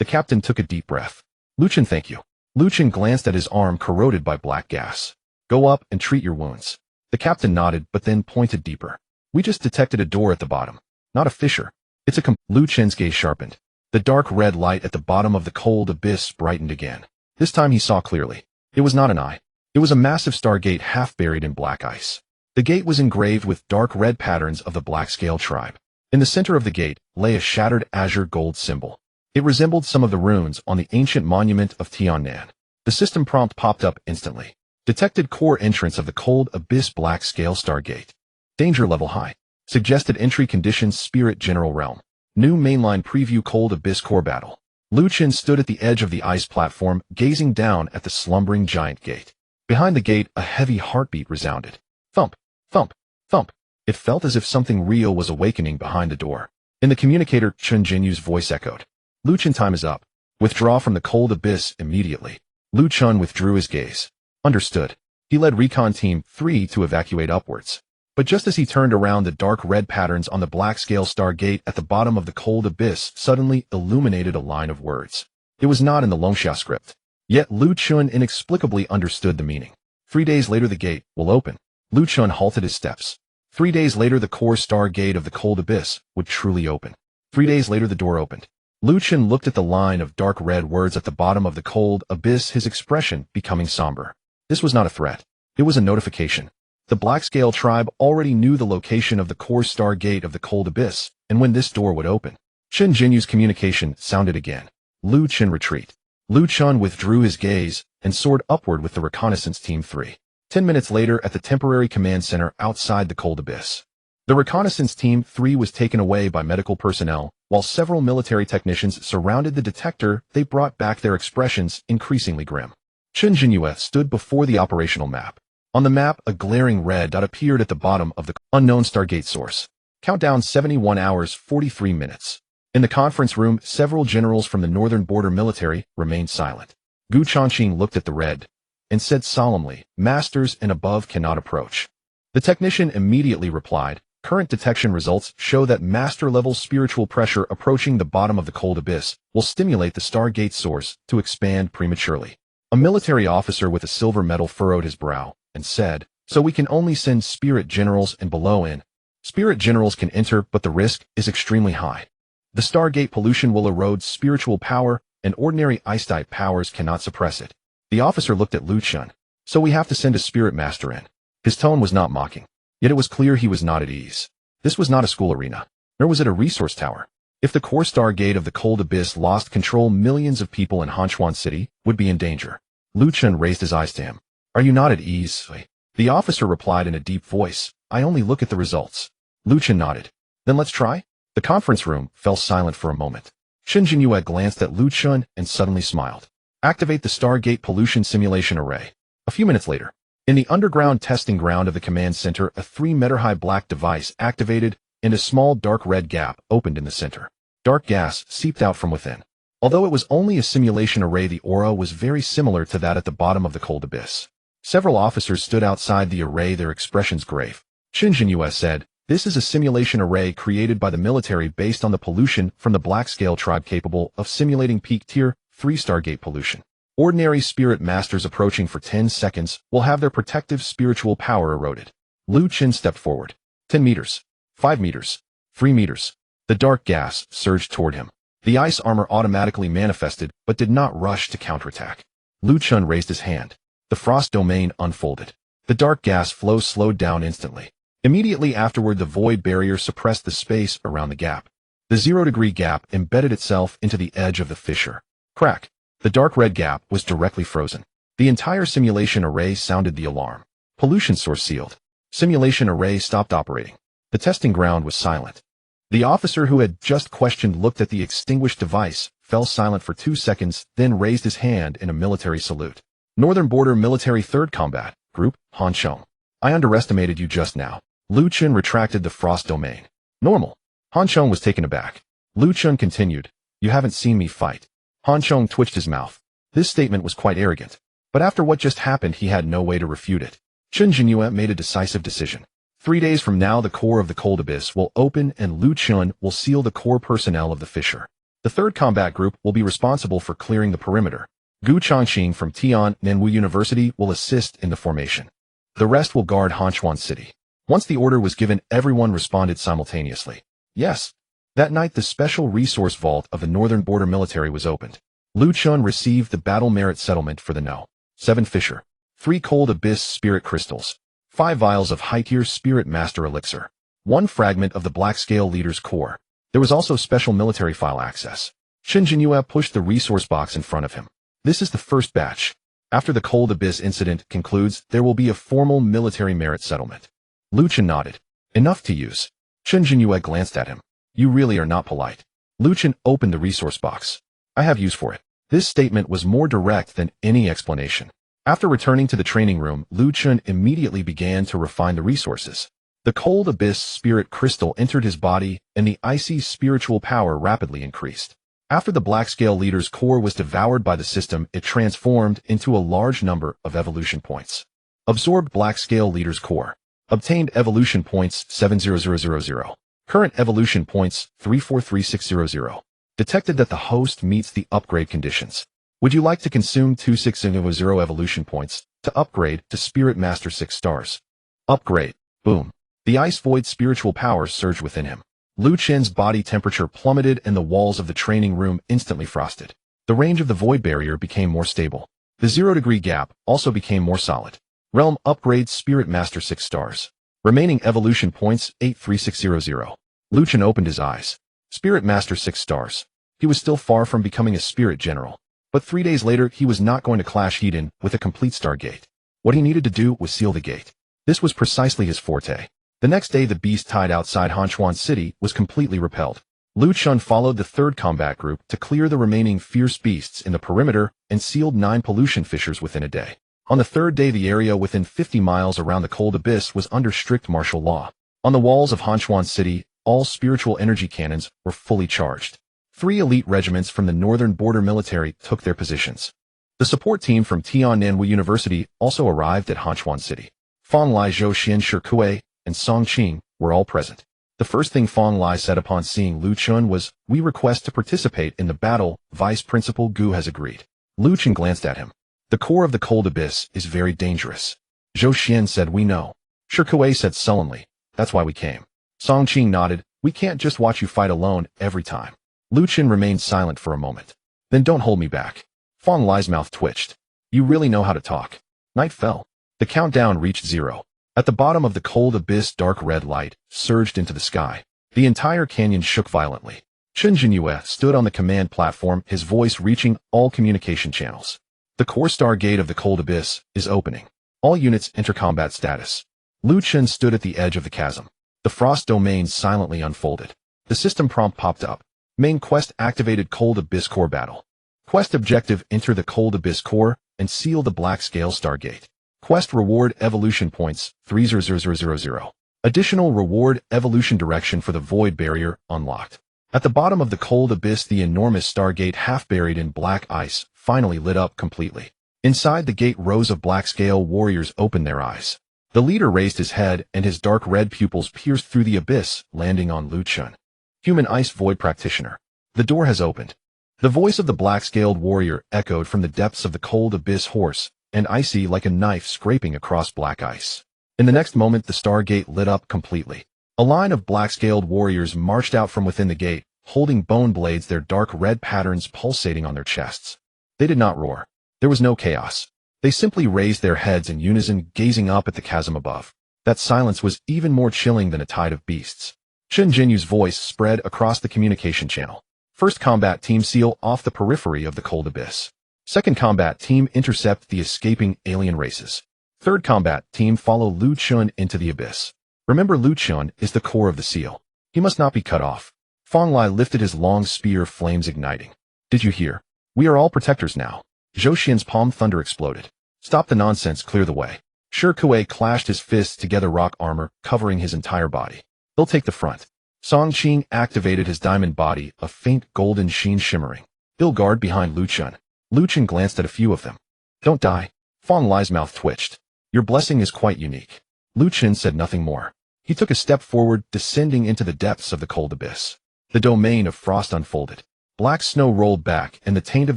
A: The captain took a deep breath. "Lu Chun, thank you." Lu Chun glanced at his arm corroded by black gas. "Go up and treat your wounds." The captain nodded, but then pointed deeper. "We just detected a door at the bottom. Not a fissure. It's a Lu Chun's gaze sharpened. The dark red light at the bottom of the cold abyss brightened again. This time he saw clearly. It was not an eye. It was a massive stargate half buried in black ice. The gate was engraved with dark red patterns of the black-scale tribe. In the center of the gate lay a shattered azure gold symbol. It resembled some of the runes on the ancient monument of Tiannan. The system prompt popped up instantly. Detected core entrance of the cold abyss black-scale stargate. Danger level high. Suggested entry conditions: Spirit General Realm. New mainline preview: Cold Abyss Core Battle. Lu Chun stood at the edge of the ice platform, gazing down at the slumbering giant gate. Behind the gate, a heavy heartbeat resounded. Thump, thump, thump. It felt as if something real was awakening behind the door. In the communicator, Chen Jinyu's voice echoed. Lu Chen, time is up. Withdraw from the cold abyss immediately. Lu Chen withdrew his gaze. Understood. He led Recon Team 3 to evacuate upwards. But just as he turned around, the dark red patterns on the black scale star gate at the bottom of the cold abyss suddenly illuminated a line of words. It was not in the Longxia script. Yet Lu Chen inexplicably understood the meaning. 3 days later the gate will open. Lu Chen halted his steps. 3 days later the core star gate of the cold abyss would truly open. 3 days later the door opened. Lu Chen looked at the line of dark red words at the bottom of the cold abyss, his expression becoming somber. This was not a threat. It was a notification. The Black Scale tribe already knew the location of the core star gate of the cold abyss, and when this door would open. Chen Jinyu's communication sounded again. Lu Chen retreat. Lu Chen withdrew his gaze and soared upward with the reconnaissance team 3. 10 minutes later at the temporary command center outside the cold abyss. The reconnaissance team 3 was taken away by medical personnel, while several military technicians surrounded the detector. They brought back their expressions increasingly grim. Chen Jinyu stood before the operational map. On the map, a glaring red dot appeared at the bottom of the unknown Stargate source. Countdown 71 hours 43 minutes. In the conference room, several generals from the Northern Border Military remained silent. Gu Changqing looked at the red and said solemnly, "Masters and above cannot approach." The technician immediately replied, "Current detection results show that master-level spiritual pressure approaching the bottom of the cold abyss will stimulate the Stargate source to expand prematurely." A military officer with a silver medal furrowed his brow and said, "So we can only send spirit generals and below in. Spirit generals can enter, but the risk is extremely high. The Stargate pollution will erode spiritual power, and ordinary ice-type powers cannot suppress it." The officer looked at Lu Chen. "So we have to send a spirit master in." His tone was not mocking, yet it was clear he was not at ease. This was not a school arena, nor was it a resource tower. If the core Stargate of the cold abyss lost control, millions of people in Hanchuan City would be in danger. Lu Chen raised his eyes to him. "Are you not at ease?" The officer replied in a deep voice, "I only look at the results." Lu Chen nodded. "Then let's try?" The conference room fell silent for a moment. Chen Jinyue glanced at Lu Chen and suddenly smiled. "Activate the Stargate pollution simulation array." A few minutes later, in the underground testing ground of the command center, a 3-meter-high black device activated, and a small dark red gap opened in the center. Dark gas seeped out from within. Although it was only a simulation array, the aura was very similar to that at the bottom of the cold abyss. Several officers stood outside the array, their expressions grave. Chen Jinyue said, "This is a simulation array created by the military based on the pollution from the Black Scale tribe, capable of simulating peak Tier 3 Stargate pollution. Ordinary spirit masters approaching for 10 seconds will have their protective spiritual power eroded." Lu Chen stepped forward. 10 meters. 5 meters. 3 meters. The dark gas surged toward him. The ice armor automatically manifested, but did not rush to counterattack. Lu Chen raised his hand. The frost domain unfolded. The dark gas flow slowed down instantly. Immediately afterward, the void barrier suppressed the space around the gap. The 0-degree gap embedded itself into the edge of the fissure. Crack. The dark red gap was directly frozen. The entire simulation array sounded the alarm. Pollution source sealed. Simulation array stopped operating. The testing ground was silent. The officer who had just questioned looked at the extinguished device, fell silent for 2 seconds, then raised his hand in a military salute. "Northern Border Military 3rd Combat Group, Han Chong. I underestimated you just now." Lu Chen retracted the frost domain. "Normal." Han Chong was taken aback. Lu Chen continued, "You haven't seen me fight." Han Chong twitched his mouth. This statement was quite arrogant. But after what just happened, he had no way to refute it. Chen Jinyue made a decisive decision. 3 days from now, the core of the cold abyss will open, and Lu Chen will seal the core personnel of the fissure. The 3rd Combat Group will be responsible for clearing the perimeter. Gu Changqing from Tian-Nanwu University will assist in the formation. The rest will guard Hanchuan City. Once the order was given, everyone responded simultaneously. Yes. That night, the special resource vault of the Northern Border Military was opened. Lu Chen received the battle merit settlement for the No. 7 Fissure, 3 cold abyss spirit crystals, 5 vials of high-tier spirit master elixir, 1 fragment of the Black Scale leader's core. There was also special military file access. Chen Jinyue pushed the resource box in front of him. "This is the first batch. After the cold abyss incident concludes, there will be a formal military merit settlement." Lu Chen nodded. "Enough to use." Chen Jinyue glanced at him. "You really are not polite." Lu Chen opened the resource box. "I have use for it." This statement was more direct than any explanation. After returning to the training room, Lu Chen immediately began to refine the resources. The cold abyss spirit crystal entered his body, and the icy spiritual power rapidly increased. After the Black Scale Leader's core was devoured by the system, it transformed into a large number of evolution points. Absorbed Black Scale Leader's core. Obtained evolution points 70000. Current evolution points 343600. Detected that the host meets the upgrade conditions. Would you like to consume 2600 evolution points to upgrade to Spirit Master 6 stars? Upgrade. Boom. The Ice Void spiritual power surged within him. Lu Chen's body temperature plummeted and the walls of the training room instantly frosted. The range of the void barrier became more stable. The 0-degree gap also became more solid. Realm upgrade Spirit Master 6 stars. Remaining evolution points 83600. Lu Chen opened his eyes. Spirit Master 6 stars. He was still far from becoming a spirit general. But 3 days later, he was not going to clash Eden with a complete Stargate. What he needed to do was seal the gate. This was precisely his forte. The next day, the beast tied outside Hanchuan City was completely repelled. Lu Chun followed the third combat group to clear the remaining fierce beasts in the perimeter and sealed 9 pollution fissures within a day. On the third day, the area within 50 miles around the cold abyss was under strict martial law. On the walls of Hanchuan City, all spiritual energy cannons were fully charged. 3 elite regiments from the northern border military took their positions. The support team from Tiannanwu University also arrived at Hanchuan City. Fang Lai, Zhou Xian, Shi Kuei, and Song Qing were all present. The first thing Fang Lai said upon seeing Lu Chun was, "We request to participate in the battle. Vice Principal Gu has agreed." Lu Chen glanced at him. "The core of the cold abyss is very dangerous." Zhou Xian said, "We know." Shi Kuei said sullenly, "That's why we came." Song Qing nodded, "We can't just watch you fight alone every time." Lu Chen remained silent for a moment. "Then don't hold me back." Fang Lai's mouth twitched. "You really know how to talk." Night fell. The countdown reached 0. At the bottom of the cold abyss, dark red light surged into the sky. The entire canyon shook violently. Chen Jinyue stood on the command platform, his voice reaching all communication channels. "The core star gate of the cold abyss is opening. All units enter combat status." Lu Chen stood at the edge of the chasm. The frost domain silently unfolded. The system prompt popped up. Main quest activated cold abyss core battle. Quest objective: enter the cold abyss core and seal the Black Scale Stargate. Quest reward evolution points 30000. Additional reward evolution direction for the void barrier unlocked. At the bottom of the cold abyss, the enormous Stargate, half buried in black ice, finally lit up completely. Inside the gate, rows of Black Scale warriors opened their eyes. The leader raised his head and his dark red pupils pierced through the abyss, landing on Lu Chun. Human Ice Void Practitioner. The door has opened. The voice of the black-scaled warrior echoed from the depths of the cold abyss, hoarse and icy like a knife scraping across black ice. In the next moment, the Stargate lit up completely. A line of black-scaled warriors marched out from within the gate, holding bone blades, their dark red patterns pulsating on their chests. They did not roar. There was no chaos. They simply raised their heads in unison, gazing up at the chasm above. That silence was even more chilling than a tide of beasts. Chen Jinyu's voice spread across the communication channel. First combat team, seal off the periphery of the cold abyss. Second combat team, intercept the escaping alien races. Third combat team, follow Lu Chun into the abyss. Remember, Lu Chun is the core of the seal. He must not be cut off. Fang Lai lifted his long spear, flames igniting. "Did you hear? We are all protectors now." Zhou Xian's palm thunder exploded. "Stop the nonsense, clear the way." Shi Kuei clashed his fists together, rock armor covering his entire body. "They'll take the front." Song Qing activated his diamond body, a faint golden sheen shimmering. "They'll guard behind Lu Chun." Lu Chen glanced at a few of them. "Don't die." Fang Lai's mouth twitched. "Your blessing is quite unique." Lu Chen said nothing more. He took a step forward, descending into the depths of the cold abyss. The domain of frost unfolded. Black snow rolled back, and the taint of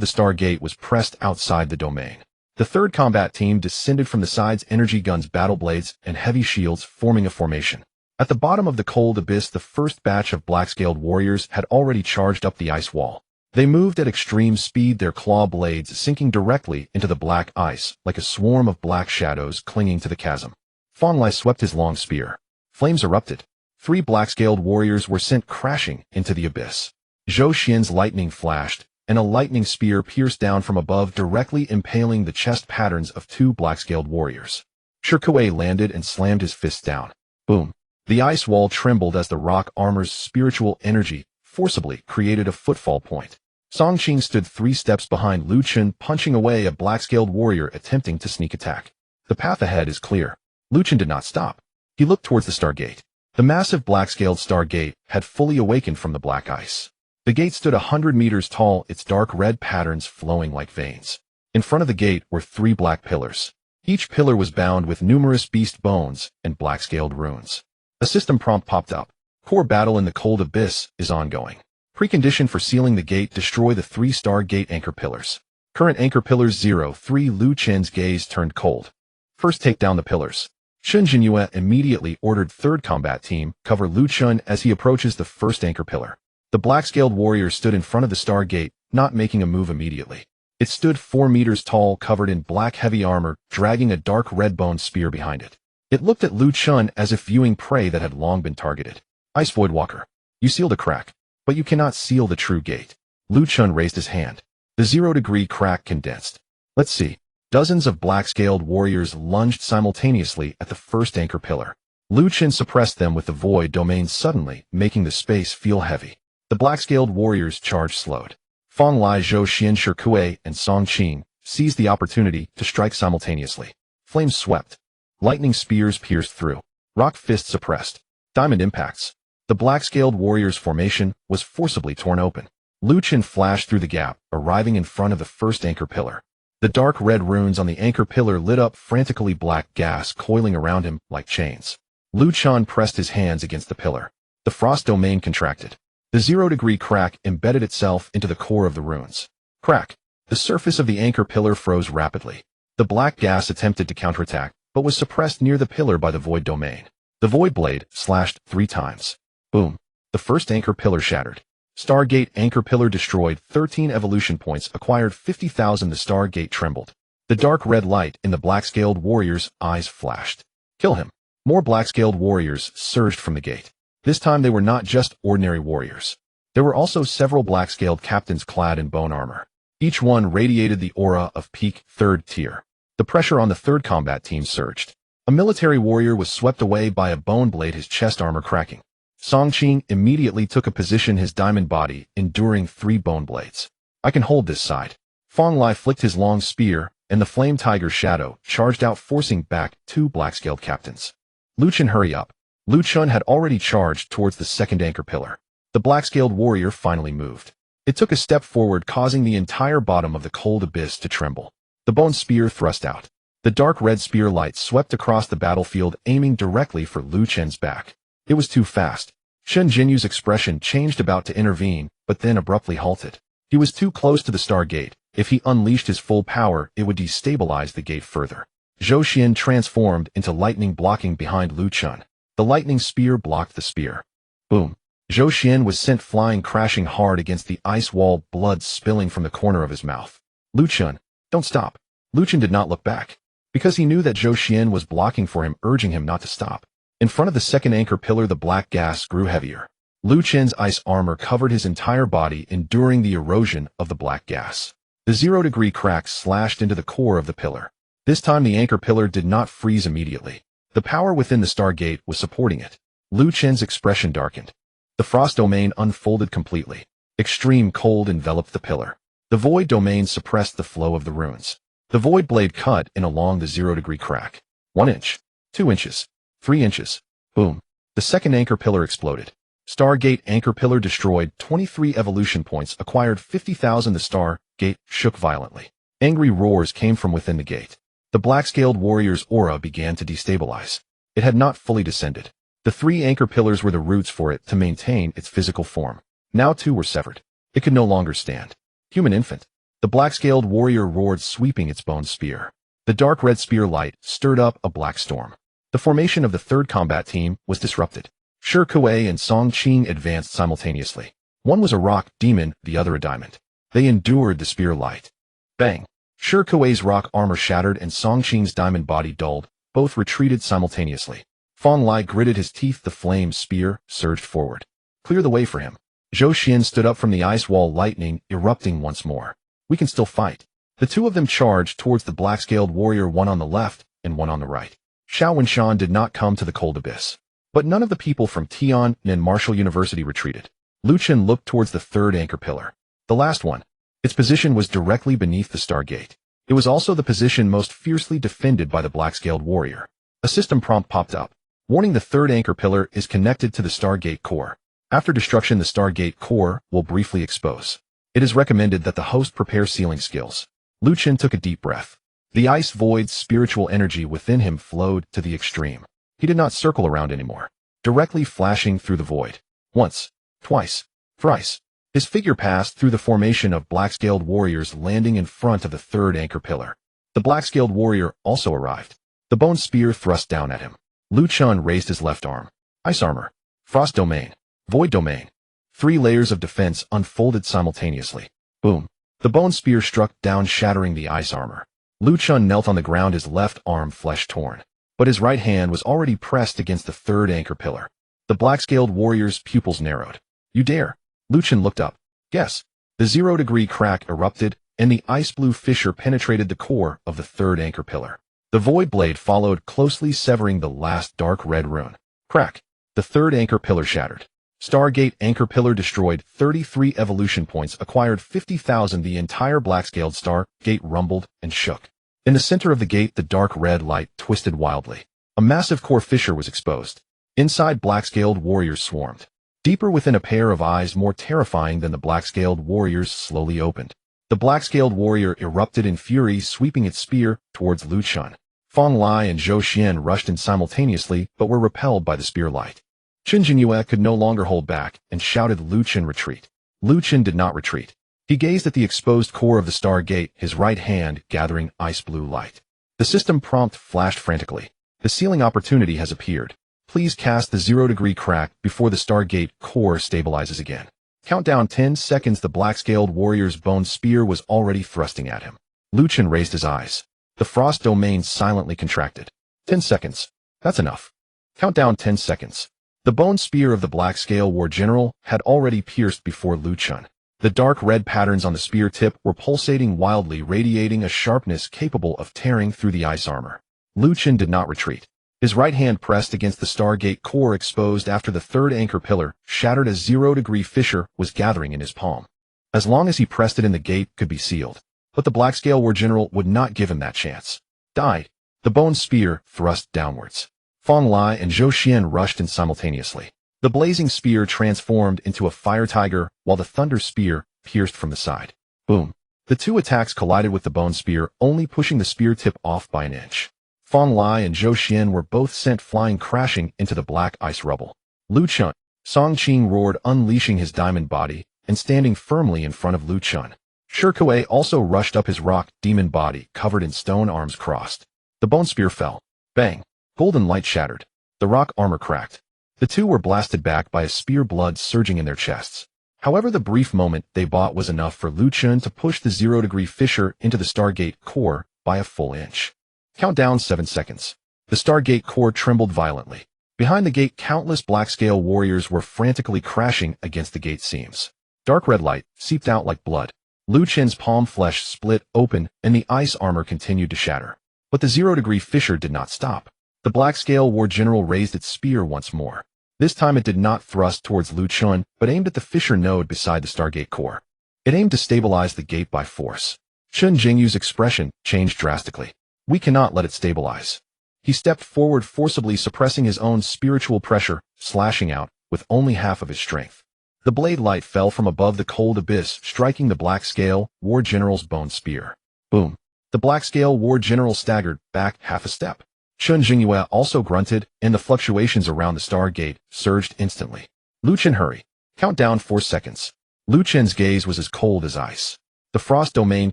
A: the Stargate was pressed outside the domain. The third combat team descended from the sides, energy guns, battle blades, and heavy shields forming a formation. At the bottom of the cold abyss, the first batch of black-scaled warriors had already charged up the ice wall. They moved at extreme speed, their claw blades sinking directly into the black ice like a swarm of black shadows clinging to the chasm. Fang Lai swept his long spear. Flames erupted. 3 black-scaled warriors were sent crashing into the abyss. Zhou Xian's lightning flashed, and a lightning spear pierced down from above, directly impaling the chest patterns of 2 black-scaled warriors. Shi Kuei landed and slammed his fists down. Boom. The ice wall trembled as the rock armor's spiritual energy forcibly created a footfall point. Song Qing stood 3 steps behind Lu Chen, punching away a black-scaled warrior attempting to sneak attack. The path ahead is clear. Lu Chen did not stop. He looked towards the star gate. The massive black-scaled star gate had fully awakened from the black ice. The gate stood 100 meters tall, its dark red patterns flowing like veins. In front of the gate were 3 black pillars. Each pillar was bound with numerous beast bones and black-scaled runes. A system prompt popped up. Core battle in the cold abyss is ongoing. Precondition for sealing the gate: destroy the 3-star gate anchor pillars. Current anchor pillars 0-3. Lu Chen's gaze turned cold. First, take down the pillars. Shun Jinyue immediately ordered 3rd Combat Team cover Lu Chun as he approaches the first anchor pillar. The black-scaled warrior stood in front of the star gate, not making a move immediately. It stood 4 meters tall, covered in black heavy armor, dragging a dark red bone spear behind it. It looked at Lu Chun as if viewing prey that had long been targeted. Ice Voidwalker, you sealed a crack, but you cannot seal the true gate. Lu Chun raised his hand. The 0-degree crack condensed. Let's see. Dozens of black-scaled warriors lunged simultaneously at the first anchor pillar. Lu Chun suppressed them with the void domain, suddenly making the space feel heavy. The black-scaled warriors' charge slowed. Fong Lai, Zhou Xian, Shi Kuei, and Song Qing seized the opportunity to strike simultaneously. Flames swept. Lightning spears pierced through. Rock fists suppressed. Diamond impacts. The black-scaled warriors' formation was forcibly torn open. Lu Chun flashed through the gap, arriving in front of the first anchor pillar. The dark red runes on the anchor pillar lit up frantically, black gas coiling around him like chains. Lu Chun pressed his hands against the pillar. The frost domain contracted. The 0-degree crack embedded itself into the core of the runes. Crack. The surface of the anchor pillar froze rapidly. The black gas attempted to counterattack, but was suppressed near the pillar by the void domain. The void blade slashed 3 times. Boom. The first anchor pillar shattered. Stargate anchor pillar destroyed. 13 evolution points acquired. 50,000. The Stargate trembled. The dark red light in the black-scaled warrior's eyes flashed. Kill him. More black-scaled warriors surged from the gate. This time they were not just ordinary warriors. There were also several black-scaled captains clad in bone armor. Each one radiated the aura of peak 3rd tier. The pressure on the 3rd Combat Team surged. A military warrior was swept away by a bone blade, his chest armor cracking. Song Qing immediately took a position, his diamond body enduring 3 bone blades. I can hold this side. Fong Lai flicked his long spear, and the flame tiger's shadow charged out, forcing back 2 black-scaled captains. Lu Chun, hurry up. Lu Chun had already charged towards the 2nd anchor pillar. The black-scaled warrior finally moved. It took a step forward, causing the entire bottom of the cold abyss to tremble. The bone spear thrust out. The dark red spear light swept across the battlefield, aiming directly for Lu Chun's back. It was too fast. Shen Jinyu's expression changed, about to intervene, but then abruptly halted. He was too close to the star gate. If he unleashed his full power, it would destabilize the gate further. Zhou Xian transformed into lightning, blocking behind Lu Chun. The lightning spear blocked the spear. Boom. Zhou Xian was sent flying, crashing hard against the ice wall, blood spilling from the corner of his mouth. Lu Chun, don't stop. Lu Chun did not look back, because he knew that Zhou Xian was blocking for him, urging him not to stop. In front of the 2nd anchor pillar, the black gas grew heavier. Lu Chun's ice armor covered his entire body, enduring the erosion of the black gas. The 0-degree crack slashed into the core of the pillar. This time the anchor pillar did not freeze immediately. The power within the Stargate was supporting it. Lu Chun's expression darkened. The frost domain unfolded completely. Extreme cold enveloped the pillar. The void domain suppressed the flow of the runes. The void blade cut in along the 0-degree crack. 1 inch. 2 inches. 3 inches. Boom. The 2nd anchor pillar exploded. Stargate anchor pillar destroyed. 23 evolution points acquired. 50,000. The Stargate shook violently. Angry roars came from within the gate. The black-scaled warrior's aura began to destabilize. It had not fully descended. The 3 anchor pillars were the roots for it to maintain its physical form. Now 2 were severed. It could no longer stand. Human infant. The black-scaled warrior roared, sweeping its bone spear. The dark red spear light stirred up a black storm. The formation of the 3rd Combat Team was disrupted. Shi Kuei and Song Qing advanced simultaneously. One was a rock demon, the other a diamond. They endured the spear light. Bang! Shi Kuei's rock armor shattered and Song Qing's diamond body dulled. Both retreated simultaneously. Fong Lai gritted his teeth. The flame spear surged forward. Clear the way for him. Zhou Xian stood up from the ice wall, lightning erupting once more. We can still fight. The 2 of them charged towards the black-scaled warrior, one on the left and one on the right. Xiao Wenshan did not come to the cold abyss. But none of the people from Tiananmen Martial University retreated. Lu Chun looked towards the 3rd anchor pillar. The last one. Its position was directly beneath the Stargate. It was also the position most fiercely defended by the black-scaled warrior. A system prompt popped up. Warning: the third anchor pillar is connected to the Stargate core. After destruction, the Stargate core will briefly expose. It is recommended that the host prepare sealing skills. Lu Chen took a deep breath. The ice void's spiritual energy within him flowed to the extreme. He did not circle around anymore, directly flashing through the void. Once, twice, thrice. His figure passed through the formation of black-scaled warriors, landing in front of the third anchor pillar. The black-scaled warrior also arrived. The bone spear thrust down at him. Lu Chen raised his left arm. Ice armor, frost domain, void domain. 3 layers of defense unfolded simultaneously. Boom. The bone spear struck down, shattering the ice armor. Lu Chen knelt on the ground, his left arm flesh torn. But his right hand was already pressed against the third anchor pillar. The black-scaled warrior's pupils narrowed. You dare? Lu Chen looked up. Guess. The 0-degree crack erupted, and the ice-blue fissure penetrated the core of the third anchor pillar. The void blade followed closely, severing the last dark red rune. Crack. The third anchor pillar shattered. Stargate anchor pillar destroyed. 33 evolution points acquired. 50,000. The entire black-scaled Stargate rumbled and shook. In the center of the gate, the dark red light twisted wildly. A massive core fissure was exposed. Inside, black-scaled warriors swarmed. Deeper within, a pair of eyes more terrifying than the black-scaled warriors slowly opened. The black-scaled warrior erupted in fury, sweeping its spear towards Lu Chen. Feng Lai and Zhou Xian rushed in simultaneously, but were repelled by the spear light. Chen Jingyue could no longer hold back and shouted, Lu Chen, retreat. Lu Chen did not retreat. He gazed at the exposed core of the Stargate, his right hand gathering ice-blue light. The system prompt flashed frantically. The sealing opportunity has appeared. Please cast the 0-degree crack before the Stargate core stabilizes again. Countdown 10 seconds. The black-scaled warrior's bone spear was already thrusting at him. Lu Chen raised his eyes. The frost domain silently contracted. 10 seconds. That's enough. Countdown 10 seconds. The bone spear of the black-scale war general had already pierced before Lu Chen. The dark red patterns on the spear tip were pulsating wildly, radiating a sharpness capable of tearing through the ice armor. Lu Chen did not retreat. His right hand pressed against the Stargate core, exposed after the third anchor pillar shattered. A 0-degree fissure was gathering in his palm. As long as he pressed it in, the gate could be sealed. But the black-scale war general would not give him that chance. Died. The bone spear thrust downwards. Feng Lai and Zhou Xian rushed in simultaneously. The blazing spear transformed into a fire tiger, while the thunder spear pierced from the side. Boom. The two attacks collided with the bone spear, only pushing the spear tip off by an inch. Feng Lai and Zhou Xian were both sent flying, crashing into the black ice rubble. Lu Chen. Song Qing roared, unleashing his diamond body and standing firmly in front of Lu Chen. Shirkuei also rushed up, his rock demon body covered in stone, arms crossed. The bone spear fell. Bang. Golden light shattered. The rock armor cracked. The two were blasted back by a spear, blood surging in their chests. However, the brief moment they bought was enough for Lu Chen to push the 0-degree fissure into the Stargate core by a full inch. Countdown 7 seconds. The Stargate core trembled violently. Behind the gate, countless black-scale warriors were frantically crashing against the gate seams. Dark red light seeped out like blood. Lu Chen's palm flesh split open, and the ice armor continued to shatter. But the 0-degree fissure did not stop. The black-scale war general raised its spear once more. This time it did not thrust towards Lu Chen, but aimed at the fissure node beside the Stargate core. It aimed to stabilize the gate by force. Chen Jingyu's expression changed drastically. We cannot let it stabilize. He stepped forward forcibly, suppressing his own spiritual pressure, slashing out with only half of his strength. The blade light fell from above the cold abyss, striking the black-scale war general's bone spear. Boom. The black-scale war general staggered back half a step. Chen Jingyue also grunted, and the fluctuations around the Stargate surged instantly. Lu Chen, hurry. Countdown 4 seconds. Lu Chen's gaze was as cold as ice. The frost domain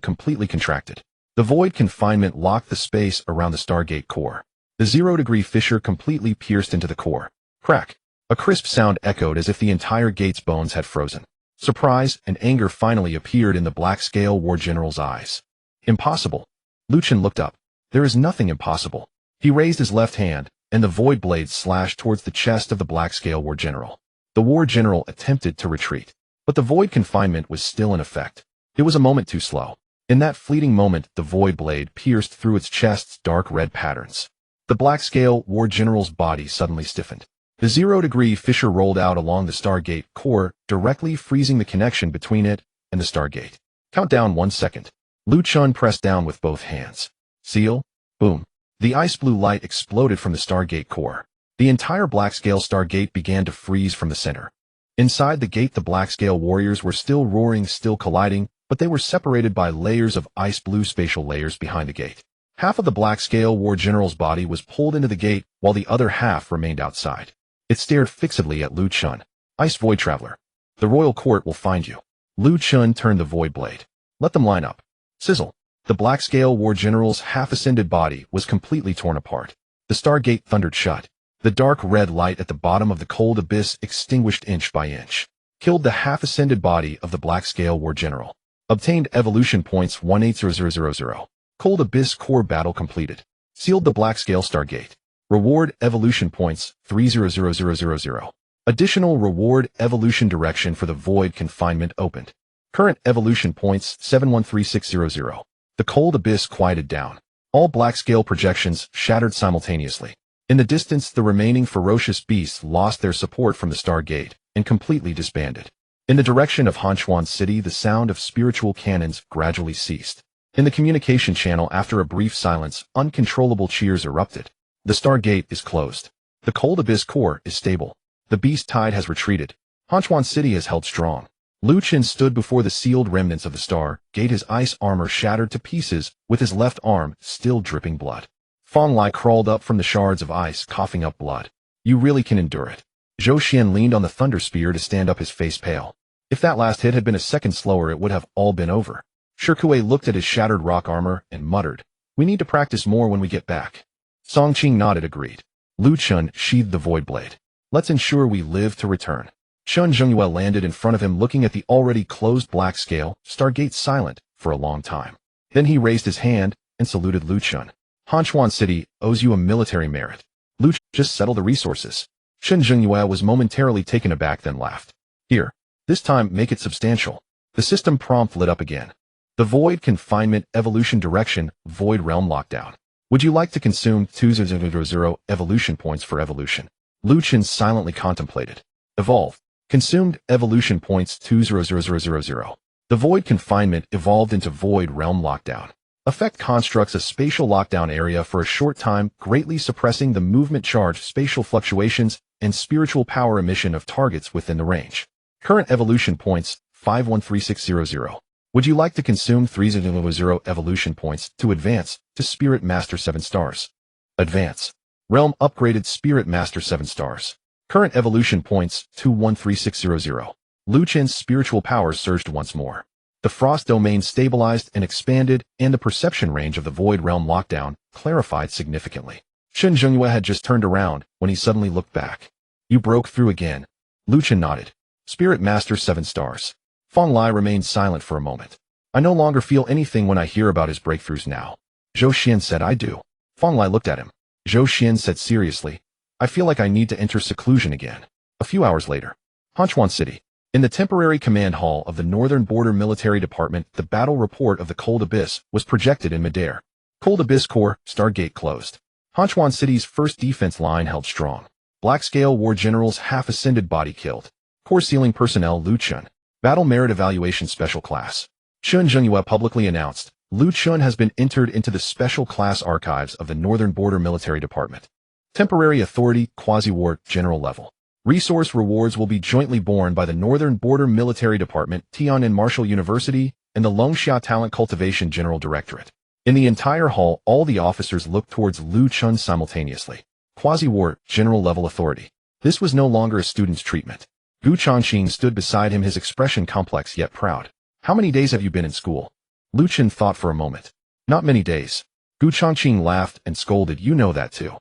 A: completely contracted. The void confinement locked the space around the Stargate core. The 0-degree fissure completely pierced into the core. Crack. A crisp sound echoed as if the entire gate's bones had frozen. Surprise and anger finally appeared in the black-scale war general's eyes. Impossible. Lu Chen looked up. There is nothing impossible. He raised his left hand, and the void blade slashed towards the chest of the black-scale war general. The war general attempted to retreat, but the void confinement was still in effect. It was a moment too slow. In that fleeting moment, the void blade pierced through its chest's dark red patterns. The black-scale war general's body suddenly stiffened. The 0-degree fissure rolled out along the Stargate core, directly freezing the connection between it and the Stargate. Countdown 1 second. Lu Chen pressed down with both hands. Seal. Boom. The ice blue light exploded from the Stargate core. The entire Black-Scale Star Gate began to freeze from the center. Inside the gate, the Black-Scale warriors were still roaring, still colliding, but they were separated by layers of ice blue spatial layers behind the gate. Half of the Black-Scale War General's body was pulled into the gate, while the other half remained outside. It stared fixedly at Lu Chun. Ice Void Traveler. The royal court will find you. Lu Chun turned the void blade. Let them line up. Sizzle. The Black-Scale War General's half-ascended body was completely torn apart. The Star Gate thundered shut. The dark red light at the bottom of the cold abyss extinguished inch by inch. Killed the half-ascended body of the Black-Scale War General. Obtained evolution points 180000. Cold Abyss Core Battle completed. Sealed the Black-Scale Star Gate. Reward evolution points 300000. Additional reward evolution direction for the Void Confinement opened. Current evolution points 713600. The cold abyss quieted down. All Black-Scale projections shattered simultaneously. In the distance, the remaining ferocious beasts lost their support from the Star Gate and completely disbanded. In the direction of Hanchuan City, the sound of spiritual cannons gradually ceased. In the communication channel, after a brief silence, uncontrollable cheers erupted. The Star Gate is closed. The cold abyss core is stable. The beast tide has retreated. Hanchuan City has held strong. Lu Chun stood before the sealed remnants of the Star Gate, his ice armor shattered to pieces, with his left arm still dripping blood. Fang Lai crawled up from the shards of ice, coughing up blood. You really can endure it. Zhou Xian leaned on the thunder spear to stand up, his face pale. If that last hit had been a second slower, it would have all been over. Shirkuei looked at his shattered rock armor and muttered, we need to practice more when we get back. Song Qing nodded, agreed. Lu Chun sheathed the void blade. Let's ensure we live to return. Chun Zhengyue landed in front of him, looking at the already closed Black Scale Star Gate silent for a long time. Then he raised his hand and saluted Lu Chun. Hanchuan City owes you a military merit. Lu Chun, just settle the resources. Chun Zhengyue was momentarily taken aback, then laughed. Here. This time, make it substantial. The system prompt lit up again. The Void Confinement Evolution Direction, Void Realm Lockdown. Would you like to consume 200 evolution points for evolution? Lu Chun silently contemplated. Evolve. Consumed evolution points 20000. The Void Confinement evolved into Void Realm Lockdown. Effect constructs a spatial lockdown area for a short time, greatly suppressing the movement charge, spatial fluctuations, and spiritual power emission of targets within the range. Current evolution points 513600. Would you like to consume 300 evolution points to advance to Spirit Master 7 stars? Advance. Realm upgraded Spirit Master 7 stars. Current evolution points 21360. Lu Chun's spiritual powers surged once more. The frost domain stabilized and expanded, and the perception range of the Void Realm Lockdown clarified significantly. Chun Zhengyue had just turned around when he suddenly looked back. You broke through again. Lu Chun nodded. Spirit Master 7 stars. Fang Lai remained silent for a moment. I no longer feel anything when I hear about his breakthroughs now. Zhou Xian said, I do. Fang Lai looked at him. Zhou Xian said seriously, I feel like I need to enter seclusion again. A few hours later. Hanchuan City. In the temporary command hall of the Northern Border Military Department, the battle report of the Cold Abyss was projected in midair. Cold Abyss Core, Star Gate closed. Hanchuan City's first defense line held strong. Black-Scale War General's half-ascended body killed. Core Sealing Personnel Lu Chun. Battle Merit Evaluation Special Class. Chun Zhengyue publicly announced, Lu Chun has been entered into the Special Class Archives of the Northern Border Military Department. Temporary Authority, Quasi-War, General Level. Resource rewards will be jointly borne by the Northern Border Military Department, Tiananmen Marshall University, and the Longxia Talent Cultivation General Directorate. In the entire hall, all the officers looked towards Lu Chun simultaneously. Quasi-War, General Level Authority. This was no longer a student's treatment. Gu Changqing stood beside him, his expression complex yet proud. How many days have you been in school? Lu Chun thought for a moment. Not many days. Gu Changqing laughed and scolded, you know that too.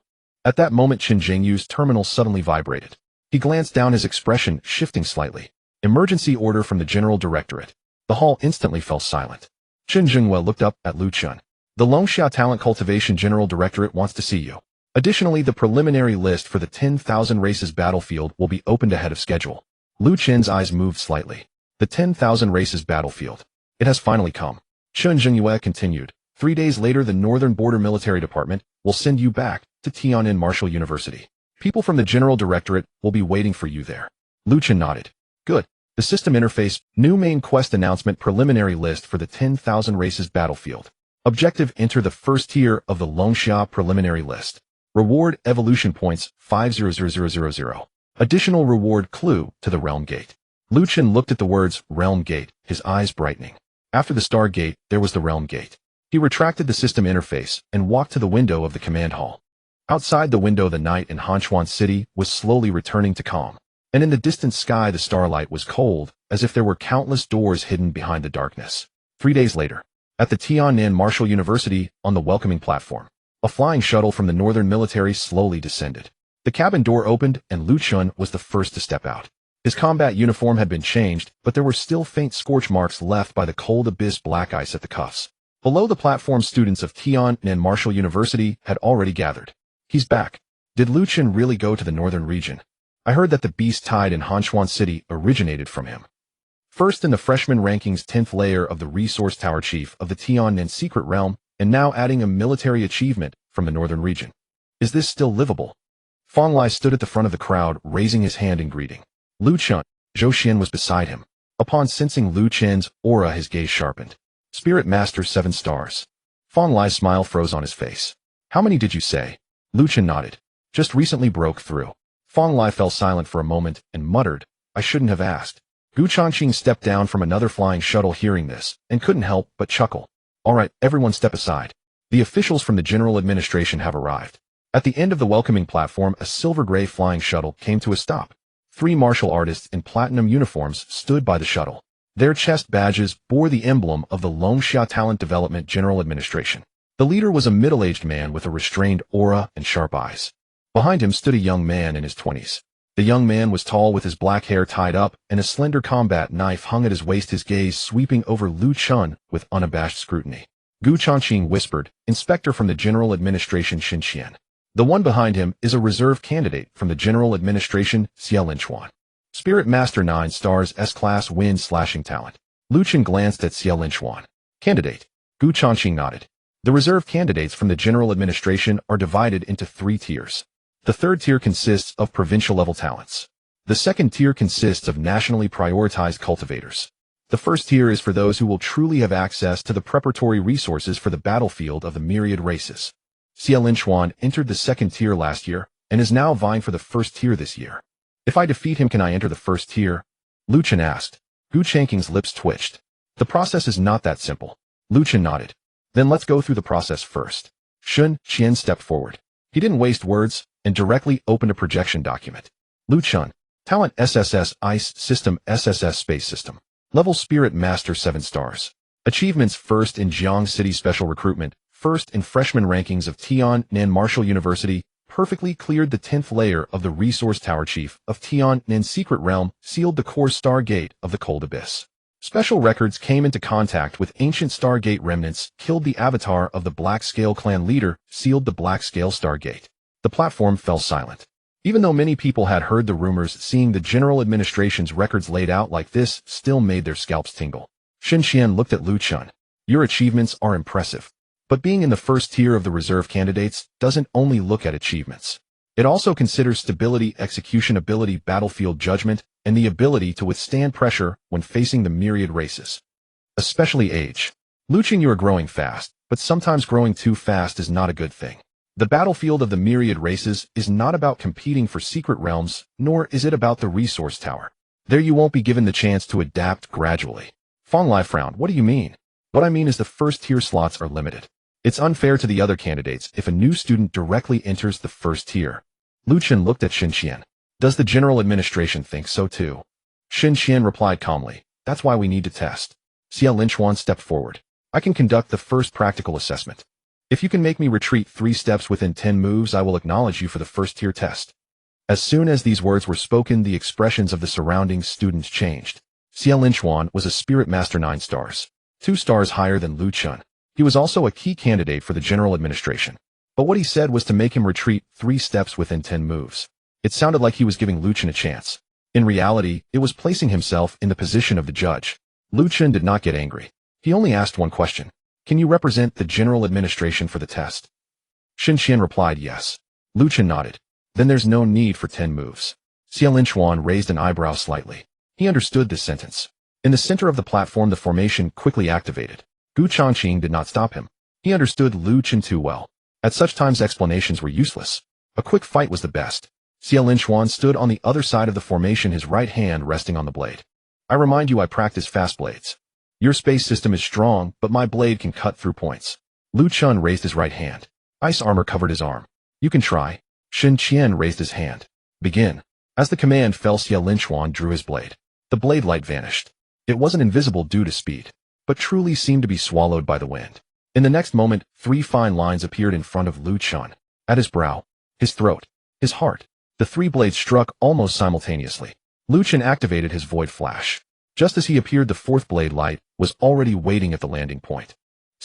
A: At that moment, Qin Zhengyu's terminal suddenly vibrated. He glanced down, his expression shifting slightly. Emergency order from the General Directorate. The hall instantly fell silent. Qin Zhengyue looked up at Lu Chun. The Longxia Talent Cultivation General Directorate wants to see you. Additionally, the preliminary list for the 10,000 Races battlefield will be opened ahead of schedule. Lu Chun's eyes moved slightly. The 10,000 Races battlefield. It has finally come. Qin Zhengyue continued. 3 days later, the Northern Border Military Department will send you back to Tiananmen Marshall University. People from the General Directorate will be waiting for you there. Lu Chun nodded. Good. The system interface, new main quest announcement, preliminary list for the 10,000 Races battlefield. Objective, enter the first tier of the Longxia preliminary list. Reward evolution points 500,000. Additional reward clue to the Realm Gate. Lu Chen looked at the words Realm Gate, his eyes brightening. After the Star Gate, there was the Realm Gate. He retracted the system interface and walked to the window of the command hall. Outside the window, the night in Hanchuan City was slowly returning to calm. And in the distant sky, the starlight was cold, as if there were countless doors hidden behind the darkness. 3 days later, at the Tiannan Martial University, on the welcoming platform, a flying shuttle from the Northern Military slowly descended. The cabin door opened, and Lu Chen was the first to step out. His combat uniform had been changed, but there were still faint scorch marks left by the cold abyss black ice at the cuffs. Below the platform, students of Tiannan Martial University had already gathered. He's back. Did Lu Chen really go to the northern region? I heard that the beast tide in Hanchuan City originated from him. First in the freshman rankings 10th layer of the Resource Tower Chief of the Tiannan Secret Realm, and now adding a military achievement from the northern region. Is this still livable? Fong Lai stood at the front of the crowd, raising his hand in greeting. Lu Chen, Zhou Xian was beside him. Upon sensing Lu Chen's aura, his gaze sharpened. Spirit Master 7 stars. Fong Lai's smile froze on his face. How many did you say? Lu Chen nodded. Just recently broke through. Fong Lai fell silent for a moment and muttered, I shouldn't have asked. Gu Changqing stepped down from another flying shuttle hearing this, and couldn't help but chuckle. All right, everyone step aside. The officials from the General Administration have arrived. At the end of the welcoming platform, a silver-gray flying shuttle came to a stop. 3 martial artists in platinum uniforms stood by the shuttle. Their chest badges bore the emblem of the Longxia Talent Development General Administration. The leader was a middle-aged man with a restrained aura and sharp eyes. Behind him stood a young man in his 20s. The young man was tall with his black hair tied up, and a slender combat knife hung at his waist, his gaze sweeping over Lu Chen with unabashed scrutiny. Gu Changqing whispered, Inspector from the General Administration Xin Qian. The one behind him is a reserve candidate from the General Administration, Xia Linchuan. Spirit Master 9 stars S-Class Wind Slashing Talent. Lu Chen glanced at Xia Linchuan. Candidate. Gu Changqing nodded. The reserve candidates from the General Administration are divided into 3 tiers. The third tier consists of provincial-level talents. The second tier consists of nationally prioritized cultivators. The first tier is for those who will truly have access to the preparatory resources for the battlefield of the myriad races. Xia Linchuan entered the second tier last year, and is now vying for the first tier this year. If I defeat him, can I enter the first tier? Lu Chen asked. Gu Changqing's lips twitched. The process is not that simple. Lu Chen nodded. Then let's go through the process first. Xin Qian stepped forward. He didn't waste words, and directly opened a projection document. Lu Chen, Talent SSS Ice System SSS Space System. Level Spirit Master 7 stars. Achievements: first in Jiangcheng City Special Recruitment, first in freshman rankings of Tiannan Martial University, perfectly cleared the 10th layer of the Resource Tower Chief of Tiannan Secret Realm, sealed the core Star Gate of the Cold Abyss. Special records came into contact with ancient Stargate remnants, killed the avatar of the Black Scale clan leader, sealed the Black Scale Stargate. The platform fell silent. Even though many people had heard the rumors, seeing the General Administration's records laid out like this still made their scalps tingle. Xin Qian looked at Lu Chen. Your achievements are impressive. But being in the first tier of the reserve candidates doesn't only look at achievements. It also considers stability, execution ability, battlefield judgment, and the ability to withstand pressure when facing the myriad races. Especially age. Lu Chen, you are growing fast, but sometimes growing too fast is not a good thing. The battlefield of the myriad races is not about competing for secret realms, nor is it about the resource tower. There you won't be given the chance to adapt gradually. Fong Lai frowned. What do you mean? What I mean is the first tier slots are limited. It's unfair to the other candidates if a new student directly enters the first tier. Lu Chen looked at Xin Qian. Does the General Administration think so too? Xin Qian replied calmly. That's why we need to test. Xia Linchuan stepped forward. I can conduct the first practical assessment. If you can make me retreat 3 steps within 10 moves, I will acknowledge you for the first tier test. As soon as these words were spoken, the expressions of the surrounding students changed. Xia Linchuan was a Spirit Master 9 stars, 2 stars higher than Lu Chen. He was also a key candidate for the General Administration. But what he said was to make him retreat 3 steps within 10 moves. It sounded like he was giving Lu Chen a chance. In reality, it was placing himself in the position of the judge. Lu Chen did not get angry. He only asked one question. Can you represent the General Administration for the test? Xin Qian replied yes. Lu Chen nodded. Then there's no need for 10 moves. Xia Linchuan raised an eyebrow slightly. He understood this sentence. In the center of the platform, the formation quickly activated. Gu Changqing did not stop him. He understood Lu Chen too well. At such times explanations were useless. A quick fight was the best. Lin Han stood on the other side of the formation, his right hand resting on the blade. I remind you I practice fast blades. Your space system is strong, but my blade can cut through points. Lu Chun raised his right hand. Ice armor covered his arm. You can try. Shin Qian raised his hand. Begin. As the command fell, Lin Han drew his blade. The blade light vanished. It wasn't invisible due to speed, but truly seemed to be swallowed by the wind. In the next moment, 3 fine lines appeared in front of Lu Chun. At his brow, his throat, his heart. The 3 blades struck almost simultaneously. Lu Chun activated his void flash. Just as he appeared, the 4th blade light was already waiting at the landing point.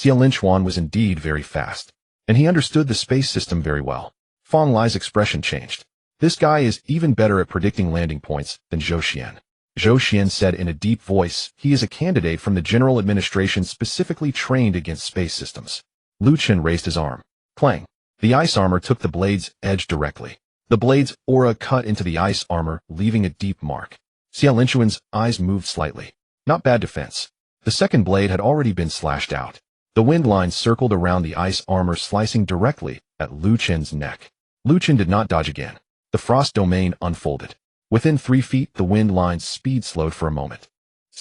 A: Lin Han was indeed very fast, and he understood the space system very well. Fang Lai's expression changed. This guy is even better at predicting landing points than Zhou Xian. Zhou Xian said in a deep voice, he is a candidate from the General Administration specifically trained against space systems. Lu Chun raised his arm. Clang. The ice armor took the blade's edge directly. The blade's aura cut into the ice armor, leaving a deep mark. Lin Han's eyes moved slightly. Not bad defense. The 2nd blade had already been slashed out. The wind line circled around the ice armor, slicing directly at Lu Chun's neck. Lu Chun did not dodge again. The frost domain unfolded. Within 3 feet, the wind line's speed slowed for a moment.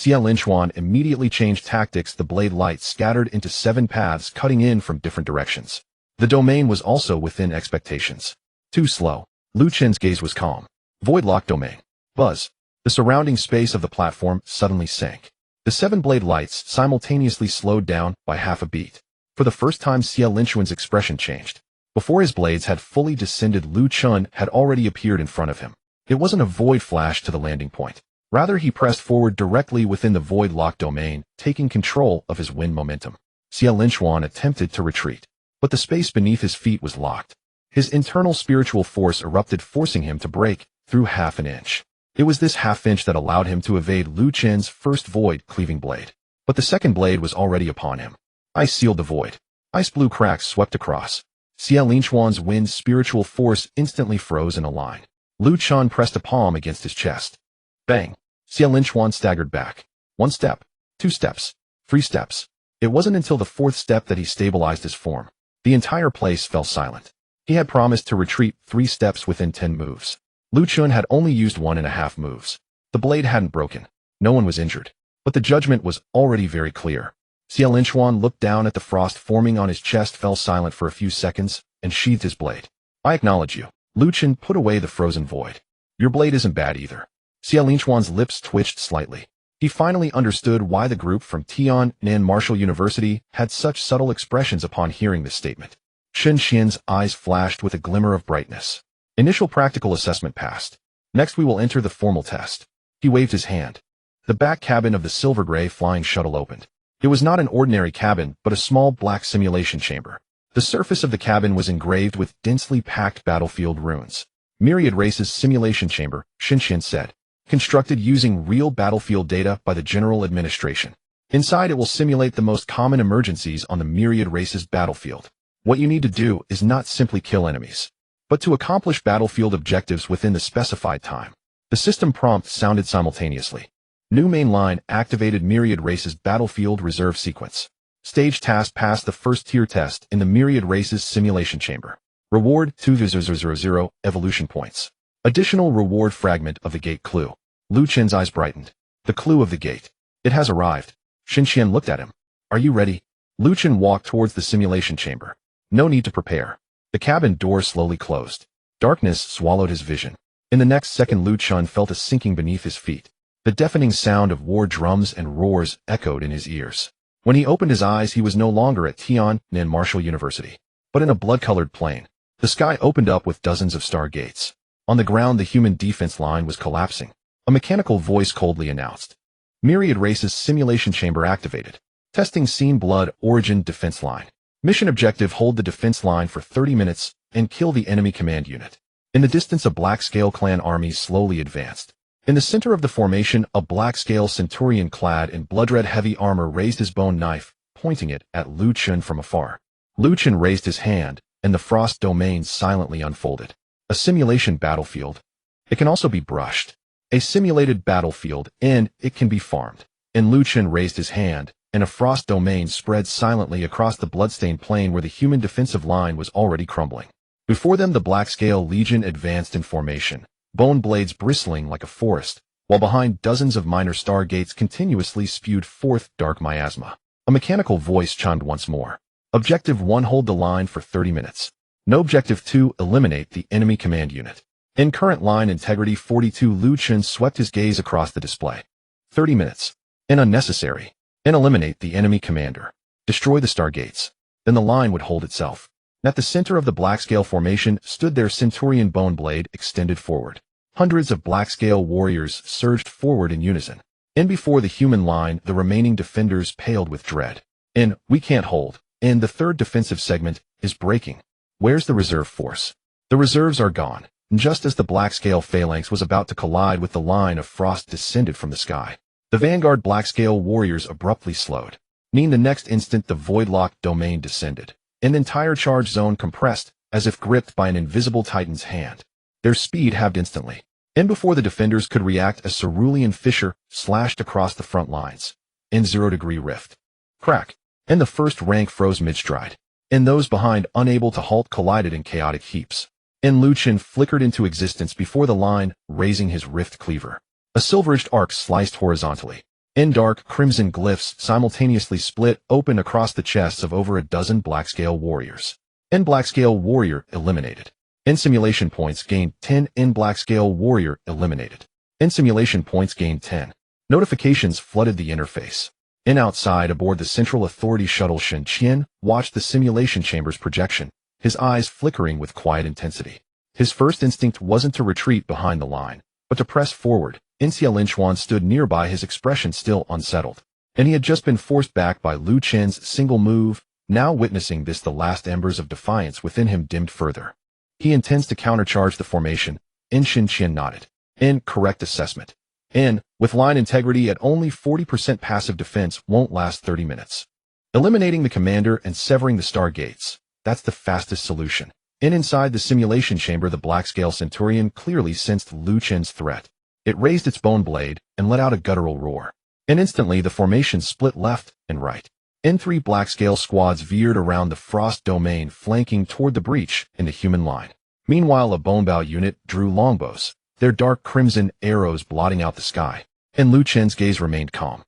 A: Lin Han immediately changed tactics. The blade light scattered into 7 paths, cutting in from different directions. The domain was also within expectations. Too slow. Lu Chun's gaze was calm. Void lock domain. Buzz. The surrounding space of the platform suddenly sank. The 7 blade lights simultaneously slowed down by half a beat. For the first time, Lin Han's expression changed. Before his blades had fully descended, Lu Chun had already appeared in front of him. It wasn't a void flash to the landing point. Rather, he pressed forward directly within the void lock domain, taking control of his wind momentum. Lin Han attempted to retreat, but the space beneath his feet was locked. His internal spiritual force erupted, forcing him to break through half an inch. It was this half inch that allowed him to evade Lu Chun's first void-cleaving blade. But the 2nd blade was already upon him. Ice sealed the void. Ice blue cracks swept across. Lin Han's wind spiritual force instantly froze in a line. Lu Chun pressed a palm against his chest. Bang! Lin Han staggered back. 1 step, 2 steps, 3 steps. It wasn't until the 4th step that he stabilized his form. The entire place fell silent. He had promised to retreat 3 steps within 10 moves. Lu Chun had only used 1.5 moves. The blade hadn't broken. No one was injured. But the judgment was already very clear. Lin Han looked down at the frost forming on his chest, fell silent for a few seconds, and sheathed his blade. I acknowledge you. Lu Chun put away the frozen void. Your blade isn't bad either. Lin Han's lips twitched slightly. He finally understood why the group from Tiannan Martial University had such subtle expressions upon hearing this statement. Shin Qian's eyes flashed with a glimmer of brightness. Initial practical assessment passed. Next we will enter the formal test. He waved his hand. The back cabin of the silver gray flying shuttle opened. It was not an ordinary cabin, but a small black simulation chamber. The surface of the cabin was engraved with densely packed battlefield runes. Myriad Races Simulation Chamber, Shin Qian said. Constructed using real battlefield data by the General Administration. Inside it will simulate the most common emergencies on the Myriad Races battlefield. What you need to do is not simply kill enemies, but to accomplish battlefield objectives within the specified time. The system prompt sounded simultaneously. New main line activated Myriad Races battlefield reserve sequence. Stage task passed the first tier test in the Myriad Races simulation chamber. Reward 2,000 evolution points. Additional reward fragment of the gate clue. Lu Chun's eyes brightened. The clue of the gate. It has arrived. Shin Qian looked at him. Are you ready? Lu Chun walked towards the simulation chamber. No need to prepare. The cabin door slowly closed. Darkness swallowed his vision. In the next second, Lu Chun felt a sinking beneath his feet. The deafening sound of war drums and roars echoed in his ears. When he opened his eyes, he was no longer at Tiannan Martial University, but in a blood-colored plain. The sky opened up with dozens of star gates. On the ground, the human defense line was collapsing. A mechanical voice coldly announced. Myriad Races simulation chamber activated. Testing scene blood origin defense line. Mission objective: hold the defense line for 30 minutes and kill the enemy command unit. In the distance, a black-scale clan army slowly advanced. In the center of the formation, a black-scale centurion clad in blood-red heavy armor raised his bone knife, pointing it at Lu Chun from afar. Lu Chun raised his hand, and the frost domain silently unfolded. A simulation battlefield. It can also be brushed. A simulated battlefield, and it can be farmed. And Lu Chun raised his hand, and a frost domain spread silently across the bloodstained plain where the human defensive line was already crumbling. Before them the Black-Scale Legion advanced in formation, bone blades bristling like a forest, while behind dozens of minor stargates continuously spewed forth dark miasma. A mechanical voice chimed once more. Objective 1, hold the line for 30 minutes. No. Objective 2, eliminate the enemy command unit. In current line integrity 42, Lu Chen swept his gaze across the display. 30 minutes. In unnecessary. And eliminate the enemy commander. Destroy the stargates. Then the line would hold itself. At the center of the Black-Scale formation stood their Centurion bone blade extended forward. Hundreds of Black-Scale warriors surged forward in unison. And before the human line, the remaining defenders paled with dread. And we can't hold. And the third defensive segment is breaking. Where's the reserve force? The reserves are gone. And just as the Black-Scale phalanx was about to collide with the line of frost descended from the sky, the vanguard Black-Scale warriors abruptly slowed. The next instant the void-locked domain descended. An entire charge zone compressed, as if gripped by an invisible titan's hand. Their speed halved instantly. And before the defenders could react, a cerulean fissure slashed across the front lines. In 0-degree rift. Crack. And the first rank froze mid-stride. And those behind, unable to halt, collided in chaotic heaps. And Lu Chen flickered into existence before the line, raising his rift cleaver. A silverish arc sliced horizontally. And dark, crimson glyphs simultaneously split open across the chests of over a dozen Black-Scale warriors. And Black-Scale warrior eliminated. And simulation points gained 10. And Black-Scale warrior eliminated. And simulation points gained 10. Notifications flooded the interface. And outside aboard the Central Authority shuttle, Shen Qian watched the simulation chamber's projection, his eyes flickering with quiet intensity. His first instinct wasn't to retreat behind the line, but to press forward. Xia Linchuan stood nearby, his expression still unsettled. And he had just been forced back by Lu Chen's single move. Now witnessing this, the last embers of defiance within him dimmed further. He intends to countercharge the formation. Shen Qian nodded. Correct assessment. With line integrity at only 40%, passive defense won't last 30 minutes. Eliminating the commander and severing the stargates. That's the fastest solution. Inside the simulation chamber, the Black-Scale Centurion clearly sensed Lu Chen's threat. It raised its bone blade and let out a guttural roar. And instantly the formation split left and right. Three Black-Scale squads veered around the frost domain, flanking toward the breach in the human line. Meanwhile, a bonebow unit drew longbows, their dark crimson arrows blotting out the sky. And Lu Chen's gaze remained calm.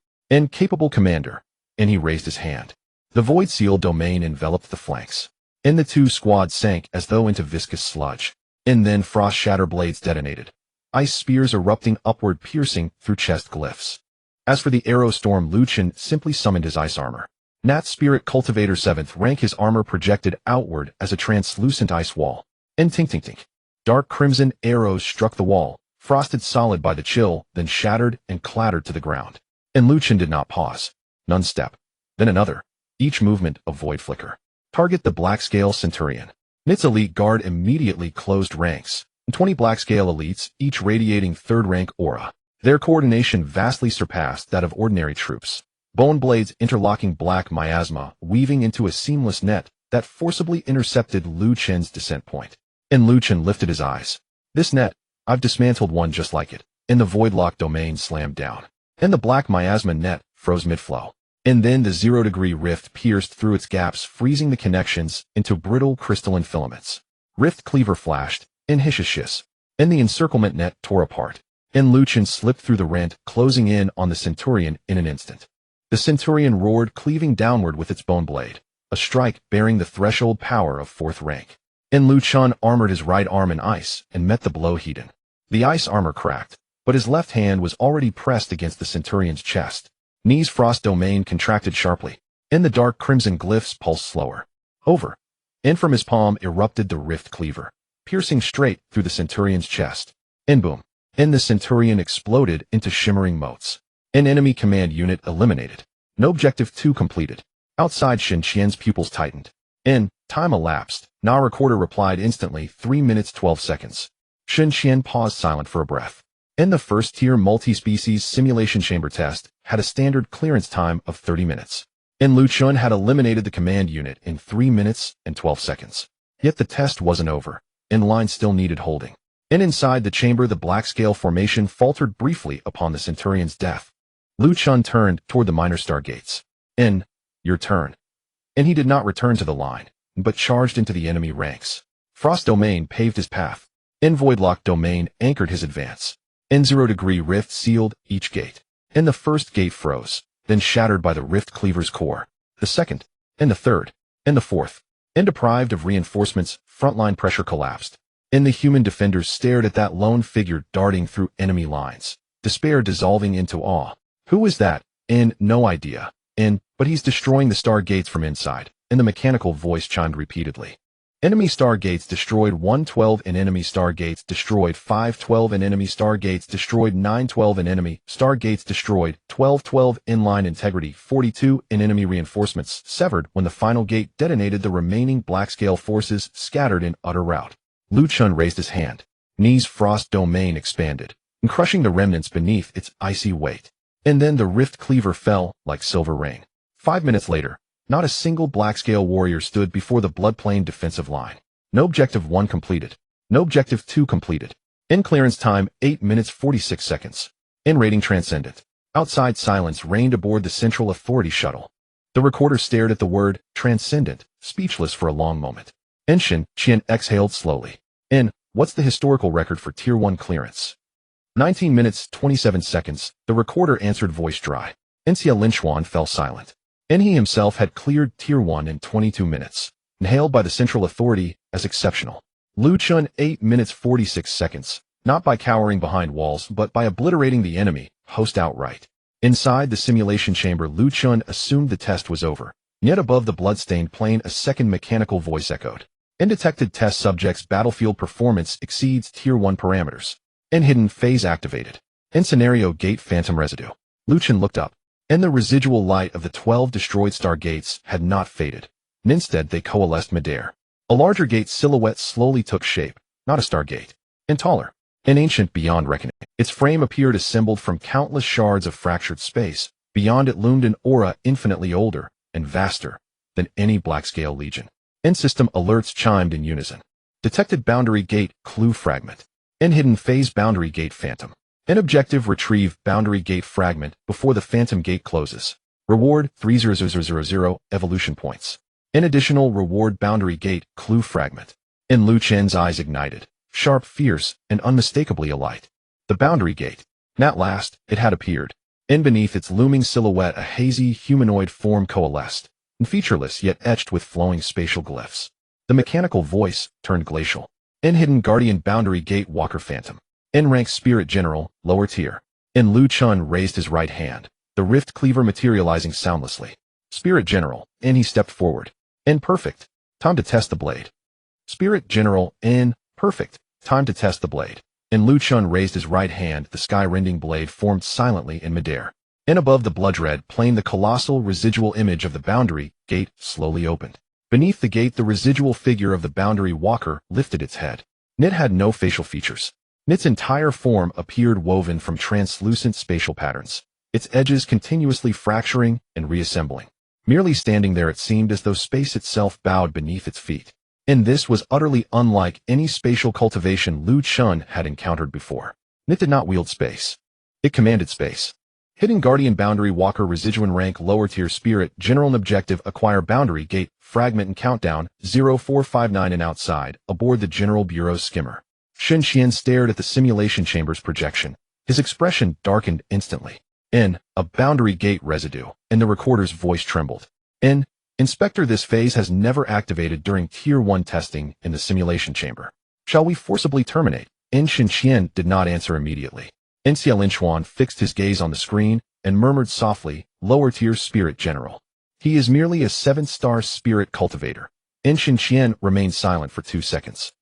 A: Capable commander. And he raised his hand. The void seal domain enveloped the flanks. And the two squads sank as though into viscous sludge. And then frost shatter blades detonated. Ice spears erupting upward, piercing through chest glyphs. As for the arrow storm, Lu Chen simply summoned his ice armor. Nat Spirit Cultivator 7th rank, his armor projected outward as a translucent ice wall. And tink. Dark crimson arrows struck the wall, frosted solid by the chill, then shattered and clattered to the ground. And Lu Chen did not pause. None step. Then another. Each movement a void flicker. Target the Black-Scale Centurion. Its elite guard immediately closed ranks. 20 Black-Scale elites, each radiating third-rank aura. Their coordination vastly surpassed that of ordinary troops. Bone blades interlocking black miasma, weaving into a seamless net that forcibly intercepted Lu Chen's descent point. And Lu Chen lifted his eyes. This net, I've dismantled one just like it. And the void-locked domain slammed down. And the black miasma net froze mid-flow. And then the 0-degree rift pierced through its gaps, freezing the connections into brittle crystalline filaments. Rift cleaver flashed. And hishishes. And the encirclement net tore apart. And Lu Chen slipped through the rent, closing in on the Centurion in an instant. The Centurion roared, cleaving downward with its bone blade. A strike bearing the threshold power of 4th rank. And Lu Chen armored his right arm in ice and met the blow heated. The ice armor cracked, but his left hand was already pressed against the Centurion's chest. Knee's frost domain contracted sharply. And the dark crimson glyphs pulsed slower. Over. And from his palm erupted the rift cleaver, piercing straight through the Centurion's chest. And boom. And the Centurion exploded into shimmering motes. An enemy command unit eliminated. No. Objective 2 completed. Outside, Shen Qian's pupils tightened. And time elapsed. Na recorder replied instantly, 3 minutes 12 seconds. Shen Qian paused, silent for a breath. And the first-tier multi-species simulation chamber test had a standard clearance time of 30 minutes. And Lu Chen had eliminated the command unit in 3 minutes and 12 seconds. Yet the test wasn't over. And line still needed holding. And inside the chamber, the Black-Scale formation faltered briefly upon the Centurion's death. Lu Chen turned toward the minor stargates. In, your turn. And he did not return to the line, but charged into the enemy ranks. Frost Domain paved his path. In Voidlock Domain anchored his advance. In 0-degree Rift sealed each gate. In the first gate froze, then shattered by the Rift Cleaver's core. The second, and the third, and the fourth. In deprived of reinforcements, frontline pressure collapsed. In the human defenders stared at that lone figure darting through enemy lines. Despair dissolving into awe. Who is that? In, no idea. In, but he's destroying the star gates from inside. And the mechanical voice chimed repeatedly. Enemy star gates destroyed 112 and enemy star gates destroyed 512 and enemy star gates destroyed 912 and enemy star gates destroyed 1212 inline integrity 42 and enemy reinforcements severed when the final gate detonated. The remaining black-scale forces scattered in utter rout. Lu Chun raised his hand. Ni's Frost Domain expanded, and crushing the remnants beneath its icy weight. And then the Rift Cleaver fell like silver rain. 5 minutes later, not a single black-scale warrior stood before the Bloodplane defensive line. No Objective 1 completed. No Objective 2 completed. In clearance time, 8 minutes 46 seconds. In rating transcendent. Outside silence reigned aboard the Central Authority shuttle. The recorder stared at the word, transcendent, speechless for a long moment. In Shin Qian exhaled slowly. In, what's the historical record for Tier 1 clearance? 19 minutes 27 seconds, the recorder answered voice dry. Xia Linchuan fell silent. And he himself had cleared Tier 1 in 22 minutes, and hailed by the Central Authority as exceptional. Lu Chun 8 minutes 46 seconds, not by cowering behind walls but by obliterating the enemy host outright. Inside the simulation chamber, Lu Chun assumed the test was over, yet above the bloodstained plane a second mechanical voice echoed. Undetected test subjects' battlefield performance exceeds Tier 1 parameters. In hidden phase activated. In scenario gate phantom residue. Lu Chun looked up. And the residual light of the 12 destroyed star gates had not faded, and instead they coalesced midair. A larger gate silhouette slowly took shape, not a star gate, and taller, and ancient beyond reckoning. Its frame appeared assembled from countless shards of fractured space. Beyond it loomed an aura infinitely older and vaster than any black-scale legion. In-system alerts chimed in unison. Detected boundary gate clue fragment. In hidden phase boundary gate phantom. In objective retrieve boundary gate fragment before the phantom gate closes. Reward 30000 evolution points. In additional reward boundary gate clue fragment. In Lu Chen's eyes ignited, sharp, fierce, and unmistakably alight. The boundary gate. And at last, it had appeared. In beneath its looming silhouette a hazy humanoid form coalesced, and featureless yet etched with flowing spatial glyphs. The mechanical voice turned glacial. In hidden guardian boundary gate walker phantom. In rank spirit general, lower tier. In Lu Chun raised his right hand, the rift cleaver materializing soundlessly. Spirit general, and he stepped forward. In perfect. Time to test the blade. Spirit general, in perfect. Time to test the blade. In Lu Chun raised his right hand, the sky-rending blade formed silently in midair. In above the blood-red plane the colossal residual image of the boundary gate slowly opened. Beneath the gate the residual figure of the boundary walker lifted its head. It had no facial features. Its entire form appeared woven from translucent spatial patterns, its edges continuously fracturing and reassembling. Merely standing there it seemed as though space itself bowed beneath its feet. And this was utterly unlike any spatial cultivation Lu Chun had encountered before. It did not wield space. It commanded space. Hidden Guardian Boundary Walker Residuan Rank Lower Tier Spirit General and Objective Acquire Boundary Gate Fragment and Countdown 0459 and outside, aboard the General Bureau skimmer. Shen Qian stared at the simulation chamber's projection. His expression darkened instantly. In, a boundary gate residue, and the recorder's voice trembled. In, Inspector, this phase has never activated during Tier 1 testing in the simulation chamber. Shall we forcibly terminate? Shen Qian did not answer immediately. Xia Linchuan fixed his gaze on the screen and murmured softly, lower tier spirit general. He is merely a 7-star spirit cultivator. Shen Qian remained silent for 2 seconds.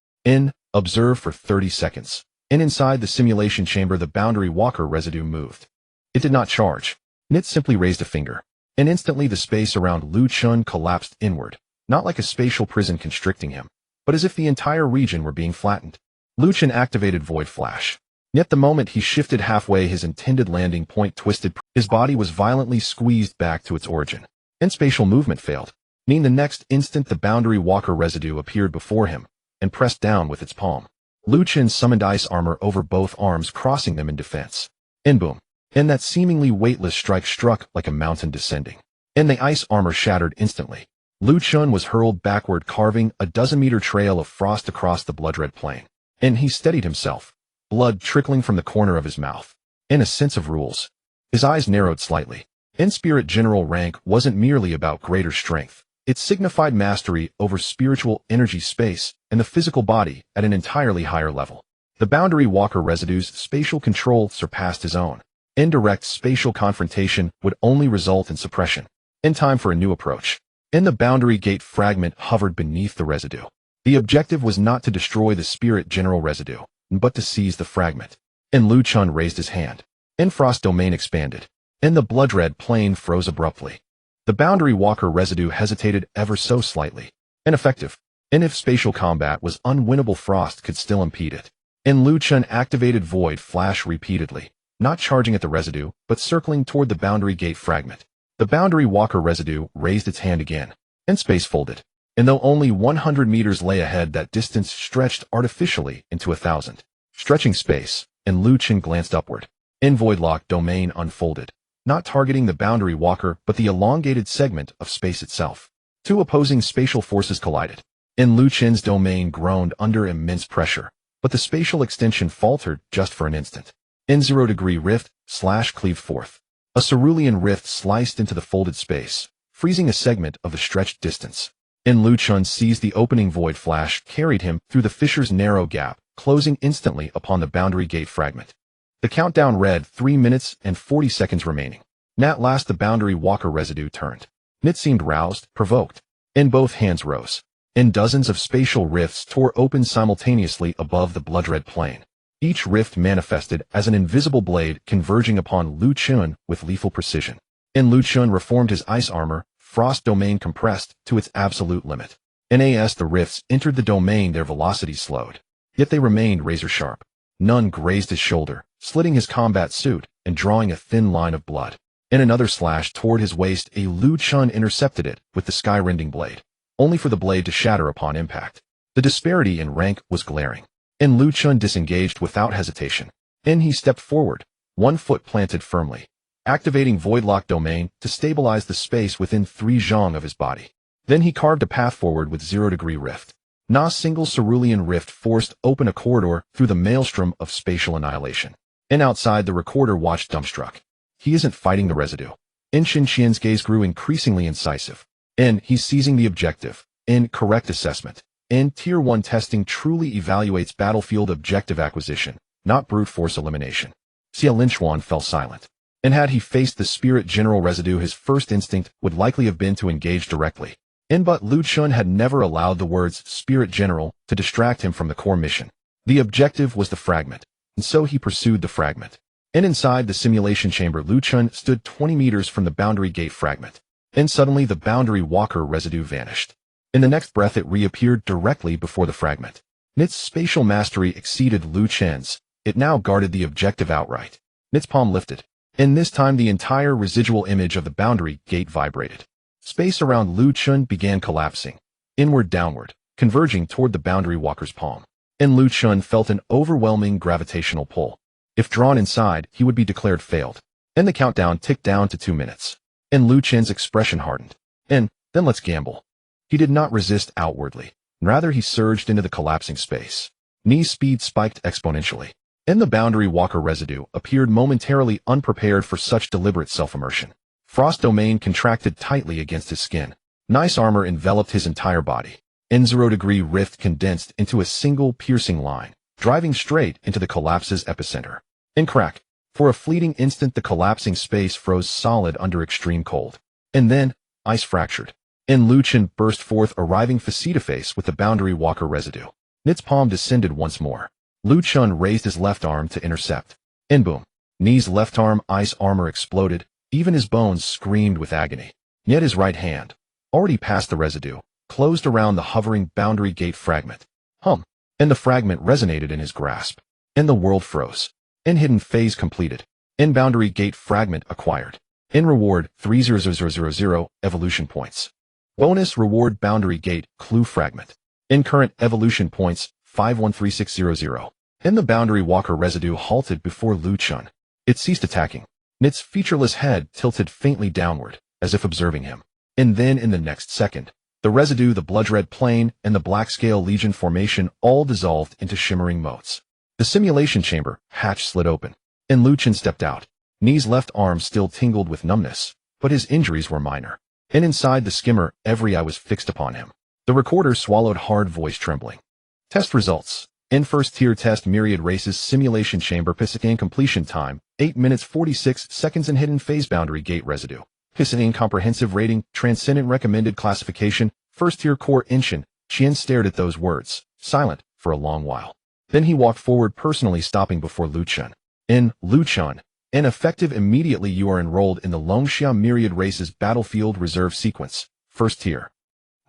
A: Observe for 30 seconds. Inside the simulation chamber the boundary walker residue moved. It did not charge. It simply raised a finger. And instantly the space around Lu Chun collapsed inward, not like a spatial prison constricting him, but as if the entire region were being flattened. Lu Chun activated Void Flash. Yet the moment he shifted halfway his intended landing point twisted, his body was violently squeezed back to its origin. And spatial movement failed. The next instant the boundary walker residue appeared before him, and pressed down with its palm. Lu Chun summoned ice armor over both arms, crossing them in defense. And boom. And that seemingly weightless strike struck like a mountain descending. and the ice armor shattered instantly. Lu Chun was hurled backward, carving a dozen-meter trail of frost across the blood-red plain. And he steadied himself, blood trickling from the corner of his mouth. In a sense of rules, his eyes narrowed slightly. In spirit, general rank wasn't merely about greater strength. It signified mastery over spiritual energy, space, and the physical body at an entirely higher level. The Boundary Walker residue's spatial control surpassed his own. Indirect spatial confrontation would only result in suppression. In time for a new approach. The Boundary Gate fragment hovered beneath the residue. The objective was not to destroy the spirit general residue, but to seize the fragment. Lu Chun raised his hand. Frost domain expanded. The blood-red plane froze abruptly. The Boundary Walker residue hesitated ever so slightly. Ineffective. If spatial combat was unwinnable, frost could still impede it. Lu Chun activated Void Flash repeatedly, not charging at the residue, but circling toward the Boundary Gate fragment. The Boundary Walker residue raised its hand again, and space folded. Though only 100 meters lay ahead, that distance stretched artificially into 1,000. Stretching space, Lu Chun glanced upward. Voidlock domain unfolded, not targeting the Boundary Walker but the elongated segment of space itself. Two opposing spatial forces collided. Lu Chun's domain groaned under immense pressure, but the spatial extension faltered just for an instant. 0-degree rift cleaved forth. A cerulean rift sliced into the folded space, freezing a segment of the stretched distance. Lu Chun seized the opening. Void Flash carried him through the fissure's narrow gap, closing instantly upon the Boundary Gate fragment. The countdown read 3 minutes and 40 seconds remaining. At last the Boundary Walker residue turned. It seemed roused, provoked. Both hands rose. Dozens of spatial rifts tore open simultaneously above the blood-red plane. Each rift manifested as an invisible blade converging upon Lu Chun with lethal precision. Lu Chun reformed his ice armor, frost domain compressed to its absolute limit. As the rifts entered the domain, their velocity slowed. Yet they remained razor-sharp. None grazed his shoulder, slitting his combat suit and drawing a thin line of blood. Another slash toward his waist, Lu Chun intercepted it with the sky-rending blade, only for the blade to shatter upon impact. The disparity in rank was glaring. Lu Chun disengaged without hesitation. He stepped forward, 1 foot planted firmly, activating Voidlock domain to stabilize the space within 3 zhang of his body. Then he carved a path forward with 0-degree rift. A single cerulean rift forced open a corridor through the maelstrom of spatial annihilation. Outside, the recorder watched dumbstruck. He isn't fighting the residue. Shin Qian's gaze grew increasingly incisive. He's seizing the objective. Correct assessment. Tier 1 testing truly evaluates battlefield objective acquisition, not brute force elimination. Xia Linchuan fell silent. Had he faced the spirit general residue, his first instinct would likely have been to engage directly. But Lu Chun had never allowed the words spirit general to distract him from the core mission. The objective was the fragment, and so he pursued the fragment. Inside the simulation chamber, Lu Chun stood 20 meters from the Boundary Gate fragment. Suddenly the Boundary Walker residue vanished. In the next breath, it reappeared directly before the fragment. Its spatial mastery exceeded Lu Chun's. It now guarded the objective outright. Its palm lifted. This time the entire residual image of the Boundary Gate vibrated. Space around Lu Chun began collapsing, inward downward, converging toward the Boundary Walker's palm. Lu Chun felt an overwhelming gravitational pull. If drawn inside, he would be declared failed. The countdown ticked down to 2 minutes. Lu Chun's expression hardened. Then let's gamble. He did not resist outwardly. Rather, he surged into the collapsing space. Knee speed spiked exponentially. The Boundary Walker residue appeared momentarily unprepared for such deliberate self-immersion. Frost domain contracted tightly against his skin. Ice armor enveloped his entire body. 0-degree rift condensed into a single piercing line, driving straight into the collapse's epicenter. Crack. For a fleeting instant, the collapsing space froze solid under extreme cold. Then, ice fractured. Lu Chun burst forth, arriving face-to-face with the Boundary Walker residue. Its palm descended once more. Lu Chun raised his left arm to intercept. Boom. Knee's left arm ice armor exploded. Even his bones screamed with agony. Yet his right hand, already past the residue, closed around the hovering Boundary Gate fragment. The fragment resonated in his grasp. The world froze. Hidden phase completed. Boundary Gate fragment acquired. Reward 30000 evolution points. Bonus reward Boundary Gate clue fragment. Current evolution points 513600. The Boundary Walker residue halted before Lu Chun. It ceased attacking. Its featureless head tilted faintly downward, as if observing him. And then in the next second, the residue, the blood-red plane, and the black-scale legion formation all dissolved into shimmering motes. The simulation chamber hatch slid open, and Lu Chen stepped out. Ni's left arm still tingled with numbness, but his injuries were minor. And inside the skimmer, every eye was fixed upon him. The recorder swallowed hard, voice trembling. Test results. In first-tier test myriad races simulation chamber Piscine completion time, 8 minutes 46 seconds and hidden phase boundary gate residue. Piscine comprehensive rating, transcendent recommended classification, first-tier core Inshin. Qian stared at those words, silent, for a long while. Then he walked forward personally stopping before Lu Chen. Lu Chen, effective immediately you are enrolled in the Longxia myriad races battlefield reserve sequence, first tier.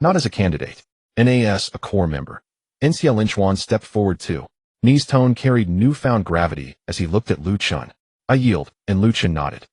A: Not as a candidate. NAS a core member. Xia Linchuan stepped forward too. Ni's tone carried newfound gravity as he looked at Lu Chen. I yield, and Lu Chen nodded.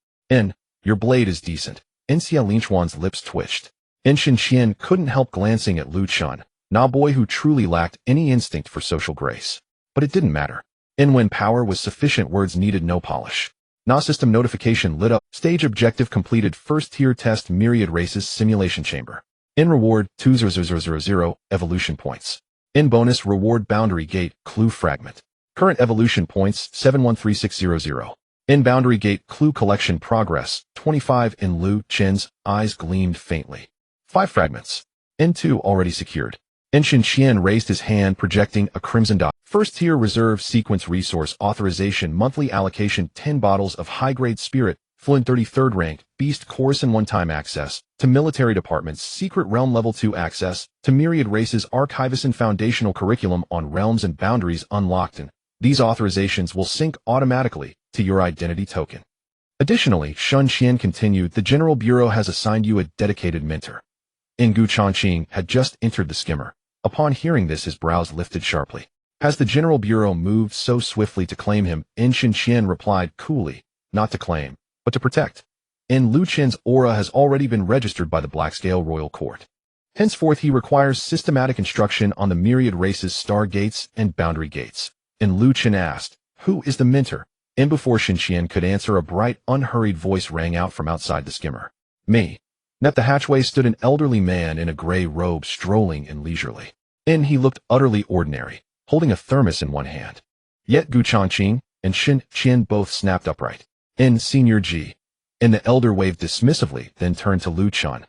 A: Your blade is decent. Xia Linchuan's lips twitched. Inshin Qian couldn't help glancing at Lu Chen, a boy who truly lacked any instinct for social grace. But it didn't matter. When power was sufficient, words needed no polish. System notification lit up. Stage objective completed. First tier test myriad races simulation chamber. Reward 20000 evolution points. Bonus reward boundary gate clue fragment. Current evolution points 713600. Boundary gate clue collection progress 25. Lu Chen's eyes gleamed faintly. 5 fragments. 2 already secured. Inshin Qian raised his hand, projecting a crimson dot. First tier reserve sequence resource authorization monthly allocation 10 bottles of high-grade spirit, fluent 33rd rank, beast course and one-time access, to military departments, secret realm level 2 access, to myriad races archivist and foundational curriculum on realms and boundaries unlocked, and these authorizations will sync automatically to your identity token. Additionally, Shun Qian continued, the General Bureau has assigned you a dedicated mentor. Gu Changqing had just entered the skimmer. Upon hearing this, his brows lifted sharply. Has the General Bureau moved so swiftly to claim him? Inshin Qian replied coolly, not to claim, but to protect. Lu Chen's aura has already been registered by the Blackscale Royal Court. Henceforth he requires systematic instruction on the myriad races star gates and boundary gates. Lu Chen asked, who is the mentor? Before Shin Qian could answer, a bright, unhurried voice rang out from outside the skimmer. Me. At the hatchway stood an elderly man in a gray robe, strolling and leisurely. He looked utterly ordinary, holding a thermos in one hand. Yet Gu Changqing and Shin Qian both snapped upright. Senior Ji. The elder waved dismissively, then turned to Lu Chen.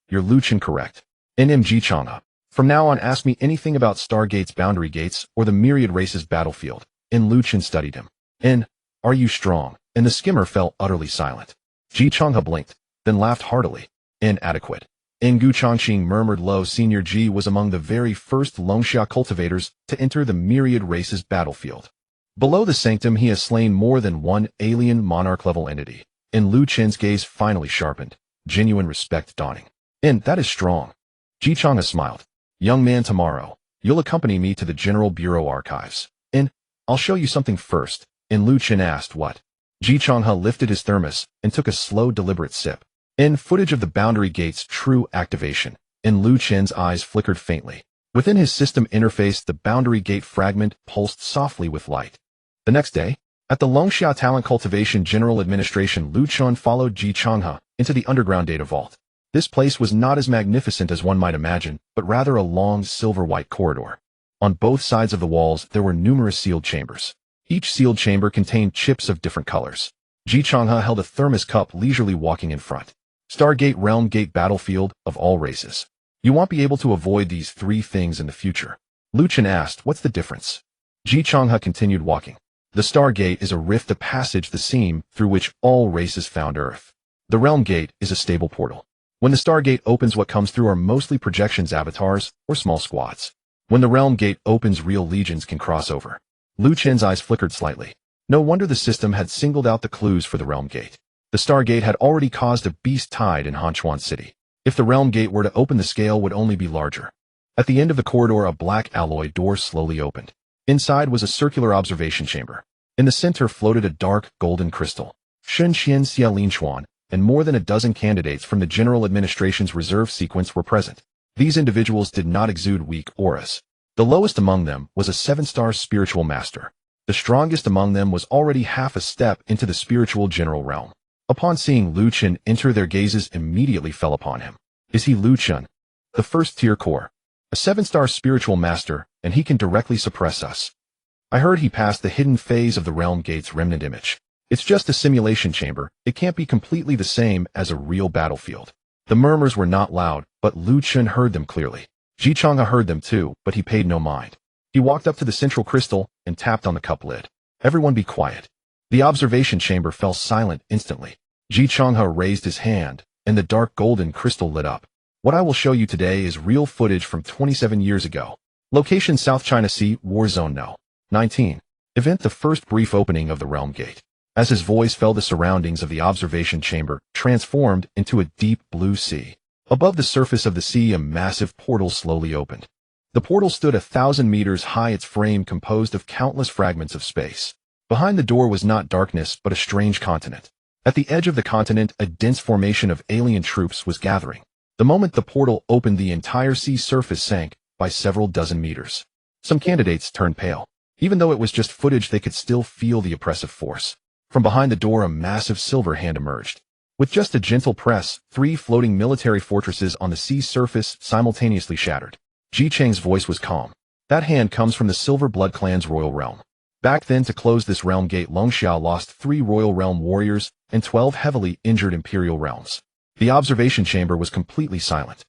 A: You're Lu Chen correct. Ji Changha. From now on ask me anything about Stargate's boundary gates or the myriad races battlefield. Lu Chen studied him. Are you strong? The skimmer fell utterly silent. Ji Changha blinked, then laughed heartily. Inadequate. Gu Changqing murmured low. Senior Ji was among the very first Longxia cultivators to enter the myriad races battlefield. Below the sanctum he has slain more than one alien monarch-level entity. Lu Chen's gaze finally sharpened, genuine respect dawning. That is strong. Ji Changha smiled. Young man, tomorrow, you'll accompany me to the General Bureau archives. I'll show you something first. Lu Chen asked what. Ji Changha lifted his thermos and took a slow, deliberate sip. Footage of the boundary gate's true activation. Lu Chen's eyes flickered faintly. Within his system interface, the boundary gate fragment pulsed softly with light. The next day, at the Longxia Talent Cultivation General Administration, Lu Chen followed Ji Changha into the underground data vault. This place was not as magnificent as one might imagine, but rather a long, silver-white corridor. On both sides of the walls, there were numerous sealed chambers. Each sealed chamber contained chips of different colors. Ji Changha held a thermos cup, leisurely walking in front. Stargate Realm Gate Battlefield of all races. You won't be able to avoid these 3 things in the future. Lu Chen asked, what's the difference? Ji Changha continued walking. The Stargate is a rift, a passage, the seam through which all races found Earth. The Realm Gate is a stable portal. When the Stargate opens, what comes through are mostly projections, avatars, or small squads. When the Realm Gate opens, real legions can cross over. Lu Chen's eyes flickered slightly. No wonder the system had singled out the clues for the Realm Gate. The Stargate had already caused a beast tide in Hanchuan City. If the Realm Gate were to open, the scale would only be larger. At the end of the corridor, a black alloy door slowly opened. Inside was a circular observation chamber. In the center floated a dark, golden crystal. Shun Qian, Xia Linchuan, and more than a dozen candidates from the General Administration's reserve sequence were present. These individuals did not exude weak auras. The lowest among them was a 7-star spiritual master. The strongest among them was already half a step into the spiritual general realm. Upon seeing Lu Chen enter, their gazes immediately fell upon him. Is he Lu Chen? The first tier core. A 7-star spiritual master, and he can directly suppress us. I heard he passed the hidden phase of the realm gate's remnant image. It's just a simulation chamber. It can't be completely the same as a real battlefield. The murmurs were not loud, but Lu Chen heard them clearly. Jiangcheng heard them too, but he paid no mind. He walked up to the central crystal and tapped on the cup lid. Everyone be quiet. The observation chamber fell silent instantly. Jiangcheng raised his hand, and the dark golden crystal lit up. What I will show you today is real footage from 27 years ago. Location: South China Sea, War Zone No. 19. Event: the first brief opening of the realm gate. As his voice fell, the surroundings of the observation chamber transformed into a deep blue sea. Above the surface of the sea, a massive portal slowly opened. The portal stood 1,000 meters high, its frame composed of countless fragments of space. Behind the door was not darkness, but a strange continent. At the edge of the continent, a dense formation of alien troops was gathering. The moment the portal opened, the entire sea surface sank by several dozen meters. Some candidates turned pale. Even though it was just footage, they could still feel the oppressive force. From behind the door, a massive silver hand emerged. With just a gentle press, 3 floating military fortresses on the sea surface simultaneously shattered. Ji Cheng's voice was calm. That hand comes from the Silver Blood Clan's royal realm. Back then, to close this realm gate, Long Xiao lost 3 royal realm warriors and 12 heavily injured imperial realms. The observation chamber was completely silent.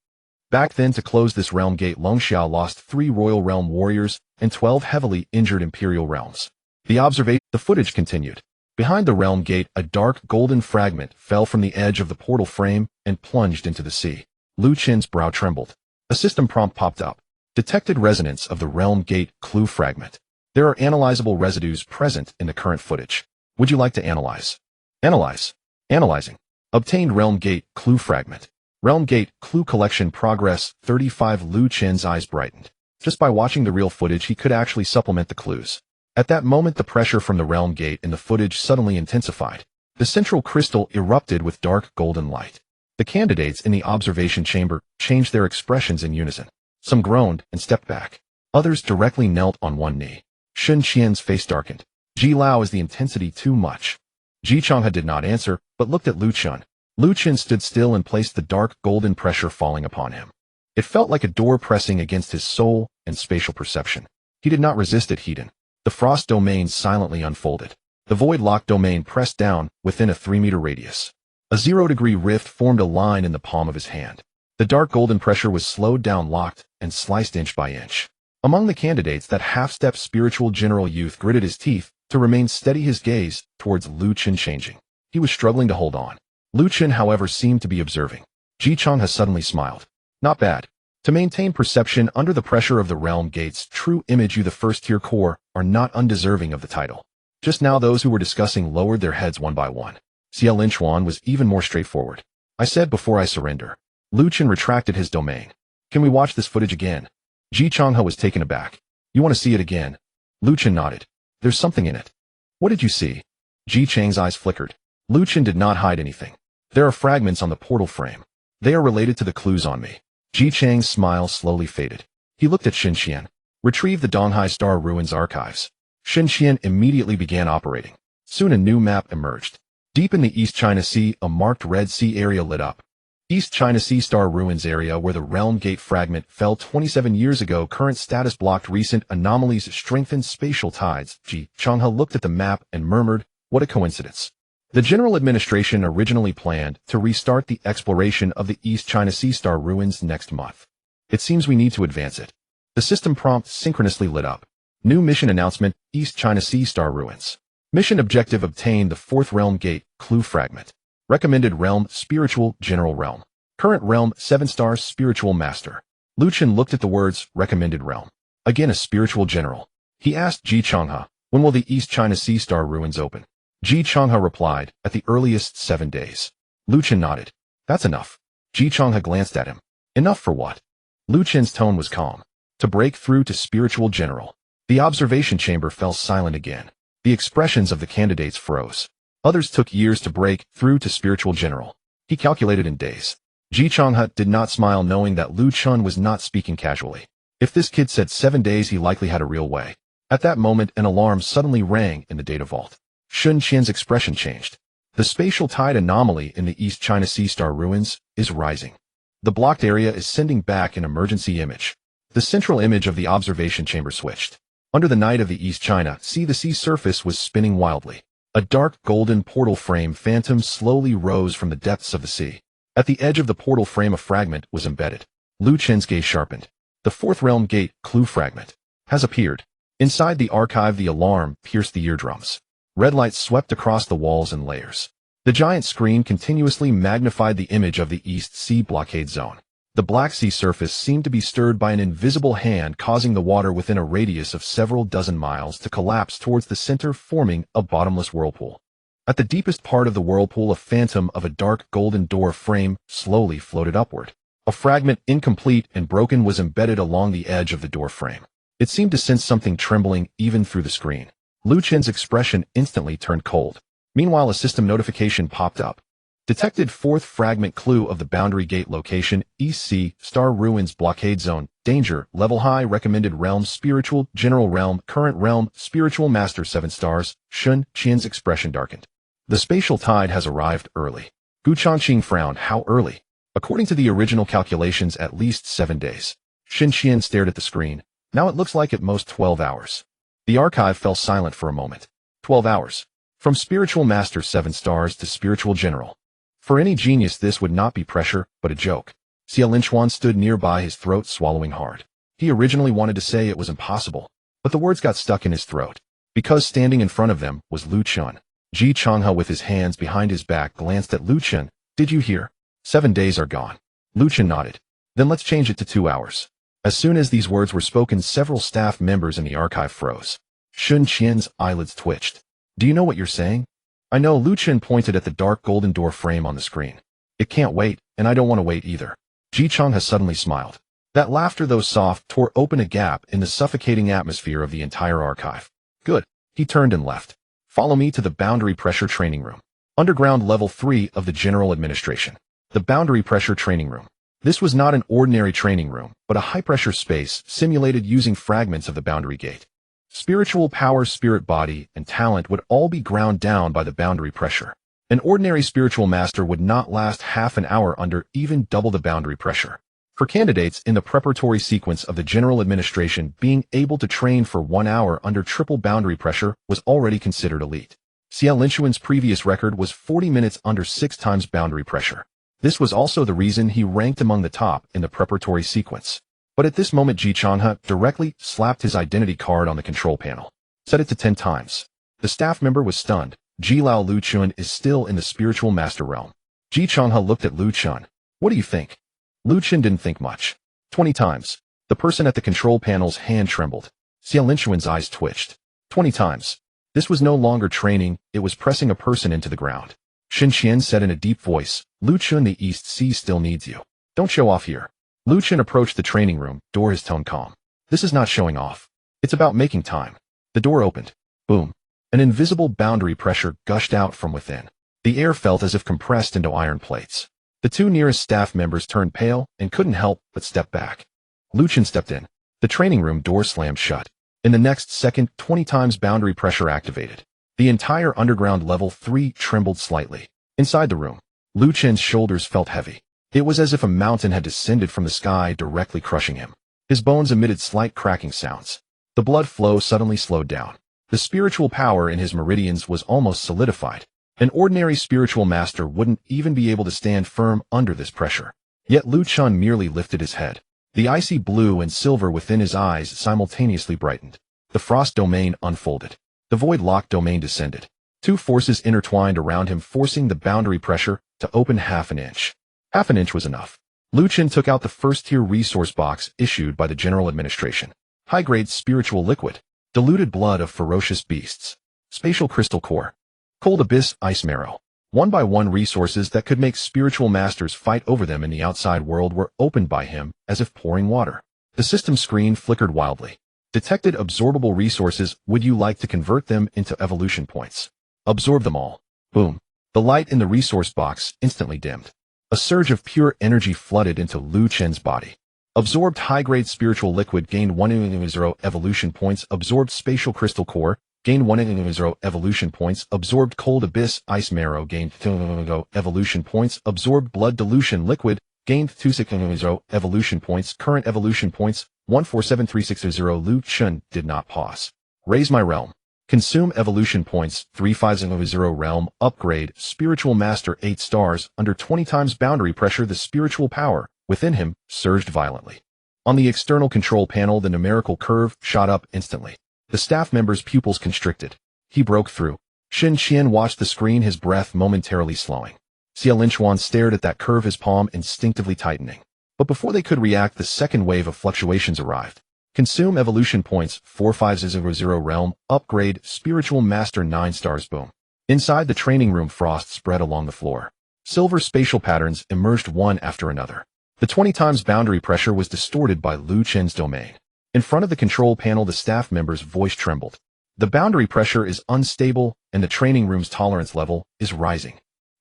A: Back then, to close this realm gate, Long Xiao lost 3 royal realm warriors and 12 heavily injured imperial realms. The footage continued. Behind the realm gate, a dark golden fragment fell from the edge of the portal frame and plunged into the sea. Lu Chen's brow trembled. A system prompt popped up. Detected resonance of the realm gate clue fragment. There are analyzable residues present in the current footage. Would you like to analyze? Analyze. Analyzing. Obtained realm gate clue fragment. Realm gate clue collection progress 35. Lu Chen's eyes brightened. Just by watching the real footage, he could actually supplement the clues. At that moment, the pressure from the realm gate in the footage suddenly intensified. The central crystal erupted with dark golden light. The candidates in the observation chamber changed their expressions in unison. Some groaned and stepped back. Others directly knelt on one knee. Shun Qian's face darkened. Ji Lao, is the intensity too much? Jiangcheng did not answer, but looked at Lu Chen. Lu Chen stood still and placed the dark golden pressure falling upon him. It felt like a door pressing against his soul and spatial perception. He did not resist it, Hedon. The frost domain silently unfolded. The void lock domain pressed down within a 3-meter radius. A 0-degree rift formed a line in the palm of his hand. The dark golden pressure was slowed down, locked, and sliced inch by inch. Among the candidates, that half-step spiritual general youth gritted his teeth to remain steady, his gaze towards Lu Chen changing. He was struggling to hold on. Lu Chen, however, seemed to be observing. Jiangcheng suddenly smiled. Not bad. To maintain perception under the pressure of the realm gate's true image, you, the first-tier core, are not undeserving of the title. Just now, those who were discussing lowered their heads one by one. Xie Linchuan was even more straightforward. I said before I surrender. Lu Chen retracted his domain. Can we watch this footage again? Jiangcheng was taken aback. You want to see it again? Lu Chen nodded. There's something in it. What did you see? Ji Cheng's eyes flickered. Lu Chen did not hide anything. There are fragments on the portal frame. They are related to the clues on me. Ji Cheng's smile slowly faded. He looked at Xin Qian. Retrieve the Donghai Star Ruins archives. Xin Qian immediately began operating. Soon a new map emerged. Deep in the East China Sea, a marked Red Sea area lit up. East China Sea Star Ruins area, where the realm gate fragment fell 27 years ago. Current status blocked. Recent anomalies strengthened spatial tides. Jiangcheng looked at the map and murmured, what a coincidence. The General Administration originally planned to restart the exploration of the East China Sea Star Ruins next month. It seems we need to advance it. The system prompt synchronously lit up. New mission announcement: East China Sea Star Ruins. Mission objective: obtain the 4th realm gate clue fragment. Recommended realm: spiritual general realm. Current realm: 7-star spiritual master. Lu Chen looked at the words recommended realm. Again, a spiritual general. He asked Jiangcheng, when will the East China Sea Star Ruins open? Jiangcheng replied, at the earliest 7 days. Lu Chen nodded. That's enough. Jiangcheng glanced at him. Enough for what? Lu Chen's tone was calm. To break through to spiritual general. The observation chamber fell silent again. The expressions of the candidates froze. Others took years to break through to spiritual general. He calculated in days. Jiangcheng did not smile, knowing that Lu Chen was not speaking casually. If this kid said 7 days, he likely had a real way. At that moment, an alarm suddenly rang in the data vault. Shun Qian's expression changed. The spatial tide anomaly in the East China Sea Star ruins is rising. The blocked area is sending back an emergency image. The central image of the observation chamber switched. Under the night of the East China Sea, the sea surface was spinning wildly. A dark golden portal frame phantom slowly rose from the depths of the sea. At the edge of the portal frame a fragment was embedded. Lu Chen's gaze sharpened. The fourth realm gate clue fragment has appeared. Inside the archive the alarm pierced the eardrums. Red light swept across the walls in layers. The giant screen continuously magnified the image of the East Sea blockade zone. The Black Sea surface seemed to be stirred by an invisible hand, causing the water within a radius of several dozen miles to collapse towards the center, forming a bottomless whirlpool. At the deepest part of the whirlpool, a phantom of a dark golden door frame slowly floated upward. A fragment, incomplete and broken, was embedded along the edge of the door frame. It seemed to sense something trembling even through the screen. Lu Chen's expression instantly turned cold. Meanwhile, a system notification popped up. Detected fourth fragment clue of the boundary gate location, East Sea, Star Ruins Blockade Zone, Danger, Level High, Recommended Realm, Spiritual, General Realm, Current Realm, Spiritual Master 7 stars. Shun Qian's expression darkened. The spatial tide has arrived early. Gu Changqing frowned. How early? According to the original calculations, at least 7 days. Shin Qian stared at the screen. Now it looks like at most 12 hours. The archive fell silent for a moment. 12 hours. From Spiritual Master 7 stars to Spiritual General. For any genius this would not be pressure, but a joke. Xia Linchuan stood nearby, his throat swallowing hard. He originally wanted to say it was impossible, but the words got stuck in his throat. Because standing in front of them was Lu Chun. Ji Changhe, with his hands behind his back, glanced at Lu Chun. Did you hear? 7 days are gone. Lu Chun nodded. Then let's change it to 2 hours. As soon as these words were spoken, several staff members in the archive froze. Shun Qian's eyelids twitched. Do you know what you're saying? I know. Lu Chun pointed at the dark golden door frame on the screen. It can't wait, and I don't want to wait either. Ji Changhe suddenly smiled. That laughter, though soft, tore open a gap in the suffocating atmosphere of the entire archive. Good. He turned and left. Follow me to the boundary pressure training room. Underground level 3 of the General Administration. The boundary pressure training room. This was not an ordinary training room, but a high-pressure space simulated using fragments of the boundary gate. Spiritual power, spirit body, and talent would all be ground down by the boundary pressure. An ordinary spiritual master would not last half an hour under even double the boundary pressure. For candidates in the preparatory sequence of the General Administration, being able to train for 1 hour under triple boundary pressure was already considered elite. Xia Linchuan's previous record was 40 minutes under 6 times boundary pressure. This was also the reason he ranked among the top in the preparatory sequence. But at this moment, Ji Changhe directly slapped his identity card on the control panel. Set it to 10 times. The staff member was stunned. Ji Lao, Lu Chun is still in the spiritual master realm. Ji Changhe looked at Lu Chun. What do you think? Lu Chun didn't think much. 20 times. The person at the control panel's hand trembled. Xia Linchuan's eyes twitched. 20 times. This was no longer training, it was pressing a person into the ground. Shin Qian said in a deep voice, Lu Chun, the East Sea still needs you. Don't show off here. Lu Chun approached the training room door, his tone calm. This is not showing off. It's about making time. The door opened. Boom. An invisible boundary pressure gushed out from within. The air felt as if compressed into iron plates. The 2 nearest staff members turned pale and couldn't help but step back. Lu Chun stepped in. The training room door slammed shut. In the next second, 20 times boundary pressure activated. The entire underground level 3 trembled slightly. Inside the room, Lu Chun's shoulders felt heavy. It was as if a mountain had descended from the sky, directly crushing him. His bones emitted slight cracking sounds. The blood flow suddenly slowed down. The spiritual power in his meridians was almost solidified. An ordinary spiritual master wouldn't even be able to stand firm under this pressure. Yet Lu Chun merely lifted his head. The icy blue and silver within his eyes simultaneously brightened. The frost domain unfolded. The void lock domain descended. 2 forces intertwined around him, forcing the boundary pressure to open half an inch. Half an inch was enough. Lu Chun took out the first-tier resource box issued by the General Administration. High-grade spiritual liquid. Diluted blood of ferocious beasts. Spatial crystal core. Cold abyss ice marrow. 1-by-1 resources that could make spiritual masters fight over them in the outside world were opened by him as if pouring water. The system screen flickered wildly. Detected absorbable resources. Would you like to convert them into evolution points? Absorb them all. Boom. The light in the resource box instantly dimmed. A surge of pure energy flooded into Lu Chun's body. Absorbed high-grade spiritual liquid gained 100 evolution points. Absorbed spatial crystal core gained 1 evolution points, absorbed cold abyss ice marrow, gained 2 evolution points, absorbed blood dilution liquid, gained 2 evolution points, current evolution points, 147360. Lu Chun did not pause. Raise my realm. Consume evolution points, 3500 realm, upgrade, spiritual master 8 stars, under 20 times boundary pressure. The spiritual power within him surged violently. On the external control panel, the numerical curve shot up instantly. The staff member's pupils constricted. He broke through. Shin Qian watched the screen, his breath momentarily slowing. Xia Linchuan stared at that curve, his palm instinctively tightening. But before they could react, the second wave of fluctuations arrived. Consume evolution points, 4500 realm, upgrade, spiritual master 9 stars. Boom. Inside the training room, frost spread along the floor. Silver spatial patterns emerged one after another. The 20 times boundary pressure was distorted by Lu Chen's domain. In front of the control panel, the staff member's voice trembled. The boundary pressure is unstable, and the training room's tolerance level is rising.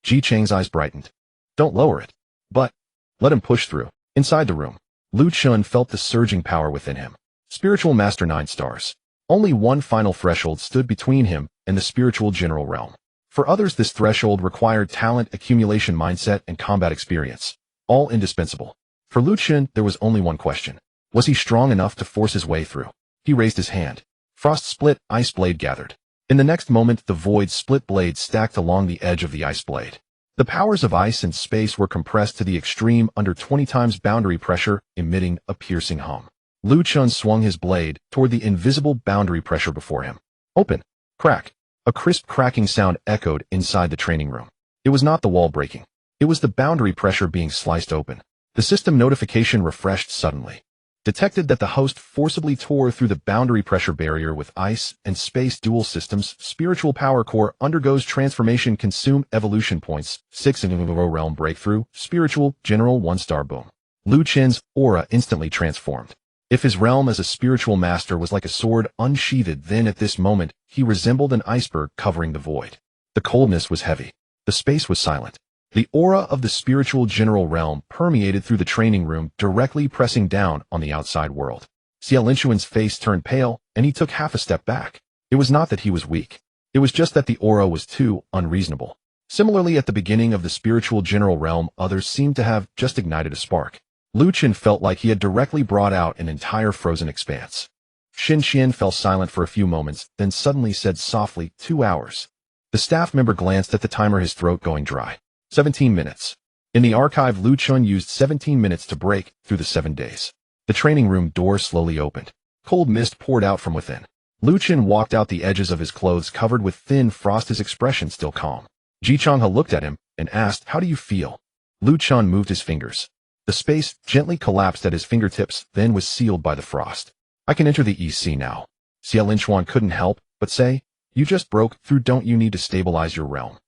A: Ji Cheng's eyes brightened. Don't lower it. But let him push through. Inside the room, Lu Chun felt the surging power within him. Spiritual Master 9 stars. Only one final threshold stood between him and the spiritual general realm. For others, this threshold required talent, accumulation, mindset, and combat experience. All indispensable. For Lu Chun, there was only one question. Was he strong enough to force his way through? He raised his hand. Frost split, ice blade gathered. In the next moment, the void split blade stacked along the edge of the ice blade. The powers of ice and space were compressed to the extreme under 20 times boundary pressure, emitting a piercing hum. Lu Chun swung his blade toward the invisible boundary pressure before him. Open. Crack. A crisp cracking sound echoed inside the training room. It was not the wall breaking. It was the boundary pressure being sliced open. The system notification refreshed suddenly. Detected that the host forcibly tore through the boundary pressure barrier with ice and space dual systems. Spiritual power core undergoes transformation. Consume evolution points. 6 realm breakthrough. Spiritual general 1 star. Boom. Lu Chen's aura instantly transformed. If his realm as a spiritual master was like a sword unsheathed, then at this moment, he resembled an iceberg covering the void. The coldness was heavy. The space was silent. The aura of the spiritual general realm permeated through the training room, directly pressing down on the outside world. Xia Linchuan's face turned pale, and he took half a step back. It was not that he was weak. It was just that the aura was too unreasonable. Similarly, at the beginning of the spiritual general realm, others seemed to have just ignited a spark. Lu Chun felt like he had directly brought out an entire frozen expanse. Shin Qian fell silent for a few moments, then suddenly said softly, 2 hours. The staff member glanced at the timer, his throat going dry. 17 minutes. In the archive, Lu Chun used 17 minutes to break through the 7 days. The training room door slowly opened. Cold mist poured out from within. Lu Chun walked out, the edges of his clothes covered with thin frost, his expression still calm. Ji Changhe looked at him and asked, how do you feel? Lu Chun moved his fingers. The space gently collapsed at his fingertips, then was sealed by the frost. I can enter the EC now. Xia Linchuan couldn't help but say, you just broke through, don't you need to stabilize your realm?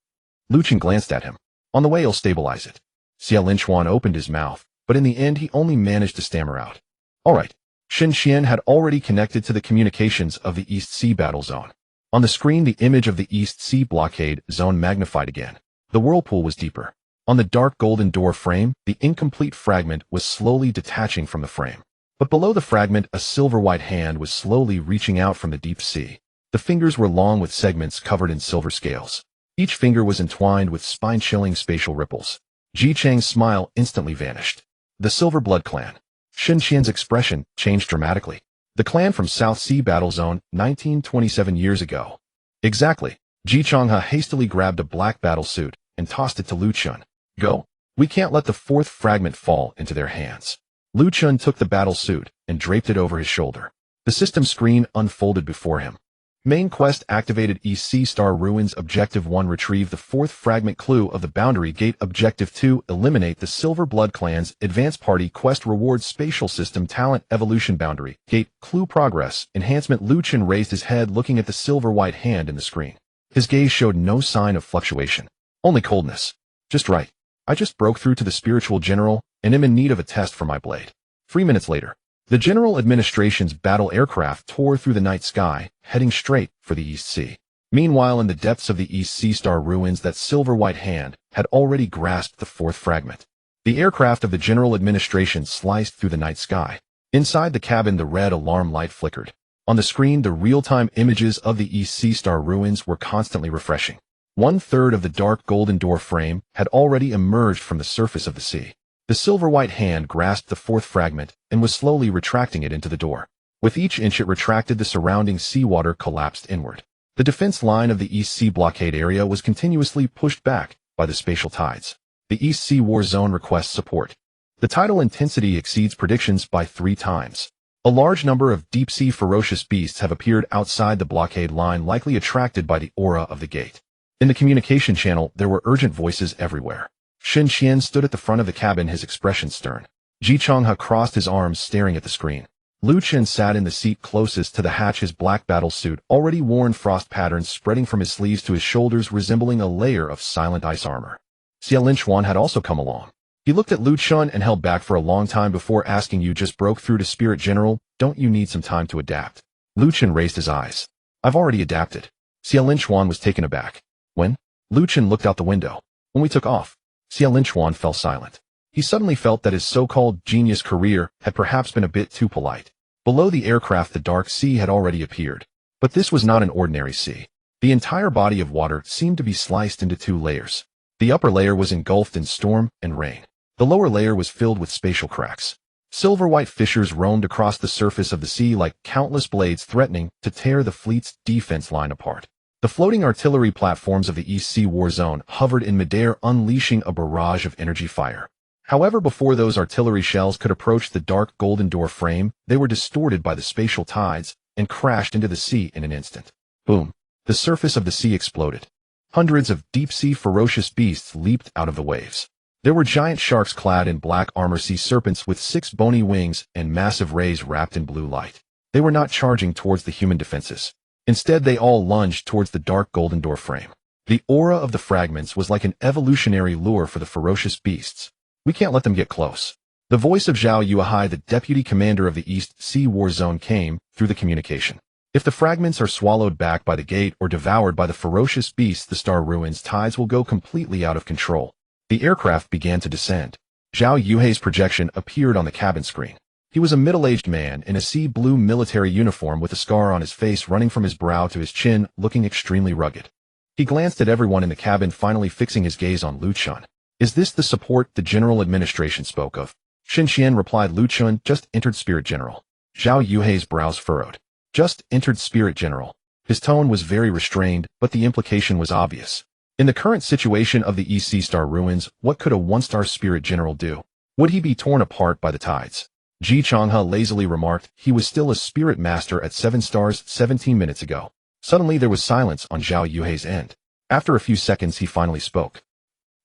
A: Lu Chun glanced at him. On the way, I'll stabilize it. Xia Linchuan opened his mouth, but in the end he only managed to stammer out. All right. Shin Qian had already connected to the communications of the East Sea battle zone. On the screen, the image of the East Sea blockade zone magnified again. The whirlpool was deeper. On the dark golden door frame, the incomplete fragment was slowly detaching from the frame. But below the fragment, a silver-white hand was slowly reaching out from the deep sea. The fingers were long with segments covered in silver scales. Each finger was entwined with spine-chilling spatial ripples. Ji Cheng's smile instantly vanished. The Silver Blood Clan. Shin Qian's expression changed dramatically. The clan from South Sea Battle Zone, 1927 years ago. Exactly. Ji Changhe hastily grabbed a black battle suit and tossed it to Lu Chun. Go. We can't let the 4th fragment fall into their hands. Lu Chun took the battle suit and draped it over his shoulder. The system screen unfolded before him. Main quest activated. EC Star Ruins. Objective 1, retrieve the 4th fragment clue of the boundary gate. Objective 2, eliminate the Silver Blood Clan's advanced party quest. Rewards spatial system talent evolution boundary gate clue progress enhancement. Lu Chun raised his head, looking at the silver white hand in the screen. His gaze showed no sign of fluctuation, only coldness. Just right. I just broke through to the spiritual general and am in need of a test for my blade. 3 minutes later. The General Administration's battle aircraft tore through the night sky, heading straight for the East Sea. Meanwhile, in the depths of the East Sea Star Ruins, that silver-white hand had already grasped the 4th fragment. The aircraft of the General Administration sliced through the night sky. Inside the cabin, the red alarm light flickered. On the screen, the real-time images of the East Sea Star ruins were constantly refreshing. 1/3 of the dark golden door frame had already emerged from the surface of the sea. The silver-white hand grasped the fourth fragment and was slowly retracting it into the door. With each inch it retracted, the surrounding seawater collapsed inward. The defense line of the East Sea blockade area was continuously pushed back by the spatial tides. The East Sea War Zone requests support. The tidal intensity exceeds predictions by 3 times. A large number of deep-sea ferocious beasts have appeared outside the blockade line, likely attracted by the aura of the gate. In the communication channel, there were urgent voices everywhere. Shen Qian stood at the front of the cabin, his expression stern. Ji Changhe crossed his arms, staring at the screen. Lu Chen sat in the seat closest to the hatch, his black battle suit already worn, frost patterns spreading from his sleeves to his shoulders, resembling a layer of silent ice armor. Xia Linchuan had also come along. He looked at Lu Chen and held back for a long time before asking, "You just broke through to Spirit General, don't you need some time to adapt?" Lu Chen raised his eyes. "I've already adapted." Xia Linchuan was taken aback. "When?" Lu Chen looked out the window. "When we took off." Xia Linchuan fell silent. He suddenly felt that his so-called genius career had perhaps been a bit too polite. Below the aircraft, the dark sea had already appeared. But this was not an ordinary sea. The entire body of water seemed to be sliced into 2 layers. The upper layer was engulfed in storm and rain. The lower layer was filled with spatial cracks. Silver-white fissures roamed across the surface of the sea like countless blades, threatening to tear the fleet's defense line apart. The floating artillery platforms of the East Sea War Zone hovered in midair, unleashing a barrage of energy fire. However, before those artillery shells could approach the dark golden door frame, they were distorted by the spatial tides and crashed into the sea in an instant. Boom! The surface of the sea exploded. Hundreds of deep-sea ferocious beasts leaped out of the waves. There were giant sharks clad in black armor, sea serpents with 6 bony wings, and massive rays wrapped in blue light. They were not charging towards the human defenses. Instead, they all lunged towards the dark golden door frame. The aura of the fragments was like an evolutionary lure for the ferocious beasts. "We can't let them get close." The voice of Zhao Yuehai, the deputy commander of the East Sea War Zone, came through the communication. "If the fragments are swallowed back by the gate or devoured by the ferocious beasts, the star ruins tides will go completely out of control." The aircraft began to descend. Zhao Yuehai's projection appeared on the cabin screen. He was a middle-aged man in a sea blue military uniform with a scar on his face running from his brow to his chin, looking extremely rugged. He glanced at everyone in the cabin, finally fixing his gaze on Lu Chen. "Is this the support the General Administration spoke of?" Shen Qian replied. Lu Chen just entered, Spirit General. Zhao Yuehai's brows furrowed. "Just entered, Spirit General." His tone was very restrained, but the implication was obvious. In the current situation of the East Sea Star ruins, what could a 1-star Spirit General do? Would he be torn apart by the tides? Ji Changhe lazily remarked. He was still a Spirit Master at 7 stars 17 minutes ago. Suddenly there was silence on Zhao Yuehai's end. After a few seconds he finally spoke.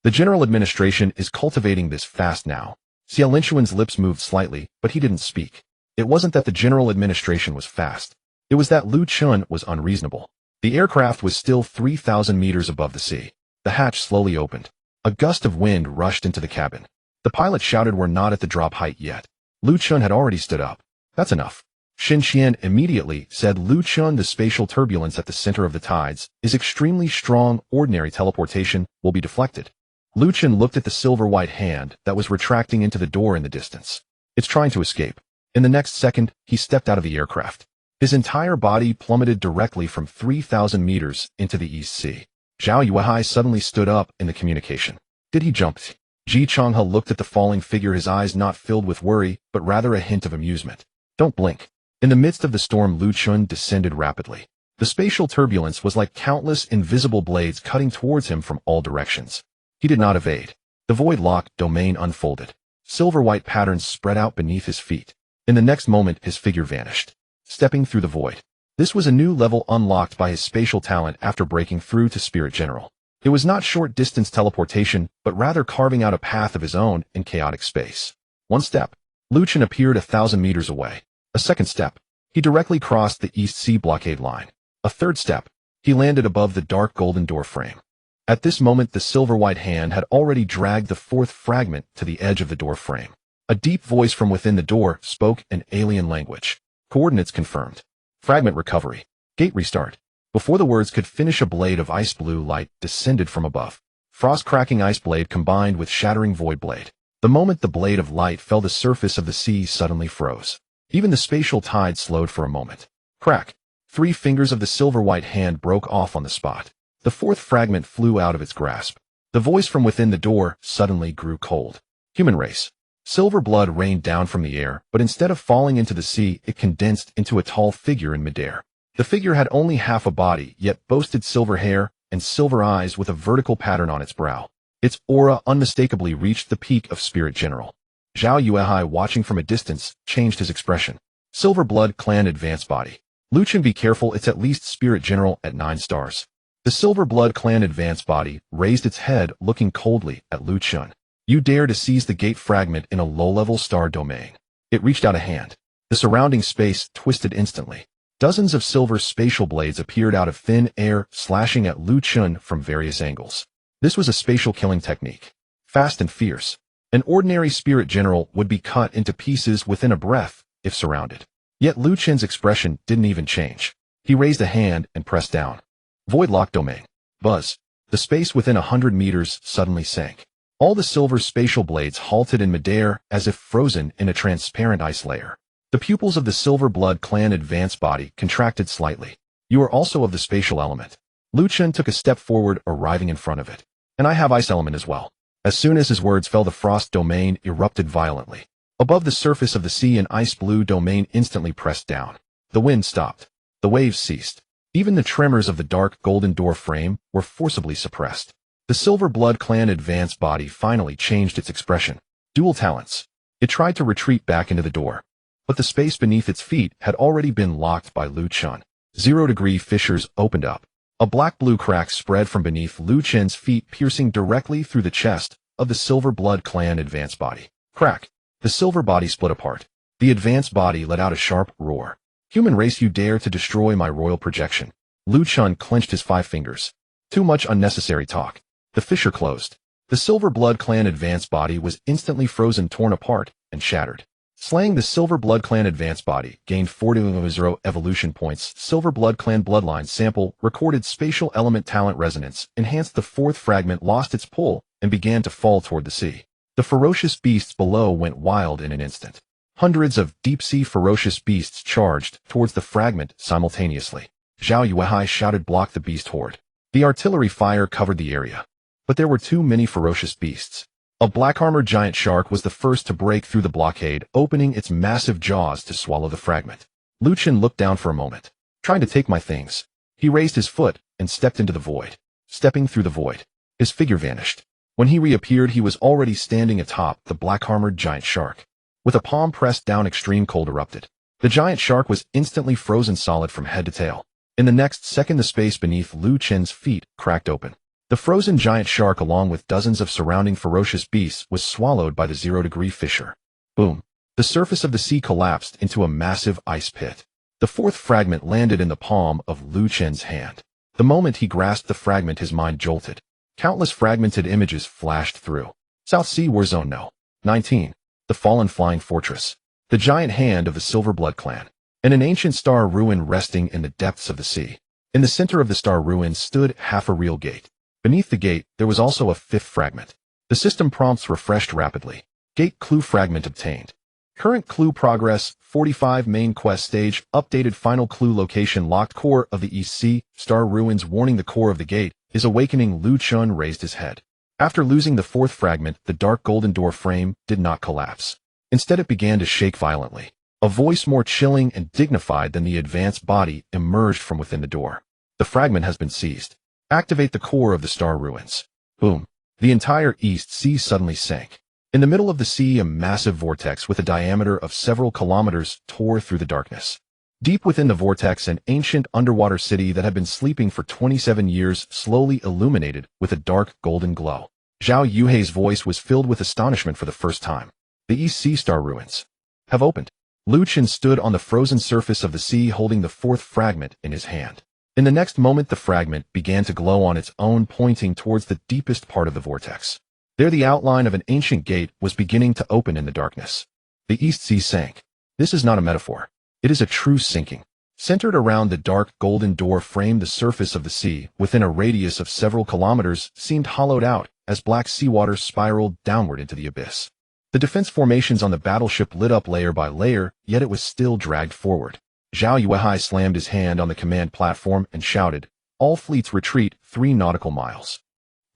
A: "The General Administration is cultivating this fast now." Xia Linchuan's lips moved slightly, but he didn't speak. It wasn't that the General Administration was fast. It was that Lu Chen was unreasonable. The aircraft was still 3,000 meters above the sea. The hatch slowly opened. A gust of wind rushed into the cabin. The pilot shouted, "We're not at the drop height yet." Lu Chen had already stood up. "That's enough." Shen Qian immediately said, "Lu Chen, the spatial turbulence at the center of the tides is extremely strong. Ordinary teleportation will be deflected." Lu Chen looked at the silver-white hand that was retracting into the door in the distance. "It's trying to escape." In the next second, he stepped out of the aircraft. His entire body plummeted directly from 3,000 meters into the East Sea. Zhao Yuehai suddenly stood up in the communication. "Did he jump?" Ji Changhe looked at the falling figure, his eyes not filled with worry, but rather a hint of amusement. "Don't blink." In the midst of the storm, Lu Chen descended rapidly. The spatial turbulence was like countless invisible blades cutting towards him from all directions. He did not evade. The void-locked domain unfolded. Silver-white patterns spread out beneath his feet. In the next moment, his figure vanished, stepping through the void. This was a new level unlocked by his spatial talent after breaking through to Spirit General. It was not short-distance teleportation, but rather carving out a path of his own in chaotic space. One step, Lu Chen appeared 1,000 meters away. A second step, he directly crossed the East Sea blockade line. A third step, he landed above the dark golden door frame. At this moment, the silver-white hand had already dragged the 4th fragment to the edge of the door frame. A deep voice from within the door spoke an alien language. "Coordinates confirmed. Fragment recovery. Gate restart." Before the words could finish, a blade of ice blue light descended from above. Frost-cracking ice blade combined with shattering void blade. The moment the blade of light fell, the surface of the sea suddenly froze. Even the spatial tide slowed for a moment. Crack. 3 fingers of the silver-white hand broke off on the spot. The 4th fragment flew out of its grasp. The voice from within the door suddenly grew cold. Human race. Silver blood rained down from the air, but instead of falling into the sea, it condensed into a tall figure in midair. The figure had only half a body, yet boasted silver hair and silver eyes with a vertical pattern on its brow. Its aura unmistakably reached the peak of Spirit General. Zhao Yuehai, watching from a distance, changed his expression. Silver Blood Clan Advanced Body. Lu Chen, be careful, it's at least Spirit General at 9 stars. The Silver Blood Clan Advanced Body raised its head, looking coldly at Lu Chen. You dare to seize the gate fragment in a low-level star domain. It reached out a hand. The surrounding space twisted instantly. Dozens of silver spatial blades appeared out of thin air, slashing at Lu Chen from various angles. This was a spatial killing technique. Fast and fierce. An ordinary Spirit General would be cut into pieces within a breath, if surrounded. Yet Lu Chen's expression didn't even change. He raised a hand and pressed down. Void Lock Domain. Buzz. The space within 100 meters suddenly sank. All the silver spatial blades halted in midair as if frozen in a transparent ice layer. The pupils of the Silver Blood Clan Advanced Body contracted slightly. You are also of the spatial element. Lu Chen took a step forward, arriving in front of it. And I have ice element as well. As soon as his words fell, the frost domain erupted violently. Above the surface of the sea, an ice blue domain instantly pressed down. The wind stopped. The waves ceased. Even the tremors of the dark golden door frame were forcibly suppressed. The Silver Blood Clan Advanced Body finally changed its expression. Dual talents. It tried to retreat back into the door, but the space beneath its feet had already been locked by Lu Chen. 0-degree fissures opened up. A black-blue crack spread from beneath Lu Chen's feet, piercing directly through the chest of the Silver Blood Clan Advanced Body. Crack. The silver body split apart. The advanced body let out a sharp roar. Human race, you dare to destroy my royal projection. Lu Chen clenched his 5 fingers. Too much unnecessary talk. The fissure closed. The Silver Blood Clan Advanced Body was instantly frozen, torn apart, and shattered. Slaying the Silver Blood Clan Advanced Body gained 40 evolution points. Silver Blood Clan Bloodline Sample recorded Spatial Element Talent Resonance, enhanced. The 4th fragment lost its pull and began to fall toward the sea. The ferocious beasts below went wild in an instant. Hundreds of deep-sea ferocious beasts charged towards the fragment simultaneously. Zhao Yuehai shouted, block the beast horde. The artillery fire covered the area. But there were too many ferocious beasts. A black-armored giant shark was the first to break through the blockade, opening its massive jaws to swallow the fragment. Lu Chen looked down for a moment. Trying to take my things. He raised his foot and stepped into the void. Stepping through the void, his figure vanished. When he reappeared, he was already standing atop the black-armored giant shark. With a palm pressed down, extreme cold erupted. The giant shark was instantly frozen solid from head to tail. In the next second, the space beneath Lu Chen's feet cracked open. The frozen giant shark, along with dozens of surrounding ferocious beasts, was swallowed by the 0-degree fissure. Boom. The surface of the sea collapsed into a massive ice pit. The 4th fragment landed in the palm of Lu Chen's hand. The moment he grasped the fragment, his mind jolted. Countless fragmented images flashed through. South Sea War Zone No. 19. The Fallen Flying Fortress. The giant hand of the Silver Blood Clan. And an ancient star ruin resting in the depths of the sea. In the center of the star ruin stood half a real gate. Beneath the gate, there was also a 5th fragment. The system prompts refreshed rapidly. Gate clue fragment obtained. Current clue progress, 45 main quest stage, updated final clue location locked. Core of the East Sea, star ruins. Warning, the core of the gate is awakening. Lu Chen raised his head. After losing the 4th fragment, the dark golden door frame did not collapse. Instead, it began to shake violently. A voice more chilling and dignified than the advanced body emerged from within the door. The fragment has been seized. Activate the core of the star ruins. Boom. The entire East Sea suddenly sank. In the middle of the sea, a massive vortex with a diameter of several kilometers tore through the darkness. Deep within the vortex, an ancient underwater city that had been sleeping for 27 years slowly illuminated with a dark golden glow. Zhao Yuehai's voice was filled with astonishment for the first time. The East Sea star ruins have opened. Lu Chen stood on the frozen surface of the sea, holding the 4th fragment in his hand. In the next moment, the fragment began to glow on its own, pointing towards the deepest part of the vortex. There, the outline of an ancient gate was beginning to open in the darkness. The East Sea sank. This is not a metaphor. It is a true sinking. Centered around the dark golden door frame, the surface of the sea, within a radius of several kilometers, seemed hollowed out as black seawater spiraled downward into the abyss. The defense formations on the battleship lit up layer by layer, yet it was still dragged forward. Zhao Yuehai slammed his hand on the command platform and shouted, "All fleets retreat 3 nautical miles."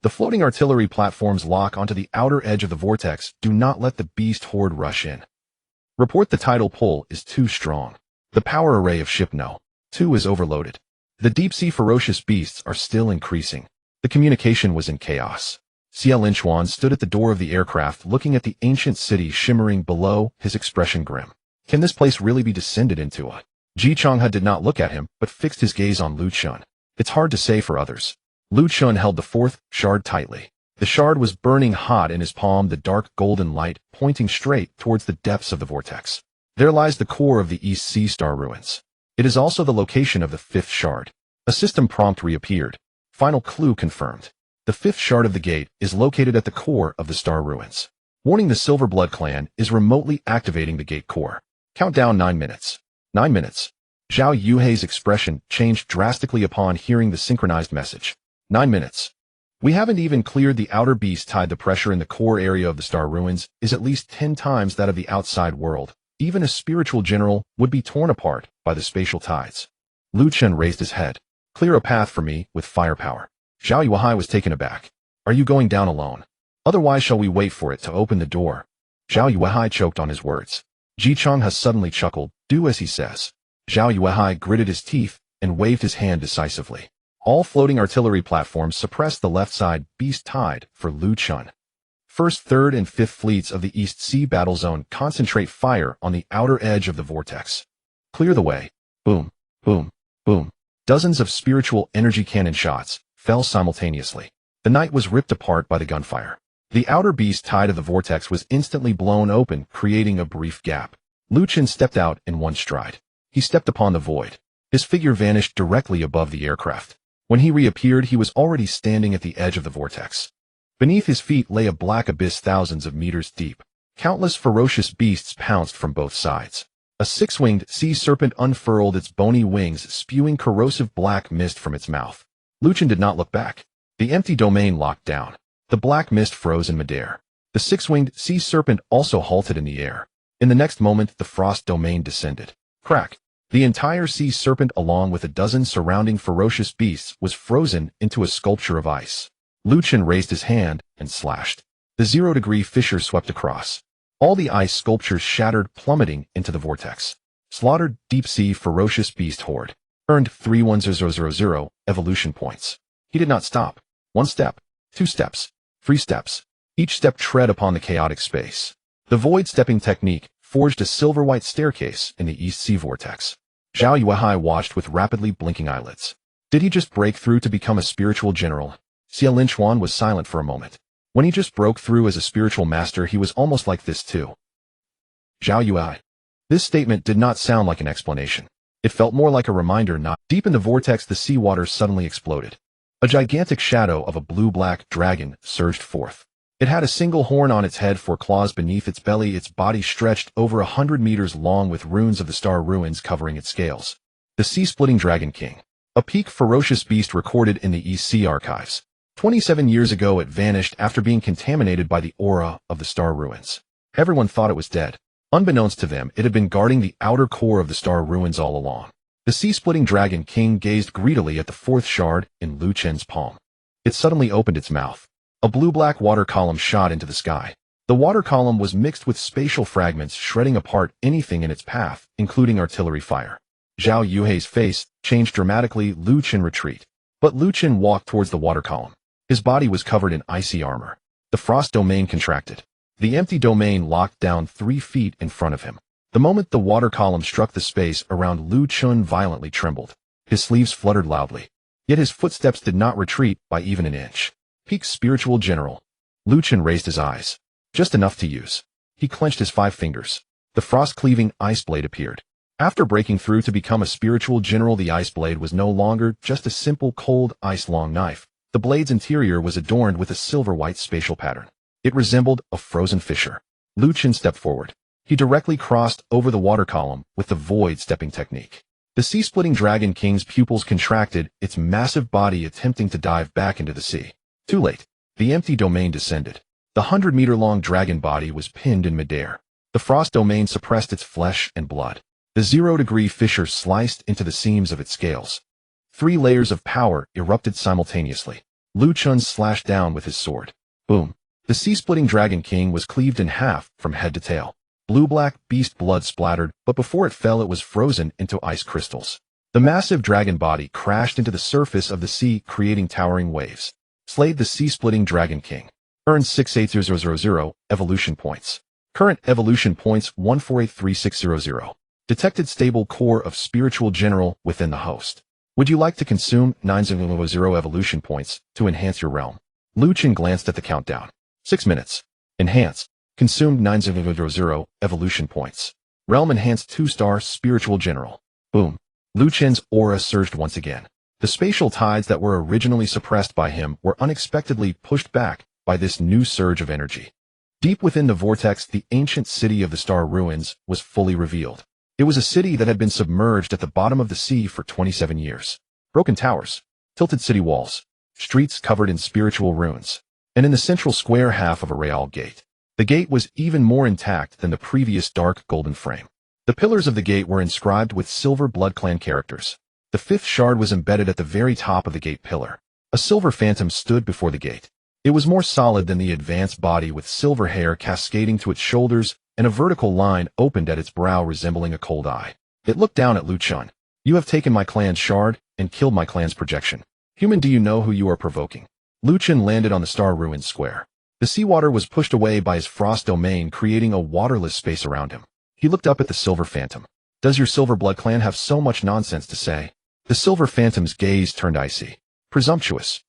A: The floating artillery platforms lock onto the outer edge of the vortex. Do not let the beast horde rush in. Report the tidal pull is too strong. The power array of ship No. 2 is overloaded. The deep-sea ferocious beasts are still increasing. The communication was in chaos. Lin Han stood at the door of the aircraft looking at the ancient city shimmering below, his expression grim. Can this place really be descended into a... Ji Changhe did not look at him, but fixed his gaze on Lu Chun. It's hard to say for others. Lu Chun held the 4th shard tightly. The shard was burning hot in his palm, the dark golden light pointing straight towards the depths of the vortex. There lies the core of the East Sea Star ruins. It is also the location of the 5th shard. A system prompt reappeared. Final clue confirmed. The 5th shard of the gate is located at the core of the star ruins. Warning: the Silver Blood clan is remotely activating the gate core. Countdown 9 minutes. 9 minutes. Zhao Yuehai's expression changed drastically upon hearing the synchronized message. 9 minutes. We haven't even cleared the outer beast tide. The pressure in the core area of the star ruins is at least 10 times that of the outside world. Even a spiritual general would be torn apart by the spatial tides. Lu Chun raised his head. Clear a path for me with firepower. Zhao Yuehai was taken aback. Are you going down alone? Otherwise shall we wait for it to open the door? Zhao Yuehai choked on his words. Ji Changhe suddenly chuckled. Do as he says. Zhao Yuehai gritted his teeth and waved his hand decisively. All floating artillery platforms suppressed the left side beast tide for Lu Chun. 1st, 3rd, and 5th fleets of the East Sea battle zone concentrate fire on the outer edge of the vortex. Clear the way. Boom, boom, boom. Dozens of spiritual energy cannon shots fell simultaneously. The night was ripped apart by the gunfire. The outer beast tide of the vortex was instantly blown open, creating a brief gap. Lu Chun stepped out in one stride. He stepped upon the void. His figure vanished directly above the aircraft. When he reappeared, he was already standing at the edge of the vortex. Beneath his feet lay a black abyss thousands of meters deep. Countless ferocious beasts pounced from both sides. A 6-winged sea serpent unfurled its bony wings, spewing corrosive black mist from its mouth. Lu Chun did not look back. The empty domain locked down. The black mist froze in midair. The 6-winged sea serpent also halted in the air. In the next moment, the frost domain descended. Crack! The entire sea serpent, along with a dozen surrounding ferocious beasts, was frozen into a sculpture of ice. Lu Chun raised his hand and slashed. The 0-degree fissure swept across. All the ice sculptures shattered, plummeting into the vortex. Slaughtered deep-sea ferocious beast horde. Earned 31000 evolution points. He did not stop. 1 step, 2 steps, 3 steps. Each step tread upon the chaotic space. The void stepping technique forged a silver-white staircase in the East Sea vortex. Zhao Yuehai watched with rapidly blinking eyelids. Did he just break through to become a spiritual general? Lin Han was silent for a moment. When he just broke through as a spiritual master, he was almost like this too. Zhao Yuehai. This statement did not sound like an explanation. It felt more like a reminder. Not deep in the vortex, the seawater suddenly exploded. A gigantic shadow of a blue-black dragon surged forth. It had a single horn on its head, 4 claws beneath its belly. Its body stretched over 100 meters long with runes of the star ruins covering its scales. The sea-splitting dragon king. A peak ferocious beast recorded in the East Sea archives. 27 years ago it vanished after being contaminated by the aura of the star ruins. Everyone thought it was dead. Unbeknownst to them, it had been guarding the outer core of the star ruins all along. The sea-splitting dragon king gazed greedily at the 4th shard in Lu Chun's palm. It suddenly opened its mouth. A blue-black water column shot into the sky. The water column was mixed with spatial fragments, shredding apart anything in its path, including artillery fire. Zhao Yuehai's face changed dramatically. Lu Chun retreat. But Lu Chun walked towards the water column. His body was covered in icy armor. The frost domain contracted. The empty domain locked down 3 feet in front of him. The moment the water column struck the space around Lu Chun violently trembled. His sleeves fluttered loudly. Yet his footsteps did not retreat by even an inch. Peak spiritual general. Lu Chun raised his eyes. Just enough to use. He clenched his 5 fingers. The frost-cleaving ice blade appeared. After breaking through to become a spiritual general, the ice blade was no longer just a simple cold ice-long knife. The blade's interior was adorned with a silver-white spatial pattern. It resembled a frozen fissure. Lu Chun stepped forward. He directly crossed over the water column with the void stepping technique. The sea-splitting dragon king's pupils contracted, its massive body attempting to dive back into the sea. Too late. The empty domain descended. The 100-meter-long dragon body was pinned in midair. The frost domain suppressed its flesh and blood. The 0-degree fissure sliced into the seams of its scales. 3 layers of power erupted simultaneously. Lu Chun slashed down with his sword. Boom. The sea-splitting Dragon King was cleaved in half from head to tail. Blue-black beast blood splattered, but before it fell it was frozen into ice crystals. The massive dragon body crashed into the surface of the sea, creating towering waves. Slayed the sea-splitting Dragon King. Earned 68000 evolution points. Current evolution points 1483600. Detected stable core of spiritual general within the host. Would you like to consume 900 evolution points to enhance your realm? Lu Chun glanced at the countdown. 6 minutes. Enhance. Consumed 900 evolution points. Realm enhanced 2-star spiritual general. Boom. Lu Chun's aura surged once again. The spatial tides that were originally suppressed by him were unexpectedly pushed back by this new surge of energy. Deep within the vortex, the ancient city of the star ruins was fully revealed. It was a city that had been submerged at the bottom of the sea for 27 years. Broken towers, tilted city walls, streets covered in spiritual ruins, and in the central square half of a real gate. The gate was even more intact than the previous dark golden frame. The pillars of the gate were inscribed with silver blood clan characters. The 5th shard was embedded at the very top of the gate pillar. A silver phantom stood before the gate. It was more solid than the advanced body, with silver hair cascading to its shoulders, and a vertical line opened at its brow resembling a cold eye. It looked down at Lu Chun. You have taken my clan's shard and killed my clan's projection. Human, do you know who you are provoking? Lu Chun landed on the star ruins square. The seawater was pushed away by his frost domain, creating a waterless space around him. He looked up at the silver phantom. Does your silver blood clan have so much nonsense to say? The silver phantom's gaze turned icy. Presumptuous.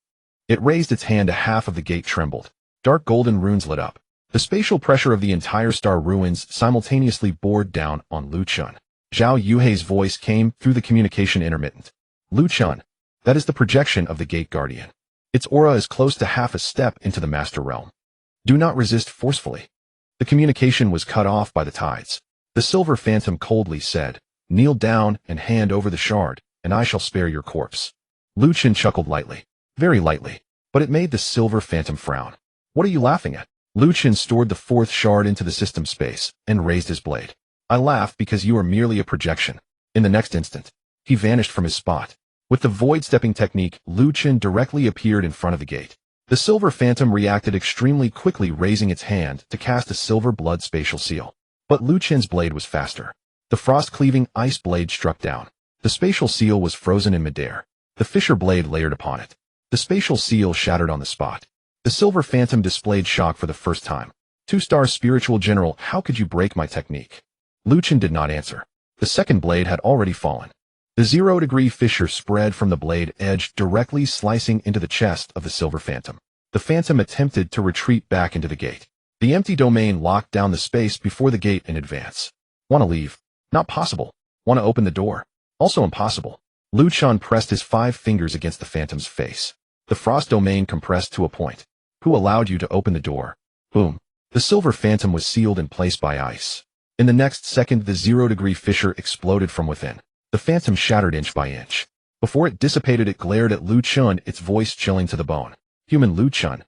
A: It raised its hand, a half of the gate trembled. Dark golden runes lit up. The spatial pressure of the entire star ruins simultaneously bore down on Lu Chun. Zhao Yuhei's voice came through the communication intermittent. Lu Chun, that is the projection of the gate guardian. Its aura is close to half a step into the master realm. Do not resist forcefully. The communication was cut off by the tides. The silver phantom coldly said, kneel down and hand over the shard, and I shall spare your corpse. Lu Chun chuckled lightly, very lightly, but it made the silver phantom frown. What are you laughing at? Lu Chun stored the 4th shard into the system space and raised his blade. I laugh because you are merely a projection. In the next instant, he vanished from his spot. With the void stepping technique, Lu Chun directly appeared in front of the gate. The silver phantom reacted extremely quickly, raising its hand to cast a silver blood spatial seal. But Lu Chun's blade was faster. The frost-cleaving ice blade struck down. The spatial seal was frozen in midair. The fissure blade layered upon it. The spatial seal shattered on the spot. The silver phantom displayed shock for the first time. 2-star spiritual general, how could you break my technique? Lu Chun did not answer. The second blade had already fallen. The 0-degree fissure spread from the blade edge, directly slicing into the chest of the silver phantom. The phantom attempted to retreat back into the gate. The empty domain locked down the space before the gate in advance. Want to leave? Not possible. Want to open the door? Also impossible. Lu Chun pressed his 5 fingers against the phantom's face. The frost domain compressed to a point. Who allowed you to open the door? Boom. The silver phantom was sealed in place by ice. In the next second, the 0-degree fissure exploded from within. The phantom shattered inch by inch. Before it dissipated, it glared at Lu Chun, its voice chilling to the bone. Human Lu Chun.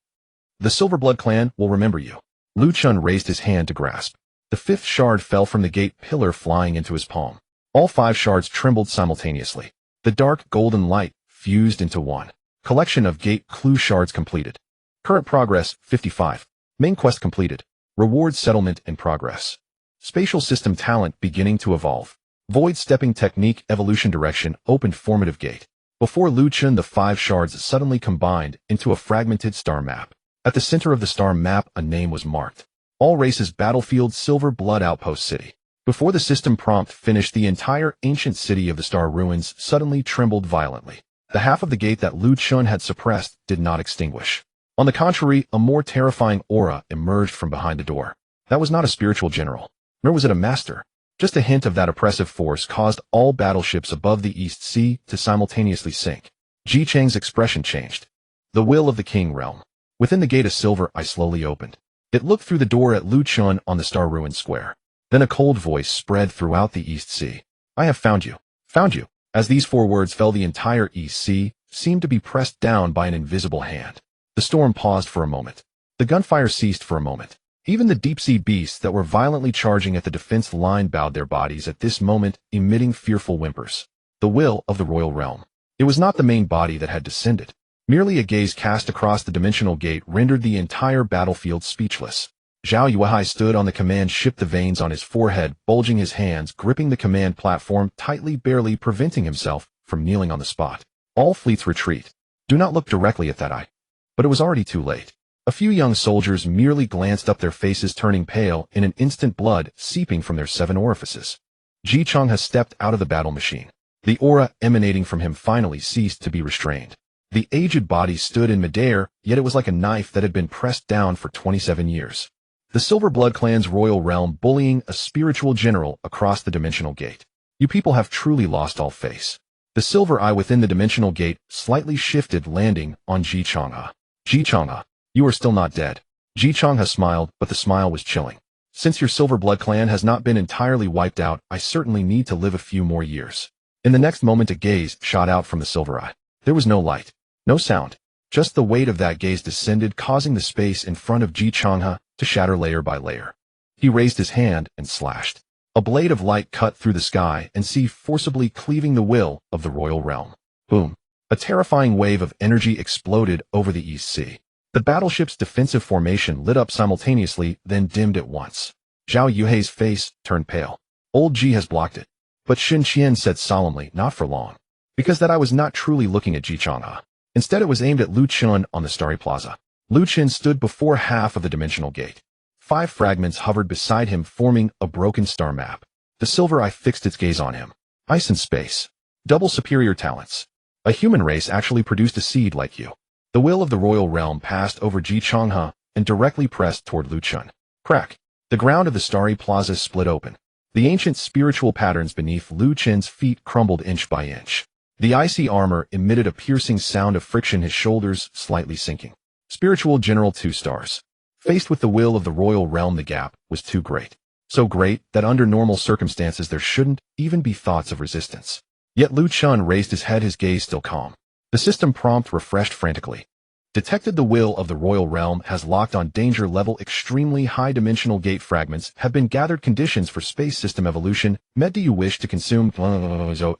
A: The Silver Blood clan will remember you. Lu Chun raised his hand to grasp. The 5th shard fell from the gate pillar, flying into his palm. All 5 shards trembled simultaneously. The dark golden light fused into one. Collection of gate clue shards completed. Current progress, 55. Main quest completed. Reward settlement in progress. Spatial system talent beginning to evolve. Void stepping technique evolution direction opened formative gate. Before Lu Chun, the 5 shards suddenly combined into a fragmented star map. At the center of the star map, a name was marked. All races battlefield Silver Blood Outpost City. Before the system prompt finished, the entire ancient city of the star ruins suddenly trembled violently. The half of the gate that Lu Chun had suppressed did not extinguish. On the contrary, a more terrifying aura emerged from behind the door. That was not a spiritual general, nor was it a master. Just a hint of that oppressive force caused all battleships above the East Sea to simultaneously sink. Jiangcheng's expression changed. The will of the king realm. Within the gate, a silver eye slowly opened. It looked through the door at Lu Chun on the star ruin square. Then a cold voice spread throughout the East Sea. I have found you. Found you. As these 4 words fell, the entire East Sea seemed to be pressed down by an invisible hand. The storm paused for a moment. The gunfire ceased for a moment. Even the deep-sea beasts that were violently charging at the defense line bowed their bodies at this moment, emitting fearful whimpers. The will of the royal realm. It was not the main body that had descended. Merely a gaze cast across the dimensional gate rendered the entire battlefield speechless. Zhao Yuehai stood on the command ship, the veins on his forehead bulging, his hands gripping the command platform tightly, barely preventing himself from kneeling on the spot. All fleets retreat. Do not look directly at that eye. But it was already too late. A few young soldiers merely glanced up, their faces turning pale, in an instant blood seeping from their 7 orifices. Jiangcheng has stepped out of the battle machine. The aura emanating from him finally ceased to be restrained. The aged body stood in midair, yet it was like a knife that had been pressed down for 27 years. The Silver Blood Clan's royal realm bullying a spiritual general across the dimensional gate. You people have truly lost all face. The silver eye within the dimensional gate slightly shifted, landing on Jiangcheng. Jiangcheng, you are still not dead. Jiangcheng smiled, but the smile was chilling. Since your Silver Blood Clan has not been entirely wiped out, I certainly need to live a few more years. In the next moment, a gaze shot out from the silver eye. There was no light, no sound. Just the weight of that gaze descended, causing the space in front of Jiangcheng to shatter layer by layer. He raised his hand and slashed. A blade of light cut through the sky and sea, forcibly cleaving the will of the royal realm. Boom. A terrifying wave of energy exploded over the East Sea. The battleship's defensive formation lit up simultaneously, then dimmed at once. Zhao Yuehai's face turned pale. Old Ji has blocked it. But Xin Qian said solemnly, not for long. Because that I was not truly looking at Jiangcheng. Instead, it was aimed at Lu Qin on the Starry Plaza. Lu Qin stood before half of the dimensional gate. 5 fragments hovered beside him, forming a broken star map. The silver eye fixed its gaze on him. Ice and space. Double superior talents. A human race actually produced a seed like you. The will of the royal realm passed over Jiangcheng and directly pressed toward Lu Qin. Crack. The ground of the Starry Plaza split open. The ancient spiritual patterns beneath Lu Qin's feet crumbled inch by inch. The icy armor emitted a piercing sound of friction, his shoulders slightly sinking. Spiritual General 2 stars. Faced with the will of the royal realm, the gap was too great. So great that under normal circumstances there shouldn't even be thoughts of resistance. Yet Lu Qin raised his head, his gaze still calm. The system prompt refreshed frantically. Detected. The will of the royal realm has locked on danger level. Extremely high dimensional gate fragments have been gathered. Conditions for space system evolution met. Do you wish to consume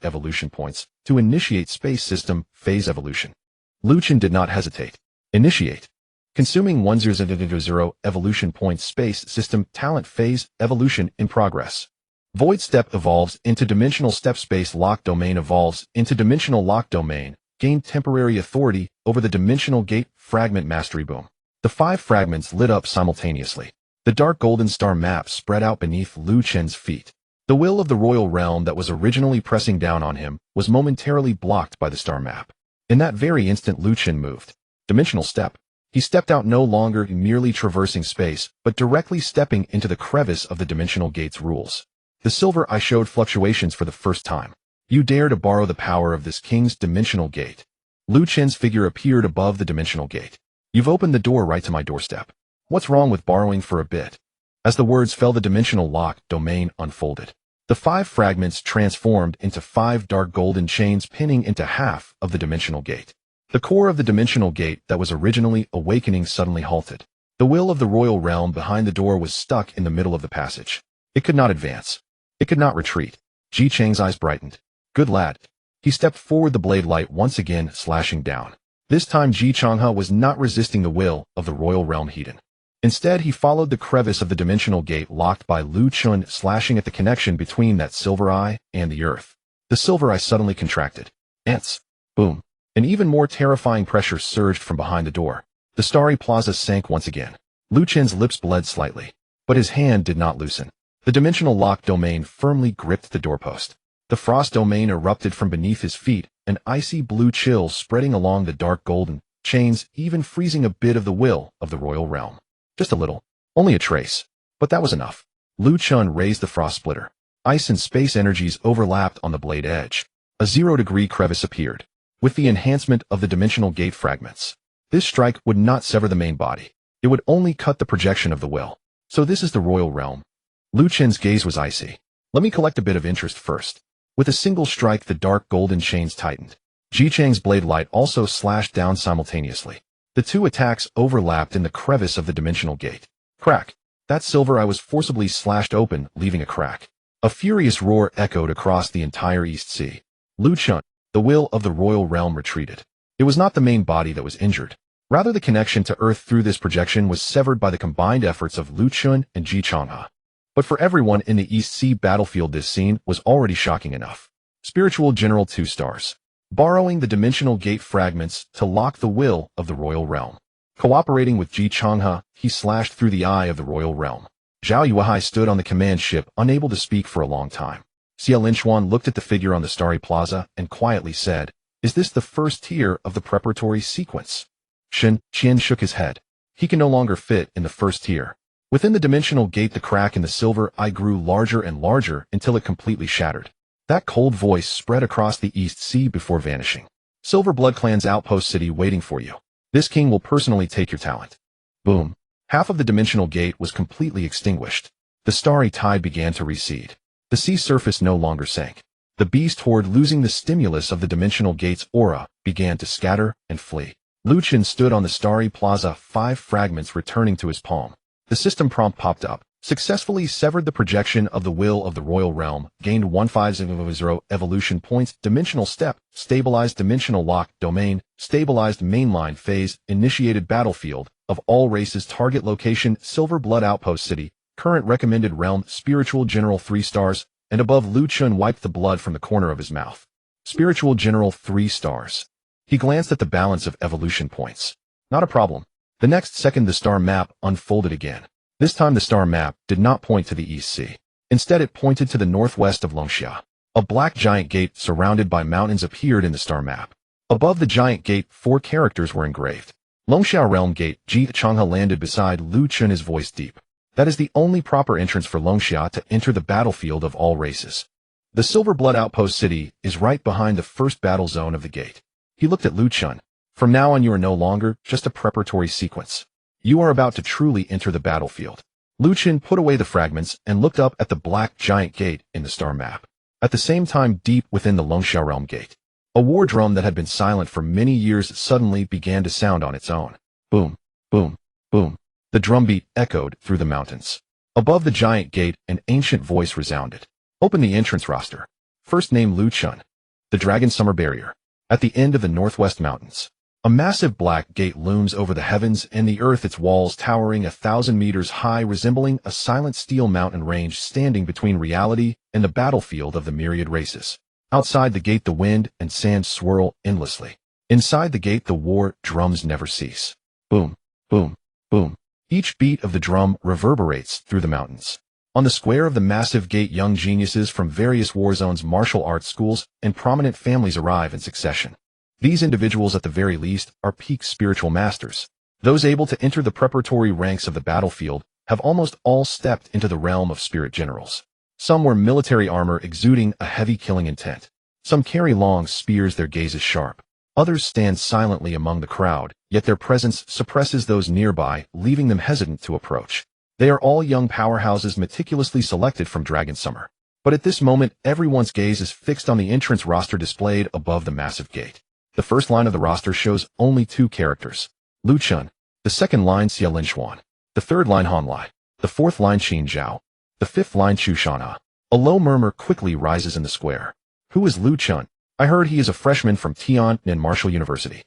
A: evolution points to initiate space system phase evolution? Lu Qin did not hesitate. Initiate. Consuming 1000 evolution points. Space system talent phase evolution in progress. Void step evolves into dimensional step. Space lock domain evolves into dimensional lock domain. Gain temporary authority over the dimensional gate. Fragment mastery. Boom. The 5 fragments lit up simultaneously. The dark golden star map spread out beneath Lu Qin's feet. The will of the royal realm that was originally pressing down on him was momentarily blocked by the star map. In that very instant, Lu Qin moved. Dimensional step. He stepped out, no longer merely traversing space, but directly stepping into the crevice of the dimensional gate's rules. The silver eye showed fluctuations for the first time. You dare to borrow the power of this king's dimensional gate. Lu Qin's figure appeared above the dimensional gate. You've opened the door right to my doorstep. What's wrong with borrowing for a bit? As the words fell, the dimensional lock domain unfolded. The 5 fragments transformed into 5 dark golden chains, pinning into half of the dimensional gate. The core of the dimensional gate that was originally awakening suddenly halted. The will of the royal realm behind the door was stuck in the middle of the passage. It could not advance. It could not retreat. Ji Chang's eyes brightened. Good lad. He stepped forward, the blade light once again slashing down. This time Jiangcheng was not resisting the will of the royal realm Hedon. Instead, he followed the crevice of the dimensional gate locked by Lu Qin, slashing at the connection between that silver eye and the earth. The silver eye suddenly contracted. Ants. Boom. An even more terrifying pressure surged from behind the door. The Starry Plaza sank once again. Lu Qin's lips bled slightly, but his hand did not loosen. The dimensional lock domain firmly gripped the doorpost. The frost domain erupted from beneath his feet, an icy blue chill spreading along the dark golden chains, even freezing a bit of the will of the royal realm. Just a little. Only a trace. But that was enough. Lu Qin raised the frost splitter. Ice and space energies overlapped on the blade edge. A 0-degree crevice appeared. With the enhancement of the dimensional gate fragments, this strike would not sever the main body. It would only cut the projection of the will. So this is the royal realm. Lu Qin's gaze was icy. Let me collect a bit of interest first. With a single strike, the dark golden chains tightened. Ji Chang's blade light also slashed down simultaneously. The 2 attacks overlapped in the crevice of the dimensional gate. Crack. That silver eye was forcibly slashed open, leaving a crack. A furious roar echoed across the entire East Sea. Lu Chun, the will of the royal realm, retreated. It was not the main body that was injured. Rather, the connection to Earth through this projection was severed by the combined efforts of Lu Chun and Jiangcheng. But for everyone in the East Sea battlefield, this scene was already shocking enough. Spiritual General 2 stars. Borrowing the dimensional gate fragments to lock the will of the royal realm. Cooperating with Jiangcheng, he slashed through the eye of the royal realm. Zhao Yuehai stood on the command ship, unable to speak for a long time. Lin Han looked at the figure on the starry plaza and quietly said, "Is this the first tier of the preparatory sequence?" Shen Qian shook his head. He can no longer fit in the first tier. Within the dimensional gate, the crack in the silver eye grew larger and larger until it completely shattered. That cold voice spread across the East Sea before vanishing. "Silver Blood Clan's outpost city waiting for you. This king will personally take your talent." Boom. Half of the dimensional gate was completely extinguished. The starry tide began to recede. The sea surface no longer sank. The beast horde, losing the stimulus of the dimensional gate's aura, began to scatter and flee. Lu Chun stood on the starry plaza, 5 fragments returning to his palm. The system prompt popped up. Successfully severed the projection of the will of the royal realm, gained 150 evolution points, dimensional step, stabilized dimensional lock, domain, stabilized mainline phase, initiated battlefield, of all races, target location, Silver Blood Outpost City, current recommended realm, Spiritual General 3 stars, and above Lu Chun wiped the blood from the corner of his mouth. Spiritual General 3 stars. He glanced at the balance of evolution points. Not a problem. The next second the star map unfolded again. This time the star map did not point to the East Sea. Instead it pointed to the northwest of Longxia. A black giant gate surrounded by mountains appeared in the star map. Above the giant gate 4 characters were engraved. Longxia Realm Gate. Jiangcheng landed beside Lu Chun, his voice deep. That is the only proper entrance for Longxia to enter the battlefield of all races. The Silver Blood Outpost City is right behind the first battle zone of the gate. He looked at Lu Chun. From now on you are no longer just a preparatory sequence. You are about to truly enter the battlefield. Lu Chun put away the fragments and looked up at the black giant gate in the star map. At the same time, deep within the Longxia Realm Gate, a war drum that had been silent for many years suddenly began to sound on its own. Boom, boom, boom. The drumbeat echoed through the mountains. Above the giant gate, an ancient voice resounded. Open the entrance roster. First name Lu Chun. The Dragon Summer Barrier. At the end of the Northwest Mountains. A massive black gate looms over the heavens and the earth, its walls towering 1,000 meters high, resembling a silent steel mountain range standing between reality and the battlefield of the myriad races. Outside the gate, the wind and sand swirl endlessly. Inside the gate, the war drums never cease. Boom, boom, boom. Each beat of the drum reverberates through the mountains. On the square of the massive gate, young geniuses from various war zones, martial arts schools, and prominent families arrive in succession. These individuals, at the very least, are peak spiritual masters. Those able to enter the preparatory ranks of the battlefield have almost all stepped into the realm of spirit generals. Some wear military armor exuding a heavy killing intent. Some carry long spears, their gaze is sharp. Others stand silently among the crowd, yet their presence suppresses those nearby, leaving them hesitant to approach. They are all young powerhouses meticulously selected from Dragon Summer. But at this moment, everyone's gaze is fixed on the entrance roster displayed above the massive gate. The first line of the roster shows only 2 characters. Lu Chun. The second line Lin Han. The third line Han Lai. The fourth line Qin Zhao. The fifth line Chu Shana. A low murmur quickly rises in the square. Who is Lu Chun? I heard he is a freshman from Tianjin Martial University.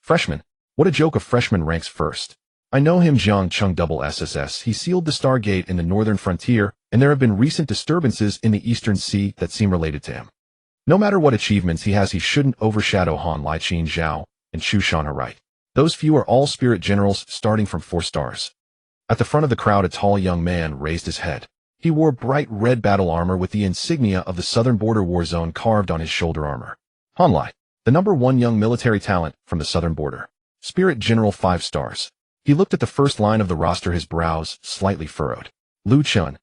A: Freshman? What a joke, a freshman ranks first. I know him, Jiangcheng SSS. He sealed the Stargate in the northern frontier, and there have been recent disturbances in the eastern sea that seem related to him. No matter what achievements he has, he shouldn't overshadow Han Lai, Qin Zhao, and Chu Shanha, right? Those few are all spirit generals starting from 4 stars. At the front of the crowd, a tall young man raised his head. He wore bright red battle armor with the insignia of the Southern Border War Zone carved on his shoulder armor. Han Lai, the #1 young military talent from the Southern Border. Spirit General 5 stars. He looked at the first line of the roster, his brows slightly furrowed. Lu Chun.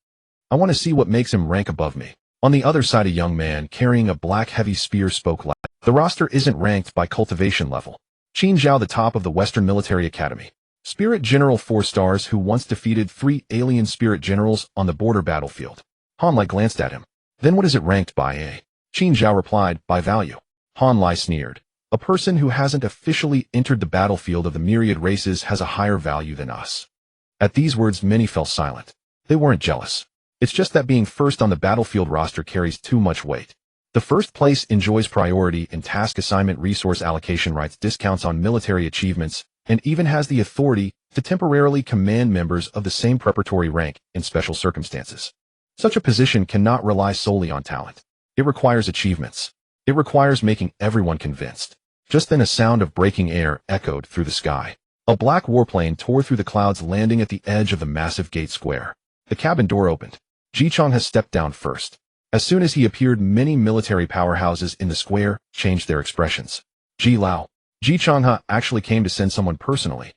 A: I want to see what makes him rank above me. On the other side, a young man carrying a black heavy spear spoke loud. The roster isn't ranked by cultivation level. Qin Zhao, the top of the Western Military Academy. Spirit General 4 stars, who once defeated 3 alien spirit generals on the border battlefield. Han Lai glanced at him. Then what is it ranked by, eh? Qin Zhao replied, by value. Han Lai sneered. A person who hasn't officially entered the battlefield of the myriad races has a higher value than us. At these words, many fell silent. They weren't jealous. It's just that being first on the battlefield roster carries too much weight. The first place enjoys priority in task assignment, resource allocation rights, discounts on military achievements, and even has the authority to temporarily command members of the same preparatory rank in special circumstances. Such a position cannot rely solely on talent. It requires achievements. It requires making everyone convinced. Just then a sound of breaking air echoed through the sky. A black warplane tore through the clouds, landing at the edge of the massive gate square. The cabin door opened. Jiangcheng has stepped down first. As soon as he appeared, many military powerhouses in the square changed their expressions. Ji Lao. Jiangcheng actually came to send someone personally.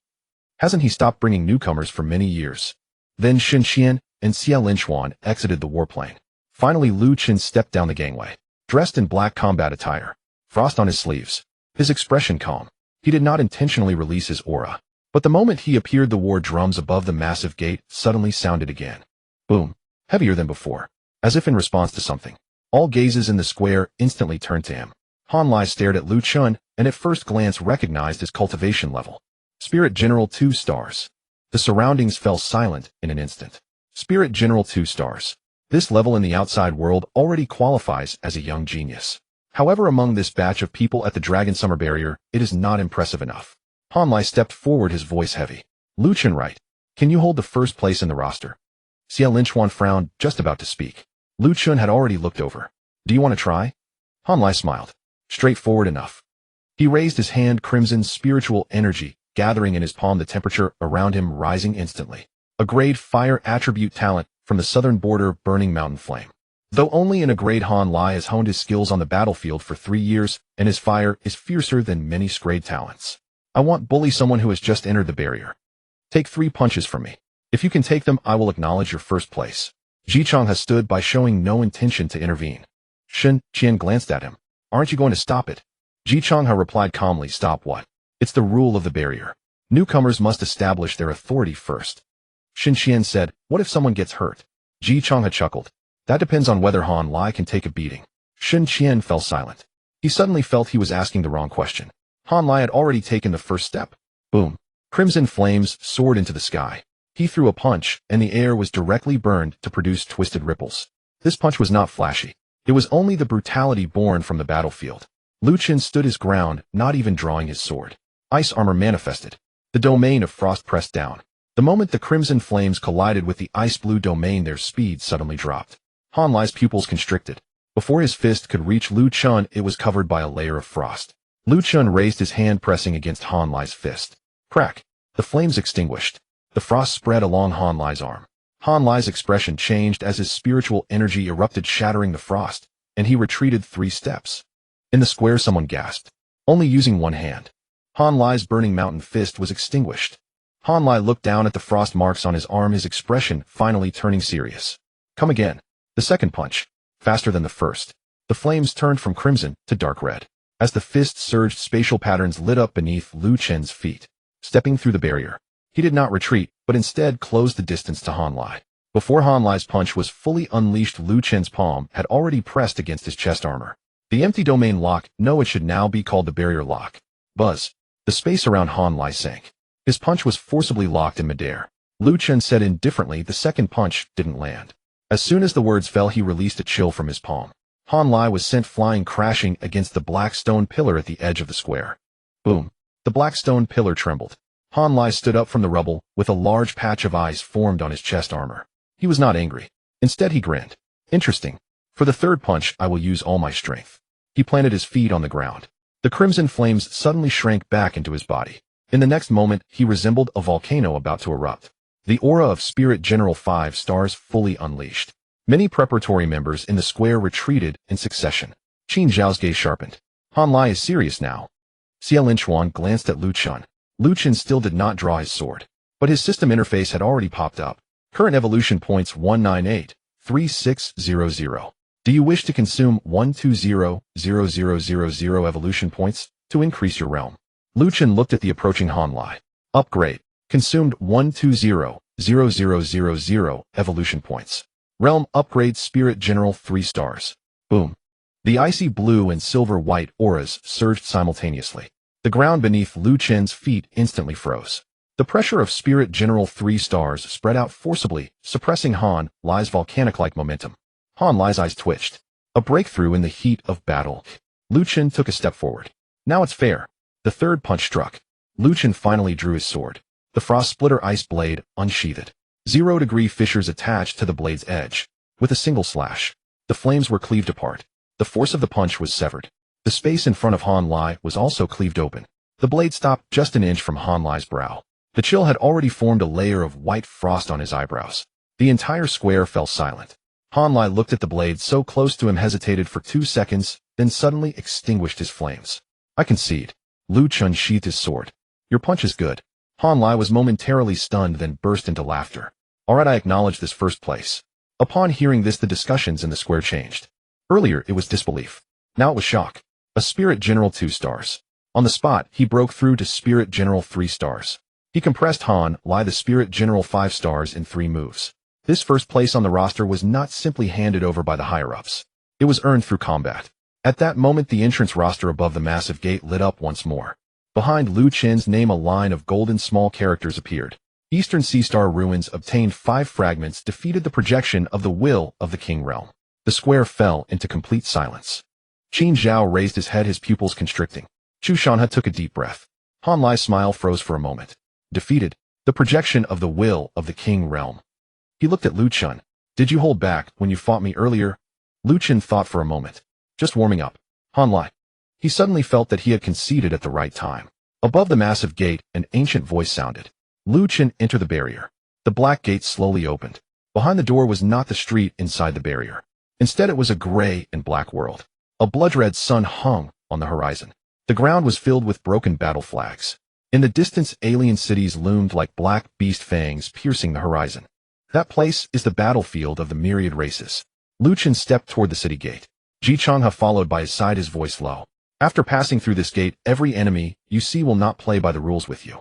A: Hasn't he stopped bringing newcomers for many years? Then Xin Qian and Xia Linchuan exited the warplane. Finally, Lu Qin stepped down the gangway, dressed in black combat attire, frost on his sleeves, his expression calm. He did not intentionally release his aura. But the moment he appeared, the war drums above the massive gate suddenly sounded again. Boom. Heavier than before. As if in response to something. All gazes in the square instantly turned to him. Han Lai stared at Lu Chun and at first glance recognized his cultivation level. Spirit General 2 stars. The surroundings fell silent in an instant. Spirit General 2 stars. This level in the outside world already qualifies as a young genius. However, among this batch of people at the Dragon Summer Barrier, it is not impressive enough. Han Lai stepped forward, his voice heavy. Lu Chun, right? Can you hold the first place in the roster? Xia Linchuan frowned, just about to speak. Lu Chun had already looked over. Do you want to try? Han Lai smiled. Straightforward enough. He raised his hand, crimson spiritual energy gathering in his palm, the temperature around him rising instantly. A grade fire attribute talent from the southern border, burning mountain flame. Though only in a grade, Han Lai has honed his skills on the battlefield for 3 years, and his fire is fiercer than many grade talents. I want bully someone who has just entered the barrier. Take 3 punches from me. If you can take them, I will acknowledge your first place. Jiangcheng has stood by, showing no intention to intervene. Xin Qian glanced at him. Aren't you going to stop it? Jiangcheng replied calmly. Stop what? It's the rule of the barrier. Newcomers must establish their authority first. Xin Qian said, what if someone gets hurt? Jiangcheng chuckled. That depends on whether Han Lai can take a beating. Xin Qian fell silent. He suddenly felt he was asking the wrong question. Han Lai had already taken the first step. Boom. Crimson flames soared into the sky. He threw a punch, and the air was directly burned to produce twisted ripples. This punch was not flashy. It was only the brutality born from the battlefield. Lu Qin stood his ground, not even drawing his sword. Ice armor manifested. The domain of frost pressed down. The moment the crimson flames collided with the ice-blue domain, their speed suddenly dropped. Han Lai's pupils constricted. Before his fist could reach Lu Chun, it was covered by a layer of frost. Lu Chun raised his hand, pressing against Han Lai's fist. Crack. The flames extinguished. The frost spread along Han Lai's arm. Han Lai's expression changed as his spiritual energy erupted, shattering the frost, and he retreated 3 steps. In the square, someone gasped. Only using one hand. Han Lai's burning mountain fist was extinguished. Han Lai looked down at the frost marks on his arm, his expression finally turning serious. Come again. The second punch. Faster than the first. The flames turned from crimson to dark red. As the fist surged, spatial patterns lit up beneath Lu Chen's feet. Stepping through the barrier. He did not retreat, but instead closed the distance to Han Lai. Before Han Lai's punch was fully unleashed, Lu Chen's palm had already pressed against his chest armor. The empty domain lock, no, it should now be called the barrier lock. Buzz. The space around Han Lai sank. His punch was forcibly locked in midair. Lu Chen said indifferently, the second punch didn't land. As soon as the words fell, he released a chill from his palm. Han Lai was sent flying, crashing against the black stone pillar at the edge of the square. Boom. The black stone pillar trembled. Han Lai stood up from the rubble, with a large patch of ice formed on his chest armor. He was not angry. Instead, he grinned. Interesting. For the third punch, I will use all my strength. He planted his feet on the ground. The crimson flames suddenly shrank back into his body. In the next moment, he resembled a volcano about to erupt. The aura of Spirit General 5 stars fully unleashed. Many preparatory members in the square retreated in succession. Qin Zhao's gaze sharpened. Han Lai is serious now. Xia Linchuan glanced at Lu Chun. Lu Chun still did not draw his sword, but his system interface had already popped up. Current evolution points 1983600. Do you wish to consume 1200000 evolution points to increase your realm? Lu Chun looked at the approaching Han Lai. Upgrade. Consumed 1200000 evolution points. Realm upgrade, Spirit General 3 stars. Boom. The icy blue and silver white auras surged simultaneously. The ground beneath Lu Chen's feet instantly froze. The pressure of Spirit General 3 stars spread out forcibly, suppressing Han Lai's volcanic-like momentum. Han Lai's eyes twitched. A breakthrough in the heat of battle. Lu Chen took a step forward. Now it's fair. The third punch struck. Lu Chen finally drew his sword. The frost splitter ice blade unsheathed. 0-degree fissures attached to the blade's edge. With a single slash, the flames were cleaved apart. The force of the punch was severed. The space in front of Han Lai was also cleaved open. The blade stopped just an inch from Han Lai's brow. The chill had already formed a layer of white frost on his eyebrows. The entire square fell silent. Han Lai looked at the blade so close to him, hesitated for 2 seconds, then suddenly extinguished his flames. I concede. Lu Chen sheathed his sword. Your punch is good. Han Lai was momentarily stunned, then burst into laughter. Alright, I acknowledge this first place. Upon hearing this, the discussions in the square changed. Earlier it was disbelief. Now it was shock. A Spirit General 2 stars. On the spot, he broke through to Spirit General 3 stars. He compressed Han Lai the Spirit General 5 stars in 3 moves. This first place on the roster was not simply handed over by the higher-ups. It was earned through combat. At that moment, the entrance roster above the massive gate lit up once more. Behind Lu Chen's name, a line of golden small characters appeared. Eastern Sea Star Ruins obtained 5 fragments, defeated the projection of the will of the King Realm. The square fell into complete silence. Qin Zhao raised his head, his pupils constricting. Chu Shanhe took a deep breath. Han Lai's smile froze for a moment. Defeated, the projection of the will of the King Realm. He looked at Lu Chen. Did you hold back when you fought me earlier? Lu Chen thought for a moment. Just warming up. Han Lai. He suddenly felt that he had conceded at the right time. Above the massive gate, an ancient voice sounded. Lu Chen, enter the barrier. The black gate slowly opened. Behind the door was not the street inside the barrier. Instead, it was a gray and black world. A blood-red sun hung on the horizon. The ground was filled with broken battle flags. In the distance, alien cities loomed like black beast fangs piercing the horizon. That place is the battlefield of the myriad races. Lu Chen stepped toward the city gate. Ji Changhe followed by his side, his voice low. After passing through this gate, every enemy you see will not play by the rules with you.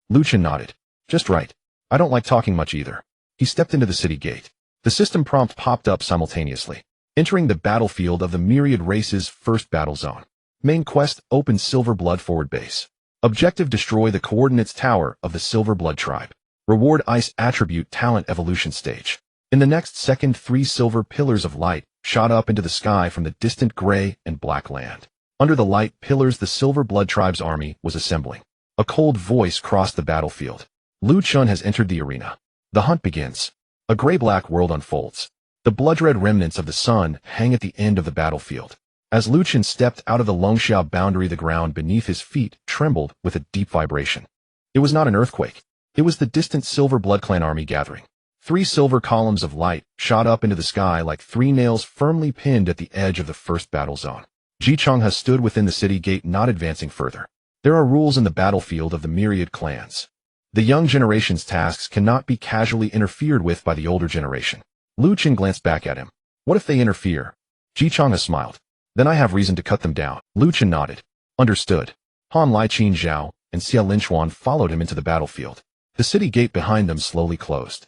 A: Lu Chen nodded. Just right. I don't like talking much either. He stepped into the city gate. The system prompt popped up simultaneously. Entering the battlefield of the myriad races, first battle zone. Main quest, open Silver Blood forward base. Objective, destroy the coordinates tower of the Silver Blood tribe. Reward Ice Attribute Talent Evolution Stage. In the next second, 3 silver pillars of light shot up into the sky from the distant gray and black land. Under the light pillars, the Silver Blood tribe's army was assembling. A cold voice crossed the battlefield. Lu Chen has entered the arena. The hunt begins. A gray-black world unfolds. The blood-red remnants of the sun hang at the end of the battlefield. As Lu Chen stepped out of the Longxiao boundary, the ground beneath his feet trembled with a deep vibration. It was not an earthquake. It was the distant Silver Blood clan army gathering. 3 silver columns of light shot up into the sky like 3 nails firmly pinned at the edge of the first battle zone. Ji Changhe stood within the city gate, not advancing further. There are rules in the battlefield of the myriad clans. The young generation's tasks cannot be casually interfered with by the older generation. Lu Chen glanced back at him. What if they interfere? Ji Changhe smiled. Then I have reason to cut them down. Lu Chen nodded. Understood. Han Lai, Qin Zhao, and Xia Linchuan followed him into the battlefield. The city gate behind them slowly closed.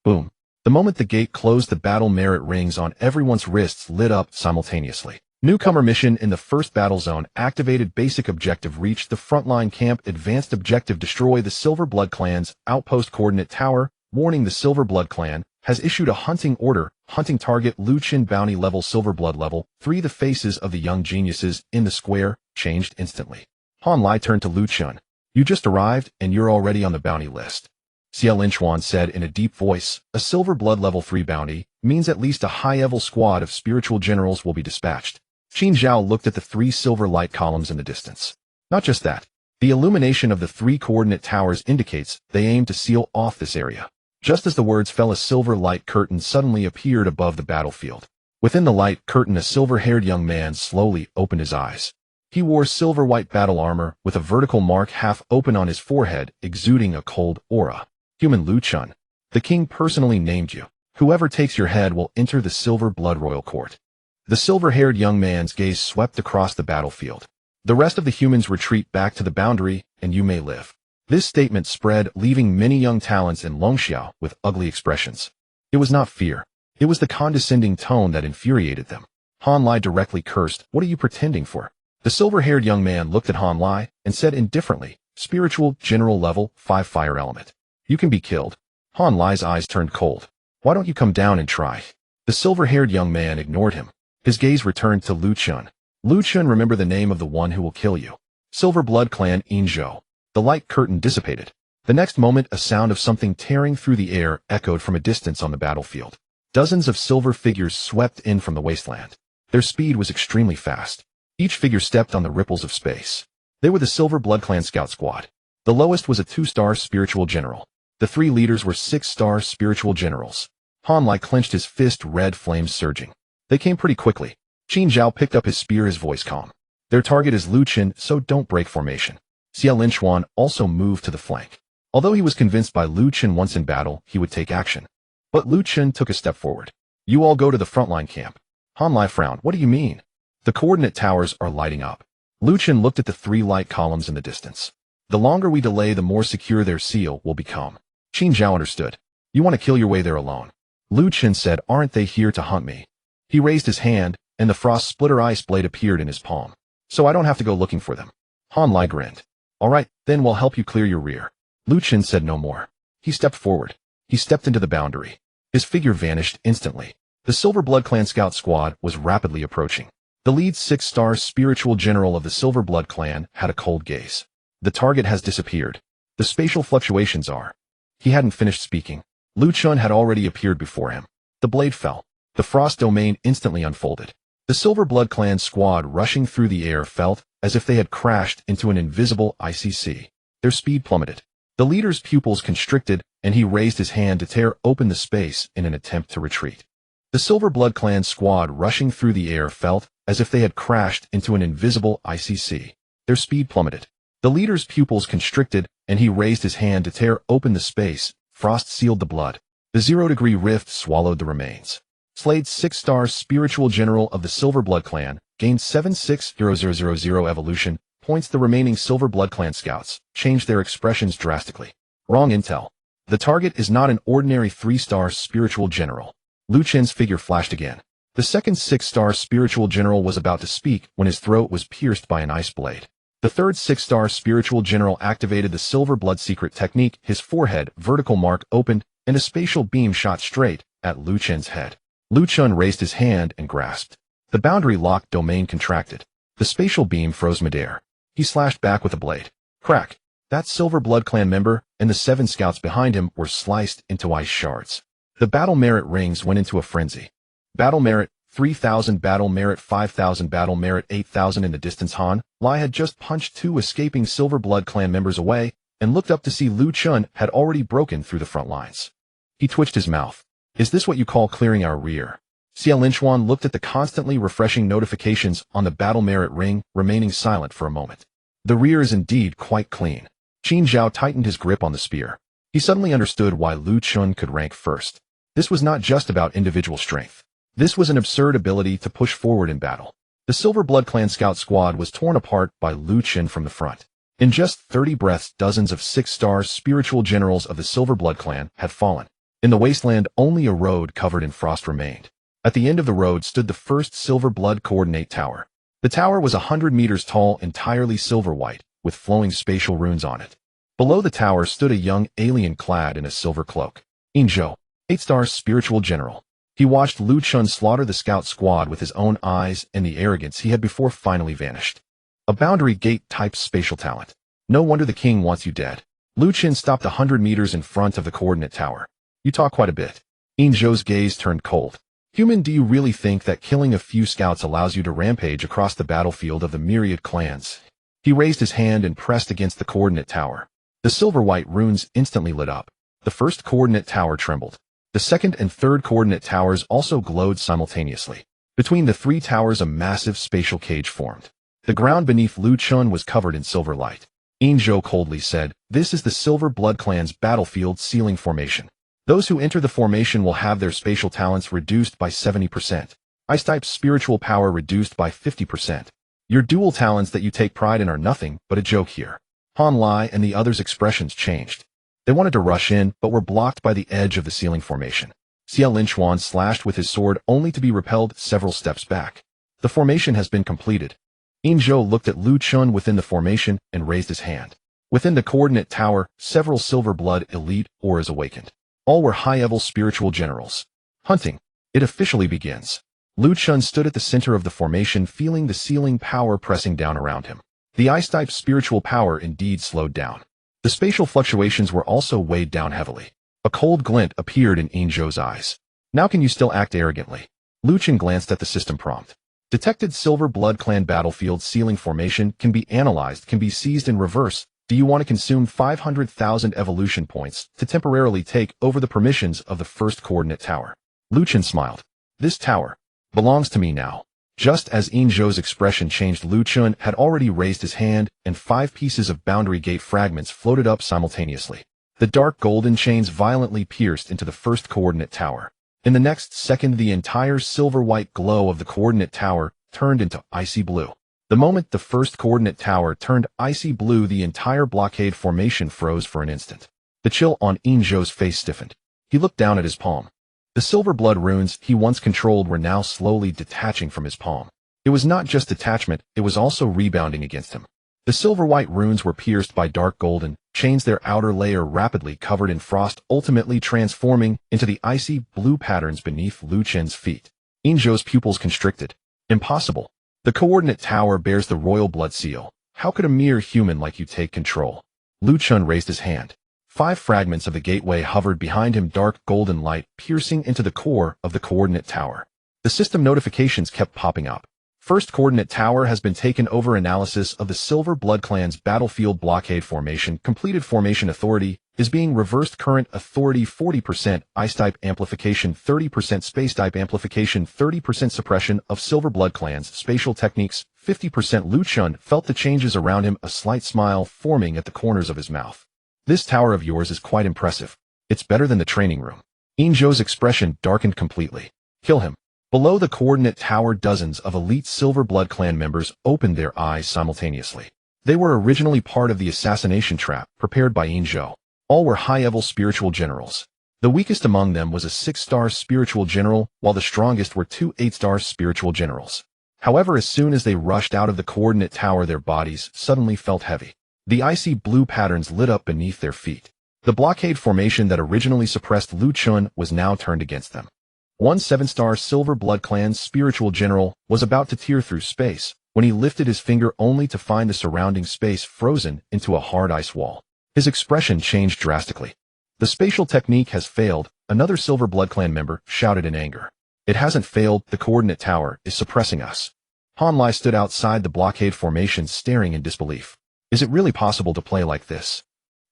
A: Boom. The moment the gate closed, the battle merit rings on everyone's wrists lit up simultaneously. Newcomer mission in the first battle zone activated. Basic objective, reach the frontline camp. Advanced objective, destroy the Silver Blood clan's outpost coordinate tower. Warning, the Silver Blood clan has issued a hunting order. Hunting target, Lu Chen, bounty level, Silver Blood level 3. The faces of the young geniuses in the square changed instantly. Han Lai turned to Lu Chen. You just arrived and you're already on the bounty list. Xia Linchuan said in a deep voice, a Silver Blood level 3 bounty means at least a high-level squad of spiritual generals will be dispatched. Qin Zhao looked at the 3 silver light columns in the distance. Not just that. The illumination of the 3 coordinate towers indicates they aim to seal off this area. Just as the words fell, a silver light curtain suddenly appeared above the battlefield. Within the light curtain, a silver-haired young man slowly opened his eyes. He wore silver-white battle armor with a vertical mark half open on his forehead, exuding a cold aura. Human Lu Chen, the king personally named you. Whoever takes your head will enter the Silver Blood Royal Court. The silver-haired young man's gaze swept across the battlefield. The rest of the humans retreat back to the boundary, and you may live. This statement spread, leaving many young talents in Longxiao with ugly expressions. It was not fear. It was the condescending tone that infuriated them. Han Lai directly cursed, what are you pretending for? The silver-haired young man looked at Han Lai and said indifferently, Spiritual, general level, 5 fire element. You can be killed. Han Lai's eyes turned cold. Why don't you come down and try? The silver-haired young man ignored him. His gaze returned to Lu Chun. Lu Chun, remember the name of the one who will kill you. Silver Blood Clan Yin Zhou. The light curtain dissipated. The next moment, a sound of something tearing through the air echoed from a distance on the battlefield. Dozens of silver figures swept in from the wasteland. Their speed was extremely fast. Each figure stepped on the ripples of space. They were the Silver Blood Clan Scout Squad. The lowest was a 2-star spiritual general. The 3 leaders were 6-star spiritual generals. Han Lai clenched his fist, red flames surging. They came pretty quickly. Qin Zhao picked up his spear, his voice calm. Their target is Lu Chen, so don't break formation. Xia Linchuan also moved to the flank. Although he was convinced by Lu Chen once in battle, he would take action. But Lu Chen took a step forward. You all go to the frontline camp. Han Lai frowned. What do you mean? The coordinate towers are lighting up. Lu Chen looked at the 3 light columns in the distance. The longer we delay, the more secure their seal will become. Qin Zhao understood. You want to kill your way there alone. Lu Chen said, aren't they here to hunt me? He raised his hand, and the frost splitter ice blade appeared in his palm. So I don't have to go looking for them. Han Lai grinned. All right, then we'll help you clear your rear. Lu Chen said no more. He stepped forward. He stepped into the boundary. His figure vanished instantly. The Silver Blood Clan Scout Squad was rapidly approaching. The lead 6-star spiritual general of the Silver Blood Clan had a cold gaze. The target has disappeared. The spatial fluctuations are. He hadn't finished speaking. Lu Chun had already appeared before him. The blade fell. The frost domain instantly unfolded. The Silver Blood Clan squad rushing through the air felt as if they had crashed into an invisible icy sea. Their speed plummeted. The leader's pupils constricted, and he raised his hand to tear open the space in an attempt to retreat. The Silver Blood Clan squad rushing through the air felt as if they had crashed into an invisible icy sea. Their speed plummeted. The leader's pupils constricted, and he raised his hand to tear open the space. Frost sealed the blood. The 0-degree rift swallowed the remains. Slade's 6-star spiritual general of the Silver Blood Clan gained 76000 evolution points. The remaining Silver Blood Clan scouts changed their expressions drastically. Wrong intel. The target is not an ordinary 3-star spiritual general. Lu Chen's figure flashed again. The second 6-star spiritual general was about to speak when his throat was pierced by an ice blade. The third 6-star spiritual general activated the Silver Blood secret technique. His forehead vertical mark opened, and a spatial beam shot straight at Lu Chen's head. Lu Chun raised his hand and grasped. The boundary lock domain contracted. The spatial beam froze midair. He slashed back with a blade. Crack! That Silver Blood Clan member and the 7 scouts behind him were sliced into ice shards. The battle merit rings went into a frenzy. Battle merit 3,000, battle merit 5,000, battle merit 8,000. In the distance, Han Lai had just punched 2 escaping Silver Blood Clan members away and looked up to see Lu Chun had already broken through the front lines. He twitched his mouth. Is this what you call clearing our rear? Xia Linchuan looked at the constantly refreshing notifications on the battle merit ring, remaining silent for a moment. The rear is indeed quite clean. Qin Zhao tightened his grip on the spear. He suddenly understood why Lu Chun could rank first. This was not just about individual strength. This was an absurd ability to push forward in battle. The Silver Blood Clan scout squad was torn apart by Lu Chen from the front. In just 30 breaths, dozens of 6-star spiritual generals of the Silver Blood Clan had fallen. In the wasteland, only a road covered in frost remained. At the end of the road stood the first Silver Blood Coordinate Tower. The tower was 100 meters tall, entirely silver white, with flowing spatial runes on it. Below the tower stood a young alien clad in a silver cloak. Yin Zhou, 8-star spiritual general. He watched Lu Chun slaughter the scout squad with his own eyes, and the arrogance he had before finally vanished. A boundary gate type spatial talent. No wonder the king wants you dead. Lu Chen stopped 100 meters in front of the coordinate tower. You talk quite a bit. Yin Zhou's gaze turned cold. Human, do you really think that killing a few scouts allows you to rampage across the battlefield of the myriad clans? He raised his hand and pressed against the coordinate tower. The silver-white runes instantly lit up. The first coordinate tower trembled. The second and third coordinate towers also glowed simultaneously. Between the 3 towers, a massive spatial cage formed. The ground beneath Lu Chun was covered in silver light. Yin Zhou coldly said, "This is the Silver Blood Clan's battlefield ceiling formation. Those who enter the formation will have their spatial talents reduced by 70%. Ice-type spiritual power reduced by 50%. Your dual talents that you take pride in are nothing but a joke here." Han Lai and the others' expressions changed. They wanted to rush in, but were blocked by the edge of the ceiling formation. Xia Linchuan slashed with his sword only to be repelled several steps back. The formation has been completed. Yin Zhou looked at Lu Chun within the formation and raised his hand. Within the coordinate tower, several silver blood elite auras awakened. All were high-level spiritual generals. Hunting. It officially begins. Lu Chun stood at the center of the formation, feeling the ceiling power pressing down around him. The ice-type spiritual power indeed slowed down. The spatial fluctuations were also weighed down heavily. A cold glint appeared in Yinzhou's eyes. Now can you still act arrogantly? Lu Chun glanced at the system prompt. Detected Silver Blood Clan battlefield ceiling formation can be analyzed, can be seized in reverse. Do you want to consume 500,000 evolution points to temporarily take over the permissions of the first coordinate tower? Lu Chun smiled. This tower belongs to me now. Just as Yinzhou's expression changed, Lu Chun had already raised his hand, and 5 pieces of boundary gate fragments floated up simultaneously. The dark golden chains violently pierced into the first coordinate tower. In the next second, the entire silver-white glow of the coordinate tower turned into icy blue. The moment the first coordinate tower turned icy blue, the entire blockade formation froze for an instant. The chill on Yinzhou's face stiffened. He looked down at his palm. The silver blood runes he once controlled were now slowly detaching from his palm. It was not just detachment, it was also rebounding against him. The silver-white runes were pierced by dark golden chains, their outer layer rapidly covered in frost, ultimately transforming into the icy blue patterns beneath Lu Chun's feet. Yinzhou's pupils constricted. Impossible. The coordinate tower bears the royal blood seal. How could a mere human like you take control? Lu Chun raised his hand. 5 fragments of the gateway hovered behind him, dark golden light piercing into the core of the coordinate tower. The system notifications kept popping up. First coordinate tower has been taken over. Analysis of the Silver Blood Clan's battlefield blockade formation completed. Formation authority is being reversed. Current authority 40%, ice-type amplification 30%, space-type amplification 30%, suppression of Silver Blood Clan's spatial techniques 50%. Lu Chun felt the changes around him, a slight smile forming at the corners of his mouth. This tower of yours is quite impressive. It's better than the training room. Yinzhou's expression darkened completely. Kill him. Below the coordinate tower, dozens of elite Silver Blood Clan members opened their eyes simultaneously. They were originally part of the assassination trap prepared by Yinzhou. All were high-level spiritual generals. The weakest among them was a 6-star spiritual general, while the strongest were 2 8-star spiritual generals. However, as soon as they rushed out of the coordinate tower, their bodies suddenly felt heavy. The icy blue patterns lit up beneath their feet. The blockade formation that originally suppressed Lu Chun was now turned against them. One 7-star Silver Blood Clan spiritual general was about to tear through space when he lifted his finger only to find the surrounding space frozen into a hard ice wall. His expression changed drastically. The spatial technique has failed, another Silver Blood Clan member shouted in anger. It hasn't failed, the coordinate tower is suppressing us. Han Lai stood outside the blockade formation staring in disbelief. Is it really possible to play like this?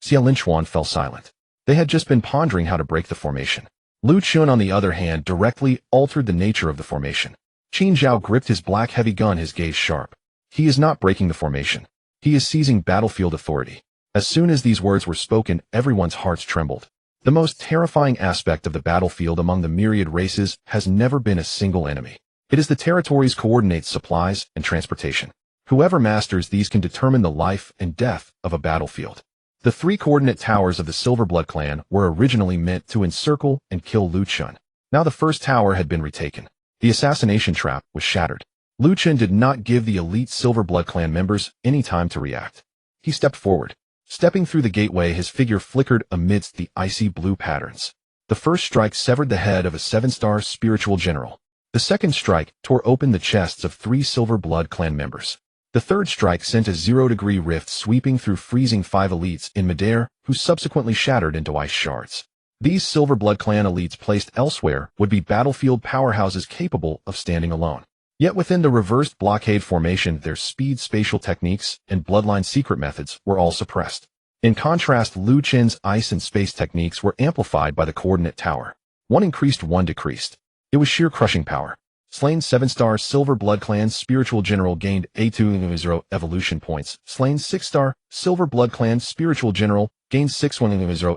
A: Xia Linchuan fell silent. They had just been pondering how to break the formation. Lu Chun, on the other hand, directly altered the nature of the formation. Qin Zhao gripped his black heavy gun, his gaze sharp. He is not breaking the formation. He is seizing battlefield authority. As soon as these words were spoken, everyone's hearts trembled. The most terrifying aspect of the battlefield among the myriad races has never been a single enemy. It is the territories, coordinates, supplies, and transportation. Whoever masters these can determine the life and death of a battlefield. The 3 coordinate towers of the Silver Blood Clan were originally meant to encircle and kill Lu Chun. Now the first tower had been retaken. The assassination trap was shattered. Lu Chun did not give the elite Silver Blood Clan members any time to react. He stepped forward. Stepping through the gateway, his figure flickered amidst the icy blue patterns. The first strike severed the head of a 7-star spiritual general. The second strike tore open the chests of 3 Silver Blood Clan members. The third strike sent a 0-degree rift sweeping through, freezing 5 elites in midair, who subsequently shattered into ice shards. These Silver Blood Clan elites placed elsewhere would be battlefield powerhouses capable of standing alone. Yet within the reversed blockade formation, their speed, spatial techniques, and bloodline secret methods were all suppressed. In contrast, Lu Chun's ice and space techniques were amplified by the coordinate tower. One increased, one decreased. It was sheer crushing power. Slain 7-star Silver Blood Clan spiritual general gained A2 evolution points. Slain 6-star Silver Blood Clan spiritual general gained 6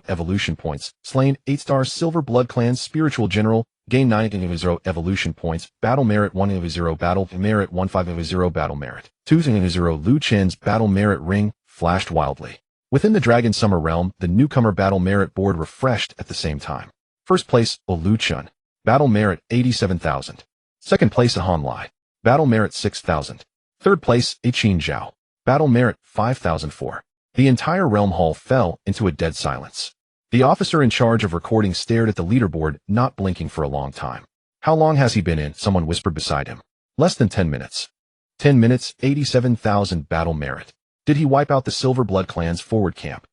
A: evolution points. Slain 8-star Silver Blood Clan spiritual general gained 9 evolution points. Battle merit 1 battle merit 1 battle merit 2 Lu Chun's battle merit ring flashed wildly. Within the Dragon Summer realm, the newcomer battle merit board refreshed at the same time. First place, Lu Chun. Battle merit 87,000. Second place, Han Lai. Battle merit 6,000. Third place, Qin Zhao. Battle merit 5,004. The entire realm hall fell into a dead silence. The officer in charge of recording stared at the leaderboard, not blinking for a long time. How long has he been in? Someone whispered beside him. Less than 10 minutes. 10 minutes, 87,000 battle merit. Did he wipe out the Silver Blood clan's forward camp?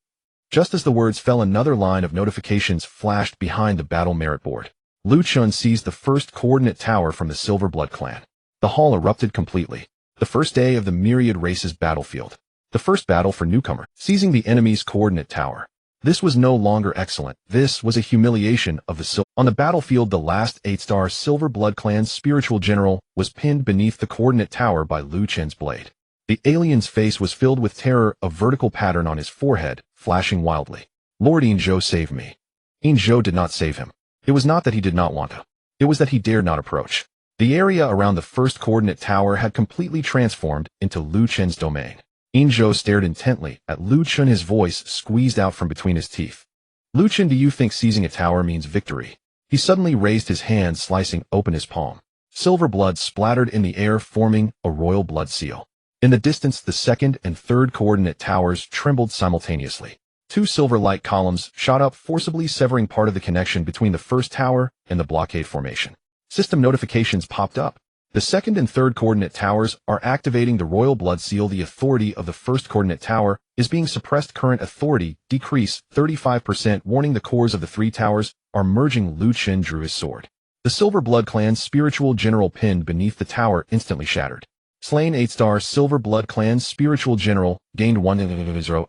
A: Just as the words fell, another line of notifications flashed behind the battle merit board. Lu Chun seized the first coordinate tower from the Silver Blood clan. The hall erupted completely. The first day of the Myriad Races battlefield. The first battle for newcomer, seizing the enemy's coordinate tower. This was no longer excellent. This was a humiliation of the On the battlefield, the last 8-star Silver Blood clan's spiritual general was pinned beneath the coordinate tower by Lu Chen's blade. The alien's face was filled with terror, a vertical pattern on his forehead, flashing wildly. Lord Yin Zhou saved me. Yin Zhou did not save him. It was not that he did not want to. It was that he dared not approach. The area around the first coordinate tower had completely transformed into Lu Chen's domain. Yin Zhou stared intently at Lu Chun, his voice squeezed out from between his teeth. Lu Chun, do you think seizing a tower means victory? He suddenly raised his hand, slicing open his palm. Silver blood splattered in the air, forming a royal blood seal. In the distance, the second and third coordinate towers trembled simultaneously. Two silver light columns shot up, forcibly severing part of the connection between the first tower and the blockade formation. System notifications popped up. The second and third coordinate towers are activating the royal blood seal. The authority of the first coordinate tower is being suppressed. Current authority decrease 35%. Warning, the cores of the three towers are merging. Lu Chen drew his sword. The Silver Blood clan's spiritual general pinned beneath the tower instantly shattered. Slain 8-star Silver Blood clan's spiritual general gained 1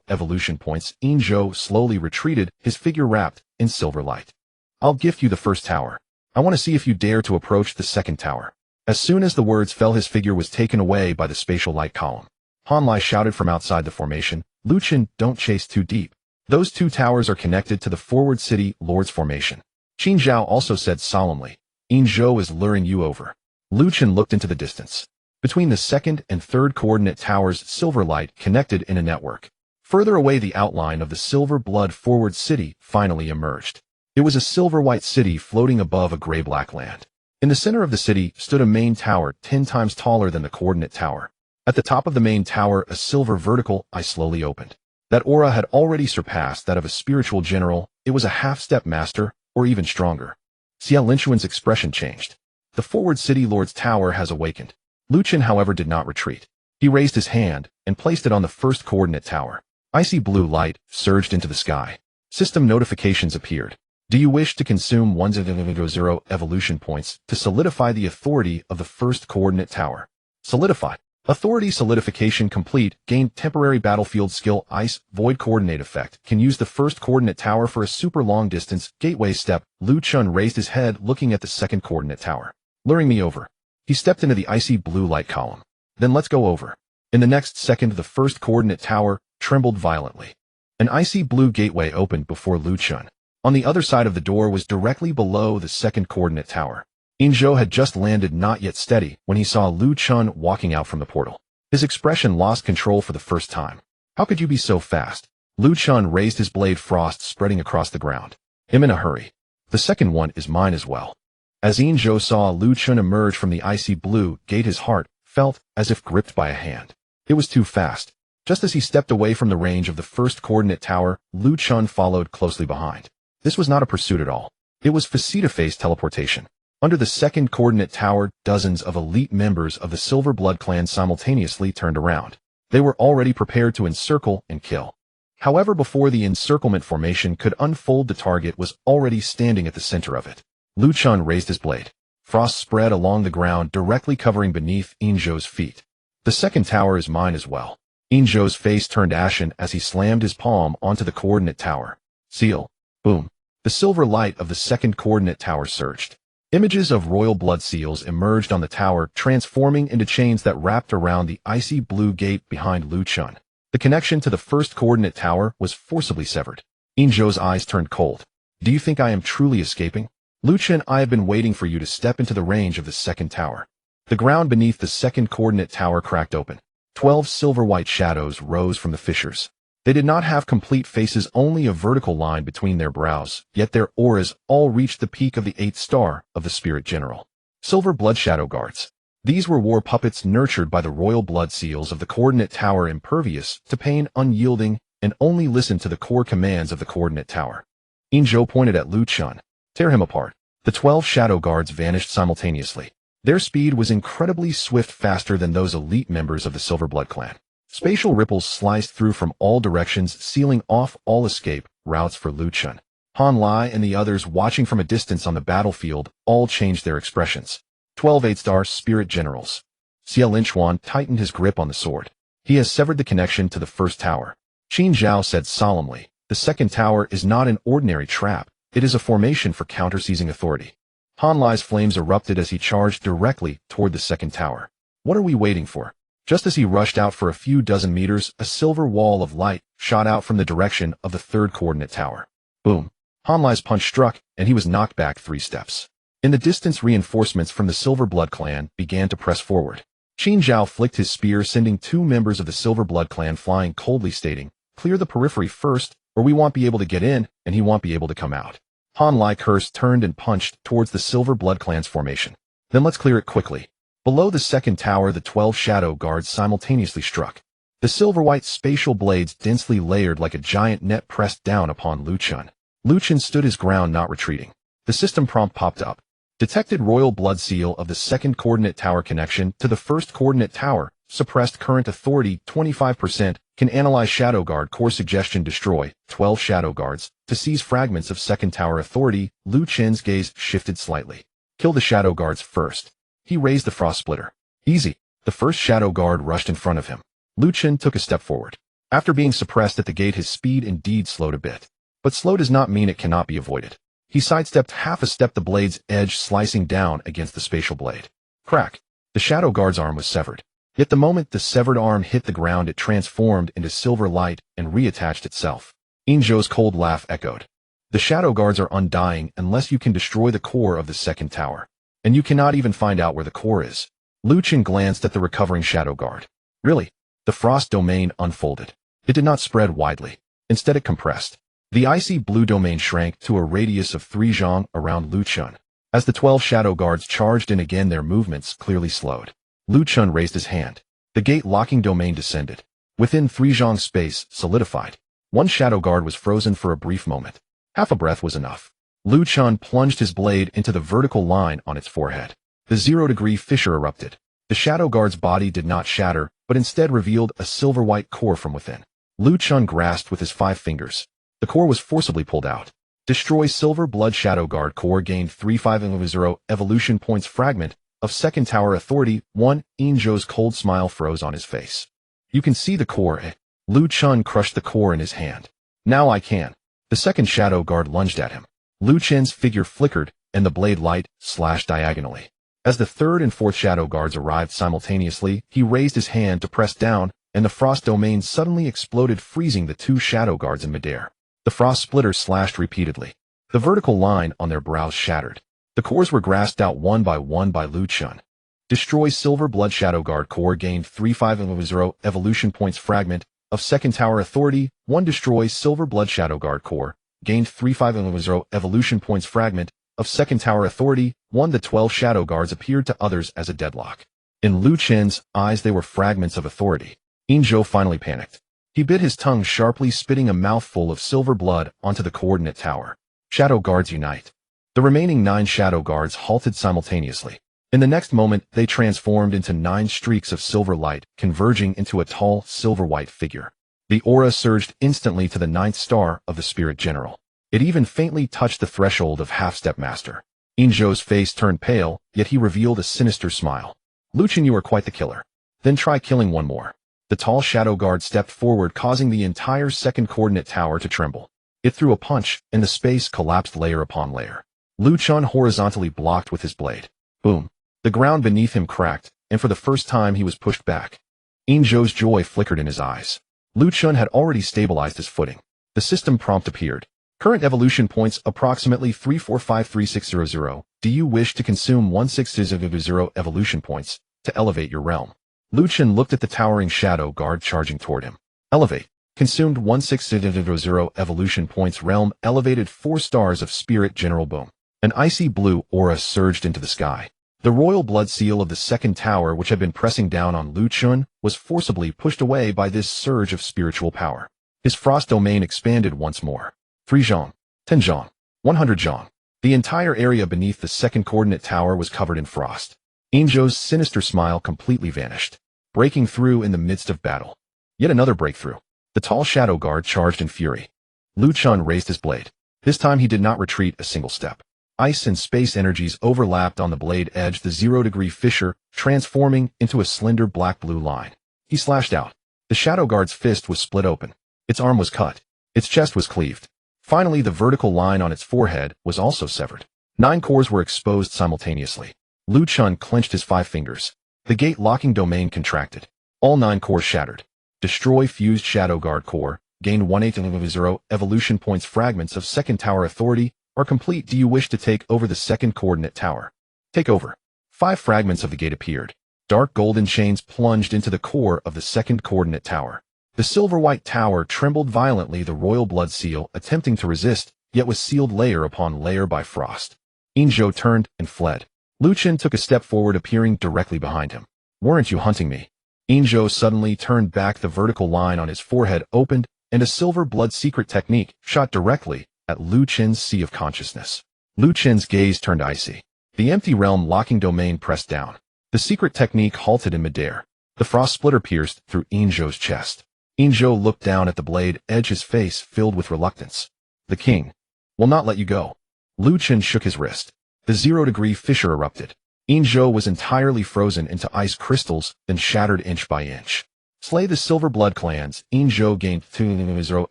A: evolution points. Yin Zhou slowly retreated, his figure wrapped in silver light. I'll gift you the first tower. I want to see if you dare to approach the second tower. As soon as the words fell, his figure was taken away by the spatial light column. Han Lai shouted from outside the formation, Lu Chen, don't chase too deep. Those two towers are connected to the forward city Lord's formation. Qin Zhao also said solemnly, Yin Zhou is luring you over. Lu Chen looked into the distance. Between the second and third coordinate towers, silver light connected in a network. Further away, the outline of the Silver Blood forward city finally emerged. It was a silver-white city floating above a gray-black land. In the center of the city stood a main tower 10 times taller than the coordinate tower. At the top of the main tower, a silver vertical eye slowly opened. That aura had already surpassed that of a spiritual general. It was a half-step master, or even stronger. Xia Linchuan's expression changed. The forward city lord's tower has awakened. Lu Chen, however, did not retreat. He raised his hand and placed it on the first coordinate tower. Icy blue light surged into the sky. System notifications appeared. Do you wish to consume 100 evolution points to solidify the authority of the first coordinate tower? Solidify. Authority solidification complete. Gain temporary battlefield skill Ice Void Coordinate effect. Can use the first coordinate tower for a super long distance. Gateway step. Lu Chun raised his head, looking at the second coordinate tower. Luring me over. He stepped into the icy blue light column. Then let's go over. In the next second, the first coordinate tower trembled violently. An icy blue gateway opened before Lu Chun. On the other side of the door was directly below the second coordinate tower. Yin Zhou had just landed, not yet steady, when he saw Lu Chun walking out from the portal. His expression lost control for the first time. How could you be so fast? Lu Chun raised his blade, frost spreading across the ground. I'm in a hurry. The second one is mine as well. As Yin Zhou saw Lu Chun emerge from the icy blue gate, his heart felt as if gripped by a hand. It was too fast. Just as he stepped away from the range of the first coordinate tower, Lu Chun followed closely behind. This was not a pursuit at all. It was face-to-face teleportation. Under the second coordinate tower, dozens of elite members of the Silver Blood clan simultaneously turned around. They were already prepared to encircle and kill. However, before the encirclement formation could unfold, the target was already standing at the center of it. Lu Chun raised his blade. Frost spread along the ground, directly covering beneath Yin Zhou's feet. The second tower is mine as well. Yin Zhou's face turned ashen as he slammed his palm onto the coordinate tower. Seal. Boom. The silver light of the second coordinate tower surged. Images of royal blood seals emerged on the tower, transforming into chains that wrapped around the icy blue gate behind Lu Chun. The connection to the first coordinate tower was forcibly severed. Yin Zhou's eyes turned cold. Do you think I am truly escaping? Lu Chun, I have been waiting for you to step into the range of the second tower. The ground beneath the second coordinate tower cracked open. 12 silver-white shadows rose from the fissures. They did not have complete faces, only a vertical line between their brows, yet their auras all reached the peak of the 8th star of the Spirit General. Silver Blood Shadow Guards. These were war puppets nurtured by the royal blood seals of the coordinate tower, impervious to pain, unyielding, and only listen to the core commands of the coordinate tower. Inzhou pointed at Lu Chun. Tear him apart. The 12 shadow guards vanished simultaneously. Their speed was incredibly swift, faster than those elite members of the Silver Blood clan. Spatial ripples sliced through from all directions, sealing off all escape routes for Lu Chun. Han Lai and the others watching from a distance on the battlefield all changed their expressions. 12 8-star spirit generals. Xie Linchuan tightened his grip on the sword. He has severed the connection to the first tower. Qin Zhao said solemnly, the second tower is not an ordinary trap. It is a formation for counter-seizing authority. Han Lai's flames erupted as he charged directly toward the second tower. What are we waiting for? Just as he rushed out for a few dozen meters, a silver wall of light shot out from the direction of the third coordinate tower. Boom. Han Lai's punch struck, and he was knocked back 3 steps. In the distance, reinforcements from the Silver Blood clan began to press forward. Qin Zhao flicked his spear, sending 2 members of the Silver Blood clan flying coldly, stating, "Clear the periphery first, or we won't be able to get in, and he won't be able to come out." Han Lai cursed, turned and punched towards the Silver Blood clan's formation. "Then let's clear it quickly." Below the second tower, the 12 shadow guards simultaneously struck. The silver-white spatial blades, densely layered like a giant net, pressed down upon Lu Chun. Lu Chun stood his ground, not retreating. The system prompt popped up. Detected royal blood seal of the second coordinate tower connection to the first coordinate tower. Suppressed current authority 25%. Can analyze shadow guard core suggestion. Destroy 12 shadow guards to seize fragments of second tower authority. Lu Chen's gaze shifted slightly. Kill the shadow guards first. He raised the frost splitter. Easy. The first shadow guard rushed in front of him. Lu Chen took a step forward. After being suppressed at the gate, his speed indeed slowed a bit. But slow does not mean it cannot be avoided. He sidestepped half a step, the blade's edge slicing down against the spatial blade. Crack. The shadow guard's arm was severed. Yet the moment the severed arm hit the ground, it transformed into silver light and reattached itself. Inzhou's cold laugh echoed. The shadow guards are undying unless you can destroy the core of the second tower. And you cannot even find out where the core is. Lu Chen glanced at the recovering shadow guard. Really? The frost domain unfolded. It did not spread widely. Instead it compressed. The icy blue domain shrank to a radius of 3 zhang around Lu Chun. As the 12 shadow guards charged in again, their movements clearly slowed. Lu Chun raised his hand. The gate-locking domain descended. Within 3 zhang space solidified. 1 shadow guard was frozen for a brief moment. Half a breath was enough. Lu Chun plunged his blade into the vertical line on its forehead. The 0-degree fissure erupted. The shadow guard's body did not shatter, but instead revealed a silver-white core from within. Lu Chun grasped with his 5 fingers. The core was forcibly pulled out. Destroy Silver Blood Shadow Guard core, gained 350 evolution points. Fragment of second tower authority 1. Inzhou's cold smile froze on his face. You can see the core, eh? Lu Chun crushed the core in his hand. Now I can. The second shadow guard lunged at him. Lu Chen's figure flickered, and the blade light slashed diagonally. As the third and fourth shadow guards arrived simultaneously, he raised his hand to press down, and the frost domain suddenly exploded, freezing the 2 shadow guards in midair. The frost splitter slashed repeatedly. The vertical line on their brows shattered. The cores were grasped out one by Lu Chun. Destroy Silver Blood Shadow Guard core, gained 350 evolution points. Fragment of second tower authority 1. Destroy Silver Blood Shadow Guard core, gained 350 evolution points. Fragment of second tower authority 1. The 12 shadow guards appeared to others as a deadlock. In Lu Chen's eyes they were fragments of authority. Inzhou finally panicked. He bit his tongue sharply, spitting a mouthful of silver blood onto the coordinate tower. Shadow guards unite. The remaining 9 shadow guards halted simultaneously. In the next moment, they transformed into 9 streaks of silver light, converging into a tall, silver-white figure. The aura surged instantly to the 9th star of the Spirit General. It even faintly touched the threshold of Half-Step Master. Inzhou's face turned pale, yet he revealed a sinister smile. Lu Chun, you are quite the killer. Then try killing one more. The tall shadow guard stepped forward, causing the entire second coordinate tower to tremble. It threw a punch, and the space collapsed layer upon layer. Lu Chun horizontally blocked with his blade. Boom. The ground beneath him cracked, and for the first time he was pushed back. Inzhou's joy flickered in his eyes. Lu Chun had already stabilized his footing. The system prompt appeared. Current evolution points approximately 3453600. Do you wish to consume 1600 evolution points to elevate your realm? Lu Chun looked at the towering shadow guard charging toward him. Elevate. Consumed 1600 evolution points. Realm elevated 4 stars of Spirit General. Boom. An icy blue aura surged into the sky. The royal blood seal of the second tower, which had been pressing down on Lu Chun, was forcibly pushed away by this surge of spiritual power. His frost domain expanded once more. 3 zhong, 10 zhong, 100 zhong. The entire area beneath the second coordinate tower was covered in frost. Yingzhou's sinister smile completely vanished, breaking through in the midst of battle. Yet another breakthrough. The tall shadow guard charged in fury. Lu Chun raised his blade. This time he did not retreat a single step. Ice and space energies overlapped on the blade edge the 0-degree fissure, transforming into a slender black-blue line. He slashed out. The shadow guard's fist was split open. Its arm was cut. Its chest was cleaved. Finally, the vertical line on its forehead was also severed. 9 cores were exposed simultaneously. Lu Chun clenched his 5 fingers. The gate-locking domain contracted. All 9 cores shattered. Destroy fused shadow guard core. Gain 1/8 evolution points. Fragments of second tower authority are complete. Do you wish to take over the second coordinate tower? Take over. 5 fragments of the gate appeared. Dark golden chains plunged into the core of the second coordinate tower. The silver-white tower trembled violently, the royal blood seal attempting to resist, yet was sealed layer upon layer by frost. Yingzhou turned and fled. Lu Chun took a step forward, appearing directly behind him. Weren't you hunting me? Yingzhou suddenly turned back. The vertical line on his forehead opened, and a silver blood secret technique shot directly at Lu Chun's sea of consciousness. Lu Chun's gaze turned icy. The empty realm locking domain pressed down. The secret technique halted in midair. The frost splitter pierced through Yingzhou's chest. Yingzhou looked down at the blade edge, his face filled with reluctance. The king will not let you go. Lu Chun shook his wrist. The 0-degree fissure erupted. Yingzhou was entirely frozen into ice crystals, then shattered inch by inch. Slay the Silver Blood clans. Yingzhou gained 2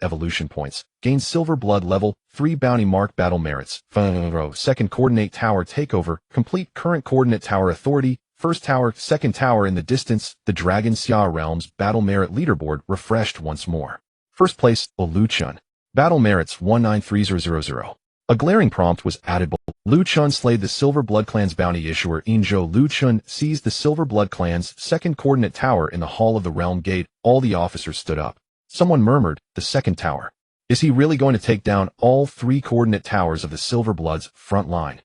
A: evolution points. Gained Silver Blood level 3 bounty mark. Battle merits. Second coordinate tower takeover. Complete current coordinate tower authority. First tower, second tower in the distance. The Dragon Xia Realms battle merit leaderboard refreshed once more. First place, Lu Chun. Battle merits 193000. A glaring prompt was added. Lu Chun slayed the Silver Blood clan's bounty issuer Yingzhou. Lu Chun seized the Silver Blood clan's second coordinate tower in the hall of the realm gate. All the officers stood up. Someone murmured, the second tower. Is he really going to take down all 3 coordinate towers of the Silver Blood's front line?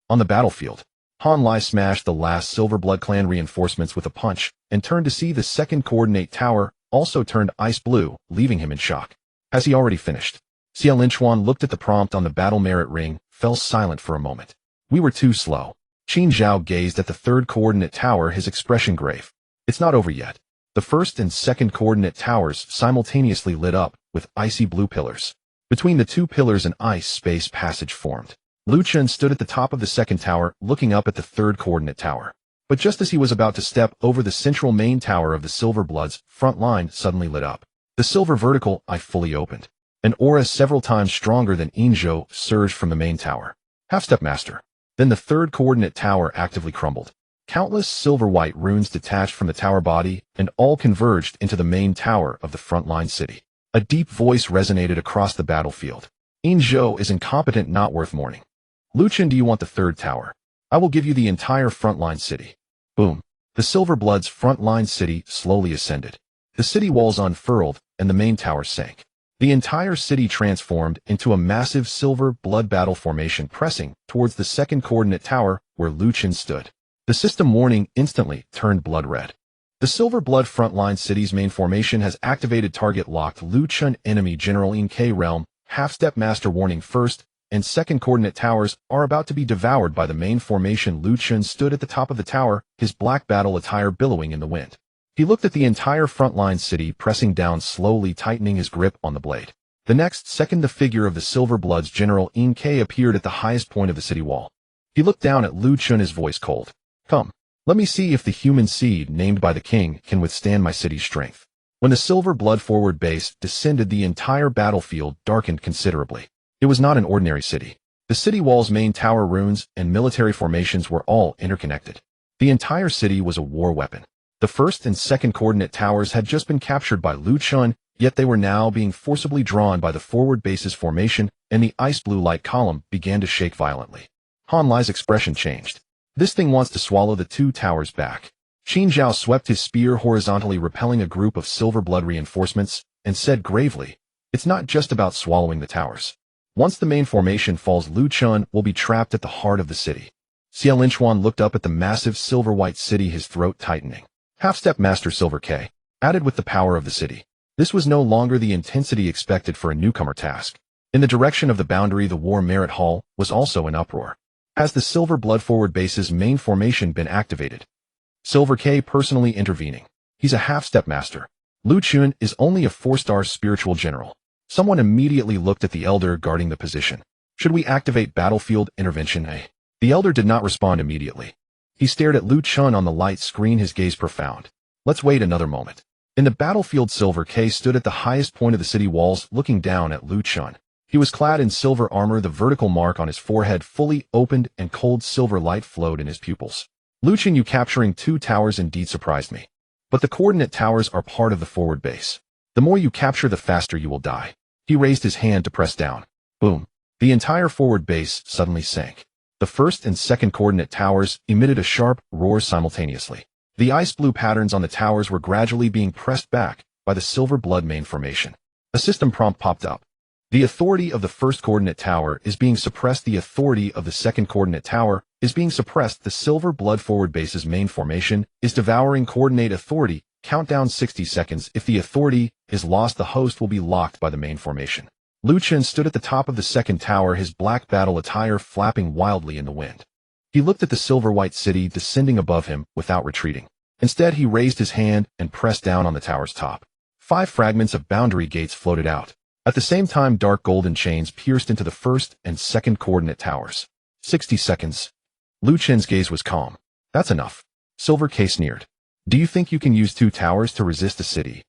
A: On the battlefield, Han Lai smashed the last Silver Blood clan reinforcements with a punch, and turned to see the second coordinate tower also turned ice blue, leaving him in shock. Has he already finished? Xia Linchuan looked at the prompt on the battle merit ring, fell silent for a moment. We were too slow. Qin Zhao gazed at the third coordinate tower, his expression grave. It's not over yet. The first and second coordinate towers simultaneously lit up with icy blue pillars. Between the 2 pillars an ice space passage formed. Lu Chun stood at the top of the second tower, looking up at the third coordinate tower. But just as he was about to step over, the central main tower of the Silver Blood's front line suddenly lit up. The silver vertical eye fully opened. An aura several times stronger than Yingzhou surged from the main tower. Half-step master. Then the third coordinate tower actively crumbled. Countless silver-white runes detached from the tower body and all converged into the main tower of the frontline city. A deep voice resonated across the battlefield. Yingzhou is incompetent, not worth mourning. Lu Chun, do you want the third tower? I will give you the entire frontline city. Boom. The Silver Blood's frontline city slowly ascended. The city walls unfurled and the main tower sank. The entire city transformed into a massive silver blood battle formation, pressing towards the second coordinate tower where Lu Chun stood. The system warning instantly turned blood red. The Silver Blood frontline city's main formation has activated target locked. Lu Chun enemy general in K realm, half-step master warning. First and second coordinate towers are about to be devoured by the main formation. Lu Chun stood at the top of the tower, his black battle attire billowing in the wind. He looked at the entire frontline city, pressing down slowly, tightening his grip on the blade. The next second, the figure of the Silver Blood's General In K appeared at the highest point of the city wall. He looked down at Lu Chun, his voice cold. Come, let me see if the human seed named by the king can withstand my city's strength. When the Silver Blood forward base descended, the entire battlefield darkened considerably. It was not an ordinary city. The city wall's main tower, runes, and military formations were all interconnected. The entire city was a war weapon. The first and second coordinate towers had just been captured by Lu Chun, yet they were now being forcibly drawn by the forward base's formation, and the ice blue light column began to shake violently. Han Lai's expression changed. This thing wants to swallow the 2 towers back. Qin Zhao swept his spear horizontally, repelling a group of Silver Blood reinforcements, and said gravely, it's not just about swallowing the towers. Once the main formation falls, Lu Chun will be trapped at the heart of the city. Xia Linchuan looked up at the massive silver-white city, his throat tightening. Half-step master Silver K, added with the power of the city. This was no longer the intensity expected for a newcomer task. In the direction of the boundary, the War Merit Hall was also in uproar. Has the Silver Blood Forward Base's main formation been activated? Silver K personally intervening. He's a half-step master. Lu Chun is only a 4-star spiritual general. Someone immediately looked at the elder guarding the position. Should we activate battlefield intervention A? The elder did not respond immediately. He stared at Lu Chun on the light screen, his gaze profound. Let's wait another moment. In the battlefield, Silver K stood at the highest point of the city walls, looking down at Lu Chun. He was clad in silver armor, the vertical mark on his forehead fully opened, and cold silver light flowed in his pupils. Lu Chun, you capturing 2 towers indeed surprised me. But the coordinate towers are part of the forward base. The more you capture, the faster you will die. He raised his hand to press down. Boom. The entire forward base suddenly sank. The first and second coordinate towers emitted a sharp roar simultaneously. The ice blue patterns on the towers were gradually being pressed back by the silver blood main formation. A system prompt popped up. The authority of the first coordinate tower is being suppressed. The authority of the second coordinate tower is being suppressed. The silver blood forward base's main formation is devouring coordinate authority. Countdown 60 seconds. If the authority is lost, the host will be locked by the main formation. Lu Chun stood at the top of the second tower, his black battle attire flapping wildly in the wind. He looked at the silver-white city descending above him without retreating. Instead, he raised his hand and pressed down on the tower's top. 5 fragments of boundary gates floated out. At the same time, dark golden chains pierced into the first and second coordinate towers. 60 seconds. Lu Chun's gaze was calm. That's enough. Silver K sneered. Do you think you can use 2 towers to resist a city?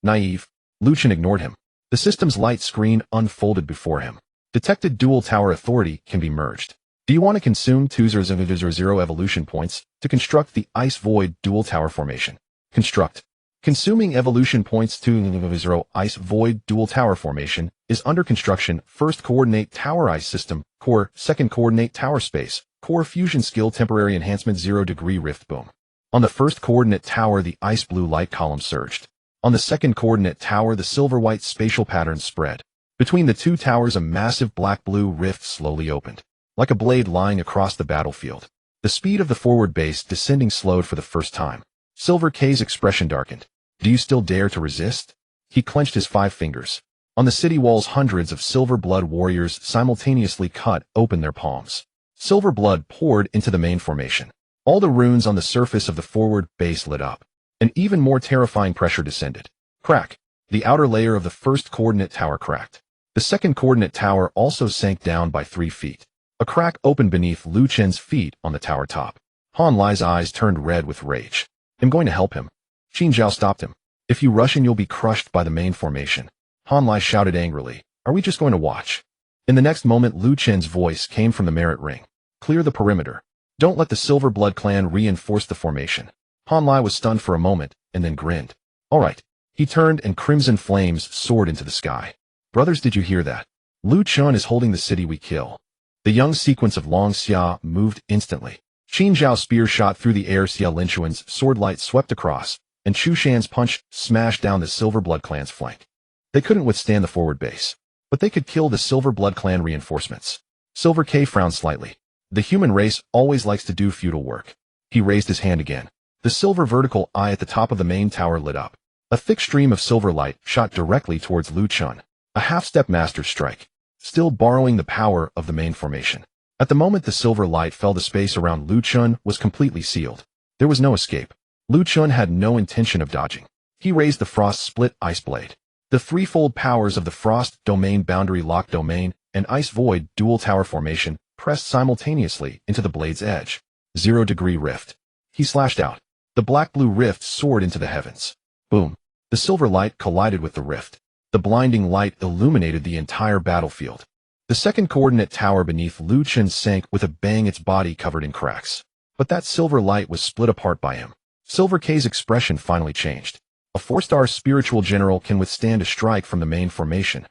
A: Naive. Lu Chun ignored him. The system's light screen unfolded before him. Detected dual tower authority can be merged. Do you want to consume 200 evolution points to construct the Ice Void dual tower formation? Construct. Consuming evolution points. 200 Ice Void dual tower formation is under construction. First coordinate tower ice system, core. Second coordinate tower space, core. Fusion skill temporary enhancement 0-degree rift. Boom. On the first coordinate tower, the ice blue light column surged. On the second coordinate tower, the silver-white spatial patterns spread. Between the 2 towers, a massive black-blue rift slowly opened, like a blade lying across the battlefield. The speed of the forward base descending slowed for the first time. Silver K's expression darkened. Do you still dare to resist? He clenched his 5 fingers. On the city walls, hundreds of silver blood warriors simultaneously cut open their palms. Silver blood poured into the main formation. All the runes on the surface of the forward base lit up. An even more terrifying pressure descended. Crack. The outer layer of the first coordinate tower cracked. The second coordinate tower also sank down by 3 feet. A crack opened beneath Lu Chun's feet on the tower top. Han Lai's eyes turned red with rage. I'm going to help him. Qin Zhao stopped him. If you rush in, you'll be crushed by the main formation. Han Lai shouted angrily. Are we just going to watch? In the next moment, Lu Chun's voice came from the merit ring. Clear the perimeter. Don't let the Silver Blood clan reinforce the formation. Han Lai was stunned for a moment, and then grinned. All right. He turned, and crimson flames soared into the sky. Brothers, did you hear that? Lu Chun is holding the city we kill. The young sequence of Long Xia moved instantly. Qin Zhao's spear shot through the air. Xia Linchuan's sword light swept across, and Chu Shan's punch smashed down the Silver Blood clan's flank. They couldn't withstand the forward base, but they could kill the Silver Blood clan reinforcements. Silver K frowned slightly. The human race always likes to do futile work. He raised his hand again. The silver vertical eye at the top of the main tower lit up. A thick stream of silver light shot directly towards Lu Chun. A half-step master strike, still borrowing the power of the main formation. At the moment the silver light fell, the space around Lu Chun was completely sealed. There was no escape. Lu Chun had no intention of dodging. He raised the frost split ice blade. The threefold powers of the frost domain, boundary lock domain, and ice void dual tower formation pressed simultaneously into the blade's edge. 0-degree rift. He slashed out. The black-blue rift soared into the heavens. Boom. The silver light collided with the rift. The blinding light illuminated the entire battlefield. The second coordinate tower beneath Lu Chun sank with a bang, its body covered in cracks. But that silver light was split apart by him. Silver K's expression finally changed. A 4-star spiritual general can withstand a strike from the main formation.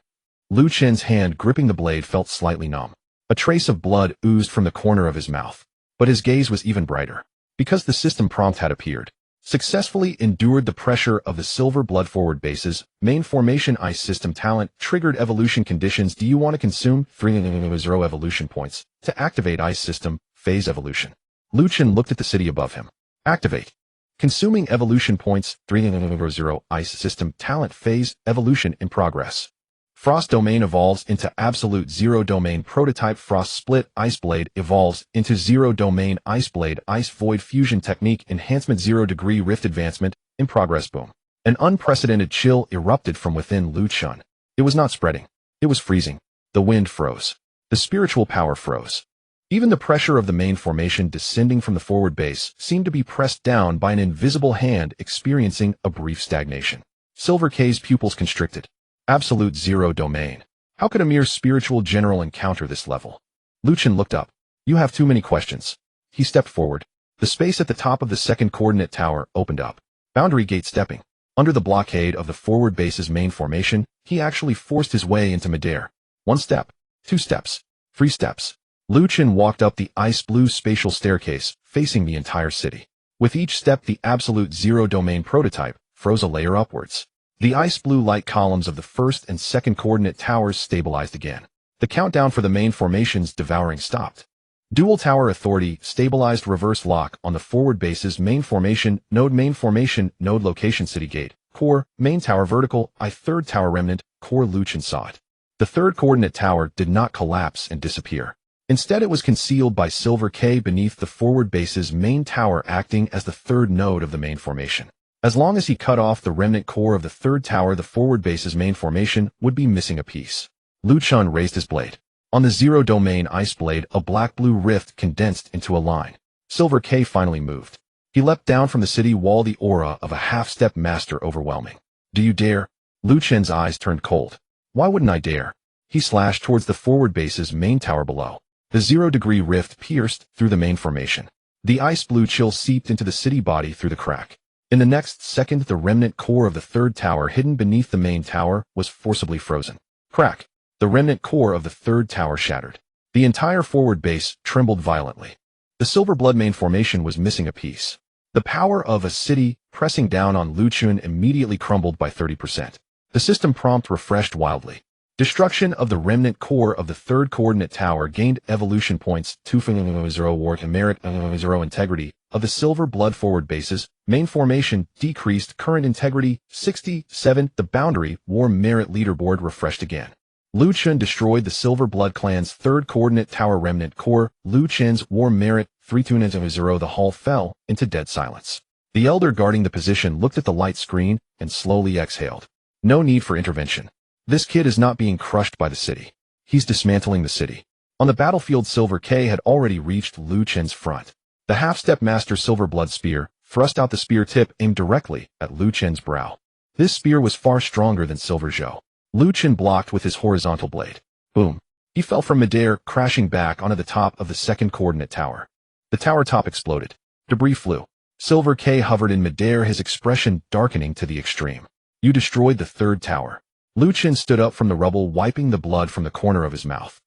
A: Lu Chun's hand gripping the blade felt slightly numb. A trace of blood oozed from the corner of his mouth. But his gaze was even brighter. Because the system prompt had appeared. Successfully endured the pressure of the Silver Blood forward bases, main formation ice system talent, triggered evolution conditions. Do you want to consume 300 evolution points to activate ice system phase evolution? Lu Chun looked at the city above him. Activate. Consuming evolution points 300 Ice System Talent Phase Evolution in progress. Frost Domain evolves into Absolute Zero Domain Prototype. Frost Split Ice Blade evolves into Zero Domain Ice Blade. Ice Void Fusion Technique Enhancement 0 Degree Rift Advancement in progress. Boom. An unprecedented chill erupted from within Lu Chun. It was not spreading. It was freezing. The wind froze. The spiritual power froze. Even the pressure of the main formation descending from the forward base seemed to be pressed down by an invisible hand, experiencing a brief stagnation. Silver K's pupils constricted. Absolute Zero Domain. How could a mere spiritual general encounter this level? Lu Chun looked up. You have too many questions. He stepped forward. The space at the top of the second coordinate tower opened up. Boundary gate stepping. Under the blockade of the forward base's main formation, he actually forced his way into midair. 1 step, 2 steps, 3 steps. Lu Chun walked up the ice blue spatial staircase, facing the entire city. With each step, the Absolute Zero Domain Prototype froze a layer upwards. The ice blue light columns of the first and second coordinate towers stabilized again. The countdown for the main formation's devouring stopped. Dual Tower Authority stabilized reverse lock on the forward base's main formation, node location city gate, core, main tower vertical, third tower remnant, core. Lu Chun saw it. The third coordinate tower did not collapse and disappear. Instead, it was concealed by Silver K beneath the forward base's main tower, acting as the third node of the main formation. As long as he cut off the remnant core of the third tower, the forward base's main formation would be missing a piece. Lu Chun raised his blade. On the Zero Domain Ice Blade, a black-blue rift condensed into a line. Silver K finally moved. He leapt down from the city wall, the aura of a half-step master overwhelming. Do you dare? Lu Chun's eyes turned cold. Why wouldn't I dare? He slashed towards the forward base's main tower below. The 0-degree rift pierced through the main formation. The ice blue chill seeped into the city body through the crack. In the next second, the remnant core of the third tower hidden beneath the main tower was forcibly frozen. Crack. The remnant core of the third tower shattered. The entire forward base trembled violently. The silver blood main formation was missing a piece. The power of a city pressing down on Lu Chun immediately crumbled by 30%. The system prompt refreshed wildly. Destruction of the remnant core of the third coordinate tower gained evolution points 2.0 war merit 0 integrity of the silver blood forward bases. Main formation decreased current integrity 67. The boundary war merit leaderboard refreshed again. Lu Chun destroyed the silver blood clan's third coordinate tower remnant core. Lu Chun's war merit 3.0. The hall fell into dead silence. The elder guarding the position looked at the light screen and slowly exhaled. No need for intervention. This kid is not being crushed by the city. He's dismantling the city. On the battlefield, Silver K had already reached Lu Chun's front. The half-step master silver blood spear thrust out, the spear tip aimed directly at Lu Chun's brow. This spear was far stronger than Silver Zhou. Lu Chun blocked with his horizontal blade. Boom. He fell from midair, crashing back onto the top of the second coordinate tower. The tower top exploded. Debris flew. Silver K hovered in midair, his expression darkening to the extreme. You destroyed the third tower. Lu Chun stood up from the rubble, wiping the blood from the corner of his mouth.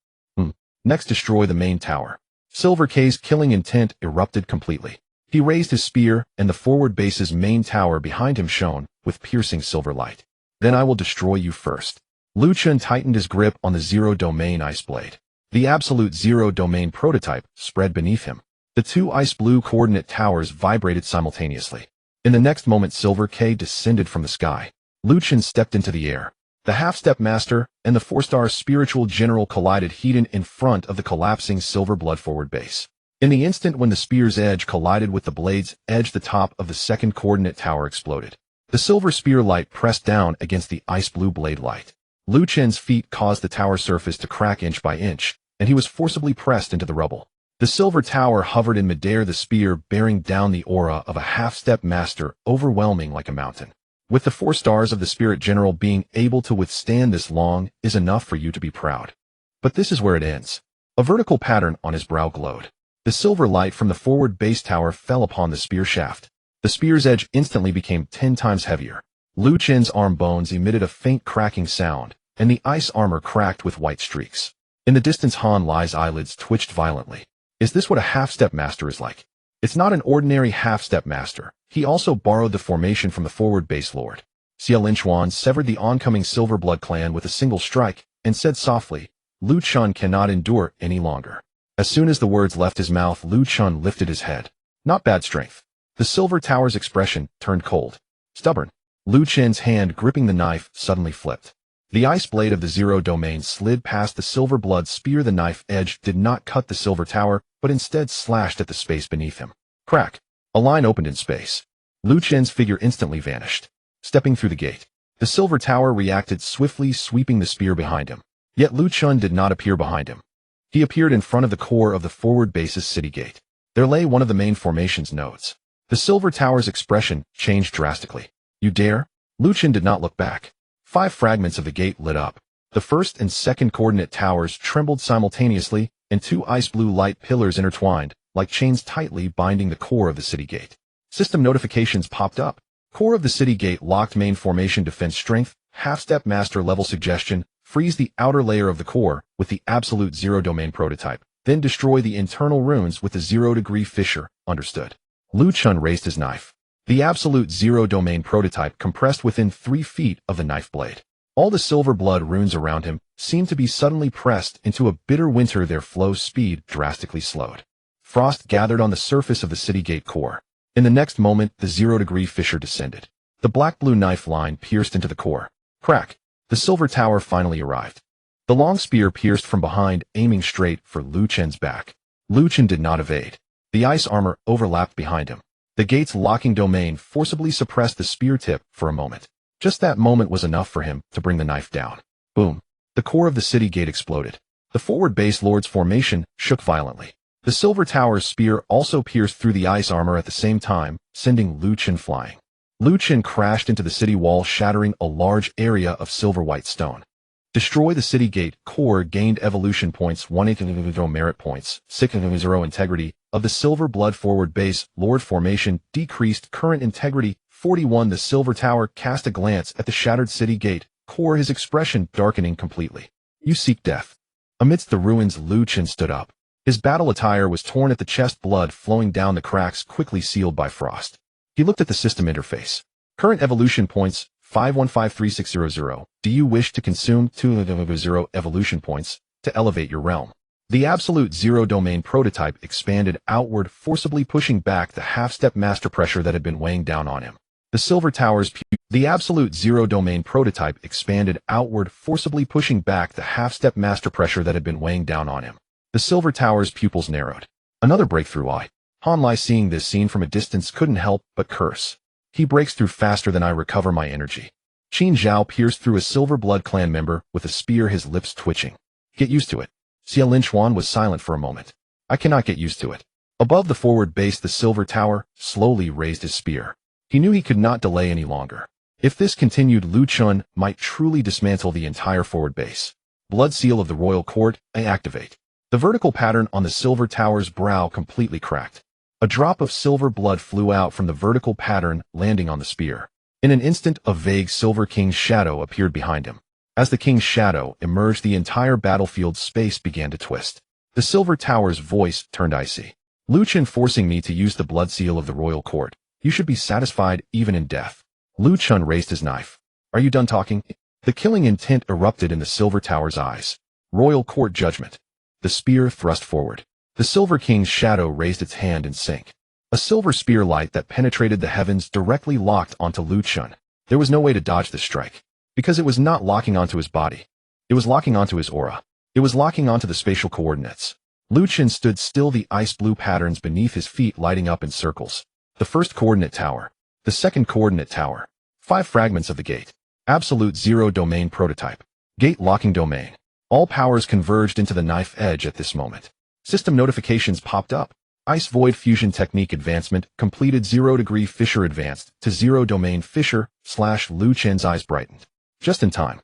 A: Next, destroy the main tower. Silver K's killing intent erupted completely. He raised his spear, and the forward base's main tower behind him shone with piercing silver light. Then I will destroy you first. Lu Chun tightened his grip on the Zero Domain Ice Blade. The Absolute Zero Domain Prototype spread beneath him. The two ice blue coordinate towers vibrated simultaneously. In the next moment, Silver K descended from the sky. Lu Chun stepped into the air. The half-step master and the 4-star spiritual general collided heat in front of the collapsing silver blood forward base. In the instant when the spear's edge collided with the blade's edge, the top of the second coordinate tower exploded. The silver spear light pressed down against the ice blue blade light. Lu Chun's feet caused the tower surface to crack inch by inch, and he was forcibly pressed into the rubble. The silver tower hovered in midair, the spear bearing down the aura of a half-step master, overwhelming like a mountain. With the 4 stars of the Spirit General, being able to withstand this long is enough for you to be proud. But this is where it ends. A vertical pattern on his brow glowed. The silver light from the forward base tower fell upon the spear shaft. The spear's edge instantly became 10 times heavier. Lu Chun's arm bones emitted a faint cracking sound, and the ice armor cracked with white streaks. In the distance, Han Lai's eyelids twitched violently. Is this what a half-step master is like? It's not an ordinary half-step master. He also borrowed the formation from the forward base lord. Xia Linchuan severed the oncoming Silver Blood clan with a single strike and said softly, Lu Chun cannot endure any longer. As soon as the words left his mouth, Lu Chun lifted his head. Not bad strength. The silver tower's expression turned cold. Stubborn. Lu Chen's hand gripping the knife suddenly flipped. The ice blade of the zero domain slid past the silver blood spear. The knife edge did not cut the silver tower, but instead slashed at the space beneath him. Crack. A line opened in space. Lu Chen's figure instantly vanished. Stepping through the gate, the silver tower reacted swiftly, sweeping the spear behind him. Yet Lu Chen did not appear behind him. He appeared in front of the core of the forward base's city gate. There lay one of the main formation's nodes. The silver tower's expression changed drastically. You dare? Lu Chen did not look back. 5 fragments of the gate lit up. The first and second coordinate towers trembled simultaneously, and 2 ice blue light pillars intertwined, like chains tightly binding the core of the city gate. System notifications popped up. Core of the city gate locked main formation defense strength, half-step master level suggestion, freeze the outer layer of the core with the absolute zero domain prototype, then destroy the internal runes with the 0-degree fissure, understood. Lu Chen raised his knife. The absolute zero domain prototype compressed within 3 feet of the knife blade. All the silver blood runes around him seemed to be suddenly pressed into a bitter winter. Their flow speed drastically slowed. Frost gathered on the surface of the city gate core. In the next moment, the 0-degree fissure descended. The black-blue knife line pierced into the core. Crack. The silver tower finally arrived. The long spear pierced from behind, aiming straight for Lu Chen's back. Lu Chen did not evade. The ice armor overlapped behind him. The gate's locking domain forcibly suppressed the spear tip for a moment. Just that moment was enough for him to bring the knife down. Boom. The core of the city gate exploded. The forward base lord's formation shook violently. The silver tower's spear also pierced through the ice armor at the same time, sending Lu Chen flying. Lu Chen crashed into the city wall, shattering a large area of silver-white stone. Destroy the city gate core gained evolution points 180 merit points, 600 integrity of the silver blood forward base lord formation decreased current integrity 41. The silver tower cast a glance at the shattered city gate core, his expression darkening completely. You seek death. Amidst the ruins, Lu Chen stood up. His battle attire was torn at the chest, blood flowing down the cracks quickly sealed by frost. He looked at the system interface. Current evolution points 5153,600. Do you wish to consume 200 evolution points to elevate your realm? The absolute zero domain prototype expanded outward, forcibly pushing back the half-step master pressure that had been weighing down on him. The absolute zero domain prototype expanded outward, forcibly pushing back the half-step master pressure that had been weighing down on him. The silver tower's pupils narrowed. Another breakthrough. Han Lai, seeing this scene from a distance, couldn't help but curse. He breaks through faster than I recover my energy. Qin Zhao pierced through a Silver Blood clan member with a spear, his lips twitching. Get used to it. Xia Linchuan was silent for a moment. I cannot get used to it. Above the forward base, the silver tower slowly raised his spear. He knew he could not delay any longer. If this continued, Lu Chen might truly dismantle the entire forward base. Blood seal of the royal court, I activate. The vertical pattern on the silver tower's brow completely cracked. A drop of silver blood flew out from the vertical pattern, landing on the spear. In an instant, a vague silver king's shadow appeared behind him. As the king's shadow emerged, the entire battlefield space began to twist. The silver tower's voice turned icy. Lu Chen, forcing me to use the blood seal of the royal court. You should be satisfied even in death. Lu Chen raised his knife. Are you done talking? The killing intent erupted in the silver tower's eyes. Royal court judgment. The spear thrust forward. The Silver King's shadow raised its hand in sync. A silver spear light that penetrated the heavens directly locked onto Lu Chen. There was no way to dodge this strike. Because it was not locking onto his body. It was locking onto his aura. It was locking onto the spatial coordinates. Lu Chen stood still, the ice blue patterns beneath his feet lighting up in circles. The first coordinate tower. The second coordinate tower. 5 fragments of the gate. Absolute zero domain prototype. Gate locking domain. All powers converged into the knife edge at this moment. System notifications popped up. Ice Void Fusion Technique Advancement completed. 0-degree fissure advanced to 0 domain fissure / Lu Chen's eyes brightened. Just in time.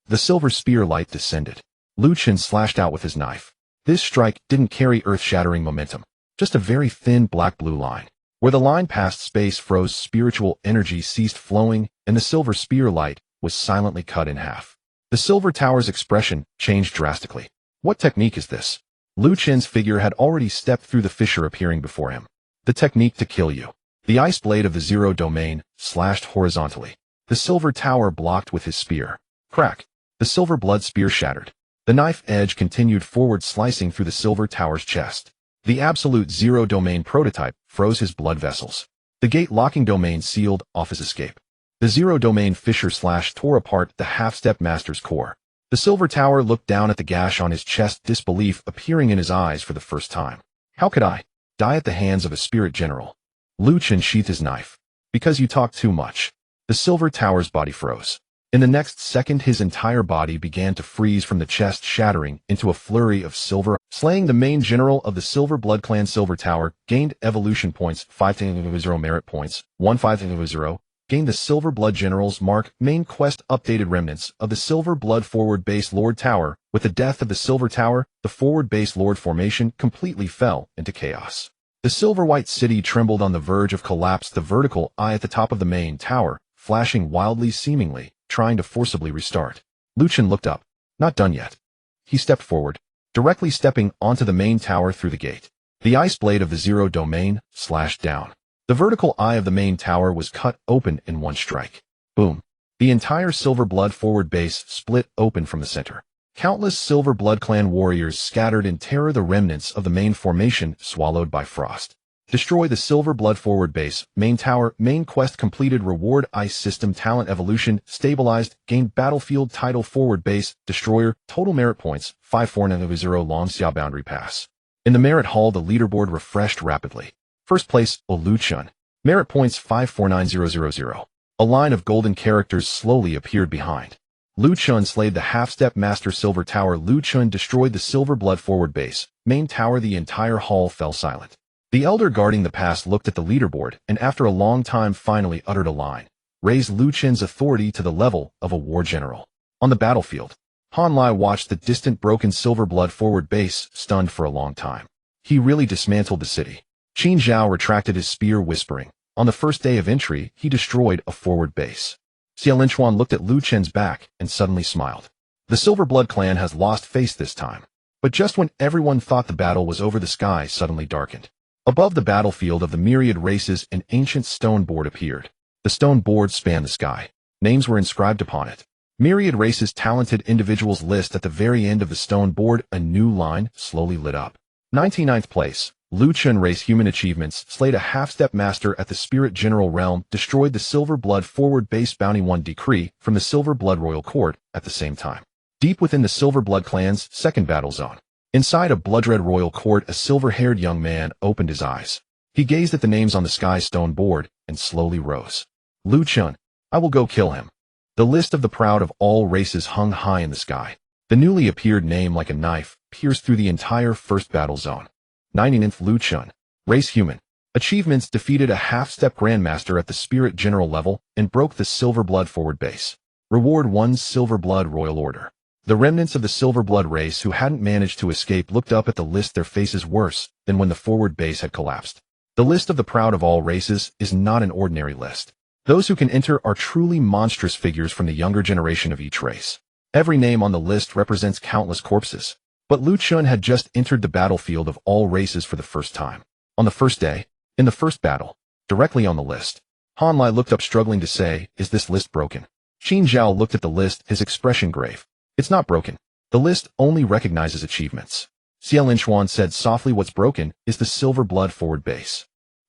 A: The silver spear light descended. Lu Chen slashed out with his knife. This strike didn't carry earth-shattering momentum. Just a very thin black-blue line. Where the line passed, space froze, spiritual energy ceased flowing, and the silver spear light was silently cut in half. The silver tower's expression changed drastically. What technique is this? Lu Chen's figure had already stepped through the fissure, appearing before him. The technique to kill you. The ice blade of the zero domain slashed horizontally. The silver tower blocked with his spear. Crack. The silver blood spear shattered. The knife edge continued forward, slicing through the silver tower's chest. The absolute zero domain prototype froze his blood vessels. The gate locking domain sealed off his escape. The zero domain fissure slash tore apart the half-step master's core. The silver tower looked down at the gash on his chest, disbelief appearing in his eyes for the first time. How could I die at the hands of a spirit general? Lu Chen sheathed his knife. Because you talk too much. The silver tower's body froze. In the next second, his entire body began to freeze from the chest, shattering into a flurry of silver. Slaying the main general of the Silver Blood Clan. Silver Tower gained evolution points 5-0 merit points 1-5-0. Gained the Silver Blood General's mark. Main quest updated remnants of the Silver Blood Forward Base Lord Tower. With the death of the Silver Tower, the Forward Base Lord formation completely fell into chaos. The silver-white city trembled on the verge of collapse. The vertical eye at the top of the main tower, flashing wildly, seemingly trying to forcibly restart. Lu Chen looked up. Not done yet. He stepped forward, directly stepping onto the main tower through the gate. The ice blade of the zero domain slashed down. The vertical eye of the main tower was cut open in one strike. Boom. The entire Silver Blood Forward Base split open from the center. Countless Silver Blood Clan warriors scattered in terror. The remnants of the main formation swallowed by frost. Destroy the Silver Blood Forward Base. Main tower. Main quest completed. Reward Ice System Talent Evolution stabilized. Gained Battlefield Title. Forward Base Destroyer. Total merit points 5-4-0. Long Xia Boundary Pass. In the merit hall, the leaderboard refreshed rapidly. First place, Lu Chen. Merit points 5-4-9-0-0-0. A line of golden characters slowly appeared behind. Lu Chen slayed the half-step master. Silver Tower. Lu Chen destroyed the Silver Blood Forward Base. Main tower. The entire hall fell silent. The elder guarding the pass looked at the leaderboard and after a long time finally uttered a line. Raised Lu Chen's authority to the level of a war general. On the battlefield, Han Lai watched the distant broken Silver Blood Forward Base, stunned for a long time. He really dismantled the city. Qin Zhao retracted his spear, whispering, on the first day of entry, he destroyed a forward base. Xia Linchuan looked at Lu Chen's back and suddenly smiled. The Silver Blood Clan has lost face this time. But just when everyone thought the battle was over, the sky suddenly darkened. Above the battlefield of the myriad races, an ancient stone board appeared. The stone board spanned the sky. Names were inscribed upon it. Myriad races, talented individuals list. At the very end of the stone board, a new line slowly lit up. 99th place, Lu Chen. Race human achievements, slayed a half-step master at the Spirit General realm, destroyed the Silver Blood Forward Base. Bounty 1 decree from the Silver Blood Royal Court at the same time. Deep within the Silver Blood Clan's second battle zone. Inside a blood-red royal court, a silver-haired young man opened his eyes. He gazed at the names on the sky stone board and slowly rose. Lu Chen, I will go kill him. The list of the proud of all races hung high in the sky. The newly appeared name, like a knife, pierced through the entire first battle zone. 99th, Lu Chen. Race human. Achievements, defeated a half-step grandmaster at the Spirit General level and broke the Silver Blood Forward Base. Reward 1 Silver Blood Royal Order. The remnants of the Silver Blood race who hadn't managed to escape looked up at the list, their faces worse than when the forward base had collapsed. The list of the proud of all races is not an ordinary list. Those who can enter are truly monstrous figures from the younger generation of each race. Every name on the list represents countless corpses. But Lu Chen had just entered the battlefield of all races for the first time. On the first day, in the first battle, directly on the list, Han Lai looked up, struggling to say, is this list broken? Qin Zhao looked at the list, his expression grave. It's not broken. The list only recognizes achievements. Xia Linchuan said softly, what's broken is the Silver Blood Forward Base.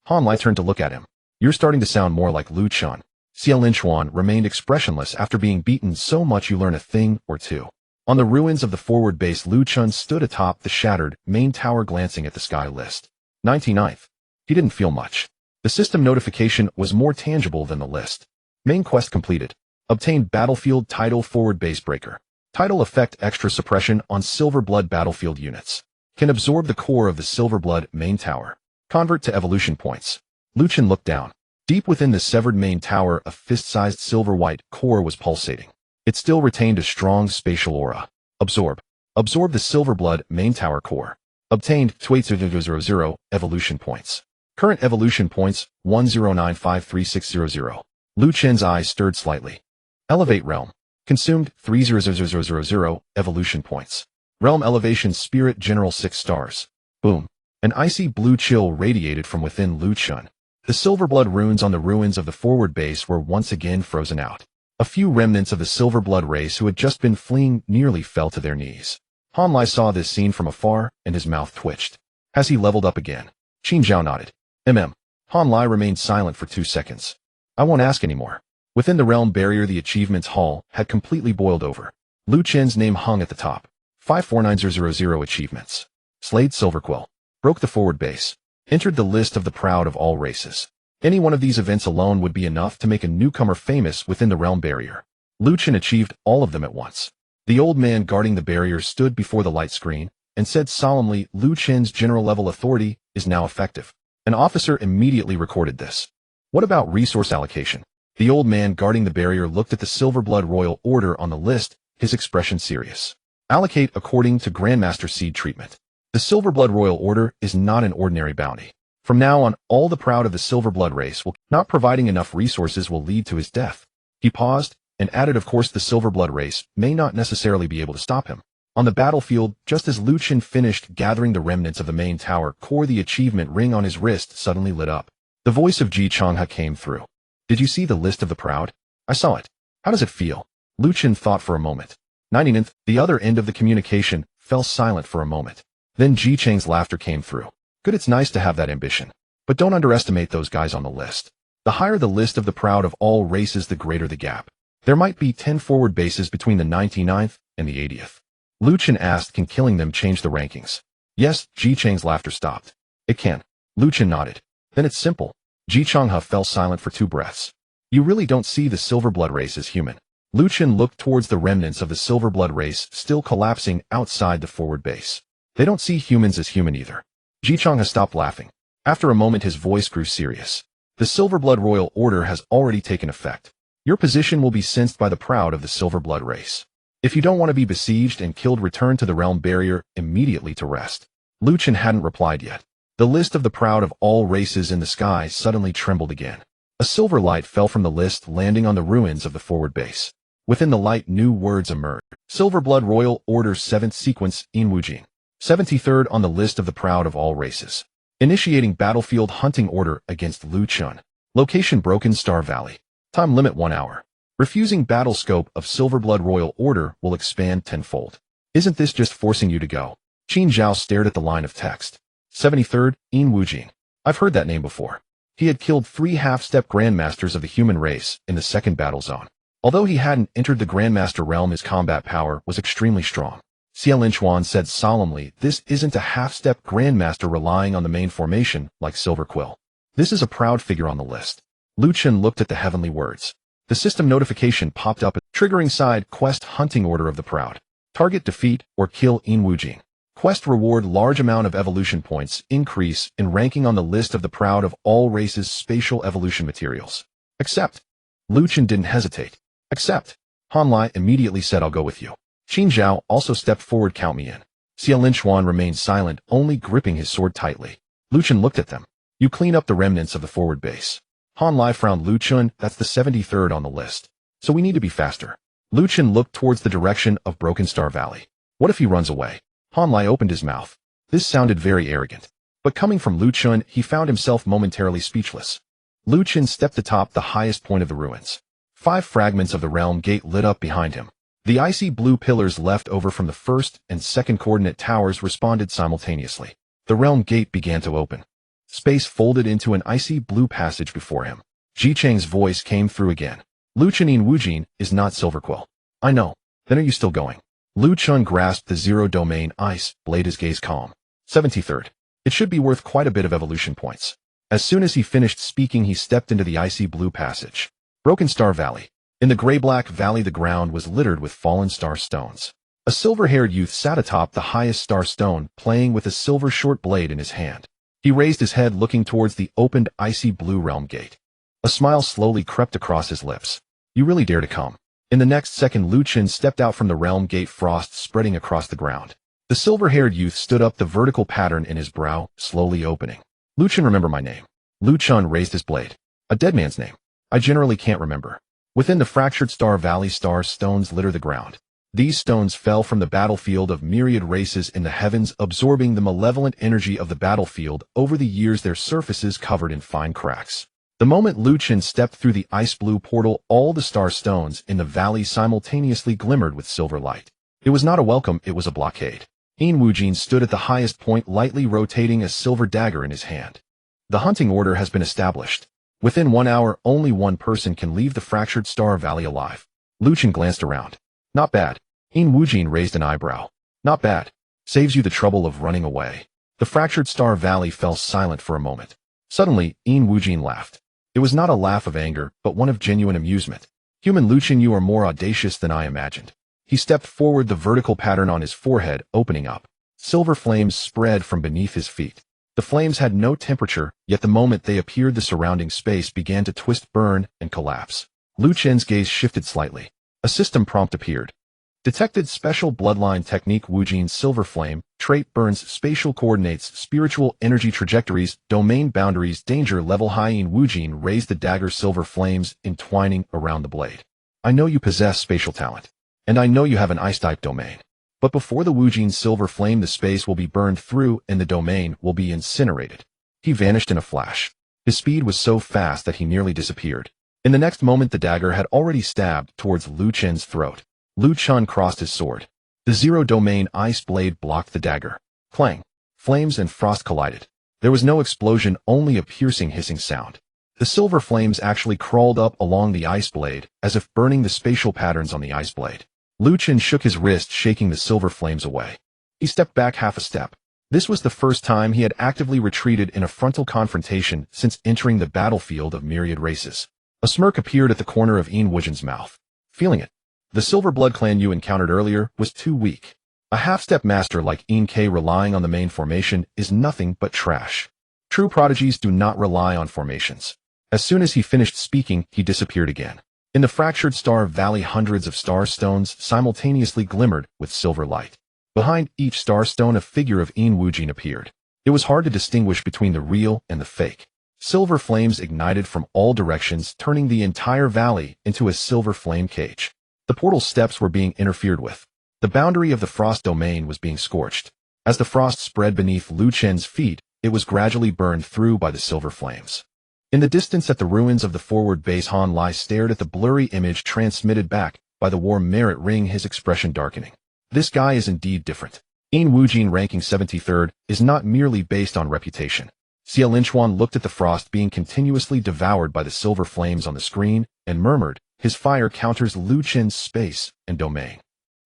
A: Han Lai turned to look at him. You're starting to sound more like Lu Chen. Xia Linchuan remained expressionless. After being beaten so much, you learn a thing or two. On the ruins of the forward base, Lu Chen stood atop the shattered main tower, glancing at the sky list. 99th. He didn't feel much. The system notification was more tangible than the list. Main quest completed. Obtained Battlefield Title. Forward Base Breaker. Title effect, extra suppression on Silver Blood battlefield units. Can absorb the core of the Silver Blood main tower. Convert to evolution points. Lu Chen looked down. Deep within the severed main tower, a fist-sized silver-white core was pulsating. It still retained a strong spatial aura. Absorb. Absorb the Silver Blood main tower core. Obtained 28000 evolution points. Current evolution points 10953600. Lu Chen's eyes stirred slightly. Elevate realm. Consumed 300000 evolution points. Realm elevation, Spirit General 6 stars. Boom. An icy blue chill radiated from within Lu Chen. The Silver Blood runes on the ruins of the forward base were once again frozen out. A few remnants of the Silver Blood race who had just been fleeing nearly fell to their knees. Han Lai saw this scene from afar and his mouth twitched. Has he leveled up again? Qin Zhao nodded. Han Lai remained silent for 2 seconds. I won't ask anymore. Within the realm barrier, the achievements hall had completely boiled over. Lu Chen's name hung at the top. 549000 achievements. Slayed Silverquill. Broke the forward base. Entered the list of the proud of all races. Any one of these events alone would be enough to make a newcomer famous within the realm barrier. Lu Chen achieved all of them at once. The old man guarding the barrier stood before the light screen and said solemnly, Lu Chen's general level authority is now effective. An officer immediately recorded this. What about resource allocation? The old man guarding the barrier looked at the Silverblood Royal Order on the list, his expression serious. Allocate according to Grandmaster Seed treatment. The Silverblood Royal Order is not an ordinary bounty. From now on, all the proud of the Silverblood race will not providing enough resources will lead to his death. He paused and added, of course, the Silverblood race may not necessarily be able to stop him. On the battlefield, just as Lu Chen finished gathering the remnants of the main tower core, the achievement ring on his wrist suddenly lit up. The voice of Jiangcheng came through. Did you see the list of the proud? I saw it. How does it feel? Lu Chen thought for a moment. 99th, the other end of the communication, fell silent for a moment. Then Jicheng's laughter came through. Good, it's nice to have that ambition. But don't underestimate those guys on the list. The higher the list of the proud of all races, the greater the gap. There might be 10 forward bases between the 99th and the 80th. Lu Chen asked, can killing them change the rankings? Yes, Jicheng's laughter stopped. It can. Lu Chen nodded. Then it's simple. Jicheng fell silent for 2 breaths. You really don't see the Silverblood race as human. Lu Chen looked towards the remnants of the Silverblood race still collapsing outside the forward base. They don't see humans as human either. Jicheng stopped laughing. After a moment his voice grew serious. The Silverblood Royal Order has already taken effect. Your position will be sensed by the proud of the Silverblood race. If you don't want to be besieged and killed, return to the realm barrier immediately to rest. Lu Chen hadn't replied yet. The list of the proud of all races in the sky suddenly trembled again. A silver light fell from the list, landing on the ruins of the forward base. Within the light, new words emerged. Silverblood Royal Order 7th Sequence, In Wujing. 73rd on the list of the proud of all races. Initiating battlefield hunting order against Lu Chen. Location Broken Star Valley. Time limit 1 hour. Refusing battle scope of Silverblood Royal Order will expand tenfold. Isn't this just forcing you to go? Qin Zhao stared at the line of text. 73rd, In Wujing. I've heard that name before. He had killed 3 half-step grandmasters of the human race in the second battle zone. Although he hadn't entered the grandmaster realm, his combat power was extremely strong. Lin Han said solemnly, this isn't a half-step grandmaster relying on the main formation like Silverquill. This is a proud figure on the list. Lu Chen looked at the heavenly words. The system notification popped up, triggering side quest hunting order of the proud. Target defeat or kill In Wujing. Quest reward large amount of evolution points, increase in ranking on the list of the proud of all races, spatial evolution materials. Accept. Lu Chen didn't hesitate. Accept. Han Lai immediately said, I'll go with you. Qin Zhao also stepped forward, count me in. Lin Han remained silent, only gripping his sword tightly. Lu Chen looked at them. You clean up the remnants of the forward base. Han Lai frowned. Lu Chen, that's the 73rd on the list. So we need to be faster. Lu Chen looked towards the direction of Broken Star Valley. What if he runs away? Han Lai opened his mouth. This sounded very arrogant. But coming from Lu Chen, he found himself momentarily speechless. Lu Chen stepped atop the highest point of the ruins. 5 fragments of the realm gate lit up behind him. The icy blue pillars left over from the first and second coordinate towers responded simultaneously. The realm gate began to open. Space folded into an icy blue passage before him. Jicheng's voice came through again. Lu Chen, In Wujing is not Silverquill. I know. Then are you still going? Lu Chen grasped the zero domain ice blade, his gaze calm. 73rd. It should be worth quite a bit of evolution points. As soon as he finished speaking, he stepped into the icy blue passage. Broken Star Valley. In the gray-black valley, the ground was littered with fallen star stones. A silver-haired youth sat atop the highest star stone, playing with a silver short blade in his hand. He raised his head, looking towards the opened icy blue realm gate. A smile slowly crept across his lips. You really dare to come. In the next second, Lu Chen stepped out from the realm gate, frost spreading across the ground. The silver-haired youth stood up, the vertical pattern in his brow slowly opening. Lu Chen, remember my name. Lu Chen raised his blade. A dead man's name. I generally can't remember. Within the fractured Star Valley, star stones litter the ground. These stones fell from the battlefield of myriad races in the heavens, absorbing the malevolent energy of the battlefield. Over the years, their surfaces covered in fine cracks. The moment Lu Chen stepped through the ice-blue portal, all the star stones in the valley simultaneously glimmered with silver light. It was not a welcome, it was a blockade. In Wujing stood at the highest point, lightly rotating a silver dagger in his hand. The hunting order has been established. Within 1 hour, only one person can leave the fractured star valley alive. Lu Chen glanced around. Not bad. Yin Wujin raised an eyebrow. Not bad. Saves you the trouble of running away. The fractured star valley fell silent for a moment. Suddenly, Yin Wujin laughed. It was not a laugh of anger, but one of genuine amusement. Human Lu Chen, you are more audacious than I imagined. He stepped forward, the vertical pattern on his forehead opening up. Silver flames spread from beneath his feet. The flames had no temperature, yet the moment they appeared the surrounding space began to twist, burn, and collapse. Lu Chen's gaze shifted slightly. A system prompt appeared. Detected special bloodline technique Wujin silver flame, trait burns spatial coordinates, spiritual energy trajectories, domain boundaries, danger level high. In Wujin raised the dagger, silver flames entwining around the blade. I know you possess spatial talent. And I know you have an ice-type domain. But before the Wujin silver flame, the space will be burned through and the domain will be incinerated. He vanished in a flash. His speed was so fast that he nearly disappeared. In the next moment, the dagger had already stabbed towards Lu Chen's throat. Lu Chen crossed his sword. The zero domain ice blade blocked the dagger. Clang. Flames and frost collided. There was no explosion, only a piercing hissing sound. The silver flames actually crawled up along the ice blade, as if burning the spatial patterns on the ice blade. Lu Chen shook his wrist, shaking the silver flames away. He stepped back half a step. This was the first time he had actively retreated in a frontal confrontation since entering the battlefield of myriad races. A smirk appeared at the corner of Yin Wujin's mouth. Feeling it. The Silver Blood clan you encountered earlier was too weak. A half-step master like Yin K relying on the main formation is nothing but trash. True prodigies do not rely on formations. As soon as he finished speaking, he disappeared again. In the fractured star valley, hundreds of star stones simultaneously glimmered with silver light. Behind each star stone, a figure of Yin Wujin appeared. It was hard to distinguish between the real and the fake. Silver flames ignited from all directions, turning the entire valley into a silver flame cage. The portal steps were being interfered with. The boundary of the frost domain was being scorched. As the frost spread beneath Lu Chen's feet, it was gradually burned through by the silver flames. In the distance at the ruins of the forward base, Han Lai stared at the blurry image transmitted back by the war merit ring, his expression darkening. This guy is indeed different. Yin Wujin ranking 73rd is not merely based on reputation. Xia Linchuan looked at the frost being continuously devoured by the silver flames on the screen and murmured, his fire counters Lu Chen's space and domain.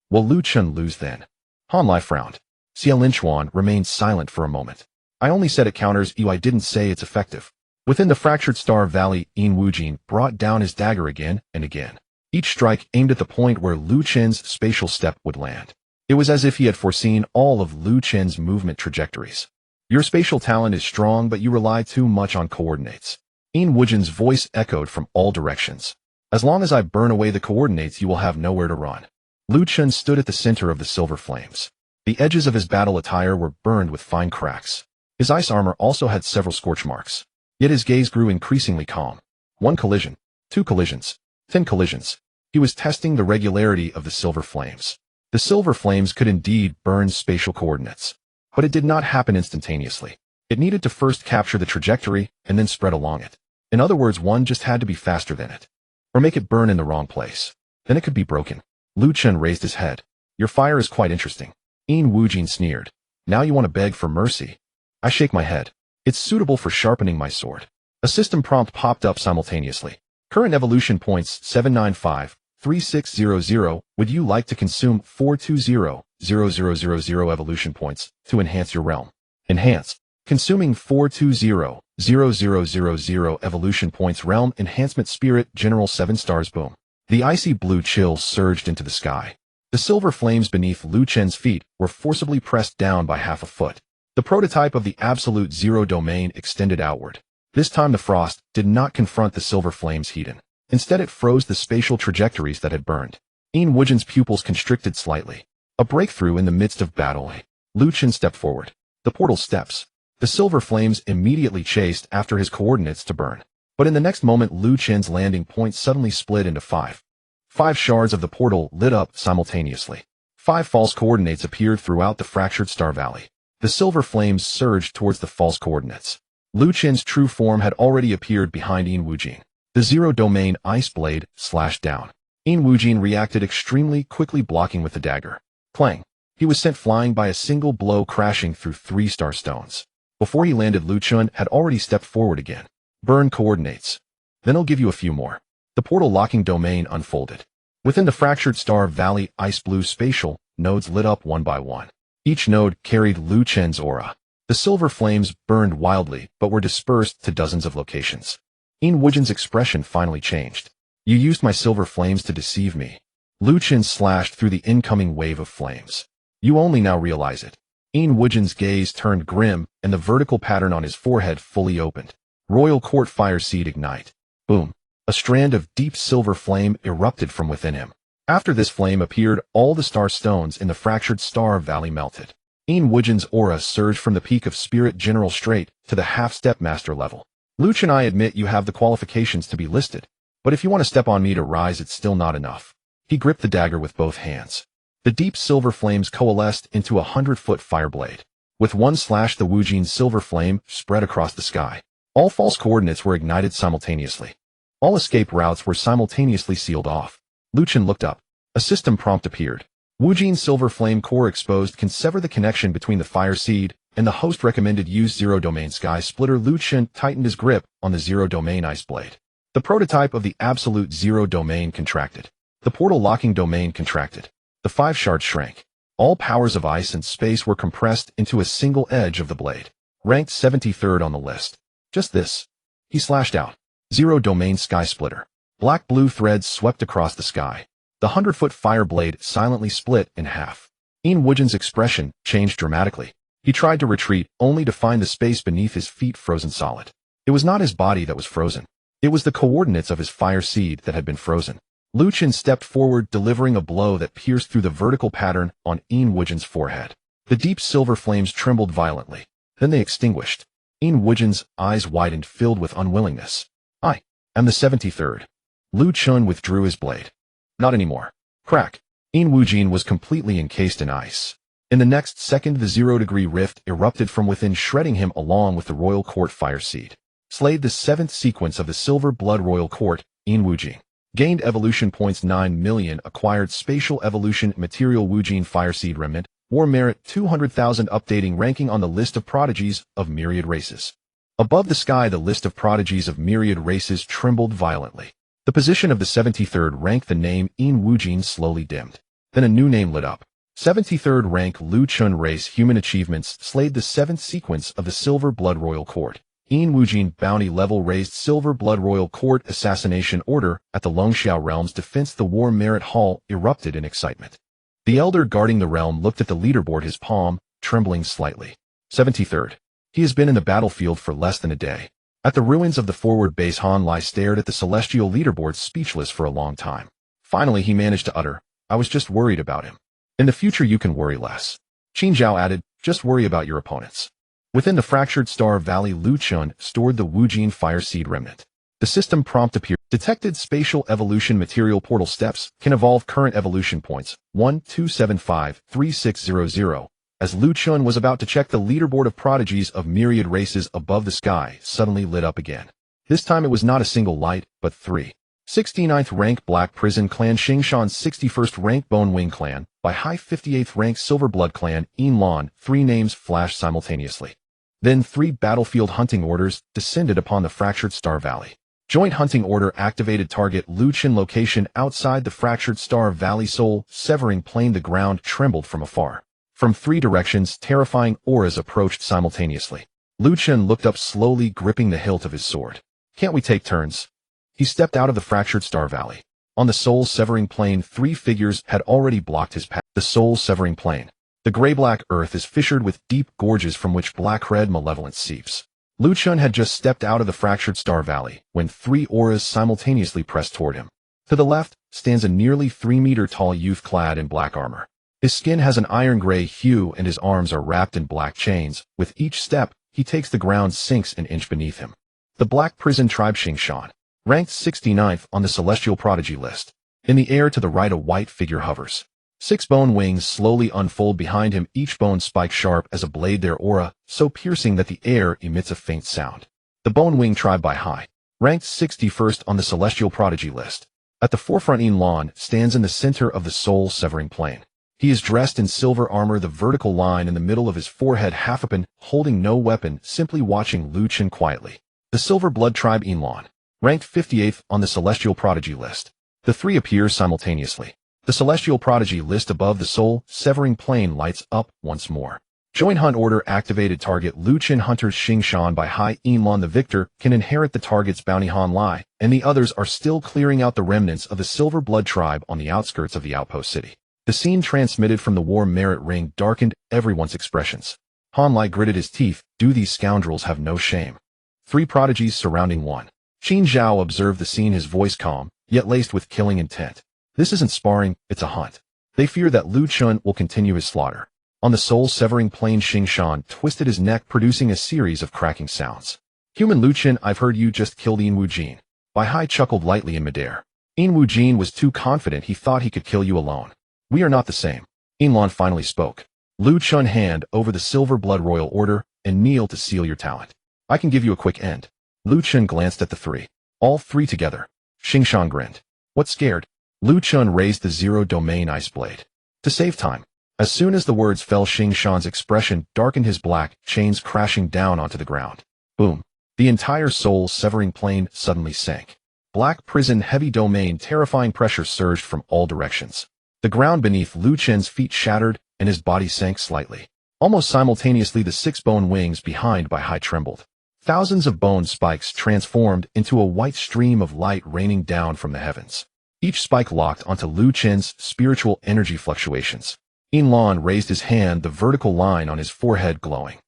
A: Will Lu Chen lose then? Han Lai frowned. Xia Linchuan remained silent for a moment. I only said it counters you, I didn't say it's effective. Within the fractured star valley, Yin Wujin brought down his dagger again and again. Each strike aimed at the point where Lu Chen's spatial step would land. It was as if he had foreseen all of Lu Chen's movement trajectories. Your spatial talent is strong, but you rely too much on coordinates. Yin Wujin's voice echoed from all directions. As long as I burn away the coordinates, you will have nowhere to run. Lu Chen stood at the center of the silver flames. The edges of his battle attire were burned with fine cracks. His ice armor also had several scorch marks. Yet his gaze grew increasingly calm. 1 collision, 2 collisions, 10 collisions. He was testing the regularity of the silver flames. The silver flames could indeed burn spatial coordinates. But it did not happen instantaneously. It needed to first capture the trajectory and then spread along it. In other words, one just had to be faster than it. Or make it burn in the wrong place. Then it could be broken. Lu Chen raised his head. Your fire is quite interesting. Yin Wujin sneered. Now you want to beg for mercy? I shake my head. It's suitable for sharpening my sword. A system prompt popped up simultaneously. Current evolution points 795-3600. Would you like to consume 420-0000 evolution points to enhance your realm? Enhance. Consuming 420-0000 evolution points. Realm enhancement. Spirit General 7 stars. Boom. The icy blue chill surged into the sky. The silver flames beneath Lu Chen's feet were forcibly pressed down by half a foot. The prototype of the absolute zero domain extended outward. This time the frost did not confront the silver flames heat-in. Instead it froze the spatial trajectories that had burned. Yin Wujin's pupils constricted slightly. A breakthrough in the midst of battle. Lu Chen stepped forward. The portal steps. The silver flames immediately chased after his coordinates to burn. But in the next moment Lu Chen's landing point suddenly split into 5. 5 shards of the portal lit up simultaneously. 5 false coordinates appeared throughout the fractured star valley. The silver flames surged towards the false coordinates. Lu Chen's true form had already appeared behind Yin Wujin. The zero domain ice blade slashed down. Yin Wujin reacted extremely quickly, blocking with the dagger. Clang. He was sent flying by a single blow, crashing through 3 star stones. Before he landed, Lu Chun had already stepped forward again. Burn coordinates. Then I'll give you a few more. The portal locking domain unfolded. Within the fractured star valley, ice blue spatial nodes lit up one by one. Each node carried Lu Chen's aura. The silver flames burned wildly, but were dispersed to dozens of locations. Yin Wujin's expression finally changed. You used my silver flames to deceive me. Lu Chen slashed through the incoming wave of flames. You only now realize it. Yin Wujin's gaze turned grim, and the vertical pattern on his forehead fully opened. Royal Court Fire Seed Ignite. Boom. A strand of deep silver flame erupted from within him. After this flame appeared, all the star stones in the fractured star valley melted. Yin Wujin's aura surged from the peak of Spirit General straight to the half-step master level. Lu Chen, I admit you have the qualifications to be listed, but if you want to step on me to rise, it's still not enough. He gripped the dagger with both hands. The deep silver flames coalesced into a 100-foot fire blade. With one slash, the Wujin's silver flame spread across the sky. All false coordinates were ignited simultaneously. All escape routes were simultaneously sealed off. Lu Chen looked up. A system prompt appeared. Wujin's silver flame core exposed can sever the connection between the fire seed and the host recommended use zero domain sky splitter. Lu Chen tightened his grip on the zero domain ice blade. The prototype of the absolute zero domain contracted. The portal locking domain contracted. The 5 shards shrank. All powers of ice and space were compressed into a single edge of the blade. Ranked 73rd on the list. Just this. He slashed out. Zero domain sky splitter. Black-blue threads swept across the sky. The 100-foot fire blade silently split in half. Yin Wujin's expression changed dramatically. He tried to retreat, only to find the space beneath his feet frozen solid. It was not his body that was frozen. It was the coordinates of his fire seed that had been frozen. Lu Chen stepped forward, delivering a blow that pierced through the vertical pattern on Yin Wujin's forehead. The deep silver flames trembled violently. Then they extinguished. Yin Wujin's eyes widened, filled with unwillingness. I am the 73rd. Lu Chen withdrew his blade. Not anymore. Crack. Yin Wujin was completely encased in ice. In the next second, the 0-degree rift erupted from within, shredding him along with the Royal Court Fire Seed. Slayed the 7th sequence of the Silver Blood Royal Court, Yin Wujin. Gained evolution points 9 million, acquired Spatial Evolution Material Wujin Fire Seed Remnant, War Merit 200,000, updating ranking on the list of prodigies of myriad races. Above the sky, the list of prodigies of myriad races trembled violently. The position of the 73rd rank, the name Yin Wujin, slowly dimmed. Then a new name lit up. 73rd rank Lu Chun race human achievements, slayed the 7th sequence of the Silver Blood Royal Court. Yin Wujin bounty level raised, Silver Blood Royal Court assassination order at the Longxiao realm's defense. The War Merit Hall erupted in excitement. The elder guarding the realm looked at the leaderboard, his palm trembling slightly. 73rd. He has been in the battlefield for less than a day. At the ruins of the forward base, Han Lai stared at the celestial leaderboard, speechless for a long time. Finally, he managed to utter, I was just worried about him. In the future, you can worry less. Qin Zhao added, just worry about your opponents. Within the fractured star valley, Lu Chun stored the Wujin Fire Seed Remnant. The system prompt appeared. Detected spatial evolution material portal steps can evolve current evolution points 12753600. As Lu Chun was about to check, the leaderboard of prodigies of myriad races above the sky suddenly lit up again. This time it was not a single light, but 3. 69th rank Black Prison Clan Xingshan's 61st rank Bone Wing Clan, by high 58th rank Silver Blood Clan Yin Lan. 3 names flashed simultaneously. Then 3 battlefield hunting orders descended upon the fractured star valley. Joint hunting order activated. Target Lu Chen location outside the fractured star valley. Soul severing plane. The ground trembled from afar. From 3 directions, terrifying auras approached simultaneously. Lu Chen looked up slowly, gripping the hilt of his sword. Can't we take turns? He stepped out of the fractured star valley. On the soul-severing plane, 3 figures had already blocked his path. The soul-severing plane. The gray-black earth is fissured with deep gorges from which black-red malevolence seeps. Lu Chen had just stepped out of the fractured star valley when 3 auras simultaneously pressed toward him. To the left stands a nearly 3-meter-tall youth clad in black armor. His skin has an iron-gray hue and his arms are wrapped in black chains. With each step he takes, the ground sinks an inch beneath him. The Black Prison Tribe Xingshan, ranked 69th on the Celestial Prodigy list. In the air to the right, a white figure hovers. 6 bone wings slowly unfold behind him, each bone spike sharp as a blade, their aura so piercing that the air emits a faint sound. The Bone Wing Tribe by high, ranked 61st on the Celestial Prodigy list. At the forefront, Yin Lan stands in the center of the soul-severing plane. He is dressed in silver armor, the vertical line in the middle of his forehead half open, holding no weapon, simply watching Lu Chen quietly. The Silver Blood Tribe Lin Han, ranked 58th on the Celestial Prodigy list. The three appear simultaneously. The Celestial Prodigy list above the soul-severing plane lights up once more. Join Hunt Order activated. Target Lu Chen. Hunters Xing Shan by Hai Lin Han. The victor can inherit the target's bounty. Han Lai and the others are still clearing out the remnants of the Silver Blood Tribe on the outskirts of the outpost city. The scene transmitted from the War Merit Ring darkened everyone's expressions. Han Lai gritted his teeth. Do these scoundrels have no shame? Three prodigies surrounding one. Qin Zhao observed the scene, his voice calm, yet laced with killing intent. This isn't sparring, it's a hunt. They fear that Lu Chen will continue his slaughter. On the soul-severing plane, Xing Shan twisted his neck, producing a series of cracking sounds. Human Lu Chen, I've heard you just killed Yin Wujin. Bai Hai chuckled lightly in midair. Yin Wujin was too confident, he thought he could kill you alone. We are not the same. Yin Lan finally spoke. Lu Chen, hand over the Silver Blood Royal Order and kneel to seal your talent. I can give you a quick end. Lu Chen glanced at the three. All three together. Xing Shan grinned. What scared? Lu Chen raised the Zero Domain Ice Blade. To save time. As soon as the words fell, Xing Shan's expression darkened, his black chains crashing down onto the ground. Boom. The entire soul-severing plane suddenly sank. Black prison, heavy domain, terrifying pressure surged from all directions. The ground beneath Lu Chen's feet shattered, and his body sank slightly. Almost simultaneously, the 6 bone wings behind Bai Hai trembled. Thousands of bone spikes transformed into a white stream of light raining down from the heavens. Each spike locked onto Lu Chen's spiritual energy fluctuations. Yin Lan raised his hand, the vertical line on his forehead glowing.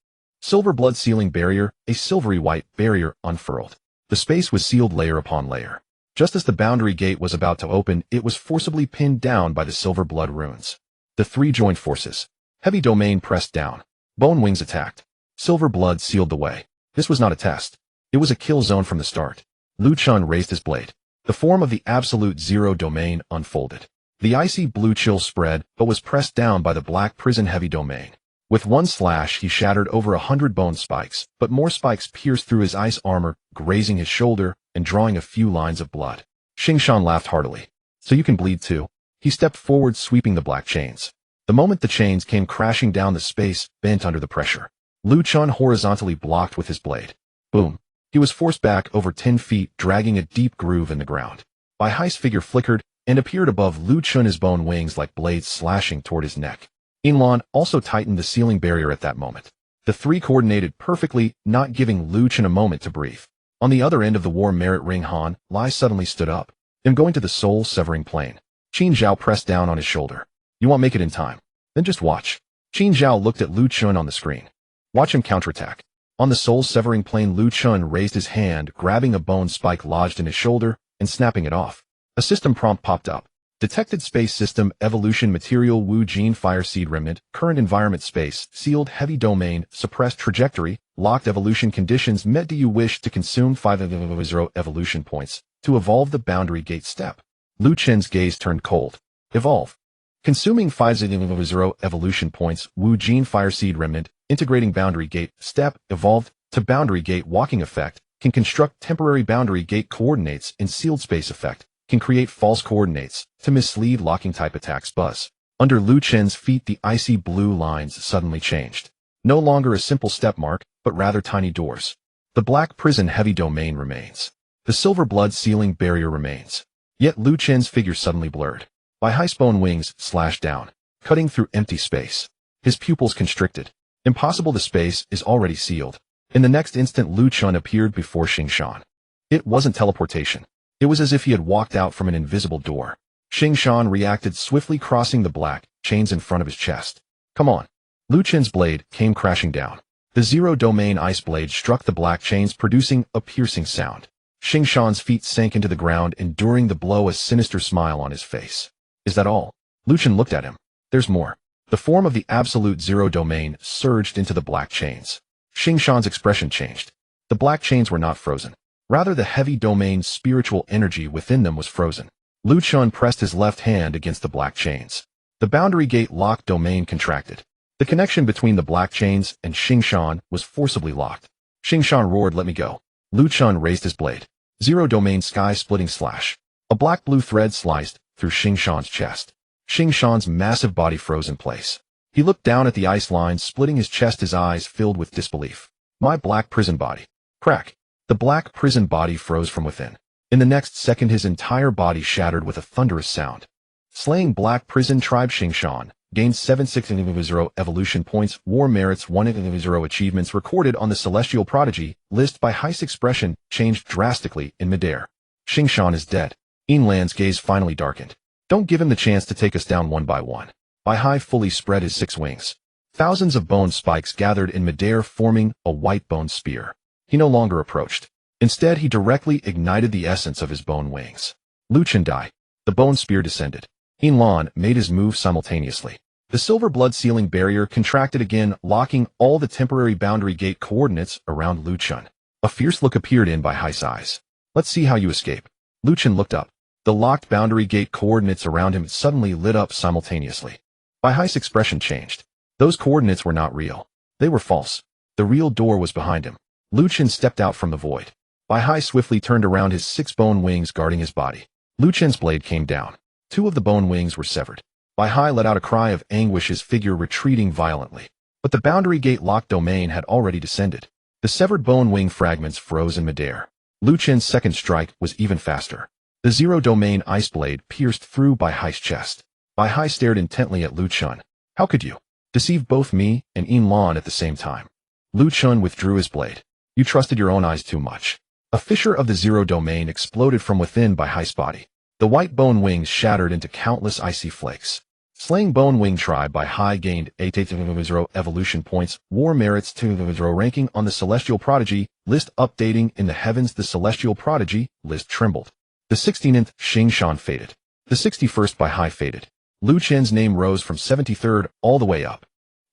A: Silver blood sealing barrier, a silvery white barrier unfurled. The space was sealed layer upon layer. Just as the boundary gate was about to open, it was forcibly pinned down by the silver blood runes. The three joined forces. Heavy domain pressed down. Bone wings attacked. Silver blood sealed the way. This was not a test. It was a kill zone from the start. Lu Chen raised his blade. The form of the absolute zero domain unfolded. The icy blue chill spread, but was pressed down by the black prison heavy domain. With one slash, he shattered over 100 bone spikes, but more spikes pierced through his ice armor, grazing his shoulder and drawing a few lines of blood. Xing Shan laughed heartily. So you can bleed too? He stepped forward, sweeping the black chains. The moment the chains came crashing down, the space bent under the pressure. Lu Chen horizontally blocked with his blade. Boom. He was forced back over 10 feet, dragging a deep groove in the ground. Bai Hai's figure flickered and appeared above Lu Chen, his bone wings like blades slashing toward his neck. Yin Lan also tightened the sealing barrier at that moment. The three coordinated perfectly, not giving Lu Chen a moment to breathe. On the other end of the War Merit Ring, Han Lai suddenly stood up. Then going to the soul-severing plane. Qin Zhao pressed down on his shoulder. You won't make it in time. Then just watch. Qin Zhao looked at Lu Chen on the screen. Watch him counterattack. On the soul-severing plane, Lu Chen raised his hand, grabbing a bone spike lodged in his shoulder and snapping it off. A system prompt popped up. Detected space system evolution material Wu Jin fire seed remnant, current environment space, sealed heavy domain, suppressed trajectory, locked evolution conditions met. Do you wish to consume 500 evolution points to evolve the boundary gate step? Lu Chen's gaze turned cold. Evolve. Consuming 500 evolution points, Wu Jin fire seed remnant, integrating boundary gate step, evolved to boundary gate walking effect, can construct temporary boundary gate coordinates in sealed space effect. Can create false coordinates to mislead locking type attacks. Buzz. Under Lu Chen's feet, the icy blue lines suddenly changed. No longer a simple step mark, but rather tiny doors. The black prison heavy domain remains. The silver blood sealing barrier remains. Yet Lu Chen's figure suddenly blurred. Bai Hai's bone wings slashed down, cutting through empty space. His pupils constricted. Impossible, the space is already sealed. In the next instant, Lu Chen appeared before Xing Shan. It wasn't teleportation. It was as if he had walked out from an invisible door. Xing Shan reacted swiftly, crossing the black chains in front of his chest. Come on. Lu Chen's blade came crashing down. The zero domain ice blade struck the black chains, producing a piercing sound. Xing Shan's feet sank into the ground, enduring the blow, a sinister smile on his face. Is that all? Lu Chen looked at him. There's more. The form of the absolute zero domain surged into the black chains. Xing Shan's expression changed. The black chains were not frozen. Rather, the heavy domain spiritual energy within them was frozen. Lu Chen pressed his left hand against the black chains. The boundary gate locked domain contracted. The connection between the black chains and Xing Shan was forcibly locked. Xing Shan roared, let me go. Lu Chen raised his blade. Zero domain sky splitting slash. A black blue thread sliced through Xing Shan's chest. Xing Shan's massive body froze in place. He looked down at the ice line, splitting his chest, his eyes filled with disbelief. My black prison body. Crack. The black prison body froze from within. In the next second, his entire body shattered with a thunderous sound. Slaying Black Prison Tribe. Xing Shan gained 760 evolution points, war merits 100 achievements recorded on the Celestial Prodigy list by Heist. Expression changed drastically in midair. Xing Shan is dead. Lin Han's gaze finally darkened. Don't give him the chance to take us down one by one. Bai Hai fully spread his 6 wings. Thousands of bone spikes gathered in midair, forming a white bone spear. He no longer approached. Instead, he directly ignited the essence of his bone wings. Lu Chen died. The bone spear descended. Lin Han made his move simultaneously. The silver blood sealing barrier contracted again, locking all the temporary boundary gate coordinates around Lu Chen. A fierce look appeared in Bai Hai's eyes. Let's see how you escape. Lu Chen looked up. The locked boundary gate coordinates around him suddenly lit up simultaneously. Bai Hai's expression changed. Those coordinates were not real. They were false. The real door was behind him. Lu Chen stepped out from the void. Bai Hai swiftly turned around, his 6 bone wings guarding his body. Lu Chen's blade came down. 2 of the bone wings were severed. Bai Hai let out a cry of anguish, his figure retreating violently. But the boundary gate locked domain had already descended. The severed bone wing fragments froze in midair. Lu Chen's second strike was even faster. The zero domain ice blade pierced through Bai Hai's chest. Bai Hai stared intently at Lu Chen. How could you deceive both me and Lin Han at the same time? Lu Chen withdrew his blade. You trusted your own eyes too much. A fissure of the zero domain exploded from within Bai Hai's body. The white bone wings shattered into countless icy flakes. Slaying Bone Wing Tribe. Bai Hai gained 800 evolution points, war merits 200 ranking on the Celestial Prodigy list. Updating in the heavens, the Celestial Prodigy list trembled. The 16th Xing Shan faded. The 61st Bai Hai faded. Lu Chen's name rose from 73rd all the way up.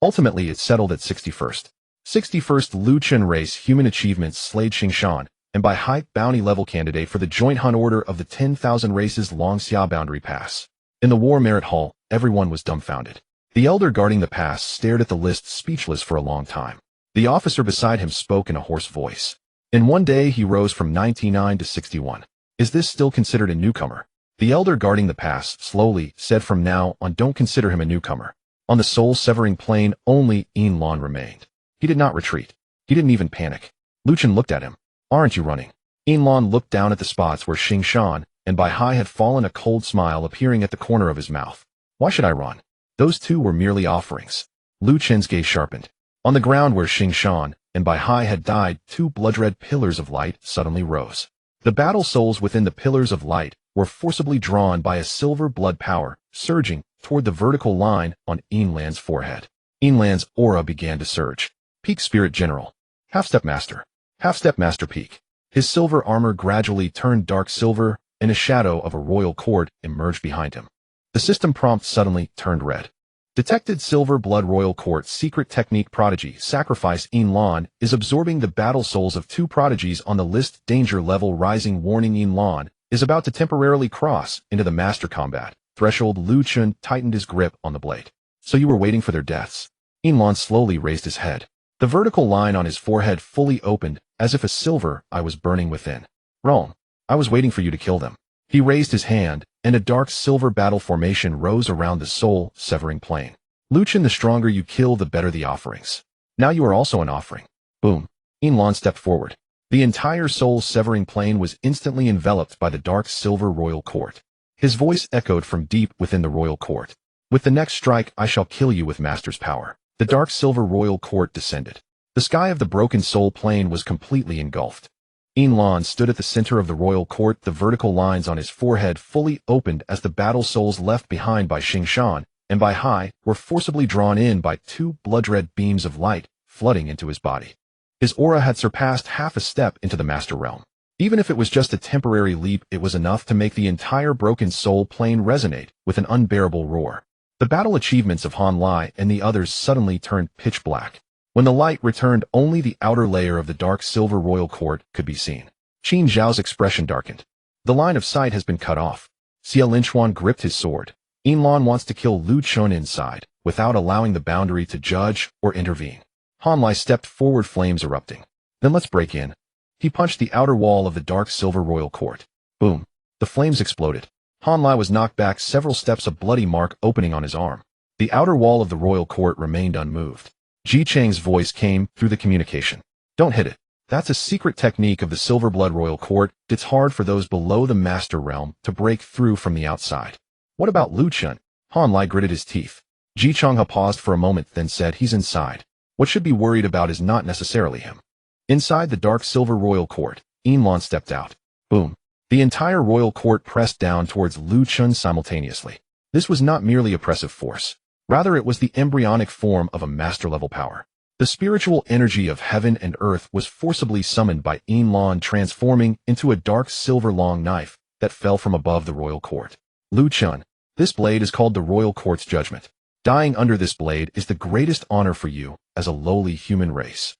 A: Ultimately, it settled at 61st. 61st Lu Chen race human achievements slayed Xing Shan, and Bai Hai bounty level candidate for the Joint Hunt Order of the 10,000 races Long Xia Boundary Pass. In the War Merit Hall, everyone was dumbfounded. The elder guarding the pass stared at the list, speechless for a long time. The officer beside him spoke in a hoarse voice. In one day, he rose from 99 to 61. Is this still considered a newcomer? The elder guarding the pass slowly said, from now on, don't consider him a newcomer. On the soul-severing plane, only Lin Han remained. He did not retreat. He didn't even panic. Lu Chen looked at him. Aren't you running? Lin Han looked down at the spots where Xing Shan and Bai Hai had fallen, a cold smile appearing at the corner of his mouth. Why should I run? Those 2 were merely offerings. Lu Chen's gaze sharpened. On the ground where Xing Shan and Bai Hai had died, 2 blood-red pillars of light suddenly rose. The battle souls within the pillars of light were forcibly drawn by a silver blood power, surging toward the vertical line on Lin Han's forehead. Lin Han's aura began to surge. Peak Spirit General. Half-Step Master. Half-Step Master Peak. His silver armor gradually turned dark silver, and a shadow of a royal court emerged behind him. The system prompt suddenly turned red. Detected Silver Blood Royal Court Secret Technique Prodigy Sacrifice. Lin Han is absorbing the battle souls of 2 prodigies on the list. Danger level rising. Warning: Lin Han is about to temporarily cross into the master combat threshold. Lu Chen tightened his grip on the blade. So you were waiting for their deaths? Lin Han slowly raised his head. The vertical line on his forehead fully opened, as if a silver eye was burning within. Wrong. I was waiting for you to kill them. He raised his hand, and a dark silver battle formation rose around the soul-severing plane. Lu Chen, the stronger you kill, the better the offerings. Now you are also an offering. Boom. Lin Han stepped forward. The entire soul-severing plane was instantly enveloped by the dark silver royal court. His voice echoed from deep within the royal court. With the next strike, I shall kill you with master's power. The dark silver royal court descended. The sky of the broken soul plane was completely engulfed. Lin Han stood at the center of the royal court, the vertical lines on his forehead fully opened as the battle souls left behind by Xing Shan and Bai Hai were forcibly drawn in by 2 blood-red beams of light flooding into his body. His aura had surpassed half a step into the master realm. Even if it was just a temporary leap, it was enough to make the entire broken soul plane resonate with an unbearable roar. The battle achievements of Han Lai and the others suddenly turned pitch black. When the light returned, only the outer layer of the dark silver royal court could be seen. Qin Zhao's expression darkened. The line of sight has been cut off. Xia Linchuan gripped his sword. Lin Han wants to kill Lu Chen inside, without allowing the boundary to judge or intervene. Han Lai stepped forward, flames erupting. Then let's break in. He punched the outer wall of the dark silver royal court. Boom. The flames exploded. Han Lai was knocked back several steps, a bloody mark opening on his arm. The outer wall of the royal court remained unmoved. Ji Chang's voice came through the communication. Don't hit it. That's a secret technique of the Silverblood Royal Court. It's hard for those below the Master Realm to break through from the outside. What about Lu Chun? Han Lai gritted his teeth. Ji Changha paused for a moment, then said, he's inside. What should be worried about is not necessarily him. Inside the dark silver royal court, Lin Han stepped out. Boom. The entire royal court pressed down towards Lu Chun simultaneously. This was not merely oppressive force. Rather, it was the embryonic form of a master-level power. The spiritual energy of heaven and earth was forcibly summoned by Lin Han, transforming into a dark silver long knife that fell from above the royal court. Lu Chun, this blade is called the royal court's judgment. Dying under this blade is the greatest honor for you as a lowly human race.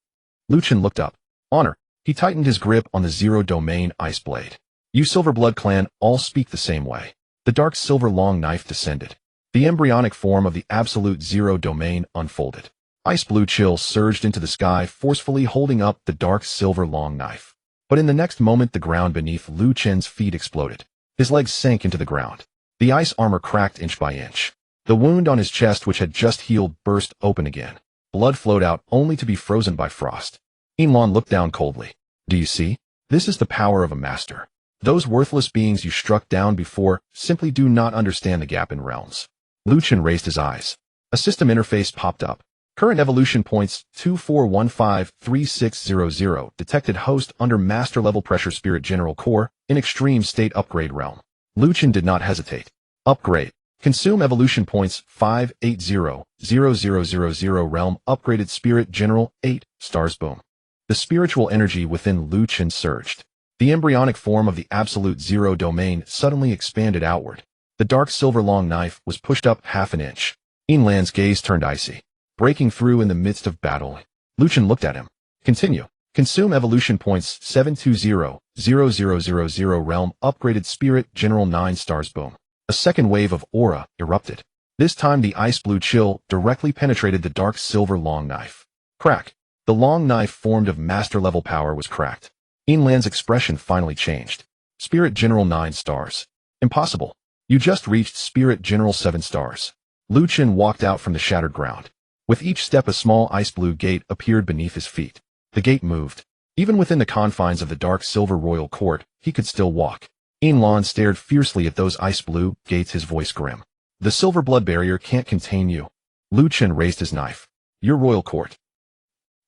A: Lu Chun looked up. Honor. He tightened his grip on the zero-domain ice blade. You Silverblood clan all speak the same way. The dark silver long knife descended. The embryonic form of the absolute zero domain unfolded. Ice blue chill surged into the sky, forcefully holding up the dark silver long knife. But in the next moment, the ground beneath Lu Chun's feet exploded. His legs sank into the ground. The ice armor cracked inch by inch. The wound on his chest, which had just healed, burst open again. Blood flowed out, only to be frozen by frost. Lin Han looked down coldly. Do you see? This is the power of a master. Those worthless beings you struck down before simply do not understand the gap in realms. Lu Chun raised his eyes. A system interface popped up. Current evolution points 24153600. Detected host under master level pressure Spirit General Core in extreme state upgrade realm. Lu Chun did not hesitate. Upgrade. Consume evolution points 5800000 realm upgraded Spirit General 8 stars. Boom. The spiritual energy within Lu Chun surged. The embryonic form of the absolute zero domain suddenly expanded outward. The dark silver long knife was pushed up half an inch. Lin Lan's gaze turned icy. Breaking through in the midst of battle. Lu Chun looked at him. Continue. Consume evolution points 7200000 realm upgraded Spirit General 9 stars. Boom. A second wave of aura erupted. This time the ice blue chill directly penetrated the dark silver long knife. Crack. The long knife formed of master level power was cracked. Lin Lan's expression finally changed. Spirit General 9 stars. Impossible. You just reached Spirit General 7 stars. Lu Chun walked out from the shattered ground. With each step, a small ice blue gate appeared beneath his feet. The gate moved. Even within the confines of the dark silver royal court, he could still walk. Lin Han stared fiercely at those ice blue gates, his voice grim. The silver blood barrier can't contain you. Lu Chun raised his knife. Your royal court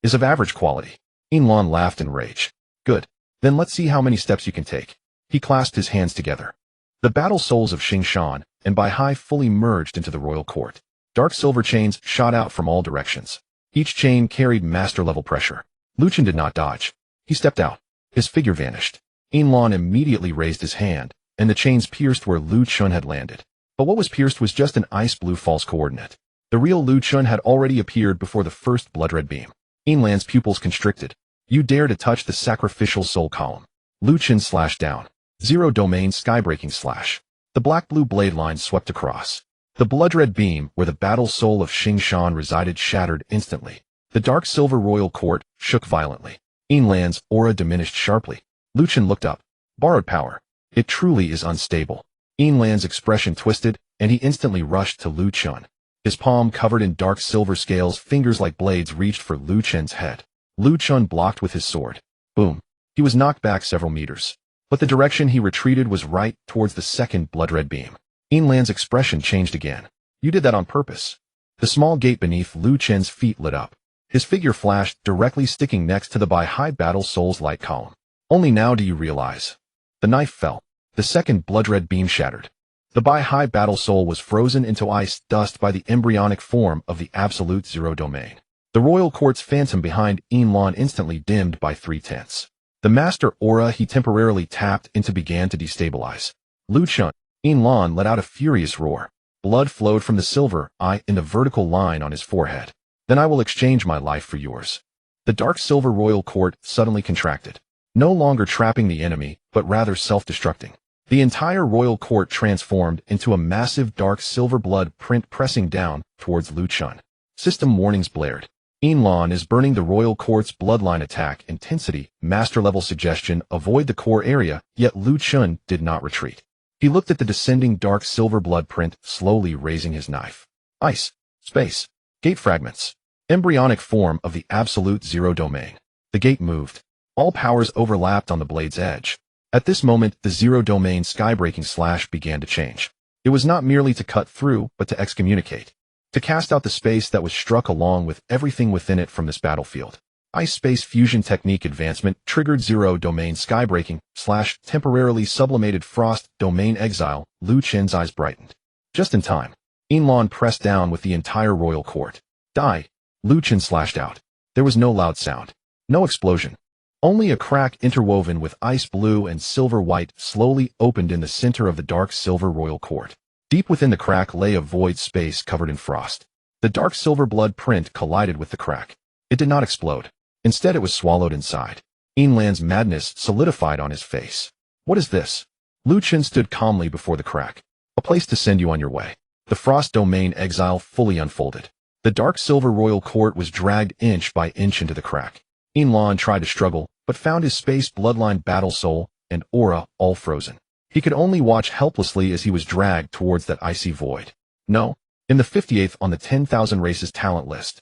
A: is of average quality. Lin Han laughed in rage. Good. Then let's see how many steps you can take. He clasped his hands together. The battle souls of Xingshan and Bai Hai fully merged into the royal court. Dark silver chains shot out from all directions. Each chain carried master-level pressure. Lu Chun did not dodge. He stepped out. His figure vanished. Lin Han immediately raised his hand, and the chains pierced where Lu Chun had landed. But what was pierced was just an ice blue false coordinate. The real Lu Chun had already appeared before the first blood-red beam. Lin Lan's pupils constricted. You dare to touch the sacrificial soul column. Lu Chun slashed down. Zero domain skybreaking slash. The black-blue blade line swept across. The blood-red beam where the battle soul of Xingshan resided shattered instantly. The dark silver royal court shook violently. Lin Lan's aura diminished sharply. Lu Chun looked up. Borrowed power. It truly is unstable. Lin Lan's expression twisted, and he instantly rushed to Lu Chun. His palm covered in dark silver scales, fingers like blades reached for Lu Chun's head. Lu Chun blocked with his sword. Boom. He was knocked back several meters. But the direction he retreated was right towards the second blood-red beam. Lin Lan's expression changed again. You did that on purpose. The small gate beneath Lu Chun's feet lit up. His figure flashed, directly sticking next to the Bai Hai battle soul's light column. Only now do you realize. The knife fell. The second blood-red beam shattered. The Bai Hai battle soul was frozen into ice dust by the embryonic form of the absolute zero domain. The royal court's phantom behind Lin Han instantly dimmed by 3/10. The master aura he temporarily tapped into began to destabilize. Lu Chun. Lin Han let out a furious roar. Blood flowed from the silver eye in the vertical line on his forehead. Then I will exchange my life for yours. The dark silver royal court suddenly contracted. No longer trapping the enemy, but rather self-destructing. The entire royal court transformed into a massive dark silver blood print pressing down towards Lu Chun. System warnings blared. Lin Han is burning the royal court's bloodline attack intensity, master level suggestion, avoid the core area, yet Lu Chun did not retreat. He looked at the descending dark silver blood print, slowly raising his knife. Ice. Space. Gate fragments. Embryonic form of the absolute zero domain. The gate moved. All powers overlapped on the blade's edge. At this moment, the zero domain skybreaking slash began to change. It was not merely to cut through, but to excommunicate. To cast out the space that was struck along with everything within it from this battlefield. Ice-space fusion technique advancement triggered zero domain skybreaking slash temporarily sublimated frost domain exile. Lu Chen's eyes brightened. Just in time. Lin Han pressed down with the entire royal court. Die. Lu Chen slashed out. There was no loud sound. No explosion. Only a crack interwoven with ice blue and silver white slowly opened in the center of the dark silver royal court. Deep within the crack lay a void space covered in frost. The dark silver blood print collided with the crack. It did not explode. Instead, it was swallowed inside. Lin Han's madness solidified on his face. What is this? Lu Chen stood calmly before the crack. A place to send you on your way. The frost domain exile fully unfolded. The dark silver royal court was dragged inch by inch into the crack. Lin Han tried to struggle, but found his space bloodline battle soul and aura all frozen. He could only watch helplessly as he was dragged towards that icy void. No, in the 58th on the 10,000 races talent list.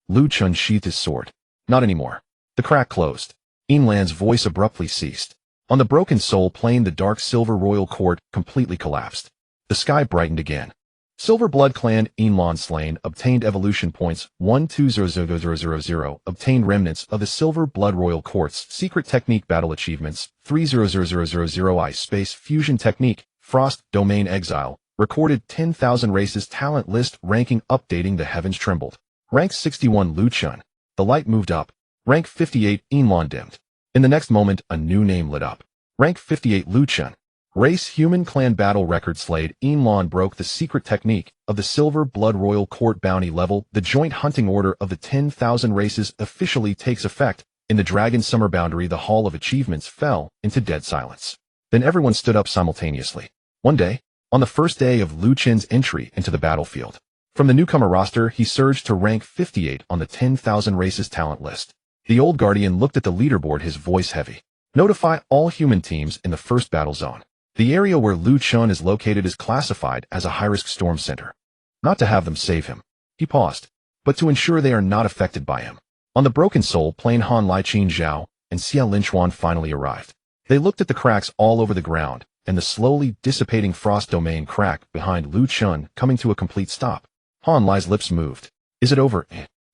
A: Lu Chen sheathed his sword. Not anymore. The crack closed. Lin Han's voice abruptly ceased. On the broken soul plane, the dark silver royal court completely collapsed. The sky brightened again. Silver Blood Clan Lin Han slain obtained evolution points 1200000, obtained remnants of the Silver Blood Royal Court's secret technique battle achievements 300000 Ice Space Fusion Technique Frost Domain Exile recorded 10,000 races talent list ranking updating the heavens trembled. Rank 61 Lu Chen. The light moved up. Rank 58 Lin Han dimmed. In the next moment, a new name lit up. Rank 58 Lu Chen. Race Human Clan Battle Record slayed. Lin Han broke the secret technique of the Silver Blood Royal Court bounty level. The joint hunting order of the 10,000 races officially takes effect. In the Dragon Summer boundary, the Hall of Achievements fell into dead silence. Then everyone stood up simultaneously. One day, on the first day of Lu Chen's entry into the battlefield. From the newcomer roster, he surged to rank 58 on the 10,000 races talent list. The old guardian looked at the leaderboard, his voice heavy. Notify all human teams in the first battle zone. The area where Lu Chen is located is classified as a high-risk storm center. Not to have them save him. He paused. But to ensure they are not affected by him. On the broken soul plane, Han Lai Qin Zhao and Xia Linchuan finally arrived. They looked at the cracks all over the ground and the slowly dissipating frost domain crack behind Lu Chen coming to a complete stop. Han Lai's lips moved. Is it over?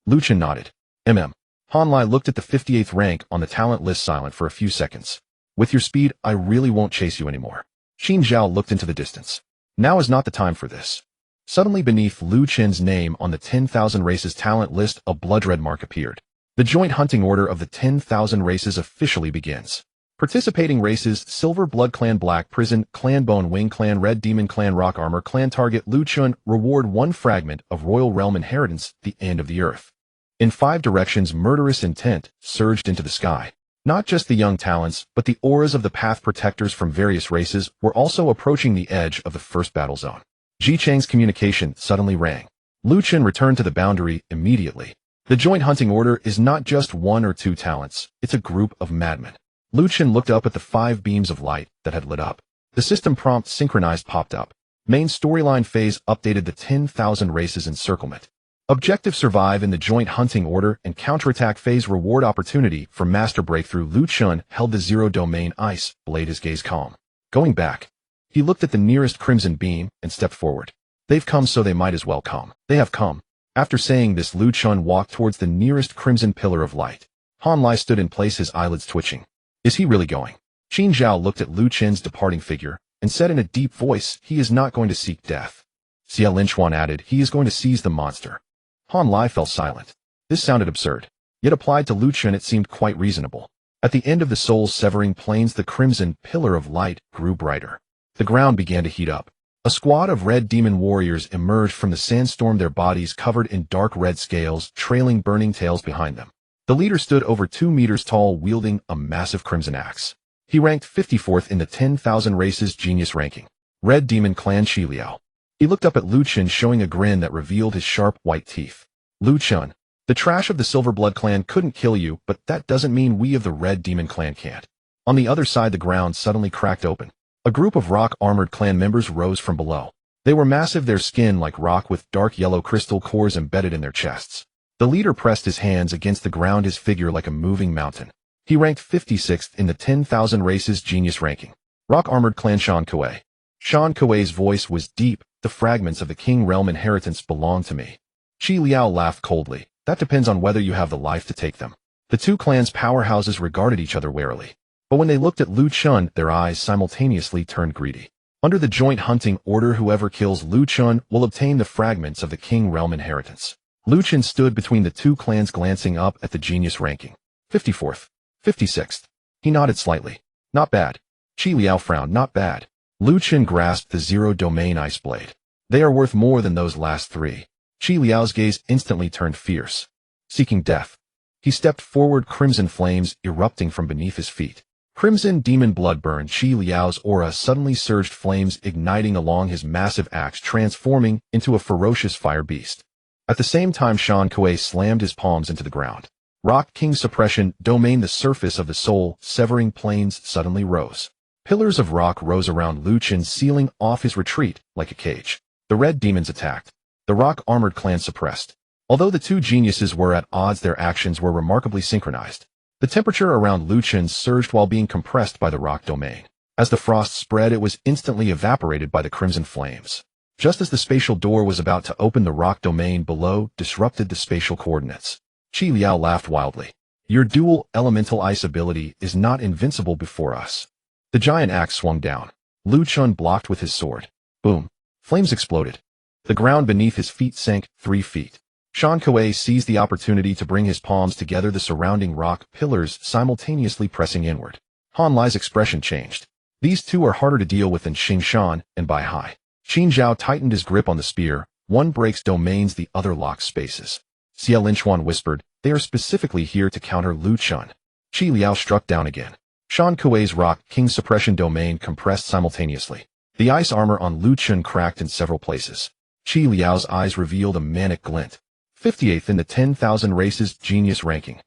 A: Lu Chen nodded. Han Lai looked at the 58th rank on the talent list, silent for a few seconds. With your speed, I really won't chase you anymore. Qin Zhao looked into the distance. Now is not the time for this. Suddenly beneath Lu Chen's name on the 10,000 races talent list, a blood red mark appeared. The joint hunting order of the 10,000 races officially begins. Participating races: Silver Blood Clan, Black Prison Clan, Bone Wing Clan, Red Demon Clan, Rock Armor Clan. Target: Lu Chen. Reward: 1 fragment of Royal Realm Inheritance, the end of the earth. In 5 directions, murderous intent surged into the sky. Not just the young talents, but the auras of the path protectors from various races were also approaching the edge of the first battle zone. Jiangcheng's communication suddenly rang. Lu Chen returned to the boundary immediately. The joint hunting order is not just 1 or 2 talents, it's a group of madmen. Lu Chen looked up at the 5 beams of light that had lit up. The system prompt synchronized popped up. Main storyline phase updated the 10,000 races encirclement. Objective: survive in the joint hunting order and counterattack phase. Reward opportunity for master breakthrough. Lu Chen held the zero domain ice blade, his gaze calm. Going back. He looked at the nearest crimson beam and stepped forward. They've come, so they might as well come. They have come. After saying this, Lu Chen walked towards the nearest crimson pillar of light. Han Lai stood in place, his eyelids twitching. Is he really going? Qin Zhao looked at Lu Chen's departing figure and said in a deep voice, he is not going to seek death. Xia Linchuan added, he is going to seize the monster. Han Lai fell silent. This sounded absurd. Yet applied to Lu Chen it seemed quite reasonable. At the end of the soul-severing plains, the crimson pillar of light grew brighter. The ground began to heat up. A squad of red demon warriors emerged from the sandstorm, their bodies covered in dark red scales, trailing burning tails behind them. The leader stood over 2 meters tall, wielding a massive crimson axe. He ranked 54th in the 10,000 races genius ranking. Red Demon Clan Qi Liao. He looked up at Lu Chen, showing a grin that revealed his sharp white teeth. Lu Chen, the trash of the Silver Blood Clan couldn't kill you, but that doesn't mean we of the Red Demon Clan can't. On the other side, the ground suddenly cracked open. A group of rock-armored clan members rose from below. They were massive, their skin like rock with dark yellow crystal cores embedded in their chests. The leader pressed his hands against the ground, his figure like a moving mountain. He ranked 56th in the 10,000 races genius ranking. Rock-armored clan Shan Kuei. Shan Kuei's voice was deep. The fragments of the King Realm inheritance belong to me. Qi Liao laughed coldly. That depends on whether you have the life to take them. The two clans' powerhouses regarded each other warily. But when they looked at Lu Chun, their eyes simultaneously turned greedy. Under the joint hunting order, whoever kills Lu Chun will obtain the fragments of the King Realm inheritance. Lu Chun stood between the two clans, glancing up at the genius ranking. 54th. 56th. He nodded slightly. Not bad. Qi Liao frowned. Not bad. Lu Chun grasped the Zero Domain Ice Blade. They are worth more than those last three. Qi Liao's gaze instantly turned fierce. Seeking death. He stepped forward, crimson flames erupting from beneath his feet. Crimson demon blood burned. Qi Liao's aura suddenly surged, flames igniting along his massive axe, transforming into a ferocious fire beast. At the same time, Shan Kuei slammed his palms into the ground. Rock King Suppression Domain. The surface of the soul severing plains suddenly rose. Pillars of rock rose around Lu Chun, sealing off his retreat like a cage. The red demons attacked. The rock-armored clan suppressed. Although the two geniuses were at odds, their actions were remarkably synchronized. The temperature around Lu Chun surged while being compressed by the rock domain. As the frost spread, it was instantly evaporated by the crimson flames. Just as the spatial door was about to open, the rock domain below disrupted the spatial coordinates. Qi Liao laughed wildly. Your dual elemental ice ability is not invincible before us. The giant axe swung down. Lu Chun blocked with his sword. Boom. Flames exploded. The ground beneath his feet sank 3 feet. Shan Kuei seized the opportunity to bring his palms together, the surrounding rock pillars simultaneously pressing inward. Han Lai's expression changed. These two are harder to deal with than Xing Shan and Bai Hai. Qin Zhao tightened his grip on the spear. One breaks domains, the other locks spaces. Xie Linchuan whispered, they are specifically here to counter Lu Chun. Qi Liao struck down again. Shan Kuei's rock King suppression domain compressed simultaneously. The ice armor on Lu Chun cracked in several places. Qi Liao's eyes revealed a manic glint. 58th in the 10,000 races genius ranking.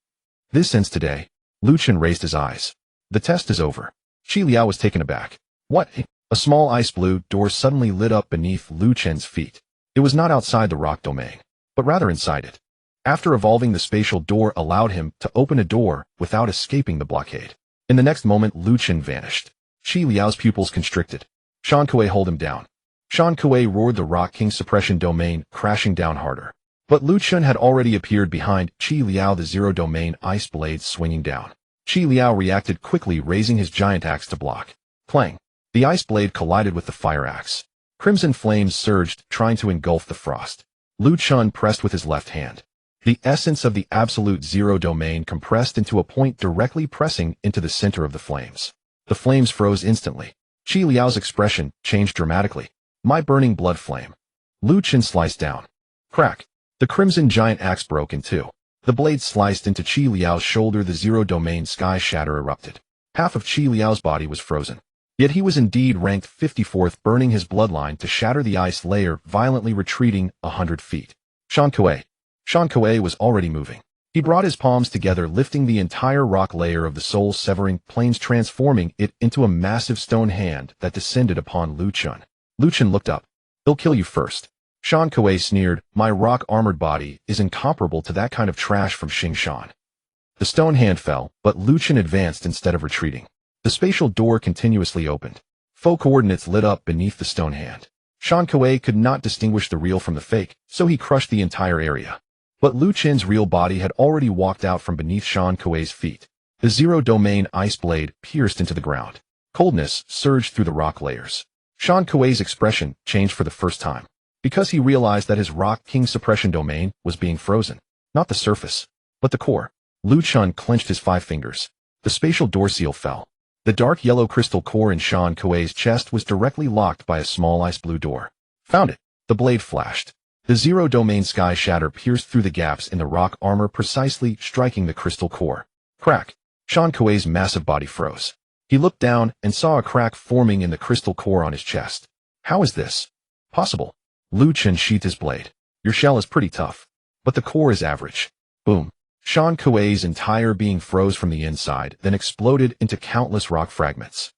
A: This ends today. Lu Chun raised his eyes. The test is over. Qi Liao was taken aback. What? A small ice blue door suddenly lit up beneath Lu Chun's feet. It was not outside the rock domain, but rather inside it. After evolving, the spatial door allowed him to open a door without escaping the blockade. In the next moment, Lu Chun vanished. Qi Liao's pupils constricted. Shan Kuei held him down. Shan Kuei roared, the rock king suppression domain crashing down harder. But Lu Chun had already appeared behind Qi Liao, the zero domain ice blade swinging down. Qi Liao reacted quickly, raising his giant axe to block. Clang! The ice blade collided with the fire axe. Crimson flames surged, trying to engulf the frost. Lu Chun pressed with his left hand. The essence of the absolute zero domain compressed into a point, directly pressing into the center of the flames. The flames froze instantly. Qi Liao's expression changed dramatically. My burning blood flame. Lu Chun sliced down. Crack! The crimson giant axe broke in two. The blade sliced into Qi Liao's shoulder. The zero domain sky shatter erupted. Half of Qi Liao's body was frozen. Yet he was indeed ranked 54th, burning his bloodline to shatter the ice layer, violently retreating 100 feet. Shan Kuei. Shan Kuei was already moving. He brought his palms together, lifting the entire rock layer of the soul-severing plains, transforming it into a massive stone hand that descended upon Lu Chun. Lu Chun looked up. They'll kill you first. Shan Kuei sneered, my rock-armored body is incomparable to that kind of trash from Xing Shan. The stone hand fell, but Lu Chun advanced instead of retreating. The spatial door continuously opened. Faux coordinates lit up beneath the stone hand. Shan Kuei could not distinguish the real from the fake, so he crushed the entire area. But Lu Chun's real body had already walked out from beneath Shan Kuei's feet. The zero-domain ice blade pierced into the ground. Coldness surged through the rock layers. Shan Kuei's expression changed for the first time, because he realized that his rock king suppression domain was being frozen. Not the surface, but the core. Lu Chun clenched his 5 fingers. The spatial door seal fell. The dark yellow crystal core in Shan Kuei's chest was directly locked by a small ice blue door. Found it. The blade flashed. The zero-domain sky shatter pierced through the gaps in the rock armor, precisely striking the crystal core. Crack! Shan Kuei's massive body froze. He looked down and saw a crack forming in the crystal core on his chest. How is this possible? Lu Chun sheathed his blade. Your shell is pretty tough, but the core is average. Boom. Shan Kuei's entire being froze from the inside, then exploded into countless rock fragments.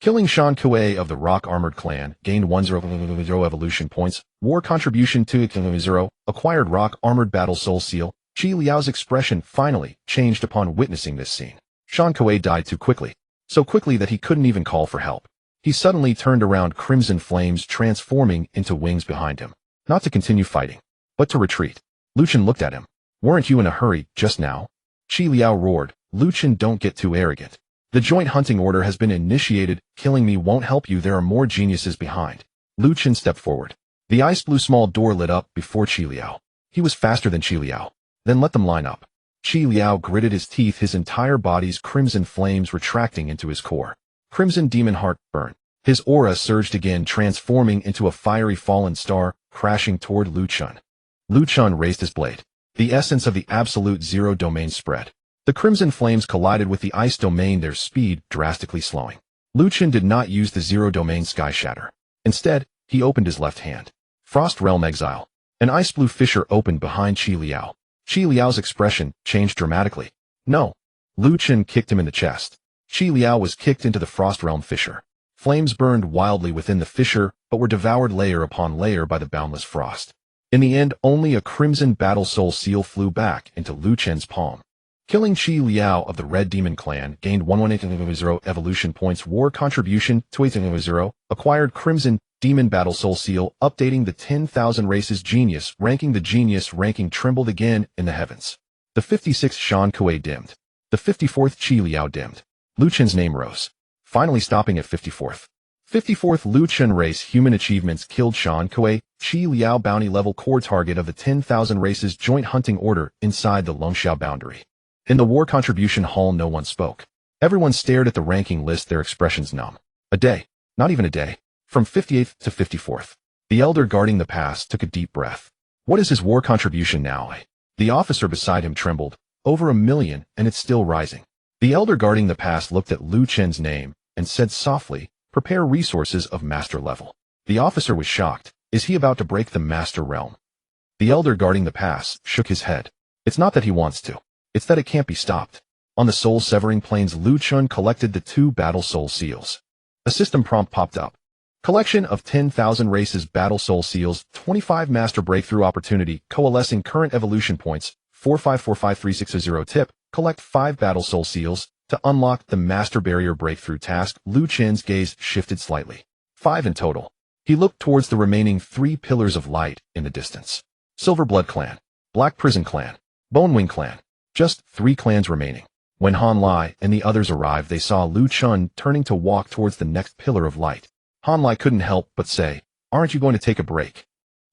A: Killing Shan Kuei of the rock-armored clan, gained 10 evolution points, war contribution 2 acquired rock-armored battle soul seal. Qi Liao's expression finally changed upon witnessing this scene. Shan Kuei died too quickly. So quickly that he couldn't even call for help. He suddenly turned around, crimson flames transforming into wings behind him. Not to continue fighting, but to retreat. Lu Chen looked at him. Weren't you in a hurry just now? Qi Liao roared. Lu Chen, don't get too arrogant. The joint hunting order has been initiated. Killing me won't help you. There are more geniuses behind. Lu Chen stepped forward. The ice blue small door lit up before Qi Liao. He was faster than Qi Liao. Then let them line up. Qi Liao gritted his teeth, his entire body's crimson flames retracting into his core. Crimson demon heart burn. His aura surged again, transforming into a fiery fallen star, crashing toward Lu Chen. Lu Chen raised his blade. The essence of the absolute zero domain spread. The crimson flames collided with the ice domain, their speed drastically slowing. Lu Chen did not use the zero domain sky shatter. Instead, he opened his left hand. Frost Realm Exile. An ice blue fissure opened behind Qi Liao. Qi Liao's expression changed dramatically. No. Lu Chen kicked him in the chest. Qi Liao was kicked into the Frost Realm fissure. Flames burned wildly within the fissure, but were devoured layer upon layer by the boundless frost. In the end, only a crimson battle soul seal flew back into Lu Chen's palm. Killing Qi Liao of the Red Demon Clan, gained 118 evolution points, war contribution 280, acquired Crimson Demon Battle Soul Seal, updating the 10,000 races genius, ranking the genius ranking trembled again in the heavens. The 56th Shan Kuei dimmed. The 54th Qi Liao dimmed. Lu Chen's name rose, finally stopping at 54th. 54th Lu Chen race human achievements killed Shan Kuei, Qi Liao bounty level core target of the 10,000 races joint hunting order inside the Longxiao boundary. In the war contribution hall no one spoke. Everyone stared at the ranking list, their expressions numb. A day, not even a day, from 58th to 54th. The elder guarding the pass took a deep breath. What is his war contribution now? The officer beside him trembled. Over 1 million, and it's still rising. The elder guarding the pass looked at Lu Chen's name and said softly, prepare resources of master level. The officer was shocked. Is he about to break the master realm? The elder guarding the pass shook his head. It's not that he wants to. It's that it can't be stopped. On the soul-severing plains, Lu Chen collected the 2 battle soul seals. A system prompt popped up. Collection of 10,000 races battle soul seals, 25 master breakthrough opportunity, coalescing current evolution points, 4545360 tip, collect 5 battle soul seals. To unlock the master barrier breakthrough task, Lu Chen's gaze shifted slightly. 5 in total. He looked towards the remaining 3 pillars of light in the distance. Silver Blood Clan, Black Prison Clan, Bone Wing Clan. Just 3 clans remaining. When Han Lai and the others arrived, they saw Lu Chen turning to walk towards the next pillar of light. Han Lai couldn't help but say, aren't you going to take a break?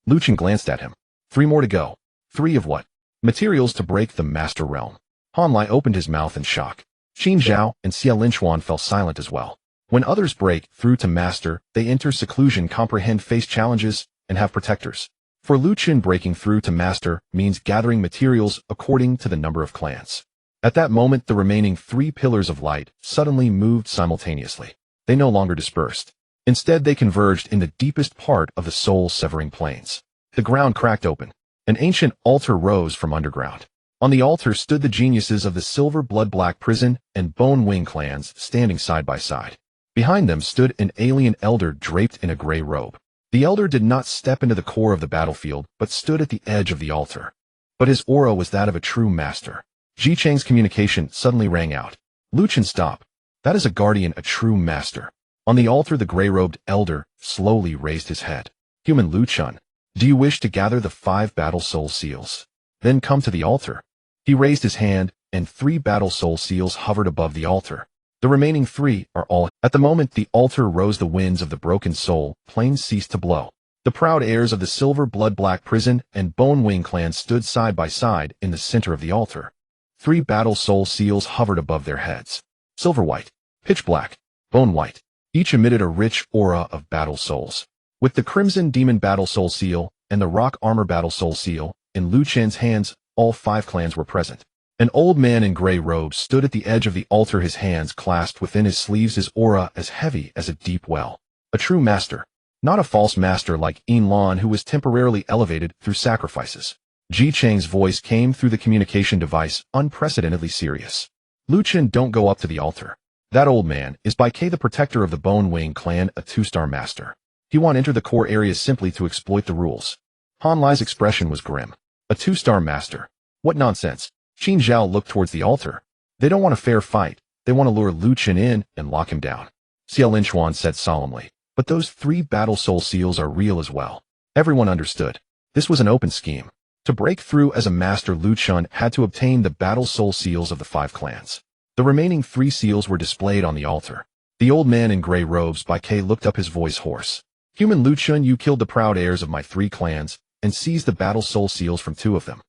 A: Lu Chen glanced at him. 3 more to go. 3 of what? Materials to break the master realm. Han Lai opened his mouth in shock. Xin Zhao and Xia Linchuan fell silent as well. When others break through to master, they enter seclusion, comprehend, face challenges, and have protectors. For Lu Chen, breaking through to master means gathering materials according to the number of clans. At that moment, the remaining 3 pillars of light suddenly moved simultaneously. They no longer dispersed. Instead, they converged in the deepest part of the soul-severing plains. The ground cracked open. An ancient altar rose from underground. On the altar stood the geniuses of the Silver Blood Black Prison and Bone Wing clans, standing side by side. Behind them stood an alien elder draped in a gray robe. The elder did not step into the core of the battlefield, but stood at the edge of the altar. But his aura was that of a true master. Jiangcheng's communication suddenly rang out. Lu Chen, stop. That is a guardian, a true master. On the altar, the gray-robed elder slowly raised his head. Human Lu Chen, do you wish to gather the 5 battle soul seals? Then come to the altar. He raised his hand, and 3 battle soul seals hovered above the altar. The remaining 3 are all. At the moment the altar rose, the winds of the broken soul plains ceased to blow. The proud heirs of the Silver Blood Black Prison and Bone Wing clans stood side by side in the center of the altar. 3 battle soul seals hovered above their heads. Silver white, pitch black, bone white. Each emitted a rich aura of battle souls. With the Crimson Demon Battle Soul Seal and the Rock Armor Battle Soul Seal in Lu Chen's hands, all 5 clans were present. An old man in gray robes stood at the edge of the altar, his hands clasped within his sleeves, his aura as heavy as a deep well. A true master. Not a false master like Lin Han, who was temporarily elevated through sacrifices. Jiangcheng's voice came through the communication device, unprecedentedly serious. Lu Chen, don't go up to the altar. That old man is by K, the protector of the Bone Wing clan, a 2-star master. He won't enter the core areas simply to exploit the rules. Han Lai's expression was grim. A 2-star master? What nonsense. Qin Zhao looked towards the altar. They don't want a fair fight. They want to lure Lu Chen in and lock him down. Xie Linchuan said solemnly. But those 3 battle soul seals are real as well. Everyone understood. This was an open scheme. To break through as a master, Lu Chen had to obtain the battle soul seals of the 5 clans. The remaining 3 seals were displayed on the altar. The old man in gray robes by K looked up, his voice hoarse. Human Lu Chen, you killed the proud heirs of my 3 clans and seized the battle soul seals from 2 of them.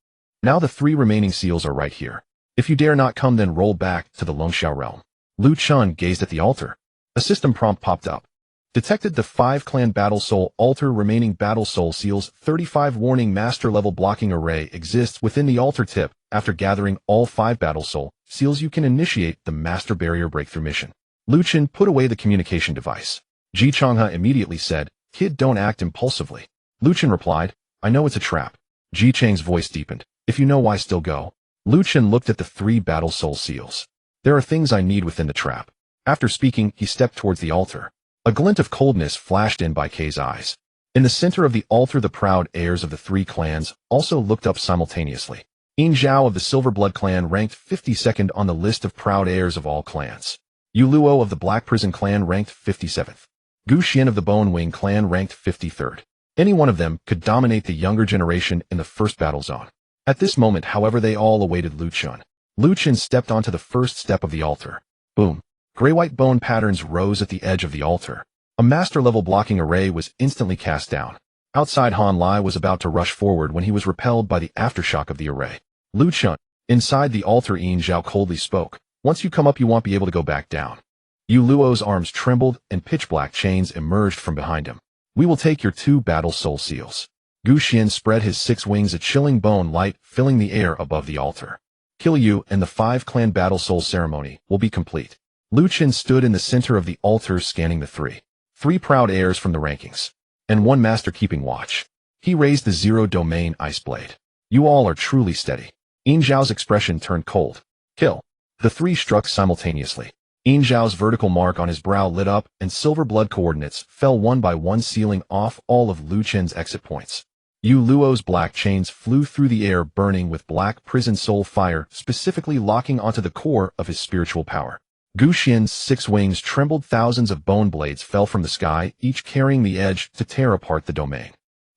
A: Now the 3 remaining seals are right here. If you dare not come, then roll back to the Longxiao realm. Lu Chen gazed at the altar. A system prompt popped up. Detected the 5-clan battle soul altar. Remaining battle soul seals 35. Warning: master level blocking array exists within the altar tip. After gathering all 5 battle soul seals, you can initiate the master barrier breakthrough mission. Lu Chen put away the communication device. Ji Changhe immediately said, "Kid, don't act impulsively." Lu Chen replied, "I know it's a trap." Ji Chang's voice deepened. "If you know, why still go?" Lu Chen looked at the 3 battle soul seals. "There are things I need within the trap." After speaking, he stepped towards the altar. A glint of coldness flashed in by K's eyes. In the center of the altar, the proud heirs of the 3 clans also looked up simultaneously. Yin Zhao of the Silver Blood clan ranked 52nd on the list of proud heirs of all clans. Yu Luo of the Black Prison clan ranked 57th. Gu Xian of the Bone Wing clan ranked 53rd. Any one of them could dominate the younger generation in the first battle zone. At this moment, however, they all awaited Lu Chen. Lu Chen stepped onto the first step of the altar. Boom. Gray-white bone patterns rose at the edge of the altar. A master-level blocking array was instantly cast down. Outside, Han Lai was about to rush forward when he was repelled by the aftershock of the array. Lu Chen. Inside the altar, Yin Zhao coldly spoke. "Once you come up, you won't be able to go back down." Yu Luo's arms trembled and pitch-black chains emerged from behind him. "We will take your 2 battle soul seals." Gu Xian spread his 6 wings, a chilling bone light filling the air above the altar. "Kill you, and the 5-clan battle soul ceremony will be complete." Lu Chen stood in the center of the altar, scanning the 3 proud heirs from the rankings, and 1 master keeping watch. He raised the 0 domain ice blade. "You all are truly steady." Yin Zhao's expression turned cold. "Kill." The 3 struck simultaneously. Yin Zhao's vertical mark on his brow lit up, and silver blood coordinates fell one by one, sealing off all of Lu Chen's exit points. Yu Luo's black chains flew through the air, burning with black prison soul fire, specifically locking onto the core of his spiritual power. Gu Xian's 6 wings trembled. Thousands of bone blades fell from the sky, each carrying the edge to tear apart the domain.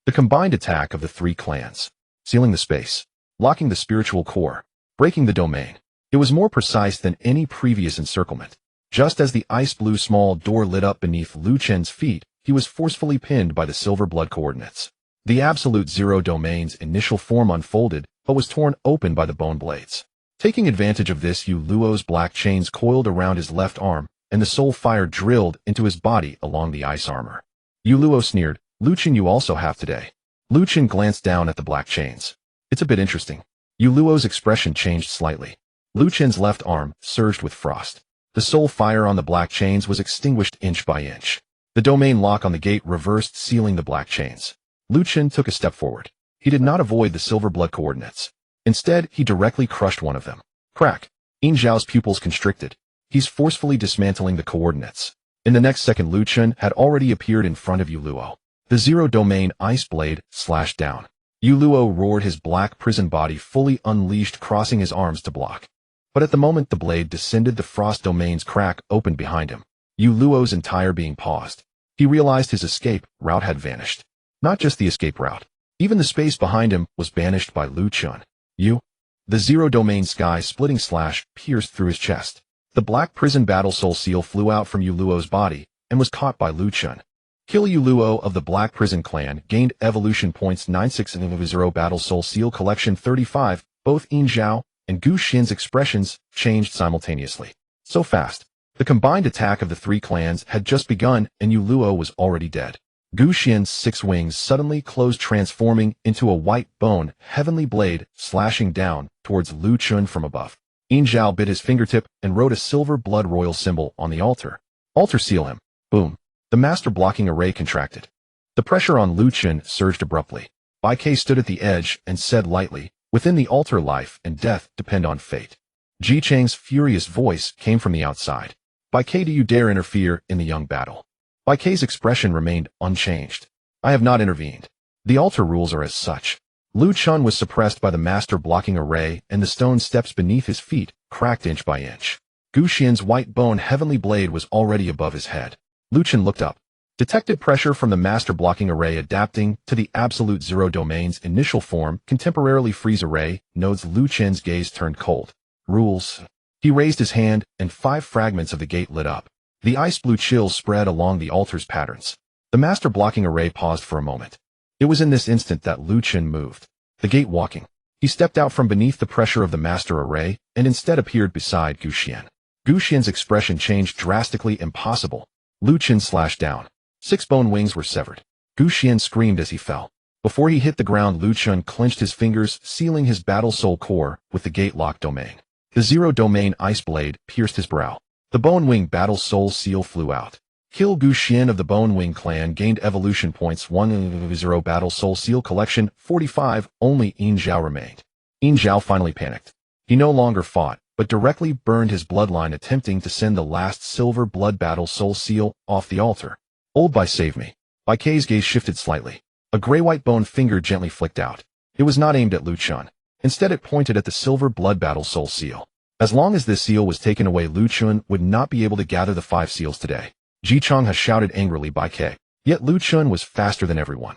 A: The combined attack of the 3 clans, sealing the space, locking the spiritual core, breaking the domain. It was more precise than any previous encirclement. Just as the ice blue small door lit up beneath Lu Chen's feet, he was forcefully pinned by the silver blood coordinates. The absolute 0 domain's initial form unfolded, but was torn open by the bone blades. Taking advantage of this, Yu Luo's black chains coiled around his left arm, and the soul fire drilled into his body along the ice armor. Yu Luo sneered, "Lu Chen, you also have today." Lu Chen glanced down at the black chains. "It's a bit interesting." Yu Luo's expression changed slightly. Lu Chen's left arm surged with frost. The soul fire on the black chains was extinguished inch by inch. The domain lock on the gate reversed, sealing the black chains. Lu Chen took a step forward. He did not avoid the silver blood coordinates. Instead, he directly crushed one of them. Crack! Yin Zhao's pupils constricted. He's forcefully dismantling the coordinates. In the next second, Lu Chen had already appeared in front of Yu Luo. The 0 domain ice blade slashed down. Yu Luo roared, his black prison body fully unleashed, crossing his arms to block. But at the moment the blade descended, the frost domain's crack opened behind him. Yu Luo's entire being paused. He realized his escape route had vanished. Not just the escape route. Even the space behind him was banished by Lu Chen. The 0 domain sky-splitting slash pierced through his chest. The black prison battle soul seal flew out from Yu Luo's body and was caught by Lu Chen. Kill Yu Luo of the Black Prison clan gained evolution points 96 in the 0 battle soul seal collection 35. Both Yin Zhao and Gu Xin's expressions changed simultaneously. So fast. The combined attack of the 3 clans had just begun, and Yu Luo was already dead. Gu Xian's 6 wings suddenly closed, transforming into a white bone, heavenly blade, slashing down towards Lu Chen from above. Yin Zhao bit his fingertip and wrote a silver blood royal symbol on the altar. "Altar seal him." Boom. The master blocking array contracted. The pressure on Lu Chen surged abruptly. Bai Ke stood at the edge and said lightly, "Within the altar, life and death depend on fate." Ji Chang's furious voice came from the outside. By K, do you dare interfere in the young battle? By K's expression remained unchanged. I have not intervened. The altar rules are as such. Lu Chun was suppressed by the master blocking array, and the stone steps beneath his feet cracked inch by inch. Gu Xian's white bone heavenly blade was already above his head. Lu Chun looked up. Detected pressure from the master blocking array adapting to the absolute zero domain's initial form can temporarily freeze array nodes. Lu Chen's gaze turned cold. Rules. He raised his hand, and 5 fragments of the gate lit up. The ice blue chills spread along the altar's patterns. The master blocking array paused for a moment. It was in this instant that Lu Chen moved. The gate walking. He stepped out from beneath the pressure of the master array, and instead appeared beside Gu Xian. Gu Xian's expression changed drastically. Impossible. Lu Chen slashed down. 6 bone wings were severed. Gu Xian screamed as he fell. Before he hit the ground, Lu Chen clenched his fingers, sealing his battle soul core with the gate lock domain. The zero domain ice blade pierced his brow. The bone wing battle soul seal flew out. Kill Gu Xian of the Bone Wing clan gained evolution points 1-0 battle soul seal collection 45. Only Yin Zhao remained. Yin Zhao finally panicked. He no longer fought, but directly burned his bloodline, attempting to send the last silver blood battle soul seal off the altar. Old Bai, save me. Bai K's gaze shifted slightly. A gray-white bone finger gently flicked out. It was not aimed at Lu Chun. Instead it pointed at the silver blood battle soul seal. As long as this seal was taken away, Lu Chun would not be able to gather the 5 seals today. Ji Chang has shouted angrily by K. Yet Lu Chun was faster than everyone.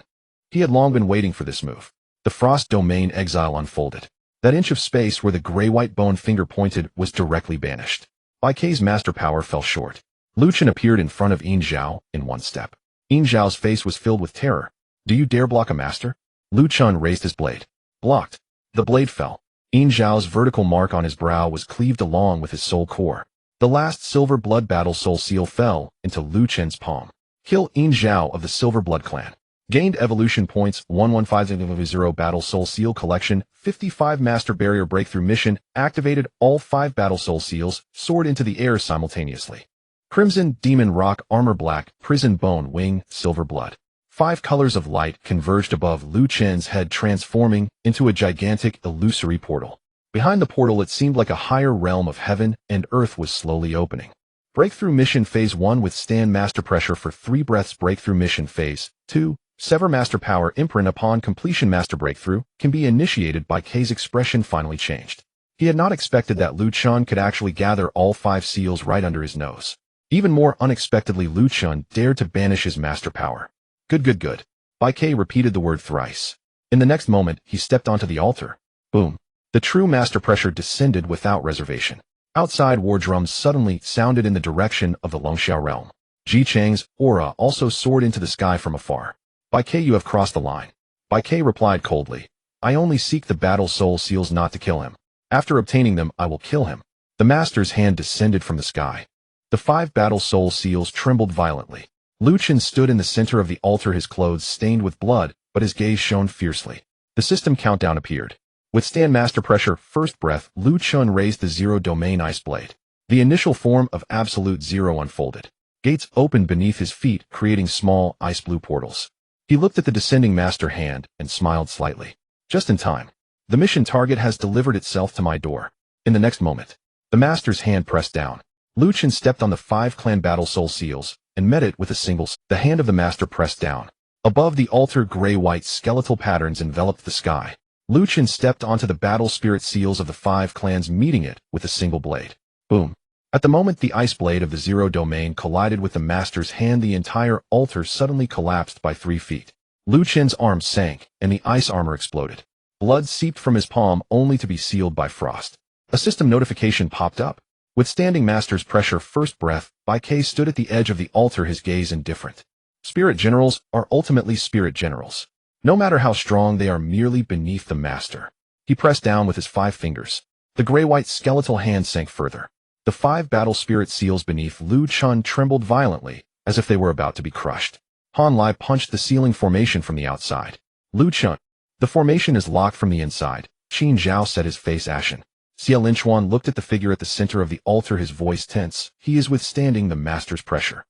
A: He had long been waiting for this move. The frost domain exile unfolded. That inch of space where the gray-white bone finger pointed was directly banished. Bai K's master power fell short. Lu Chun appeared in front of Yin Zhao in one step. Yin Zhao's face was filled with terror. Do you dare block a master? Lu Chun raised his blade. Blocked. The blade fell. Yin Zhao's vertical mark on his brow was cleaved along with his soul core. The last silver blood battle soul seal fell into Lu Chen's palm. Kill Yin Zhao of the Silver Blood Clan. Gained evolution points 115-0 battle soul seal collection 55 master barrier breakthrough mission activated. All 5 battle soul seals soared into the air simultaneously. Crimson, Demon Rock, Armor Black, Prison Bone Wing, Silver Blood. 5 colors of light converged above Lu Chen's head, transforming into a gigantic illusory portal. Behind the portal it seemed like a higher realm of heaven and earth was slowly opening. Breakthrough Mission Phase 1. Withstand master pressure for 3 breaths. Breakthrough Mission Phase 2. Sever master power imprint upon completion. Master breakthrough can be initiated. By K's expression finally changed. He had not expected that Lu Chun could actually gather all 5 seals right under his nose. Even more unexpectedly, Lu Chun dared to banish his master power. Good. Bai K repeated the word thrice. In the next moment, he stepped onto the altar. Boom. The true master pressure descended without reservation. Outside, war drums suddenly sounded in the direction of the Longxiao realm. Ji Chang's aura also soared into the sky from afar. Bai K, you have crossed the line. Bai K replied coldly. I only seek the battle soul seals, not to kill him. After obtaining them, I will kill him. The master's hand descended from the sky. The 5 battle soul seals trembled violently. Lu Chen stood in the center of the altar, his clothes stained with blood, but his gaze shone fiercely. The system countdown appeared. Withstand master pressure. First breath. Lu Chun raised the zero domain ice blade. The initial form of absolute zero unfolded. Gates opened beneath his feet, creating small ice blue portals. He looked at the descending master hand and smiled slightly. Just in time. The mission target has delivered itself to my door. In the next moment, the master's hand pressed down. Lu Chen stepped on the 5 clan battle soul seals and met it with a single. The hand of the master pressed down. Above the altar, gray-white skeletal patterns enveloped the sky. Lu Chen stepped onto the battle spirit seals of the 5 clans, meeting it with a single blade. Boom. At the moment the ice blade of the zero domain collided with the master's hand, the entire altar suddenly collapsed by 3 feet. Lu Chen's arms sank, and the ice armor exploded. Blood seeped from his palm, only to be sealed by frost. A system notification popped up. Withstanding master's pressure. First breath. Bai K stood at the edge of the altar, his gaze indifferent. Spirit generals are ultimately spirit generals. No matter how strong, they are merely beneath the master. He pressed down with his 5 fingers. The gray-white skeletal hand sank further. The 5 battle spirit seals beneath Lu Chun trembled violently, as if they were about to be crushed. Han Lai punched the sealing formation from the outside. Lu Chun. The formation is locked from the inside. Qin Zhao set his face ashen. Xia Linchuan looked at the figure at the center of the altar, his voice tense. He is withstanding the master's pressure.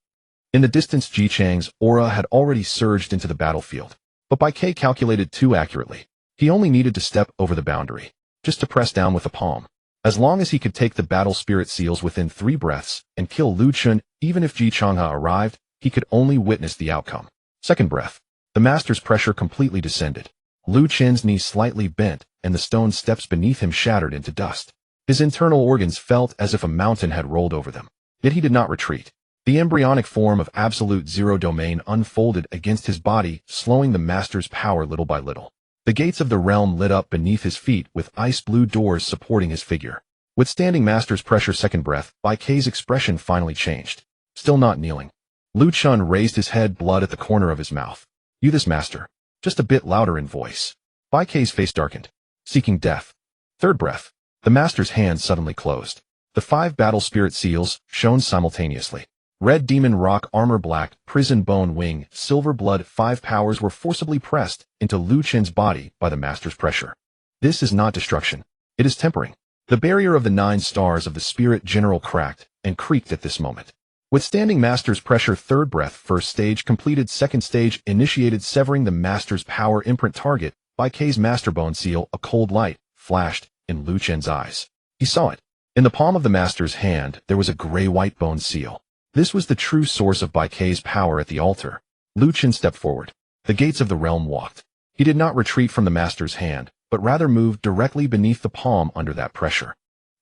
A: In the distance, Ji Chang's aura had already surged into the battlefield. But Bai K calculated too accurately. He only needed to step over the boundary, just to press down with the palm. As long as he could take the battle spirit seals within 3 breaths and kill Lu Chun, even if Jiangcheng arrived, he could only witness the outcome. Second breath. The master's pressure completely descended. Lu Chun's knee slightly bent, and the stone steps beneath him shattered into dust. His internal organs felt as if a mountain had rolled over them. Yet he did not retreat. The embryonic form of absolute zero domain unfolded against his body, slowing the master's power little by little. The gates of the realm lit up beneath his feet with ice-blue doors supporting his figure. Withstanding master's pressure second breath, Bai Kei's expression finally changed. Still not kneeling. Lu Chun raised his head, blood at the corner of his mouth. You this, master. Just a bit louder in voice. Bai Kei's face darkened. Seeking death. Third breath. The master's hand suddenly closed. The 5 battle spirit seals shone simultaneously. Red demon rock armor, black prison bone wing, silver blood. 5 powers were forcibly pressed into Lu Chun's body by the master's pressure. This is not destruction. It is tempering. The barrier of the 9 stars of the spirit general cracked and creaked at this moment. Withstanding master's pressure third breath first stage completed second stage initiated severing the master's power imprint target. Bai Kei's master bone seal. A cold light flashed in Lu Chun's eyes. He saw it. In the palm of the master's hand there was a gray-white bone seal. This was the true source of Bai Kei's power at the altar. Lu Chun stepped forward. The gates of the realm walked. He did not retreat from the master's hand, but rather moved directly beneath the palm under that pressure.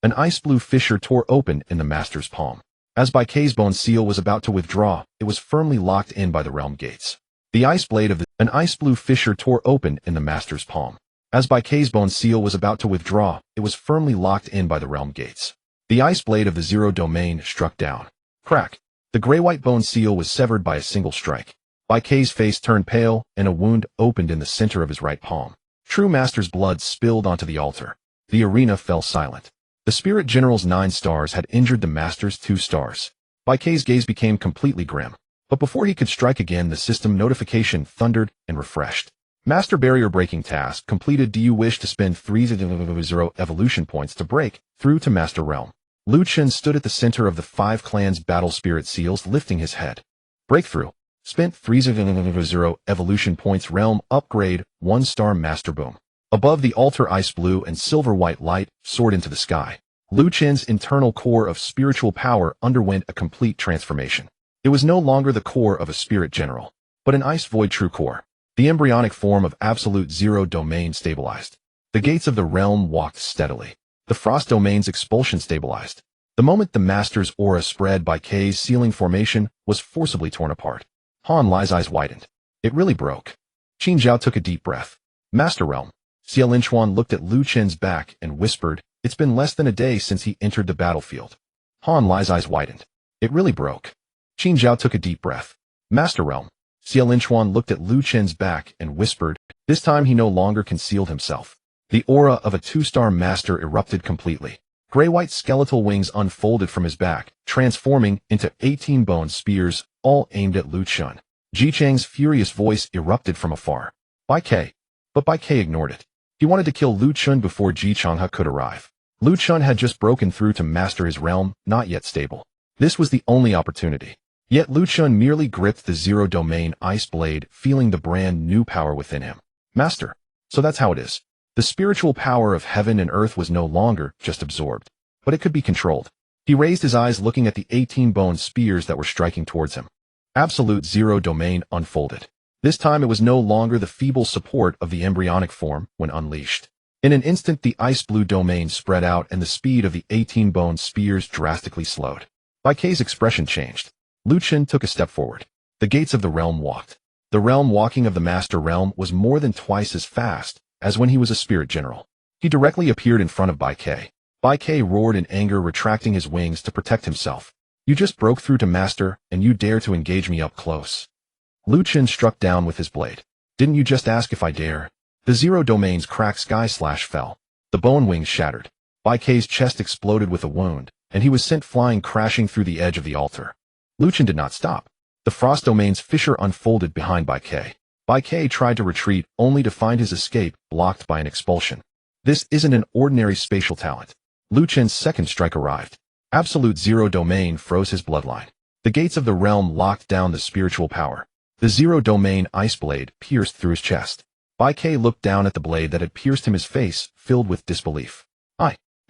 A: An ice-blue fissure tore open in the master's palm. As Bai Kei's bone seal was about to withdraw, it was firmly locked in by the realm gates. The ice blade of an ice-blue fissure tore open in the master's palm. As Bai Kei's bone seal was about to withdraw, it was firmly locked in by the realm gates. The ice blade of the zero domain struck down. Crack. The gray-white bone seal was severed by a single strike. Bai Kei's face turned pale, and a wound opened in the center of his right palm. True Master's blood spilled onto the altar. The arena fell silent. The Spirit General's 9 stars had injured the Master's 2 stars. Bai Kei's gaze became completely grim. But before he could strike again, the system notification thundered and refreshed. Master barrier breaking task completed. Do you wish to spend 300 evolution points to break through to Master Realm? Lu Chun stood at the center of the 5 clans' battle spirit seals, lifting his head. Breakthrough. Spent 300 evolution points. Realm upgrade. 1-star Master Boom. Above the altar, ice blue and silver white light soared into the sky. Lu Chun's internal core of spiritual power underwent a complete transformation. It was no longer the core of a spirit general, but an ice void true core. The embryonic form of absolute zero domain stabilized. The gates of the realm walked steadily. The frost domain's expulsion stabilized. The moment the master's aura spread, Bai Kei's sealing formation was forcibly torn apart. Han Lai's eyes widened. It really broke. Qin Zhao took a deep breath. Master Realm. Xie Linchuan looked at Lu Chun's back and whispered, it's been less than a day since he entered the battlefield. Han Lai's eyes widened. It really broke. Qin Zhao took a deep breath. Master Realm. Xie Linchuan looked at Lu Chun's back and whispered, this time he no longer concealed himself. The aura of a 2-star master erupted completely. Gray-white skeletal wings unfolded from his back, transforming into 18 bone spears, all aimed at Lu Chun. Jiangcheng's furious voice erupted from afar. Bai Kei. But Bai Kei ignored it. He wanted to kill Lu Chun before Jiangcheng could arrive. Lu Chun had just broken through to master his realm, not yet stable. This was the only opportunity. Yet Lu Chun merely gripped the zero domain ice blade, feeling the brand new power within him. Master. So that's how it is. The spiritual power of heaven and earth was no longer just absorbed, but it could be controlled. He raised his eyes, looking at the 18 bone spears that were striking towards him. Absolute zero domain unfolded. This time it was no longer the feeble support of the embryonic form when unleashed. In an instant the ice blue domain spread out and the speed of the 18 bone spears drastically slowed. Bai Kei's expression changed. Lu Chun took a step forward. The gates of the realm walked. The realm walking of the Master Realm was more than twice as fast as when he was a spirit general. He directly appeared in front of Bai Kei. Bai Kei roared in anger, retracting his wings to protect himself. You just broke through to Master, and you dare to engage me up close. Lu Chun struck down with his blade. Didn't you just ask if I dare? The zero domain's cracked sky slash fell. The bone wings shattered. Bai Kei's chest exploded with a wound, and he was sent flying, crashing through the edge of the altar. Lu Chun did not stop. The frost domain's fissure unfolded behind Bai Kei. Bai Kei tried to retreat, only to find his escape blocked by an expulsion. This isn't an ordinary spatial talent. Lu Chun's second strike arrived. Absolute zero domain froze his bloodline. The gates of the realm locked down the spiritual power. The zero domain ice blade pierced through his chest. Bai Kei looked down at the blade that had pierced him, his face filled with disbelief.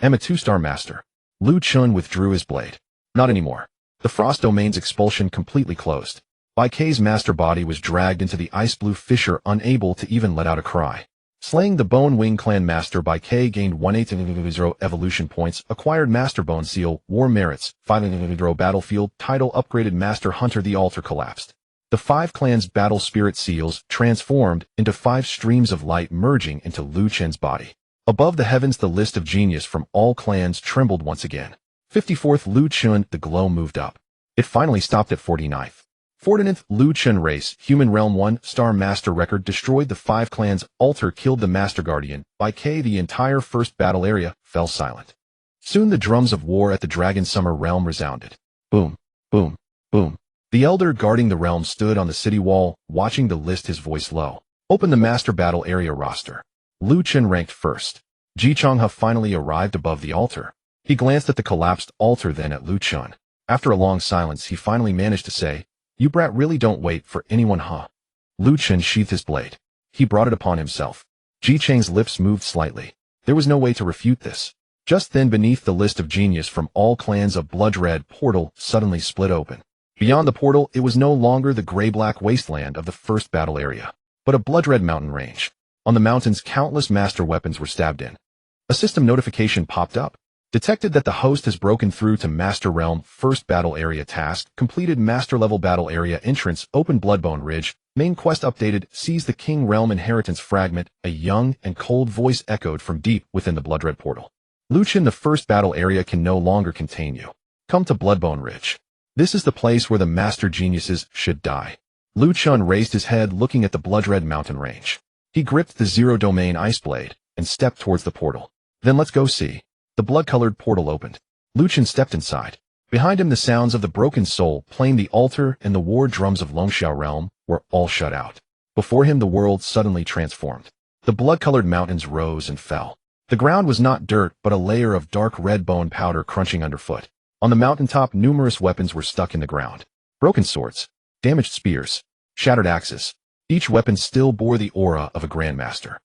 A: Am a 2-star master. Lu Chun withdrew his blade. Not anymore. The frost domain's expulsion completely closed. Bai Kei's master body was dragged into the ice blue fissure, unable to even let out a cry. Slaying the Bone Wing Clan Master, Bai Kei gained 1/8 evolution points, acquired Master Bone Seal, War Merits, 5 Battlefield, title upgraded Master Hunter. The altar collapsed. The 5 clans' battle spirit seals transformed into 5 streams of light, merging into Lu Chen's body. Above the heavens, the list of genius from all clans trembled once again. 54th Lu Chun, the glow moved up. It finally stopped at 49th. 49th Lu Chun race, Human Realm 1-star master record, destroyed the 5 clans, altar killed the Master Guardian, Bai Kei. The entire first battle area fell silent. Soon the drums of war at the Dragon Summer realm resounded. Boom, boom, boom. The elder guarding the realm stood on the city wall, watching the list, his voice low. Open the master battle area roster. Lu Chun ranked first. Jiangcheng finally arrived above the altar. He glanced at the collapsed altar, then at Lu Chun. After a long silence, he finally managed to say, "You brat really don't wait for anyone, huh?" Lu Chun sheathed his blade. He brought it upon himself. Jiangcheng's lips moved slightly. There was no way to refute this. Just then, beneath the list of genius from all clans, a blood-red portal suddenly split open. Beyond the portal, it was no longer the gray-black wasteland of the first battle area, but a blood-red mountain range. On the mountains, countless master weapons were stabbed in. A system notification popped up. Detected that the host has broken through to Master Realm. First battle area task completed. Master level battle area entrance. Open Bloodbone Ridge. Main quest updated. Seize the King Realm inheritance fragment. A young and cold voice echoed from deep within the blood-red portal. Lu Chun, the first battle area can no longer contain you. Come to Bloodbone Ridge. This is the place where the master geniuses should die. Lu Chun raised his head, looking at the blood-red mountain range. He gripped the Zero Domain Ice Blade and stepped towards the portal. Then let's go see. The blood-colored portal opened. Lu Chun stepped inside. Behind him, the sounds of the broken soul playing, the altar and the war drums of Longxiao realm were all shut out. Before him, the world suddenly transformed. The blood-colored mountains rose and fell. The ground was not dirt, but a layer of dark red bone powder crunching underfoot. On the mountaintop, numerous weapons were stuck in the ground. Broken swords, damaged spears, shattered axes. Each weapon still bore the aura of a grandmaster.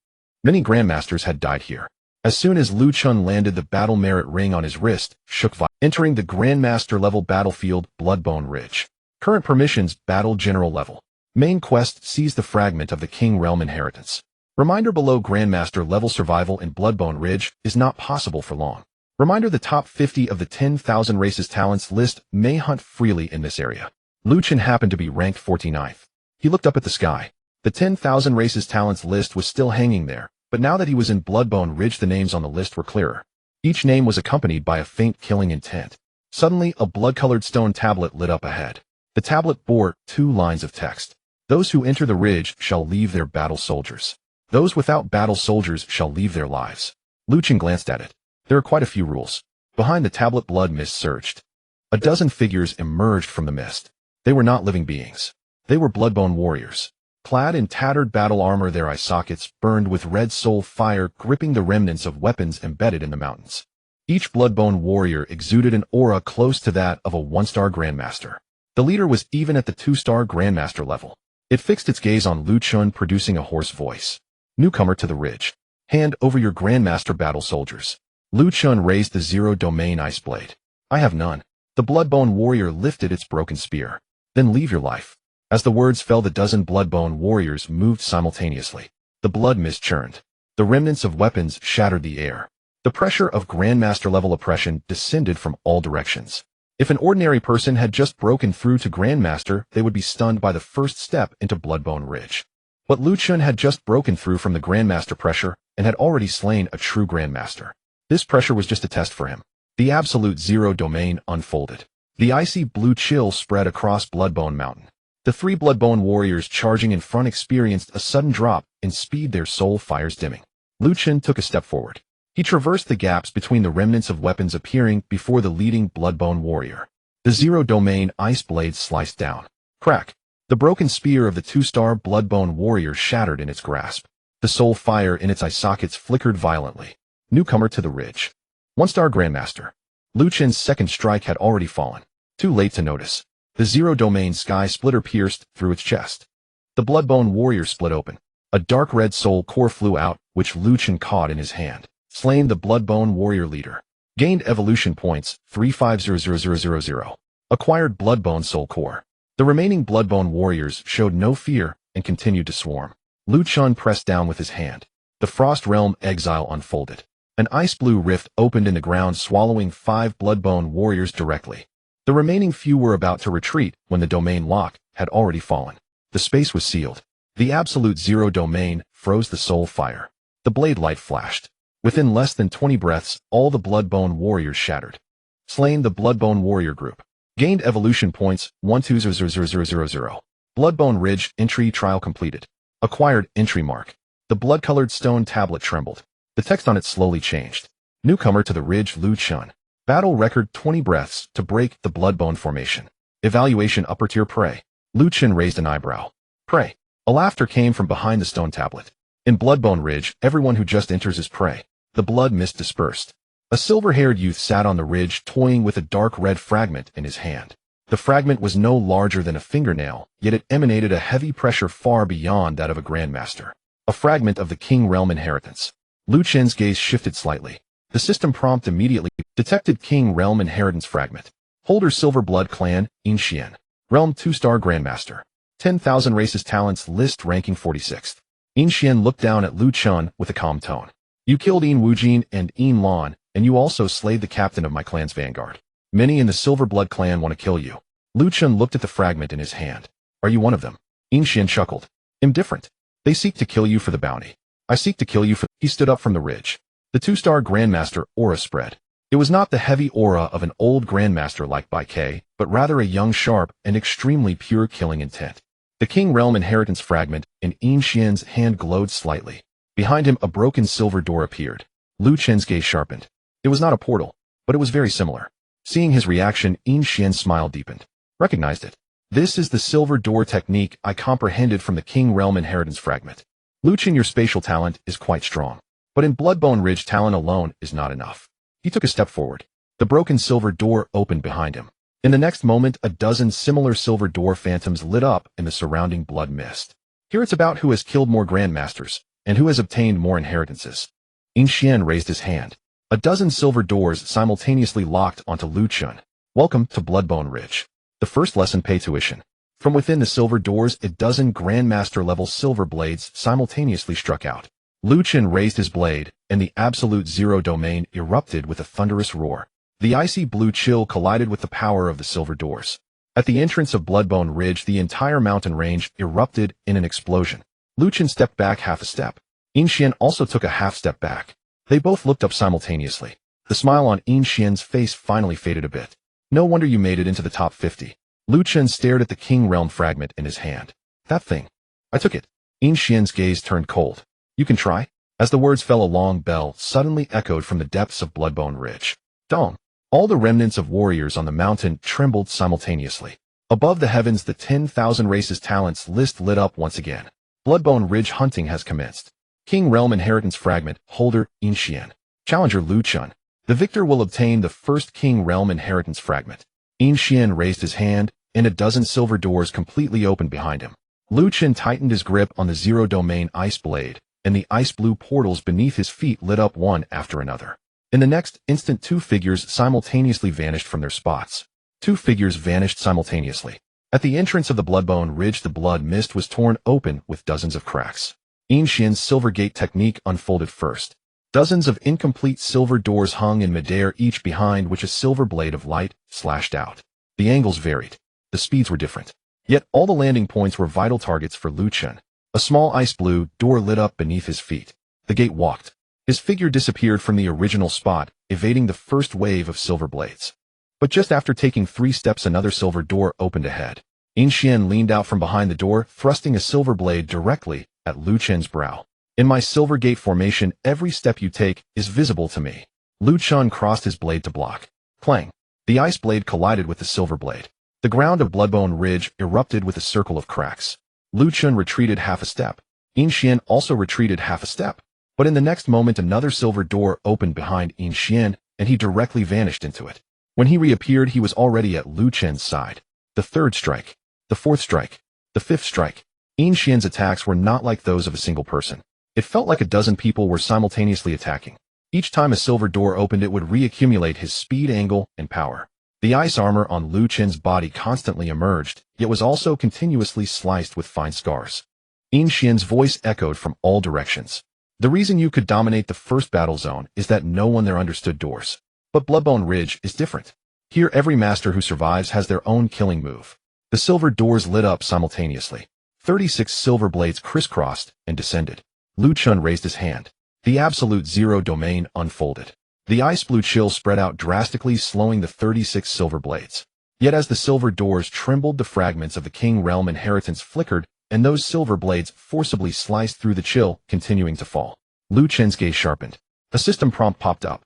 A: Many grandmasters had died here. As soon as Lu Chun landed, the battle merit ring on his wrist shook violently. Entering the grandmaster level battlefield, Bloodbone Ridge. Current permissions, battle general level. Main quest, seize the fragment of the King Realm inheritance. Reminder below: grandmaster level survival in Bloodbone Ridge is not possible for long. Reminder: the top 50 of the 10,000 races talents list may hunt freely in this area. Lu Chun happened to be ranked 49th. He looked up at the sky. The 10,000 races talents list was still hanging there, but now that he was in Bloodbone Ridge, the names on the list were clearer. Each name was accompanied by a faint killing intent. Suddenly, a blood-colored stone tablet lit up ahead. The tablet bore 2 lines of text. Those who enter the ridge shall leave their battle soldiers. Those without battle soldiers shall leave their lives. Lu Chun glanced at it. There are quite a few rules. Behind the tablet, blood mist surged. A dozen figures emerged from the mist. They were not living beings. They were Bloodbone warriors. Clad in tattered battle armor, their eye sockets burned with red soul fire, gripping the remnants of weapons embedded in the mountains. Each Bloodbone warrior exuded an aura close to that of a 1-star grandmaster. The leader was even at the 2-star grandmaster level. It fixed its gaze on Lu Chun, producing a hoarse voice. Newcomer to the ridge. Hand over your grandmaster battle soldiers. Lu Chun raised the Zero Domain Ice Blade. I have none. The Bloodbone warrior lifted its broken spear. Then leave your life. As the words fell, the dozen Bloodbone warriors moved simultaneously. The blood mist churned. The remnants of weapons shattered the air. The pressure of grandmaster-level oppression descended from all directions. If an ordinary person had just broken through to grandmaster, they would be stunned by the first step into Bloodbone Ridge. But Lu Chun had just broken through from the grandmaster pressure and had already slain a true grandmaster. This pressure was just a test for him. The absolute Zero Domain unfolded. The icy blue chill spread across Bloodbone Mountain. The 3 Bloodbone warriors charging in front experienced a sudden drop in speed, their soul fires dimming. Lu Chun took a step forward. He traversed the gaps between the remnants of weapons appearing before the leading Bloodbone warrior. The Zero Domain Ice Blade sliced down. Crack! The broken spear of the 2-star Bloodbone warrior shattered in its grasp. The soul fire in its eye sockets flickered violently. Newcomer to the ridge. 1-star grandmaster. Lu Chun's second strike had already fallen. Too late to notice. The Zero Domain Sky Splitter pierced through its chest. The Bloodbone warrior split open. A dark red soul core flew out, which Lu Chun caught in his hand. Slain the Bloodbone warrior leader. Gained evolution points 350000. Acquired Bloodbone Soul Core. The remaining Bloodbone warriors showed no fear and continued to swarm. Lu Chun pressed down with his hand. The Frost Realm Exile unfolded. An ice-blue rift opened in the ground, swallowing 5 Bloodbone warriors directly. The remaining few were about to retreat when the domain lock had already fallen. The space was sealed. The Absolute Zero domain froze the soul fire. The blade light flashed. Within less than 20 breaths, all the Bloodbone warriors shattered. Slain the Bloodbone warrior group. Gained evolution points 120000. Bloodbone Ridge entry trial completed. Acquired entry mark. The blood-colored stone tablet trembled. The text on it slowly changed. Newcomer to the ridge Lu Chun. Battle record 20 breaths to break the Bloodbone formation. Evaluation upper tier prey. Lu Chun raised an eyebrow. Prey. A laughter came from behind the stone tablet. In Bloodbone Ridge, everyone who just enters is prey. The blood mist dispersed. A silver-haired youth sat on the ridge, toying with a dark red fragment in his hand. The fragment was no larger than a fingernail, yet it emanated a heavy pressure far beyond that of a grandmaster. A fragment of the King Realm inheritance. Lu Chun's gaze shifted slightly. The system prompt immediately detected King Realm inheritance fragment. Holder Silver Blood Clan, Yin. Realm 2-star Grandmaster. 10,000 races talents list ranking 46th. Yin looked down at Lu Chun with a calm tone. You killed Yin Wujin and Yin Lan, and you also slayed the captain of my clan's vanguard. Many in the Silver Blood clan want to kill you. Lu Chun looked at the fragment in his hand. Are you one of them? Yin chuckled. Indifferent. They seek to kill you for the bounty. I seek to kill you for— He stood up from the ridge. The 2-star Grandmaster aura spread. It was not the heavy aura of an old Grandmaster like Bai Ke, but rather a young, sharp, and extremely pure killing intent. The King Realm inheritance fragment in Yin Xian's hand glowed slightly. Behind him, a broken silver door appeared. Lu Chun's gaze sharpened. It was not a portal, but it was very similar. Seeing his reaction, Yin Xian's smile deepened. Recognized it. This is the silver door technique I comprehended from the King Realm inheritance fragment. Lu Chun, your spatial talent is quite strong, but in Bloodbone Ridge talent alone is not enough. He took a step forward. The broken silver door opened behind him. In the next moment, a dozen similar silver door phantoms lit up in the surrounding blood mist. Here it's about who has killed more grandmasters, and who has obtained more inheritances. Yin Xian raised his hand. A dozen silver doors simultaneously locked onto Lu Chun. Welcome to Bloodbone Ridge. The first lesson, pay tuition. From within the silver doors, a dozen grandmaster-level silver blades simultaneously struck out. Lu Chun raised his blade, and the Absolute Zero domain erupted with a thunderous roar. The icy blue chill collided with the power of the silver doors. At the entrance of Bloodbone Ridge, the entire mountain range erupted in an explosion. Lu Chun stepped back half a step. Yin Xian also took a half step back. They both looked up simultaneously. The smile on Yin Xian's face finally faded a bit. No wonder you made it into the top 50. Lu Chun stared at the King Realm fragment in his hand. That thing. I took it. Yin Xian's gaze turned cold. You can try? As the words fell, a long bell suddenly echoed from the depths of Bloodbone Ridge. Dong. All the remnants of warriors on the mountain trembled simultaneously. Above the heavens, the 10,000 races talents list lit up once again. Bloodbone Ridge hunting has commenced. King Realm inheritance fragment, holder, Yin Xian. Challenger Lu Chun. The victor will obtain the first King Realm inheritance fragment. Yin Xian raised his hand, and a dozen silver doors completely opened behind him. Lu Chun tightened his grip on the Zero Domain Ice Blade, and the ice-blue portals beneath his feet lit up one after another. In the next instant, 2 figures simultaneously vanished from their spots. 2 figures vanished simultaneously. At the entrance of the Bloodbone Ridge, the blood mist was torn open with dozens of cracks. Yin Xian's silver gate technique unfolded first. Dozens of incomplete silver doors hung in midair, each behind which a silver blade of light slashed out. The angles varied. The speeds were different. Yet all the landing points were vital targets for Lu Chun. A small ice-blue door lit up beneath his feet. The gate walked. His figure disappeared from the original spot, evading the first wave of silver blades. But just after taking 3 steps, another silver door opened ahead. Yin Xian leaned out from behind the door, thrusting a silver blade directly at Lu Chun's brow. In my silver gate formation, every step you take is visible to me. Lu Chun crossed his blade to block. Clang. The ice blade collided with the silver blade. The ground of Bloodbone Ridge erupted with a circle of cracks. Lu Chun retreated half a step. Yin Xian also retreated half a step. But in the next moment, another silver door opened behind Yin Xian, and he directly vanished into it. When he reappeared, he was already at Lu Chun's side. The 3rd strike. The 4th strike. The 5th strike. Yin Xian's attacks were not like those of a single person. It felt like a dozen people were simultaneously attacking. Each time a silver door opened, it would reaccumulate his speed, angle, and power. The ice armor on Lu Chen's body constantly emerged, yet was also continuously sliced with fine scars. Yin Xian's voice echoed from all directions. The reason you could dominate the first battle zone is that no one there understood doors. But Bloodbone Ridge is different. Here every master who survives has their own killing move. The silver doors lit up simultaneously. 36 silver blades crisscrossed and descended. Lu Chun raised his hand. The absolute zero domain unfolded. The ice blue chill spread out drastically, slowing the 36 silver blades. Yet as the silver doors trembled, the fragments of the King Realm inheritance flickered, and those silver blades forcibly sliced through the chill, continuing to fall. Lu Chen's gaze sharpened. A system prompt popped up.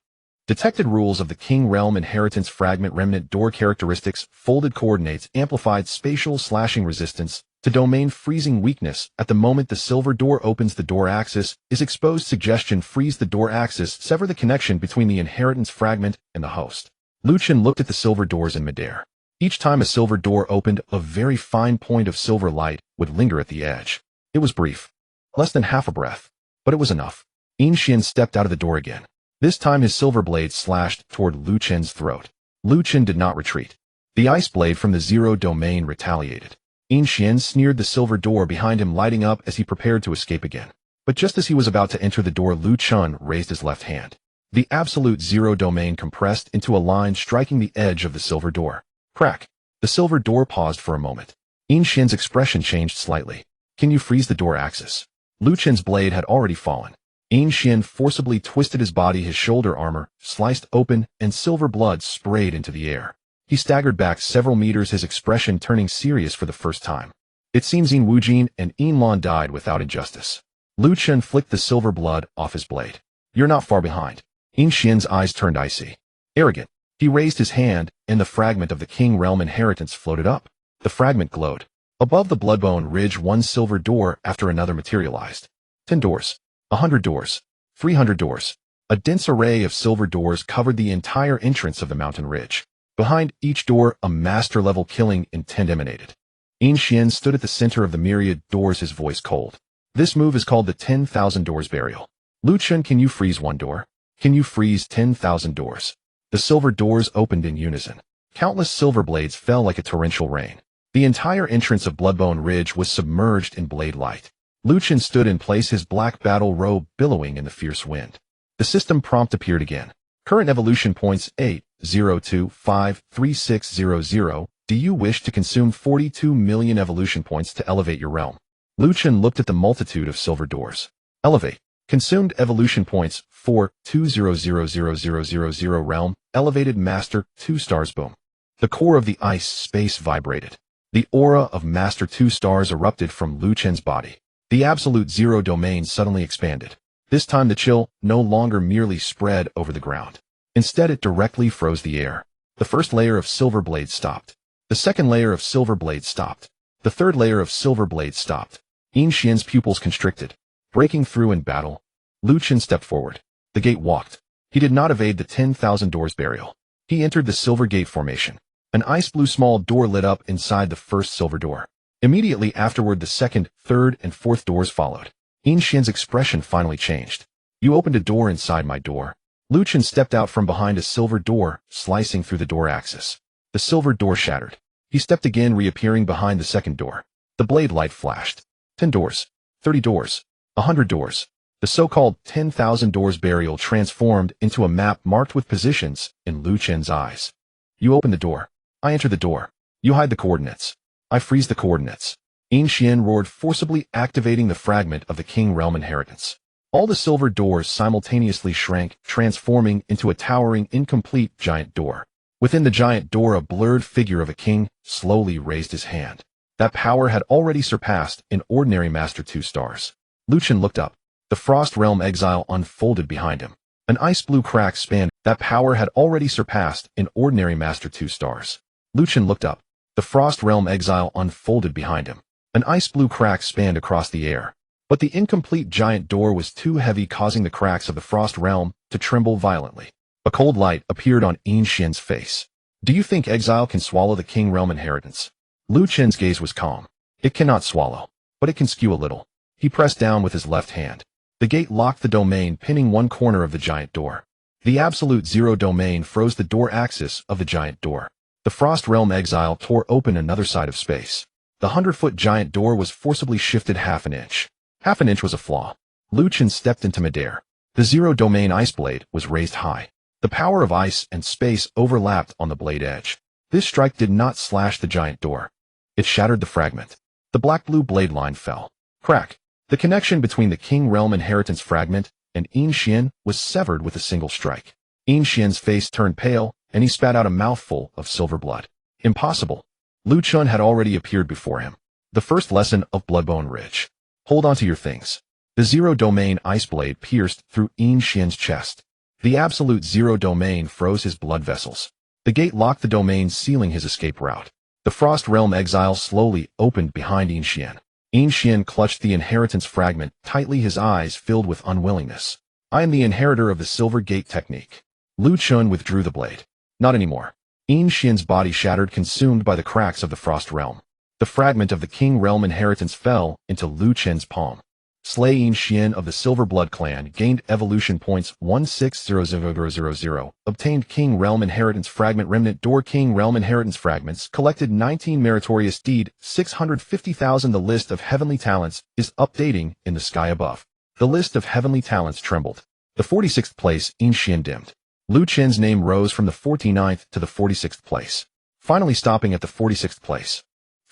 A: Detected rules of the King Realm inheritance fragment remnant door characteristics, folded coordinates, amplified spatial slashing resistance, to domain freezing weakness. At the moment the silver door opens, the door axis is exposed. Suggestion: freeze the door axis, sever the connection between the inheritance fragment and the host. Lu Chen looked at the silver doors in midair. Each time a silver door opened, a very fine point of silver light would linger at the edge. It was brief. Less than half a breath. But it was enough. Yin Xian stepped out of the door again. This time his silver blade slashed toward Lu Chen's throat. Lu Chen did not retreat. The ice blade from the zero domain retaliated. Yin Xian sneered, the silver door behind him lighting up as he prepared to escape again. But just as he was about to enter the door, Lu Chun raised his left hand. The absolute zero domain compressed into a line, striking the edge of the silver door. Crack. The silver door paused for a moment. Yin Xian's expression changed slightly. Can you freeze the door axis? Lu Chen's blade had already fallen. Yin Xian forcibly twisted his body, his shoulder armor sliced open, and silver blood sprayed into the air. He staggered back several meters, his expression turning serious for the first time. It seems Yin Wujin and Yin Lan died without injustice. Lu Chen flicked the silver blood off his blade. You're not far behind. Yin Xian's eyes turned icy. Arrogant. He raised his hand, and the fragment of the King Realm inheritance floated up. The fragment glowed. Above the Bloodbone Ridge, one silver door after another materialized. 10 doors. 100 doors. 300 doors. A dense array of silver doors covered the entire entrance of the mountain ridge. Behind each door, a master-level killing intent emanated. Yin Xian stood at the center of the myriad doors, his voice cold. This move is called the 10,000 Doors Burial. Lu Chen, can you freeze one door? Can you freeze 10,000 doors? The silver doors opened in unison. Countless silver blades fell like a torrential rain. The entire entrance of Bloodbone Ridge was submerged in blade light. Lu Chen stood in place, his black battle robe billowing in the fierce wind. The system prompt appeared again. Current evolution points 802536000. Do you wish to consume 42 million evolution points to elevate your realm? Lu Chen looked at the multitude of silver doors. Elevate. Consumed evolution points 4200000 realm. Elevated master 2 stars. Boom. The core of the ice space vibrated. The aura of master 2 stars erupted from Lu Chen's body. The absolute zero domain suddenly expanded. This time the chill no longer merely spread over the ground. Instead it directly froze the air. The first layer of silver blades stopped. The second layer of silver blades stopped. The third layer of silver blades stopped. Yin Xian's pupils constricted. Breaking through in battle, Lu Chen stepped forward. The gate walked. He did not evade the 10,000 doors burial. He entered the silver gate formation. An ice blue small door lit up inside the first silver door. Immediately afterward, the second, third, and fourth doors followed. Yin Xian's expression finally changed. You opened a door inside my door. Lu Chen stepped out from behind a silver door, slicing through the door axis. The silver door shattered. He stepped again, reappearing behind the second door. The blade light flashed. 10 doors. 30 doors. 100 doors. The so-called 10,000 doors burial transformed into a map marked with positions in Lu Chen's eyes. You open the door. I enter the door. You hide the coordinates. I freeze the coordinates. Yin Xian roared, forcibly activating the fragment of the King Realm inheritance. All the silver doors simultaneously shrank, transforming into a towering, incomplete giant door. Within the giant door, a blurred figure of a king slowly raised his hand. That power had already surpassed an ordinary Master 2 stars. Lu Chen looked up. The Frost Realm exile unfolded behind him. An ice blue crack spanned. That power had already surpassed an ordinary Master 2 stars. Lu Chen looked up. The Frost Realm exile unfolded behind him. An ice blue crack spanned across the air. But the incomplete giant door was too heavy, causing the cracks of the Frost Realm to tremble violently. A cold light appeared on Yin Xian's face. Do you think exile can swallow the King Realm inheritance? Lu Chen's gaze was calm. It cannot swallow, but it can skew a little. He pressed down with his left hand. The gate locked the domain, pinning one corner of the giant door. The absolute zero domain froze the door axis of the giant door. The Frost Realm exile tore open another side of space. The 100-foot giant door was forcibly shifted half an inch. Half an inch was a flaw. Lu Chen stepped into midair. The zero domain ice blade was raised high. The power of ice and space overlapped on the blade edge. This strike did not slash the giant door. It shattered the fragment. The black-blue blade line fell. Crack. The connection between the King Realm Inheritance fragment and Yin Xian was severed with a single strike. Yin Xian's face turned pale, and he spat out a mouthful of silver blood. Impossible. Lu Chen had already appeared before him. The first lesson of Bloodbone Ridge. Hold on to your things. The zero domain ice blade pierced through Yin Xian's chest. The absolute zero domain froze his blood vessels. The gate locked the domain, sealing his escape route. The Frost Realm exile slowly opened behind Yin Xian. Yin Xian clutched the inheritance fragment tightly, his eyes filled with unwillingness. I am the inheritor of the Silver Gate technique. Lu Chen withdrew the blade. Not anymore. Yin Xian's body shattered, consumed by the cracks of the Frost Realm. The fragment of the King Realm Inheritance fell into Lu Chen's palm. Slay Yin Xian of the Silver Blood Clan gained evolution points 160000. Obtained King Realm Inheritance Fragment Remnant Door. King Realm Inheritance Fragments collected 19 meritorious deed 650,000. The list of heavenly talents is updating in the sky above. The list of heavenly talents trembled. The 46th place Yin Xian dimmed. Lu Chen's name rose from the 49th to the 46th place, finally stopping at the 46th place.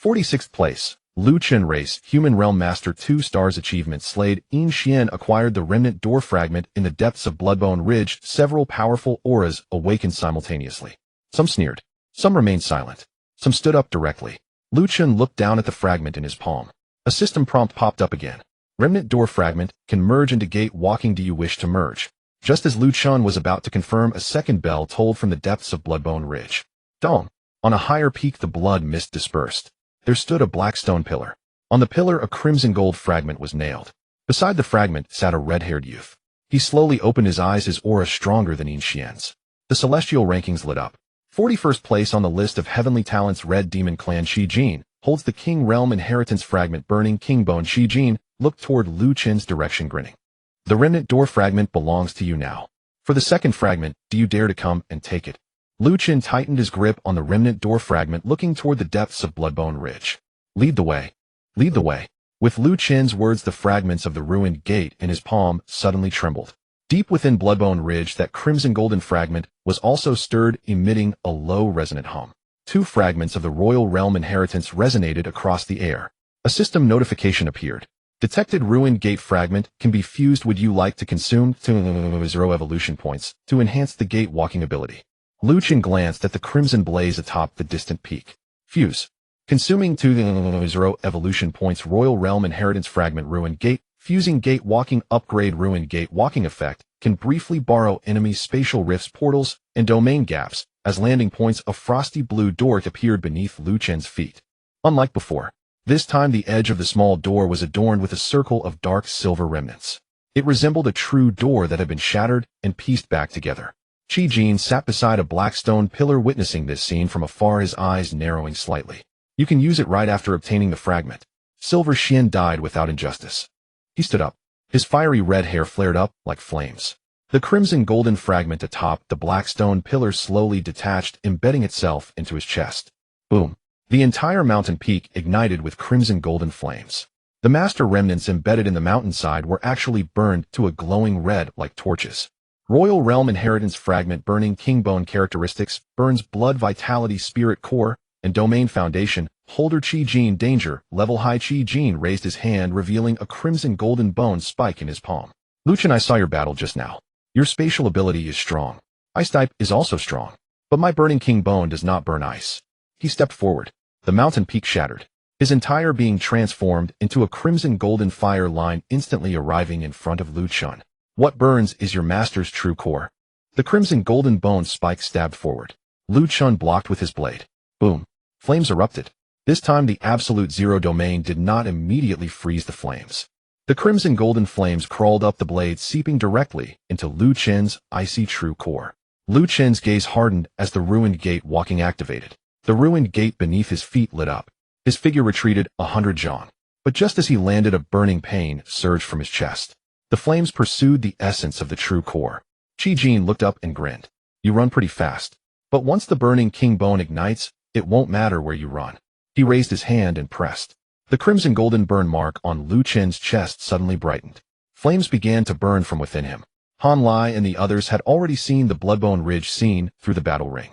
A: 46th place. Lu Chen Race, Human Realm Master 2 stars achievement slayed. Yin Xian acquired the remnant door fragment in the depths of Bloodbone Ridge. Several powerful auras awakened simultaneously. Some sneered. Some remained silent. Some stood up directly. Lu Chen looked down at the fragment in his palm. A system prompt popped up again. Remnant door fragment can merge into gate walking. Do you wish to merge? Just as Lu Chen was about to confirm, a second bell tolled from the depths of Bloodbone Ridge. Dong. On a higher peak, the blood mist dispersed. There stood a black stone pillar. On the pillar, a crimson gold fragment was nailed. Beside the fragment sat a red-haired youth. He slowly opened his eyes, his aura stronger than Yin Xian's. The celestial rankings lit up. 41st place on the list of heavenly talents. Red Demon Clan Shi Jin holds the King Realm Inheritance Fragment. Burning Kingbone. Shi Jin looked toward Lu Chen's direction, grinning. The remnant door fragment belongs to you now. For the second fragment, do you dare to come and take it? Lu Chen tightened his grip on the remnant door fragment, looking toward the depths of Bloodbone Ridge. Lead the way. Lead the way. With Lu Chen's words, the fragments of the ruined gate in his palm suddenly trembled. Deep within Bloodbone Ridge, that crimson golden fragment was also stirred, emitting a low resonant hum. 2 fragments of the Royal Realm Inheritance resonated across the air. A system notification appeared. Detected ruined gate fragment can be fused. Would you like to consume 0 evolution points to enhance the gate walking ability? Lu Chen glanced at the crimson blaze atop the distant peak. Fuse. Consuming 0 evolution points. Royal Realm Inheritance Fragment. Ruined Gate. Fusing Gate Walking Upgrade. Ruined Gate Walking effect can briefly borrow enemies' spatial rifts, portals, and domain gaps as landing points. A frosty blue door appeared beneath Lu Chen's feet. Unlike before, this time the edge of the small door was adorned with a circle of dark silver remnants. It resembled a true door that had been shattered and pieced back together. Shi Jin sat beside a black stone pillar, witnessing this scene from afar, his eyes narrowing slightly. You can use it right after obtaining the fragment. Silver Xian died without injustice. He stood up. His fiery red hair flared up like flames. The crimson golden fragment atop the black stone pillar slowly detached, embedding itself into his chest. Boom. The entire mountain peak ignited with crimson golden flames. The master remnants embedded in the mountainside were actually burned to a glowing red like torches. Royal Realm Inheritance Fragment. Burning Kingbone characteristics burns blood, vitality, spirit core, and domain foundation. Holder Shi Jin. Danger. Level high. Shi Jin raised his hand, revealing a crimson golden bone spike in his palm. Lu Chen, I saw your battle just now. Your spatial ability is strong. Ice type is also strong. But my burning king bone does not burn ice. He stepped forward. The mountain peak shattered. His entire being transformed into a crimson golden fire line, instantly arriving in front of Lu Chen. What burns is your master's true core. The crimson golden bone spike stabbed forward. Lu Chen blocked with his blade. Boom. Flames erupted. This time the absolute zero domain did not immediately freeze the flames. The crimson golden flames crawled up the blade, seeping directly into Lu Chen's icy true core. Lu Chen's gaze hardened as the ruined gate walking activated. The ruined gate beneath his feet lit up. His figure retreated 100 jong. But just as he landed, a burning pain surged from his chest. The flames pursued the essence of the true core. Qi Jin looked up and grinned. You run pretty fast. But once the burning king bone ignites, it won't matter where you run. He raised his hand and pressed. The crimson golden burn mark on Lu Chen's chest suddenly brightened. Flames began to burn from within him. Han Lai and the others had already seen the bloodbone ridge seen through the battle ring.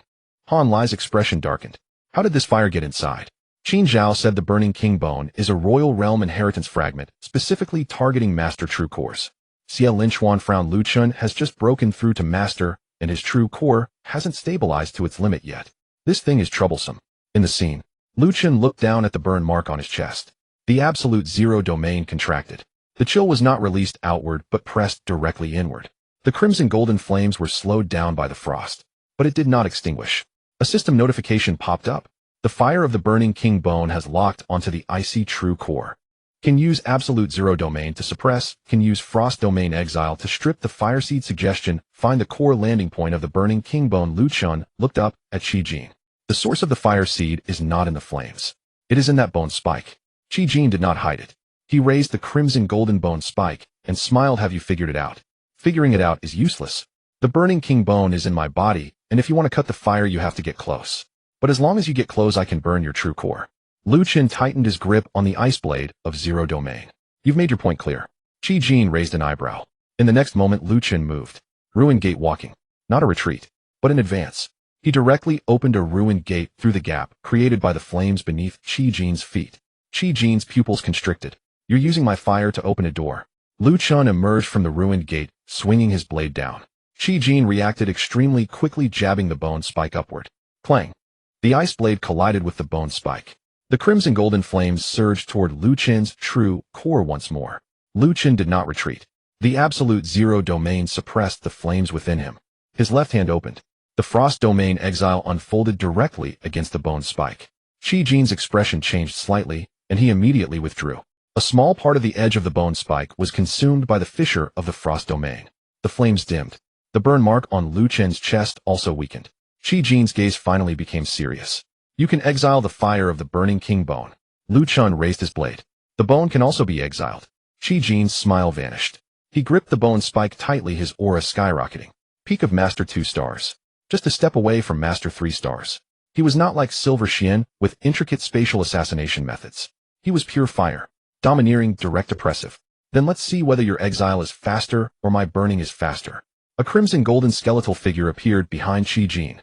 A: Han Lai's expression darkened. How did this fire get inside? Qin Zhao said the burning king bone is a royal realm inheritance fragment, specifically targeting master true cores. Xie Linchuan frowned. Lu Chun has just broken through to master, and his true core hasn't stabilized to its limit yet. This thing is troublesome. In the scene, Lu Chun looked down at the burn mark on his chest. The absolute zero domain contracted. The chill was not released outward but pressed directly inward. The crimson golden flames were slowed down by the frost, but it did not extinguish. A system notification popped up. The fire of the burning king bone has locked onto the icy true core. Can use absolute zero domain to suppress, can use frost domain exile to strip the fire seed suggestion, find the core landing point of the burning king bone. Lu Chun looked up at Qi Jin. The source of the fire seed is not in the flames. It is in that bone spike. Qi Jin did not hide it. He raised the crimson golden bone spike and smiled. Have you figured it out? Figuring it out is useless. The burning king bone is in my body, and if you want to cut the fire you have to get close. But as long as you get close I can burn your true core. Lu Chun tightened his grip on the ice blade of zero domain. You've made your point clear. Qi Jin raised an eyebrow. In the next moment Lu Chun moved. Ruined gate walking. Not a retreat, but an advance. He directly opened a ruined gate through the gap created by the flames beneath Qi Jin's feet. Qi Jin's pupils constricted. You're using my fire to open a door. Lu Chun emerged from the ruined gate, swinging his blade down. Qi Jin reacted extremely quickly, jabbing the bone spike upward. Clang. The ice blade collided with the bone spike. The crimson golden flames surged toward Lu Chun's true core once more. Lu Chun did not retreat. The absolute zero domain suppressed the flames within him. His left hand opened. The frost domain exile unfolded directly against the bone spike. Qi Jin's expression changed slightly, and he immediately withdrew. A small part of the edge of the bone spike was consumed by the fissure of the frost domain. The flames dimmed. The burn mark on Lu Chun's chest also weakened. Qi Jin's gaze finally became serious. You can exile the fire of the burning king bone. Lu Chun raised his blade. The bone can also be exiled. Qi Jin's smile vanished. He gripped the bone spike tightly, his aura skyrocketing. Peak of Master 2 stars. Just a step away from Master 3 stars. He was not like Silver Xian, with intricate spatial assassination methods. He was pure fire. Domineering, direct, oppressive. Then let's see whether your exile is faster or my burning is faster. A crimson golden skeletal figure appeared behind Qi Jin.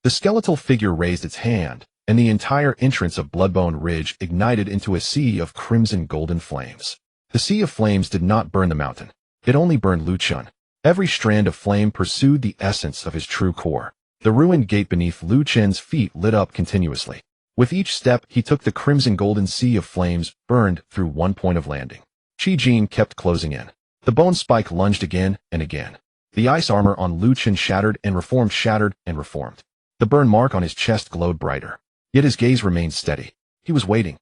A: The skeletal figure raised its hand, and the entire entrance of Bloodbone Ridge ignited into a sea of crimson golden flames. The sea of flames did not burn the mountain. It only burned Lu Chun. Every strand of flame pursued the essence of his true core. The ruined gate beneath Lu Chun's feet lit up continuously. With each step, he took the crimson golden sea of flames burned through one point of landing. Qi Jin kept closing in. The bone spike lunged again and again. The ice armor on Lu Chun shattered and reformed, shattered and reformed. The burn mark on his chest glowed brighter. Yet his gaze remained steady. He was waiting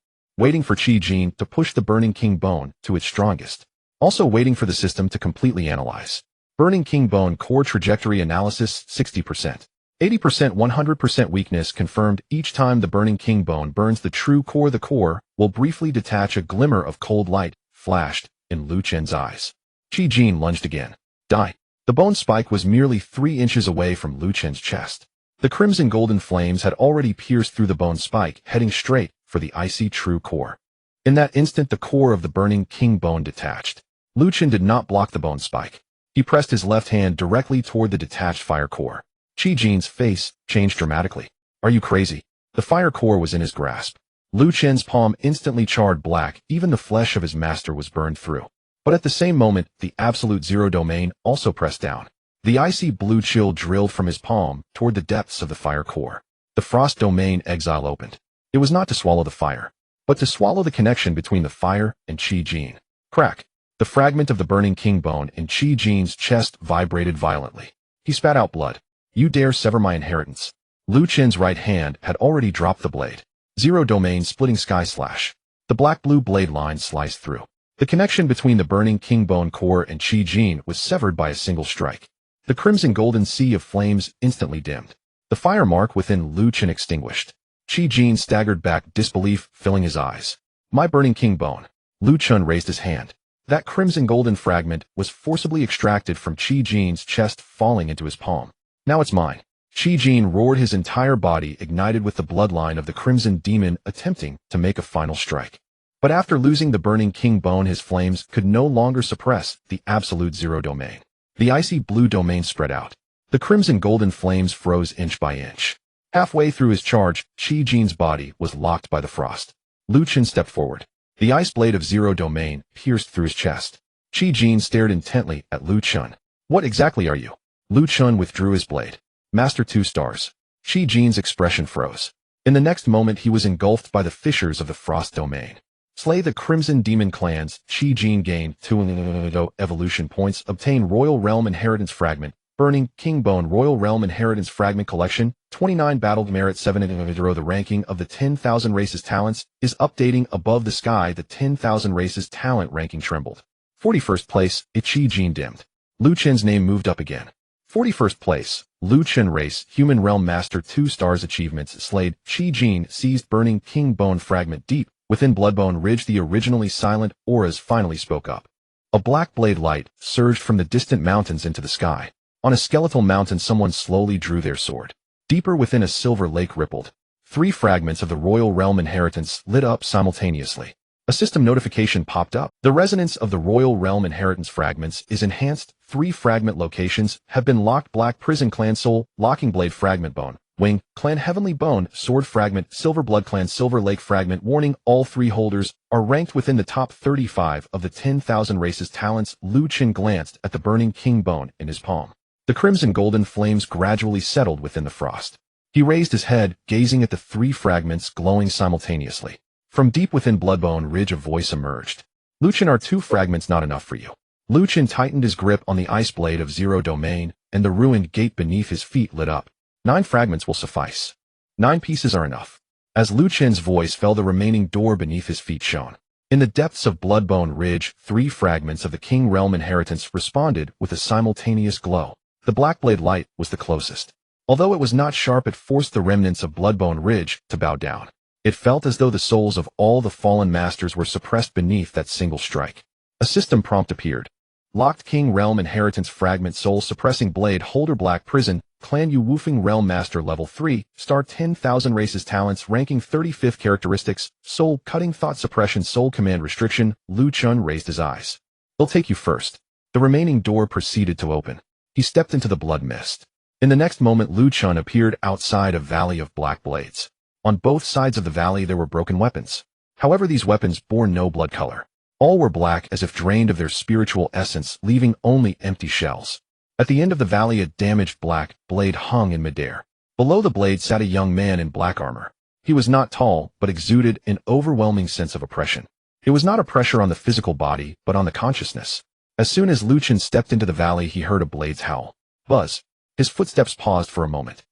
A: for Qi Jin to push the burning king bone to its strongest. Also waiting for the system to completely analyze. Burning king bone core trajectory analysis 60%. 80% 100% weakness confirmed. Each time the burning king bone burns the true core, the core will briefly detach. A glimmer of cold light flashed in Lu Chun's eyes. Qi Jin lunged again. Die. The bone spike was merely 3 inches away from Lu Chun's chest. The crimson golden flames had already pierced through the bone spike, heading straight for the icy true core. In that instant, the core of the burning king bone detached. Lu Chun did not block the bone spike. He pressed his left hand directly toward the detached fire core. Qi Jin's face changed dramatically. Are you crazy? The fire core was in his grasp. Lu Chun's palm instantly charred black. Even the flesh of his master was burned through. But at the same moment, the absolute zero domain also pressed down. The icy blue chill drilled from his palm toward the depths of the fire core. The frost domain exile opened. It was not to swallow the fire, but to swallow the connection between the fire and Qi Jin. Crack. The fragment of the burning king bone in Qi Jin's chest vibrated violently. He spat out blood. You dare sever my inheritance. Lu Chun's right hand had already dropped the blade. Zero domain splitting sky slash. The black-blue blade line sliced through. The connection between the burning king bone core and Qi Jin was severed by a single strike. The crimson golden sea of flames instantly dimmed. The fire mark within Lu Chun extinguished. Qi Jin staggered back, disbelief filling his eyes. My burning king bone. Lu Chun raised his hand. That crimson golden fragment was forcibly extracted from Qi Jin's chest, falling into his palm. Now it's mine. Qi Jin roared, his entire body ignited with the bloodline of the crimson demon, attempting to make a final strike. But after losing the burning king bone, his flames could no longer suppress the absolute zero domain. The icy blue domain spread out. The crimson golden flames froze inch by inch. Halfway through his charge, Qi Jin's body was locked by the frost. Lu Chen stepped forward. The ice blade of zero domain pierced through his chest. Qi Jin stared intently at Lu Chen. What exactly are you? Lu Chen withdrew his blade. Master 2 stars. Qi Jin's expression froze. In the next moment he was engulfed by the fissures of the frost domain. Slay the Crimson Demon clans. Qi Jin gained 2 evolution points. Obtain Royal Realm Inheritance Fragment. Burning King Bone Royal Realm Inheritance Fragment Collection. 29 Battle Merit 7. The ranking of the 10,000 races talents is updating. Above the sky, the 10,000 races talent ranking trembled. 41st place, Qi Jin dimmed. Lu Chen's name moved up again. 41st place, Lu Chen race, Human Realm Master 2 stars achievements slayed. Qi Jin seized Burning King Bone Fragment deep within Bloodbone Ridge. The originally silent auras finally spoke up. A black blade light surged from the distant mountains into the sky. On a skeletal mountain, someone slowly drew their sword. Deeper within, a silver lake rippled. 3 fragments of the Royal Realm Inheritance lit up simultaneously. A system notification popped up. The resonance of the Royal Realm Inheritance fragments is enhanced. 3 fragment locations have been locked. Black Prison Clan Soul, Locking Blade Fragment Bone, Wing, Clan Heavenly Bone, Sword Fragment, Silver Blood Clan Silver Lake Fragment. Warning, all 3 holders are ranked within the top 35 of the 10,000 races talents. Lu Chen glanced at the Burning King Bone in his palm. The crimson golden flames gradually settled within the frost. He raised his head, gazing at the 3 fragments glowing simultaneously. From deep within Bloodbone Ridge a voice emerged. Lu Chen, are 2 fragments not enough for you? Lu Chen tightened his grip on the ice blade of zero domain, and the ruined gate beneath his feet lit up. 9 fragments will suffice. 9 pieces are enough. As Lu Chen's voice fell, the remaining door beneath his feet shone. In the depths of Bloodbone Ridge, 3 fragments of the King Realm Inheritance responded with a simultaneous glow. The black blade light was the closest. Although it was not sharp, it forced the remnants of Bloodbone Ridge to bow down. It felt as though the souls of all the fallen masters were suppressed beneath that single strike. A system prompt appeared. Locked King Realm Inheritance Fragment Soul Suppressing Blade Holder Black Prison, Clan Yu Woofing Realm Master Level 3, Star 10,000 Races Talents Ranking 35th Characteristics, Soul Cutting Thought Suppression Soul Command Restriction. Lu Chen raised his eyes. They'll take you first. The remaining door proceeded to open. He stepped into the blood mist. In the next moment, Lu Chen appeared outside a valley of black blades. On both sides of the valley there were broken weapons. However, these weapons bore no blood color. All were black, as if drained of their spiritual essence, leaving only empty shells. At the end of the valley a damaged black blade hung in midair. Below the blade sat a young man in black armor. He was not tall, but exuded an overwhelming sense of oppression. It was not a pressure on the physical body, but on the consciousness. As soon as Lu Chen stepped into the valley, he heard a blade's howl. Buzz. His footsteps paused for a moment.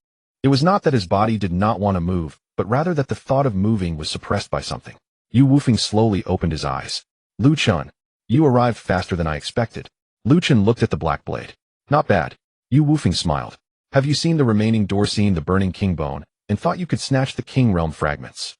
A: It was not that his body did not want to move, but rather that the thought of moving was suppressed by something. Yu Woofing slowly opened his eyes. Lu Chen, you arrived faster than I expected. Lu Chen looked at the black blade. Not bad. Yu Woofing smiled. Have you seen the remaining door, seen the burning king bone, and thought you could snatch the king realm fragments?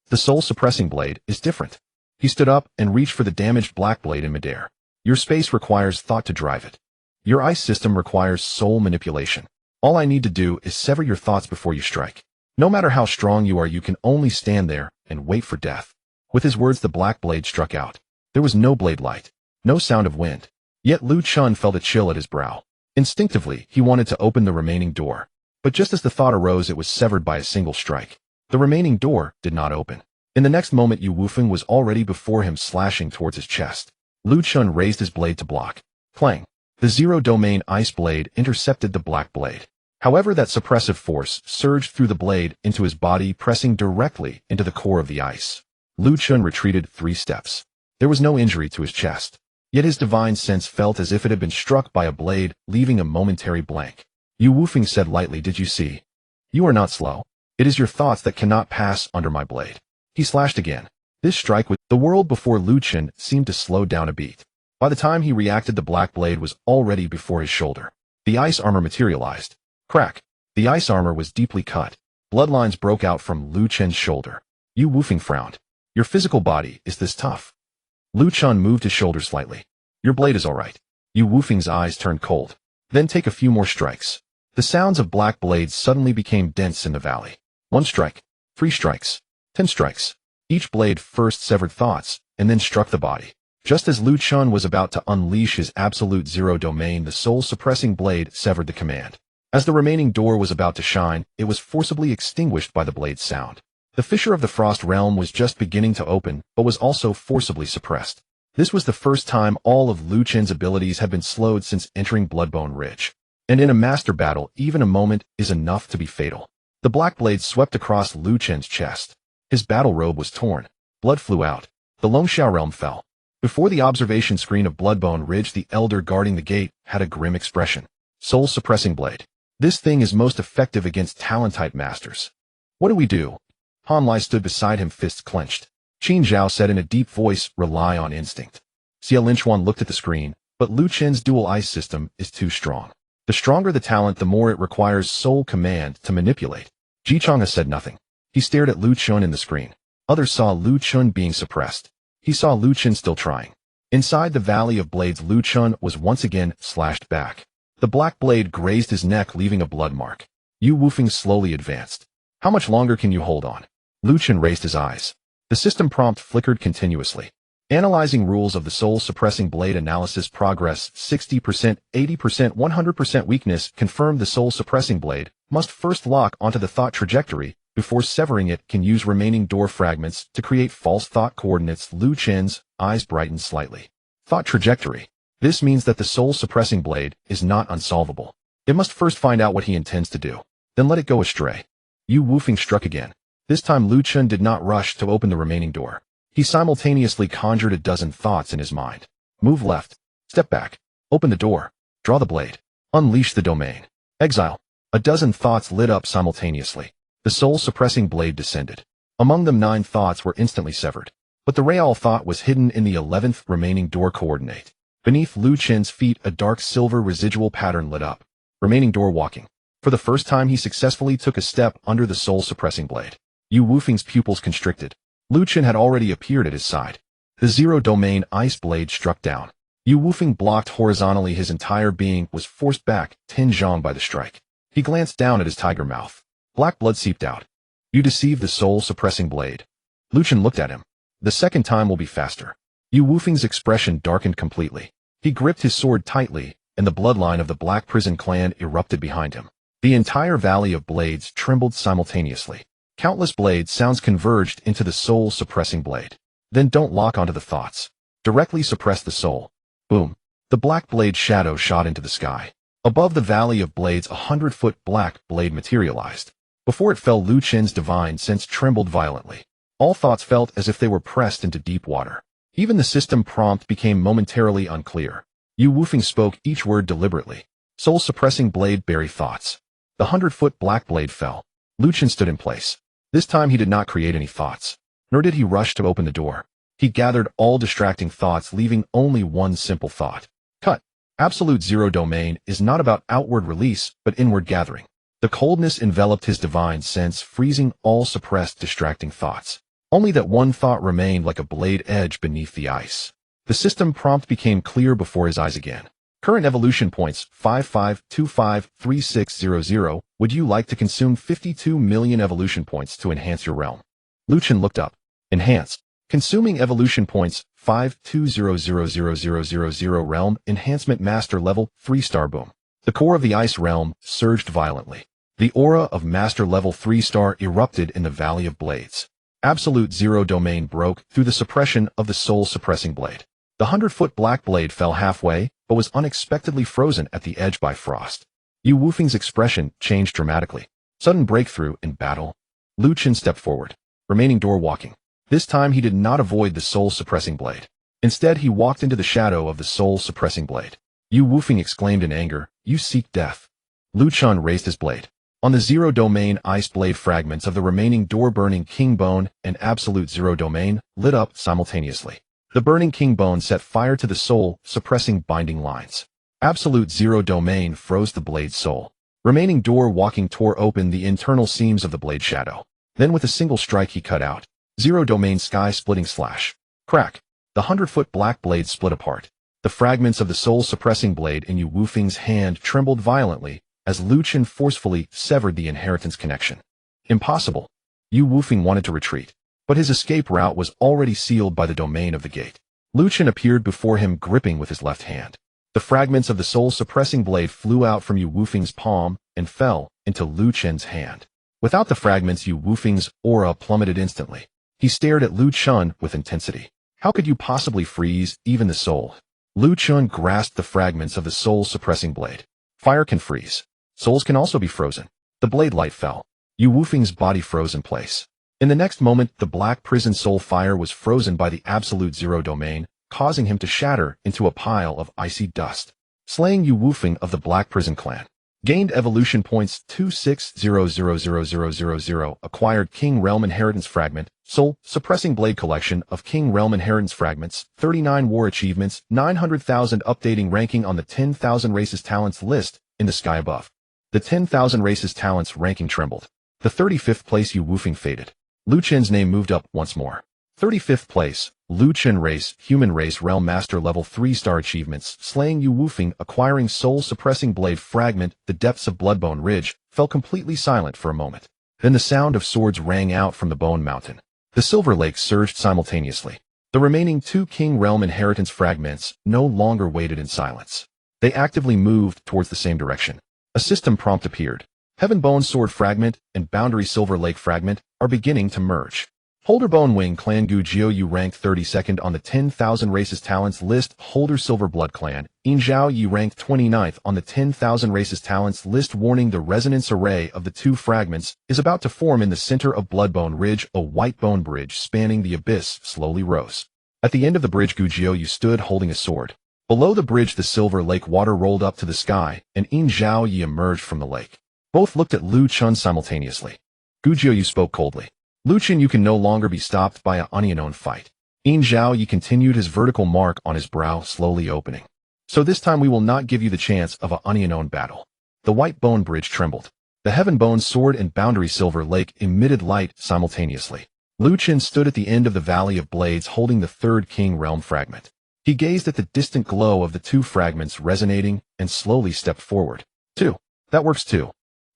A: The soul suppressing blade is different. He stood up and reached for the damaged black blade in midair. Your space requires thought to drive it. Your ice system requires soul manipulation. All I need to do is sever your thoughts before you strike. No matter how strong you are, you can only stand there and wait for death. With his words, the black blade struck out. There was no blade light, no sound of wind. Yet Lu Chen felt a chill at his brow. Instinctively, he wanted to open the remaining door. But just as the thought arose, it was severed by a single strike. The remaining door did not open. In the next moment, Yu Woofing was already before him, slashing towards his chest. Lu Chen raised his blade to block. Clang! The zero domain ice blade intercepted the black blade. However, that suppressive force surged through the blade into his body, pressing directly into the core of the ice. Lu Chen retreated 3 steps. There was no injury to his chest. Yet his divine sense felt as if it had been struck by a blade, leaving a momentary blank. Yu Woofing said lightly, did you see? You are not slow. It is your thoughts that cannot pass under my blade. He slashed again. This strike with the world before Lu Chen seemed to slow down a beat. By the time he reacted, the black blade was already before his shoulder. The ice armor materialized. Crack. The ice armor was deeply cut. Bloodlines broke out from Lu Chen's shoulder. Yu Woofing frowned. Your physical body is this tough. Lu Chun moved his shoulders slightly. Your blade is all right. Yu Wufeng's eyes turned cold. Then take a few more strikes. The sounds of black blades suddenly became dense in the valley. 1 strike, 3 strikes, 10 strikes. Each blade first severed thoughts, and then struck the body. Just as Lu Chun was about to unleash his absolute zero domain, the soul-suppressing blade severed the command. As the remaining door was about to shine, it was forcibly extinguished by the blade's sound. The fissure of the Frost Realm was just beginning to open, but was also forcibly suppressed. This was the first time all of Lu Chen's abilities had been slowed since entering Bloodbone Ridge. And in a master battle, even a moment is enough to be fatal. The black blade swept across Lu Chen's chest. His battle robe was torn. Blood flew out. The Longxiao realm fell. Before the observation screen of Bloodbone Ridge, the elder guarding the gate had a grim expression. Soul-suppressing blade. This thing is most effective against talent-type masters. What do we do? Han Lai stood beside him, fists clenched. Qin Zhao said in a deep voice, rely on instinct. Xia Linchuan looked at the screen, but Lu Chen's dual ice system is too strong. The stronger the talent, the more it requires soul command to manipulate. Ji Chang'e said nothing. He stared at Lu Chun in the screen. Others saw Lu Chun being suppressed. He saw Lu Chun still trying. Inside the Valley of Blades, Lu Chun was once again slashed back. The black blade grazed his neck, leaving a blood mark. Yu Wufeng slowly advanced. How much longer can you hold on? Lu Chun raised his eyes. The system prompt flickered continuously. Analyzing rules of the soul-suppressing blade analysis progress 60%, 80%, 100% weakness confirmed the soul-suppressing blade must first lock onto the thought trajectory before severing it. Can use remaining door fragments to create false thought coordinates. Lu Chen's eyes brightened slightly. Thought trajectory. This means that the soul-suppressing blade is not unsolvable. It must first find out what he intends to do, then let it go astray. Yu Wufeng struck again. This time Lu Chun did not rush to open the remaining door. He simultaneously conjured a dozen thoughts in his mind. Move left. Step back. Open the door. Draw the blade. Unleash the domain. Exile. A dozen thoughts lit up simultaneously. The soul-suppressing blade descended. Among them 9 thoughts were instantly severed. But the Real thought was hidden in the 11th remaining door coordinate. Beneath Lu Chen's feet, a dark silver residual pattern lit up. Remaining door walking. For the first time, he successfully took a step under the soul-suppressing blade. Yu Wufeng's pupils constricted. Lu Chen had already appeared at his side. The zero-domain ice blade struck down. Yu Wufeng blocked horizontally. His entire being was forced back 10 zhang by the strike. He glanced down at his tiger mouth. Black blood seeped out. You deceived the soul-suppressing blade. Lu Chen looked at him. The second time will be faster. Yu Wufeng's expression darkened completely. He gripped his sword tightly, and the bloodline of the Black Prison clan erupted behind him. The entire Valley of Blades trembled simultaneously. Countless blade sounds converged into the soul-suppressing blade. Then don't lock onto the thoughts. Directly suppress the soul. Boom. The black blade shadow shot into the sky. Above the Valley of Blades, 100-foot black blade materialized. Before it fell, Lu Chen's divine sense trembled violently. All thoughts felt as if they were pressed into deep water. Even the system prompt became momentarily unclear. Yu Wufeng spoke each word deliberately. Soul-suppressing blade, bury thoughts. The 100-foot black blade fell. Lu Chen stood in place. This time he did not create any thoughts, nor did he rush to open the door. He gathered all distracting thoughts, leaving only one simple thought. Cut. Absolute zero domain is not about outward release, but inward gathering. The coldness enveloped his divine sense, freezing all suppressed distracting thoughts. Only that one thought remained like a blade edge beneath the ice. The system prompt became clear before his eyes again. Current evolution points 55253600. Would you like to consume 52 million evolution points to enhance your realm? Lu Chen looked up. Enhance. Consuming evolution points 520000000 realm enhancement master level 3-star boom. The core of the ice realm surged violently. The aura of master level 3-star erupted in the Valley of Blades. Absolute zero domain broke through the suppression of the soul-suppressing blade. The 100-foot black blade fell halfway, but was unexpectedly frozen at the edge by frost. Yu Wufeng's expression changed dramatically. Sudden breakthrough in battle. Lu Chen stepped forward. Remaining door walking. This time he did not avoid the soul-suppressing blade. Instead, he walked into the shadow of the soul-suppressing blade. Yu Wufeng exclaimed in anger, "You seek death." Lu Chun raised his blade. On the zero-domain ice blade, fragments of the remaining door burning king bone and absolute zero domain lit up simultaneously. The burning king bone set fire to the soul, suppressing binding lines. Absolute zero domain froze the blade's soul. Remaining door walking tore open the internal seams of the blade shadow. Then with a single strike he cut out. Zero domain sky splitting slash. Crack. The 100-foot black blade split apart. The fragments of the soul-suppressing blade in Yu Wufeng's hand trembled violently as Lu Chen forcefully severed the inheritance connection. Impossible. Yu Wufeng wanted to retreat, but his escape route was already sealed by the domain of the gate. Lu Chen appeared before him, gripping with his left hand. The fragments of the soul-suppressing blade flew out from Yu Wufeng's palm and fell into Lu Chen's hand. Without the fragments, Yu Wufeng's aura plummeted instantly. He stared at Lu Chen with intensity. How could you possibly freeze even the soul? Lu Chen grasped the fragments of the soul-suppressing blade. Fire can freeze. Souls can also be frozen. The blade light fell. Yu Wufeng's body froze in place. In the next moment, the black prison soul fire was frozen by the absolute zero domain, causing him to shatter into a pile of icy dust. Slaying Yu Wufeng of the Black Prison Clan. Gained evolution points 26000000. Acquired King Realm Inheritance Fragment. Soul Suppressing Blade Collection of King Realm Inheritance Fragments. 39 War Achievements. 900,000 updating ranking on the 10,000 Races Talents list in the sky above. The 10,000 Races Talents ranking trembled. The 35th place Yu Wufeng faded. Lu Chen's name moved up once more. 35th place, Lu Chen Race, Human Race Realm Master Level 3-star Achievements. Slaying Yu Wufeng, acquiring Soul-Suppressing Blade Fragment. The depths of Bloodbone Ridge fell completely silent for a moment. Then the sound of swords rang out from the Bone Mountain. The Silver Lake surged simultaneously. The remaining 2 King Realm Inheritance Fragments no longer waited in silence. They actively moved towards the same direction. A system prompt appeared. Heaven Bone Sword Fragment and Boundary Silver Lake Fragment are beginning to merge. Holder Bone Wing Clan Gu Jiu ranked 32nd on the 10,000 Races Talents list. Holder Silver Blood Clan In Zhao Yi ranked 29th on the 10,000 Races Talents list. Warning: the resonance array of the 2 fragments is about to form in the center of Bloodbone Ridge. A white bone bridge spanning the abyss slowly rose. At the end of the bridge, Gu Jiu stood holding a sword. Below the bridge, the Silver Lake water rolled up to the sky, and In Zhao Yi emerged from the lake. Both looked at Lu Chen simultaneously. Gu Jiu spoke coldly. Lu Chen, you can no longer be stopped by an unknown fight. In Zhao Yi continued, his vertical mark on his brow slowly opening. So this time we will not give you the chance of an unknown battle. The white bone bridge trembled. The Heaven Bone Sword and Boundary Silver Lake emitted light simultaneously. Lu Chen stood at the end of the Valley of Blades holding the 3rd King Realm Fragment. He gazed at the distant glow of the 2 fragments resonating and slowly stepped forward. 2. That works too.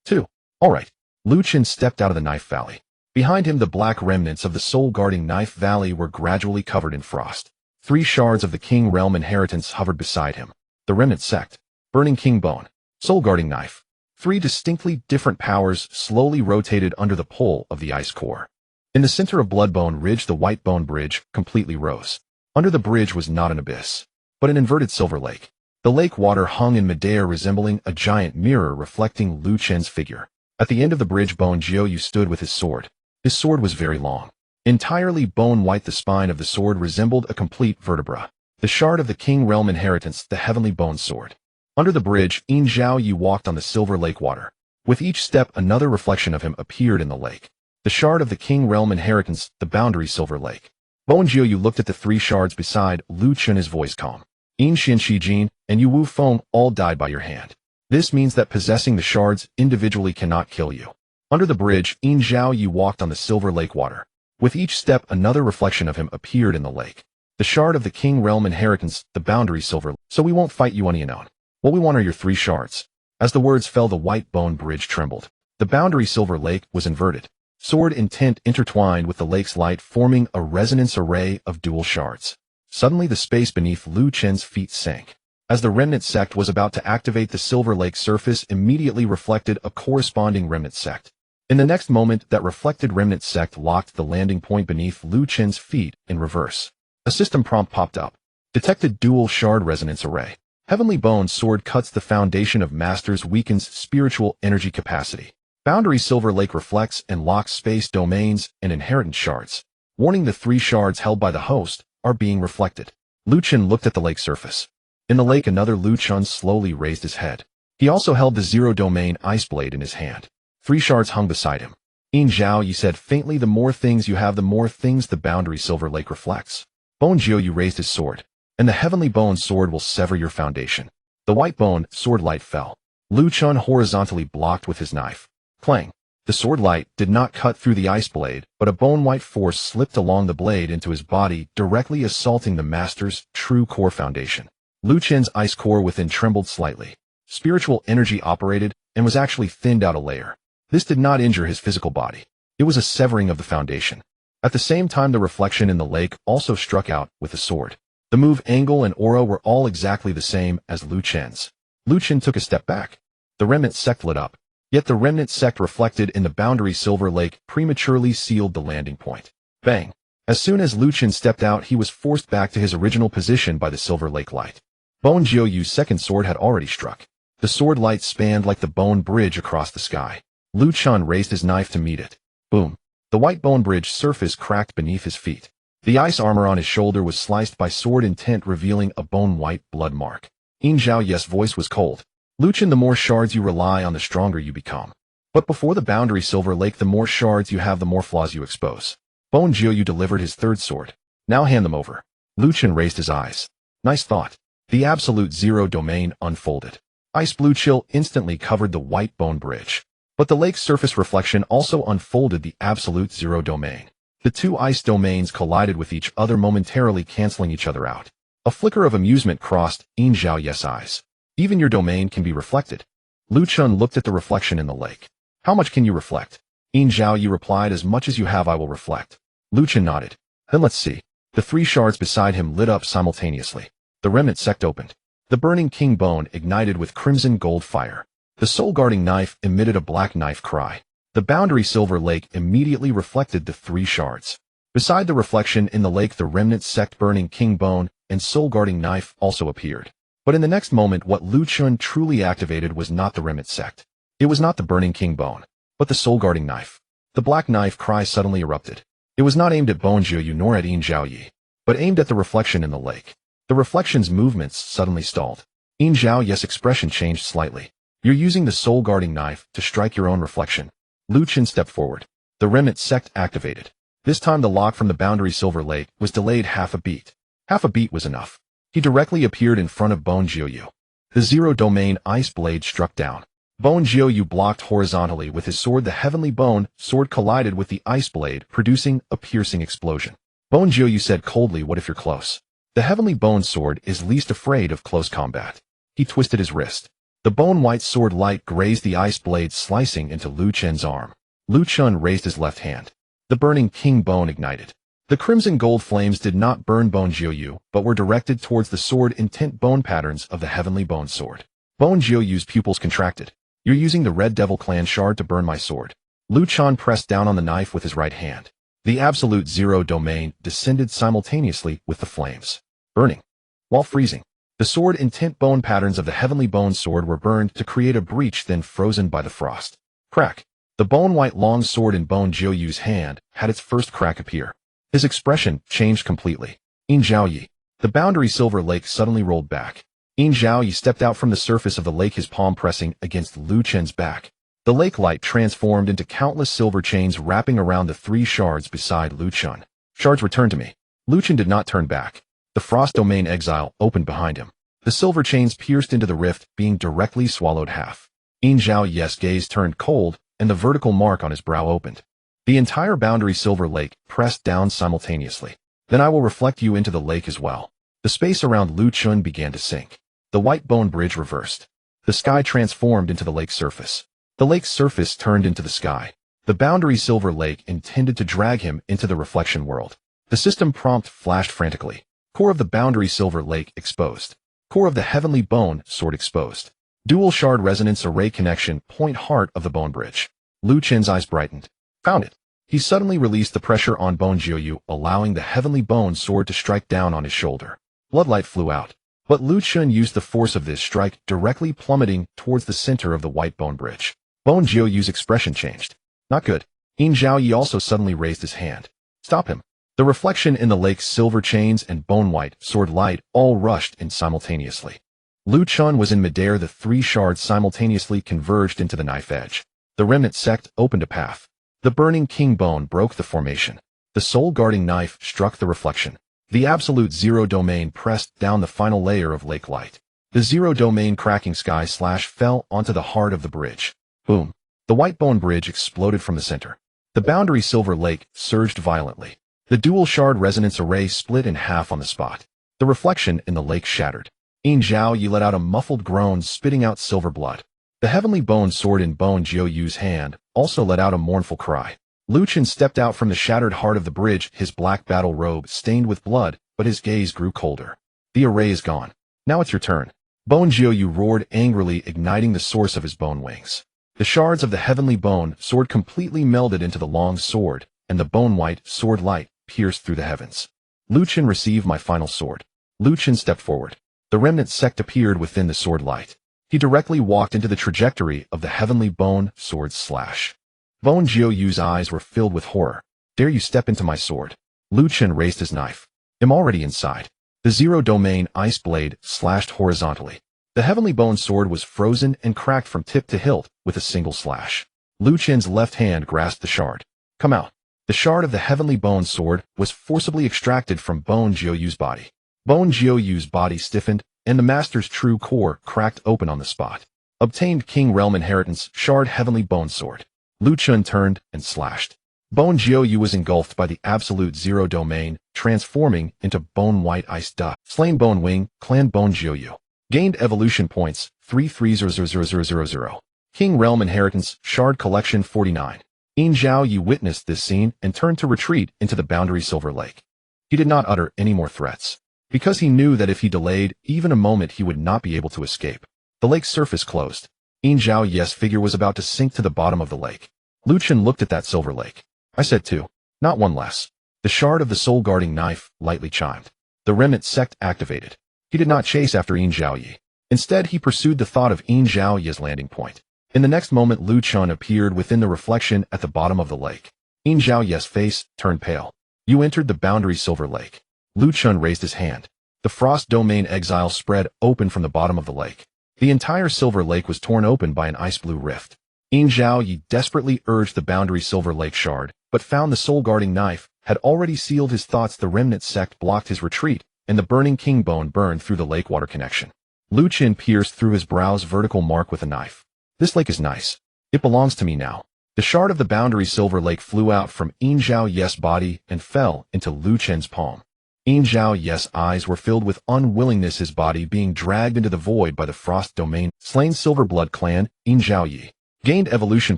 A: 2. All right. Lu Chen stepped out of the Knife Valley. Behind him, the black remnants of the soul-guarding Knife Valley were gradually covered in frost. 3 shards of the King Realm Inheritance hovered beside him. The Remnant Sect. Burning King Bone. Soul-guarding Knife. 3 distinctly different powers slowly rotated under the pull of the ice core. In the center of Bloodbone Ridge, the white bone bridge completely rose. Under the bridge was not an abyss, but an inverted silver lake. The lake water hung in midair, resembling a giant mirror reflecting Lu Chen's figure. At the end of the bridge, Bone Jiu stood with his sword. His sword was very long. Entirely bone white, the spine of the sword resembled a complete vertebra. The shard of the King Realm Inheritance, the Heavenly Bone Sword. Under the bridge, In Zhao Yi walked on the silver lake water. With each step, another reflection of him appeared in the lake. The shard of the King Realm Inheritance, the Boundary Silver Lake. Bone Jiu looked at the 3 shards beside Lu Chen, his voice calm. In Xin Shijin and Yu Wufeng all died by your hand. This means that possessing the shards individually cannot kill you. Under the bridge, In Zhao Yi walked on the silver lake water. With each step, another reflection of him appeared in the lake. The shard of the King Realm Inheritance, the Boundary Silver. So we won't fight you unknown. What we want are your 3 shards. As the words fell, the white bone bridge trembled. The Boundary Silver Lake was inverted. Sword intent intertwined with the lake's light, forming a resonance array of dual shards. Suddenly, the space beneath Lu Chen's feet sank. As the Remnant Sect was about to activate, the Silver Lake surface immediately reflected a corresponding Remnant Sect. In the next moment, that reflected Remnant Sect locked the landing point beneath Lu Chen's feet in reverse. A system prompt popped up. Detected dual shard resonance array. Heavenly Bone Sword cuts the foundation of Masters, weakens spiritual energy capacity. Boundary Silver Lake reflects and locks space domains and inheritance shards. Warning: the 3 shards held by the host are being reflected. Lu Chen looked at the lake surface. In the lake, another Lu Chen slowly raised his head. He also held the zero domain ice blade in his hand. 3 shards hung beside him. In Zhao Yi said faintly, the more things you have, the more things the Boundary Silver Lake reflects. Bone Jiu raised his sword, and the Heavenly Bone Sword will sever your foundation. The white bone sword light fell. Lu Chen horizontally blocked with his knife. Clang. The sword light did not cut through the ice blade, but a bone-white force slipped along the blade into his body, directly assaulting the master's true core foundation. Lu Chen's ice core within trembled slightly. Spiritual energy operated and was actually thinned out a layer. This did not injure his physical body. It was a severing of the foundation. At the same time, the reflection in the lake also struck out with the sword. The move, angle, and aura were all exactly the same as Lu Chen's. Lu Chen took a step back. The remnant sect lit up. Yet the remnant sect reflected in the boundary silver lake prematurely sealed the landing point. Bang! As soon as Lu Chen stepped out, he was forced back to his original position by the silver lake light. Bone Jiuyu's second sword had already struck. The sword light spanned like the bone bridge across the sky. Lu Chen raised his knife to meet it. Boom! The white bone bridge surface cracked beneath his feet. The ice armor on his shoulder was sliced by sword intent, revealing a bone-white blood mark. Yin Zhaoye's voice was cold. Lu Chen, the more shards you rely on, the stronger you become. But before the boundary silver lake, the more shards you have, the more flaws you expose. Bone Jiuyu delivered his third sword. Now hand them over. Lu Chen raised his eyes. Nice thought. The absolute zero domain unfolded. Ice blue chill instantly covered the white bone bridge. But the lake's surface reflection also unfolded the absolute zero domain. The two ice domains collided with each other, momentarily canceling each other out. A flicker of amusement crossed Yin Zhaoye's eyes. Even your domain can be reflected. Lu Chen looked at the reflection in the lake. How much can you reflect? Yin Zhaoye replied, as much as you have I will reflect. Lu Chen nodded. Then let's see. The three shards beside him lit up simultaneously. The remnant sect opened. The burning king bone ignited with crimson gold fire. The soul-guarding knife emitted a black knife cry. The boundary silver lake immediately reflected the three shards. Beside the reflection in the lake, the remnant sect burning king bone and soul-guarding knife also appeared. But in the next moment, what Lu Chen truly activated was not the remnant sect. It was not the burning king bone, but the soul-guarding knife. The black knife cry suddenly erupted. It was not aimed at Bone Jiuyu nor at Yin Zhaoye, but aimed at the reflection in the lake. The reflection's movements suddenly stalled. Yin Zhaoye's expression changed slightly. You're using the soul-guarding knife to strike your own reflection. Lu Chen stepped forward. The remnant sect activated. This time the lock from the boundary silver lake was delayed half a beat. Half a beat was enough. He directly appeared in front of Bone Jiuyu. The zero domain ice blade struck down. Bone Jiuyu blocked horizontally with his sword. The heavenly bone sword collided with the ice blade, producing a piercing explosion. Bone Jiuyu said coldly, what if you're close? The heavenly bone sword is least afraid of close combat. He twisted his wrist. The bone-white sword light grazed the ice blade, slicing into Lu Chen's arm. Lu Chen raised his left hand. The burning king bone ignited. The crimson gold flames did not burn Bone Jiuyu, but were directed towards the sword intent bone patterns of the heavenly bone sword. Bone Jiuyu's pupils contracted. You're using the Red Devil Clan shard to burn my sword. Lu Chen pressed down on the knife with his right hand. The absolute zero domain descended simultaneously with the flames, burning while freezing. The sword intent bone patterns of the heavenly bone sword were burned to create a breach, then frozen by the frost. Crack. The bone-white long sword in Bone Jiuyu's hand had its first crack appear. His expression changed completely. Yin Zhaoye. The boundary silver lake suddenly rolled back. Yin Zhaoye stepped out from the surface of the lake, his palm pressing against Lu Chen's back. The lake light transformed into countless silver chains wrapping around the three shards beside Lu Chen. Shards, return to me. Lu Chen did not turn back. The frost domain exile opened behind him. The silver chains pierced into the rift, being directly swallowed half. Yin Zhaoye's gaze turned cold, and the vertical mark on his brow opened. The entire boundary silver lake pressed down simultaneously. Then I will reflect you into the lake as well. The space around Lu Chen began to sink. The white bone bridge reversed. The sky transformed into the lake's surface. The lake's surface turned into the sky. The boundary silver lake intended to drag him into the reflection world. The system prompt flashed frantically. Core of the boundary silver lake exposed. Core of the heavenly bone sword exposed. Dual shard resonance array connection point heart of the bone bridge. Lu Chen's eyes brightened. Found it. He suddenly released the pressure on Bone Jiuyu, allowing the heavenly bone sword to strike down on his shoulder. Bloodlight flew out. But Lu Chen used the force of this strike, directly plummeting towards the center of the white bone bridge. Bone Jiuyu's expression changed. Not good. Yin Zhaoye also suddenly raised his hand. Stop him. The reflection in the lake's silver chains and bone-white sword light all rushed in simultaneously. Lu Chen was in midair. The three shards simultaneously converged into the knife edge. The remnant sect opened a path. The burning king bone broke the formation. The soul-guarding knife struck the reflection. The absolute zero domain pressed down the final layer of lake light. The zero domain cracking sky slash fell onto the heart of the bridge. Boom. The white bone bridge exploded from the center. The boundary silver lake surged violently. The dual shard resonance array split in half on the spot. The reflection in the lake shattered. Yin Zhao Yi let out a muffled groan, spitting out silver blood. The heavenly bone sword in Bone Jiu Yu's hand also let out a mournful cry. Lu Chen stepped out from the shattered heart of the bridge, his black battle robe stained with blood, but his gaze grew colder. The array is gone. Now it's your turn. Bone Jiu Yu roared angrily, igniting the source of his bone wings. The shards of the heavenly bone sword completely melded into the long sword, and the bone-white sword light pierced through the heavens. Lu Chen received my final sword. Lu Chen stepped forward. The remnant sect appeared within the sword light. He directly walked into the trajectory of the heavenly bone sword's slash. Bone Jiu Yu's eyes were filled with horror. Dare you step into my sword? Lu Chen raised his knife. I'm already inside. The zero-domain ice blade slashed horizontally. The heavenly bone sword was frozen and cracked from tip to hilt with a single slash. Lu Chen's left hand grasped the shard. Come out. The shard of the heavenly bone sword was forcibly extracted from Bone Jiu Yu's body. Bone Jiu Yu's body stiffened, and the master's true core cracked open on the spot. Obtained King Realm Inheritance Shard Heavenly Bone Sword. Lu Chen turned and slashed. Bone Jiu Yu was engulfed by the absolute zero domain, transforming into bone white ice dust. Slain Bone Wing, Clan Bone Jiu Yu. Gained evolution points, 33000000. King Realm Inheritance Shard Collection 49. Yin Zhao Yi witnessed this scene and turned to retreat into the boundary silver lake. He did not utter any more threats, because he knew that if he delayed even a moment he would not be able to escape. The lake's surface closed. Yin Zhao Yi's figure was about to sink to the bottom of the lake. Lu Chen looked at that silver lake. I said two, not one less. The shard of the soul-guarding knife lightly chimed. The remnant sect activated. He did not chase after Yin Zhao Yi. Instead, he pursued the thought of Yin Zhao Yi's landing point. In the next moment, Lu Chen appeared within the reflection at the bottom of the lake. Yin Zhao Yi's face turned pale. You entered the boundary silver lake. Lu Chen raised his hand. The frost domain exile spread open from the bottom of the lake. The entire silver lake was torn open by an ice-blue rift. Yin Zhao Yi desperately urged the boundary silver lake shard, but found the soul-guarding knife had already sealed his thoughts. The remnant sect blocked his retreat, and the burning king bone burned through the lake-water connection. Lu Chen pierced through his brow's vertical mark with a knife. This lake is nice. It belongs to me now. The shard of the boundary silver lake flew out from Yin Zhao Yi's body and fell into Lu Chen's palm. Yin Zhao Yi's eyes were filled with unwillingness, his body being dragged into the void by the frost domain. Slain Silver Blood Clan, Yin Zhao Yi. Gained evolution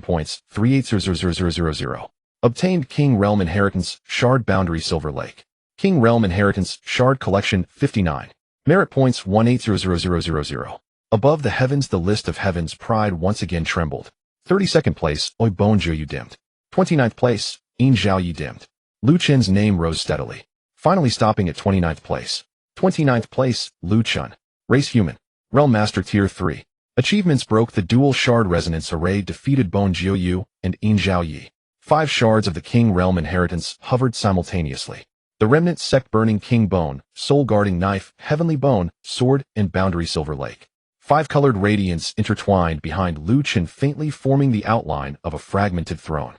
A: points, 38000000. Obtained King Realm Inheritance, Shard Boundary Silver Lake. King Realm Inheritance, Shard Collection, 59. Merit points, 18000000. Above the heavens, the list of heaven's pride once again trembled. 32nd place, Oi Bone Jiu Yu dimmed. 29th place, Yin Zhao Yi dimmed. Lu Chen's name rose steadily, finally stopping at 29th place. 29th place, Lu Chen. Race Human. Realm Master Tier 3. Achievements broke the dual shard resonance array, defeated Bone Jiu Yu and Yin Zhao Yi. 5 shards of the King Realm Inheritance hovered simultaneously. The remnant sect burning King Bone, Soul Guarding Knife, Heavenly Bone, Sword, and Boundary Silver Lake. 5-colored radiance intertwined behind Lu Chen, faintly forming the outline of a fragmented throne.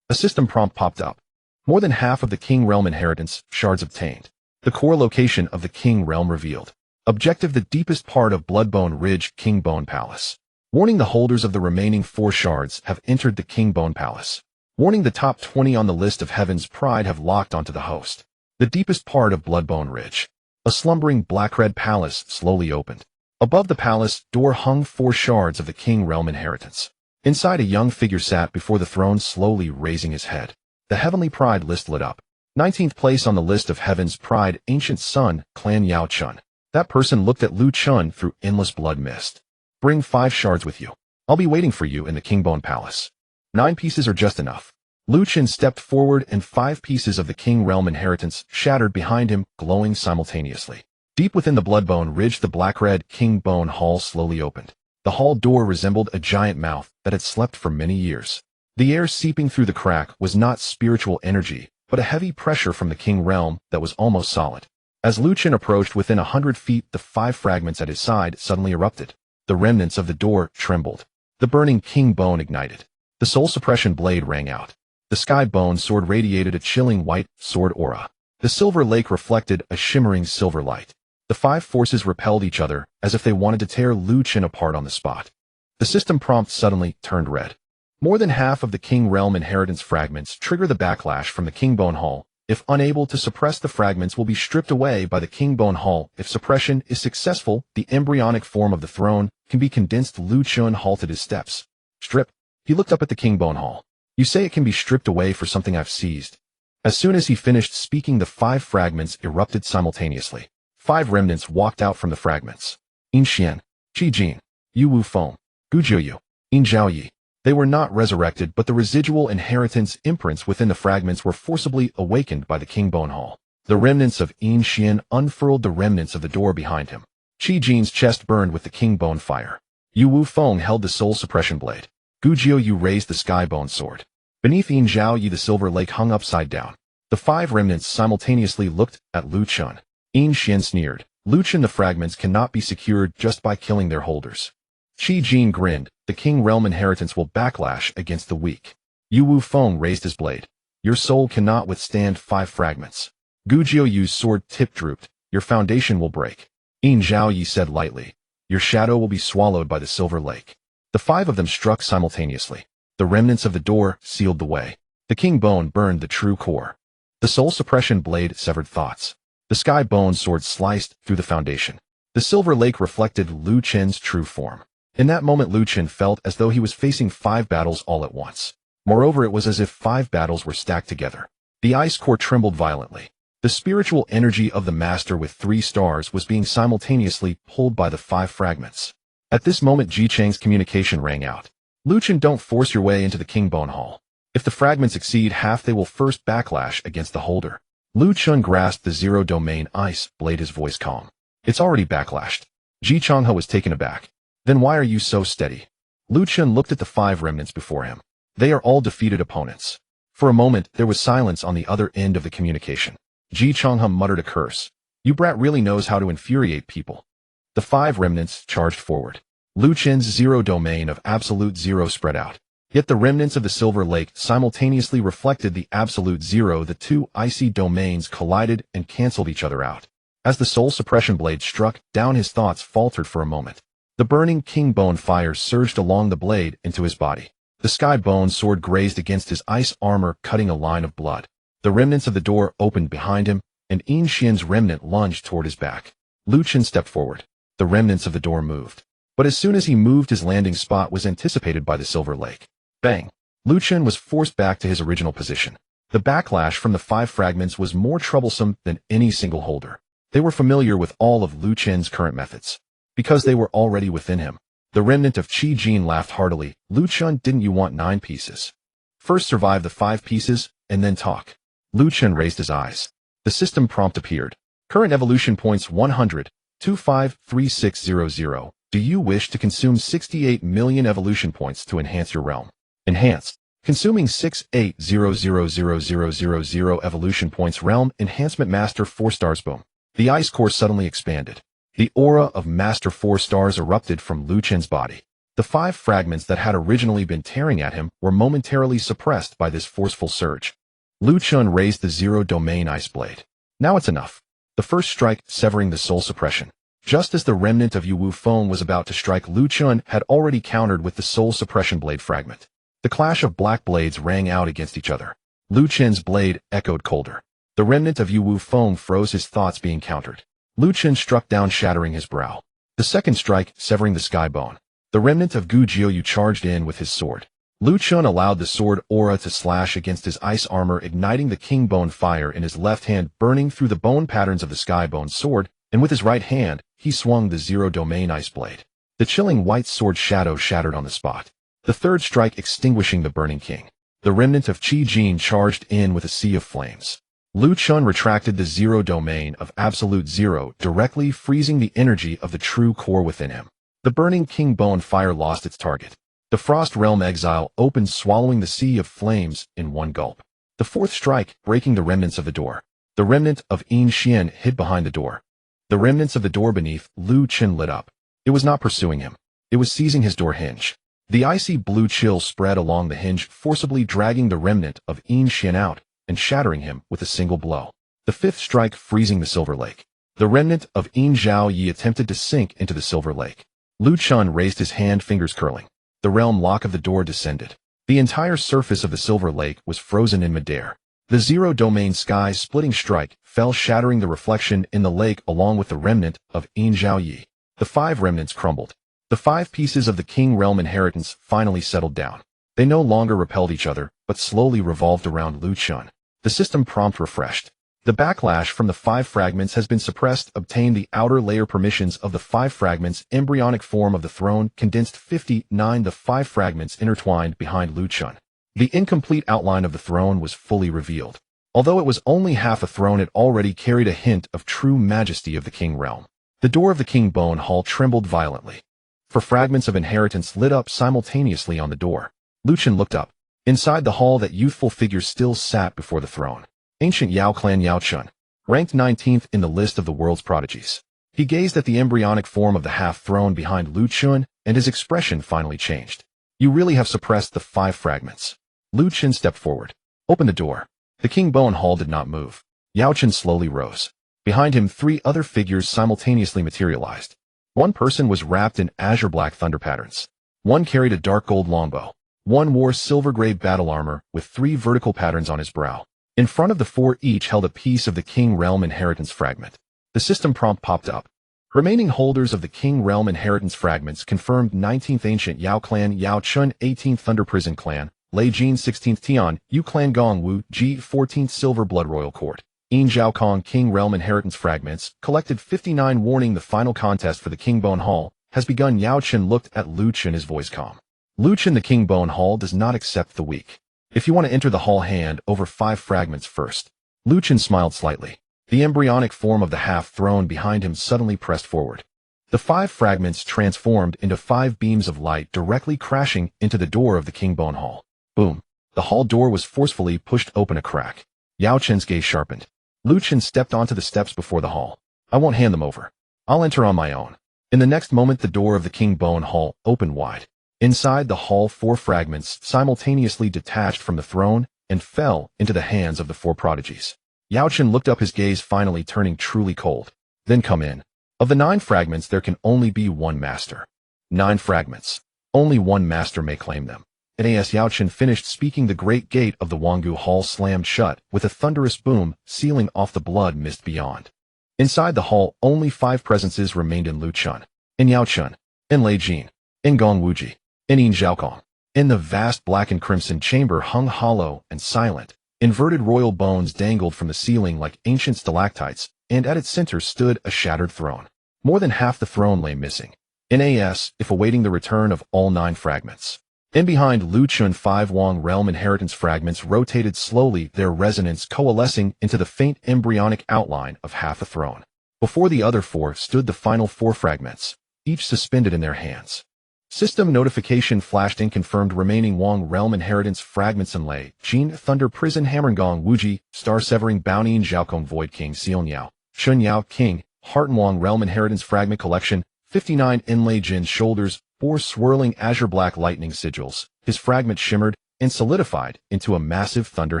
A: A system prompt popped up. More than half of the King Realm Inheritance shards obtained. The core location of the King Realm revealed. Objective: the deepest part of Bloodbone Ridge, King Bone Palace. Warning: the holders of the remaining 4 shards have entered the King Bone Palace. Warning: the top 20 on the list of Heaven's Pride have locked onto the host. The deepest part of Bloodbone Ridge. A slumbering black-red palace slowly opened. Above the palace door hung 4 shards of the King Realm Inheritance. Inside, a young figure sat before the throne, slowly raising his head. The Heavenly Pride list lit up. 19th place on the list of Heaven's Pride, Ancient Sun, Clan Yao Chun. That person looked at Lu Chen through endless blood mist. Bring 5 shards with you. I'll be waiting for you in the Kingbone Palace. 9 pieces are just enough. Lu Chen stepped forward and 5 pieces of the King Realm Inheritance shattered behind him, glowing simultaneously. Deep within the Bloodbone Ridge, the black-red King Bone Hall slowly opened. The hall door resembled a giant mouth that had slept for many years. The air seeping through the crack was not spiritual energy, but a heavy pressure from the King Realm that was almost solid. As Lu Chen approached within 100 feet, the 5 fragments at his side suddenly erupted. The remnants of the door trembled. The burning King Bone ignited. The soul suppression blade rang out. The Sky Bone sword radiated a chilling white sword aura. The silver lake reflected a shimmering silver light. The 5 forces repelled each other as if they wanted to tear Lu Chen apart on the spot. The system prompt suddenly turned red. More than half of the King Realm inheritance fragments trigger the backlash from the King Bone Hall. If unable to suppress, the fragments will be stripped away by the King Bone Hall. If suppression is successful, the embryonic form of the throne can be condensed. Lu Chun halted his steps. Strip. He looked up at the King Bone Hall. You say it can be stripped away for something I've seized. As soon as he finished speaking, the 5 fragments erupted simultaneously. 5 remnants walked out from the fragments. In Xian, Qi Jin, Yu Wu Feng, Gu Jiuyu, In Zhao Yi. They were not resurrected, but the residual inheritance imprints within the fragments were forcibly awakened by the King Bone Hall. The remnants of In Xian unfurled the remnants of the door behind him. Qi Jin's chest burned with the King Bone fire. Yu Wu Feng held the soul suppression blade. Gu Jiuyu raised the sky bone sword. Beneath In Zhao Yi, the silver lake hung upside down. The 5 remnants simultaneously looked at Lu Chun. In Xian sneered. Lu Chun, the fragments cannot be secured just by killing their holders. Qi Jin grinned. The King Realm inheritance will backlash against the weak. Yu Wu Feng raised his blade. Your soul cannot withstand 5 fragments. Gu Jiuyu's sword tip drooped. Your foundation will break. In Zhao Yi said lightly. Your shadow will be swallowed by the silver lake. The 5 of them struck simultaneously. The remnants of the door sealed the way. The King Bone burned the true core. The soul suppression blade severed thoughts. The sky bone sword sliced through the foundation. The silver lake reflected Lu Chen's true form. In that moment, Lu Chen felt as though he was facing 5 battles all at once. Moreover, it was as if 5 battles were stacked together. The ice core trembled violently. The spiritual energy of the master with 3 stars was being simultaneously pulled by the 5 fragments. At this moment, Jiangcheng's communication rang out. Lu Chen, don't force your way into the King Bone Hall. If the fragments exceed half, they will first backlash against the holder. Lu Chen grasped the 0 domain ice blade, his voice calm. It's already backlashed. Ji Changhe was taken aback. Then why are you so steady? Lu Chen looked at the 5 remnants before him. They are all defeated opponents. For a moment, there was silence on the other end of the communication. Ji Changhe muttered a curse. You brat really knows how to infuriate people. The 5 remnants charged forward. Lu Chen's 0 domain of absolute 0 spread out. Yet the remnants of the silver lake simultaneously reflected the absolute 0. The 2 icy domains collided and canceled each other out. As the soul suppression blade struck down, his thoughts faltered for a moment. The burning King Bone fire surged along the blade into his body. The sky bone sword grazed against his ice armor, cutting a line of blood. The remnants of the door opened behind him, and In Xian's remnant lunged toward his back. Lu Chen stepped forward. The remnants of the door moved. But as soon as he moved, his landing spot was anticipated by the silver lake. Bang! Lu Chen was forced back to his original position. The backlash from the 5 fragments was more troublesome than any single holder. They were familiar with all of Lu Chen's current methods. Because they were already within him. The remnant of Qi Jin laughed heartily. Lu Chen, didn't you want 9 pieces? First survive the 5 pieces, and then talk. Lu Chen raised his eyes. The system prompt appeared. Current evolution points 100, 253600. Do you wish to consume 68 million evolution points to enhance your realm? Enhance. Consuming 68000000 evolution points. Realm enhancement master 4 stars. Boom. The ice core suddenly expanded. The aura of Master 4 stars erupted from Lu Chen's body. The 5 fragments that had originally been tearing at him were momentarily suppressed by this forceful surge. Lu Chen raised the 0 domain ice blade. Now it's enough. The first strike, severing the soul suppression. Just as the remnant of Yu Wu Feng was about to strike, Lu Chen had already countered with the soul suppression blade fragment. The clash of black blades rang out against each other. Lu Chen's blade echoed colder. The remnant of Yu Wu Feng froze, his thoughts being countered. Lu Chen struck down, shattering his brow. The second strike, severing the sky bone. The remnant of Gu Jiuyu charged in with his sword. Lu Chen allowed the sword aura to slash against his ice armor, igniting the King Bone fire in his left hand, burning through the bone patterns of the sky bone sword, and with his right hand, he swung the 0 domain ice blade. The chilling white sword shadow shattered on the spot. The third strike, extinguishing the burning king. The remnant of Qi Jin charged in with a sea of flames. Lu Chen retracted the 0 domain of absolute 0, directly freezing the energy of the true core within him. The burning King Bone fire lost its target. The Frost Realm exile opened, swallowing the sea of flames in one gulp. The fourth strike, breaking the remnants of the door. The remnant of In Xian hid behind the door. The remnants of the door beneath Lu Chen lit up. It was not pursuing him. It was seizing his door hinge. The icy blue chill spread along the hinge, forcibly dragging the remnant of In Xian out and shattering him with a single blow. The fifth strike, freezing the silver lake. The remnant of In Zhao Yi attempted to sink into the silver lake. Lu Chen raised his hand, fingers curling. The realm lock of the door descended. The entire surface of the silver lake was frozen in midair. The zero-domain sky-splitting strike fell, shattering the reflection in the lake along with the remnant of Yin Zhao Yi. The 5 remnants crumbled. The 5 pieces of the King Realm inheritance finally settled down. They no longer repelled each other, but slowly revolved around Lu Chun. The system prompt refreshed. The backlash from the 5 fragments has been suppressed. Obtain the outer layer permissions of the 5 fragments. Embryonic form of the throne condensed 59. The 5 fragments intertwined behind Lu Chun. The incomplete outline of the throne was fully revealed. Although it was only half a throne, it already carried a hint of true majesty of the King Realm. The door of the King Bone Hall trembled violently. For fragments of inheritance lit up simultaneously on the door. Lu Chun looked up. Inside the hall, that youthful figure still sat before the throne. Ancient Yao clan Yao Chun, ranked 19th in the list of the world's prodigies. He gazed at the embryonic form of the half-throne behind Lu Chun, and his expression finally changed. You really have suppressed the 5 fragments. Lu Chun stepped forward. Open the door. The King Bone Hall did not move. Yao Chun slowly rose. Behind him, 3 other figures simultaneously materialized. One person was wrapped in azure black thunder patterns. One carried a dark gold longbow. One wore silver gray battle armor with 3 vertical patterns on his brow. In front of the 4, each held a piece of the King Realm inheritance fragment. The system prompt popped up. Remaining holders of the King Realm inheritance fragments confirmed: 19th Ancient Yao Clan Yao Chun, 18th Thunder Prison Clan Lei Jin, 16th Tian Yu Clan Gong Wu Ji, 14th Silver Blood Royal Court. Yin Zhao Kong King Realm inheritance fragments collected 59. Warning: the final contest for the King Bone Hall has begun. Yao Chun looked at Lu Chun, his voice calm. Lu Chun, the King Bone Hall does not accept the weak. If you want to enter the hall, hand over 5 fragments first. Lu Chun smiled slightly. The embryonic form of the half-throne behind him suddenly pressed forward. The 5 fragments transformed into 5 beams of light, directly crashing into the door of the King Bone Hall. Boom! The hall door was forcefully pushed open a crack. Yao Chun's gaze sharpened. Lu Chun stepped onto the steps before the hall. I won't hand them over. I'll enter on my own. In the next moment, the door of the King Bone Hall opened wide. Inside the hall, 4 fragments simultaneously detached from the throne and fell into the hands of the 4 prodigies. Yao Chun looked up, his gaze finally turning truly cold. Then come in. Of the 9 fragments, there can only be 1 master. 9 fragments. Only 1 master may claim them. As Yao Chun finished speaking, the great gate of the Wanggu Hall slammed shut with a thunderous boom, sealing off the blood mist beyond. Inside the hall, only 5 presences remained: in Lu Chun, in Yao Chun, in Lei Jin, in Gong Wuji, in Yin Zhao Kong. In the vast black and crimson chamber hung hollow and silent. Inverted royal bones dangled from the ceiling like ancient stalactites, and at its center stood a shattered throne. More than half the throne lay missing. If awaiting the return of all 9 fragments. In behind Lu Chun, 5 Wang Realm inheritance fragments rotated slowly, their resonance coalescing into the faint embryonic outline of half a throne. Before the other 4 stood the final 4 fragments, each suspended in their hands. System notification flashed in, confirmed: remaining Wang Realm inheritance fragments in Lei Jin, Thunder Prison Hammergong Wuji, Star Severing Bounty, Zhaokong Void King Xion Yao, Shun Yao King, Heart and Wang Realm inheritance fragment collection, 59. In Lei Jin's shoulders, 4 swirling azure black lightning sigils. His fragment shimmered and solidified into a massive thunder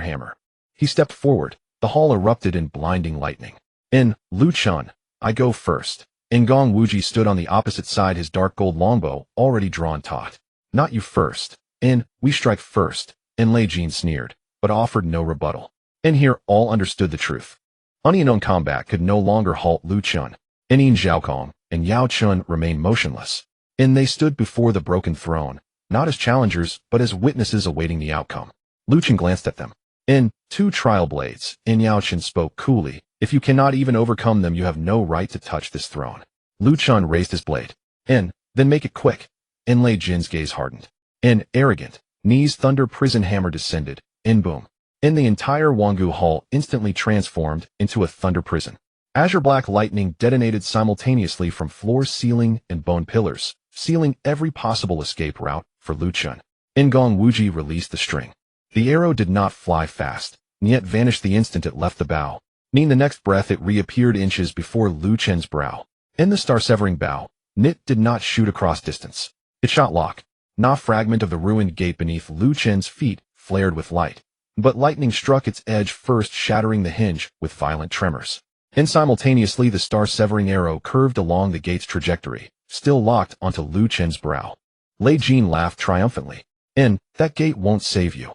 A: hammer. He stepped forward. The hall erupted in blinding lightning. In Lu Chun, I go first. Gong Wuji stood on the opposite side, his dark gold longbow already drawn taut. Not you first. We strike first. Lei Jin sneered, but offered no rebuttal. Here all understood the truth. Unknown combat could no longer halt Lu Chun. Yin Zhaokong and Yao Chun remained motionless. They stood before the broken throne, not as challengers, but as witnesses awaiting the outcome. Lu Chun glanced at them. 2 trial blades. Yao Chun spoke coolly. If you cannot even overcome them, you have no right to touch this throne. Lu Chun raised his blade. Then make it quick. Lei Jin's gaze hardened. Arrogant. Ni's thunder prison hammer descended. Boom. The entire Wanggu Hall instantly transformed into a thunder prison. Azure black lightning detonated simultaneously from floor, ceiling, and bone pillars, sealing every possible escape route for Lu Chun. Gong Wuji released the string. The arrow did not fly fast, yet vanished the instant it left the bow. The next breath, it reappeared inches before Lu Chun's brow. In the star-severing bow, Nit did not shoot across distance. It shot lock. Na fragment of the ruined gate beneath Lu Chun's feet flared with light. But lightning struck its edge first, shattering the hinge with violent tremors. Simultaneously, the star-severing arrow curved along the gate's trajectory, still locked onto Lu Chun's brow. Lei Jin laughed triumphantly. That gate won't save you.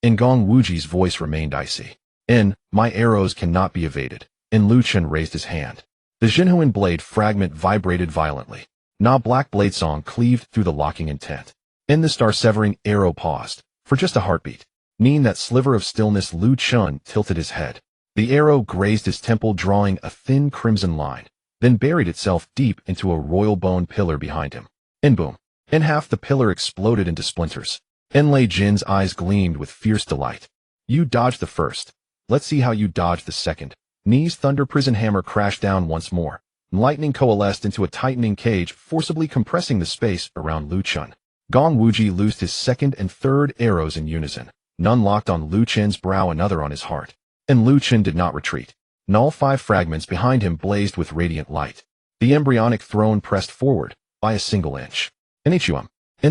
A: Gong Wuji's voice remained icy. My arrows cannot be evaded. Lu Chen raised his hand. The Jinhuan blade fragment vibrated violently. Na black blade song cleaved through the locking intent. The star-severing arrow paused, for just a heartbeat. Nearing that sliver of stillness, Lu Chen tilted his head. The arrow grazed his temple, drawing a thin crimson line, then buried itself deep into a royal bone pillar behind him. Boom. In half the pillar exploded into splinters. Lei Jin's eyes gleamed with fierce delight. You dodged the first. Let's see how you dodge the second. Ni's thunder prison hammer crashed down once more. Lightning coalesced into a tightening cage, forcibly compressing the space around Lu Chen. Gong Wuji loosed his second and third arrows in unison. None locked on Lu Chen's brow, another on his heart. Lu Chen did not retreat. All 5 fragments behind him blazed with radiant light. The embryonic throne pressed forward by a single inch. In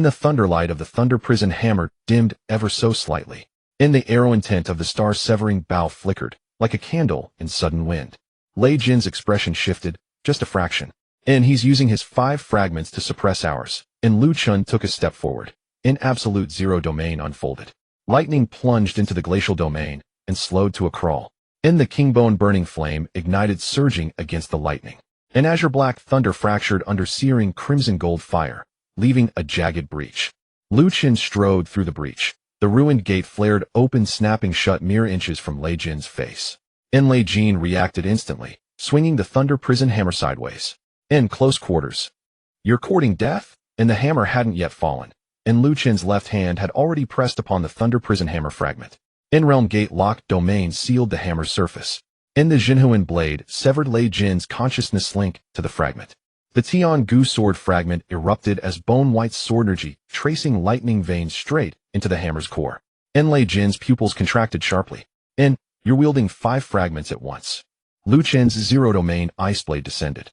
A: the thunderlight of the thunder prison hammer dimmed ever so slightly. The arrow intent of the star-severing bow flickered, like a candle in sudden wind. Lei Jin's expression shifted, just a fraction. He's using his 5 fragments to suppress ours. Lu Chen took a step forward. Absolute zero domain unfolded. Lightning plunged into the glacial domain and slowed to a crawl. The kingbone burning flame ignited, surging against the lightning. Azure black thunder fractured under searing crimson gold fire, leaving a jagged breach. Lu Chen strode through the breach. The ruined gate flared open, snapping shut mere inches from Lei Jin's face. Lei Jin reacted instantly, swinging the thunder prison hammer sideways. In close quarters. You're courting death? The hammer hadn't yet fallen. Lu Chen's left hand had already pressed upon the thunder prison hammer fragment. Realm gate locked domain sealed the hammer's surface. The Jinhuan blade severed Lei Jin's consciousness link to the fragment. The Tian Gu sword fragment erupted as bone-white sword energy, tracing lightning veins straight into the hammer's core. Lei Jin's pupils contracted sharply. You're wielding 5 fragments at once. Lu Chen's zero-domain ice blade descended.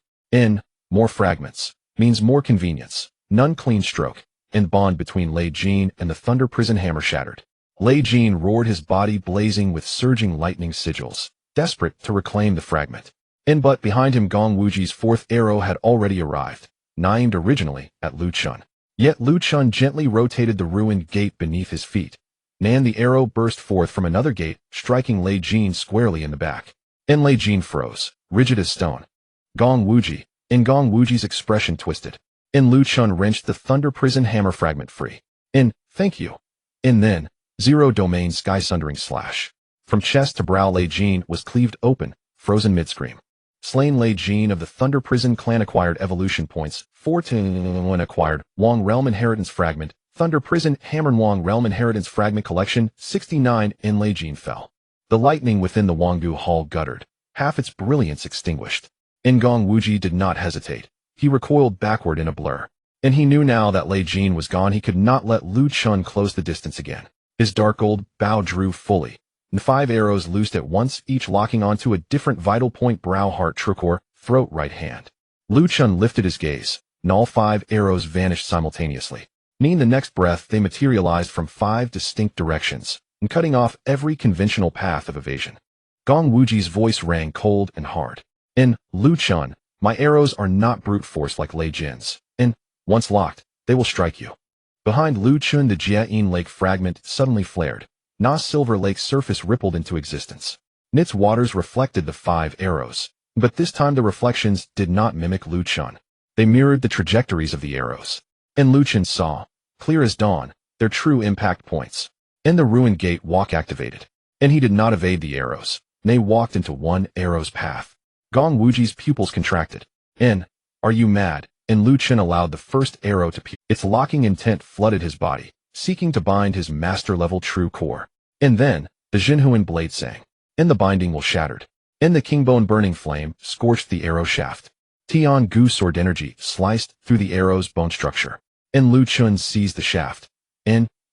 A: More fragments means more convenience. None clean stroke. Bond between Lei Jin and the thunder prison hammer shattered. Lei Jin roared, his body blazing with surging lightning sigils, desperate to reclaim the fragment. But behind him, Gong Wuji's 4th arrow had already arrived, aimed originally at Lu Chen. Yet Lu Chen gently rotated the ruined gate beneath his feet. The arrow burst forth from another gate, striking Lei Jin squarely in the back. Lei Jin froze, rigid as stone. Gong Wuji's expression twisted. Lu Chen wrenched the thunder prison hammer fragment free. Thank you. Then, zero domain sky-sundering slash. From chest to brow, Lei Jin was cleaved open, frozen mid-scream. Slain Lei Jin of the thunder prison clan acquired evolution points. 14 acquired Wong Realm Inheritance Fragment. Thunder prison hammer Wong Realm Inheritance Fragment Collection. 69 Lei Jin fell. The lightning within the Wanggu Hall guttered, half its brilliance extinguished. Gong Wuji did not hesitate. He recoiled backward in a blur. He knew now that Lei Jin was gone. He could not let Lu Chen close the distance again. His dark gold bow drew fully. 5 arrows loosed at once, each locking onto a different vital point: brow, heart, tricor, throat, right hand. Lu Chen lifted his gaze. All 5 arrows vanished simultaneously. The next breath, they materialized from 5 distinct directions, cutting off every conventional path of evasion. Gong Wuji's voice rang cold and hard. Lu Chen, my arrows are not brute force like Lei Jin's. Once locked, they will strike you. Behind Lu Chen, the Jiayin Lake fragment suddenly flared. Na's silver lake surface rippled into existence. Its waters reflected the 5 arrows, but this time the reflections did not mimic Lu Chen. They mirrored the trajectories of the arrows. Lu Chen saw, clear as dawn, their true impact points. The ruined gate walk activated. He did not evade the arrows. They walked into one arrow's path. Gong Wuji's pupils contracted. Are you mad? Lu Chen allowed the first arrow to pierce. Its locking intent flooded his body, seeking to bind his master-level true core. Then, the Jinhuan blade sang. The binding will shattered. The kingbone burning flame scorched the arrow shaft. Tian Gu sword energy sliced through the arrow's bone structure. Lu Chen seized the shaft.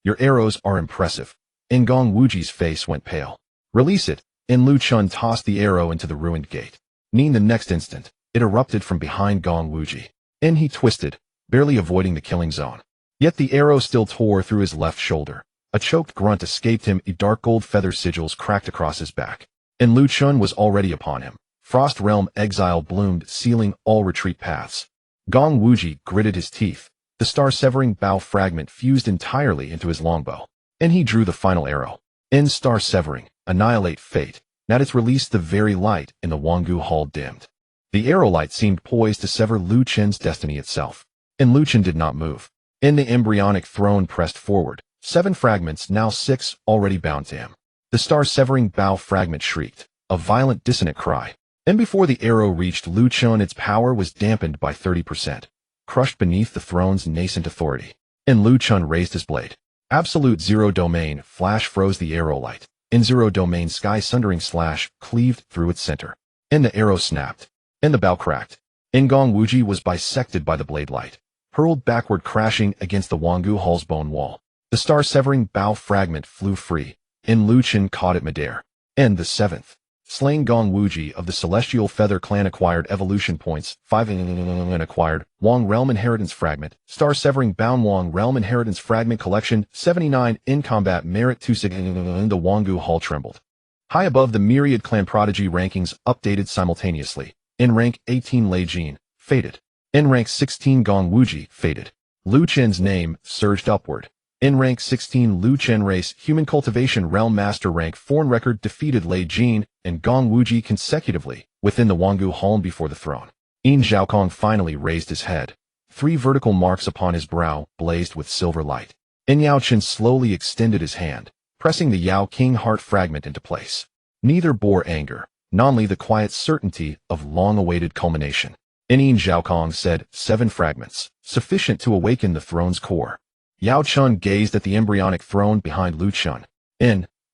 A: Your arrows are impressive. Gong Wuji's face went pale. Release it. Lu Chen tossed the arrow into the ruined gate. The next instant, it erupted from behind Gong Wuji. He twisted, barely avoiding the killing zone. Yet the arrow still tore through his left shoulder. A choked grunt escaped him. Dark gold feather sigils cracked across his back. Lu Chen was already upon him. Frost Realm exile bloomed, sealing all retreat paths. Gong Wuji gritted his teeth. The star-severing bow fragment fused entirely into his longbow, and he drew the final arrow. End star-severing, annihilate fate. At its release, the very light in the Wanggu Hall dimmed. The arrow light seemed poised to sever Lu Chen's destiny itself. And Lu Chen did not move. In the embryonic throne pressed forward, 7 fragments, now 6, already bound to him. The star-severing bow fragment shrieked, a violent dissonant cry. And before the arrow reached Lu Chen, its power was dampened by 30%, crushed beneath the throne's nascent authority. And Lu Chen raised his blade. Absolute zero domain flash froze the arrow light. In zero domain, sky-sundering slash cleaved through its center. And the arrow snapped. And the bow cracked. And Gong Wuji was bisected by the blade light, hurled backward, crashing against the Wanggu Hall's bone wall. The star-severing bow fragment flew free, and Lu Chen caught it midair. And the 7th. Slain Gong Wuji of the Celestial Feather Clan acquired evolution points, 5 and acquired Wang Realm Inheritance Fragment, Star-Severing Bound Wang Realm Inheritance Fragment Collection, 79 in combat merit 2 the Wanggu Hall trembled. High above the myriad clan prodigy rankings updated simultaneously. In rank 18 Lei Jin, faded. In rank 16 Gong Wuji, faded. Lu Chen's name surged upward. In rank 16 Lu Chen race Human Cultivation Realm Master rank foreign record defeated Lei Jin and Gong Wuji consecutively within the Wanggu Hall before the throne. Yin Zhaokong finally raised his head. 3 vertical marks upon his brow blazed with silver light. And Yao Chen slowly extended his hand, pressing the Yao King heart fragment into place. Neither bore anger, only the quiet certainty of long-awaited culmination. And Yin Zhaokong said, 7 fragments, sufficient to awaken the throne's core. Yao Chen gazed at the embryonic throne behind Lu Chen.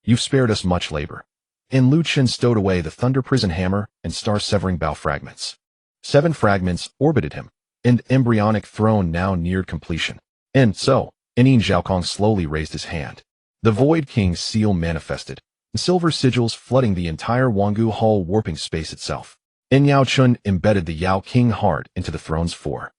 A: You've spared us much labor. And Lu Chen stowed away the thunder prison hammer and star-severing bow fragments. 7 fragments orbited him, and embryonic throne now neared completion. And Yin Zhaokong slowly raised his hand. The Void King's seal manifested, silver sigils flooding the entire Wanggu Hall, warping space itself. And Yao Chen embedded the Yao King heart into the throne's 4.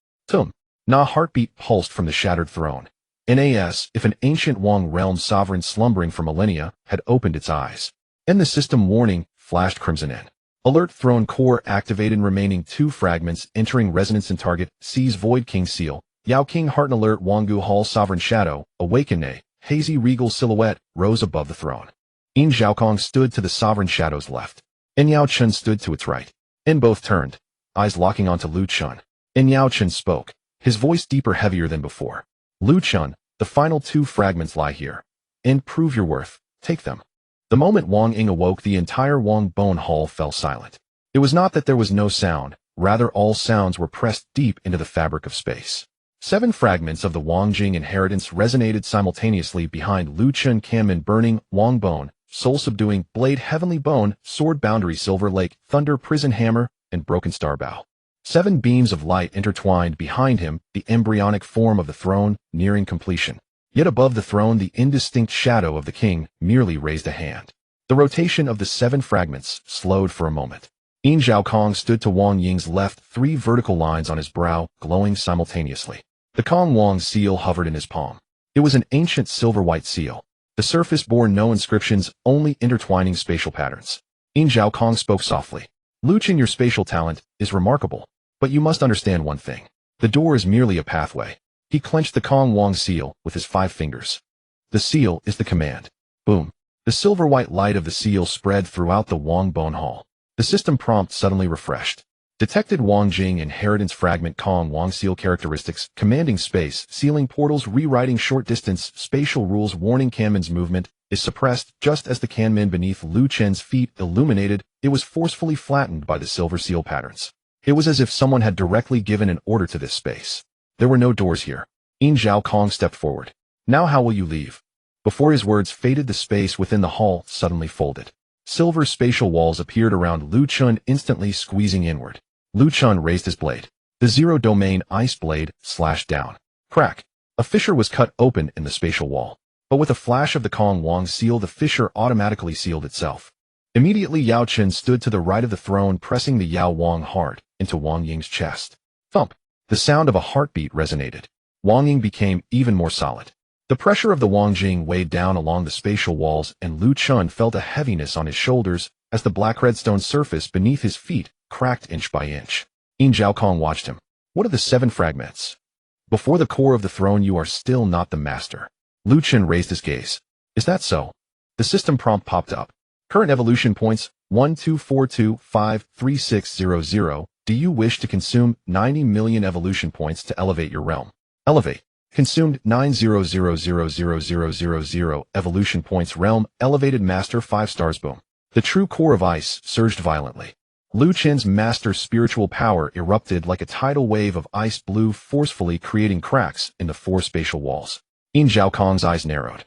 A: Na heartbeat pulsed from the shattered throne. Nas, if an ancient Wang realm sovereign slumbering for millennia had opened its eyes. And the system warning flashed crimson in. Alert throne core activated, remaining 2 fragments entering resonance in target, sees Void King seal. Yao King heart and alert Wanggu Hall sovereign shadow, Awaken a hazy regal silhouette, rose above the throne. Yin Zhaokong stood to the sovereign shadow's left. And Yao Chen stood to its right. And both turned, eyes locking onto Lu Chen. And Yao Chen spoke, his voice deeper, heavier than before. Lu Chen, the final 2 fragments lie here. And prove your worth, take them. The moment Wang Ying awoke, the entire Wang Bone Hall fell silent. It was not that there was no sound, rather all sounds were pressed deep into the fabric of space. 7 fragments of the Wang Jing inheritance resonated simultaneously behind Lu Chen, Kanmin burning, Wang Bone, soul subduing, blade heavenly bone, sword boundary silver lake, thunder prison hammer, and broken star bow. 7 beams of light intertwined behind him, the embryonic form of the throne nearing completion. Yet above the throne, the indistinct shadow of the king merely raised a hand. The rotation of the 7 fragments slowed for a moment. Yin Zhaokong stood to Wang Ying's left, 3 vertical lines on his brow, glowing simultaneously. The Kong Wang seal hovered in his palm. It was an ancient silver-white seal. The surface bore no inscriptions, only intertwining spatial patterns. Yin Zhaokong spoke softly. Lu Chen, your spatial talent is remarkable. But you must understand one thing. The door is merely a pathway. He clenched the Kong Wang seal with his 5 fingers. The seal is the command. Boom. The silver-white light of the seal spread throughout the Wang Bone Hall. The system prompt suddenly refreshed. Detected Wang Jing inheritance fragment Kong Wang seal characteristics, commanding space, sealing portals, rewriting short distance, spatial rules, warning Kanmin's movement, is suppressed. Just as the Kanmin beneath Lu Chen's feet illuminated, it was forcefully flattened by the silver seal patterns. It was as if someone had directly given an order to this space. There were no doors here. Yin Zhaokong stepped forward. Now how will you leave? Before his words faded, the space within the hall suddenly folded. Silver spatial walls appeared around Lu Chen, instantly squeezing inward. Lu Chen raised his blade. The zero domain ice blade slashed down. Crack. A fissure was cut open in the spatial wall. But with a flash of the Kong Wang seal, the fissure automatically sealed itself. Immediately Yao Chen stood to the right of the throne, pressing the Yao Wang heart into Wang Ying's chest. Thump. The sound of a heartbeat resonated. Wang Ying became even more solid. The pressure of the Wang Jing weighed down along the spatial walls, and Lu Chen felt a heaviness on his shoulders as the black redstone surface beneath his feet cracked inch by inch. Yin Zhaokong watched him. What are the 7 fragments? Before the core of the throne you are still not the master. Lu Chen raised his gaze. Is that so? The system prompt popped up. Current evolution points 1242533600. Do you wish to consume 90 million evolution points to elevate your realm? Elevate. Consumed 9000000 evolution points. Realm elevated. Master 5 stars. Boom. The true core of ice surged violently. Lu Chen's master spiritual power erupted like a tidal wave of ice blue, forcefully creating cracks in the 4 spatial walls. Yin Zhaokong's eyes narrowed.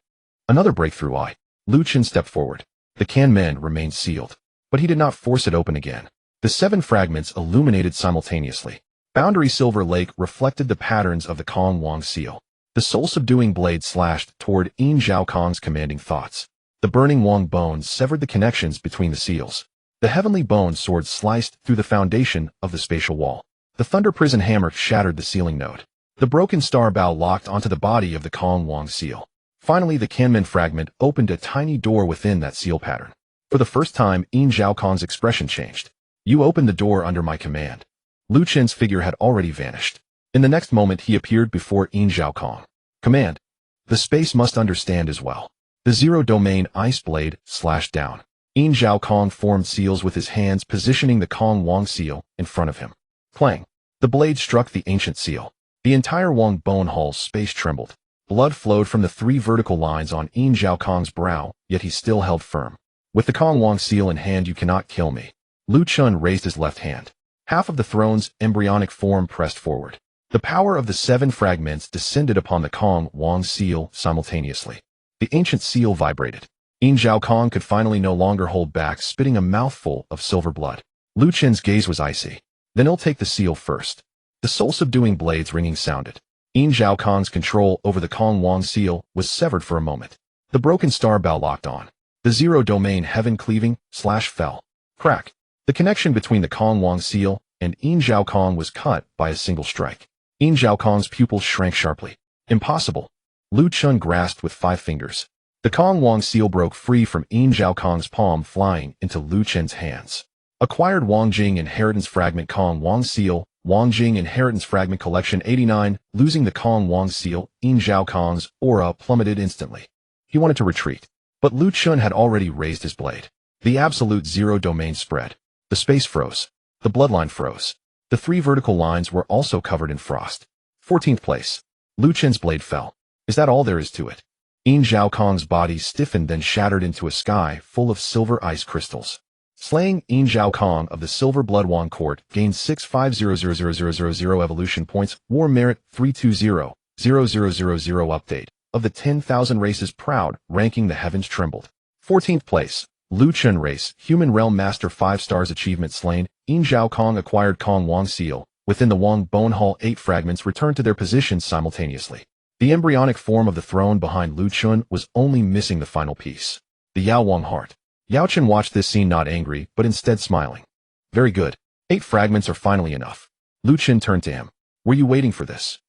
A: Another breakthrough eye. Lu Chen stepped forward. The can remained sealed, but he did not force it open again. The 7 fragments illuminated simultaneously. Boundary Silver Lake reflected the patterns of the Kong Wang seal. The soul-subduing blade slashed toward Yin Zhaokong's commanding thoughts. The burning Wang bones severed the connections between the seals. The heavenly bone sword sliced through the foundation of the spatial wall. The thunder prison hammer shattered the sealing node. The broken star bow locked onto the body of the Kong Wang seal. Finally, the Kanmen fragment opened a tiny door within that seal pattern. For the first time, Yin Zhaokong's expression changed. You opened the door under my command. Lu Chen's figure had already vanished. In the next moment, he appeared before Yin Zhaokong. Command. The space must understand as well. The zero-domain ice blade slashed down. Yin Zhaokong formed seals with his hands, positioning the Kong Wang seal in front of him. Clang. The blade struck the ancient seal. The entire Wang bone hall's space trembled. Blood flowed from the 3 vertical lines on Yin Zhaokong's brow, yet he still held firm. With the Kong Wang seal in hand, you cannot kill me. Lu Chen raised his left hand. Half of the throne's embryonic form pressed forward. The power of the 7 fragments descended upon the Kong Wang seal simultaneously. The ancient seal vibrated. Yin Zhaokong could finally no longer hold back, spitting a mouthful of silver blood. Lu Chen's gaze was icy. Then he'll take the seal first. The soul-subduing blades ringing sounded. Yin Zhaokong's control over the Kong Wang seal was severed for a moment. The broken star bow locked on. The zero-domain heaven cleaving fell. Crack. The connection between the Kong Wang seal and Yin Zhaokong was cut by a single strike. Yin Zhaokong's pupils shrank sharply. Impossible. Lu Chen grasped with 5 fingers. The Kong Wang seal broke free from Yin Zhaokong's palm, flying into Lu Chen's hands. Acquired Wangjing Inheritance Fragment. Kong Wang seal, Wangjing Inheritance Fragment Collection 89. Losing the Kong Wang seal, Yin Zhaokong's aura plummeted instantly. He wanted to retreat, but Lu Chen had already raised his blade. The absolute zero domain spread. The space froze. The bloodline froze. The 3 vertical lines were also covered in frost. 14th place. Lu Chen's blade fell. Is that all there is to it? Yin Zhaokong's body stiffened, then shattered into a sky full of silver ice crystals. Slaying Yin Zhaokong of the Silver Blood Wang Court gained 6500000 evolution points. War Merit 320000 update. Of the 10,000 races proud, ranking the heavens trembled. 14th place. Lu Chen race, Human Realm Master 5 stars achievement slain. Yin Zhaokong acquired Kong Wang seal. Within the Wang Bone Hall, 8 fragments returned to their positions simultaneously. The embryonic form of the throne behind Lu Chen was only missing the final piece. The Yao Wang heart. Yao Chen watched this scene not angry, but instead smiling. Very good. 8 fragments are finally enough. Lu Chen turned to him. Were you waiting for this?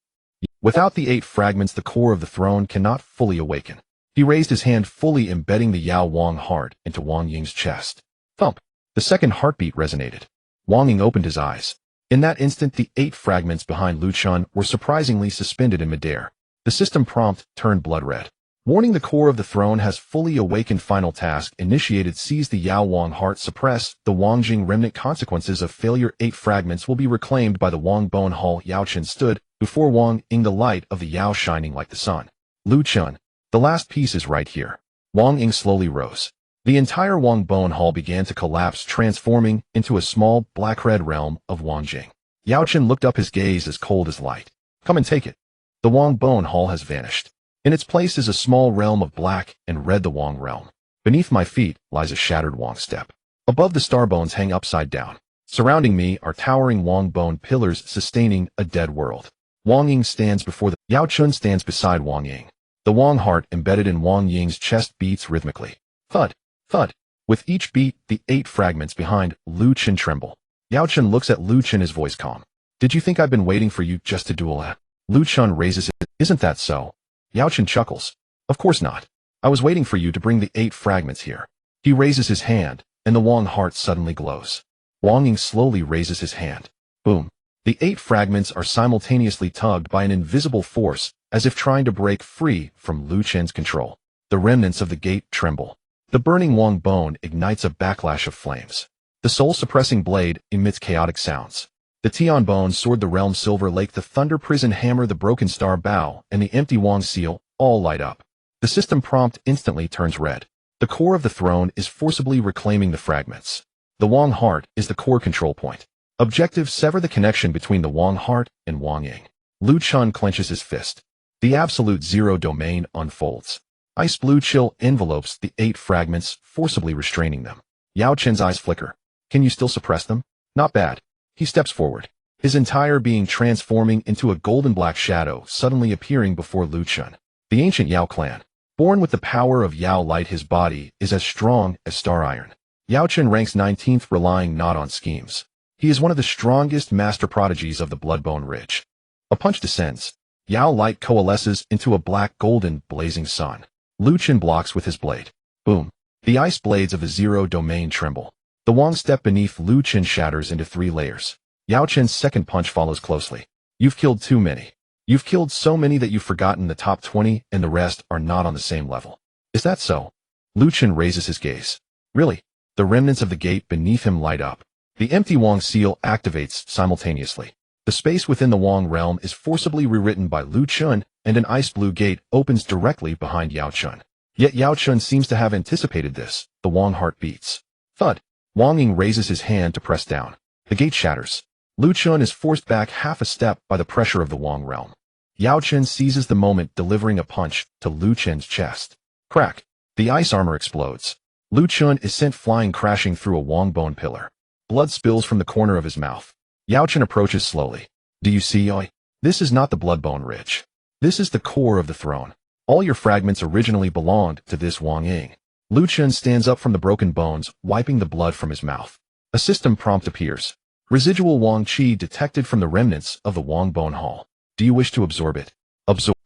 A: Without the 8 fragments, the core of the throne cannot fully awaken. He raised his hand, fully embedding the Yao Wang heart into Wang Ying's chest. Thump. The second heartbeat resonated. Wang Ying opened his eyes. In that instant, the 8 fragments behind Lu Chen were surprisingly suspended in midair. The system prompt turned blood red. Warning: the core of the throne has fully awakened. Final task initiated. Seize the Yao Wang heart. Suppress the Wangjing remnant. Consequences of failure: 8 fragments will be reclaimed by the Wang Bone Hall. Yao Chen stood before Wang Ying, the light of the Yao shining like the sun. Lu Chen, the last piece is right here. Wang Ying slowly rose. The entire Wang Bone Hall began to collapse, transforming into a small black-red realm of Wangjing. Yao Chen looked up, his gaze as cold as light. Come and take it. The Wang Bone Hall has vanished. In its place is a small realm of black and red, the Wang realm. Beneath my feet lies a shattered Wang step. Above, the star bones hang upside down. Surrounding me are towering Wang bone pillars sustaining a dead world. Wang Ying stands before the Yao Chen stands beside Wang Ying. The Wang heart embedded in Wang Ying's chest beats rhythmically. Thud, thud. With each beat, the 8 fragments behind Lu Chen tremble. Yao Chen looks at Lu Chen, his voice calm. Did you think I've been waiting for you just to duel at? Lu Chen raises it. Isn't that so? Yao Chen chuckles. Of course not. I was waiting for you to bring the 8 fragments here. He raises his hand, and the Wang heart suddenly glows. Wang Ying slowly raises his hand. Boom. The 8 fragments are simultaneously tugged by an invisible force, as if trying to break free from Lu Chen's control. The remnants of the gate tremble. The burning Wong bone ignites a backlash of flames. The soul-suppressing blade emits chaotic sounds. The Tian bone sword, the realm silver lake, the thunder prison hammer, the broken star bow, and the empty Wong seal all light up. The system prompt instantly turns red. The core of the throne is forcibly reclaiming the fragments. The Wong heart is the core control point. Objective: sever the connection between the Wong heart and Wong Ying. Lu Chun clenches his fist. The absolute zero domain unfolds. Ice blue chill envelopes the 8 fragments, forcibly restraining them. Yao Chen's eyes flicker. Can you still suppress them? Not bad. He steps forward, his entire being transforming into a golden-black shadow, suddenly appearing before Lu Chun. The ancient Yao clan, born with the power of Yao light, his body is as strong as star iron. Yao Chen ranks 19th, relying not on schemes. He is one of the strongest master prodigies of the Bloodbone Ridge. A punch descends. Yao light coalesces into a black golden blazing sun. Lu Chen blocks with his blade. Boom. The ice blades of the zero domain tremble. The Wong step beneath Lu Chen shatters into 3 layers. Yao Chen's second punch follows closely. You've killed too many. You've killed so many that you've forgotten the top 20 and the rest are not on the same level. Is that so? Lu Chen raises his gaze. Really? The remnants of the gate beneath him light up. The empty Wong seal activates simultaneously. The space within the Wong realm is forcibly rewritten by Lu Chun, and an ice blue gate opens directly behind Yao Chun. Yet Yao Chun seems to have anticipated this. The Wong heart beats. Thud. Wong Ying raises his hand to press down. The gate shatters. Lu Chun is forced back half a step by the pressure of the Wong realm. Yao Chen seizes the moment, delivering a punch to Lu Chen's chest. Crack. The ice armor explodes. Lu Chun is sent flying, crashing through a Wong bone pillar. Blood spills from the corner of his mouth. Yao Chen approaches slowly. Do you see, Oi? This is not the Bloodbone Ridge. This is the core of the throne. All your fragments originally belonged to this Wong Ying. Lu Chun stands up from the broken bones, wiping the blood from his mouth. A system prompt appears. Residual Wong Qi detected from the remnants of the Wong Bone Hall. Do you wish to absorb it?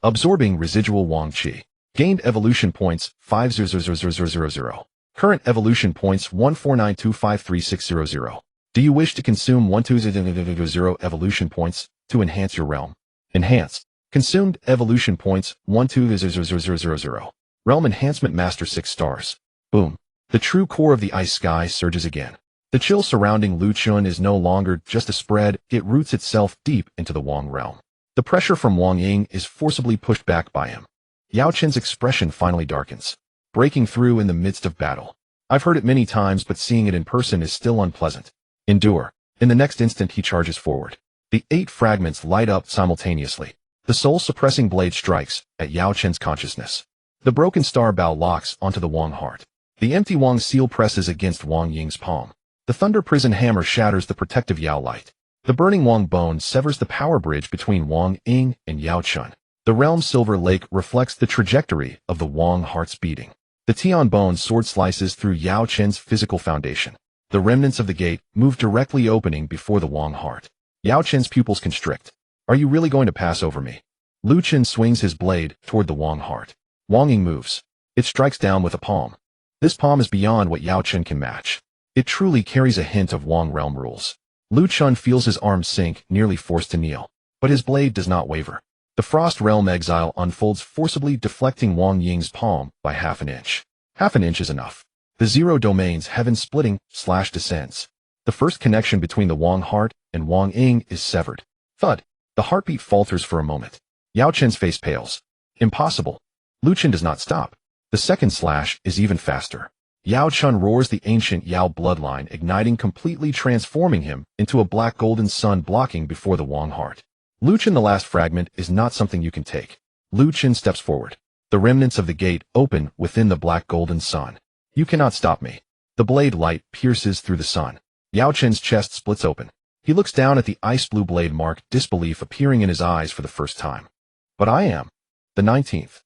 A: Absorbing residual Wong Qi. Gained evolution points 5000000. Current evolution points 149253600. Do you wish to consume 12000 evolution points to enhance your realm? Enhance. Consumed evolution points 1200000. Realm Enhancement Master 6 stars. Boom. The true core of the ice sky surges again. The chill surrounding Lu Chun is no longer just a spread, it roots itself deep into the Wong realm. The pressure from Wong Ying is forcibly pushed back by him. Yao Chen's expression finally darkens. Breaking through in the midst of battle. I've heard it many times, but seeing it in person is still unpleasant. Endure. In the next instant he charges forward. The 8 fragments light up simultaneously. The soul-suppressing blade strikes at Yao Chen's consciousness. The broken star bow locks onto the Wong heart. The empty Wong seal presses against Wong Ying's palm. The thunder prison hammer shatters the protective Yao light. The burning Wong bone severs the power bridge between Wong Ying and Yao Chun. The realm silver lake reflects the trajectory of the Wong heart's beating. The Tian bone sword slices through Yao Chen's physical foundation. The remnants of the gate move directly, opening before the Wong heart. Yao Chen's pupils constrict. Are you really going to pass over me? Lu Chen swings his blade toward the Wong heart. Wong Ying moves. It strikes down with a palm. This palm is beyond what Yao Chen can match. It truly carries a hint of Wong realm rules. Lu Chun feels his arms sink, nearly forced to kneel. But his blade does not waver. The Frost Realm Exile unfolds, forcibly deflecting Wong Ying's palm by half an inch. Half an inch is enough. The Zero Domain's heaven-splitting slash descends. The first connection between the Wong heart and Wong Ying is severed. Thud. The heartbeat falters for a moment. Yao Chen's face pales. Impossible. Lu Chen does not stop. The second slash is even faster. Yao Chun roars, the ancient Yao bloodline igniting, completely transforming him into a black golden sun, blocking before the Wong heart. Lu Chen, the last fragment, is not something you can take. Lu Chen steps forward. The remnants of the gate open within the black golden sun. You cannot stop me. The blade light pierces through the sun. Yao Chen's chest splits open. He looks down at the ice blue blade mark, disbelief appearing in his eyes for the first time. But I am the 19th.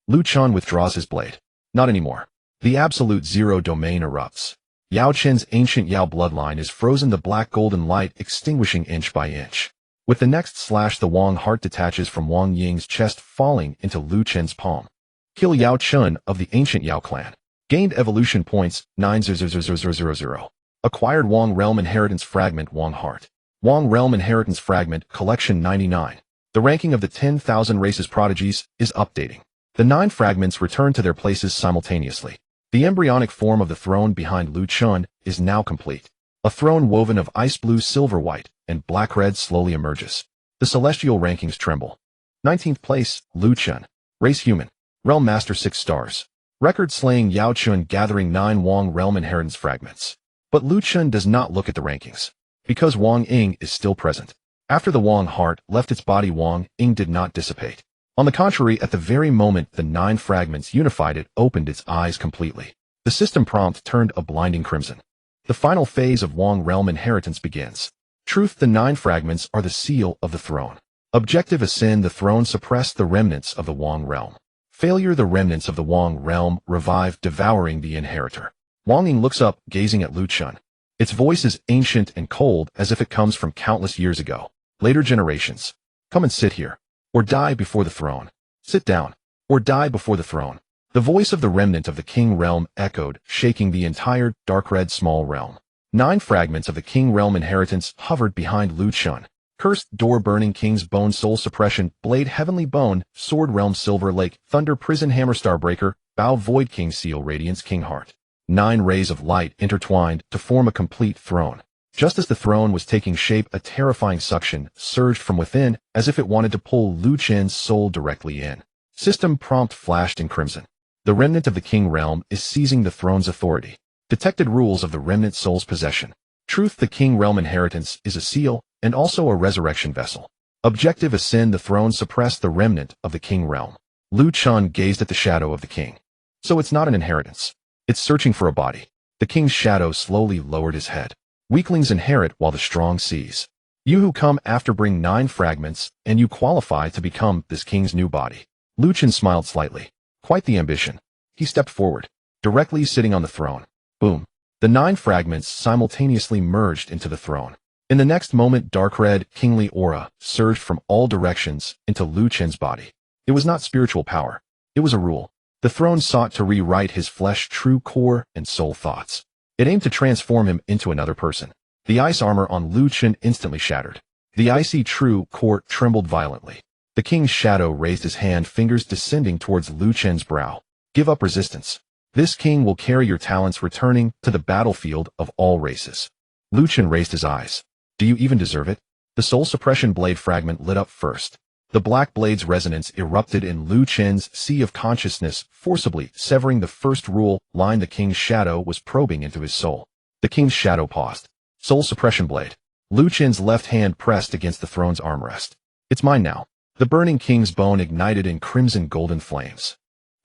A: Lu Chun withdraws his blade. Not anymore. The absolute zero domain erupts. Yao Chen's ancient Yao bloodline is frozen, the black golden light extinguishing inch by inch. With the next slash, the Wong heart detaches from Wong Ying's chest, falling into Lu Chen's palm. Kill Yao Chun of the ancient Yao clan. Gained evolution points 90000. Acquired Wong realm inheritance fragment Wong heart. Wang Realm Inheritance Fragment, Collection 99. The ranking of the 10,000 races prodigies is updating. The 9 fragments return to their places simultaneously. The embryonic form of the throne behind Lu Chun is now complete. A throne woven of ice blue, silver white, and black red slowly emerges. The celestial rankings tremble. 19th place, Lu Chun. Race human. Realm master 6 stars. Record slaying Yao Chun gathering 9 Wang Realm Inheritance Fragments. But Lu Chun does not look at the rankings. Because Wang Ying is still present. After the Wang heart left its body, Wang Ying did not dissipate. On the contrary, at the very moment the 9 fragments unified, it opened its eyes completely. The system prompt turned a blinding crimson. The final phase of Wang Realm Inheritance begins. Truth: the 9 fragments are the seal of the throne. Objective: ascend the throne, suppress the remnants of the Wang Realm. Failure: the remnants of the Wang Realm revive, devouring the inheritor. Wang Ying looks up, gazing at Lu Chun. Its voice is ancient and cold, as if it comes from countless years ago. Later generations. Come and sit here. Or die before the throne. Sit down. Or die before the throne. The voice of the remnant of the King Realm echoed, shaking the entire dark red small realm. 9 fragments of the King Realm Inheritance hovered behind Lu Chun. Cursed door, burning King's bone, soul suppression, blade, heavenly bone, sword realm, silver lake, thunder, prison, hammer, starbreaker, bow, void, king seal, radiance, king heart. 9 rays of light intertwined to form a complete throne. Just as the throne was taking shape, a terrifying suction surged from within, as if it wanted to pull Lu Chun's soul directly in. System prompt flashed in crimson. The remnant of the King Realm is seizing the throne's authority. Detected rules of the remnant soul's possession. Truth: the King Realm Inheritance is a seal, and also a resurrection vessel. Objective: ascend the throne, suppress the remnant of the King Realm. Lu Chun gazed at the shadow of the king. So it's not an inheritance. It's searching for a body. The king's shadow slowly lowered his head. Weaklings inherit while the strong seize. You who come after bring 9 fragments, and you qualify to become this king's new body. Lu Chun smiled slightly. Quite the ambition. He stepped forward, directly sitting on the throne. Boom. The 9 fragments simultaneously merged into the throne. In the next moment, dark red, kingly aura surged from all directions into Lu Chun's body. It was not spiritual power. It was a rule. The throne sought to rewrite his flesh, true core, and soul thoughts. It aimed to transform him into another person. The ice armor on Lu Chun instantly shattered. The icy true core trembled violently. The king's shadow raised his hand, fingers descending towards Lu Chun's brow. Give up resistance. This king will carry your talents, returning to the battlefield of all races. Lu Chun raised his eyes. Do you even deserve it? The soul suppression blade fragment lit up first. The black blade's resonance erupted in Lu Chun's sea of consciousness, forcibly severing the first rule line. The king's shadow was probing into his soul. The king's shadow paused. Soul suppression blade. Lu Chun's left hand pressed against the throne's armrest. It's mine now. The burning king's bone ignited in crimson golden flames.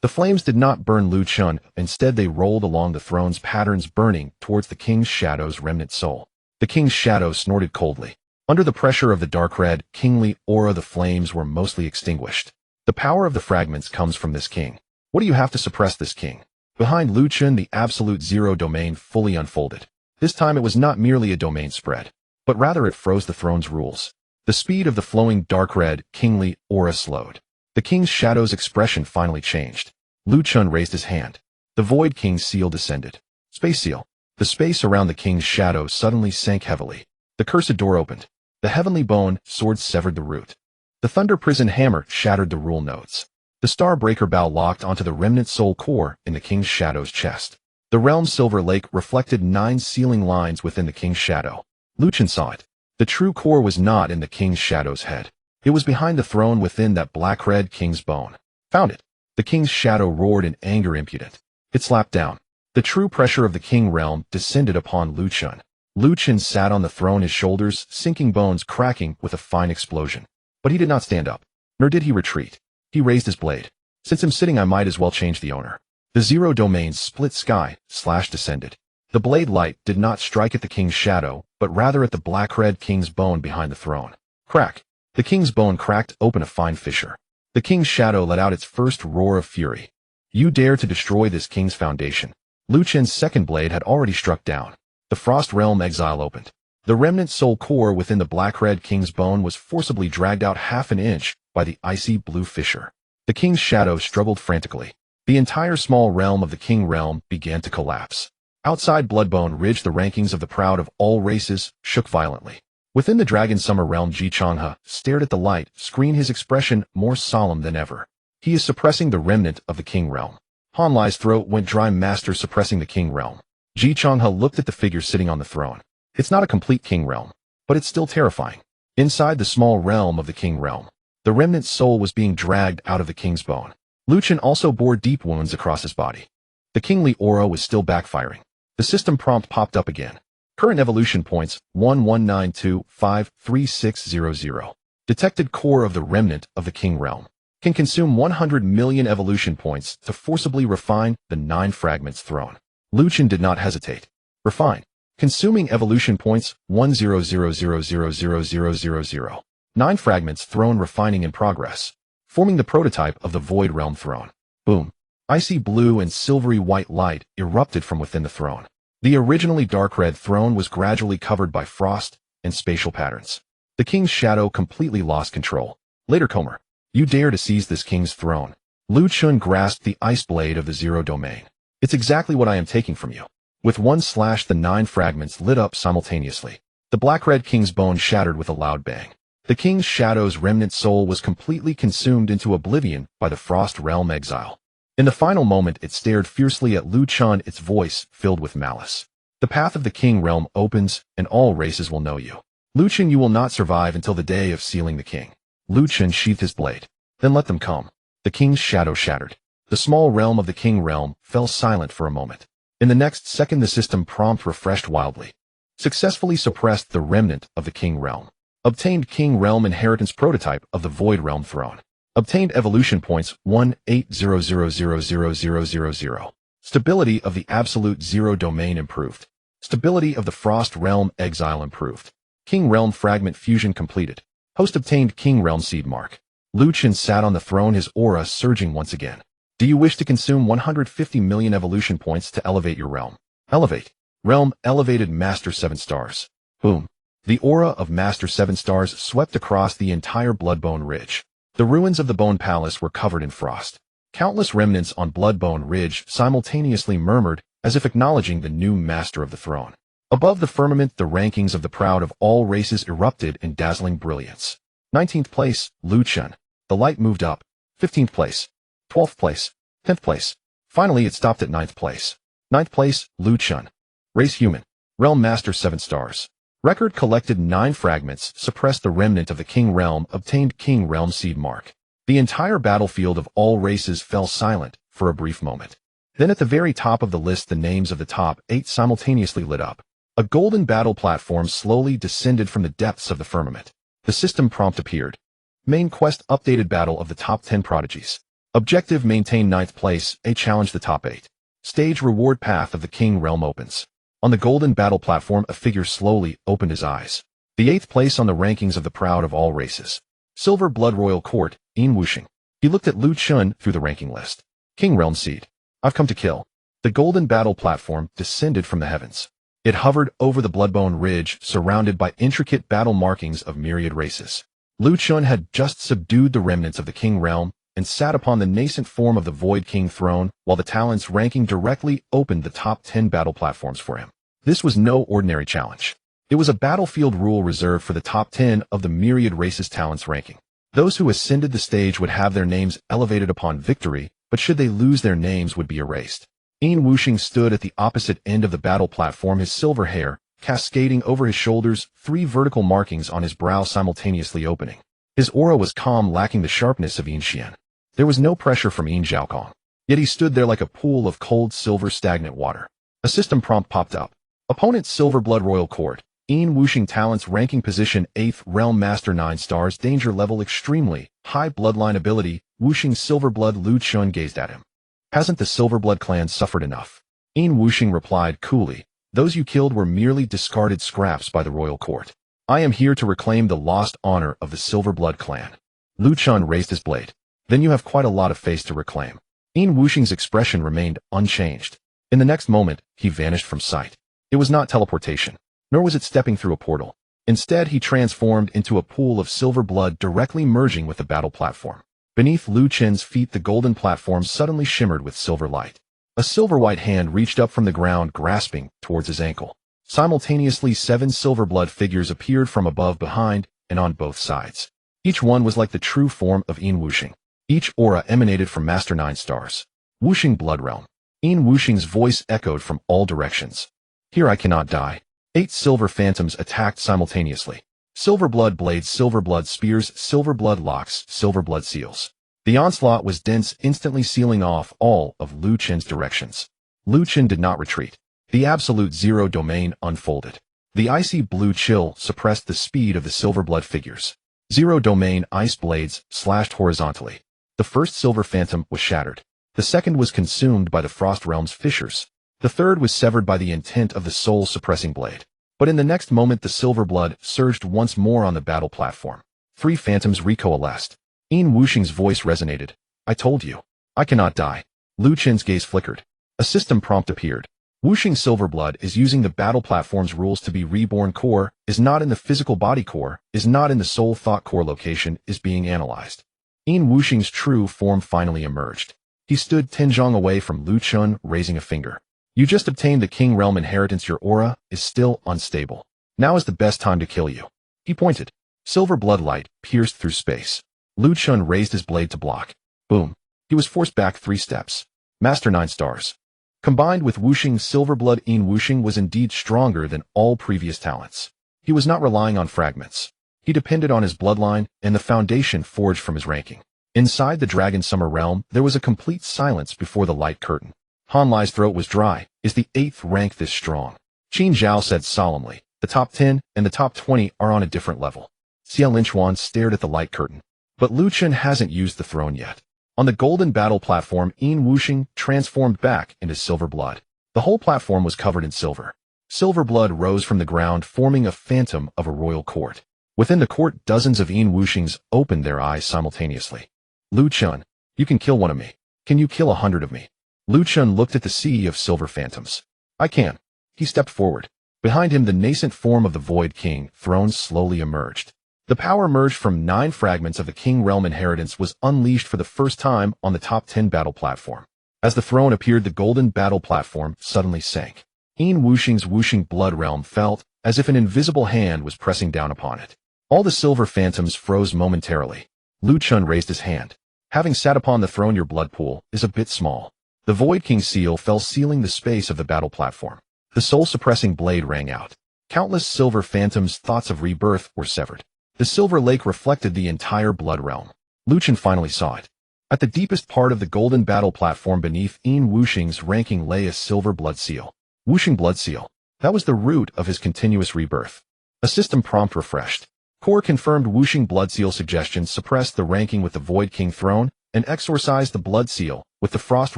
A: The flames did not burn Lu Chun, instead they rolled along the throne's patterns, burning towards the king's shadow's remnant soul. The king's shadow snorted coldly. Under the pressure of the dark red, kingly aura, the flames were mostly extinguished. The power of the fragments comes from this king. What do you have to suppress this king? Behind Lu Chun, the absolute zero domain fully unfolded. This time it was not merely a domain spread, but rather it froze the throne's rules. The speed of the flowing dark red, kingly aura slowed. The king's shadow's expression finally changed. Lu Chun raised his hand. The void king's seal descended. Space seal. The space around the king's shadow suddenly sank heavily. The cursed door opened. The heavenly bone sword severed the root. The thunder prison hammer shattered the rule nodes. The starbreaker bow locked onto the remnant soul core in the king's shadow's chest. The realm's silver lake reflected 9 sealing lines within the king's shadow. Lu Chun saw it. The true core was not in the king's shadow's head. It was behind the throne within that black-red king's bone. Found it. The king's shadow roared in anger, impudent. It slapped down. The true pressure of the king realm descended upon Lu Chun. Lu Chun sat on the throne, his shoulders sinking, bones cracking with a fine explosion. But he did not stand up. Nor did he retreat. He raised his blade. Since I'm sitting, I might as well change the owner. The zero domain's split sky slash descended. The blade light did not strike at the king's shadow, but rather at the black-red king's bone behind the throne. Crack. The king's bone cracked open a fine fissure. The king's shadow let out its first roar of fury. You dare to destroy this king's foundation. Lu Chun's second blade had already struck down. The frost realm exile opened. The remnant soul core within the black-red king's bone was forcibly dragged out half an inch by the icy blue fissure. The king's shadow struggled frantically. The entire small realm of the king realm began to collapse. Outside Bloodbone Ridge, the rankings of the proud of all races shook violently. Within the Dragon Summer realm, Jiangcheng stared at the light screen, his expression more solemn than ever. He is suppressing the remnant of the King realm. Han Lai's throat went dry. Master suppressing the King realm. Jiangcheng looked at the figure sitting on the throne. It's not a complete King realm, but it's still terrifying. Inside the small realm of the King realm, the remnant soul was being dragged out of the King's bone. Lu Chen also bore deep wounds across his body. The kingly aura was still backfiring. The system prompt popped up again. Current evolution points 1192533600. Detected core of the remnant of the King realm. Can consume 100 million evolution points to forcibly refine the 9 fragments thrown. Lu Chen did not hesitate. Refine. Consuming evolution points 10000000000. 9 fragments thrown, refining in progress. Forming the prototype of the Void Realm throne. Boom. Icy blue and silvery white light erupted from within the throne. The originally dark red throne was gradually covered by frost and spatial patterns. The king's shadow completely lost control. Later Comer. You dare to seize this king's throne. Lu Chen grasped the ice blade of the Zero Domain. It's exactly what I am taking from you. With one slash, the 9 fragments lit up simultaneously. The black-red king's bone shattered with a loud bang. The king's shadow's remnant soul was completely consumed into oblivion by the Frost Realm exile. In the final moment, it stared fiercely at Lu Chen, its voice filled with malice. The path of the King realm opens, and all races will know you. Lu Chen, you will not survive until the day of sealing the king. Lu Chen sheathed his blade. Then let them come. The king's shadow shattered. The small realm of the King realm fell silent for a moment. In the next second, the system prompt refreshed wildly. Successfully suppressed the remnant of the King realm. Obtained King realm inheritance prototype of the Void realm throne. Obtained evolution points 180000000. Stability of the absolute zero domain improved. Stability of the Frost realm exile improved. King realm fragment fusion completed. Host obtained King realm seed mark. Lu Chen sat on the throne, his aura surging once again. Do you wish to consume 150 million evolution points to elevate your realm? Elevate. Realm elevated. Master 7 stars. Boom. The aura of Master 7 stars swept across the entire Bloodbone Ridge. The ruins of the Bone Palace were covered in frost. Countless remnants on Bloodbone Ridge simultaneously murmured, as if acknowledging the new master of the throne. Above the firmament, the rankings of the proud of all races erupted in dazzling brilliance. 19th place, Lu Chen. The light moved up. 15th place. 12th place. 10th place. Finally, it stopped at 9th place. 9th place, Lu Chen. Race human. Realm master 7 stars. Record collected 9 fragments, suppressed the remnant of the King realm, obtained King realm seed mark. The entire battlefield of all races fell silent for a brief moment. Then at the very top of the list, the names of the top 8 simultaneously lit up. A golden battle platform slowly descended from the depths of the firmament. The system prompt appeared. Main quest updated battle of the top 10 prodigies. Objective maintain 9th place, challenge the top 8. Stage reward path of the King realm opens. On the golden battle platform, a figure slowly opened his eyes. The 8th place on the rankings of the proud of all races. Silver Blood Royal Court, Yin Wuxing. He looked at Lu Chen through the ranking list. King realm seed. I've come to kill. The golden battle platform descended from the heavens. It hovered over the Bloodbone Ridge, surrounded by intricate battle markings of myriad races. Lu Chen had just subdued the remnants of the King realm and sat upon the nascent form of the Void King throne, while the talents ranking directly opened the top 10 battle platforms for him. This was no ordinary challenge. It was a battlefield rule reserved for the top 10 of the myriad races talents ranking. Those who ascended the stage would have their names elevated upon victory, but should they lose, their names would be erased. Yin Wuxing stood at the opposite end of the battle platform, his silver hair cascading over his shoulders, 3 vertical markings on his brow simultaneously opening. His aura was calm, lacking the sharpness of Yin Xian. There was no pressure from Yin Zhaokong, yet he stood there like a pool of cold silver stagnant water. A system prompt popped up. Opponent Silver Blood Royal Court. Yin Wuxing talents ranking position 8th Realm Master 9 stars, danger level extremely high, bloodline ability. Wuxing Silver Blood. Lu Chen gazed at him. Hasn't the Silverblood clan suffered enough? Yin Wuxing replied coolly. Those you killed were merely discarded scraps by the royal court. I am here to reclaim the lost honor of the Silverblood clan. Lu Chen raised his blade. Then you have quite a lot of face to reclaim. Yin Wuxing's expression remained unchanged. In the next moment, he vanished from sight. It was not teleportation, nor was it stepping through a portal. Instead, he transformed into a pool of silver blood, directly merging with the battle platform. Beneath Lu Chen's feet, the golden platform suddenly shimmered with silver light. A silver-white hand reached up from the ground, grasping towards his ankle. Simultaneously, 7 silver blood figures appeared from above, behind, and on both sides. Each one was like the true form of Yin Wuxing. Each aura emanated from Master 9 Stars. Wuxing Blood Realm. Yin Wuxing's voice echoed from all directions. Here I cannot die. 8 silver phantoms attacked simultaneously. Silver blood blades, silver blood spears, silver blood locks, silver blood seals. The onslaught was dense, instantly sealing off all of Lu Chen's directions. Lu Chen did not retreat. The absolute zero domain unfolded. The icy blue chill suppressed the speed of the silver blood figures. Zero domain ice blades slashed horizontally. The first silver phantom was shattered. The second was consumed by the frost realm's fissures. The third was severed by the intent of the soul-suppressing blade. But in the next moment, the silver blood surged once more on the battle platform. 3 phantoms recoalesced. Yin Wuxing's voice resonated. I told you. I cannot die. Lu Chen's gaze flickered. A system prompt appeared. Wuxing silver blood is using the battle platform's rules to be reborn. Core is not in the physical body. Core is not in the soul thought. Core location is being analyzed. Yin Wuxing's true form finally emerged. He stood 10 zhang away from Lu Chen, raising a finger. You just obtained the King Realm inheritance. Your aura is still unstable. Now is the best time to kill you. He pointed. Silver blood light pierced through space. Lu Chen raised his blade to block. Boom. He was forced back 3 steps. Master 9 Stars. Combined with Wuxing's silver blood, Yin Wuxing was indeed stronger than all previous talents. He was not relying on fragments. He depended on his bloodline and the foundation forged from his ranking. Inside the Dragon Summer Realm, there was a complete silence before the light curtain. Han Lai's throat was dry. Is the 8th rank this strong? Qin Zhao said solemnly. The top 10 and the top 20 are on a different level. Xia Linchuan stared at the light curtain. But Lu Chen hasn't used the throne yet. On the golden battle platform, Yin Wuxing transformed back into silver blood. The whole platform was covered in silver. Silver blood rose from the ground, forming a phantom of a royal court. Within the court, dozens of Yin Wuxings opened their eyes simultaneously. Lu Chen, you can kill one of me. Can you kill 100 of me? Lu Chen looked at the sea of silver phantoms. I can. He stepped forward. Behind him, the nascent form of the Void King throne slowly emerged. The power merged from 9 fragments of the King Realm inheritance was unleashed for the first time on the top 10 battle platform. As the throne appeared, the golden battle platform suddenly sank. Yin Wuxing's Wuxing Blood Realm felt as if an invisible hand was pressing down upon it. All the silver phantoms froze momentarily. Lu Chen raised his hand. Having sat upon the throne, your blood pool is a bit small. The Void King seal fell, sealing the space of the battle platform. The soul-suppressing blade rang out. Countless silver phantoms' thoughts of rebirth were severed. The silver lake reflected the entire blood realm. Lu Chen finally saw it. At the deepest part of the golden battle platform beneath Yin Wuxing's ranking lay a silver blood seal. Wuxing blood seal. That was the root of his continuous rebirth. A system prompt refreshed. Core confirmed Wuxing blood seal suggestions, suppressed the ranking with the Void King throne, and exorcised the blood seal. With the frost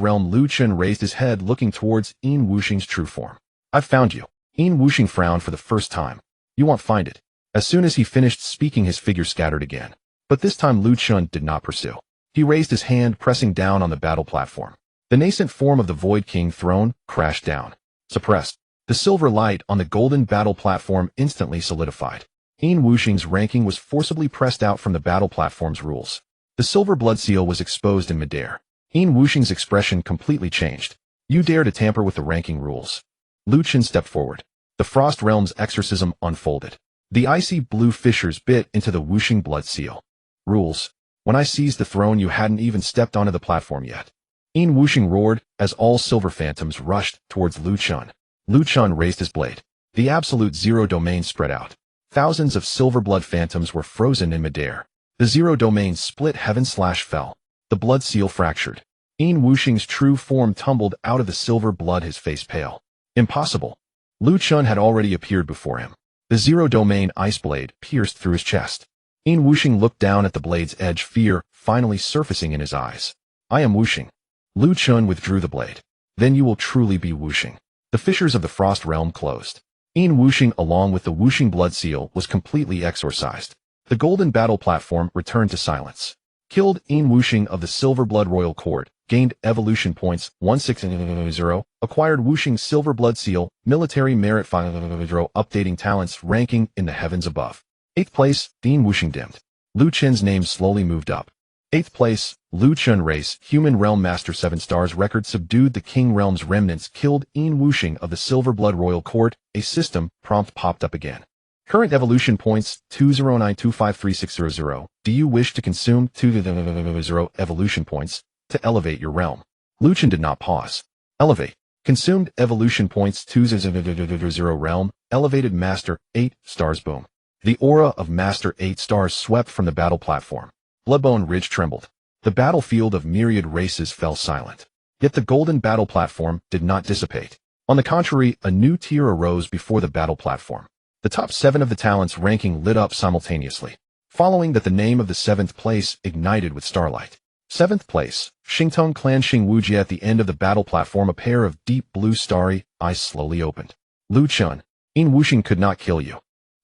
A: realm, Lu Chen raised his head, looking towards Yin Wuxing's true form. I've found you. Yin Wuxing frowned for the first time. You won't find it. As soon as he finished speaking, his figure scattered again. But this time Lu Chen did not pursue. He raised his hand, pressing down on the battle platform. The nascent form of the Void King throne crashed down. Suppressed. The silver light on the golden battle platform instantly solidified. Yin Wuxing's ranking was forcibly pressed out from the battle platform's rules. The silver blood seal was exposed in midair. Yin Wuxing's expression completely changed. You dare to tamper with the ranking rules. Lu Chen stepped forward. The frost realm's exorcism unfolded. The icy blue fissures bit into the Wuxing blood seal. Rules. When I seized the throne, you hadn't even stepped onto the platform yet. Yin Wuxing roared as all silver phantoms rushed towards Lu Chen. Lu Chen raised his blade. The absolute zero domain spread out. Thousands of silver blood phantoms were frozen in midair. The zero domain split heaven/fell. The blood seal fractured. Yin Wuxing's true form tumbled out of the silver blood, his face pale. Impossible. Lu Chen had already appeared before him. The zero domain ice blade pierced through his chest. Yin Wuxing looked down at the blade's edge, fear finally surfacing in his eyes. I am Wuxing. Lu Chen withdrew the blade. Then you will truly be Wuxing. The fissures of the frost realm closed. Yin Wuxing, along with the Wuxing blood seal, was completely exorcised. The golden battle platform returned to silence. Killed Yin Wuxing of the Silver Blood Royal Court, gained evolution points 1600, acquired Wuxing Silver Blood Seal, military merit 500, updating talents, ranking in the heavens above. 8th place, Yin Wuxing dimmed. Lu Chen's name slowly moved up. 8th place, Lu Chun Race, Human Realm Master 7 stars record subdued the King Realm's remnants, killed Yin Wuxing of the Silver Blood Royal Court, a system prompt popped up again. Current evolution points 209253600. Do you wish to consume 200 evolution points to elevate your realm? Lu Chun did not pause. Elevate. Consumed evolution points 200 realm, elevated Master 8 stars boom. The aura of Master 8 stars swept from the battle platform. Bloodbone Ridge trembled. The battlefield of myriad races fell silent. Yet the golden battle platform did not dissipate. On the contrary, a new tier arose before the battle platform. The top 7 of the talents ranking lit up simultaneously. Following that, the name of the 7th place ignited with starlight. 7th place, Xingtong Clan Xing Wujie. At the end of the battle platform, a pair of deep blue starry eyes slowly opened. Lu Chun, Yin Wuxing could not kill you.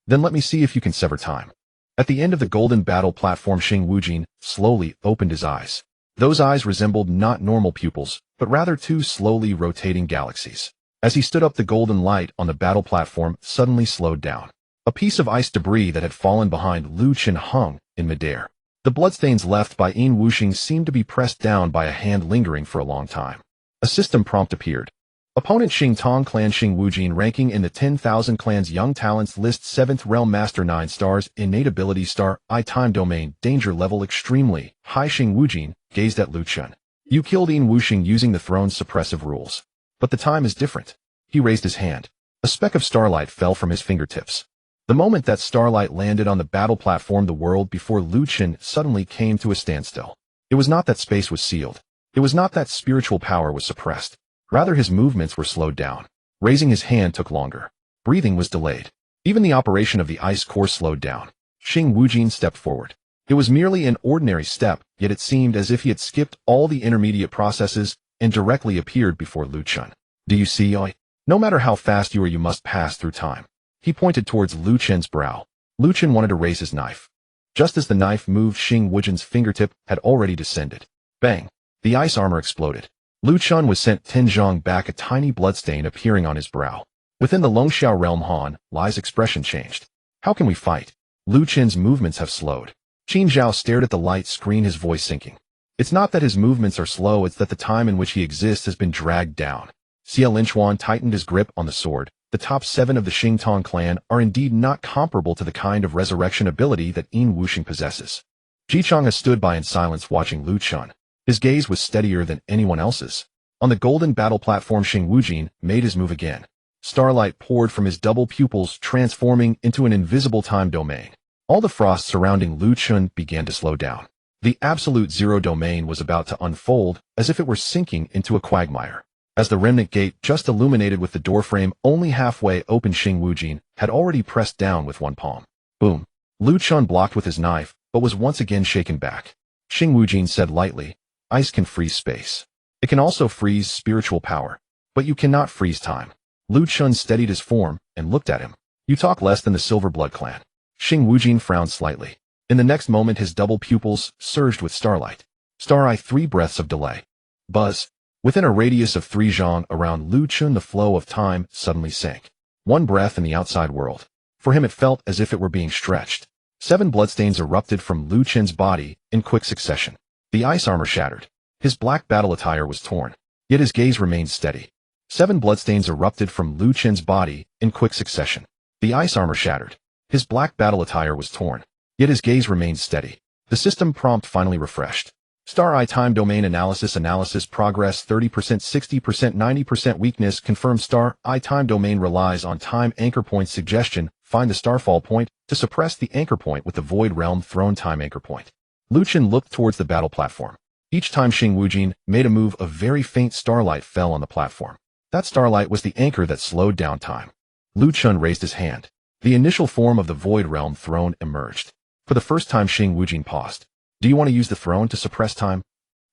A: Then let me see if you can sever time. At the end of the golden battle platform, Xing Wujing slowly opened his eyes. Those eyes resembled not normal pupils, but rather 2 slowly rotating galaxies. As he stood up, the golden light on the battle platform suddenly slowed down. A piece of ice debris that had fallen behind Lu Chun hung in midair. The bloodstains left by Yin Wuxing seemed to be pressed down by a hand lingering for a long time. A system prompt appeared. Opponent Xingtong Clan Xing Wujing, ranking in the 10,000 clans young talents list, 7th realm master 9 stars, innate ability star, I time domain, danger level extremely high. Xing Wujing gazed at Lu Chun. You killed Yin Wuxing using the throne's suppressive rules. But the time is different. He raised his hand. A speck of starlight fell from his fingertips. The moment that starlight landed on the battle platform, the world before Lu Chun suddenly came to a standstill. It was not that space was sealed. It was not that spiritual power was suppressed. Rather, his movements were slowed down. Raising his hand took longer. Breathing was delayed. Even the operation of the ice core slowed down. Xing Wujing stepped forward. It was merely an ordinary step, yet it seemed as if he had skipped all the intermediate processes and directly appeared before Lu Chun. Do you see, Oi? No matter how fast you are, you must pass through time. He pointed towards Lu Chun's brow. Lu Chun wanted to raise his knife. Just as the knife moved, Xing Wujing's fingertip had already descended. Bang! The ice armor exploded. Lu Chun was sent 10 zhang back, a tiny bloodstain appearing on his brow. Within the Longxiao realm, Han Lai's expression changed. How can we fight? Lu Chun's movements have slowed. Qin Zhao stared at the light screen, his voice sinking. It's not that his movements are slow, it's that the time in which he exists has been dragged down. Xia Linchuan tightened his grip on the sword. The top 7 of the Xingtong clan are indeed not comparable to the kind of resurrection ability that Yin Wuxing possesses. Jichang stood by in silence, watching Lu Chun. His gaze was steadier than anyone else's. On the golden battle platform, Xing Wujing made his move again. Starlight poured from his double pupils, transforming into an invisible time domain. All the frost surrounding Lu Chun began to slow down. The absolute zero domain was about to unfold, as if it were sinking into a quagmire. As the remnant gate just illuminated with the doorframe only halfway open, Xing Wujing had already pressed down with one palm. Boom! Lu Chun blocked with his knife, but was once again shaken back. Xing Wujing said lightly, "Ice can freeze space. It can also freeze spiritual power. But you cannot freeze time." Lu Chun steadied his form and looked at him. "You talk less than the Silver Blood clan." Xing Wujing frowned slightly. In the next moment, his double pupils surged with starlight. Star Eye, 3 breaths of delay. Buzz. Within a radius of 3 zhang around Lu Chun, the flow of time suddenly sank. 1 breath in the outside world. For him, it felt as if it were being stretched. 7 bloodstains erupted from Lu Chun's body in quick succession. The ice armor shattered. His black battle attire was torn. Yet his gaze remained steady. 7 bloodstains erupted from Lu Chun's body in quick succession. The ice armor shattered. His black battle attire was torn. Yet his gaze remained steady. The system prompt finally refreshed. Star Eye time domain analysis progress 30%, 60%, 90% weakness confirmed. Star Eye time domain relies on time anchor point suggestion. Find the starfall point to suppress the anchor point with the void realm throne time anchor point. Lu Chun looked towards the battle platform. Each time Xing Wujing made a move, a very faint starlight fell on the platform. That starlight was the anchor that slowed down time. Lu Chun raised his hand. The initial form of the void realm throne emerged. For the first time, Xing Wujing paused. "Do you want to use the throne to suppress time?"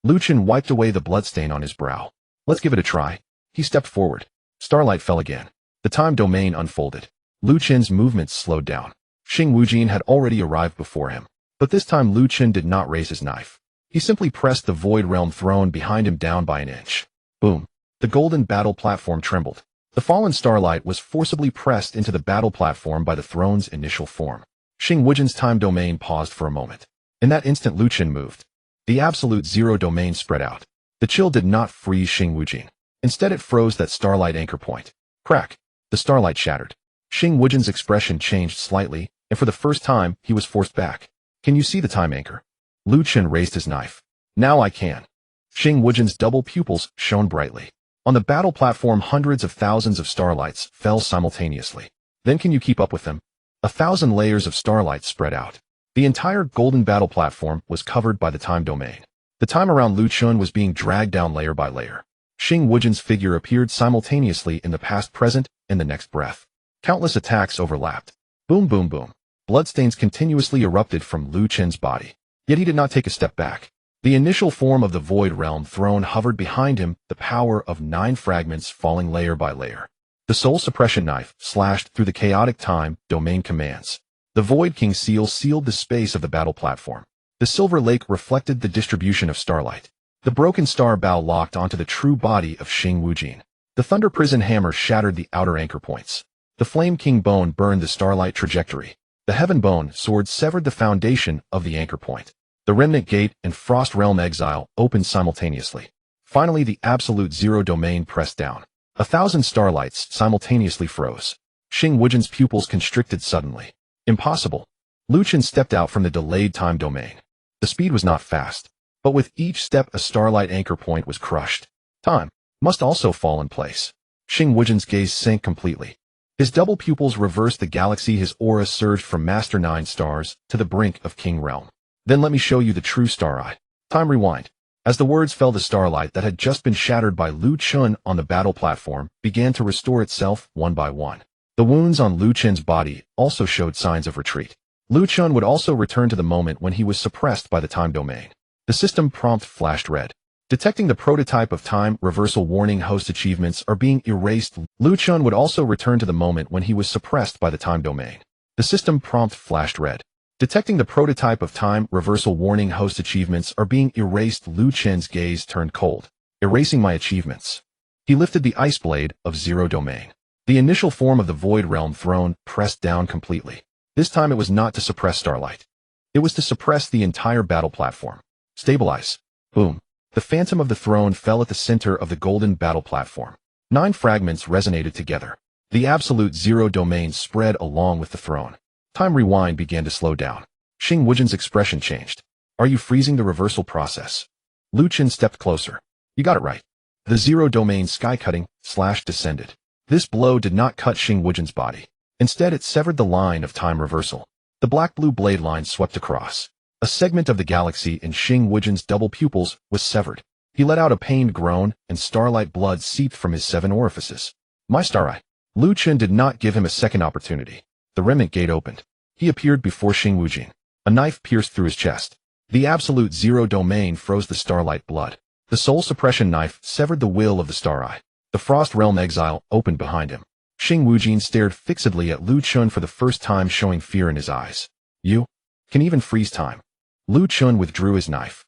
A: Lu Chun wiped away the bloodstain on his brow. "Let's give it a try." He stepped forward. Starlight fell again. The time domain unfolded. Lu Chun's movements slowed down. Xing Wujing had already arrived before him. But this time Lu Chun did not raise his knife. He simply pressed the void realm throne behind him down by an inch. Boom! The golden battle platform trembled. The fallen starlight was forcibly pressed into the battle platform by the throne's initial form. Xing Wujing's time domain paused for a moment. In that instant, Lu Chun moved. The absolute zero domain spread out. The chill did not freeze Xing Wujin. Instead it froze that starlight anchor point. Crack. The starlight shattered. Xing Wujin's expression changed slightly, and for the first time, he was forced back. Can you see the time anchor? Lu Chen raised his knife. Now I can. Xing Wujin's double pupils shone brightly. On the battle platform, hundreds of thousands of starlights fell simultaneously. Then can you keep up with them? 1,000 layers of starlight spread out. The entire golden battle platform was covered by the time domain. The time around Lu Chen was being dragged down layer by layer. Xing Wujin's figure appeared simultaneously in the past, present, and the next breath. Countless attacks overlapped. Boom, boom, boom. Bloodstains continuously erupted from Lu Chen's body. Yet he did not take a step back. The initial form of the Void Realm throne hovered behind him, the power of 9 fragments falling layer by layer. The soul suppression knife slashed through the chaotic time domain commands. The Void King seal sealed the space of the battle platform. The silver lake reflected the distribution of starlight. The broken star bow locked onto the true body of Xing Wujin. The thunder prison hammer shattered the outer anchor points. The flame king bone burned the starlight trajectory. The heaven bone sword severed the foundation of the anchor point. The remnant gate and frost realm exile opened simultaneously. Finally, the absolute zero domain pressed down. 1,000 starlights simultaneously froze. Xing Wujin's pupils constricted suddenly. Impossible. Lu Chen stepped out from the delayed time domain. The speed was not fast, but with each step a starlight anchor point was crushed. Time must also fall in place. Xing Wujin's gaze sank completely. His double pupils reversed the galaxy. His aura surged from Master 9 stars to the brink of King Realm. Then let me show you the true Star Eye. Time rewind. As the words fell, the starlight that had just been shattered by Lu Chen on the battle platform began to restore itself one by one. The wounds on Lu Chen's body also showed signs of retreat. Lu Chen would also return to the moment when he was suppressed by the time domain. The system prompt flashed red. Detecting the prototype of time reversal warning, host achievements are being erased. Lu Chen would also return to the moment when he was suppressed by the time domain. The system prompt flashed red. Detecting the prototype of time reversal warning, host achievements are being erased. Lu Chen's gaze turned cold. Erasing my achievements. He lifted the ice blade of zero domain. The initial form of the Void Realm throne pressed down completely. This time it was not to suppress starlight. It was to suppress the entire battle platform. Stabilize. Boom. The phantom of the throne fell at the center of the golden battle platform. 9 fragments resonated together. The absolute zero domain spread along with the throne. Time rewind began to slow down. Xing Wujin's expression changed. Are you freezing the reversal process? Lu Chen stepped closer. You got it right. The zero domain sky-cutting slash descended. This blow did not cut Xing Wujin's body. Instead, it severed the line of time reversal. The black-blue blade line swept across. A segment of the galaxy in Xing Wujin's double pupils was severed. He let out a pained groan, and starlight blood seeped from his 7 orifices. My Star Eye. Lu Chen did not give him a second opportunity. The remnant gate opened. He appeared before Xing Wujin. A knife pierced through his chest. The absolute zero domain froze the starlight blood. The soul suppression knife severed the will of the Star Eye. The frost realm exile opened behind him. Xing Wujin stared fixedly at Lu Chen for the first time, showing fear in his eyes. You can even freeze time. Lu Chen withdrew his knife.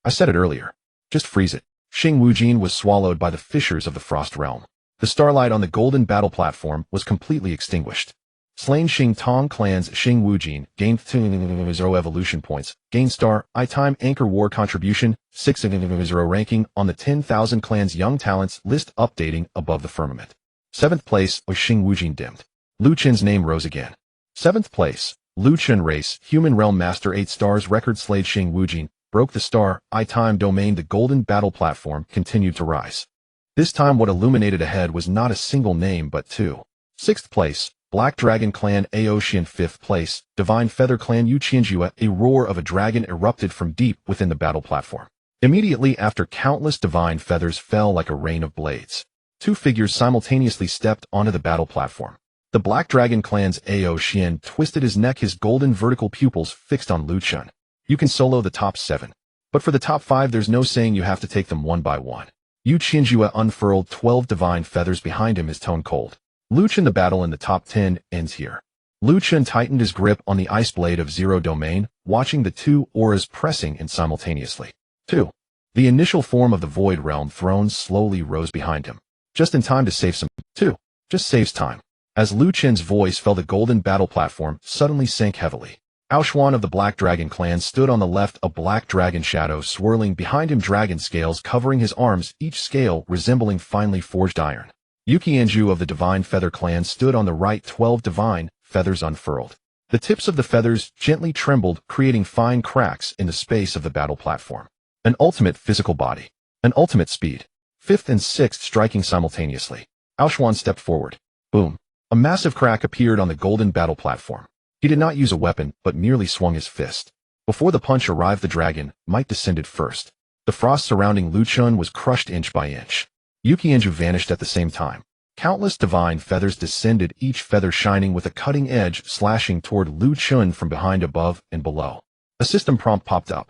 A: I said it earlier. Just freeze it. Xing Wujin was swallowed by the fissures of the frost realm. The starlight on the golden battle platform was completely extinguished. Slain Xing Tong clan's Xing Wujin gained 0 evolution points. Gain Star I Time Anchor War contribution 6/0 ranking on the 10,000 clans young talents list updating above the firmament. 7th place was Xing Wujin dimmed. Lu Chen's name rose again. 7th place, Lu Chen race, human realm master 8 stars record slayed Xing Wujin, broke the Star I Time domain. The golden battle platform continued to rise. This time what illuminated ahead was not a single name but 2. 6th place, Black Dragon Clan Aotian. 5th place, Divine Feather Clan Yuqianjua. A roar of a dragon erupted from deep within the battle platform. Immediately after, countless divine feathers fell like a rain of blades. 2 figures simultaneously stepped onto the battle platform. The Black Dragon Clan's Aotian twisted his neck, his golden vertical pupils fixed on Lu Chen. You can solo the top 7. But for the top 5 there's no saying, you have to take them one by one. Yuqianjua unfurled 12 divine feathers behind him, his tone cold. Lu Chen, the battle in the top 10 ends here. Lu Chen tightened his grip on the ice blade of zero domain, watching the 2 auras pressing in simultaneously. 2. The initial form of the Void Realm throne slowly rose behind him. Just in time to save some. 2. Just saves time. As Lu Chen's voice fell, the golden battle platform suddenly sank heavily. Aoshuan of the Black Dragon clan stood on the left, a black dragon shadow swirling behind him, dragon scales covering his arms, each scale resembling finely forged iron. Yukianju of the Divine Feather clan stood on the right, 12 divine feathers unfurled. The tips of the feathers gently trembled, creating fine cracks in the space of the battle platform. An ultimate physical body. An ultimate speed. Fifth and sixth striking simultaneously. Aoshuan stepped forward. Boom. A massive crack appeared on the golden battle platform. He did not use a weapon, but merely swung his fist. Before the punch arrived, the dragon might descended first. The frost surrounding Lu Chun was crushed inch by inch. Yukianju vanished at the same time. Countless divine feathers descended, each feather shining with a cutting edge, slashing toward Lu Chun from behind, above, and below. A system prompt popped up.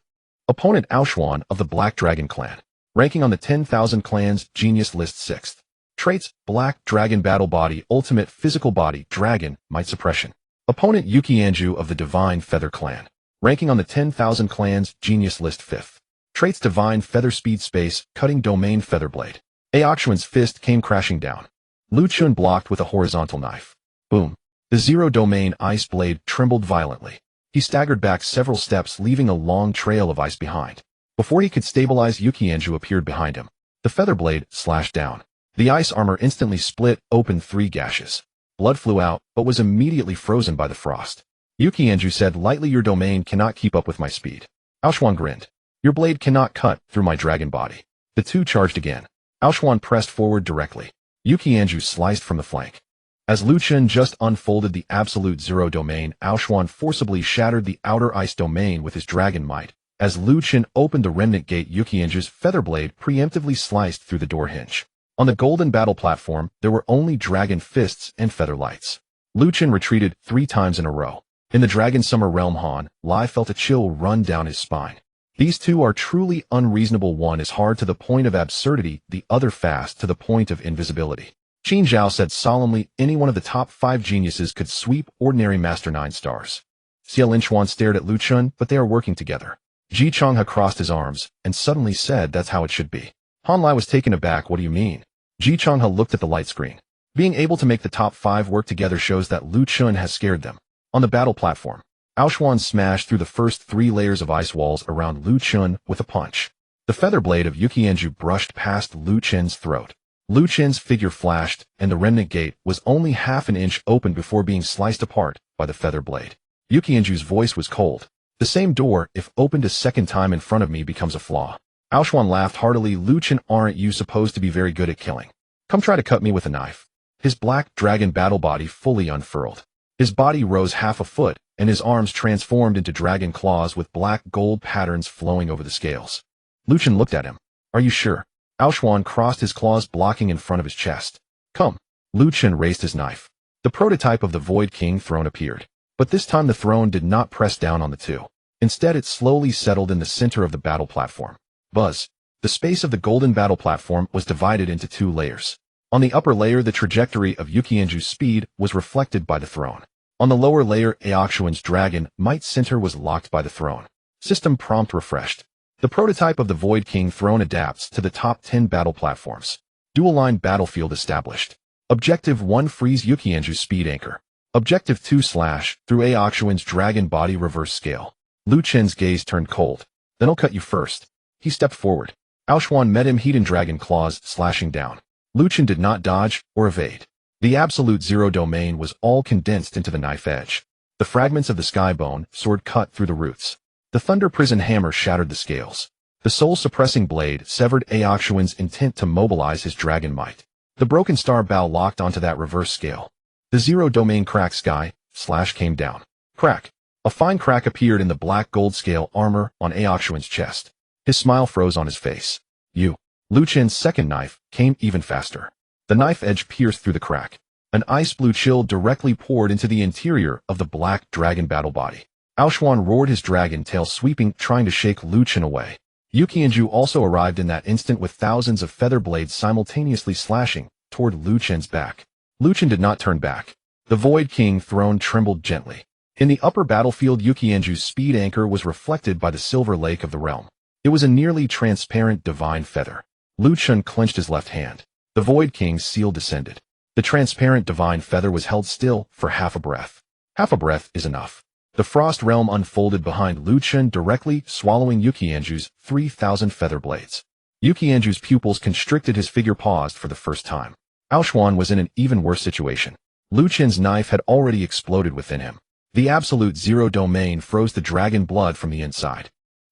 A: Opponent Aoshuan of the Black Dragon clan. Ranking on the 10,000 clans genius list 6th. Traits: Black Dragon Battle Body, Ultimate Physical Body, Dragon, Might Suppression. Opponent Yukianju of the Divine Feather clan. Ranking on the 10,000 clans genius list 5th. Traits: Divine Feather Speed, Space, Cutting Domain, Featherblade. Aoshuan's fist came crashing down. Lu Chun blocked with a horizontal knife. Boom. The Zero Domain Ice Blade trembled violently. He staggered back several steps, leaving a long trail of ice behind. Before he could stabilize, Yukianju appeared behind him. The feather blade slashed down. The ice armor instantly split open 3 gashes. Blood flew out, but was immediately frozen by the frost. Yukianju said lightly, "Your domain cannot keep up with my speed." Aoshuan grinned. "Your blade cannot cut through my dragon body." The two charged again. Aoshuan pressed forward directly. Yukianju sliced from the flank. As Lu Chun just unfolded the absolute zero domain, Aoshuan forcibly shattered the outer ice domain with his dragon might. As Lu Chun opened the remnant gate, Yukianju's feather blade preemptively sliced through the door hinge. On the golden battle platform, there were only dragon fists and feather lights. Lu Chun retreated 3 times in a row. In the Dragon Summer Realm, Han Lai felt a chill run down his spine. These two are truly unreasonable. One is hard to the point of absurdity, the other fast to the point of invisibility. Qin Zhao said solemnly, any one of the top 5 geniuses could sweep ordinary Master 9 stars. Xie Linchuan stared at Lu Chun, but they are working together. Ji Changhe crossed his arms and suddenly said, "That's how it should be." Han Lai was taken aback. "What do you mean?" Ji Changhe looked at the light screen. Being able to make the top 5 work together shows that Lu Chun has scared them. On the battle platform, Aoshuan smashed through the first 3 layers of ice walls around Lu Chun with a punch. The feather blade of Yukianju brushed past Lu Chun's throat. Lu Chun's figure flashed, and the remnant gate was only half an inch open before being sliced apart by the feather blade. Yukianju's voice was cold. "The same door, if opened a second time in front of me, becomes a flaw." Aoshuan laughed heartily. "Lu Chun, aren't you supposed to be very good at killing? Come try to cut me with a knife." His black dragon battle body fully unfurled. His body rose half a foot, and his arms transformed into dragon claws with black gold patterns flowing over the scales. Lu Chun looked at him. "Are you sure?" Aoshuan crossed his claws, blocking in front of his chest. "Come." Lu Chun raised his knife. The prototype of the Void King throne appeared. But this time the throne did not press down on the two. Instead, it slowly settled in the center of the battle platform. Buzz. The space of the golden battle platform was divided into 2 layers. On the upper layer, the trajectory of Yukianju's speed was reflected by the throne. On the lower layer, Aoshuan's dragon might center was locked by the throne. System prompt refreshed. The prototype of the Void King throne adapts to the top 10 battle platforms. Dual-line battlefield established. Objective 1, freeze Yukianju's speed anchor. Objective 2, slash through Aoshuan's dragon body, reverse scale. Lu Chun's gaze turned cold. "Then I'll cut you first." He stepped forward. Aoshuan met him, heat and dragon claws slashing down. Lu Chun did not dodge or evade. The absolute zero domain was all condensed into the knife edge. The fragments of the skybone sword cut through the roots. The thunder prison hammer shattered the scales. The soul-suppressing blade severed Aoshuan's intent to mobilize his dragon might. The broken star bow locked onto that reverse scale. The zero domain crack sky slash came down. Crack. A fine crack appeared in the black gold scale armor on Aoshuan's chest. His smile froze on his face. "You." Lu Chun's second knife came even faster. The knife edge pierced through the crack. An ice blue chill directly poured into the interior of the black dragon battle body. Aoshuan roared, his dragon tail sweeping, trying to shake Lu Chun away. Yukianju also arrived in that instant with thousands of feather blades simultaneously slashing toward Lu Chun's back. Lu Chun did not turn back. The Void King throne trembled gently. In the upper battlefield, Yukianju's speed anchor was reflected by the silver lake of the realm. It was a nearly transparent divine feather. Lu Chun clenched his left hand. The Void King's seal descended. The transparent divine feather was held still for half a breath. Half a breath is enough. The frost realm unfolded behind Lu Chen, directly swallowing Yuqianju's 3,000 feather blades. Yuqianju's pupils constricted, his figure paused for the first time. Aoshuan was in an even worse situation. Lu Chen's knife had already exploded within him. The absolute zero domain froze the dragon blood from the inside.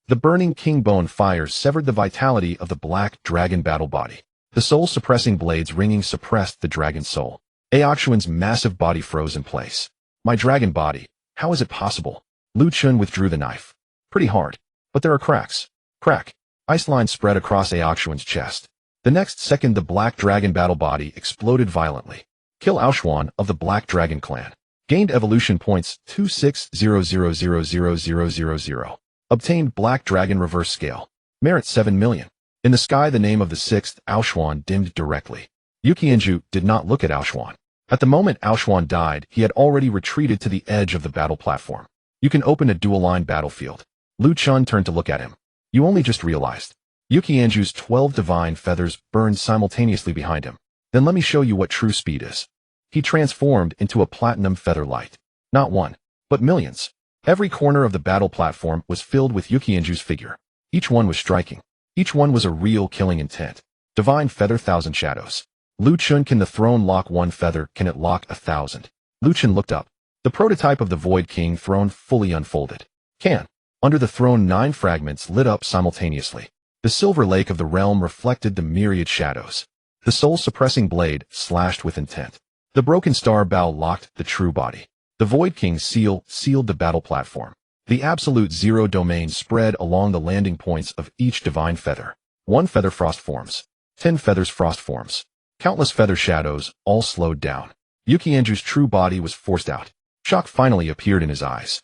A: The burning king bone fire severed the vitality of the black dragon battle body. The soul-suppressing blades ringing suppressed the dragon's soul. Aoshuan's massive body froze in place. My dragon body, how is it possible? Lu Chen withdrew the knife. Pretty hard. But there are cracks. Crack. Ice lines spread across Aoshuan's chest. The next second the black dragon battle body exploded violently. Kill Aoshuan of the Black Dragon Clan. Gained evolution points 2600000000. Obtained Black Dragon Reverse Scale. Merit 7 million. In the sky the name of the sixth Aoshuan dimmed directly. Yuqianju did not look at Aoshuan. At the moment Aoshuan died, he had already retreated to the edge of the battle platform. You can open a dual-line battlefield. Lu Chen turned to look at him. You only just realized. Yuqianju's 12 divine feathers burned simultaneously behind him. Then let me show you what true speed is. He transformed into a platinum feather light. Not one, but millions. Every corner of the battle platform was filled with Yuqianju's figure. Each one was striking. Each one was a real killing intent. Divine feather, 1,000 shadows. Lu Chen, can the throne lock one feather? Can it lock 1,000? Lu Chen looked up. The prototype of the Void King throne fully unfolded. Can. Under the throne 9 fragments lit up simultaneously. The silver lake of the realm reflected the myriad shadows. The soul-suppressing blade slashed with intent. The broken star bow locked the true body. The Void King's seal sealed the battle platform. The absolute zero domain spread along the landing points of each divine feather. 1 feather frost forms. 10 feathers frost forms. Countless feather shadows, all slowed down. Yuqianju's true body was forced out. Shock finally appeared in his eyes.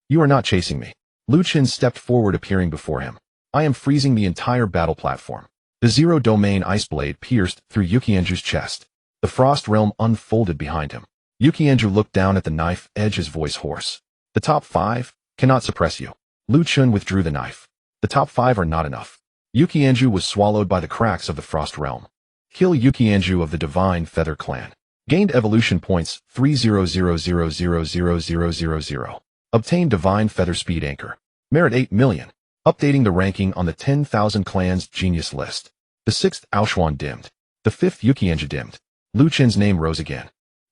A: You are not chasing me. Lu Chen stepped forward, appearing before him. I am freezing the entire battle platform. The zero domain ice blade pierced through Yuqianju's chest. The frost realm unfolded behind him. Yuqianju looked down at the knife edge, his voice hoarse. The top 5 cannot suppress you. Lu Chen withdrew the knife. The top 5 are not enough. Yuqianju was swallowed by the cracks of the frost realm. Kill Yuqianju of the Divine Feather Clan. Gained evolution points 300000000. Obtained Divine Feather Speed Anchor. Merit 8 million. Updating the ranking on the 10,000 clans genius list. The 6th Aoshuan dimmed. The 5th Yuqianju dimmed. Lu Chen's name rose again.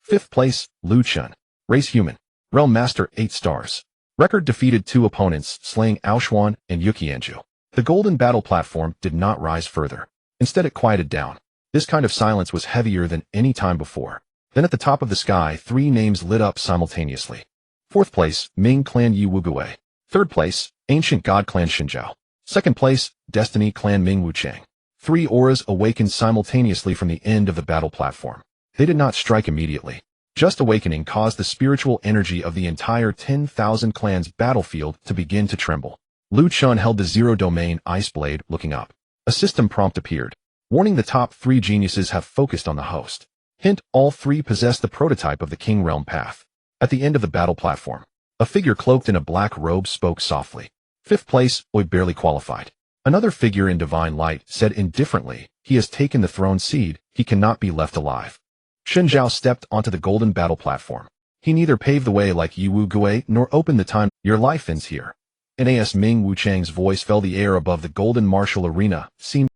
A: 5th place, Lu Chen. Race human. Realm Master 8 stars. Record defeated 2 opponents, slaying Aoshuan and Yuqianju. The golden battle platform did not rise further. Instead it quieted down. This kind of silence was heavier than any time before. Then at the top of the sky 3 names lit up simultaneously. 4th place, Ming Clan Yi Wugui. 3rd place, Ancient God Clan Xinjiao. 2nd place, Destiny Clan Ming Wuchang. 3 auras awakened simultaneously from the end of the battle platform. They did not strike immediately. Just awakening caused the spiritual energy of the entire 10,000 clans battlefield to begin to tremble. Lu Chen held the zero domain ice blade, looking up. A system prompt appeared. Warning: the top 3 geniuses have focused on the host. Hint: all 3 possess the prototype of the King Realm path. At the end of the battle platform, a figure cloaked in a black robe spoke softly. 5th place, Oi, barely qualified. Another figure in divine light said indifferently, he has taken the throne seed, he cannot be left alive. Xinjiao stepped onto the golden battle platform. He neither paved the way like Yi Wugui nor opened the time. Your life ends here. NAS Ming Wuchang's voice fell the air above the golden martial arena, seemed